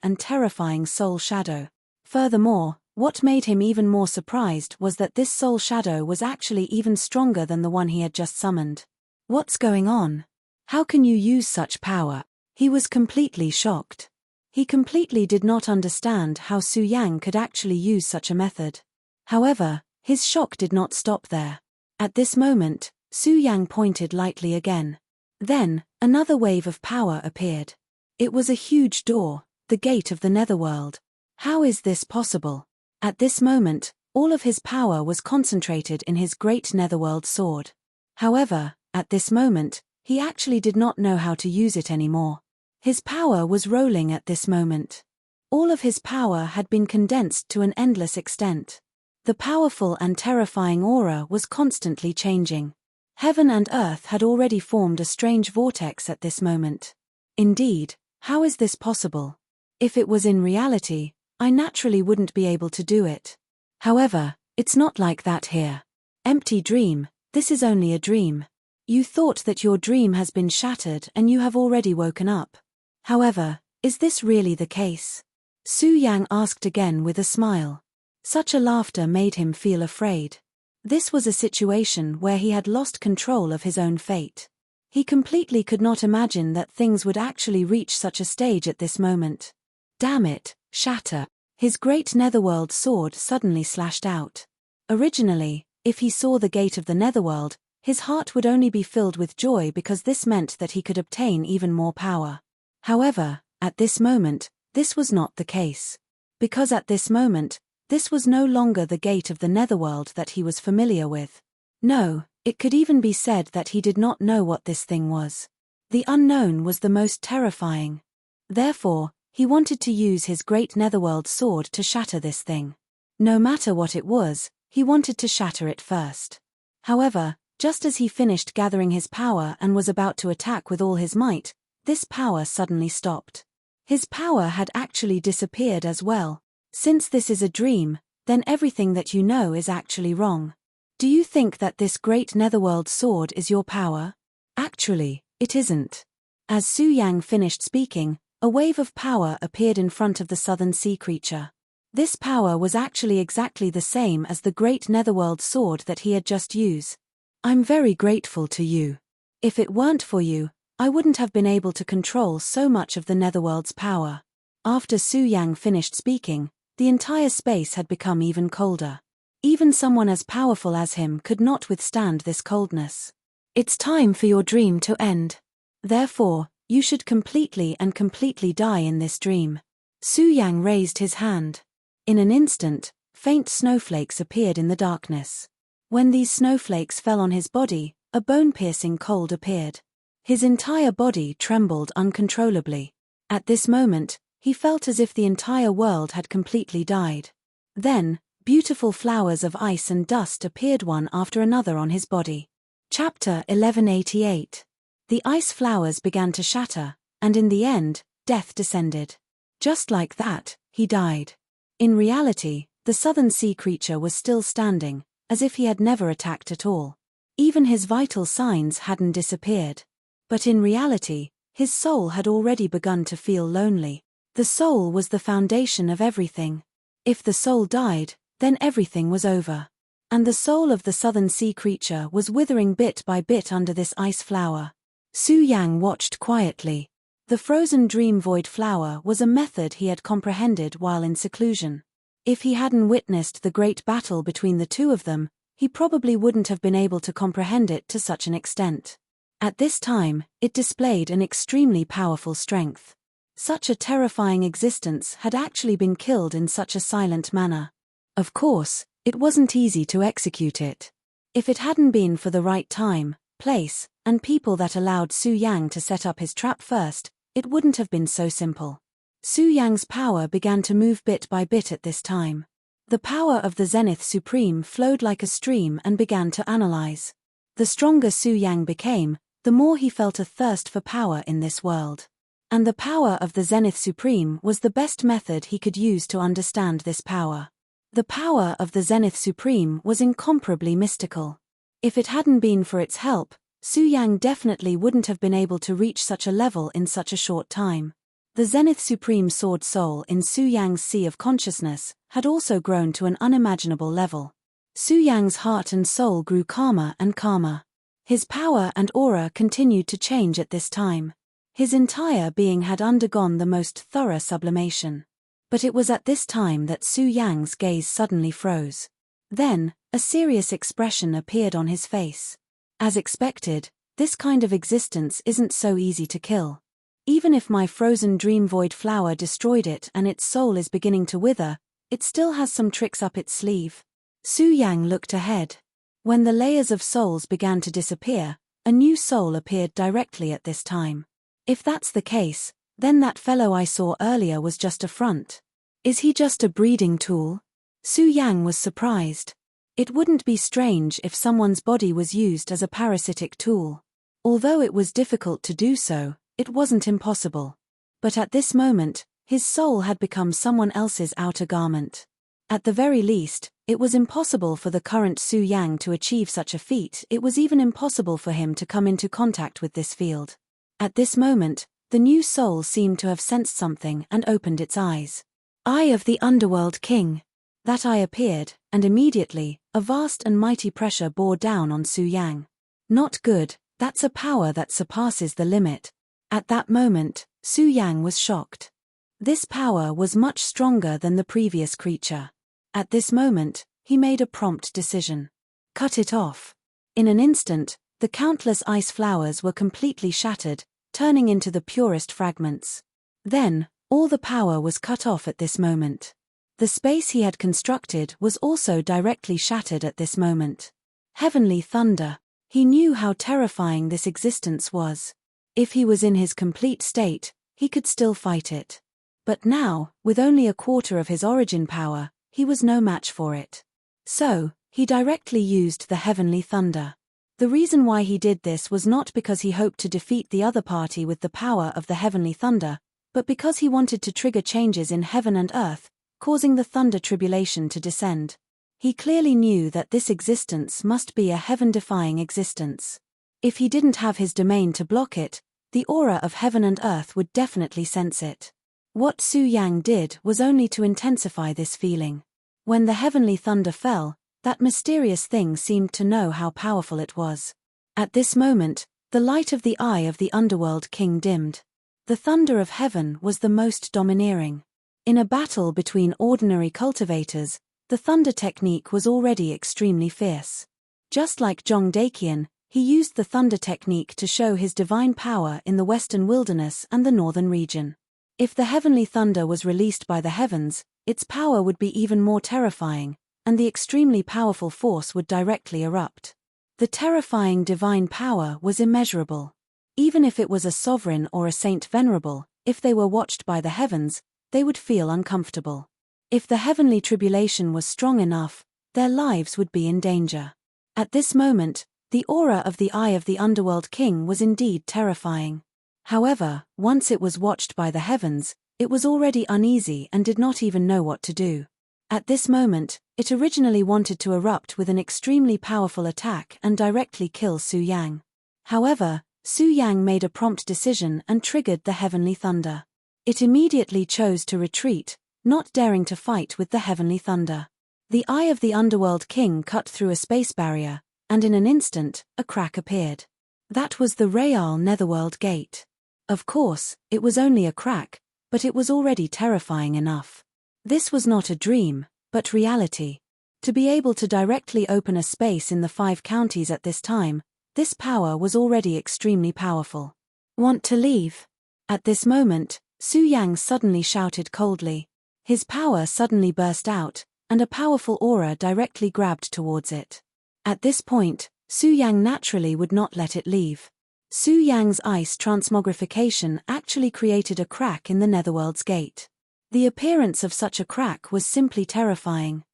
Speaker 2: soul shadow. Furthermore, what made him even more surprised was that this soul shadow was actually even stronger than the one he had just summoned. What's going on? How can you use such power? He was completely shocked. He completely did not understand how Su Yang could actually use such a method. However, his shock did not stop there. At this moment, Su Yang pointed lightly again. Then, another wave of power appeared. It was a huge door, the gate of the Netherworld. How is this possible? At this moment, all of his power was concentrated in his great Netherworld sword. However, at this moment, he actually did not know how to use it anymore. His power was rolling at this moment. All of his power had been condensed to an endless extent. The powerful and terrifying aura was constantly changing. Heaven and earth had already formed a strange vortex at this moment. Indeed, how is this possible? If it was in reality, I naturally wouldn't be able to do it. However, It's not like that here. Empty dream, this is only a dream. You thought that your dream has been shattered and you have already woken up. However, is this really the case? Su Yang asked again with a smile. Such a laughter made him feel afraid. This was a situation where he had lost control of his own fate. He completely could not imagine that things would actually reach such a stage at this moment. Damn it, shatter. His great netherworld sword suddenly slashed out. Originally, if he saw the gate of the netherworld, his heart would only be filled with joy because this meant that he could obtain even more power. However, at this moment, this was not the case. Because at this moment, this was no longer the gate of the netherworld that he was familiar with. No, it could even be said that he did not know what this thing was. The unknown was the most terrifying. Therefore, he wanted to use his great netherworld sword to shatter this thing. No matter what it was, he wanted to shatter it first. However, just as he finished gathering his power and was about to attack with all his might, this power suddenly stopped. His power had actually disappeared as well. Since this is a dream, then everything that you know is actually wrong. Do you think that this great netherworld sword is your power? Actually, it isn't. As Su Yang finished speaking, a wave of power appeared in front of the southern sea creature. This power was actually exactly the same as the great netherworld sword that he had just used. I'm very grateful to you. If it weren't for you, I wouldn't have been able to control so much of the netherworld's power. After Su Yang finished speaking, the entire space had become even colder. Even someone as powerful as him could not withstand this coldness. It's time for your dream to end. Therefore, you should completely die in this dream. Su Yang raised his hand. In an instant, faint snowflakes appeared in the darkness. When these snowflakes fell on his body, a bone-piercing cold appeared. His entire body trembled uncontrollably. At this moment, he felt as if the entire world had completely died. Then, beautiful flowers of ice and dust appeared one after another on his body. Chapter 1188. The ice flowers began to shatter, and in the end, death descended. Just like that, he died. In reality, the southern sea creature was still standing, as if he had never attacked at all. Even his vital signs hadn't disappeared. But in reality, his soul had already begun to feel lonely. The soul was the foundation of everything. If the soul died, then everything was over. And the soul of the southern sea creature was withering bit by bit under this ice flower. Su Yang watched quietly. The frozen dream void flower was a method he had comprehended while in seclusion. If he hadn't witnessed the great battle between the two of them, he probably wouldn't have been able to comprehend it to such an extent. At this time, it displayed an extremely powerful strength. Such a terrifying existence had actually been killed in such a silent manner. Of course, it wasn't easy to execute it. If it hadn't been for the right time, place, and people that allowed Su Yang to set up his trap first, it wouldn't have been so simple. Su Yang's power began to move bit by bit at this time. The power of the Zenith Supreme flowed like a stream and began to analyze. The stronger Su Yang became, the more he felt a thirst for power in this world. And the power of the Zenith Supreme was the best method he could use to understand this power. The power of the Zenith Supreme was incomparably mystical. If it hadn't been for its help, Su Yang definitely wouldn't have been able to reach such a level in such a short time. The Zenith Supreme Sword Soul in Su Yang's sea of consciousness had also grown to an unimaginable level. Su Yang's heart and soul grew calmer and calmer. His power and aura continued to change at this time. His entire being had undergone the most thorough sublimation. But it was at this time that Su Yang's gaze suddenly froze. Then, a serious expression appeared on his face. As expected, this kind of existence isn't so easy to kill. Even if my frozen dream void flower destroyed it and its soul is beginning to wither, it still has some tricks up its sleeve. Su Yang looked ahead. When the layers of souls began to disappear, a new soul appeared directly at this time. If that's the case, then that fellow I saw earlier was just a front. Is he just a breeding tool? Su Yang was surprised. It wouldn't be strange if someone's body was used as a parasitic tool. Although it was difficult to do so, it wasn't impossible. But at this moment, his soul had become someone else's outer garment. At the very least, it was impossible for the current Su Yang to achieve such a feat. It was even impossible for him to come into contact with this field. At this moment, the new soul seemed to have sensed something and opened its eyes. Eye of the Underworld King. That eye appeared, and immediately, a vast and mighty pressure bore down on Su Yang. Not good, that's a power that surpasses the limit. At that moment, Su Yang was shocked. This power was much stronger than the previous creature. At this moment, he made a prompt decision. Cut it off. In an instant, the countless ice flowers were completely shattered, turning into the purest fragments. Then, all the power was cut off at this moment. The space he had constructed was also directly shattered at this moment. Heavenly thunder. He knew how terrifying this existence was. If he was in his complete state, he could still fight it. But now, with only a quarter of his origin power, he was no match for it. So, he directly used the heavenly thunder. The reason why he did this was not because he hoped to defeat the other party with the power of the heavenly thunder, but because he wanted to trigger changes in heaven and earth, causing the thunder tribulation to descend. He clearly knew that this existence must be a heaven-defying existence. If he didn't have his domain to block it, the aura of heaven and earth would definitely sense it. What Su Yang did was only to intensify this feeling. When the heavenly thunder fell, that mysterious thing seemed to know how powerful it was. At this moment, the light of the eye of the Underworld King dimmed. The thunder of heaven was the most domineering. In a battle between ordinary cultivators, the thunder technique was already extremely fierce. Just like Zhong Daqian, he used the thunder technique to show his divine power in the western wilderness and the northern region. If the heavenly thunder was released by the heavens, its power would be even more terrifying, and the extremely powerful force would directly erupt. The terrifying divine power was immeasurable. Even if it was a sovereign or a saint venerable, if they were watched by the heavens, they would feel uncomfortable. If the heavenly tribulation was strong enough, their lives would be in danger. At this moment, the aura of the eye of the Underworld King was indeed terrifying. However, once it was watched by the heavens, it was already uneasy and did not even know what to do. At this moment, it originally wanted to erupt with an extremely powerful attack and directly kill Su Yang. However, Su Yang made a prompt decision and triggered the heavenly thunder. It immediately chose to retreat, not daring to fight with the heavenly thunder. The eye of the Underworld King cut through a space barrier, and in an instant, a crack appeared. That was the Real Netherworld Gate. Of course, it was only a crack, but it was already terrifying enough. This was not a dream, but reality. To be able to directly open a space in the 5 counties at this time, this power was already extremely powerful. Want to leave? At this moment, Su Yang suddenly shouted coldly. His power suddenly burst out, and a powerful aura directly grabbed towards it. At this point, Su Yang naturally would not let it leave. Su Yang's ice transmogrification actually created a crack in the Netherworld's gate. The appearance of such a crack was simply terrifying.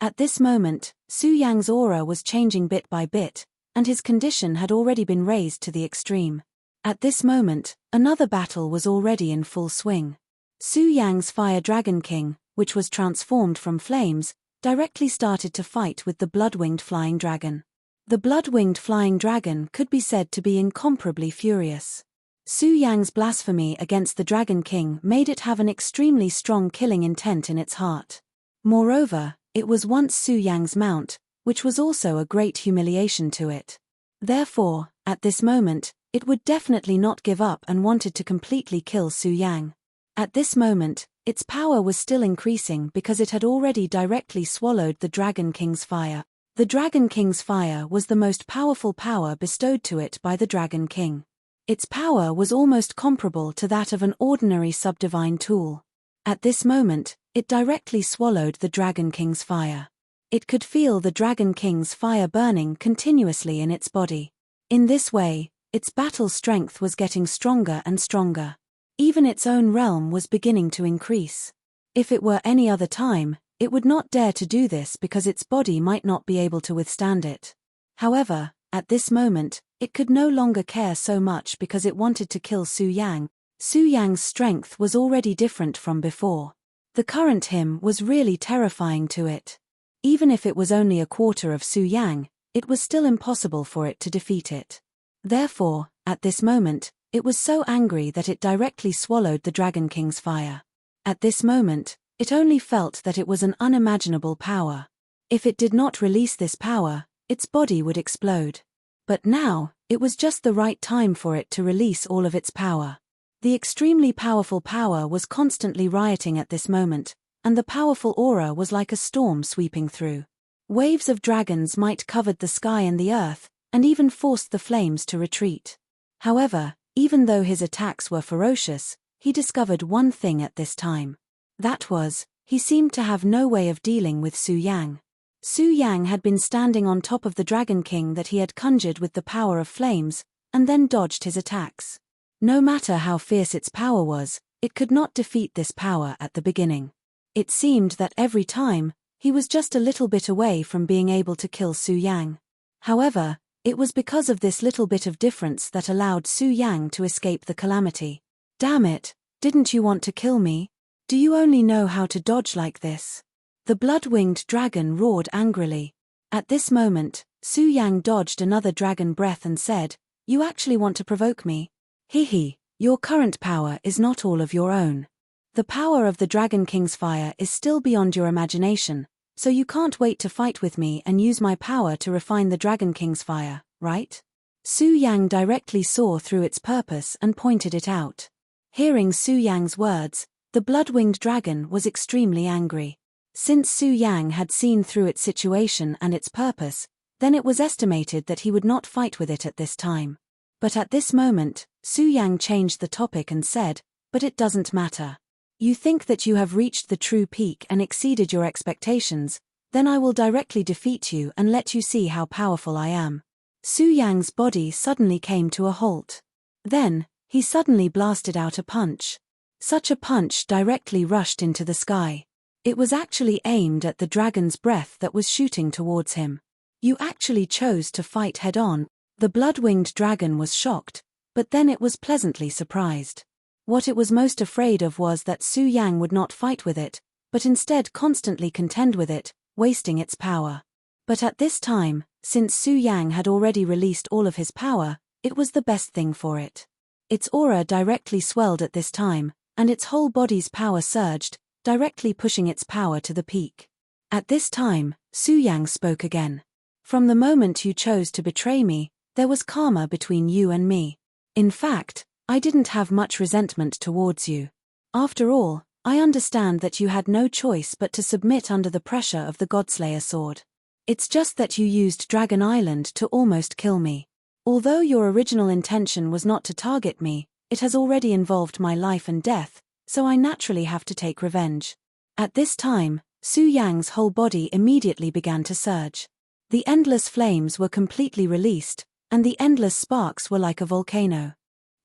Speaker 2: At this moment, Su Yang's aura was changing bit by bit, and his condition had already been raised to the extreme. At this moment, another battle was already in full swing. Su Yang's Fire Dragon King, which was transformed from flames, directly started to fight with the blood-winged flying dragon. The blood-winged flying dragon could be said to be incomparably furious. Su Yang's blasphemy against the Dragon King made it have an extremely strong killing intent in its heart. Moreover, it was once Su Yang's mount, which was also a great humiliation to it. Therefore, at this moment, it would definitely not give up and wanted to completely kill Su Yang. At this moment, its power was still increasing because it had already directly swallowed the Dragon King's fire. The Dragon King's fire was the most powerful power bestowed to it by the Dragon King. Its power was almost comparable to that of an ordinary subdivine tool. At this moment, it directly swallowed the Dragon King's fire. It could feel the Dragon King's fire burning continuously in its body. In this way, its battle strength was getting stronger and stronger. Even its own realm was beginning to increase. If it were any other time, it would not dare to do this because its body might not be able to withstand it. However, at this moment, it could no longer care so much because it wanted to kill Su Yang. Su Yang's strength was already different from before. The current him was really terrifying to it. Even if it was only a quarter of Su Yang, it was still impossible for it to defeat it. Therefore, at this moment, it was so angry that it directly swallowed the Dragon King's fire. At this moment, it only felt that it was an unimaginable power. If it did not release this power, its body would explode. But now, it was just the right time for it to release all of its power. The extremely powerful power was constantly rioting at this moment, and the powerful aura was like a storm sweeping through. Waves of dragons might covered the sky and the earth, and even forced the flames to retreat. However, even though his attacks were ferocious, he discovered one thing at this time. That was, he seemed to have no way of dealing with Su Yang. Su Yang had been standing on top of the Dragon King that he had conjured with the power of flames, and then dodged his attacks. No matter how fierce its power was, it could not defeat this power at the beginning. It seemed that every time, he was just a little bit away from being able to kill Su Yang. However, it was because of this little bit of difference that allowed Su Yang to escape the calamity. Damn it, didn't you want to kill me? Do you only know how to dodge like this? The blood-winged dragon roared angrily. At this moment, Su Yang dodged another dragon breath and said, "You actually want to provoke me? Hehe, your current power is not all of your own. The power of the Dragon King's fire is still beyond your imagination, so you can't wait to fight with me and use my power to refine the Dragon King's fire, right?" Su Yang directly saw through its purpose and pointed it out. Hearing Su Yang's words, the blood-winged dragon was extremely angry. Since Su Yang had seen through its situation and its purpose, then it was estimated that he would not fight with it at this time. But at this moment, Su Yang changed the topic and said, "But it doesn't matter. You think that you have reached the true peak and exceeded your expectations, then I will directly defeat you and let you see how powerful I am." Su Yang's body suddenly came to a halt. Then, he suddenly blasted out a punch. Such a punch directly rushed into the sky. It was actually aimed at the dragon's breath that was shooting towards him. "You actually chose to fight head-on." The blood-winged dragon was shocked, but then it was pleasantly surprised. What it was most afraid of was that Su Yang would not fight with it, but instead constantly contend with it, wasting its power. But at this time, since Su Yang had already released all of his power, it was the best thing for it. Its aura directly swelled at this time, and its whole body's power surged, directly pushing its power to the peak. At this time, Su Yang spoke again. "From the moment you chose to betray me, there was karma between you and me. In fact, I didn't have much resentment towards you. After all, I understand that you had no choice but to submit under the pressure of the Godslayer sword. It's just that you used Dragon Island to almost kill me. Although your original intention was not to target me, it has already involved my life and death, so I naturally have to take revenge." At this time, Su Yang's whole body immediately began to surge. The endless flames were completely released, and the endless sparks were like a volcano.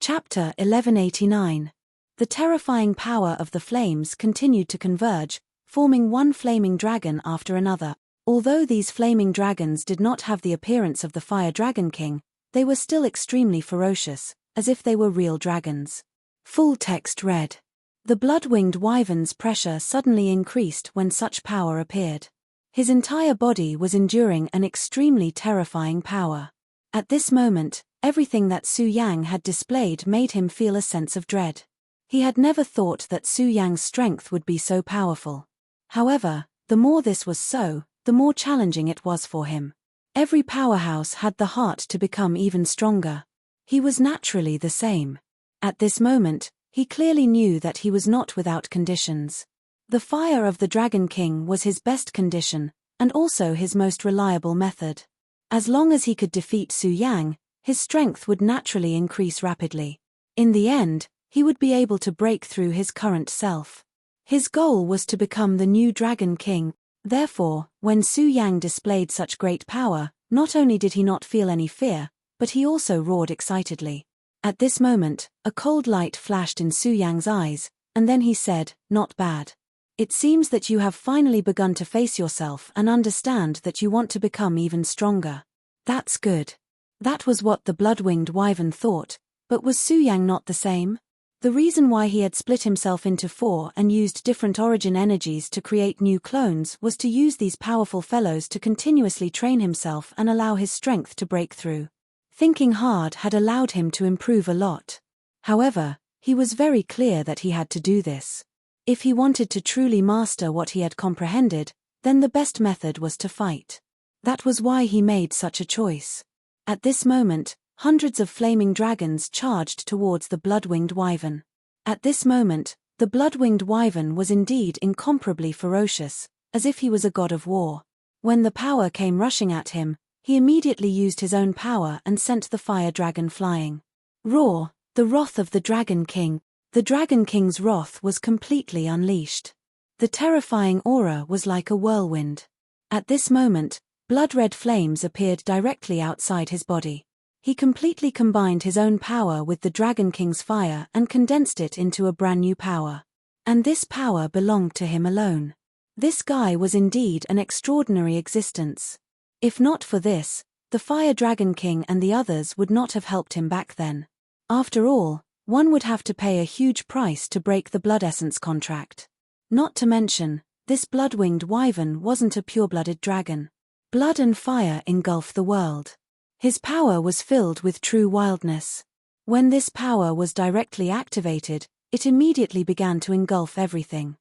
Speaker 2: Chapter 1189. The terrifying power of the flames continued to converge, forming one flaming dragon after another. Although these flaming dragons did not have the appearance of the Fire Dragon King, they were still extremely ferocious, as if they were real dragons. Full text read. The blood-winged wyvern's pressure suddenly increased when such power appeared. His entire body was enduring an extremely terrifying power. At this moment, everything that Su Yang had displayed made him feel a sense of dread. He had never thought that Su Yang's strength would be so powerful. However, the more this was so, the more challenging it was for him. Every powerhouse had the heart to become even stronger. He was naturally the same. At this moment, he clearly knew that he was not without conditions. The fire of the Dragon King was his best condition, and also his most reliable method. As long as he could defeat Su Yang, his strength would naturally increase rapidly. In the end, he would be able to break through his current self. His goal was to become the new Dragon King. Therefore, when Su Yang displayed such great power, not only did he not feel any fear, but he also roared excitedly. At this moment, a cold light flashed in Su Yang's eyes, and then he said, "Not bad. It seems that you have finally begun to face yourself and understand that you want to become even stronger. That's good." That was what the blood-winged wyvern thought, but was Su Yang not the same? The reason why he had split himself into 4 and used different origin energies to create new clones was to use these powerful fellows to continuously train himself and allow his strength to break through. Thinking hard had allowed him to improve a lot. However, he was very clear that he had to do this. If he wanted to truly master what he had comprehended, then the best method was to fight. That was why he made such a choice. At this moment, hundreds of flaming dragons charged towards the blood-winged wyvern. At this moment, the blood-winged wyvern was indeed incomparably ferocious, as if he was a god of war. When the power came rushing at him, he immediately used his own power and sent the fire dragon flying. Roar, the wrath of the Dragon King. The Dragon King's wrath was completely unleashed. The terrifying aura was like a whirlwind. At this moment, blood-red flames appeared directly outside his body. He completely combined his own power with the Dragon King's fire and condensed it into a brand new power. And this power belonged to him alone. This guy was indeed an extraordinary existence. If not for this, the Fire Dragon King and the others would not have helped him back then. After all, one would have to pay a huge price to break the Blood Essence contract. Not to mention, this blood-winged wyvern wasn't a pure-blooded dragon. Blood and fire engulf the world. His power was filled with true wildness. When this power was directly activated, it immediately began to engulf everything.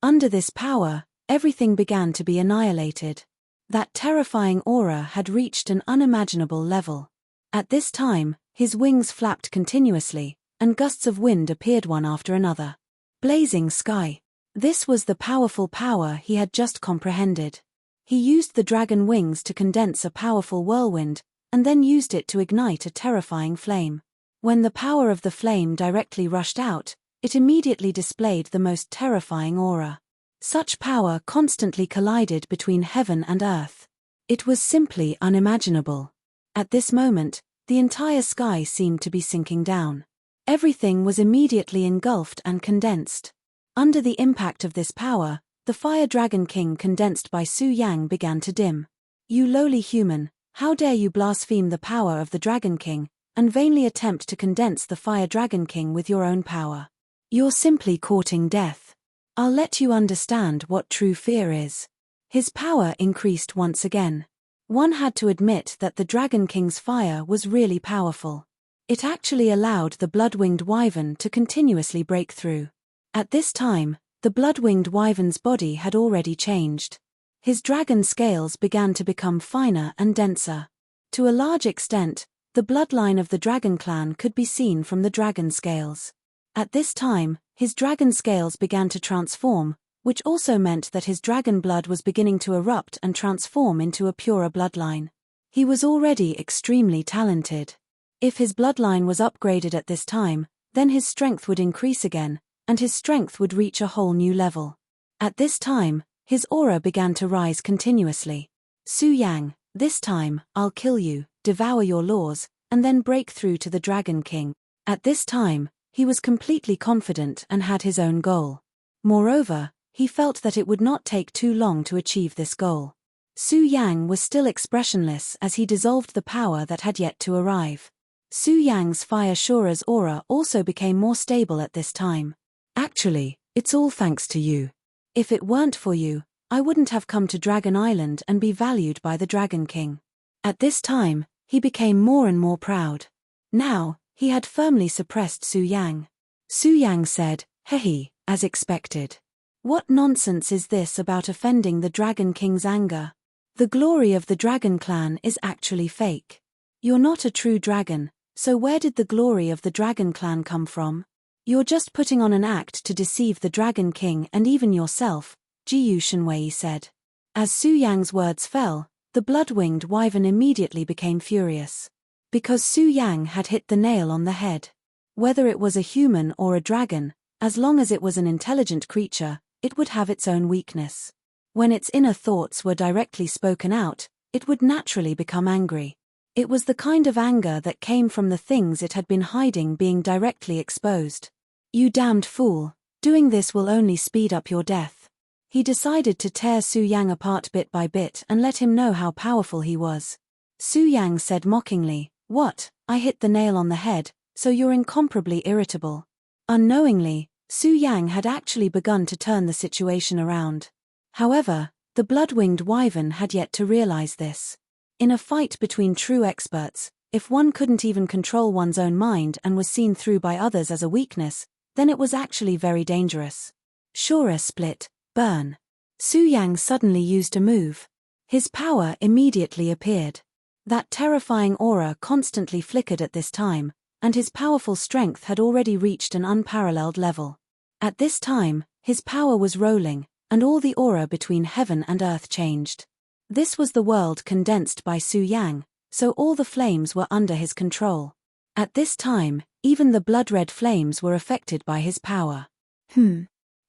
Speaker 2: Under this power, everything began to be annihilated. That terrifying aura had reached an unimaginable level. At this time, his wings flapped continuously, and gusts of wind appeared one after another. Blazing sky. This was the powerful power he had just comprehended. He used the dragon wings to condense a powerful whirlwind, and then used it to ignite a terrifying flame. When the power of the flame directly rushed out, it immediately displayed the most terrifying aura. Such power constantly collided between heaven and earth. It was simply unimaginable. At this moment, the entire sky seemed to be sinking down. Everything was immediately engulfed and condensed. Under the impact of this power, the Fire Dragon King condensed by Su Yang began to dim. You lowly human, how dare you blaspheme the power of the Dragon King, and vainly attempt to condense the Fire Dragon King with your own power. You're simply courting death. I'll let you understand what true fear is. His power increased once again. One had to admit that the Dragon King's fire was really powerful. It actually allowed the blood-winged wyvern to continuously break through. At this time, the blood-winged wyvern's body had already changed. His dragon scales began to become finer and denser. To a large extent, the bloodline of the dragon clan could be seen from the dragon scales. At this time, his dragon scales began to transform, which also meant that his dragon blood was beginning to erupt and transform into a purer bloodline. He was already extremely talented. If his bloodline was upgraded at this time, then his strength would increase again, and his strength would reach a whole new level. At this time, his aura began to rise continuously. Su Yang, this time, I'll kill you, devour your laws, and then break through to the Dragon King. At this time, he was completely confident and had his own goal. Moreover, he felt that it would not take too long to achieve this goal. Su Yang was still expressionless as he dissolved the power that had yet to arrive. Su Yang's Fire Shura's aura also became more stable at this time. Actually, it's all thanks to you. If it weren't for you, I wouldn't have come to Dragon Island and be valued by the Dragon King. At this time, he became more and more proud. Now, he had firmly suppressed Su Yang. Su Yang said, "Hehe, as expected. What nonsense is this about offending the Dragon King's anger? The glory of the Dragon Clan is actually fake. You're not a true dragon, so where did the glory of the Dragon Clan come from? You're just putting on an act to deceive the Dragon King and even yourself," Jiyu Shenwei said. As Su Yang's words fell, the blood-winged wyvern immediately became furious. Because Su Yang had hit the nail on the head. Whether it was a human or a dragon, as long as it was an intelligent creature, it would have its own weakness. When its inner thoughts were directly spoken out, it would naturally become angry. It was the kind of anger that came from the things it had been hiding being directly exposed. You damned fool, doing this will only speed up your death. He decided to tear Su Yang apart bit by bit and let him know how powerful he was. Su Yang said mockingly, "What, I hit the nail on the head, so you're incomparably irritable. Unknowingly, Su Yang had actually begun to turn the situation around. However, the blood-winged wyvern had yet to realize this. In a fight between true experts, if one couldn't even control one's own mind and was seen through by others as a weakness, then it was actually very dangerous. Shura split, burn. Su Yang suddenly used a move. His power immediately appeared. That terrifying aura constantly flickered at this time, and his powerful strength had already reached an unparalleled level. At this time, his power was rolling, and all the aura between heaven and earth changed. This was the world condensed by Su Yang, so all the flames were under his control. At this time, even the blood-red flames were affected by his power.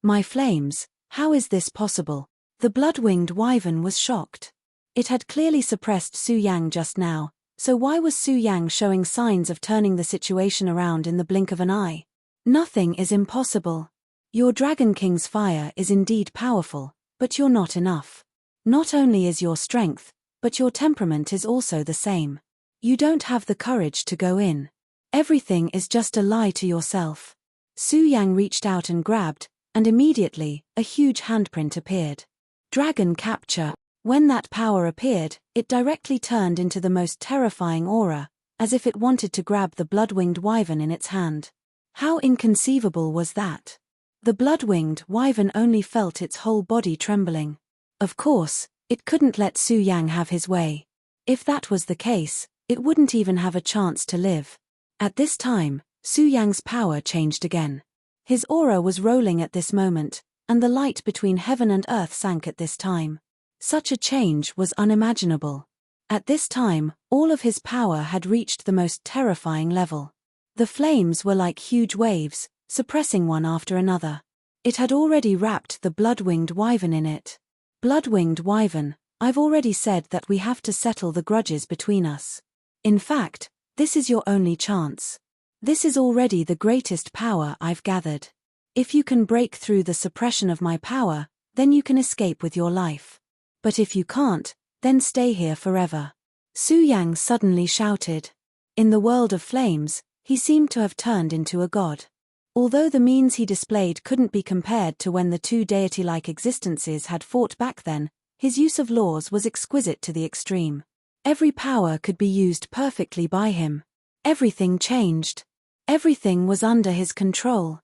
Speaker 2: My flames, how is this possible? The blood-winged wyvern was shocked. It had clearly suppressed Su Yang just now, so why was Su Yang showing signs of turning the situation around in the blink of an eye? Nothing is impossible. Your Dragon King's fire is indeed powerful, but you're not enough. Not only is your strength, but your temperament is also the same. You don't have the courage to go in. Everything is just a lie to yourself. Su Yang reached out and grabbed, and immediately, a huge handprint appeared. Dragon capture. When that power appeared, it directly turned into the most terrifying aura, as if it wanted to grab the blood-winged wyvern in its hand. How inconceivable was that? The blood-winged wyvern only felt its whole body trembling. Of course, it couldn't let Su Yang have his way. If that was the case, it wouldn't even have a chance to live. At this time, Su Yang's power changed again. His aura was rolling at this moment, and the light between heaven and earth sank at this time. Such a change was unimaginable. At this time, all of his power had reached the most terrifying level. The flames were like huge waves, suppressing one after another. It had already wrapped the blood-winged wyvern in it. Blood-winged wyvern, I've already said that we have to settle the grudges between us. In fact, this is your only chance. This is already the greatest power I've gathered. If you can break through the suppression of my power, then you can escape with your life. But if you can't, then stay here forever. Su Yang suddenly shouted. In the world of flames, he seemed to have turned into a god. Although the means he displayed couldn't be compared to when the two deity-like existences had fought back then, his use of laws was exquisite to the extreme. Every power could be used perfectly by him. Everything changed. Everything was under his control.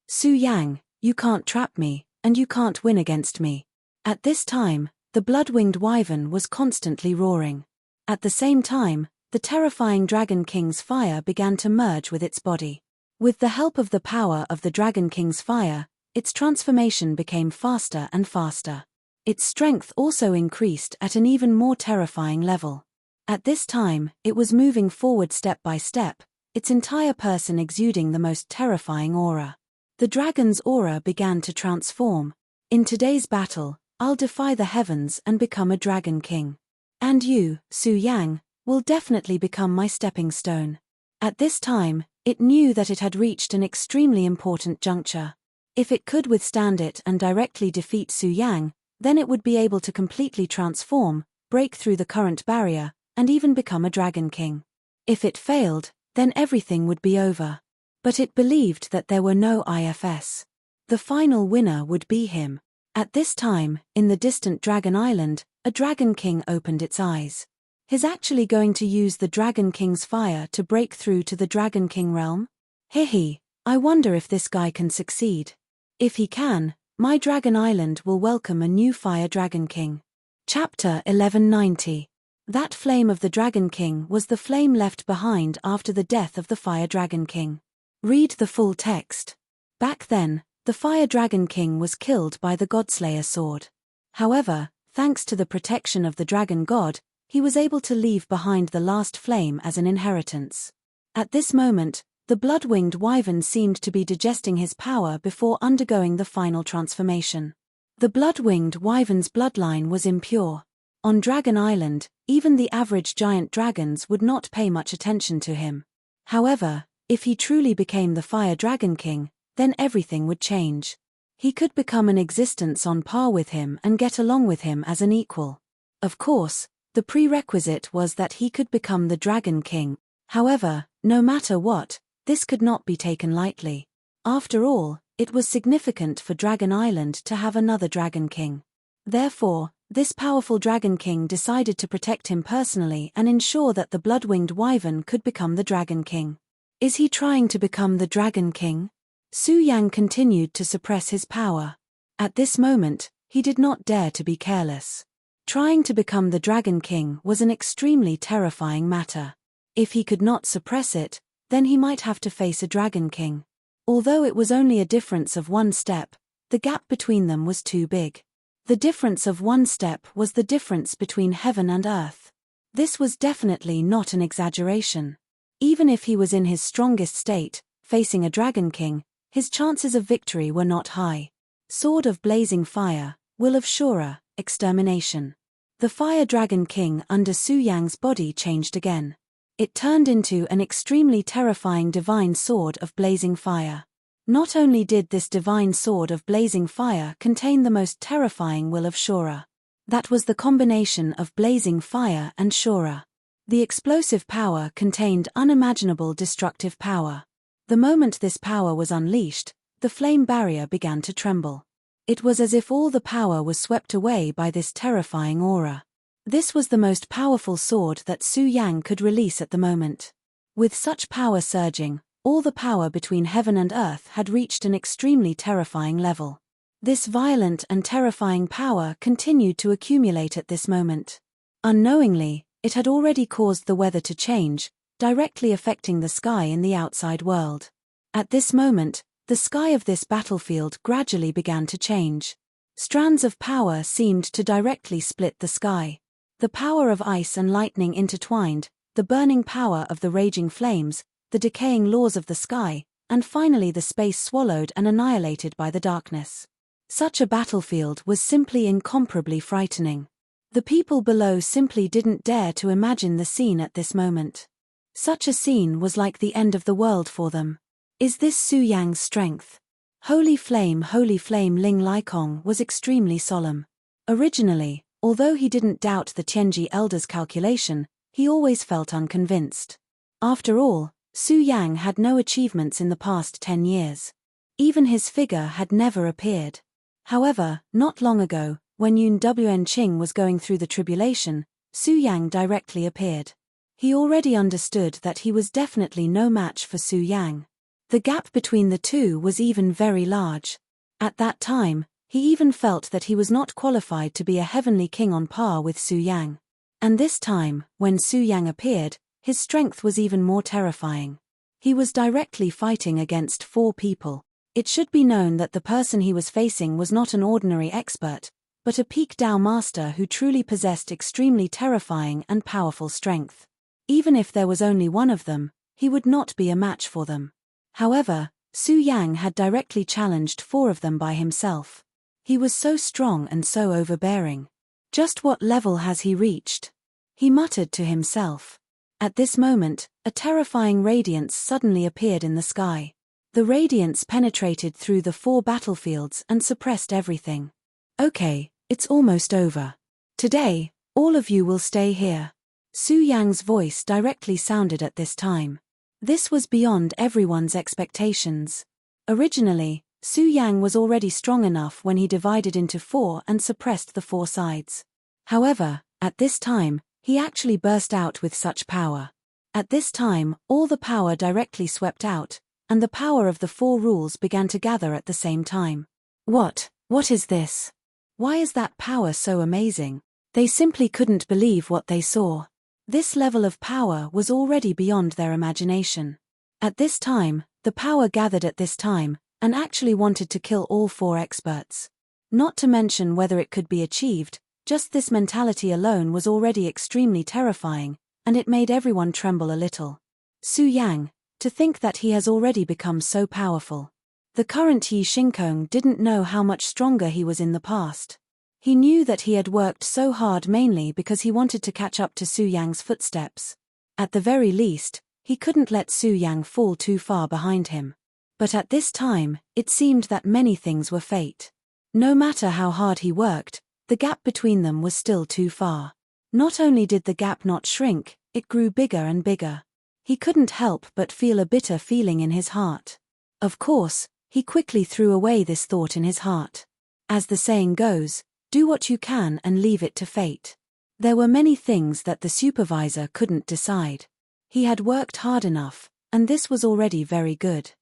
Speaker 2: Su Yang, you can't trap me, and you can't win against me. At this time, the blood-winged wyvern was constantly roaring. At the same time, the terrifying Dragon King's fire began to merge with its body. With the help of the power of the Dragon King's fire, its transformation became faster and faster. Its strength also increased at an even more terrifying level. At this time, it was moving forward step by step, its entire person exuding the most terrifying aura. The dragon's aura began to transform. In today's battle, I'll defy the heavens and become a Dragon King. And you, Su Yang, will definitely become my stepping stone. At this time, it knew that it had reached an extremely important juncture. If it could withstand it and directly defeat Su Yang, then it would be able to completely transform, break through the current barrier, and even become a Dragon King. If it failed, then everything would be over. But it believed that there were no ifs. The final winner would be him. At this time, in the distant Dragon Island, a Dragon King opened its eyes. He's actually going to use the Dragon King's fire to break through to the Dragon King realm? Hehe, I wonder if this guy can succeed. If he can, my Dragon Island will welcome a new Fire Dragon King. Chapter 1190. That flame of the Dragon King was the flame left behind after the death of the Fire Dragon King. Read the full text. Back then, the Fire Dragon King was killed by the Godslayer sword. However, thanks to the protection of the Dragon God, he was able to leave behind the last flame as an inheritance. At this moment, the blood-winged wyvern seemed to be digesting his power before undergoing the final transformation. The blood-winged wyvern's bloodline was impure. On Dragon Island, even the average giant dragons would not pay much attention to him. However, if he truly became the Fire Dragon King, then everything would change. He could become an existence on par with him and get along with him as an equal. Of course, the prerequisite was that he could become the Dragon King. However, no matter what, this could not be taken lightly. After all, it was significant for Dragon Island to have another Dragon King. Therefore, this powerful Dragon King decided to protect him personally and ensure that the blood-winged wyvern could become the Dragon King. Is he trying to become the Dragon King? Su Yang continued to suppress his power. At this moment, he did not dare to be careless. Trying to become the Dragon King was an extremely terrifying matter. If he could not suppress it, then he might have to face a Dragon King. Although it was only a difference of one step, the gap between them was too big. The difference of one step was the difference between heaven and earth. This was definitely not an exaggeration. Even if he was in his strongest state, facing a Dragon King, his chances of victory were not high. Sword of blazing fire, will of Shura, extermination. The Fire Dragon King under Su Yang's body changed again. It turned into an extremely terrifying divine sword of blazing fire. Not only did this divine sword of blazing fire contain the most terrifying will of Shura. That was the combination of blazing fire and Shura. The explosive power contained unimaginable destructive power. The moment this power was unleashed, the flame barrier began to tremble. It was as if all the power was swept away by this terrifying aura. This was the most powerful sword that Su Yang could release at the moment. With such power surging, all the power between heaven and earth had reached an extremely terrifying level. This violent and terrifying power continued to accumulate at this moment. Unknowingly, it had already caused the weather to change, directly affecting the sky in the outside world. At this moment, the sky of this battlefield gradually began to change. Strands of power seemed to directly split the sky. The power of ice and lightning intertwined, the burning power of the raging flames, the decaying laws of the sky, and finally the space swallowed and annihilated by the darkness. Such a battlefield was simply incomparably frightening. The people below simply didn't dare to imagine the scene at this moment. Such a scene was like the end of the world for them. Is this Su Yang's strength? Holy Flame Ling Laikong was extremely solemn. Originally, although he didn't doubt the Tianji elders' calculation, he always felt unconvinced. After all, Su Yang had no achievements in the past 10 years. Even his figure had never appeared. However, not long ago, when Enching was going through the tribulation, Su Yang directly appeared. He already understood that he was definitely no match for Su Yang. The gap between the two was even very large. At that time, he even felt that he was not qualified to be a heavenly king on par with Su Yang. And this time, when Su Yang appeared, his strength was even more terrifying. He was directly fighting against 4 people. It should be known that the person he was facing was not an ordinary expert, but a peak Dao master who truly possessed extremely terrifying and powerful strength. Even if there was only one of them, he would not be a match for them. However, Su Yang had directly challenged 4 of them by himself. He was so strong and so overbearing. Just what level has he reached? He muttered to himself. At this moment, a terrifying radiance suddenly appeared in the sky. The radiance penetrated through the 4 battlefields and suppressed everything. Okay, it's almost over. Today, all of you will stay here. Su Yang's voice directly sounded at this time. This was beyond everyone's expectations. Originally, Su Yang was already strong enough when he divided into 4 and suppressed the 4 sides. However, at this time, he actually burst out with such power. At this time, all the power directly swept out, and the power of the 4 rules began to gather at the same time. What is this? Why is that power so amazing? They simply couldn't believe what they saw. This level of power was already beyond their imagination. At this time, the power gathered at this time, and actually wanted to kill all 4 experts. Not to mention whether it could be achieved, just this mentality alone was already extremely terrifying, and it made everyone tremble a little. Su Yang, to think that he has already become so powerful. The current Yi Shinkong didn't know how much stronger he was in the past. He knew that he had worked so hard mainly because he wanted to catch up to Su Yang's footsteps. At the very least, he couldn't let Su Yang fall too far behind him. But at this time, it seemed that many things were fate. No matter how hard he worked, the gap between them was still too far. Not only did the gap not shrink, it grew bigger and bigger. He couldn't help but feel a bitter feeling in his heart. Of course, He quickly threw away this thought in his heart. As the saying goes, do what you can and leave it to fate. There were many things that the supervisor couldn't decide. He had worked hard enough, and this was already very good.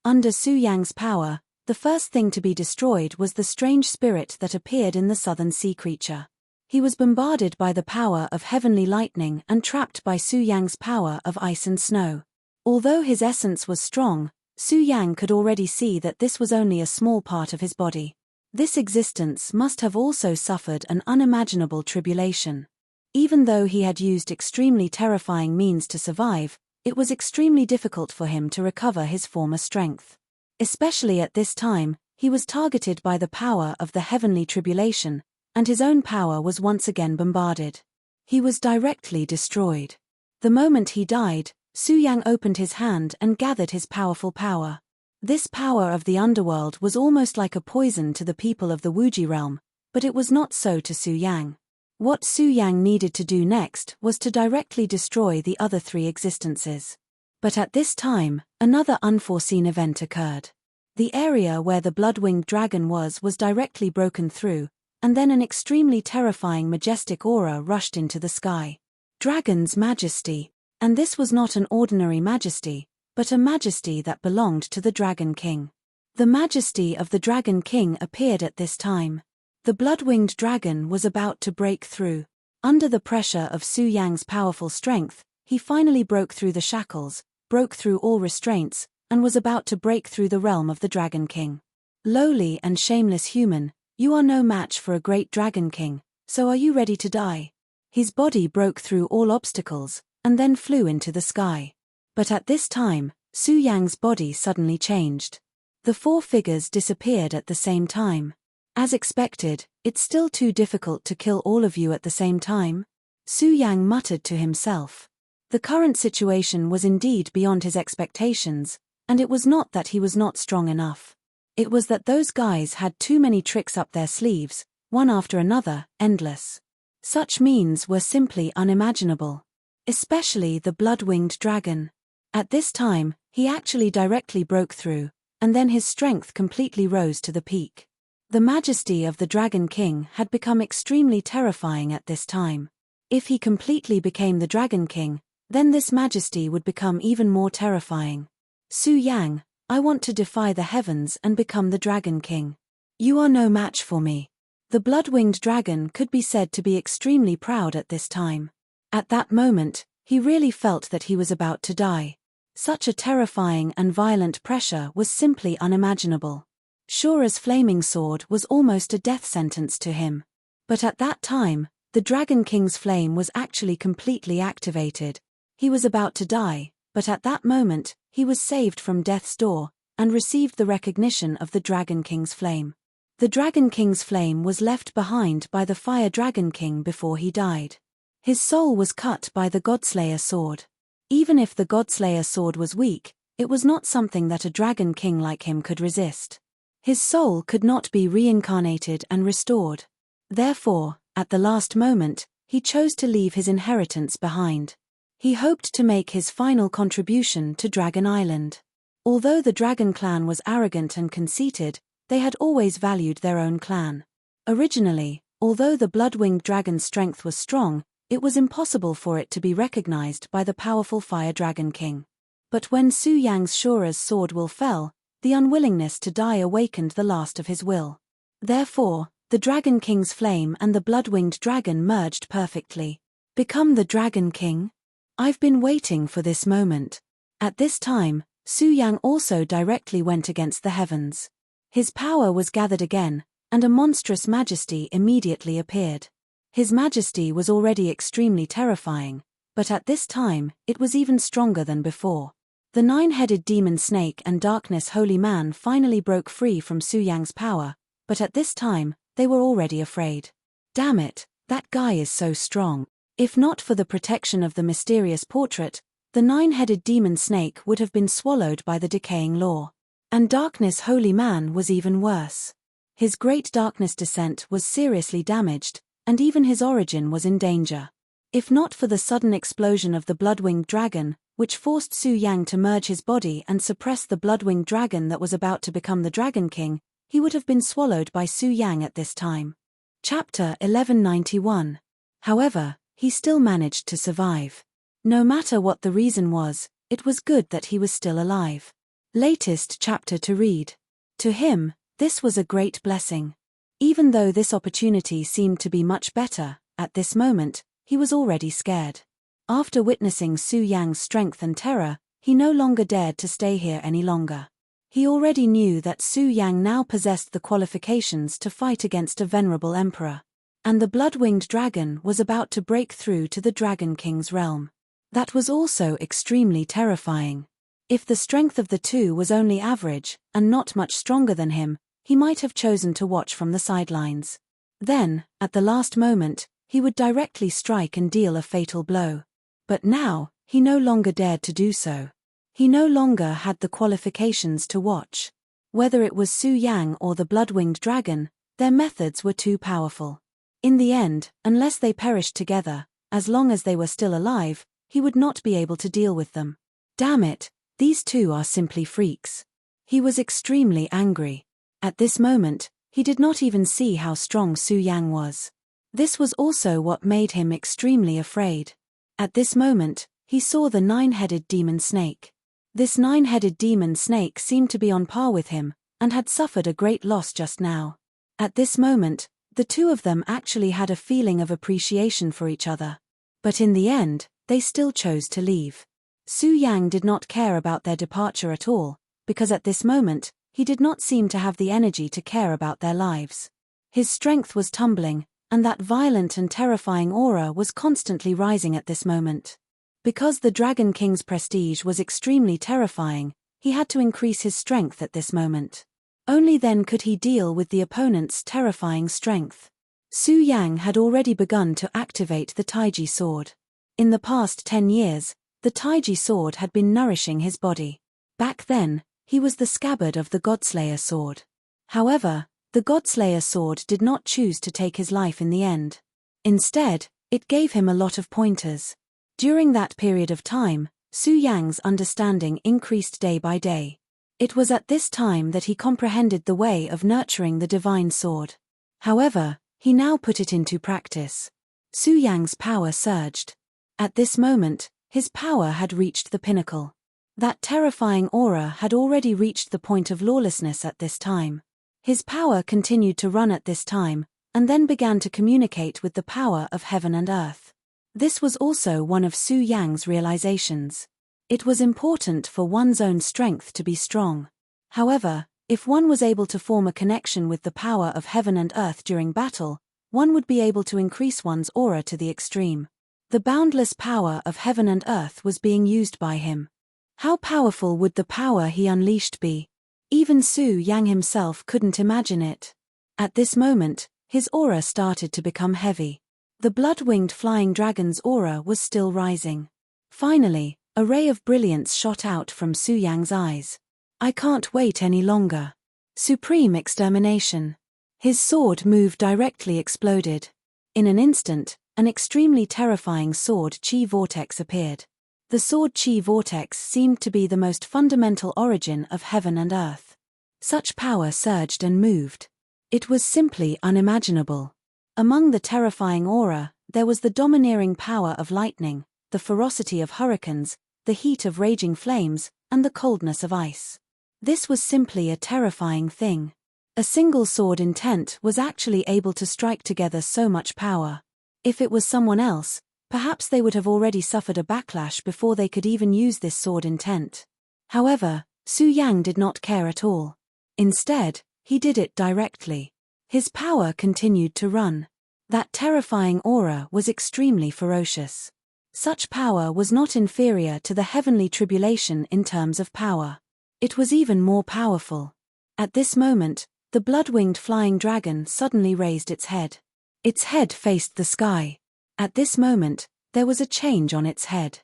Speaker 2: Under Su Yang's power, the first thing to be destroyed was the strange spirit that appeared in the southern sea creature. He was bombarded by the power of heavenly lightning and trapped by Su Yang's power of ice and snow. Although his essence was strong, Su Yang could already see that this was only a small part of his body. This existence must have also suffered an unimaginable tribulation. Even though he had used extremely terrifying means to survive, it was extremely difficult for him to recover his former strength. Especially at this time, he was targeted by the power of the heavenly tribulation, and his own power was once again bombarded. He was directly destroyed. The moment he died, Su Yang opened his hand and gathered his powerful power. This power of the underworld was almost like a poison to the people of the Wuji realm, but it was not so to Su Yang. What Su Yang needed to do next was to directly destroy the other three existences. But at this time, another unforeseen event occurred. The area where the blood-winged dragon was directly broken through, and then an extremely terrifying majestic aura rushed into the sky. Dragon's majesty. And this was not an ordinary majesty, but a majesty that belonged to the Dragon King. The majesty of the Dragon King appeared at this time. The blood-winged dragon was about to break through. Under the pressure of Su Yang's powerful strength, he finally broke through the shackles, broke through all restraints, and was about to break through the realm of the Dragon King. Lowly and shameless human, you are no match for a great Dragon King, so are you ready to die? His body broke through all obstacles, and then flew into the sky. But at this time, Su Yang's body suddenly changed. The four figures disappeared at the same time. As expected, it's still too difficult to kill all of you at the same time? Su Yang muttered to himself. The current situation was indeed beyond his expectations, and it was not that he was not strong enough. It was that those guys had too many tricks up their sleeves, one after another, endless. Such means were simply unimaginable. Especially the blood-winged dragon. At this time, he actually directly broke through, and then his strength completely rose to the peak. The majesty of the Dragon King had become extremely terrifying at this time. If he completely became the Dragon King, then this majesty would become even more terrifying. Su Yang, I want to defy the heavens and become the Dragon King. You are no match for me. The blood-winged dragon could be said to be extremely proud at this time. At that moment, he really felt that he was about to die. Such a terrifying and violent pressure was simply unimaginable. Shura's flaming sword was almost a death sentence to him. But at that time, the Dragon King's flame was actually completely activated. He was about to die, but at that moment, he was saved from death's door, and received the recognition of the Dragon King's flame. The Dragon King's flame was left behind by the Fire Dragon King before he died. His soul was cut by the Godslayer sword. Even if the Godslayer sword was weak, it was not something that a Dragon King like him could resist. His soul could not be reincarnated and restored. Therefore, at the last moment, he chose to leave his inheritance behind. He hoped to make his final contribution to Dragon Island. Although the Dragon clan was arrogant and conceited, they had always valued their own clan. Originally, although the blood-winged dragon's strength was strong, it was impossible for it to be recognized by the powerful Fire Dragon King. But when Su Yang's Shura's sword will fell, the unwillingness to die awakened the last of his will. Therefore, the Dragon King's flame and the blood-winged dragon merged perfectly. Become the Dragon King? I've been waiting for this moment. At this time, Su Yang also directly went against the heavens. His power was gathered again, and a monstrous majesty immediately appeared. His majesty was already extremely terrifying, but at this time, it was even stronger than before. The nine-headed demon snake and darkness holy man finally broke free from Su Yang's power, but at this time, they were already afraid. Damn it, that guy is so strong. If not for the protection of the mysterious portrait, the nine-headed demon snake would have been swallowed by the decaying law. And darkness holy man was even worse. His great darkness descent was seriously damaged, and even his origin was in danger. If not for the sudden explosion of the blood-winged dragon, which forced Su Yang to merge his body and suppress the blood-winged dragon that was about to become the Dragon King, he would have been swallowed by Su Yang at this time. Chapter 1191. However, he still managed to survive. No matter what the reason was, it was good that he was still alive. Latest chapter to read. To him, this was a great blessing. Even though this opportunity seemed to be much better, at this moment, he was already scared. After witnessing Su Yang's strength and terror, he no longer dared to stay here any longer. He already knew that Su Yang now possessed the qualifications to fight against a venerable emperor. And the blood-winged dragon was about to break through to the Dragon King's realm. That was also extremely terrifying. If the strength of the two was only average, and not much stronger than him, he might have chosen to watch from the sidelines. Then, at the last moment, he would directly strike and deal a fatal blow. But now, he no longer dared to do so. He no longer had the qualifications to watch. Whether it was Su Yang or the blood-winged dragon, their methods were too powerful. In the end, unless they perished together, as long as they were still alive, he would not be able to deal with them. Damn it, these two are simply freaks. He was extremely angry. At this moment, he did not even see how strong Su Yang was. This was also what made him extremely afraid. At this moment, he saw the 9-headed demon snake. This 9-headed demon snake seemed to be on par with him, and had suffered a great loss just now. At this moment, the two of them actually had a feeling of appreciation for each other. But in the end, they still chose to leave. Su Yang did not care about their departure at all, because at this moment, he did not seem to have the energy to care about their lives. His strength was tumbling, and that violent and terrifying aura was constantly rising at this moment. Because the Dragon King's prestige was extremely terrifying, he had to increase his strength at this moment. Only then could he deal with the opponent's terrifying strength. Su Yang had already begun to activate the Taiji sword. In the past 10 years, the Taiji sword had been nourishing his body. Back then, he was the scabbard of the Godslayer sword. However, the Godslayer sword did not choose to take his life in the end. Instead, it gave him a lot of pointers. During that period of time, Su Yang's understanding increased day by day. It was at this time that he comprehended the way of nurturing the divine sword. However, he now put it into practice. Su Yang's power surged. At this moment, his power had reached the pinnacle. That terrifying aura had already reached the point of lawlessness at this time. His power continued to run at this time, and then began to communicate with the power of heaven and earth. This was also one of Su Yang's realizations. It was important for one's own strength to be strong. However, if one was able to form a connection with the power of heaven and earth during battle, one would be able to increase one's aura to the extreme. The boundless power of heaven and earth was being used by him. How powerful would the power he unleashed be? Even Su Yang himself couldn't imagine it. At this moment, his aura started to become heavy. The blood-winged flying dragon's aura was still rising. Finally, a ray of brilliance shot out from Su Yang's eyes. I can't wait any longer. Supreme extermination. His sword move directly exploded. In an instant, an extremely terrifying sword chi vortex appeared. The sword chi vortex seemed to be the most fundamental origin of heaven and earth. Such power surged and moved. It was simply unimaginable. Among the terrifying aura, there was the domineering power of lightning, the ferocity of hurricanes, the heat of raging flames, and the coldness of ice. This was simply a terrifying thing. A single sword intent was actually able to strike together so much power. If it was someone else, perhaps they would have already suffered a backlash before they could even use this sword intent. However, Su Yang did not care at all. Instead, he did it directly. His power continued to run. That terrifying aura was extremely ferocious. Such power was not inferior to the heavenly tribulation in terms of power. It was even more powerful. At this moment, the blood-winged flying dragon suddenly raised its head. Its head faced the sky. At this moment, there was a change on its head.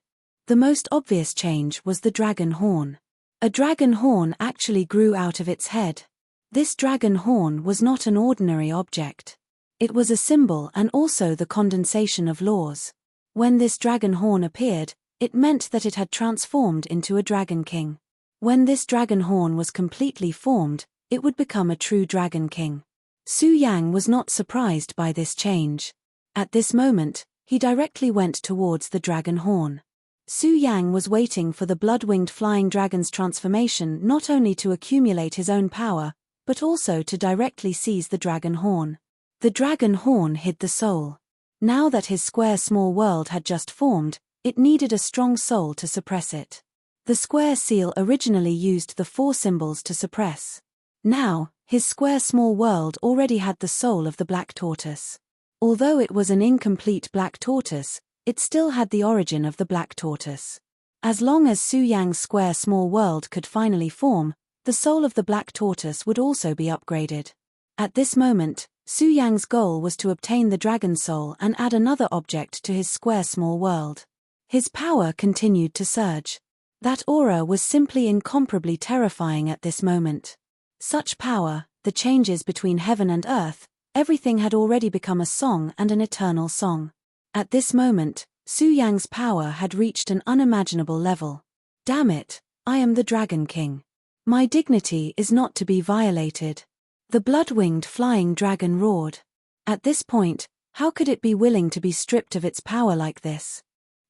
Speaker 2: The most obvious change was the dragon horn. A dragon horn actually grew out of its head. This dragon horn was not an ordinary object. It was a symbol and also the condensation of laws. When this dragon horn appeared, It meant that it had transformed into a Dragon King. When this dragon horn was completely formed, it would become a true Dragon King. Su Yang was not surprised by this change. At this moment, he directly went towards the dragon horn. Su Yang was waiting for the blood-winged flying dragon's transformation not only to accumulate his own power, but also to directly seize the dragon horn. The dragon horn hid the soul. Now that his square small world had just formed, it needed a strong soul to suppress it. The square seal originally used the 4 symbols to suppress. Now, his square small world already had the soul of the black tortoise. Although it was an incomplete black tortoise, it still had the origin of the black tortoise. As long as Su Yang's square small world could finally form, the soul of the black tortoise would also be upgraded. At this moment, Su Yang's goal was to obtain the dragon soul and add another object to his square small world. His power continued to surge. That aura was simply incomparably terrifying at this moment. Such power, the changes between heaven and earth, everything had already become a song and an eternal song. At this moment, Su Yang's power had reached an unimaginable level. Damn it, I am the Dragon King. My dignity is not to be violated. The blood-winged flying dragon roared. At this point, how could it be willing to be stripped of its power like this?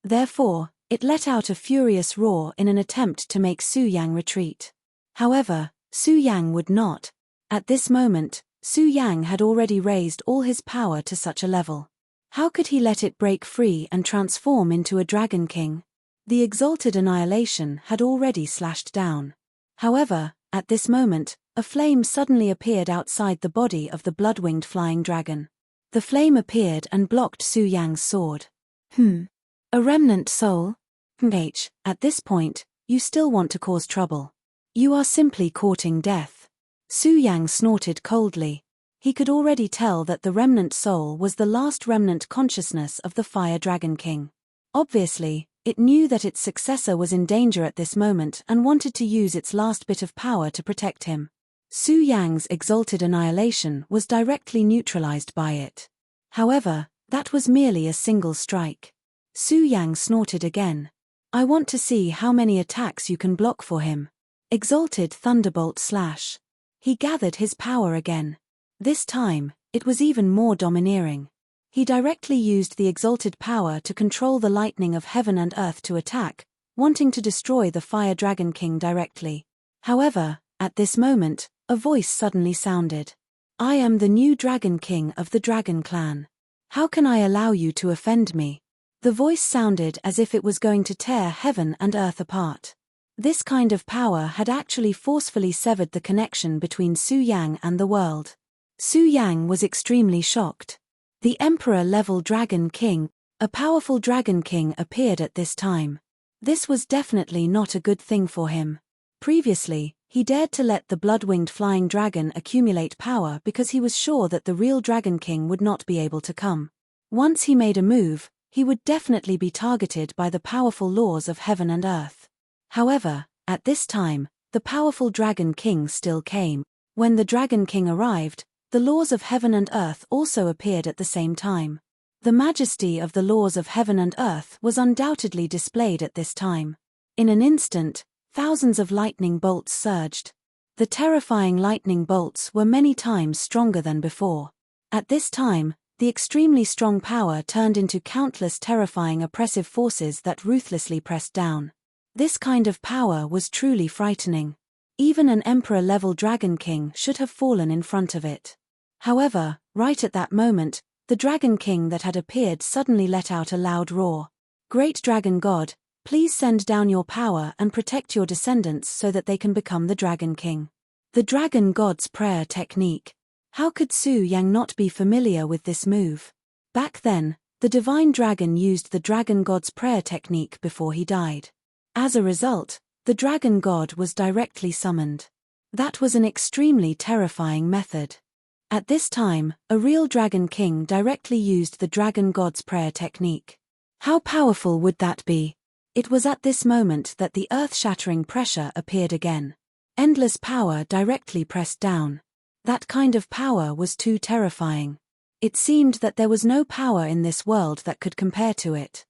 Speaker 2: Therefore, it let out a furious roar in an attempt to make Su Yang retreat. However, Su Yang would not. At this moment, Su Yang had already raised all his power to such a level. How could he let it break free and transform into a Dragon King? The exalted annihilation had already slashed down. However, at this moment, a flame suddenly appeared outside the body of the blood-winged flying dragon. The flame appeared and blocked Su Yang's sword. A remnant soul? At this point, you still want to cause trouble. You are simply courting death. Su Yang snorted coldly. He could already tell that the remnant soul was the last remnant consciousness of the Fire Dragon King. Obviously, it knew that its successor was in danger at this moment and wanted to use its last bit of power to protect him. Su Yang's exalted annihilation was directly neutralized by it. However, that was merely a single strike. Su Yang snorted again. I want to see how many attacks you can block for him. Exalted Thunderbolt Slash. He gathered his power again. This time, it was even more domineering. He directly used the exalted power to control the lightning of heaven and earth to attack, wanting to destroy the Fire Dragon King directly. However, at this moment, a voice suddenly sounded. I am the new Dragon King of the Dragon Clan. How can I allow you to offend me? The voice sounded as if it was going to tear heaven and earth apart. This kind of power had actually forcefully severed the connection between Su Yang and the world. Su Yang was extremely shocked. The Emperor-level Dragon King, a powerful Dragon King, appeared at this time. This was definitely not a good thing for him. Previously, he dared to let the blood-winged flying dragon accumulate power because he was sure that the real Dragon King would not be able to come. Once he made a move, he would definitely be targeted by the powerful laws of heaven and earth. However, at this time, the powerful Dragon King still came. When the Dragon King arrived, the laws of heaven and earth also appeared at the same time. The majesty of the laws of heaven and earth was undoubtedly displayed at this time. In an instant, thousands of lightning bolts surged. The terrifying lightning bolts were many times stronger than before. At this time, the extremely strong power turned into countless terrifying oppressive forces that ruthlessly pressed down. This kind of power was truly frightening. Even an Emperor-level Dragon King should have fallen in front of it. However, right at that moment, the Dragon King that had appeared suddenly let out a loud roar. Great Dragon God, please send down your power and protect your descendants so that they can become the Dragon King. The Dragon God's prayer technique. How could Su Yang not be familiar with this move? Back then, the divine dragon used the Dragon God's prayer technique before he died. As a result, the Dragon God was directly summoned. That was an extremely terrifying method. At this time, a real Dragon King directly used the Dragon God's prayer technique. How powerful would that be? It was at this moment that the earth-shattering pressure appeared again. Endless power directly pressed down. That kind of power was too terrifying. It seemed that there was no power in this world that could compare to it.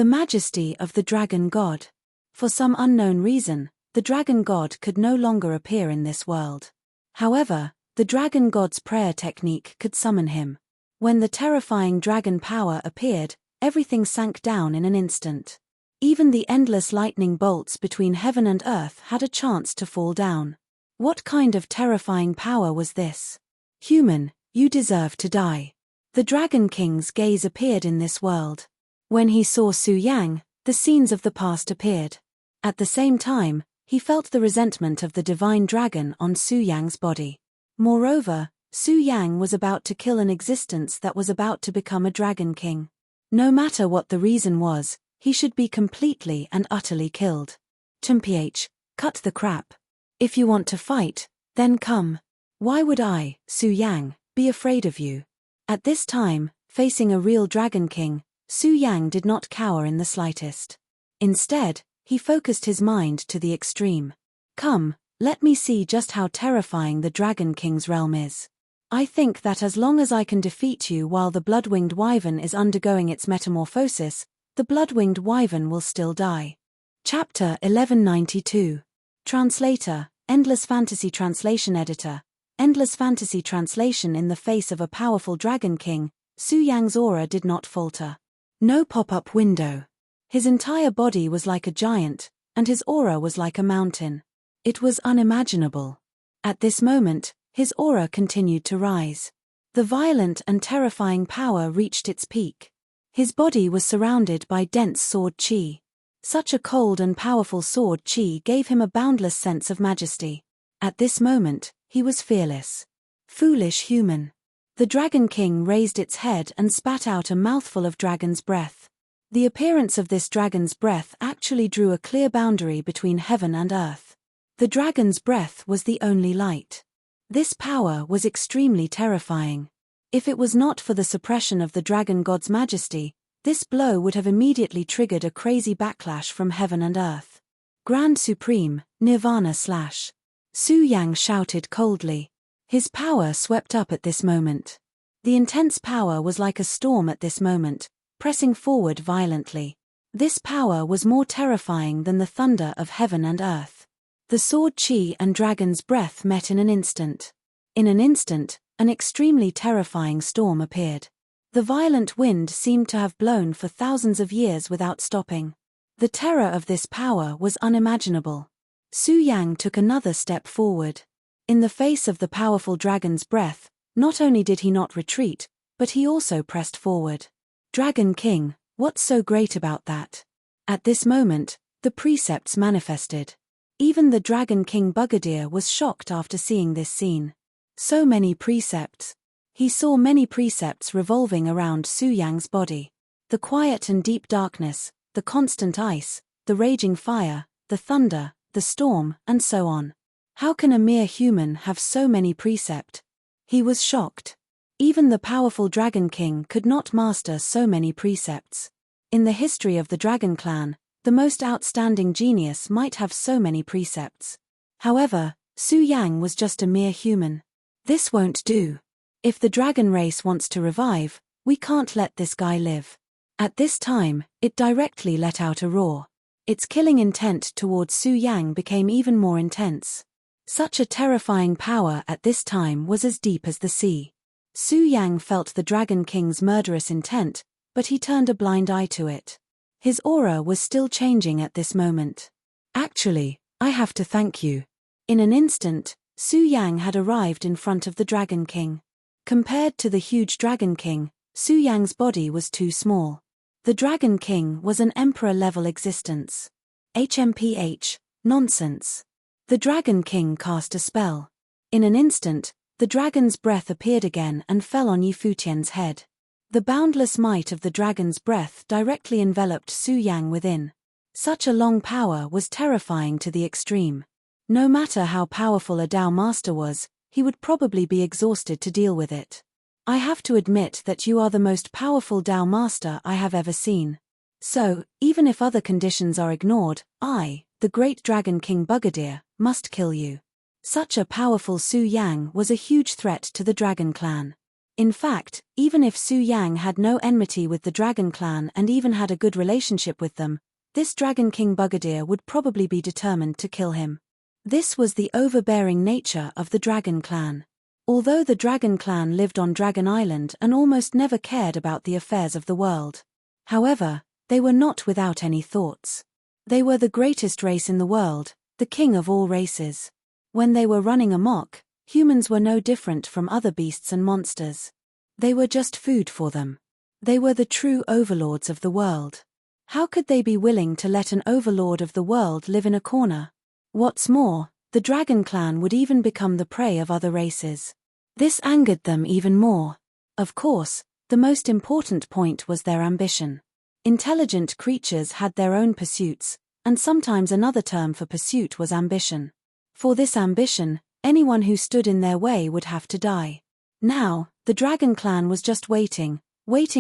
Speaker 2: The majesty of the dragon god. For some unknown reason, the dragon god could no longer appear in this world. However, the dragon god's prayer technique could summon him. When the terrifying dragon power appeared, everything sank down in an instant. Even the endless lightning bolts between heaven and earth had a chance to fall down. What kind of terrifying power was this? Human, you deserve to die. The Dragon King's gaze appeared in this world. When he saw Su Yang, the scenes of the past appeared. At the same time, he felt the resentment of the divine dragon on Su Yang's body. Moreover, Su Yang was about to kill an existence that was about to become a Dragon King. No matter what the reason was, he should be completely and utterly killed. Mph, cut the crap. If you want to fight, then come. Why would I, Su Yang, be afraid of you? At this time, facing a real Dragon King, Su Yang did not cower in the slightest. Instead, he focused his mind to the extreme. Come, let me see just how terrifying the Dragon King's realm is. I think that as long as I can defeat you while the blood-winged wyvern is undergoing its metamorphosis, the blood-winged wyvern will still die. Chapter 1192. Translator, Endless Fantasy Translation Editor. Endless Fantasy Translation. In the face of a powerful Dragon King, Su Yang's aura did not falter. No pop-up window. His entire body was like a giant, and his aura was like a mountain. It was unimaginable. At this moment, his aura continued to rise. The violent and terrifying power reached its peak. His body was surrounded by dense sword chi. Such a cold and powerful sword chi gave him a boundless sense of majesty. At this moment, he was fearless. Foolish human. The Dragon King raised its head and spat out a mouthful of dragon's breath. The appearance of this dragon's breath actually drew a clear boundary between heaven and earth. The dragon's breath was the only light. This power was extremely terrifying. If it was not for the suppression of the dragon god's majesty, this blow would have immediately triggered a crazy backlash from heaven and earth. Grand Supreme, Nirvana / Su Yang shouted coldly. His power swept up at this moment. The intense power was like a storm at this moment, pressing forward violently. This power was more terrifying than the thunder of heaven and earth. The sword chi and dragon's breath met in an instant. In an instant, an extremely terrifying storm appeared. The violent wind seemed to have blown for thousands of years without stopping. The terror of this power was unimaginable. Su Yang took another step forward. In the face of the powerful dragon's breath, not only did he not retreat, but he also pressed forward. Dragon King, what's so great about that? At this moment, the precepts manifested. Even the Dragon King Bugadier was shocked after seeing this scene. So many precepts. He saw many precepts revolving around Su Yang's body. The quiet and deep darkness, the constant ice, the raging fire, the thunder, the storm, and so on. How can a mere human have so many precepts? He was shocked. Even the powerful Dragon King could not master so many precepts. In the history of the Dragon Clan, the most outstanding genius might have so many precepts. However, Su Yang was just a mere human. This won't do. If the dragon race wants to revive, we can't let this guy live. At this time, it directly let out a roar. Its killing intent towards Su Yang became even more intense. Such a terrifying power at this time was as deep as the sea. Su Yang felt the Dragon King's murderous intent, but he turned a blind eye to it. His aura was still changing at this moment. Actually, I have to thank you. In an instant, Su Yang had arrived in front of the Dragon King. Compared to the huge Dragon King, Su Yang's body was too small. The Dragon King was an emperor-level existence. HMPH, nonsense. The Dragon King cast a spell. In an instant, the dragon's breath appeared again and fell on Yi Futian's head. The boundless might of the dragon's breath directly enveloped Su Yang within. Such a long power was terrifying to the extreme. No matter how powerful a Dao master was, he would probably be exhausted to deal with it. I have to admit that you are the most powerful Dao master I have ever seen. So, even if other conditions are ignored, I, the great Dragon King Bugadier, must kill you. Such a powerful Su Yang was a huge threat to the Dragon Clan. In fact, even if Su Yang had no enmity with the Dragon Clan and even had a good relationship with them, this Dragon King Bugadier would probably be determined to kill him. This was the overbearing nature of the Dragon Clan. Although the Dragon Clan lived on Dragon Island and almost never cared about the affairs of the world. However, they were not without any thoughts. They were the greatest race in the world, the king of all races. When they were running amok, humans were no different from other beasts and monsters. They were just food for them. They were the true overlords of the world. How could they be willing to let an overlord of the world live in a corner? What's more, the Dragon Clan would even become the prey of other races. This angered them even more. Of course, the most important point was their ambition. Intelligent creatures had their own pursuits, and sometimes another term for pursuit was ambition. For this ambition, anyone who stood in their way would have to die. Now, the Dragon Clan was just waiting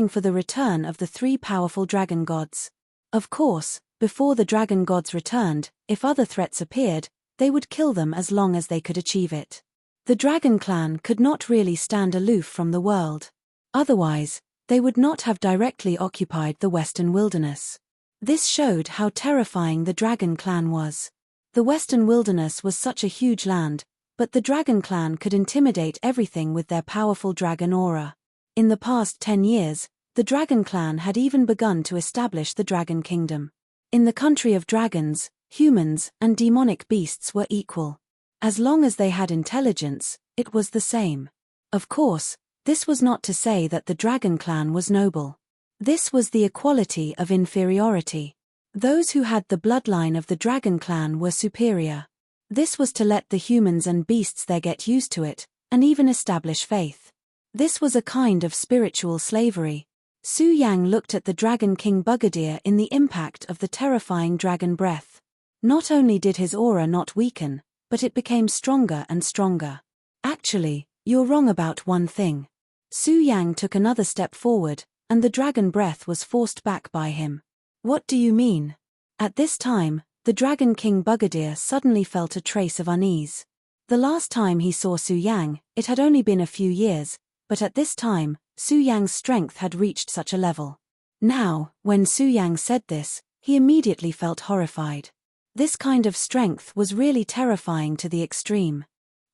Speaker 2: for the return of the three powerful dragon gods. Of course, before the dragon gods returned, if other threats appeared, they would kill them as long as they could achieve it. The Dragon Clan could not really stand aloof from the world. Otherwise, they would not have directly occupied the Western Wilderness. This showed how terrifying the Dragon Clan was. The Western Wilderness was such a huge land, but the Dragon Clan could intimidate everything with their powerful dragon aura. In the past 10 years, the Dragon Clan had even begun to establish the Dragon Kingdom. In the country of dragons, humans and demonic beasts were equal. As long as they had intelligence, it was the same. Of course, this was not to say that the Dragon Clan was noble. This was the equality of inferiority. Those who had the bloodline of the Dragon Clan were superior. This was to let the humans and beasts there get used to it, and even establish faith. This was a kind of spiritual slavery. Su Yang looked at the Dragon King Bugadier in the impact of the terrifying dragon breath. Not only did his aura not weaken, but it became stronger and stronger. Actually, you're wrong about one thing. Su Yang took another step forward, and the dragon breath was forced back by him. What do you mean? At this time, the Dragon King Bugadier suddenly felt a trace of unease. The last time he saw Su Yang, it had only been a few years, but at this time, Su Yang's strength had reached such a level. Now, when Su Yang said this, he immediately felt horrified. This kind of strength was really terrifying to the extreme.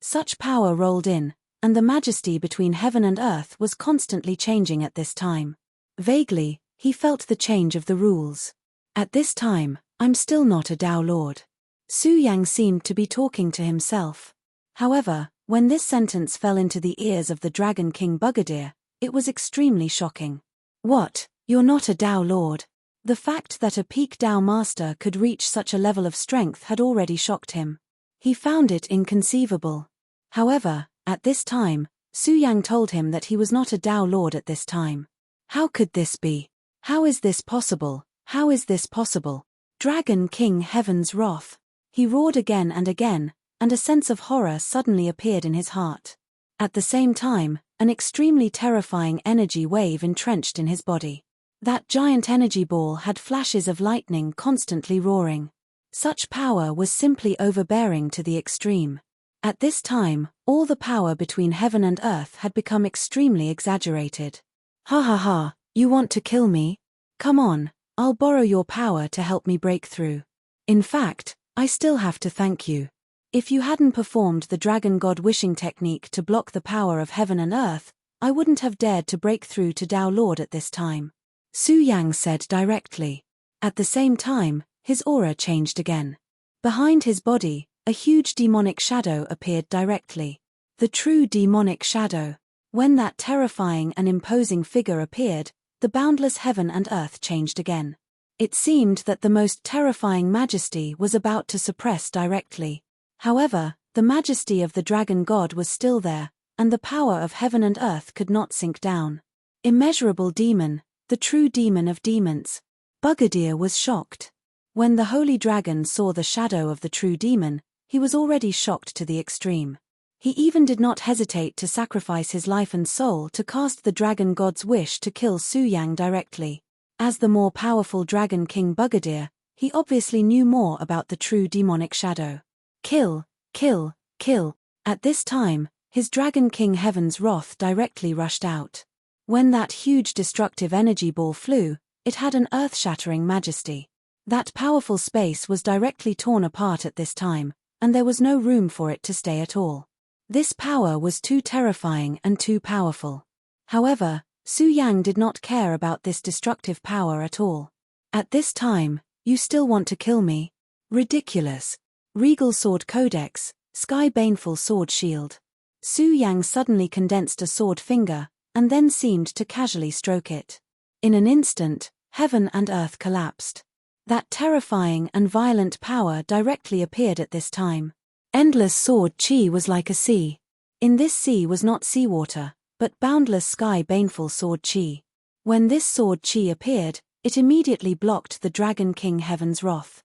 Speaker 2: Such power rolled in, and the majesty between heaven and earth was constantly changing at this time. Vaguely, he felt the change of the rules. At this time, I'm still not a Tao Lord. Su Yang seemed to be talking to himself. However, when this sentence fell into the ears of the Dragon King Bugadier, it was extremely shocking. What, you're not a Tao Lord? The fact that a peak Tao master could reach such a level of strength had already shocked him. He found it inconceivable. However, at this time, Su Yang told him that he was not a Tao Lord at this time. How could this be? How is this possible? How is this possible? Dragon King Heaven's wrath. He roared again, and a sense of horror suddenly appeared in his heart. At the same time, an extremely terrifying energy wave entrenched in his body. That giant energy ball had flashes of lightning constantly roaring. Such power was simply overbearing to the extreme. At this time, all the power between heaven and earth had become extremely exaggerated. Ha ha ha, you want to kill me? Come on, I'll borrow your power to help me break through. In fact, I still have to thank you. If you hadn't performed the Dragon God wishing technique to block the power of heaven and earth, I wouldn't have dared to break through to Tao Lord at this time. Su Yang said directly. At the same time, his aura changed again. Behind his body, a huge demonic shadow appeared directly. The true demonic shadow. When that terrifying and imposing figure appeared, the boundless heaven and earth changed again. It seemed that the most terrifying majesty was about to suppress directly. However, the majesty of the dragon god was still there, and the power of heaven and earth could not sink down. Immeasurable demon, the true demon of demons. Bugadier was shocked. When the holy dragon saw the shadow of the true demon, he was already shocked to the extreme. He even did not hesitate to sacrifice his life and soul to cast the dragon god's wish to kill Su Yang directly. As the more powerful Dragon King Bugadier, he obviously knew more about the true demonic shadow. Kill, kill, kill. At this time, his Dragon King Heaven's wrath directly rushed out. When that huge destructive energy ball flew, it had an earth-shattering majesty. That powerful space was directly torn apart at this time, and there was no room for it to stay at all. This power was too terrifying and too powerful. However, Su Yang did not care about this destructive power at all. At this time, you still want to kill me? Ridiculous. Regal Sword Codex, Sky Baneful Sword Shield. Su Yang suddenly condensed a sword finger, and then seemed to casually stroke it. In an instant, heaven and earth collapsed. That terrifying and violent power directly appeared at this time. Endless Sword Chi was like a sea. In this sea was not seawater, but boundless Sky Baneful Sword Chi. When this Sword Chi appeared, it immediately blocked the Dragon King Heaven's wrath.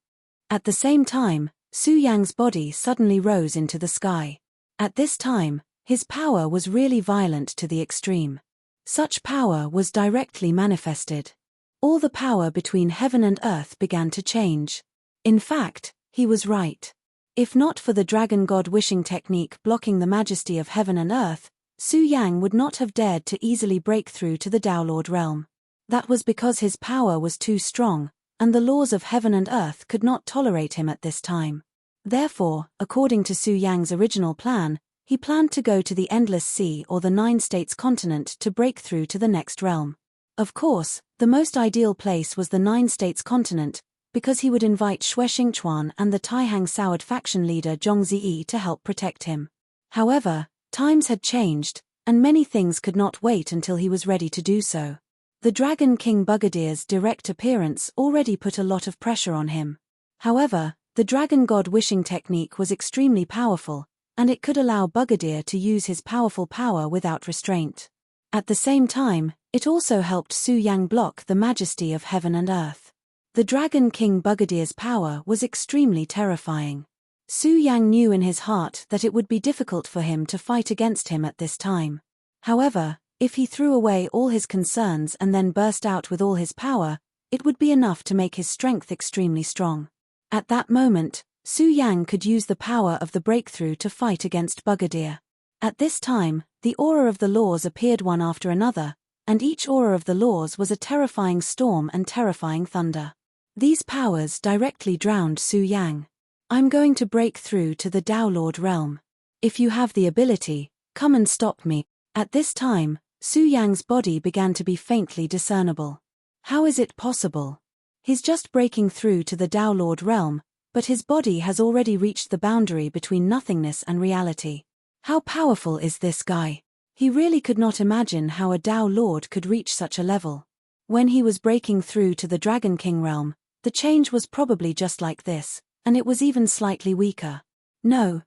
Speaker 2: At the same time, Su Yang's body suddenly rose into the sky. At this time, his power was really violent to the extreme. Such power was directly manifested. All the power between heaven and earth began to change. In fact, he was right. If not for the Dragon God wishing technique blocking the majesty of heaven and earth, Su Yang would not have dared to easily break through to the Downlord realm. That was because his power was too strong, and the laws of heaven and earth could not tolerate him at this time. Therefore, according to Su Yang's original plan, he planned to go to the Endless Sea or the Nine States continent to break through to the next realm. Of course, the most ideal place was the Nine States continent, because he would invite Xue Xingchuan and the Taihang Soured faction leader Zhong Ziyi to help protect him. However, times had changed, and many things could not wait until he was ready to do so. The Dragon King Bugadir's direct appearance already put a lot of pressure on him. However, the Dragon God wishing technique was extremely powerful, and it could allow Bugadir to use his powerful power without restraint. At the same time, it also helped Su Yang block the majesty of heaven and earth. The Dragon King Bugadir's power was extremely terrifying. Su Yang knew in his heart that it would be difficult for him to fight against him at this time. However, if he threw away all his concerns and then burst out with all his power, it would be enough to make his strength extremely strong. At that moment, Su Yang could use the power of the breakthrough to fight against Bugadir. At this time, the aura of the laws appeared one after another, and each aura of the laws was a terrifying storm and terrifying thunder. These powers directly drowned Su Yang. I'm going to break through to the Downlord realm. If you have the ability, come and stop me. At this time, Su Yang's body began to be faintly discernible. How is it possible? He's just breaking through to the Downlord realm, but his body has already reached the boundary between nothingness and reality. How powerful is this guy? He really could not imagine how a Tao Lord could reach such a level. When he was breaking through to the Dragon King realm, the change was probably just like this, and it was even slightly weaker. No,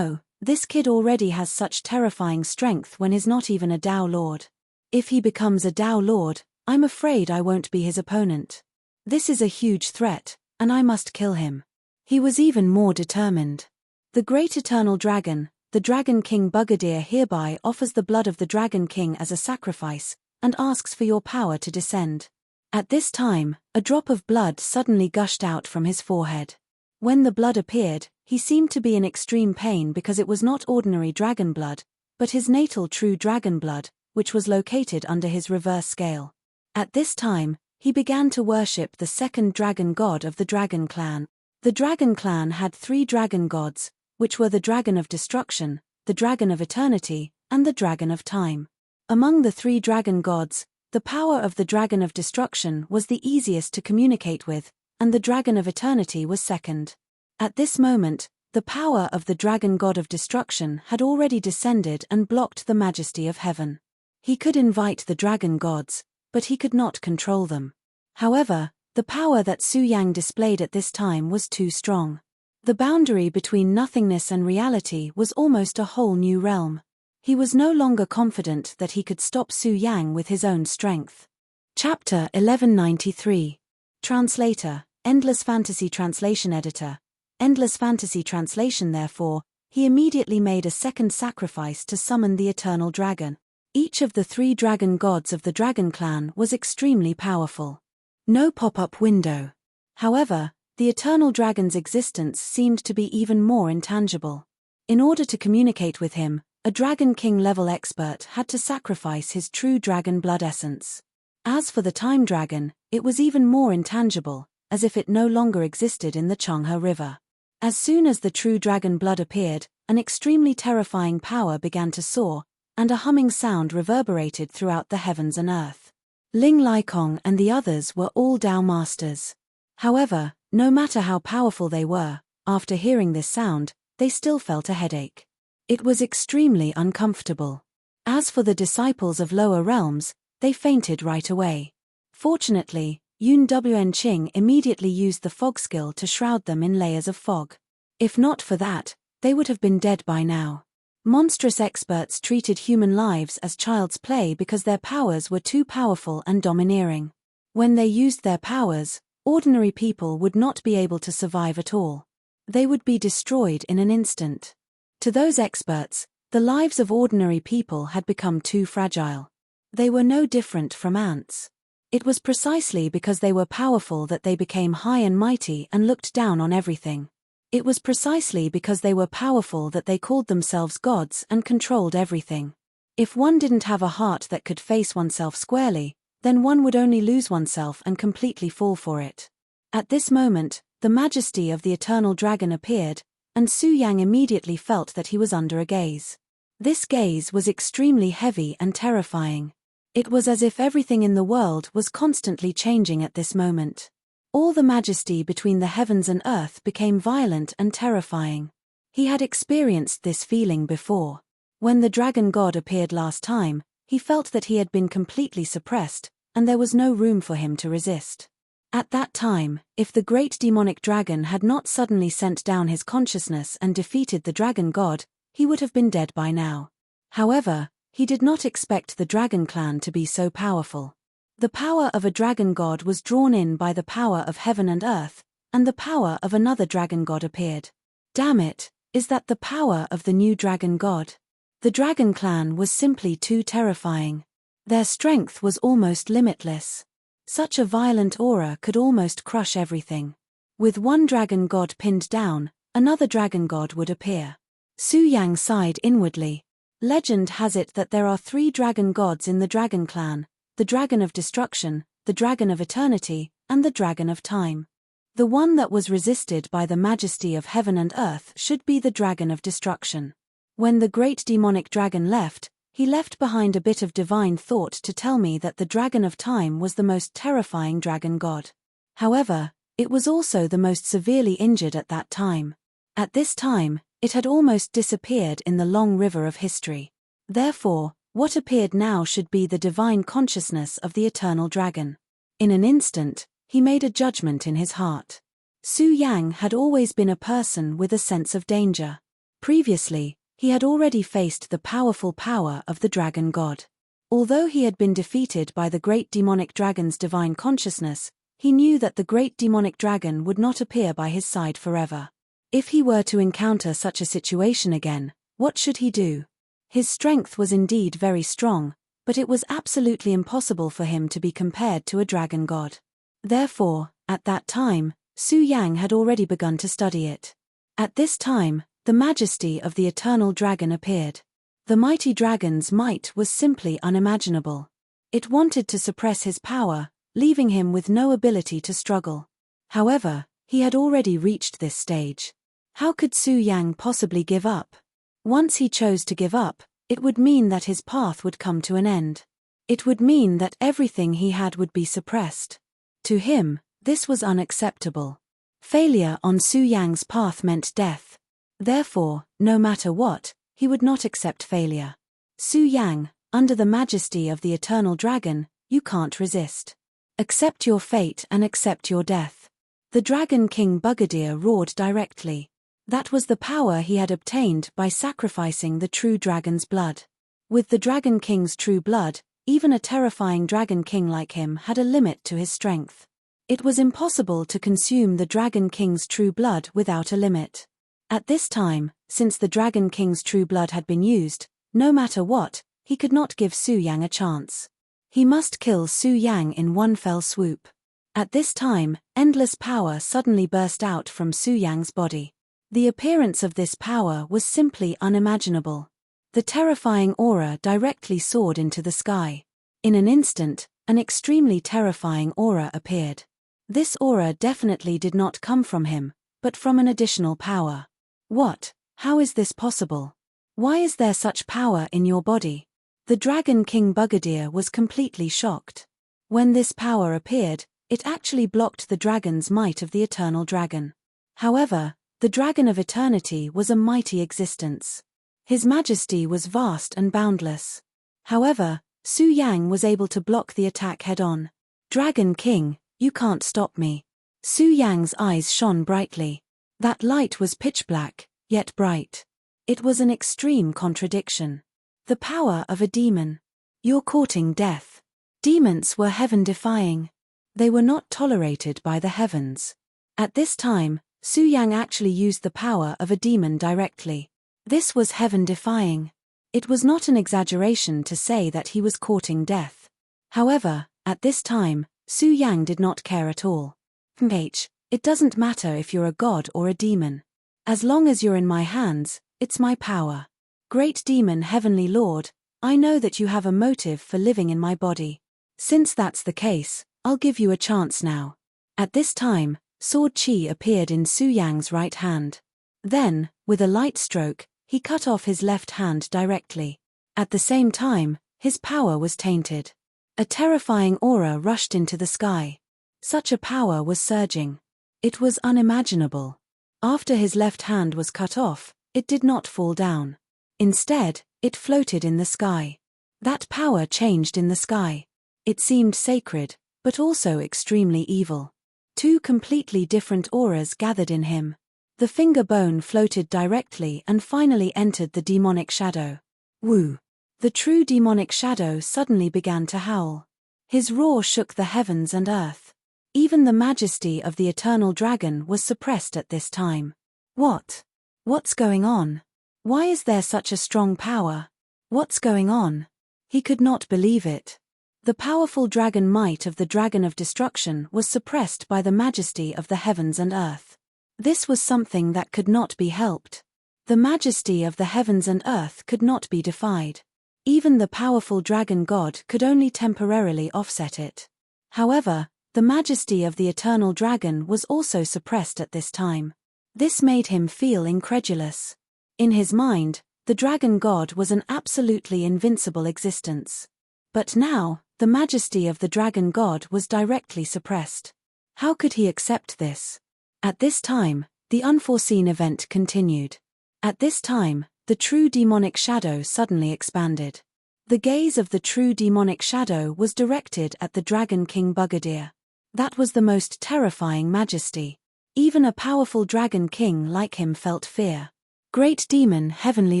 Speaker 2: this kid already has such terrifying strength when he's not even a Tao Lord. If he becomes a Tao Lord, I'm afraid I won't be his opponent. This is a huge threat, and I must kill him. He was even more determined. The great eternal dragon, the Dragon King Bugadir hereby offers the blood of the Dragon King as a sacrifice, and asks for your power to descend. At this time, a drop of blood suddenly gushed out from his forehead. When the blood appeared, he seemed to be in extreme pain because it was not ordinary dragon blood, but his natal true dragon blood, which was located under his reverse scale. At this time, he began to worship the second dragon god of the Dragon Clan. The Dragon Clan had 3 dragon gods, which were the Dragon of Destruction, the Dragon of Eternity, and the Dragon of Time. Among the 3 dragon gods, the power of the Dragon of Destruction was the easiest to communicate with, and the Dragon of Eternity was second. At this moment, the power of the Dragon God of Destruction had already descended and blocked the majesty of heaven. He could invite the dragon gods, but he could not control them. However, the power that Su Yang displayed at this time was too strong. The boundary between nothingness and reality was almost a whole new realm. He was no longer confident that he could stop Su Yang with his own strength. Chapter 1193. Translator, Endless Fantasy Translation Editor. Endless Fantasy Translation. Therefore, he immediately made a second sacrifice to summon the Eternal Dragon. Each of the 3 dragon gods of the Dragon Clan was extremely powerful. No pop-up window. However, the Eternal Dragon's existence seemed to be even more intangible. In order to communicate with him, a Dragon King level expert had to sacrifice his true dragon blood essence. As for the time dragon, it was even more intangible, as if it no longer existed in the Changhe River. As soon as the true dragon blood appeared, an extremely terrifying power began to soar, and a humming sound reverberated throughout the heavens and earth. Ling Laikong and the others were all Dao masters. However, no matter how powerful they were, after hearing this sound, they still felt a headache. It was extremely uncomfortable. As for the disciples of lower realms, they fainted right away. Fortunately, Enrich immediately used the fog skill to shroud them in layers of fog. If not for that, they would have been dead by now. Monstrous experts treated human lives as child's play because their powers were too powerful and domineering. When they used their powers, ordinary people would not be able to survive at all. They would be destroyed in an instant. To those experts, the lives of ordinary people had become too fragile. They were no different from ants. It was precisely because they were powerful that they became high and mighty and looked down on everything. It was precisely because they were powerful that they called themselves gods and controlled everything. If one didn't have a heart that could face oneself squarely, then one would only lose oneself and completely fall for it. At this moment, the majesty of the eternal dragon appeared, and Su Yang immediately felt that he was under a gaze. This gaze was extremely heavy and terrifying. It was as if everything in the world was constantly changing at this moment. All the majesty between the heavens and earth became violent and terrifying. He had experienced this feeling before. When the dragon god appeared last time, he felt that he had been completely suppressed, and there was no room for him to resist. At that time, if the great demonic dragon had not suddenly sent down his consciousness and defeated the dragon god, he would have been dead by now. However, he did not expect the dragon clan to be so powerful. The power of a dragon god was drawn in by the power of heaven and earth, and the power of another dragon god appeared. Damn it, is that the power of the new dragon god? The dragon clan was simply too terrifying. Their strength was almost limitless. Such a violent aura could almost crush everything. With one dragon god pinned down, another dragon god would appear. Su Yang sighed inwardly. Legend has it that there are 3 dragon gods in the dragon clan: the dragon of destruction, the dragon of eternity, and the dragon of time. The one that was resisted by the majesty of heaven and earth should be the dragon of destruction. When the great demonic dragon left, he left behind a bit of divine thought to tell me that the dragon of time was the most terrifying dragon god. However, it was also the most severely injured at that time. At this time, it had almost disappeared in the long river of history. Therefore, what appeared now should be the divine consciousness of the eternal dragon. In an instant, he made a judgment in his heart. Su Yang had always been a person with a sense of danger. Previously, he had already faced the powerful power of the dragon god. Although he had been defeated by the great demonic dragon's divine consciousness, he knew that the great demonic dragon would not appear by his side forever. If he were to encounter such a situation again, what should he do? His strength was indeed very strong, but it was absolutely impossible for him to be compared to a dragon god. Therefore, at that time, Su Yang had already begun to study it. At this time, the majesty of the eternal dragon appeared. The mighty dragon's might was simply unimaginable. It wanted to suppress his power, leaving him with no ability to struggle. However, he had already reached this stage. How could Su Yang possibly give up? Once he chose to give up, it would mean that his path would come to an end. It would mean that everything he had would be suppressed. To him, this was unacceptable. Failure on Su Yang's path meant death. Therefore, no matter what, he would not accept failure. Su Yang, under the majesty of the eternal dragon, you can't resist. Accept your fate and accept your death. The Dragon King Bugadier roared directly. That was the power he had obtained by sacrificing the true dragon's blood. With the Dragon King's true blood, even a terrifying Dragon King like him had a limit to his strength. It was impossible to consume the Dragon King's true blood without a limit. At this time, since the Dragon King's true blood had been used, no matter what, he could not give Su Yang a chance. He must kill Su Yang in one fell swoop. At this time, endless power suddenly burst out from Su Yang's body. The appearance of this power was simply unimaginable. The terrifying aura directly soared into the sky. In an instant, an extremely terrifying aura appeared. This aura definitely did not come from him, but from an additional power. What? How is this possible? Why is there such power in your body? The Dragon King Bugadier was completely shocked. When this power appeared, it actually blocked the dragon's might of the eternal dragon. However, the Dragon of Eternity was a mighty existence. His majesty was vast and boundless. However, Su Yang was able to block the attack head-on. Dragon King, you can't stop me. Su Yang's eyes shone brightly. That light was pitch black, yet bright. It was an extreme contradiction. The power of a demon. You're courting death. Demons were heaven-defying. They were not tolerated by the heavens. At this time, Su Yang actually used the power of a demon directly. This was heaven-defying. It was not an exaggeration to say that he was courting death. However, at this time, Su Yang did not care at all. It doesn't matter if you're a god or a demon. As long as you're in my hands, it's my power. Great demon Heavenly Lord, I know that you have a motive for living in my body. Since that's the case, I'll give you a chance now. At this time, Sword Qi appeared in Su Yang's right hand. Then, with a light stroke, he cut off his left hand directly. At the same time, his power was tainted. A terrifying aura rushed into the sky. Such a power was surging. It was unimaginable. After his left hand was cut off, it did not fall down. Instead, it floated in the sky. That power changed in the sky. It seemed sacred, but also extremely evil. Two completely different auras gathered in him. The finger bone floated directly and finally entered the demonic shadow. Woo! The true demonic shadow suddenly began to howl. His roar shook the heavens and earth. Even the majesty of the eternal dragon was suppressed at this time. What? What's going on? Why is there such a strong power? What's going on? He could not believe it. The powerful dragon might of the Dragon of Destruction was suppressed by the majesty of the heavens and earth. This was something that could not be helped. The majesty of the heavens and earth could not be defied. Even the powerful dragon god could only temporarily offset it. However, the majesty of the eternal dragon was also suppressed at this time. This made him feel incredulous. In his mind, the dragon god was an absolutely invincible existence. But now, the majesty of the dragon god was directly suppressed. How could he accept this? At this time, the unforeseen event continued. At this time, the true demonic shadow suddenly expanded. The gaze of the true demonic shadow was directed at the Dragon King Bugadier. That was the most terrifying majesty. Even a powerful dragon king like him felt fear. Great demon Heavenly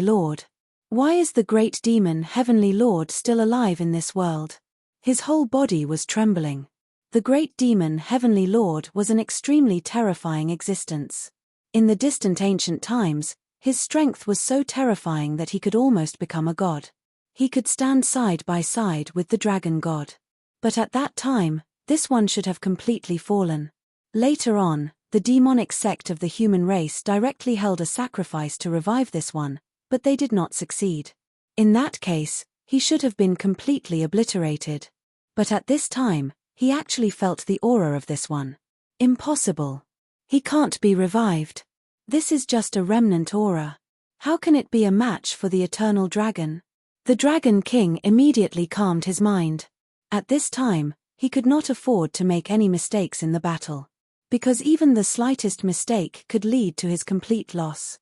Speaker 2: Lord. Why is the great demon Heavenly Lord still alive in this world? His whole body was trembling. The great demon Heavenly Lord was an extremely terrifying existence. In the distant ancient times, his strength was so terrifying that he could almost become a god. He could stand side by side with the dragon god. But at that time, this one should have completely fallen. Later on, the demonic sect of the human race directly held a sacrifice to revive this one, but they did not succeed. In that case, he should have been completely obliterated. But at this time, he actually felt the aura of this one. Impossible. He can't be revived. This is just a remnant aura. How can it be a match for the eternal dragon? The Dragon King immediately calmed his mind. At this time, he could not afford to make any mistakes in the battle. Because even the slightest mistake could lead to his complete loss.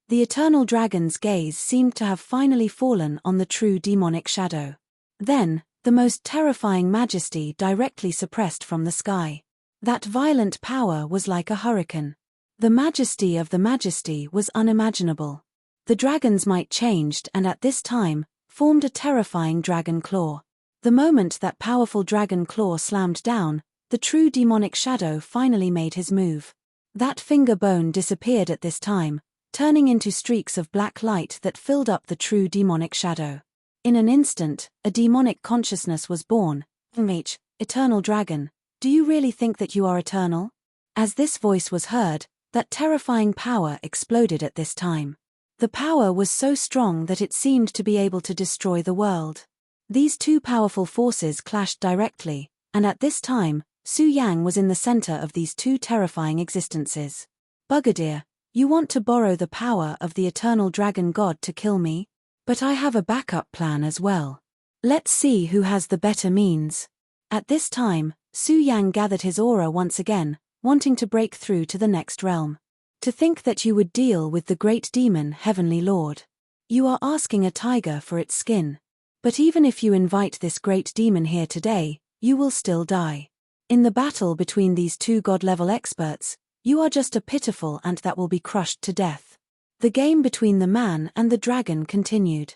Speaker 2: The eternal dragon's gaze seemed to have finally fallen on the true demonic shadow. Then, the most terrifying majesty directly suppressed from the sky. That violent power was like a hurricane. The majesty of the majesty was unimaginable. The dragon's might changed and at this time, formed a terrifying dragon claw. The moment that powerful dragon claw slammed down, the true demonic shadow finally made his move. That finger bone disappeared at this time, turning into streaks of black light that filled up the true demonic shadow. In an instant, a demonic consciousness was born. Enrich, eternal dragon, do you really think that you are eternal? As this voice was heard, that terrifying power exploded at this time. The power was so strong that it seemed to be able to destroy the world. These two powerful forces clashed directly, and at this time, Su Yang was in the center of these two terrifying existences. Bugadier, you want to borrow the power of the eternal dragon god to kill me? But I have a backup plan as well. Let's see who has the better means. At this time, Su Yang gathered his aura once again, wanting to break through to the next realm. To think that you would deal with the great demon Heavenly Lord. You are asking a tiger for its skin. But even if you invite this great demon here today, you will still die. In the battle between these two god-level experts, you are just a pitiful ant that will be crushed to death. The game between the man and the dragon continued.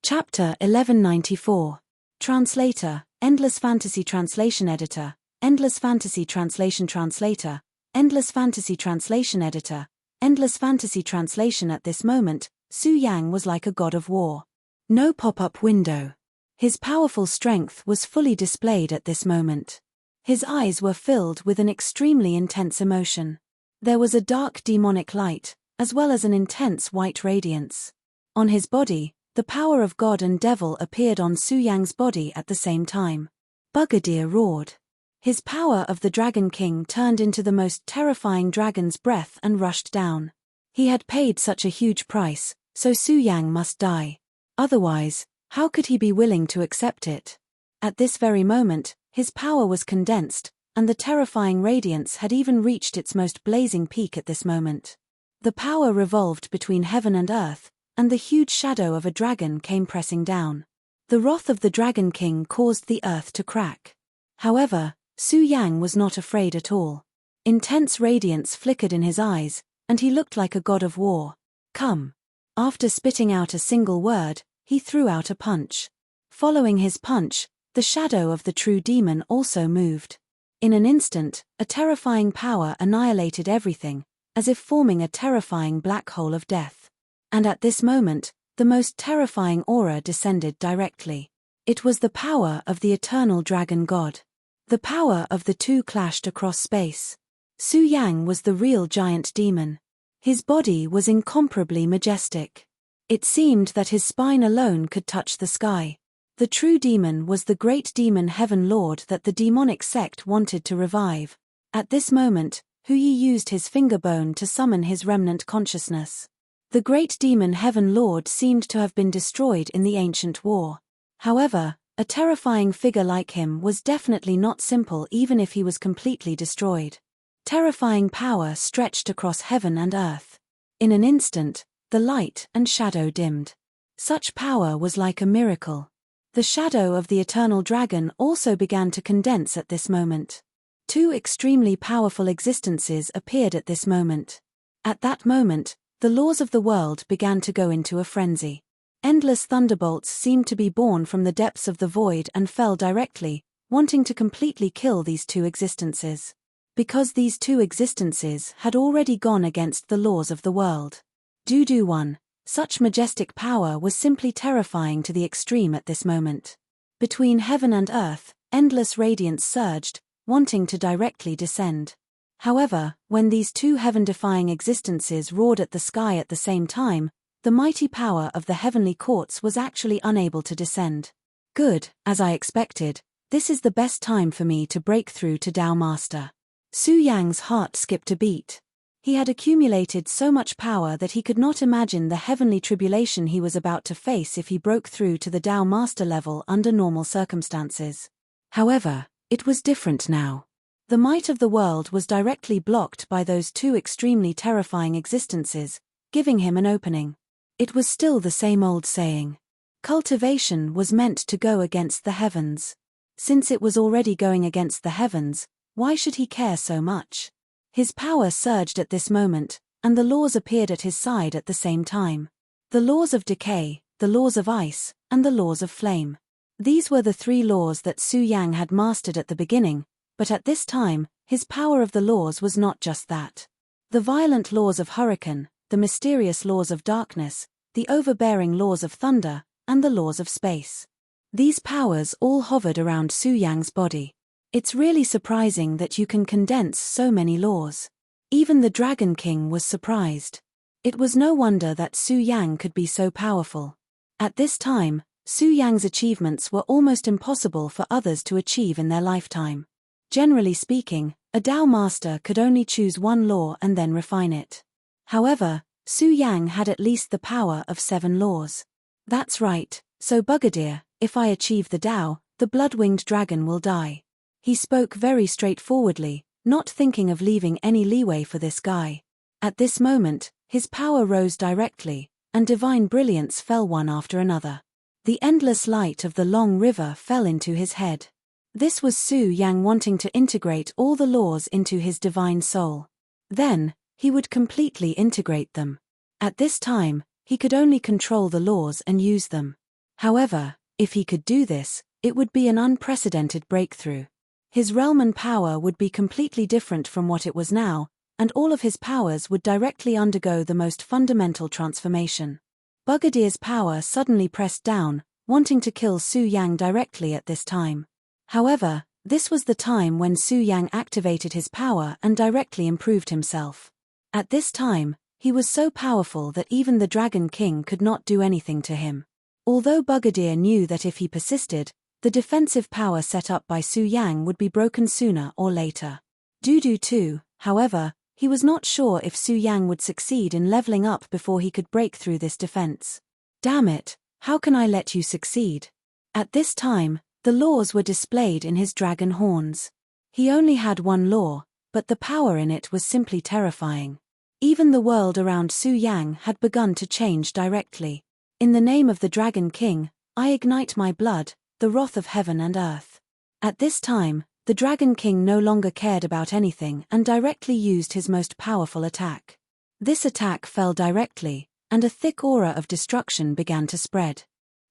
Speaker 2: Chapter 1194. Translator, Endless Fantasy Translation Editor, Endless Fantasy Translation Translator, Endless Fantasy Translation Editor, Endless Fantasy Translation. At this moment, Su Yang was like a god of war. No pop-up window. His powerful strength was fully displayed at this moment. His eyes were filled with an extremely intense emotion. There was a dark demonic light, as well as an intense white radiance. On his body, the power of God and devil appeared on Su Yang's body at the same time. Bugadier roared. His power of the Dragon King turned into the most terrifying dragon's breath and rushed down. He had paid such a huge price, so Su Yang must die. Otherwise, how could he be willing to accept it? At this very moment, his power was condensed, and the terrifying radiance had even reached its most blazing peak at this moment. The power revolved between heaven and earth, and the huge shadow of a dragon came pressing down. The wrath of the Dragon King caused the earth to crack. However, Su Yang was not afraid at all. Intense radiance flickered in his eyes, and he looked like a god of war. Come. After spitting out a single word, he threw out a punch. Following his punch, the shadow of the true demon also moved. In an instant, a terrifying power annihilated everything, as if forming a terrifying black hole of death. And at this moment, the most terrifying aura descended directly. It was the power of the eternal dragon god. The power of the two clashed across space. Su Yang was the real giant demon. His body was incomparably majestic. It seemed that his spine alone could touch the sky. The true demon was the great demon Heaven Lord that the demonic sect wanted to revive. At this moment, Hu Yi used his finger bone to summon his remnant consciousness. The great demon Heaven Lord seemed to have been destroyed in the ancient war. However, a terrifying figure like him was definitely not simple even if he was completely destroyed. Terrifying power stretched across heaven and earth. In an instant, the light and shadow dimmed. Such power was like a miracle. The shadow of the eternal dragon also began to condense at this moment. Two extremely powerful existences appeared at this moment. At that moment, the laws of the world began to go into a frenzy. Endless thunderbolts seemed to be born from the depths of the void and fell directly, wanting to completely kill these two existences. Because these two existences had already gone against the laws of the world. Dudu 1. Such majestic power was simply terrifying to the extreme at this moment. Between heaven and earth, endless radiance surged, wanting to directly descend. However, when these two heaven-defying existences roared at the sky at the same time, the mighty power of the heavenly courts was actually unable to descend. Good, as I expected, this is the best time for me to break through to Tao Master. Su Yang's heart skipped a beat. He had accumulated so much power that he could not imagine the heavenly tribulation he was about to face if he broke through to the Tao Master level under normal circumstances. However, it was different now. The might of the world was directly blocked by those two extremely terrifying existences, giving him an opening. It was still the same old saying. Cultivation was meant to go against the heavens. Since it was already going against the heavens, why should he care so much? His power surged at this moment, and the laws appeared at his side at the same time. The laws of decay, the laws of ice, and the laws of flame. These were the three laws that Su Yang had mastered at the beginning, but at this time, his power of the laws was not just that. The violent laws of hurricane, the mysterious laws of darkness, the overbearing laws of thunder, and the laws of space. These powers all hovered around Su Yang's body. It's really surprising that you can condense so many laws. Even the Dragon King was surprised. It was no wonder that Su Yang could be so powerful. At this time, Su Yang's achievements were almost impossible for others to achieve in their lifetime. Generally speaking, a Tao master could only choose one law and then refine it. However, Su Yang had at least the power of 7 laws. That's right, so Bugadier, if I achieve the Tao, the blood-winged dragon will die. He spoke very straightforwardly, not thinking of leaving any leeway for this guy. At this moment, his power rose directly, and divine brilliance fell one after another. The endless light of the long river fell into his head. This was Su Yang wanting to integrate all the laws into his divine soul. Then, he would completely integrate them. At this time, he could only control the laws and use them. However, if he could do this, it would be an unprecedented breakthrough. His realm and power would be completely different from what it was now, and all of his powers would directly undergo the most fundamental transformation. Bugadier's power suddenly pressed down, wanting to kill Su Yang directly at this time. However, this was the time when Su Yang activated his power and directly improved himself. At this time, he was so powerful that even the Dragon King could not do anything to him. Although Bugadier knew that if he persisted, the defensive power set up by Su Yang would be broken sooner or later. Dudu too, however, he was not sure if Su Yang would succeed in leveling up before he could break through this defense. Damn it, how can I let you succeed? At this time, the laws were displayed in his dragon horns. He only had one law, but the power in it was simply terrifying. Even the world around Su Yang had begun to change directly. In the name of the Dragon King, I ignite my blood, the wrath of heaven and earth. At this time, the Dragon King no longer cared about anything and directly used his most powerful attack. This attack fell directly, and a thick aura of destruction began to spread.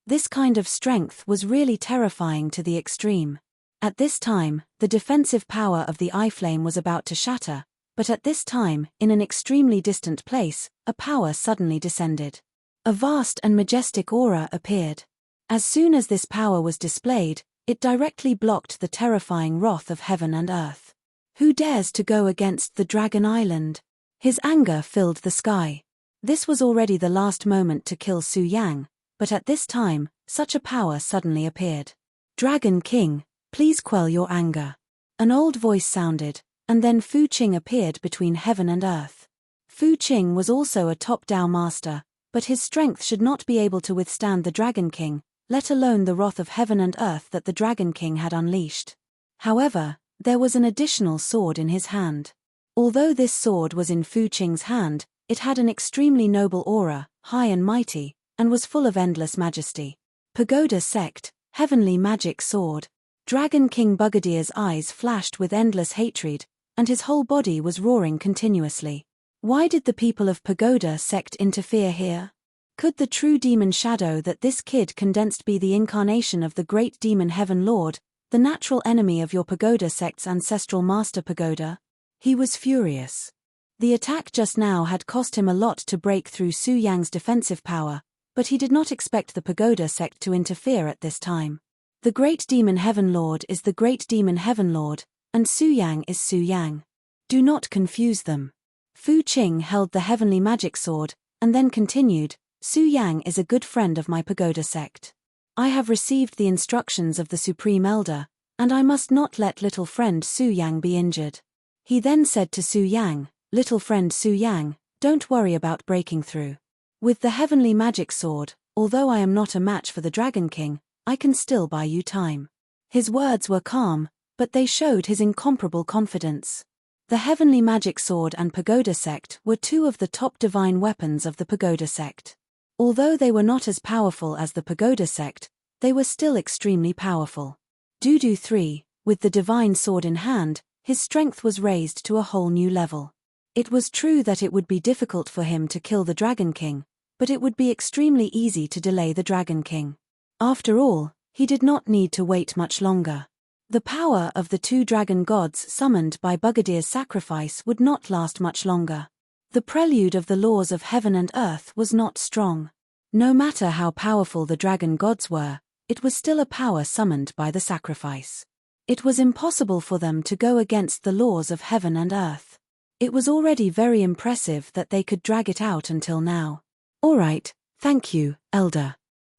Speaker 2: This kind of strength was really terrifying to the extreme. At this time, the defensive power of the Eye Flame was about to shatter, but at this time, in an extremely distant place, a power suddenly descended. A vast and majestic aura appeared. As soon as this power was displayed, it directly blocked the terrifying wrath of heaven and earth. Who dares to go against the Dragon Island? His anger filled the sky. This was already the last moment to kill Su Yang, but at this time, such a power suddenly appeared. Dragon King, please quell your anger. An old voice sounded, and then Fu Qing appeared between heaven and earth. Fu Qing was also a top Tao master, but his strength should not be able to withstand the Dragon King, let alone the wrath of heaven and earth that the Dragon King had unleashed. However, there was an additional sword in his hand. Although this sword was in Fu Qing's hand, it had an extremely noble aura, high and mighty, and was full of endless majesty. Pagoda Sect, Heavenly Magic Sword. Dragon King Bugadier's eyes flashed with endless hatred, and his whole body was roaring continuously. Why did the people of Pagoda Sect interfere here? Could the true demon shadow that this kid condensed be the incarnation of the great demon Heaven Lord, the natural enemy of your Pagoda Sect's ancestral master Pagoda? He was furious. The attack just now had cost him a lot to break through Su Yang's defensive power, but he did not expect the Pagoda Sect to interfere at this time. The great demon Heaven Lord is the great demon Heaven Lord, and Su Yang is Su Yang. Do not confuse them. Fu Qing held the heavenly magic sword, and then continued, Su Yang is a good friend of my Pagoda Sect. I have received the instructions of the Supreme Elder, and I must not let little friend Su Yang be injured. He then said to Su Yang, little friend Su Yang, don't worry about breaking through. With the heavenly magic sword, although I am not a match for the Dragon King, I can still buy you time. His words were calm, but they showed his incomparable confidence. The heavenly magic sword and Pagoda Sect were two of the top divine weapons of the Pagoda Sect. Although they were not as powerful as the Pagoda Sect, they were still extremely powerful. Dudu III, with the divine sword in hand, his strength was raised to a whole new level. It was true that it would be difficult for him to kill the Dragon King, but it would be extremely easy to delay the Dragon King. After all, he did not need to wait much longer. The power of the 2 dragon gods summoned by Bugadier's sacrifice would not last much longer. The prelude of the laws of heaven and earth was not strong. No matter how powerful the dragon gods were, it was still a power summoned by the sacrifice. It was impossible for them to go against the laws of heaven and earth. It was already very impressive that they could drag it out until now. All right, thank you, Elder.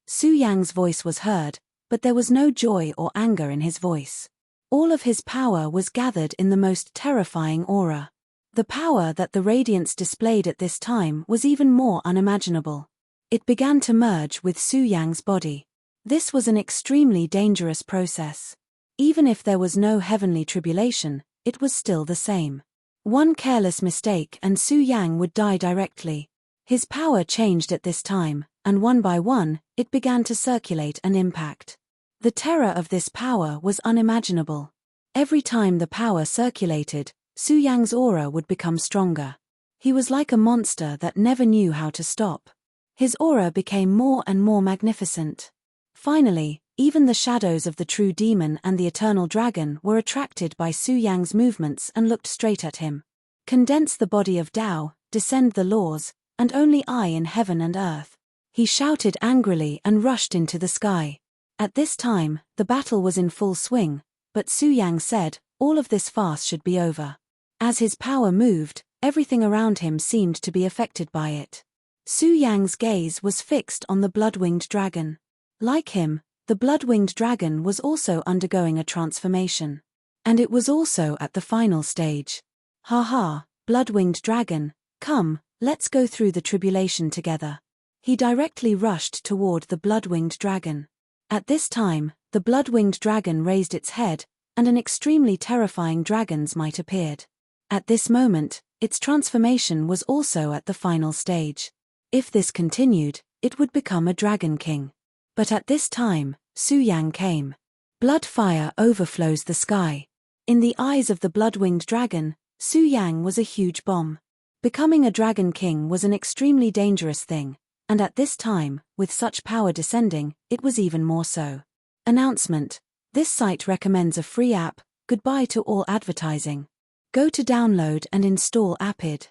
Speaker 2: Su Yang's voice was heard, but there was no joy or anger in his voice. All of his power was gathered in the most terrifying aura. The power that the radiance displayed at this time was even more unimaginable. It began to merge with Su Yang's body. This was an extremely dangerous process. Even if there was no heavenly tribulation, it was still the same. One careless mistake and Su Yang would die directly. His power changed at this time, and one by one, it began to circulate and impact. The terror of this power was unimaginable. Every time the power circulated, Su Yang's aura would become stronger. He was like a monster that never knew how to stop. His aura became more and more magnificent. Finally, even the shadows of the true demon and the eternal dragon were attracted by Su Yang's movements and looked straight at him. Condense the body of Tao, descend the laws, and only I in heaven and earth. He shouted angrily and rushed into the sky. At this time, the battle was in full swing, but Su Yang said, all of this farce should be over. As his power moved, everything around him seemed to be affected by it. Su Yang's gaze was fixed on the blood-winged dragon. Like him, the blood-winged dragon was also undergoing a transformation. And it was also at the final stage. Ha ha, blood-winged dragon, come, let's go through the tribulation together. He directly rushed toward the blood-winged dragon. At this time, the blood-winged dragon raised its head, and an extremely terrifying dragon's might appeared. At this moment, its transformation was also at the final stage. If this continued, it would become a dragon king. But at this time, Su Yang came. Blood fire overflows the sky. In the eyes of the blood-winged dragon, Su Yang was a huge bomb. Becoming a dragon king was an extremely dangerous thing, and at this time, with such power descending, it was even more so. Announcement: this site recommends a free app. Goodbye to all advertising. Go to download and install Appid.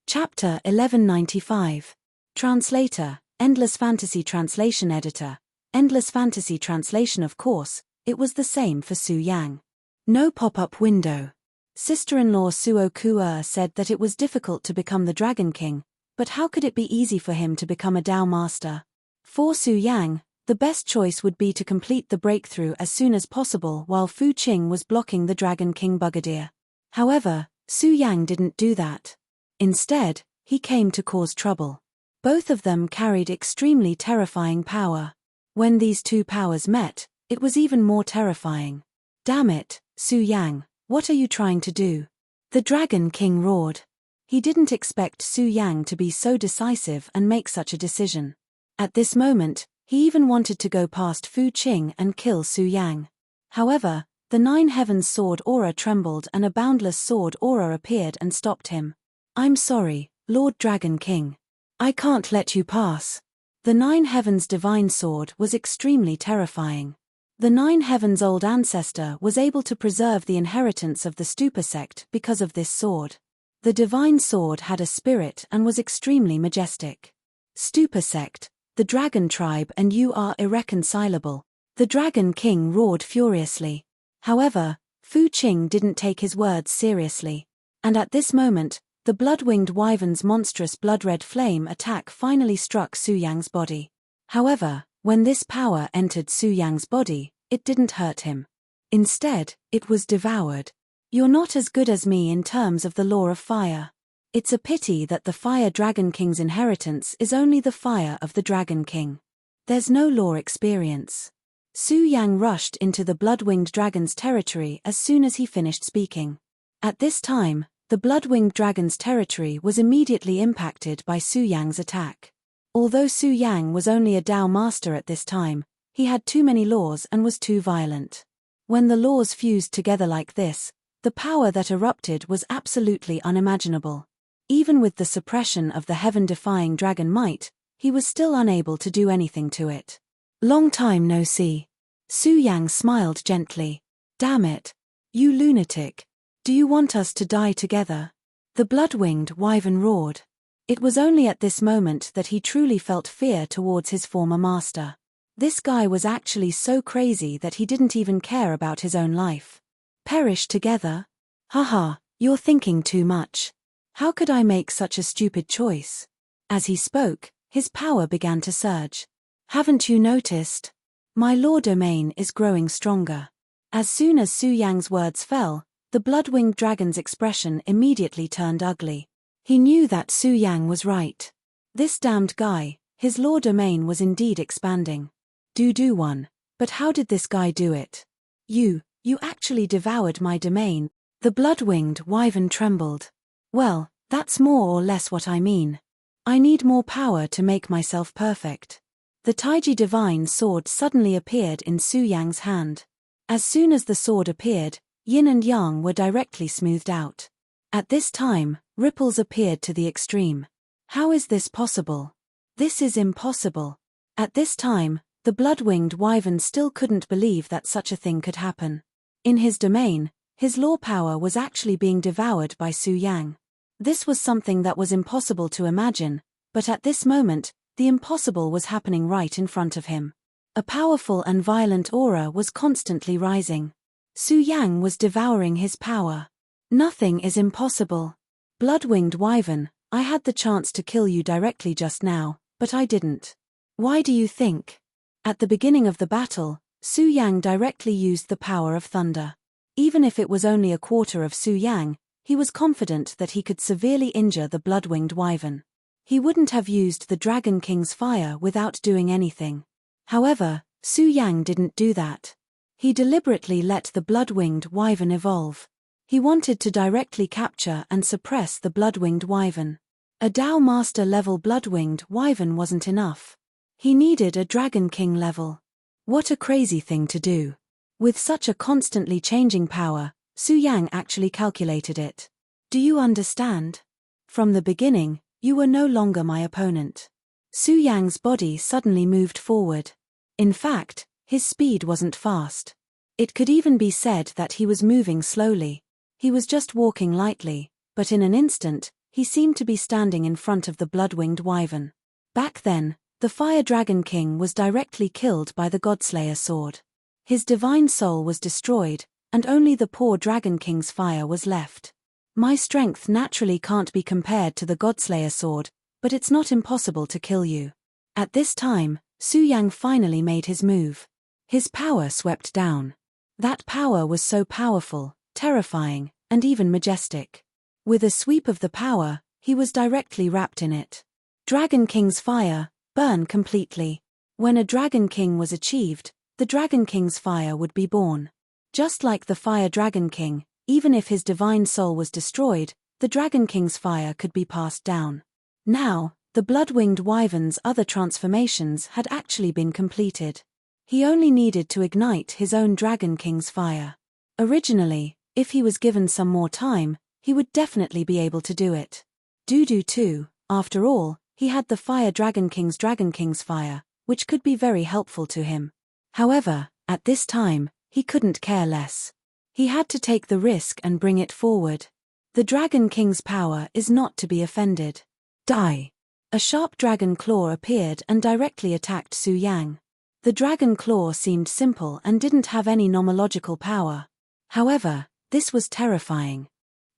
Speaker 2: Chapter 1195. Translator, Endless Fantasy Translation Editor. Endless Fantasy Translation. Of course, it was the same for Su Yang. No pop-up window. Sister-in-law Suo Kuo said that it was difficult to become the Dragon King, but how could it be easy for him to become a Tao Master? For Su Yang, the best choice would be to complete the breakthrough as soon as possible while Fu Qing was blocking the Dragon King Bugadier. However, Su Yang didn't do that. Instead, he came to cause trouble. Both of them carried extremely terrifying power. When these two powers met, it was even more terrifying. Damn it, Su Yang, what are you trying to do? The Dragon King roared. He didn't expect Su Yang to be so decisive and make such a decision. At this moment, he even wanted to go past Fu Qing and kill Su Yang. However, the Nine Heavens sword aura trembled and a boundless sword aura appeared and stopped him. I'm sorry, Lord Dragon King. I can't let you pass. The Nine Heavens divine sword was extremely terrifying. The Nine Heavens old ancestor was able to preserve the inheritance of the Stupa sect because of this sword. The divine sword had a spirit and was extremely majestic. Stupa sect, the dragon tribe, and you are irreconcilable. The Dragon King roared furiously. However, Fu Qing didn't take his words seriously. And at this moment, the blood-winged wyvern's monstrous blood-red flame attack finally struck Su Yang's body. However, when this power entered Su Yang's body, it didn't hurt him. Instead, it was devoured. You're not as good as me in terms of the law of fire. It's a pity that the Fire Dragon King's inheritance is only the fire of the Dragon King. There's no law experience. Su Yang rushed into the blood-winged dragon's territory as soon as he finished speaking. At this time, the blood-winged dragon's territory was immediately impacted by Su Yang's attack. Although Su Yang was only a Tao master at this time, he had too many laws and was too violent. When the laws fused together like this, the power that erupted was absolutely unimaginable. Even with the suppression of the heaven-defying dragon might, he was still unable to do anything to it. Long time no see. Su Yang smiled gently. Damn it. You lunatic. Do you want us to die together? The blood-winged wyvern roared. It was only at this moment that he truly felt fear towards his former master. This guy was actually so crazy that he didn't even care about his own life. Perish together? Haha, you're thinking too much. How could I make such a stupid choice? As he spoke, his power began to surge. Haven't you noticed? My law domain is growing stronger. As soon as Su Yang's words fell, the blood-winged dragon's expression immediately turned ugly. He knew that Su Yang was right. This damned guy, his law domain was indeed expanding. Do one. But how did this guy do it? You actually devoured my domain. The blood-winged wyvern trembled. Well, that's more or less what I mean. I need more power to make myself perfect. The Taiji divine sword suddenly appeared in Su Yang's hand. As soon as the sword appeared, yin and yang were directly smoothed out. At this time, ripples appeared to the extreme. How is this possible? This is impossible. At this time, the blood-winged wyvern still couldn't believe that such a thing could happen. In his domain, his law power was actually being devoured by Su Yang. This was something that was impossible to imagine, but at this moment, the impossible was happening right in front of him. A powerful and violent aura was constantly rising. Su Yang was devouring his power. Nothing is impossible. Blood-winged wyvern, I had the chance to kill you directly just now, but I didn't. Why do you think? At the beginning of the battle, Su Yang directly used the power of thunder. Even if it was only a quarter of Su Yang, he was confident that he could severely injure the blood-winged wyvern. He wouldn't have used the Dragon King's fire without doing anything. However, Su Yang didn't do that. He deliberately let the blood-winged wyvern evolve. He wanted to directly capture and suppress the blood-winged wyvern. A Dao Master level blood-winged wyvern wasn't enough. He needed a Dragon King level. What a crazy thing to do. With such a constantly changing power, Su Yang actually calculated it. Do you understand? From the beginning, you were no longer my opponent. Su Yang's body suddenly moved forward. In fact, his speed wasn't fast. It could even be said that he was moving slowly. He was just walking lightly, but in an instant, he seemed to be standing in front of the blood-winged wyvern. Back then, the Fire Dragon King was directly killed by the Godslayer sword. His divine soul was destroyed, and only the poor Dragon King's fire was left. My strength naturally can't be compared to the Godslayer sword, but it's not impossible to kill you. At this time, Su Yang finally made his move. His power swept down. That power was so powerful, terrifying, and even majestic. With a sweep of the power, he was directly wrapped in it. Dragon King's fire, burn completely. When a Dragon King was achieved, the Dragon King's fire would be born. Just like the Fire Dragon King, even if his divine soul was destroyed, the Dragon King's fire could be passed down. Now, the blood-winged wyvern's other transformations had actually been completed. He only needed to ignite his own Dragon King's fire. Originally, if he was given some more time, he would definitely be able to do it. Too, after all, he had the Fire Dragon King's fire, which could be very helpful to him. However, at this time, he couldn't care less. He had to take the risk and bring it forward. The Dragon King's power is not to be offended. Die! A sharp dragon claw appeared and directly attacked Su Yang. The dragon claw seemed simple and didn't have any nomological power. However, this was terrifying.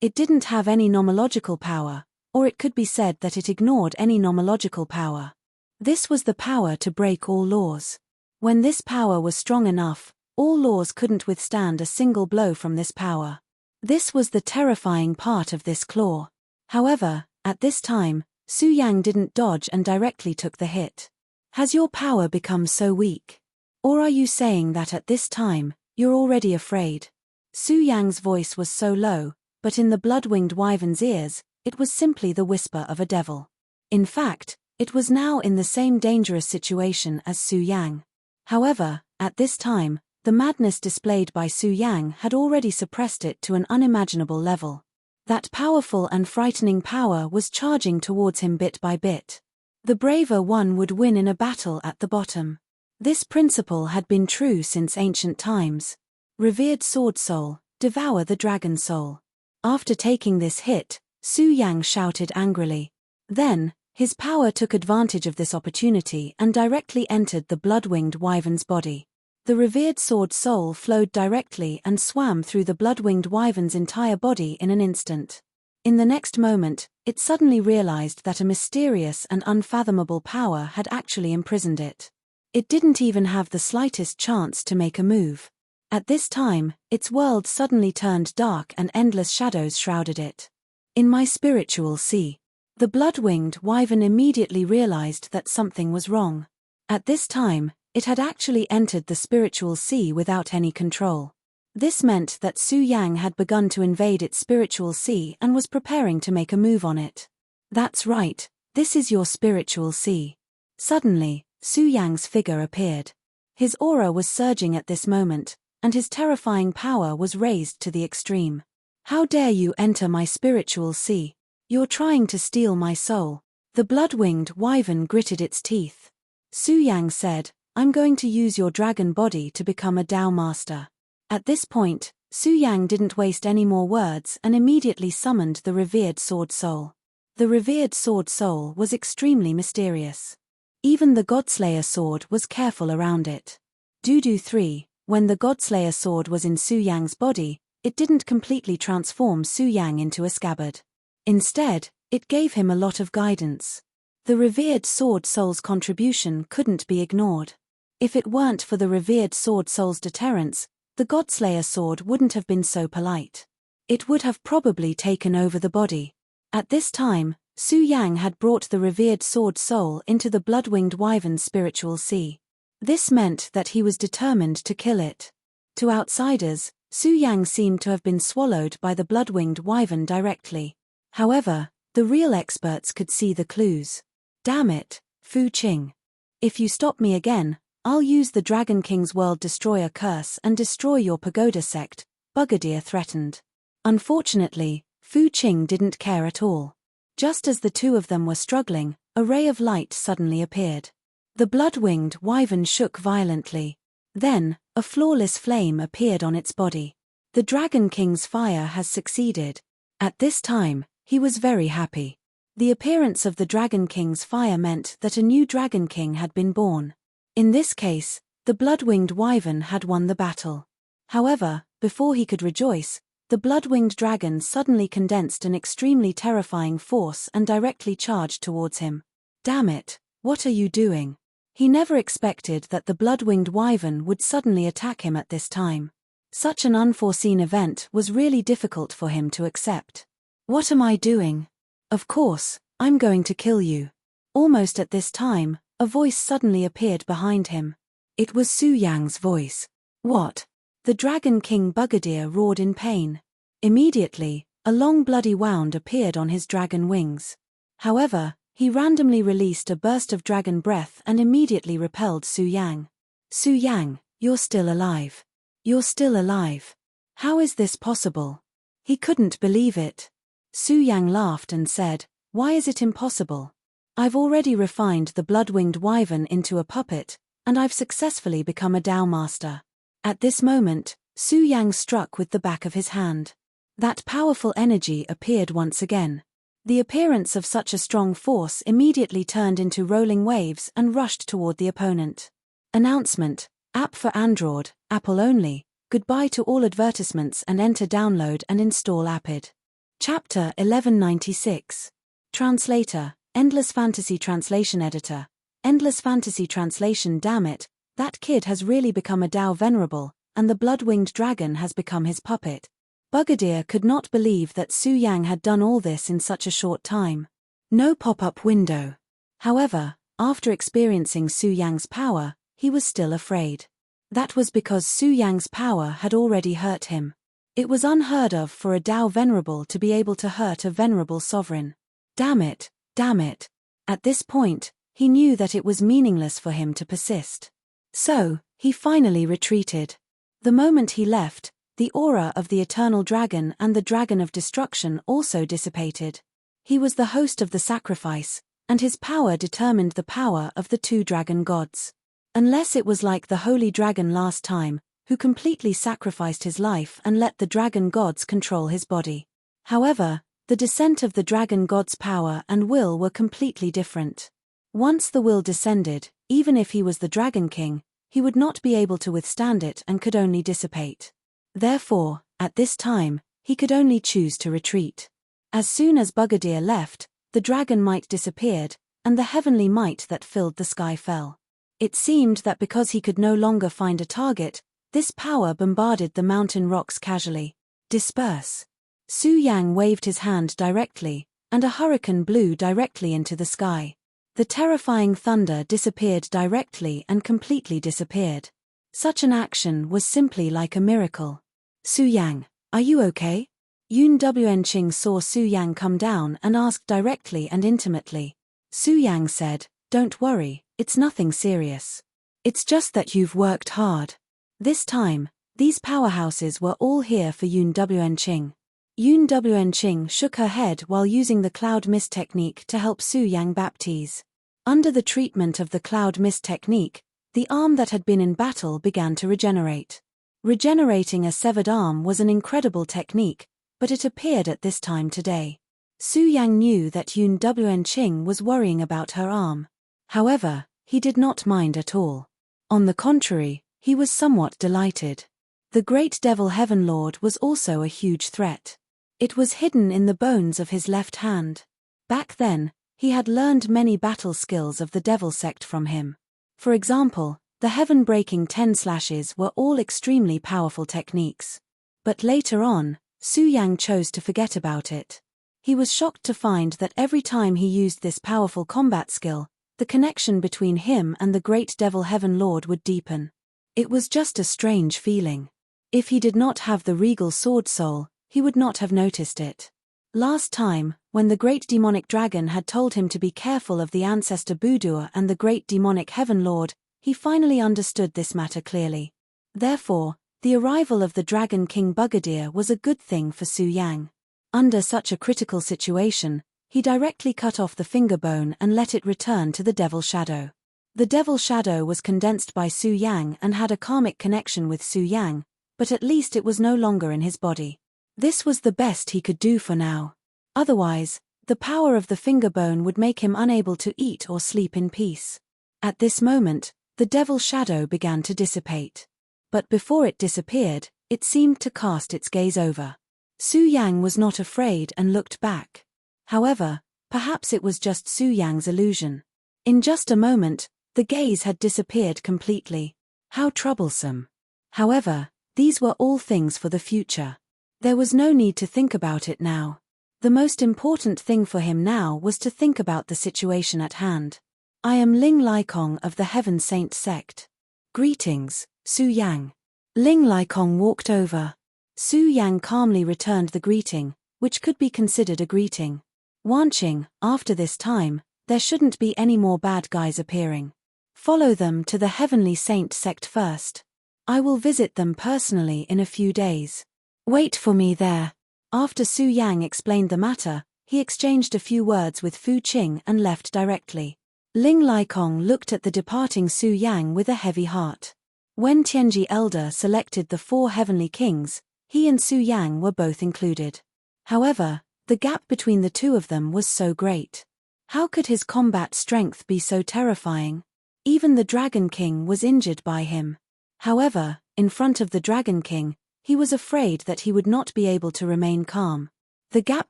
Speaker 2: It didn't have any nomological power, or it could be said that it ignored any nomological power. This was the power to break all laws. When this power was strong enough, all laws couldn't withstand a single blow from this power. This was the terrifying part of this claw. However, at this time, Su Yang didn't dodge and directly took the hit. Has your power become so weak? Or are you saying that at this time, you're already afraid? Su Yang's voice was so low, but in the blood-winged wyvern's ears, it was simply the whisper of a devil. In fact, it was now in the same dangerous situation as Su Yang. However, at this time, the madness displayed by Su Yang had already suppressed it to an unimaginable level. That powerful and frightening power was charging towards him bit by bit. The braver one would win in a battle at the bottom. This principle had been true since ancient times. Revered sword soul, devour the dragon soul. After taking this hit, Su Yang shouted angrily. Then, his power took advantage of this opportunity and directly entered the blood-winged wyvern's body. The revered sword soul flowed directly and swam through the blood-winged wyvern's entire body in an instant. In the next moment, it suddenly realized that a mysterious and unfathomable power had actually imprisoned it. It didn't even have the slightest chance to make a move. At this time, its world suddenly turned dark and endless shadows shrouded it. In my spiritual sea. The blood-winged wyvern immediately realized that something was wrong. At this time, it had actually entered the spiritual sea without any control. This meant that Su Yang had begun to invade its spiritual sea and was preparing to make a move on it. That's right, this is your spiritual sea. Suddenly, Su Yang's figure appeared. His aura was surging at this moment, and his terrifying power was raised to the extreme. How dare you enter my spiritual sea? You're trying to steal my soul. The blood-winged wyvern gritted its teeth. Su Yang said, I'm going to use your dragon body to become a Tao master. At this point, Su Yang didn't waste any more words and immediately summoned the revered sword soul. The revered sword soul was extremely mysterious. Even the Godslayer sword was careful around it. Dudu 3, when the Godslayer sword was in Su Yang's body, it didn't completely transform Su Yang into a scabbard. Instead, it gave him a lot of guidance. The revered sword soul's contribution couldn't be ignored. If it weren't for the revered sword soul's deterrence, the Godslayer sword wouldn't have been so polite. It would have probably taken over the body. At this time, Su Yang had brought the revered sword soul into the blood-winged wyvern's spiritual sea. This meant that he was determined to kill it. To outsiders, Su Yang seemed to have been swallowed by the blood-winged wyvern directly. However, the real experts could see the clues. Damn it, Fu Qing. If you stop me again, I'll use the Dragon King's World Destroyer curse and destroy your pagoda sect, Brigadier threatened. Unfortunately, Fu Qing didn't care at all. Just as the two of them were struggling, a ray of light suddenly appeared. The blood-winged wyvern shook violently. Then, a flawless flame appeared on its body. The Dragon King's fire has succeeded. At this time, he was very happy. The appearance of the Dragon King's fire meant that a new Dragon King had been born. In this case, the blood-winged wyvern had won the battle. However, before he could rejoice, the blood-winged dragon suddenly condensed an extremely terrifying force and directly charged towards him. Damn it, what are you doing? He never expected that the blood-winged wyvern would suddenly attack him at this time. Such an unforeseen event was really difficult for him to accept. What am I doing? Of course, I'm going to kill you. Almost at this time, a voice suddenly appeared behind him. It was Su Yang's voice. What? The Dragon King Brigadier roared in pain. Immediately, a long bloody wound appeared on his dragon wings. However, he randomly released a burst of dragon breath and immediately repelled Su Yang. Su Yang, you're still alive. You're still alive. How is this possible? He couldn't believe it. Su Yang laughed and said, Why is it impossible? I've already refined the blood-winged wyvern into a puppet, and I've successfully become a Tao master. At this moment, Su Yang struck with the back of his hand. That powerful energy appeared once again. The appearance of such a strong force immediately turned into rolling waves and rushed toward the opponent. Announcement: App for Android, Apple only. Goodbye to all advertisements and enter download and install Appid. Chapter 1196. Translator, Endless Fantasy Translation Editor. Endless Fantasy Translation. Damn it, that kid has really become a Tao Venerable, and the blood-winged dragon has become his puppet. Brigadier could not believe that Su Yang had done all this in such a short time. No pop-up window. However, after experiencing Su Yang's power, he was still afraid. That was because Su Yang's power had already hurt him. It was unheard of for a Tao Venerable to be able to hurt a venerable sovereign. Damn it, damn it. At this point, he knew that it was meaningless for him to persist. So, he finally retreated. The moment he left, the aura of the Eternal Dragon and the Dragon of Destruction also dissipated. He was the host of the sacrifice, and his power determined the power of the two dragon gods. Unless it was like the Holy Dragon last time, who completely sacrificed his life and let the dragon gods control his body. However, the descent of the dragon god's power and will were completely different. Once the will descended, even if he was the Dragon King, he would not be able to withstand it and could only dissipate. Therefore, at this time, he could only choose to retreat. As soon as Bugadier left, the dragon might disappeared, and the heavenly might that filled the sky fell. It seemed that because he could no longer find a target, this power bombarded the mountain rocks casually. Disperse. Su Yang waved his hand directly, and a hurricane blew directly into the sky. The terrifying thunder disappeared directly and completely disappeared. Such an action was simply like a miracle. Su Yang, are you okay? Enrich saw Su Yang come down and asked directly and intimately. Su Yang said, "Don't worry, it's nothing serious. It's just that you've worked hard." This time, these powerhouses were all here for Enrich. Enrich shook her head while using the cloud mist technique to help Su Yang baptize. Under the treatment of the cloud mist technique, the arm that had been in battle began to regenerate. Regenerating a severed arm was an incredible technique, but it appeared at this time today. Su Yang knew that Enrich was worrying about her arm. However, he did not mind at all. On the contrary, he was somewhat delighted. The great devil Heaven Lord was also a huge threat. It was hidden in the bones of his left hand. Back then, he had learned many battle skills of the devil sect from him. For example, the heaven-breaking 10 slashes were all extremely powerful techniques. But later on, Su Yang chose to forget about it. He was shocked to find that every time he used this powerful combat skill, the connection between him and the great devil Heaven Lord would deepen. It was just a strange feeling. If he did not have the regal sword soul, he would not have noticed it. Last time, when the great demonic dragon had told him to be careful of the ancestor Budur and the great demonic Heaven Lord, he finally understood this matter clearly. Therefore, the arrival of the Dragon King Bugadier was a good thing for Su Yang. Under such a critical situation, he directly cut off the finger bone and let it return to the Devil Shadow. The Devil Shadow was condensed by Su Yang and had a karmic connection with Su Yang, but at least it was no longer in his body. This was the best he could do for now. Otherwise, the power of the finger bone would make him unable to eat or sleep in peace. At this moment, the Devil Shadow began to dissipate. But before it disappeared, it seemed to cast its gaze over. Su Yang was not afraid and looked back. However, perhaps it was just Su Yang's illusion. In just a moment, the gaze had disappeared completely. How troublesome. However, these were all things for the future. There was no need to think about it now. The most important thing for him now was to think about the situation at hand. "I am Ling Laikong of the Heaven Saint sect. Greetings, Su Yang." Ling Laikong walked over. Su Yang calmly returned the greeting, which could be considered a greeting. Wanching, after this time, there shouldn't be any more bad guys appearing. Follow them to the Heavenly Saint sect first. I will visit them personally in a few days. Wait for me there. After Su Yang explained the matter, he exchanged a few words with Fu Qing and left directly. Ling Laikong looked at the departing Su Yang with a heavy heart. When Tianji Elder selected the 4 heavenly kings, he and Su Yang were both included. However, the gap between the two of them was so great. How could his combat strength be so terrifying? Even the Dragon King was injured by him. However, in front of the Dragon King, he was afraid that he would not be able to remain calm. The gap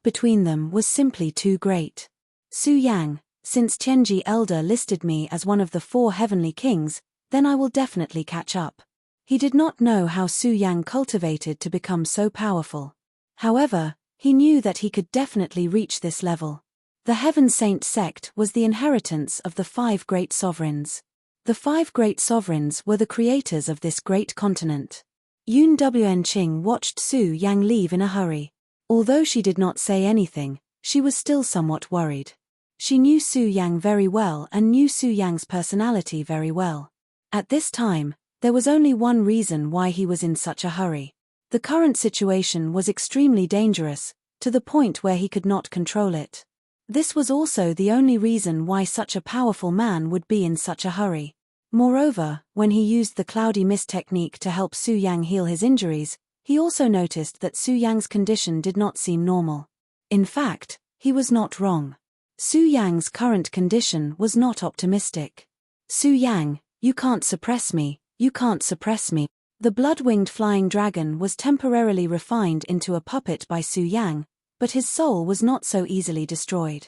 Speaker 2: between them was simply too great. Su Yang, since Tianji Elder listed me as one of the 4 heavenly kings, then I will definitely catch up. He did not know how Su Yang cultivated to become so powerful. However, he knew that he could definitely reach this level. The Heaven Saint sect was the inheritance of the 5 great sovereigns. The 5 great sovereigns were the creators of this great continent. Enrich watched Su Yang leave in a hurry. Although she did not say anything, she was still somewhat worried. She knew Su Yang very well and knew Su Yang's personality very well. At this time, there was only one reason why he was in such a hurry. The current situation was extremely dangerous, to the point where he could not control it. This was also the only reason why such a powerful man would be in such a hurry. Moreover, when he used the cloudy mist technique to help Su Yang heal his injuries, he also noticed that Su Yang's condition did not seem normal. In fact, he was not wrong. Su Yang's current condition was not optimistic. "Su Yang, you can't suppress me, you can't suppress me." The blood-winged flying dragon was temporarily refined into a puppet by Su Yang, but his soul was not so easily destroyed.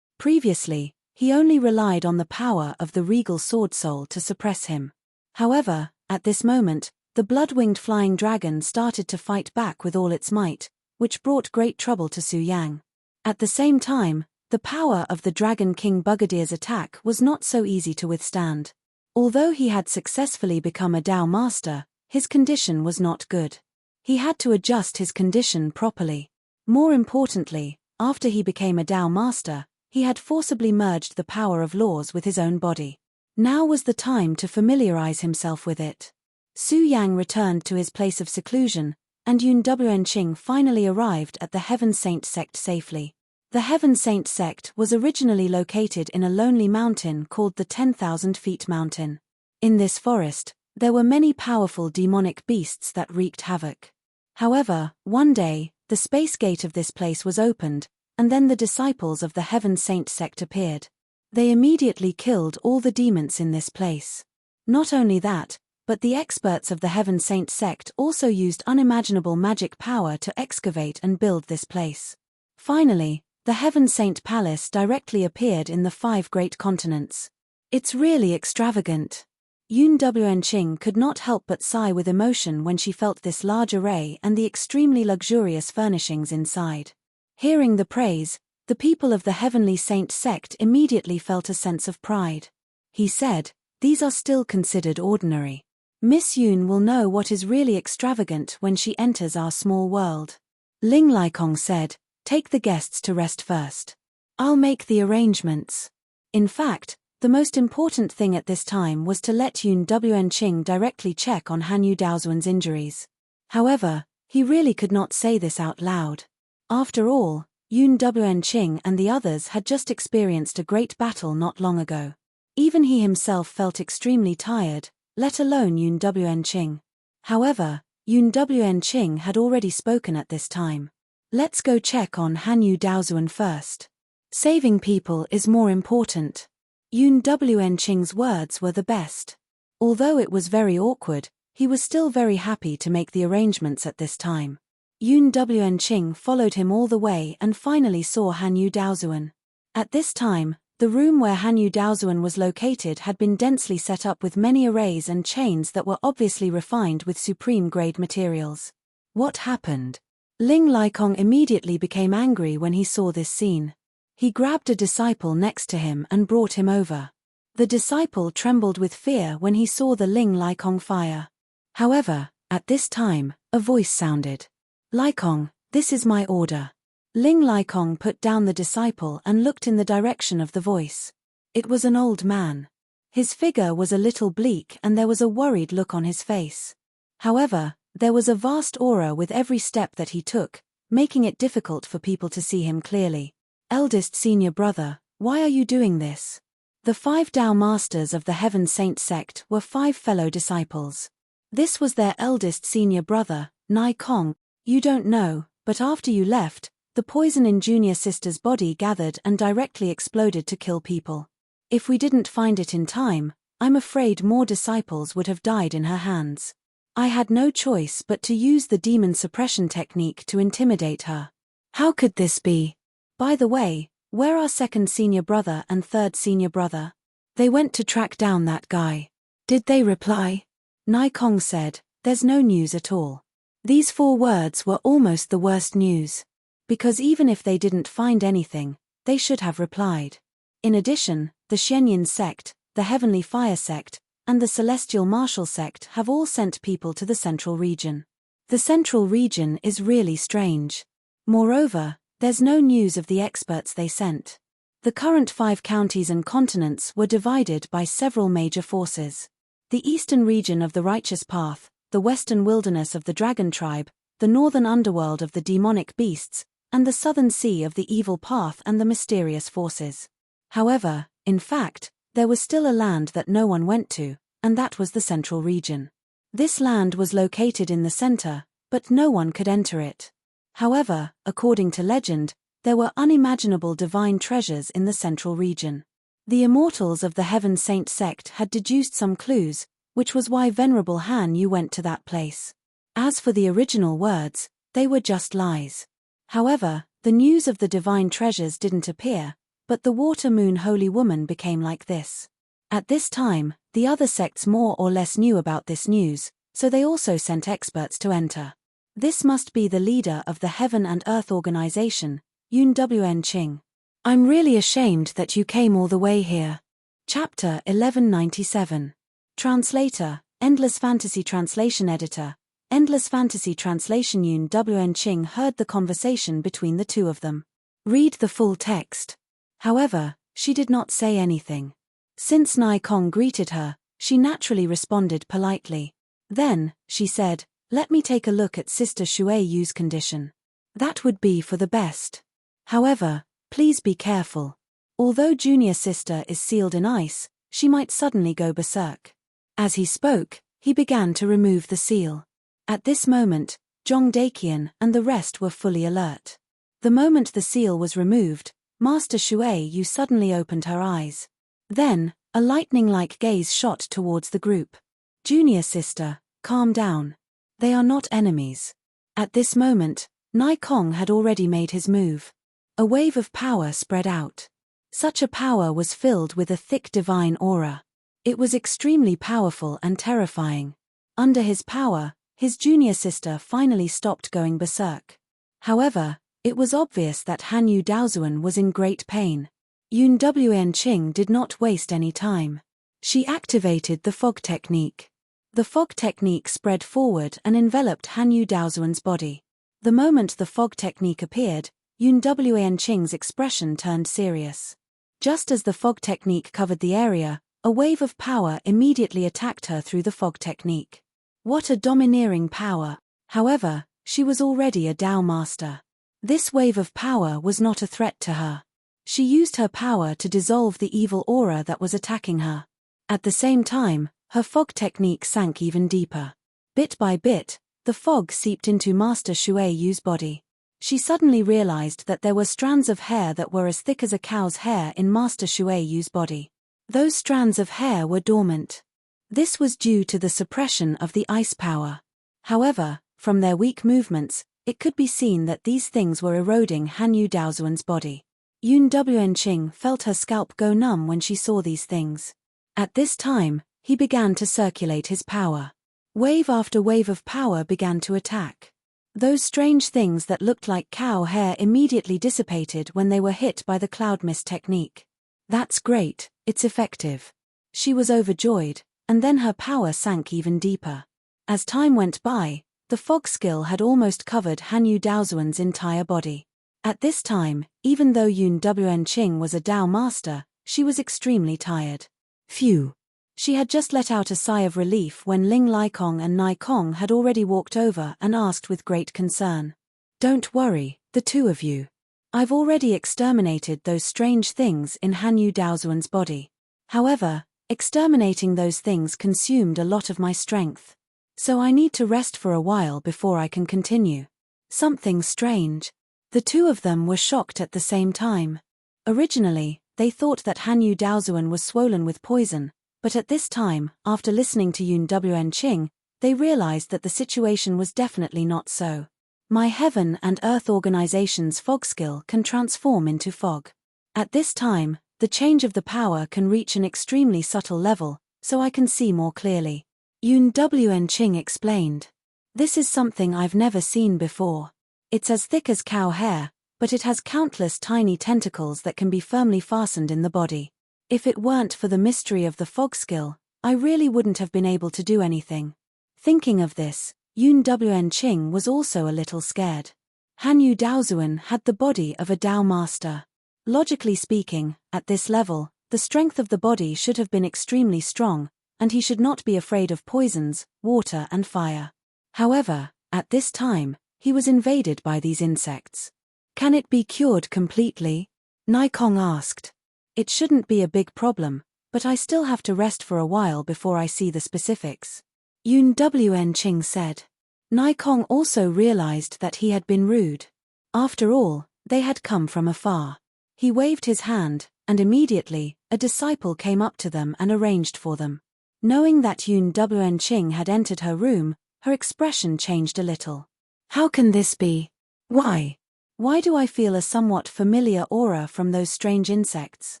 Speaker 2: Previously, he only relied on the power of the regal sword soul to suppress him. However, at this moment, the blood-winged flying dragon started to fight back with all its might, which brought great trouble to Su Yang. At the same time, the power of the Dragon King Bugadir's attack was not so easy to withstand. Although he had successfully become a Dao master, his condition was not good. He had to adjust his condition properly. More importantly, after he became a Dao master, he had forcibly merged the power of laws with his own body. Now was the time to familiarize himself with it. Su Yang returned to his place of seclusion, and Enrich finally arrived at the Heaven Saint sect safely. The Heaven Saint sect was originally located in a lonely mountain called the 10,000 Feet Mountain. In this forest, there were many powerful demonic beasts that wreaked havoc. However, one day, the space gate of this place was opened, and then the disciples of the Heaven Saint sect appeared. They immediately killed all the demons in this place. Not only that, but the experts of the Heaven Saint sect also used unimaginable magic power to excavate and build this place. Finally, the Heaven Saint Palace directly appeared in the 5 great continents. It's really extravagant. Enrich could not help but sigh with emotion when she felt this large array and the extremely luxurious furnishings inside. Hearing the praise, the people of the Heavenly Saint sect immediately felt a sense of pride. He said, "These are still considered ordinary. Miss Yun will know what is really extravagant when she enters our small world." Ling Laikong said, "Take the guests to rest first. I'll make the arrangements." In fact, the most important thing at this time was to let Enrich directly check on Han Yu Daozuan's injuries. However, he really could not say this out loud. After all, Enrich and the others had just experienced a great battle not long ago. Even he himself felt extremely tired, let alone Enrich. However, Enrich had already spoken at this time. "Let's go check on Han Yu Daozuan first. Saving people is more important." Enrich's words were the best. Although it was very awkward, he was still very happy to make the arrangements at this time. Enrich followed him all the way and finally saw Han Yu Daozuan. At this time, the room where Han Yu Daozuan was located had been densely set up with many arrays and chains that were obviously refined with supreme-grade materials. What happened? Ling Laikong immediately became angry when he saw this scene. He grabbed a disciple next to him and brought him over. The disciple trembled with fear when he saw the Ling Laikong fire. However, at this time, a voice sounded. "Laikong, this is my order." Ling Laikong put down the disciple and looked in the direction of the voice. It was an old man. His figure was a little bleak and there was a worried look on his face. However, there was a vast aura with every step that he took, making it difficult for people to see him clearly. "Eldest senior brother, why are you doing this?" The 5 Dao masters of the Heaven Saint sect were 5 fellow disciples. This was their eldest senior brother, Nai Kong. "You don't know, but after you left, the poison in junior sister's body gathered and directly exploded to kill people. If we didn't find it in time, I'm afraid more disciples would have died in her hands. I had no choice but to use the demon suppression technique to intimidate her." "How could this be? By the way, where are 2nd senior brother and 3rd senior brother?" "They went to track down that guy." "Did they reply?" Nai Kong said, "There's no news at all." These 4 words were almost the worst news. Because even if they didn't find anything, they should have replied. In addition, the Shenyan sect, the Heavenly Fire sect, and the Celestial Martial sect have all sent people to the Central Region. The Central Region is really strange. Moreover, there's no news of the experts they sent. The current 5 counties and continents were divided by several major forces. The Eastern region of the Righteous Path, the Western Wilderness of the Dragon Tribe, the Northern Underworld of the Demonic Beasts, and the Southern Sea of the Evil Path and the Mysterious Forces. However, in fact, there was still a land that no one went to, and that was the Central Region. This land was located in the center, but no one could enter it. However, according to legend, there were unimaginable divine treasures in the Central Region. The immortals of the Heaven Saint sect had deduced some clues, which was why Venerable Han Yu went to that place. As for the original words, they were just lies. However, The news of the divine treasures didn't appear, but the water moon holy woman became like this. At this time, the other sects more or less knew about this news, so they also sent experts to enter. This must be the leader of the Heaven and Earth Organization, Unending. I'm really ashamed that you came all the way here. Chapter 1197. Translator, Endless Fantasy Translation Editor, Endless Fantasy Translation. Unending heard the conversation between the two of them. Read the full text. However, she did not say anything. Since Nai Kong greeted her, she naturally responded politely. Then, she said, "Let me take a look at Sister Shui Yu's condition. That would be for the best. However, please be careful. Although junior sister is sealed in ice, she might suddenly go berserk." As he spoke, he began to remove the seal. At this moment, Zhong Daqian and the rest were fully alert. The moment the seal was removed, Master Shui Yu suddenly opened her eyes. Then, a lightning-like gaze shot towards the group. "Junior sister, calm down. They are not enemies." At this moment, Nai Kong had already made his move. A wave of power spread out. Such a power was filled with a thick divine aura. It was extremely powerful and terrifying. Under his power, his junior sister finally stopped going berserk. However, it was obvious that Han Yu Daozuan was in great pain. Unending did not waste any time. She activated the fog technique. The fog technique spread forward and enveloped Han Yu Daozuan's body. The moment the fog technique appeared, Unending's expression turned serious. Just as the fog technique covered the area, a wave of power immediately attacked her through the fog technique. What a domineering power! However, she was already a Dao master. This wave of power was not a threat to her. She used her power to dissolve the evil aura that was attacking her. At the same time, her fog technique sank even deeper. Bit by bit, the fog seeped into Master Shui Yu's body. She suddenly realized that there were strands of hair that were as thick as a cow's hair in Master Shui Yu's body. Those strands of hair were dormant. This was due to the suppression of the ice power. However, from their weak movements, it could be seen that these things were eroding Han Yu Daozuan's body. Unending felt her scalp go numb when she saw these things. At this time, he began to circulate his power. Wave after wave of power began to attack. Those strange things that looked like cow hair immediately dissipated when they were hit by the cloud mist technique. "That's great, it's effective." She was overjoyed, and then her power sank even deeper. As time went by, the fog skill had almost covered Han Yu Daozuan's entire body. At this time, even though Unending was a Dao master, she was extremely tired. Phew! She had just let out a sigh of relief when Ling Laikong and Nai Kong had already walked over and asked with great concern. "Don't worry, the two of you. I've already exterminated those strange things in Han Yu Daozuan's body. However, exterminating those things consumed a lot of my strength. So I need to rest for a while before I can continue." Something strange. The two of them were shocked at the same time. Originally, they thought that Han Yu Daozuan was swollen with poison, but at this time, after listening to Unending, they realized that the situation was definitely not so. My Heaven and Earth Organization's fog skill can transform into fog. At this time, the change of the power can reach an extremely subtle level, so I can see more clearly. Unending explained. "This is something I've never seen before. It's as thick as cow hair, but it has countless tiny tentacles that can be firmly fastened in the body. If it weren't for the mystery of the fog skill, I really wouldn't have been able to do anything." Thinking of this, Unending was also a little scared. Han Yu Daozuan had the body of a Dao master. Logically speaking, at this level, the strength of the body should have been extremely strong, and he should not be afraid of poisons, water and fire. However, at this time, he was invaded by these insects. "Can it be cured completely?" Nai Kong asked. "It shouldn't be a big problem, but I still have to rest for a while before I see the specifics," Unending said. Nai Kong also realized that he had been rude. After all, they had come from afar. He waved his hand, and immediately, a disciple came up to them and arranged for them. Knowing that Unending had entered her room, her expression changed a little. "How can this be? Why? Why do I feel a somewhat familiar aura from those strange insects?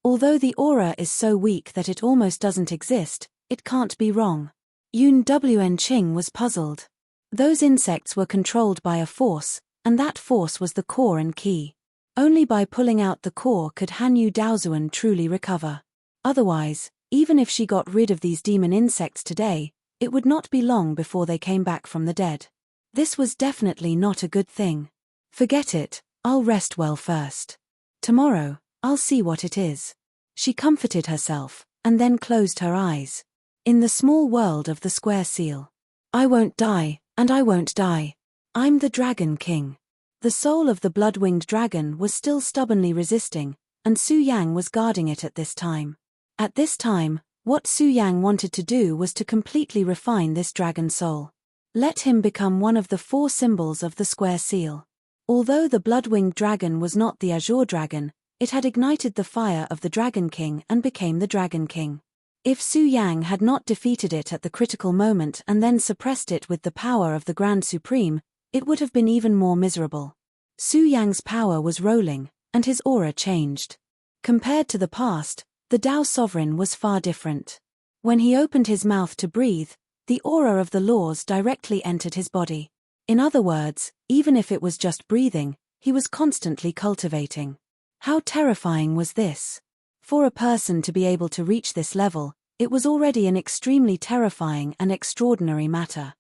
Speaker 2: Although the aura is so weak that it almost doesn't exist, it can't be wrong. Unenching was puzzled. Those insects were controlled by a force, and that force was the core and key. Only by pulling out the core could Hanyu Daozuan truly recover. Otherwise, even if she got rid of these demon insects today, it would not be long before they came back from the dead. This was definitely not a good thing. Forget it, I'll rest well first. Tomorrow, I'll see what it is. She comforted herself, and then closed her eyes. In the small world of the square seal. I won't die, and I won't die. I'm the Dragon King. The soul of the blood-winged dragon was still stubbornly resisting, and Su Yang was guarding it at this time. At this time, what Su Yang wanted to do was to completely refine this dragon soul. Let him become one of the 4 symbols of the square seal. Although the blood-winged dragon was not the azure dragon, it had ignited the fire of the Dragon King and became the Dragon King. If Su Yang had not defeated it at the critical moment and then suppressed it with the power of the Grand Supreme, it would have been even more miserable. Su Yang's power was rolling, and his aura changed. Compared to the past, the Dao Sovereign was far different. When he opened his mouth to breathe, the aura of the laws directly entered his body. In other words, even if it was just breathing, he was constantly cultivating. How terrifying was this? For a person to be able to reach this level, it was already an extremely terrifying and extraordinary matter.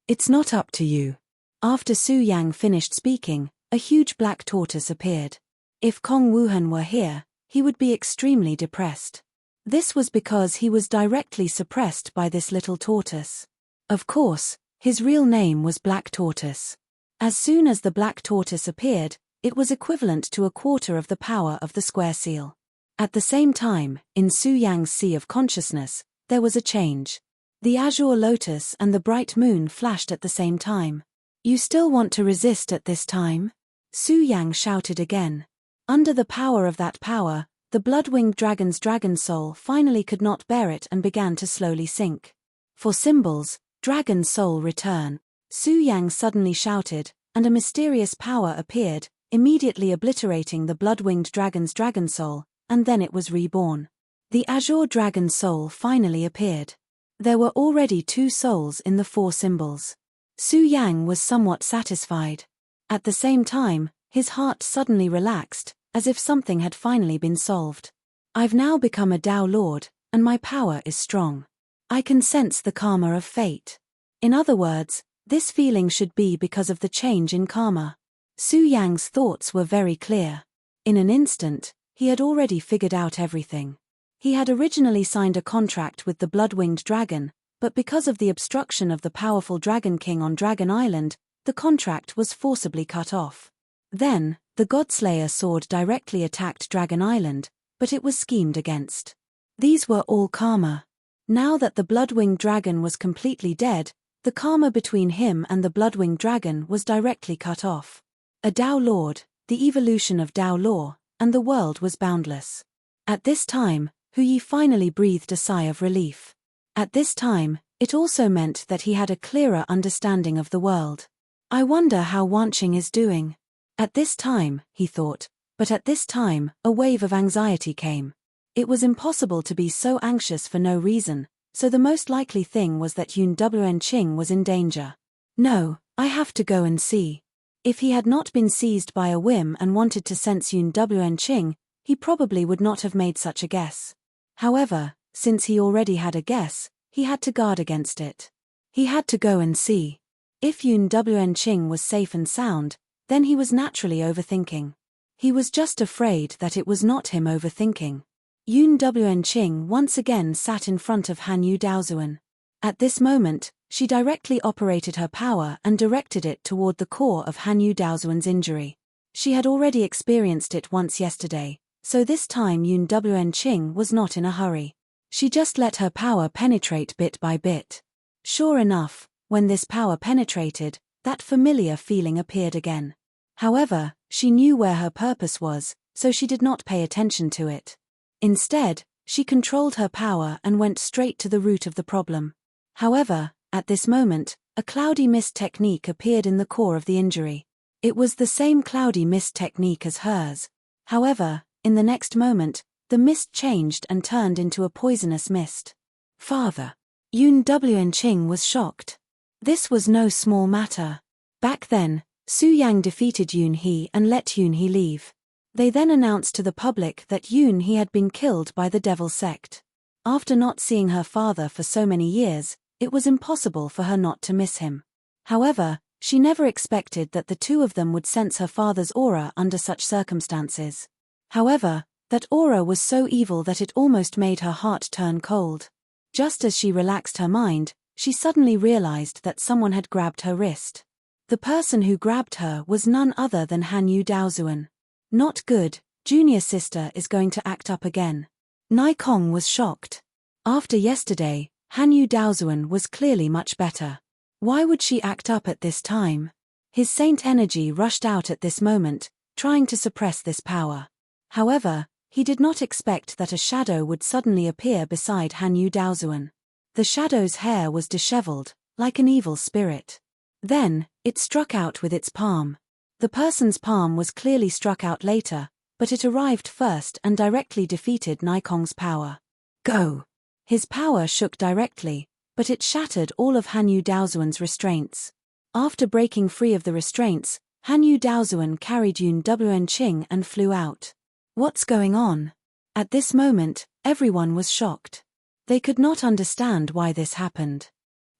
Speaker 2: It's not up to you. After Su Yang finished speaking, a huge black tortoise appeared. If Kong Wuhan were here, he would be extremely depressed. This was because he was directly suppressed by this little tortoise. Of course, his real name was Black Tortoise. As soon as the black tortoise appeared, it was equivalent to a quarter of the power of the square seal. At the same time, in Su Yang's sea of consciousness, there was a change. The azure lotus and the bright moon flashed at the same time. You still want to resist at this time? Su Yang shouted again. Under the power of that power, the blood-winged dragon's dragon soul finally could not bear it and began to slowly sink. For symbols, dragon soul return. Su Yang suddenly shouted, and a mysterious power appeared, immediately obliterating the blood-winged dragon's dragon soul, and then it was reborn. The azure dragon soul finally appeared. There were already 2 souls in the 4 symbols. Su Yang was somewhat satisfied. At the same time, his heart suddenly relaxed, as if something had finally been solved. I've now become a Dao Lord, and my power is strong. I can sense the karma of fate. In other words, this feeling should be because of the change in karma. Su Yang's thoughts were very clear. In an instant, he had already figured out everything. He had originally signed a contract with the blood-winged dragon, but because of the obstruction of the powerful Dragon King on Dragon Island, the contract was forcibly cut off. Then, the Godslayer sword directly attacked Dragon Island, but it was schemed against. These were all karma. Now that the blood-winged dragon was completely dead, the karma between him and the blood-winged dragon was directly cut off. A Dao Lord, the evolution of Dao law, and the world was boundless. At this time, Hu Yi finally breathed a sigh of relief. At this time, it also meant that he had a clearer understanding of the world. I wonder how Wanqing is doing. At this time, he thought, but at this time, a wave of anxiety came. It was impossible to be so anxious for no reason, so the most likely thing was that Unenching was in danger. No, I have to go and see. If he had not been seized by a whim and wanted to sense Unenching, he probably would not have made such a guess. However, since he already had a guess, he had to guard against it. He had to go and see. If Unenching was safe and sound, then he was naturally overthinking. He was just afraid that it was not him overthinking. Unenching once again sat in front of Hanyu Daozuan. At this moment, she directly operated her power and directed it toward the core of Hanyu Daozuan's injury. She had already experienced it once yesterday, so this time Unenching was not in a hurry. She just let her power penetrate bit by bit. Sure enough, when this power penetrated, that familiar feeling appeared again. However, she knew where her purpose was, so she did not pay attention to it. Instead, she controlled her power and went straight to the root of the problem. However, at this moment, a cloudy mist technique appeared in the core of the injury. It was the same cloudy mist technique as hers. However, in the next moment, the mist changed and turned into a poisonous mist. Father. Enchanting was shocked. This was no small matter. Back then, Su Yang defeated Yunhe and let Yunhe leave. They then announced to the public that Yunhe had been killed by the Devil Sect. After not seeing her father for so many years, it was impossible for her not to miss him. However, she never expected that the two of them would sense her father's aura under such circumstances. However, that aura was so evil that it almost made her heart turn cold. Just as she relaxed her mind, she suddenly realized that someone had grabbed her wrist. The person who grabbed her was none other than Hanyu Daozuan. Not good, junior sister is going to act up again. Nikong was shocked. After yesterday, Hanyu Daozuan was clearly much better. Why would she act up at this time? His saint energy rushed out at this moment, trying to suppress this power. However, he did not expect that a shadow would suddenly appear beside Hanyu Daozuan. The shadow's hair was disheveled, like an evil spirit. Then, it struck out with its palm. The person's palm was clearly struck out later, but it arrived first and directly defeated Nikong's power. Go! His power shook directly, but it shattered all of Hanyu Daozuan's restraints. After breaking free of the restraints, Hanyu Daozuan carried Enchanting and flew out. What's going on? At this moment, everyone was shocked. They could not understand why this happened.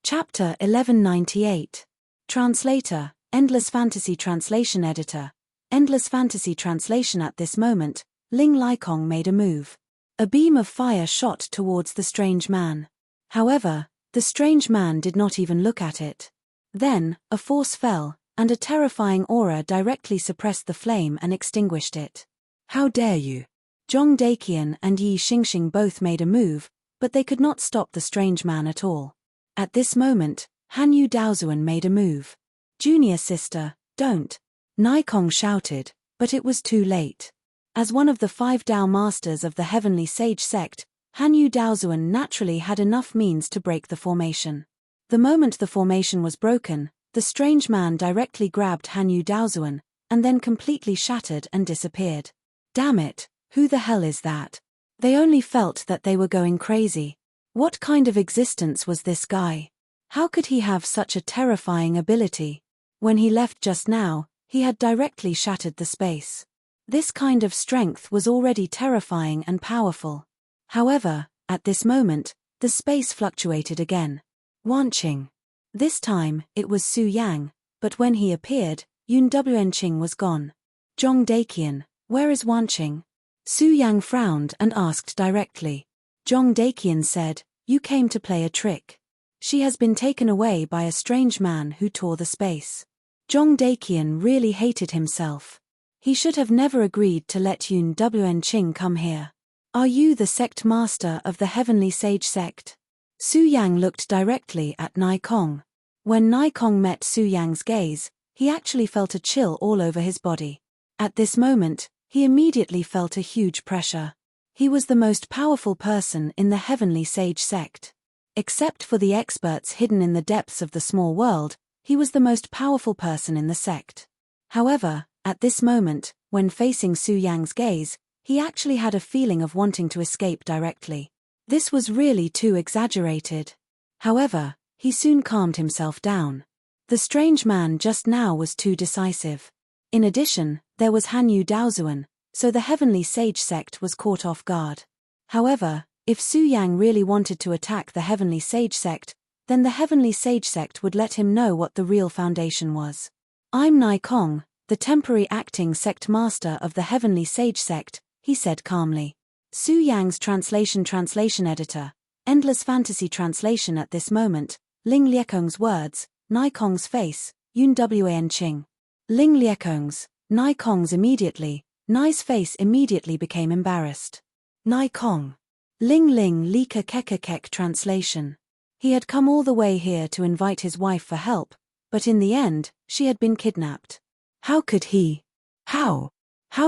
Speaker 2: Chapter 1198. Translator, Endless Fantasy Translation Editor. Endless Fantasy Translation. At this moment, Ling Likong made a move. A beam of fire shot towards the strange man. However, the strange man did not even look at it. Then, a force fell, and a terrifying aura directly suppressed the flame and extinguished it. How dare you? Zhong Daqian and Yi Xingxing both made a move, but they could not stop the strange man at all. At this moment, Hanyu Daozuan made a move. Junior sister, don't. Nikong shouted, but it was too late. As one of the 5 Dao masters of the Heavenly Sage sect, Hanyu Daozuan naturally had enough means to break the formation. The moment the formation was broken, the strange man directly grabbed Hanyu Daozuan, and then completely shattered and disappeared. Damn it, who the hell is that? They only felt that they were going crazy. What kind of existence was this guy? How could he have such a terrifying ability? When he left just now, he had directly shattered the space. This kind of strength was already terrifying and powerful. However, at this moment, the space fluctuated again. Wanqing. This time, it was Su Yang, but when he appeared, Enchanting was gone. Zhong Daqian, where is Wanqing? Su Yang frowned and asked directly. Zhong Daqian said, you came to play a trick. She has been taken away by a strange man who tore the space. Zhong Daqian really hated himself. He should have never agreed to let Enchanting come here. Are you the sect master of the Heavenly Sage sect? Su Yang looked directly at Nikong. When Nikong met Su Yang's gaze, he actually felt a chill all over his body. At this moment, he immediately felt a huge pressure. He was the most powerful person in the Heavenly Sage sect. Except for the experts hidden in the depths of the small world, he was the most powerful person in the sect. However, at this moment, when facing Su Yang's gaze, he actually had a feeling of wanting to escape directly. This was really too exaggerated. However, he soon calmed himself down. The strange man just now was too decisive. In addition, there was Hanyu Daozuan, so the Heavenly Sage sect was caught off guard. However, if Su Yang really wanted to attack the Heavenly Sage sect, then the Heavenly Sage sect would let him know what the real foundation was. I'm Nikong, the temporary acting sect master of the Heavenly Sage sect, he said calmly. Su Yang's translation editor, Endless Fantasy Translation. At this moment, Ling Liekong's words, Nikong's face, Enchanting. Ling Liekong's, Nikong's immediately, Nai's face immediately became embarrassed. Nikong. Ling Lika Kekakek translation. He had come all the way here to invite his wife for help, but in the end, she had been kidnapped. How could he? How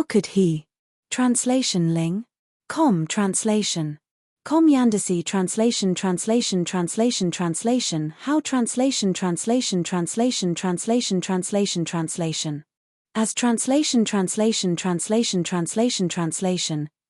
Speaker 2: could he? Translation Ling. Com translation. Com Yandasi translation. How translation. As translation,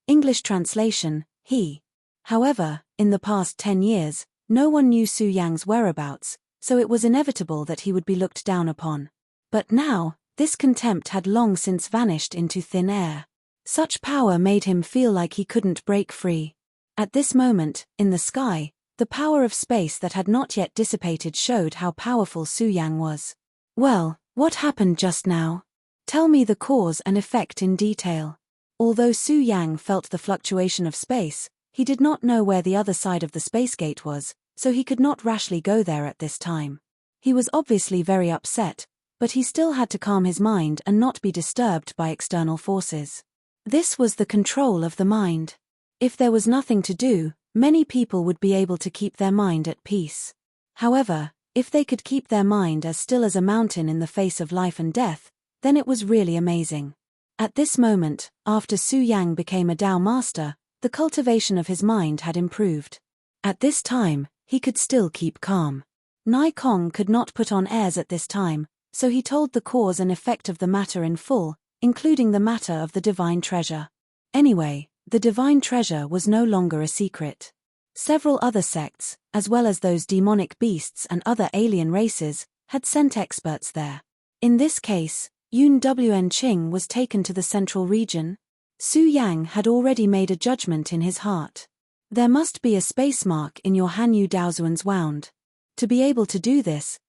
Speaker 2: English translation, he. However, in the past 10 years, no one knew Su Yang's whereabouts, so it was inevitable that he would be looked down upon. But now, this contempt had long since vanished into thin air. Such power made him feel like he couldn't break free. At this moment, in the sky, the power of space that had not yet dissipated showed how powerful Su Yang was. Well, what happened just now? Tell me the cause and effect in detail. Although Su Yang felt the fluctuation of space, he did not know where the other side of the space gate was, so he could not rashly go there at this time. He was obviously very upset, but he still had to calm his mind and not be disturbed by external forces. This was the control of the mind. If there was nothing to do, many people would be able to keep their mind at peace. However, if they could keep their mind as still as a mountain in the face of life and death, then it was really amazing. At this moment, after Su Yang became a Tao master, the cultivation of his mind had improved. At this time, he could still keep calm. Nai Kong could not put on airs at this time, so he told the cause and effect of the matter in full, including the matter of the divine treasure. Anyway, the divine treasure was no longer a secret. Several other sects, as well as those demonic beasts and other alien races, had sent experts there. In this case, Enrich was taken to the central region. Su Yang had already made a judgment in his heart. There must be a space mark in your Hanyu Daozuan's wound. To be able to do this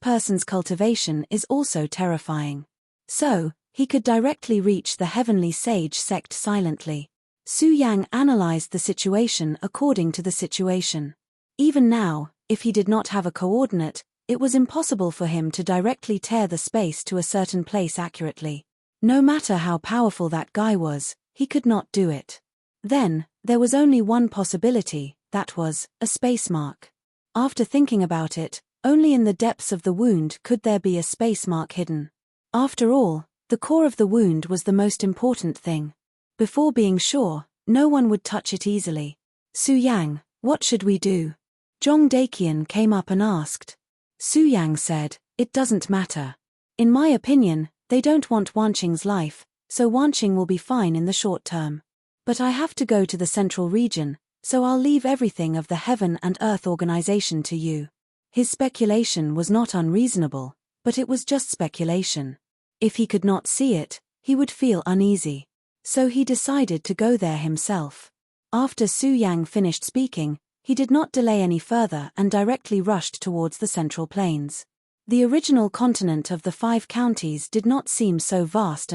Speaker 2: person's cultivation is also terrifying. So, he could directly reach the heavenly sage sect silently. Su Yang analyzed the situation according to the situation. Even now, if he did not have a coordinate, it was impossible for him to directly tear the space to a certain place accurately. No matter how powerful that guy was, he could not do it. Then, there was only one possibility, that was, a space mark. After thinking about it, only in the depths of the wound could there be a space mark hidden. After all, the core of the wound was the most important thing. Before being sure, no one would touch it easily. Su Yang, what should we do? Zhong Daqian came up and asked. Su Yang said, it doesn't matter. In my opinion, they don't want Wanqing's life, so Wanqing will be fine in the short term. But I have to go to the central region, so I'll leave everything of the Heaven and Earth organization to you. His speculation was not unreasonable, but it was just speculation. If he could not see it, he would feel uneasy. So he decided to go there himself. After Su Yang finished speaking, he did not delay any further and directly rushed towards the Central Plains. The original continent of the 5 counties did not seem so vast.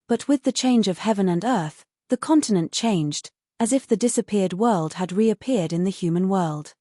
Speaker 2: But with the change of heaven and earth, the continent changed, as if the disappeared world had reappeared in the human world.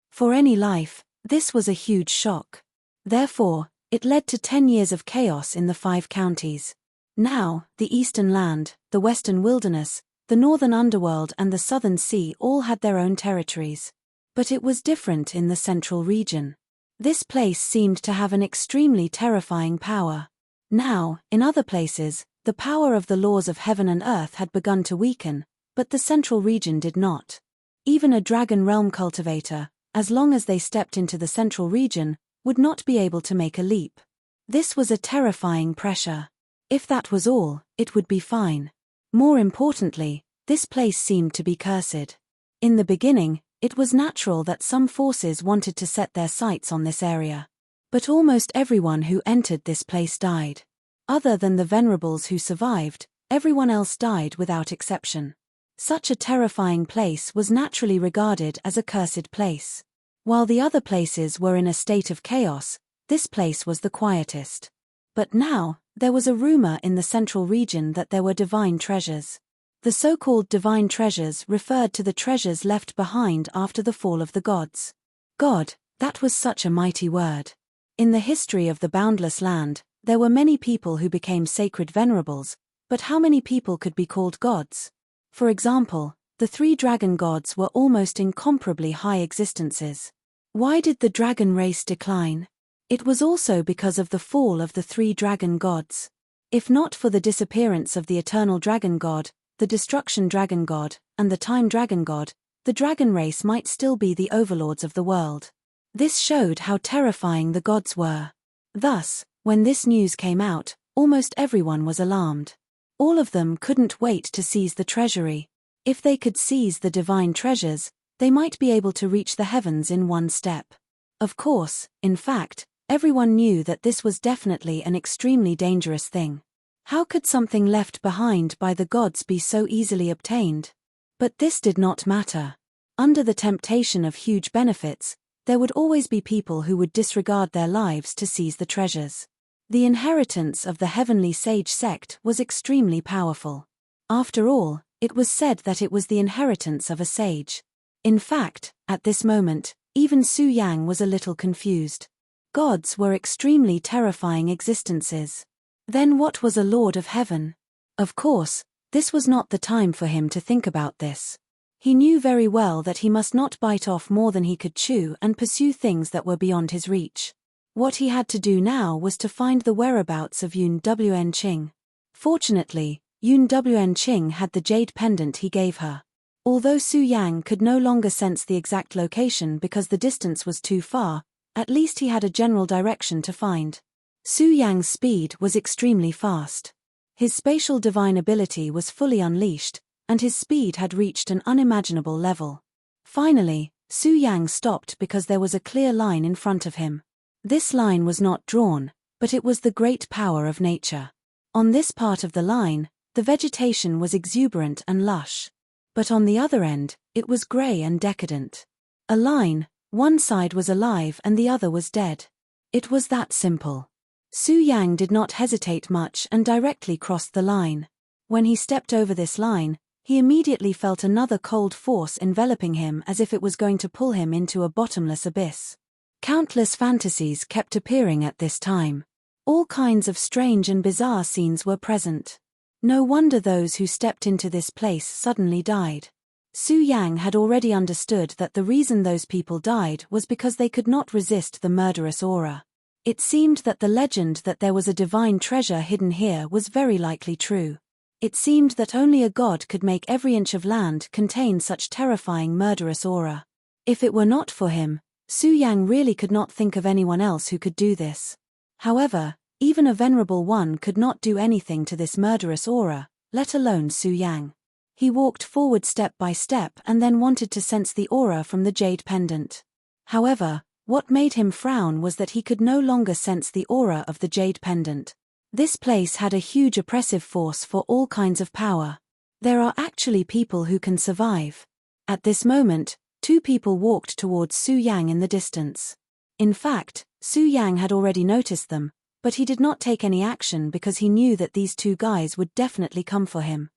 Speaker 2: For any life, this was a huge shock. Therefore, it led to 10 years of chaos in the 5 counties. Now, the eastern land, the western wilderness, the northern underworld and the southern sea all had their own territories. But it was different in the central region. This place seemed to have an extremely terrifying power. Now, in other places, the power of the laws of heaven and earth had begun to weaken, but the central region did not. Even a dragon realm cultivator, as long as they stepped into the central region, would not be able to make a leap. This was a terrifying pressure. If that was all, it would be fine. More importantly, this place seemed to be cursed. In the beginning, it was natural that some forces wanted to set their sights on this area. But almost everyone who entered this place died. Other than the venerables who survived, everyone else died without exception. Such a terrifying place was naturally regarded as a cursed place. While the other places were in a state of chaos, this place was the quietest. But now, there was a rumor in the central region that there were divine treasures. The so-called divine treasures referred to the treasures left behind after the fall of the gods. God, that was such a mighty word. In the history of the boundless land, there were many people who became sacred venerables, but how many people could be called gods? For example, the 3 dragon gods were almost incomparably high existences. Why did the dragon race decline? It was also because of the fall of the 3 dragon gods. If not for the disappearance of the eternal dragon god, the destruction dragon god, and the time dragon god, the dragon race might still be the overlords of the world. This showed how terrifying the gods were. Thus, when this news came out, Almost everyone was alarmed. All of them couldn't wait to seize the treasury. If they could seize the divine treasures, they might be able to reach the heavens in one step. Of course, in fact, everyone knew that this was definitely an extremely dangerous thing. How could something left behind by the gods be so easily obtained? But this did not matter. Under the temptation of huge benefits, there would always be people who would disregard their lives to seize the treasures. The inheritance of the heavenly sage sect was extremely powerful. After all, it was said that it was the inheritance of a sage. In fact, at this moment, even Su Yang was a little confused. Gods were extremely terrifying existences. Then what was a Lord of Heaven? Of course, this was not the time for him to think about this. He knew very well that he must not bite off more than he could chew and pursue things that were beyond his reach. What he had to do now was to find the whereabouts of Unending. Fortunately, Unending had the jade pendant he gave her. Although Su Yang could no longer sense the exact location because the distance was too far, at least he had a general direction to find. Su Yang's speed was extremely fast. His spatial divine ability was fully unleashed, and his speed had reached an unimaginable level. Finally, Su Yang stopped because there was a clear line in front of him. This line was not drawn, but it was the great power of nature. On this part of the line, the vegetation was exuberant and lush. But on the other end, it was grey and decadent. A line, one side was alive and the other was dead. It was that simple. Su Yang did not hesitate much and directly crossed the line. When he stepped over this line, he immediately felt another cold force enveloping him as if it was going to pull him into a bottomless abyss. Countless fantasies kept appearing at this time. All kinds of strange and bizarre scenes were present. No wonder those who stepped into this place suddenly died. Su Yang had already understood that the reason those people died was because they could not resist the murderous aura. It seemed that the legend that there was a divine treasure hidden here was very likely true. It seemed that only a god could make every inch of land contain such terrifying murderous aura. If it were not for him, Su Yang really could not think of anyone else who could do this. However, even a venerable one could not do anything to this murderous aura, let alone Su Yang. He walked forward step by step and then wanted to sense the aura from the jade pendant. However, what made him frown was that he could no longer sense the aura of the jade pendant. This place had a huge oppressive force for all kinds of power. There are actually people who can survive. At this moment, two people walked towards Su Yang in the distance. In fact, Su Yang had already noticed them, but he did not take any action because he knew that these two guys would definitely come for him.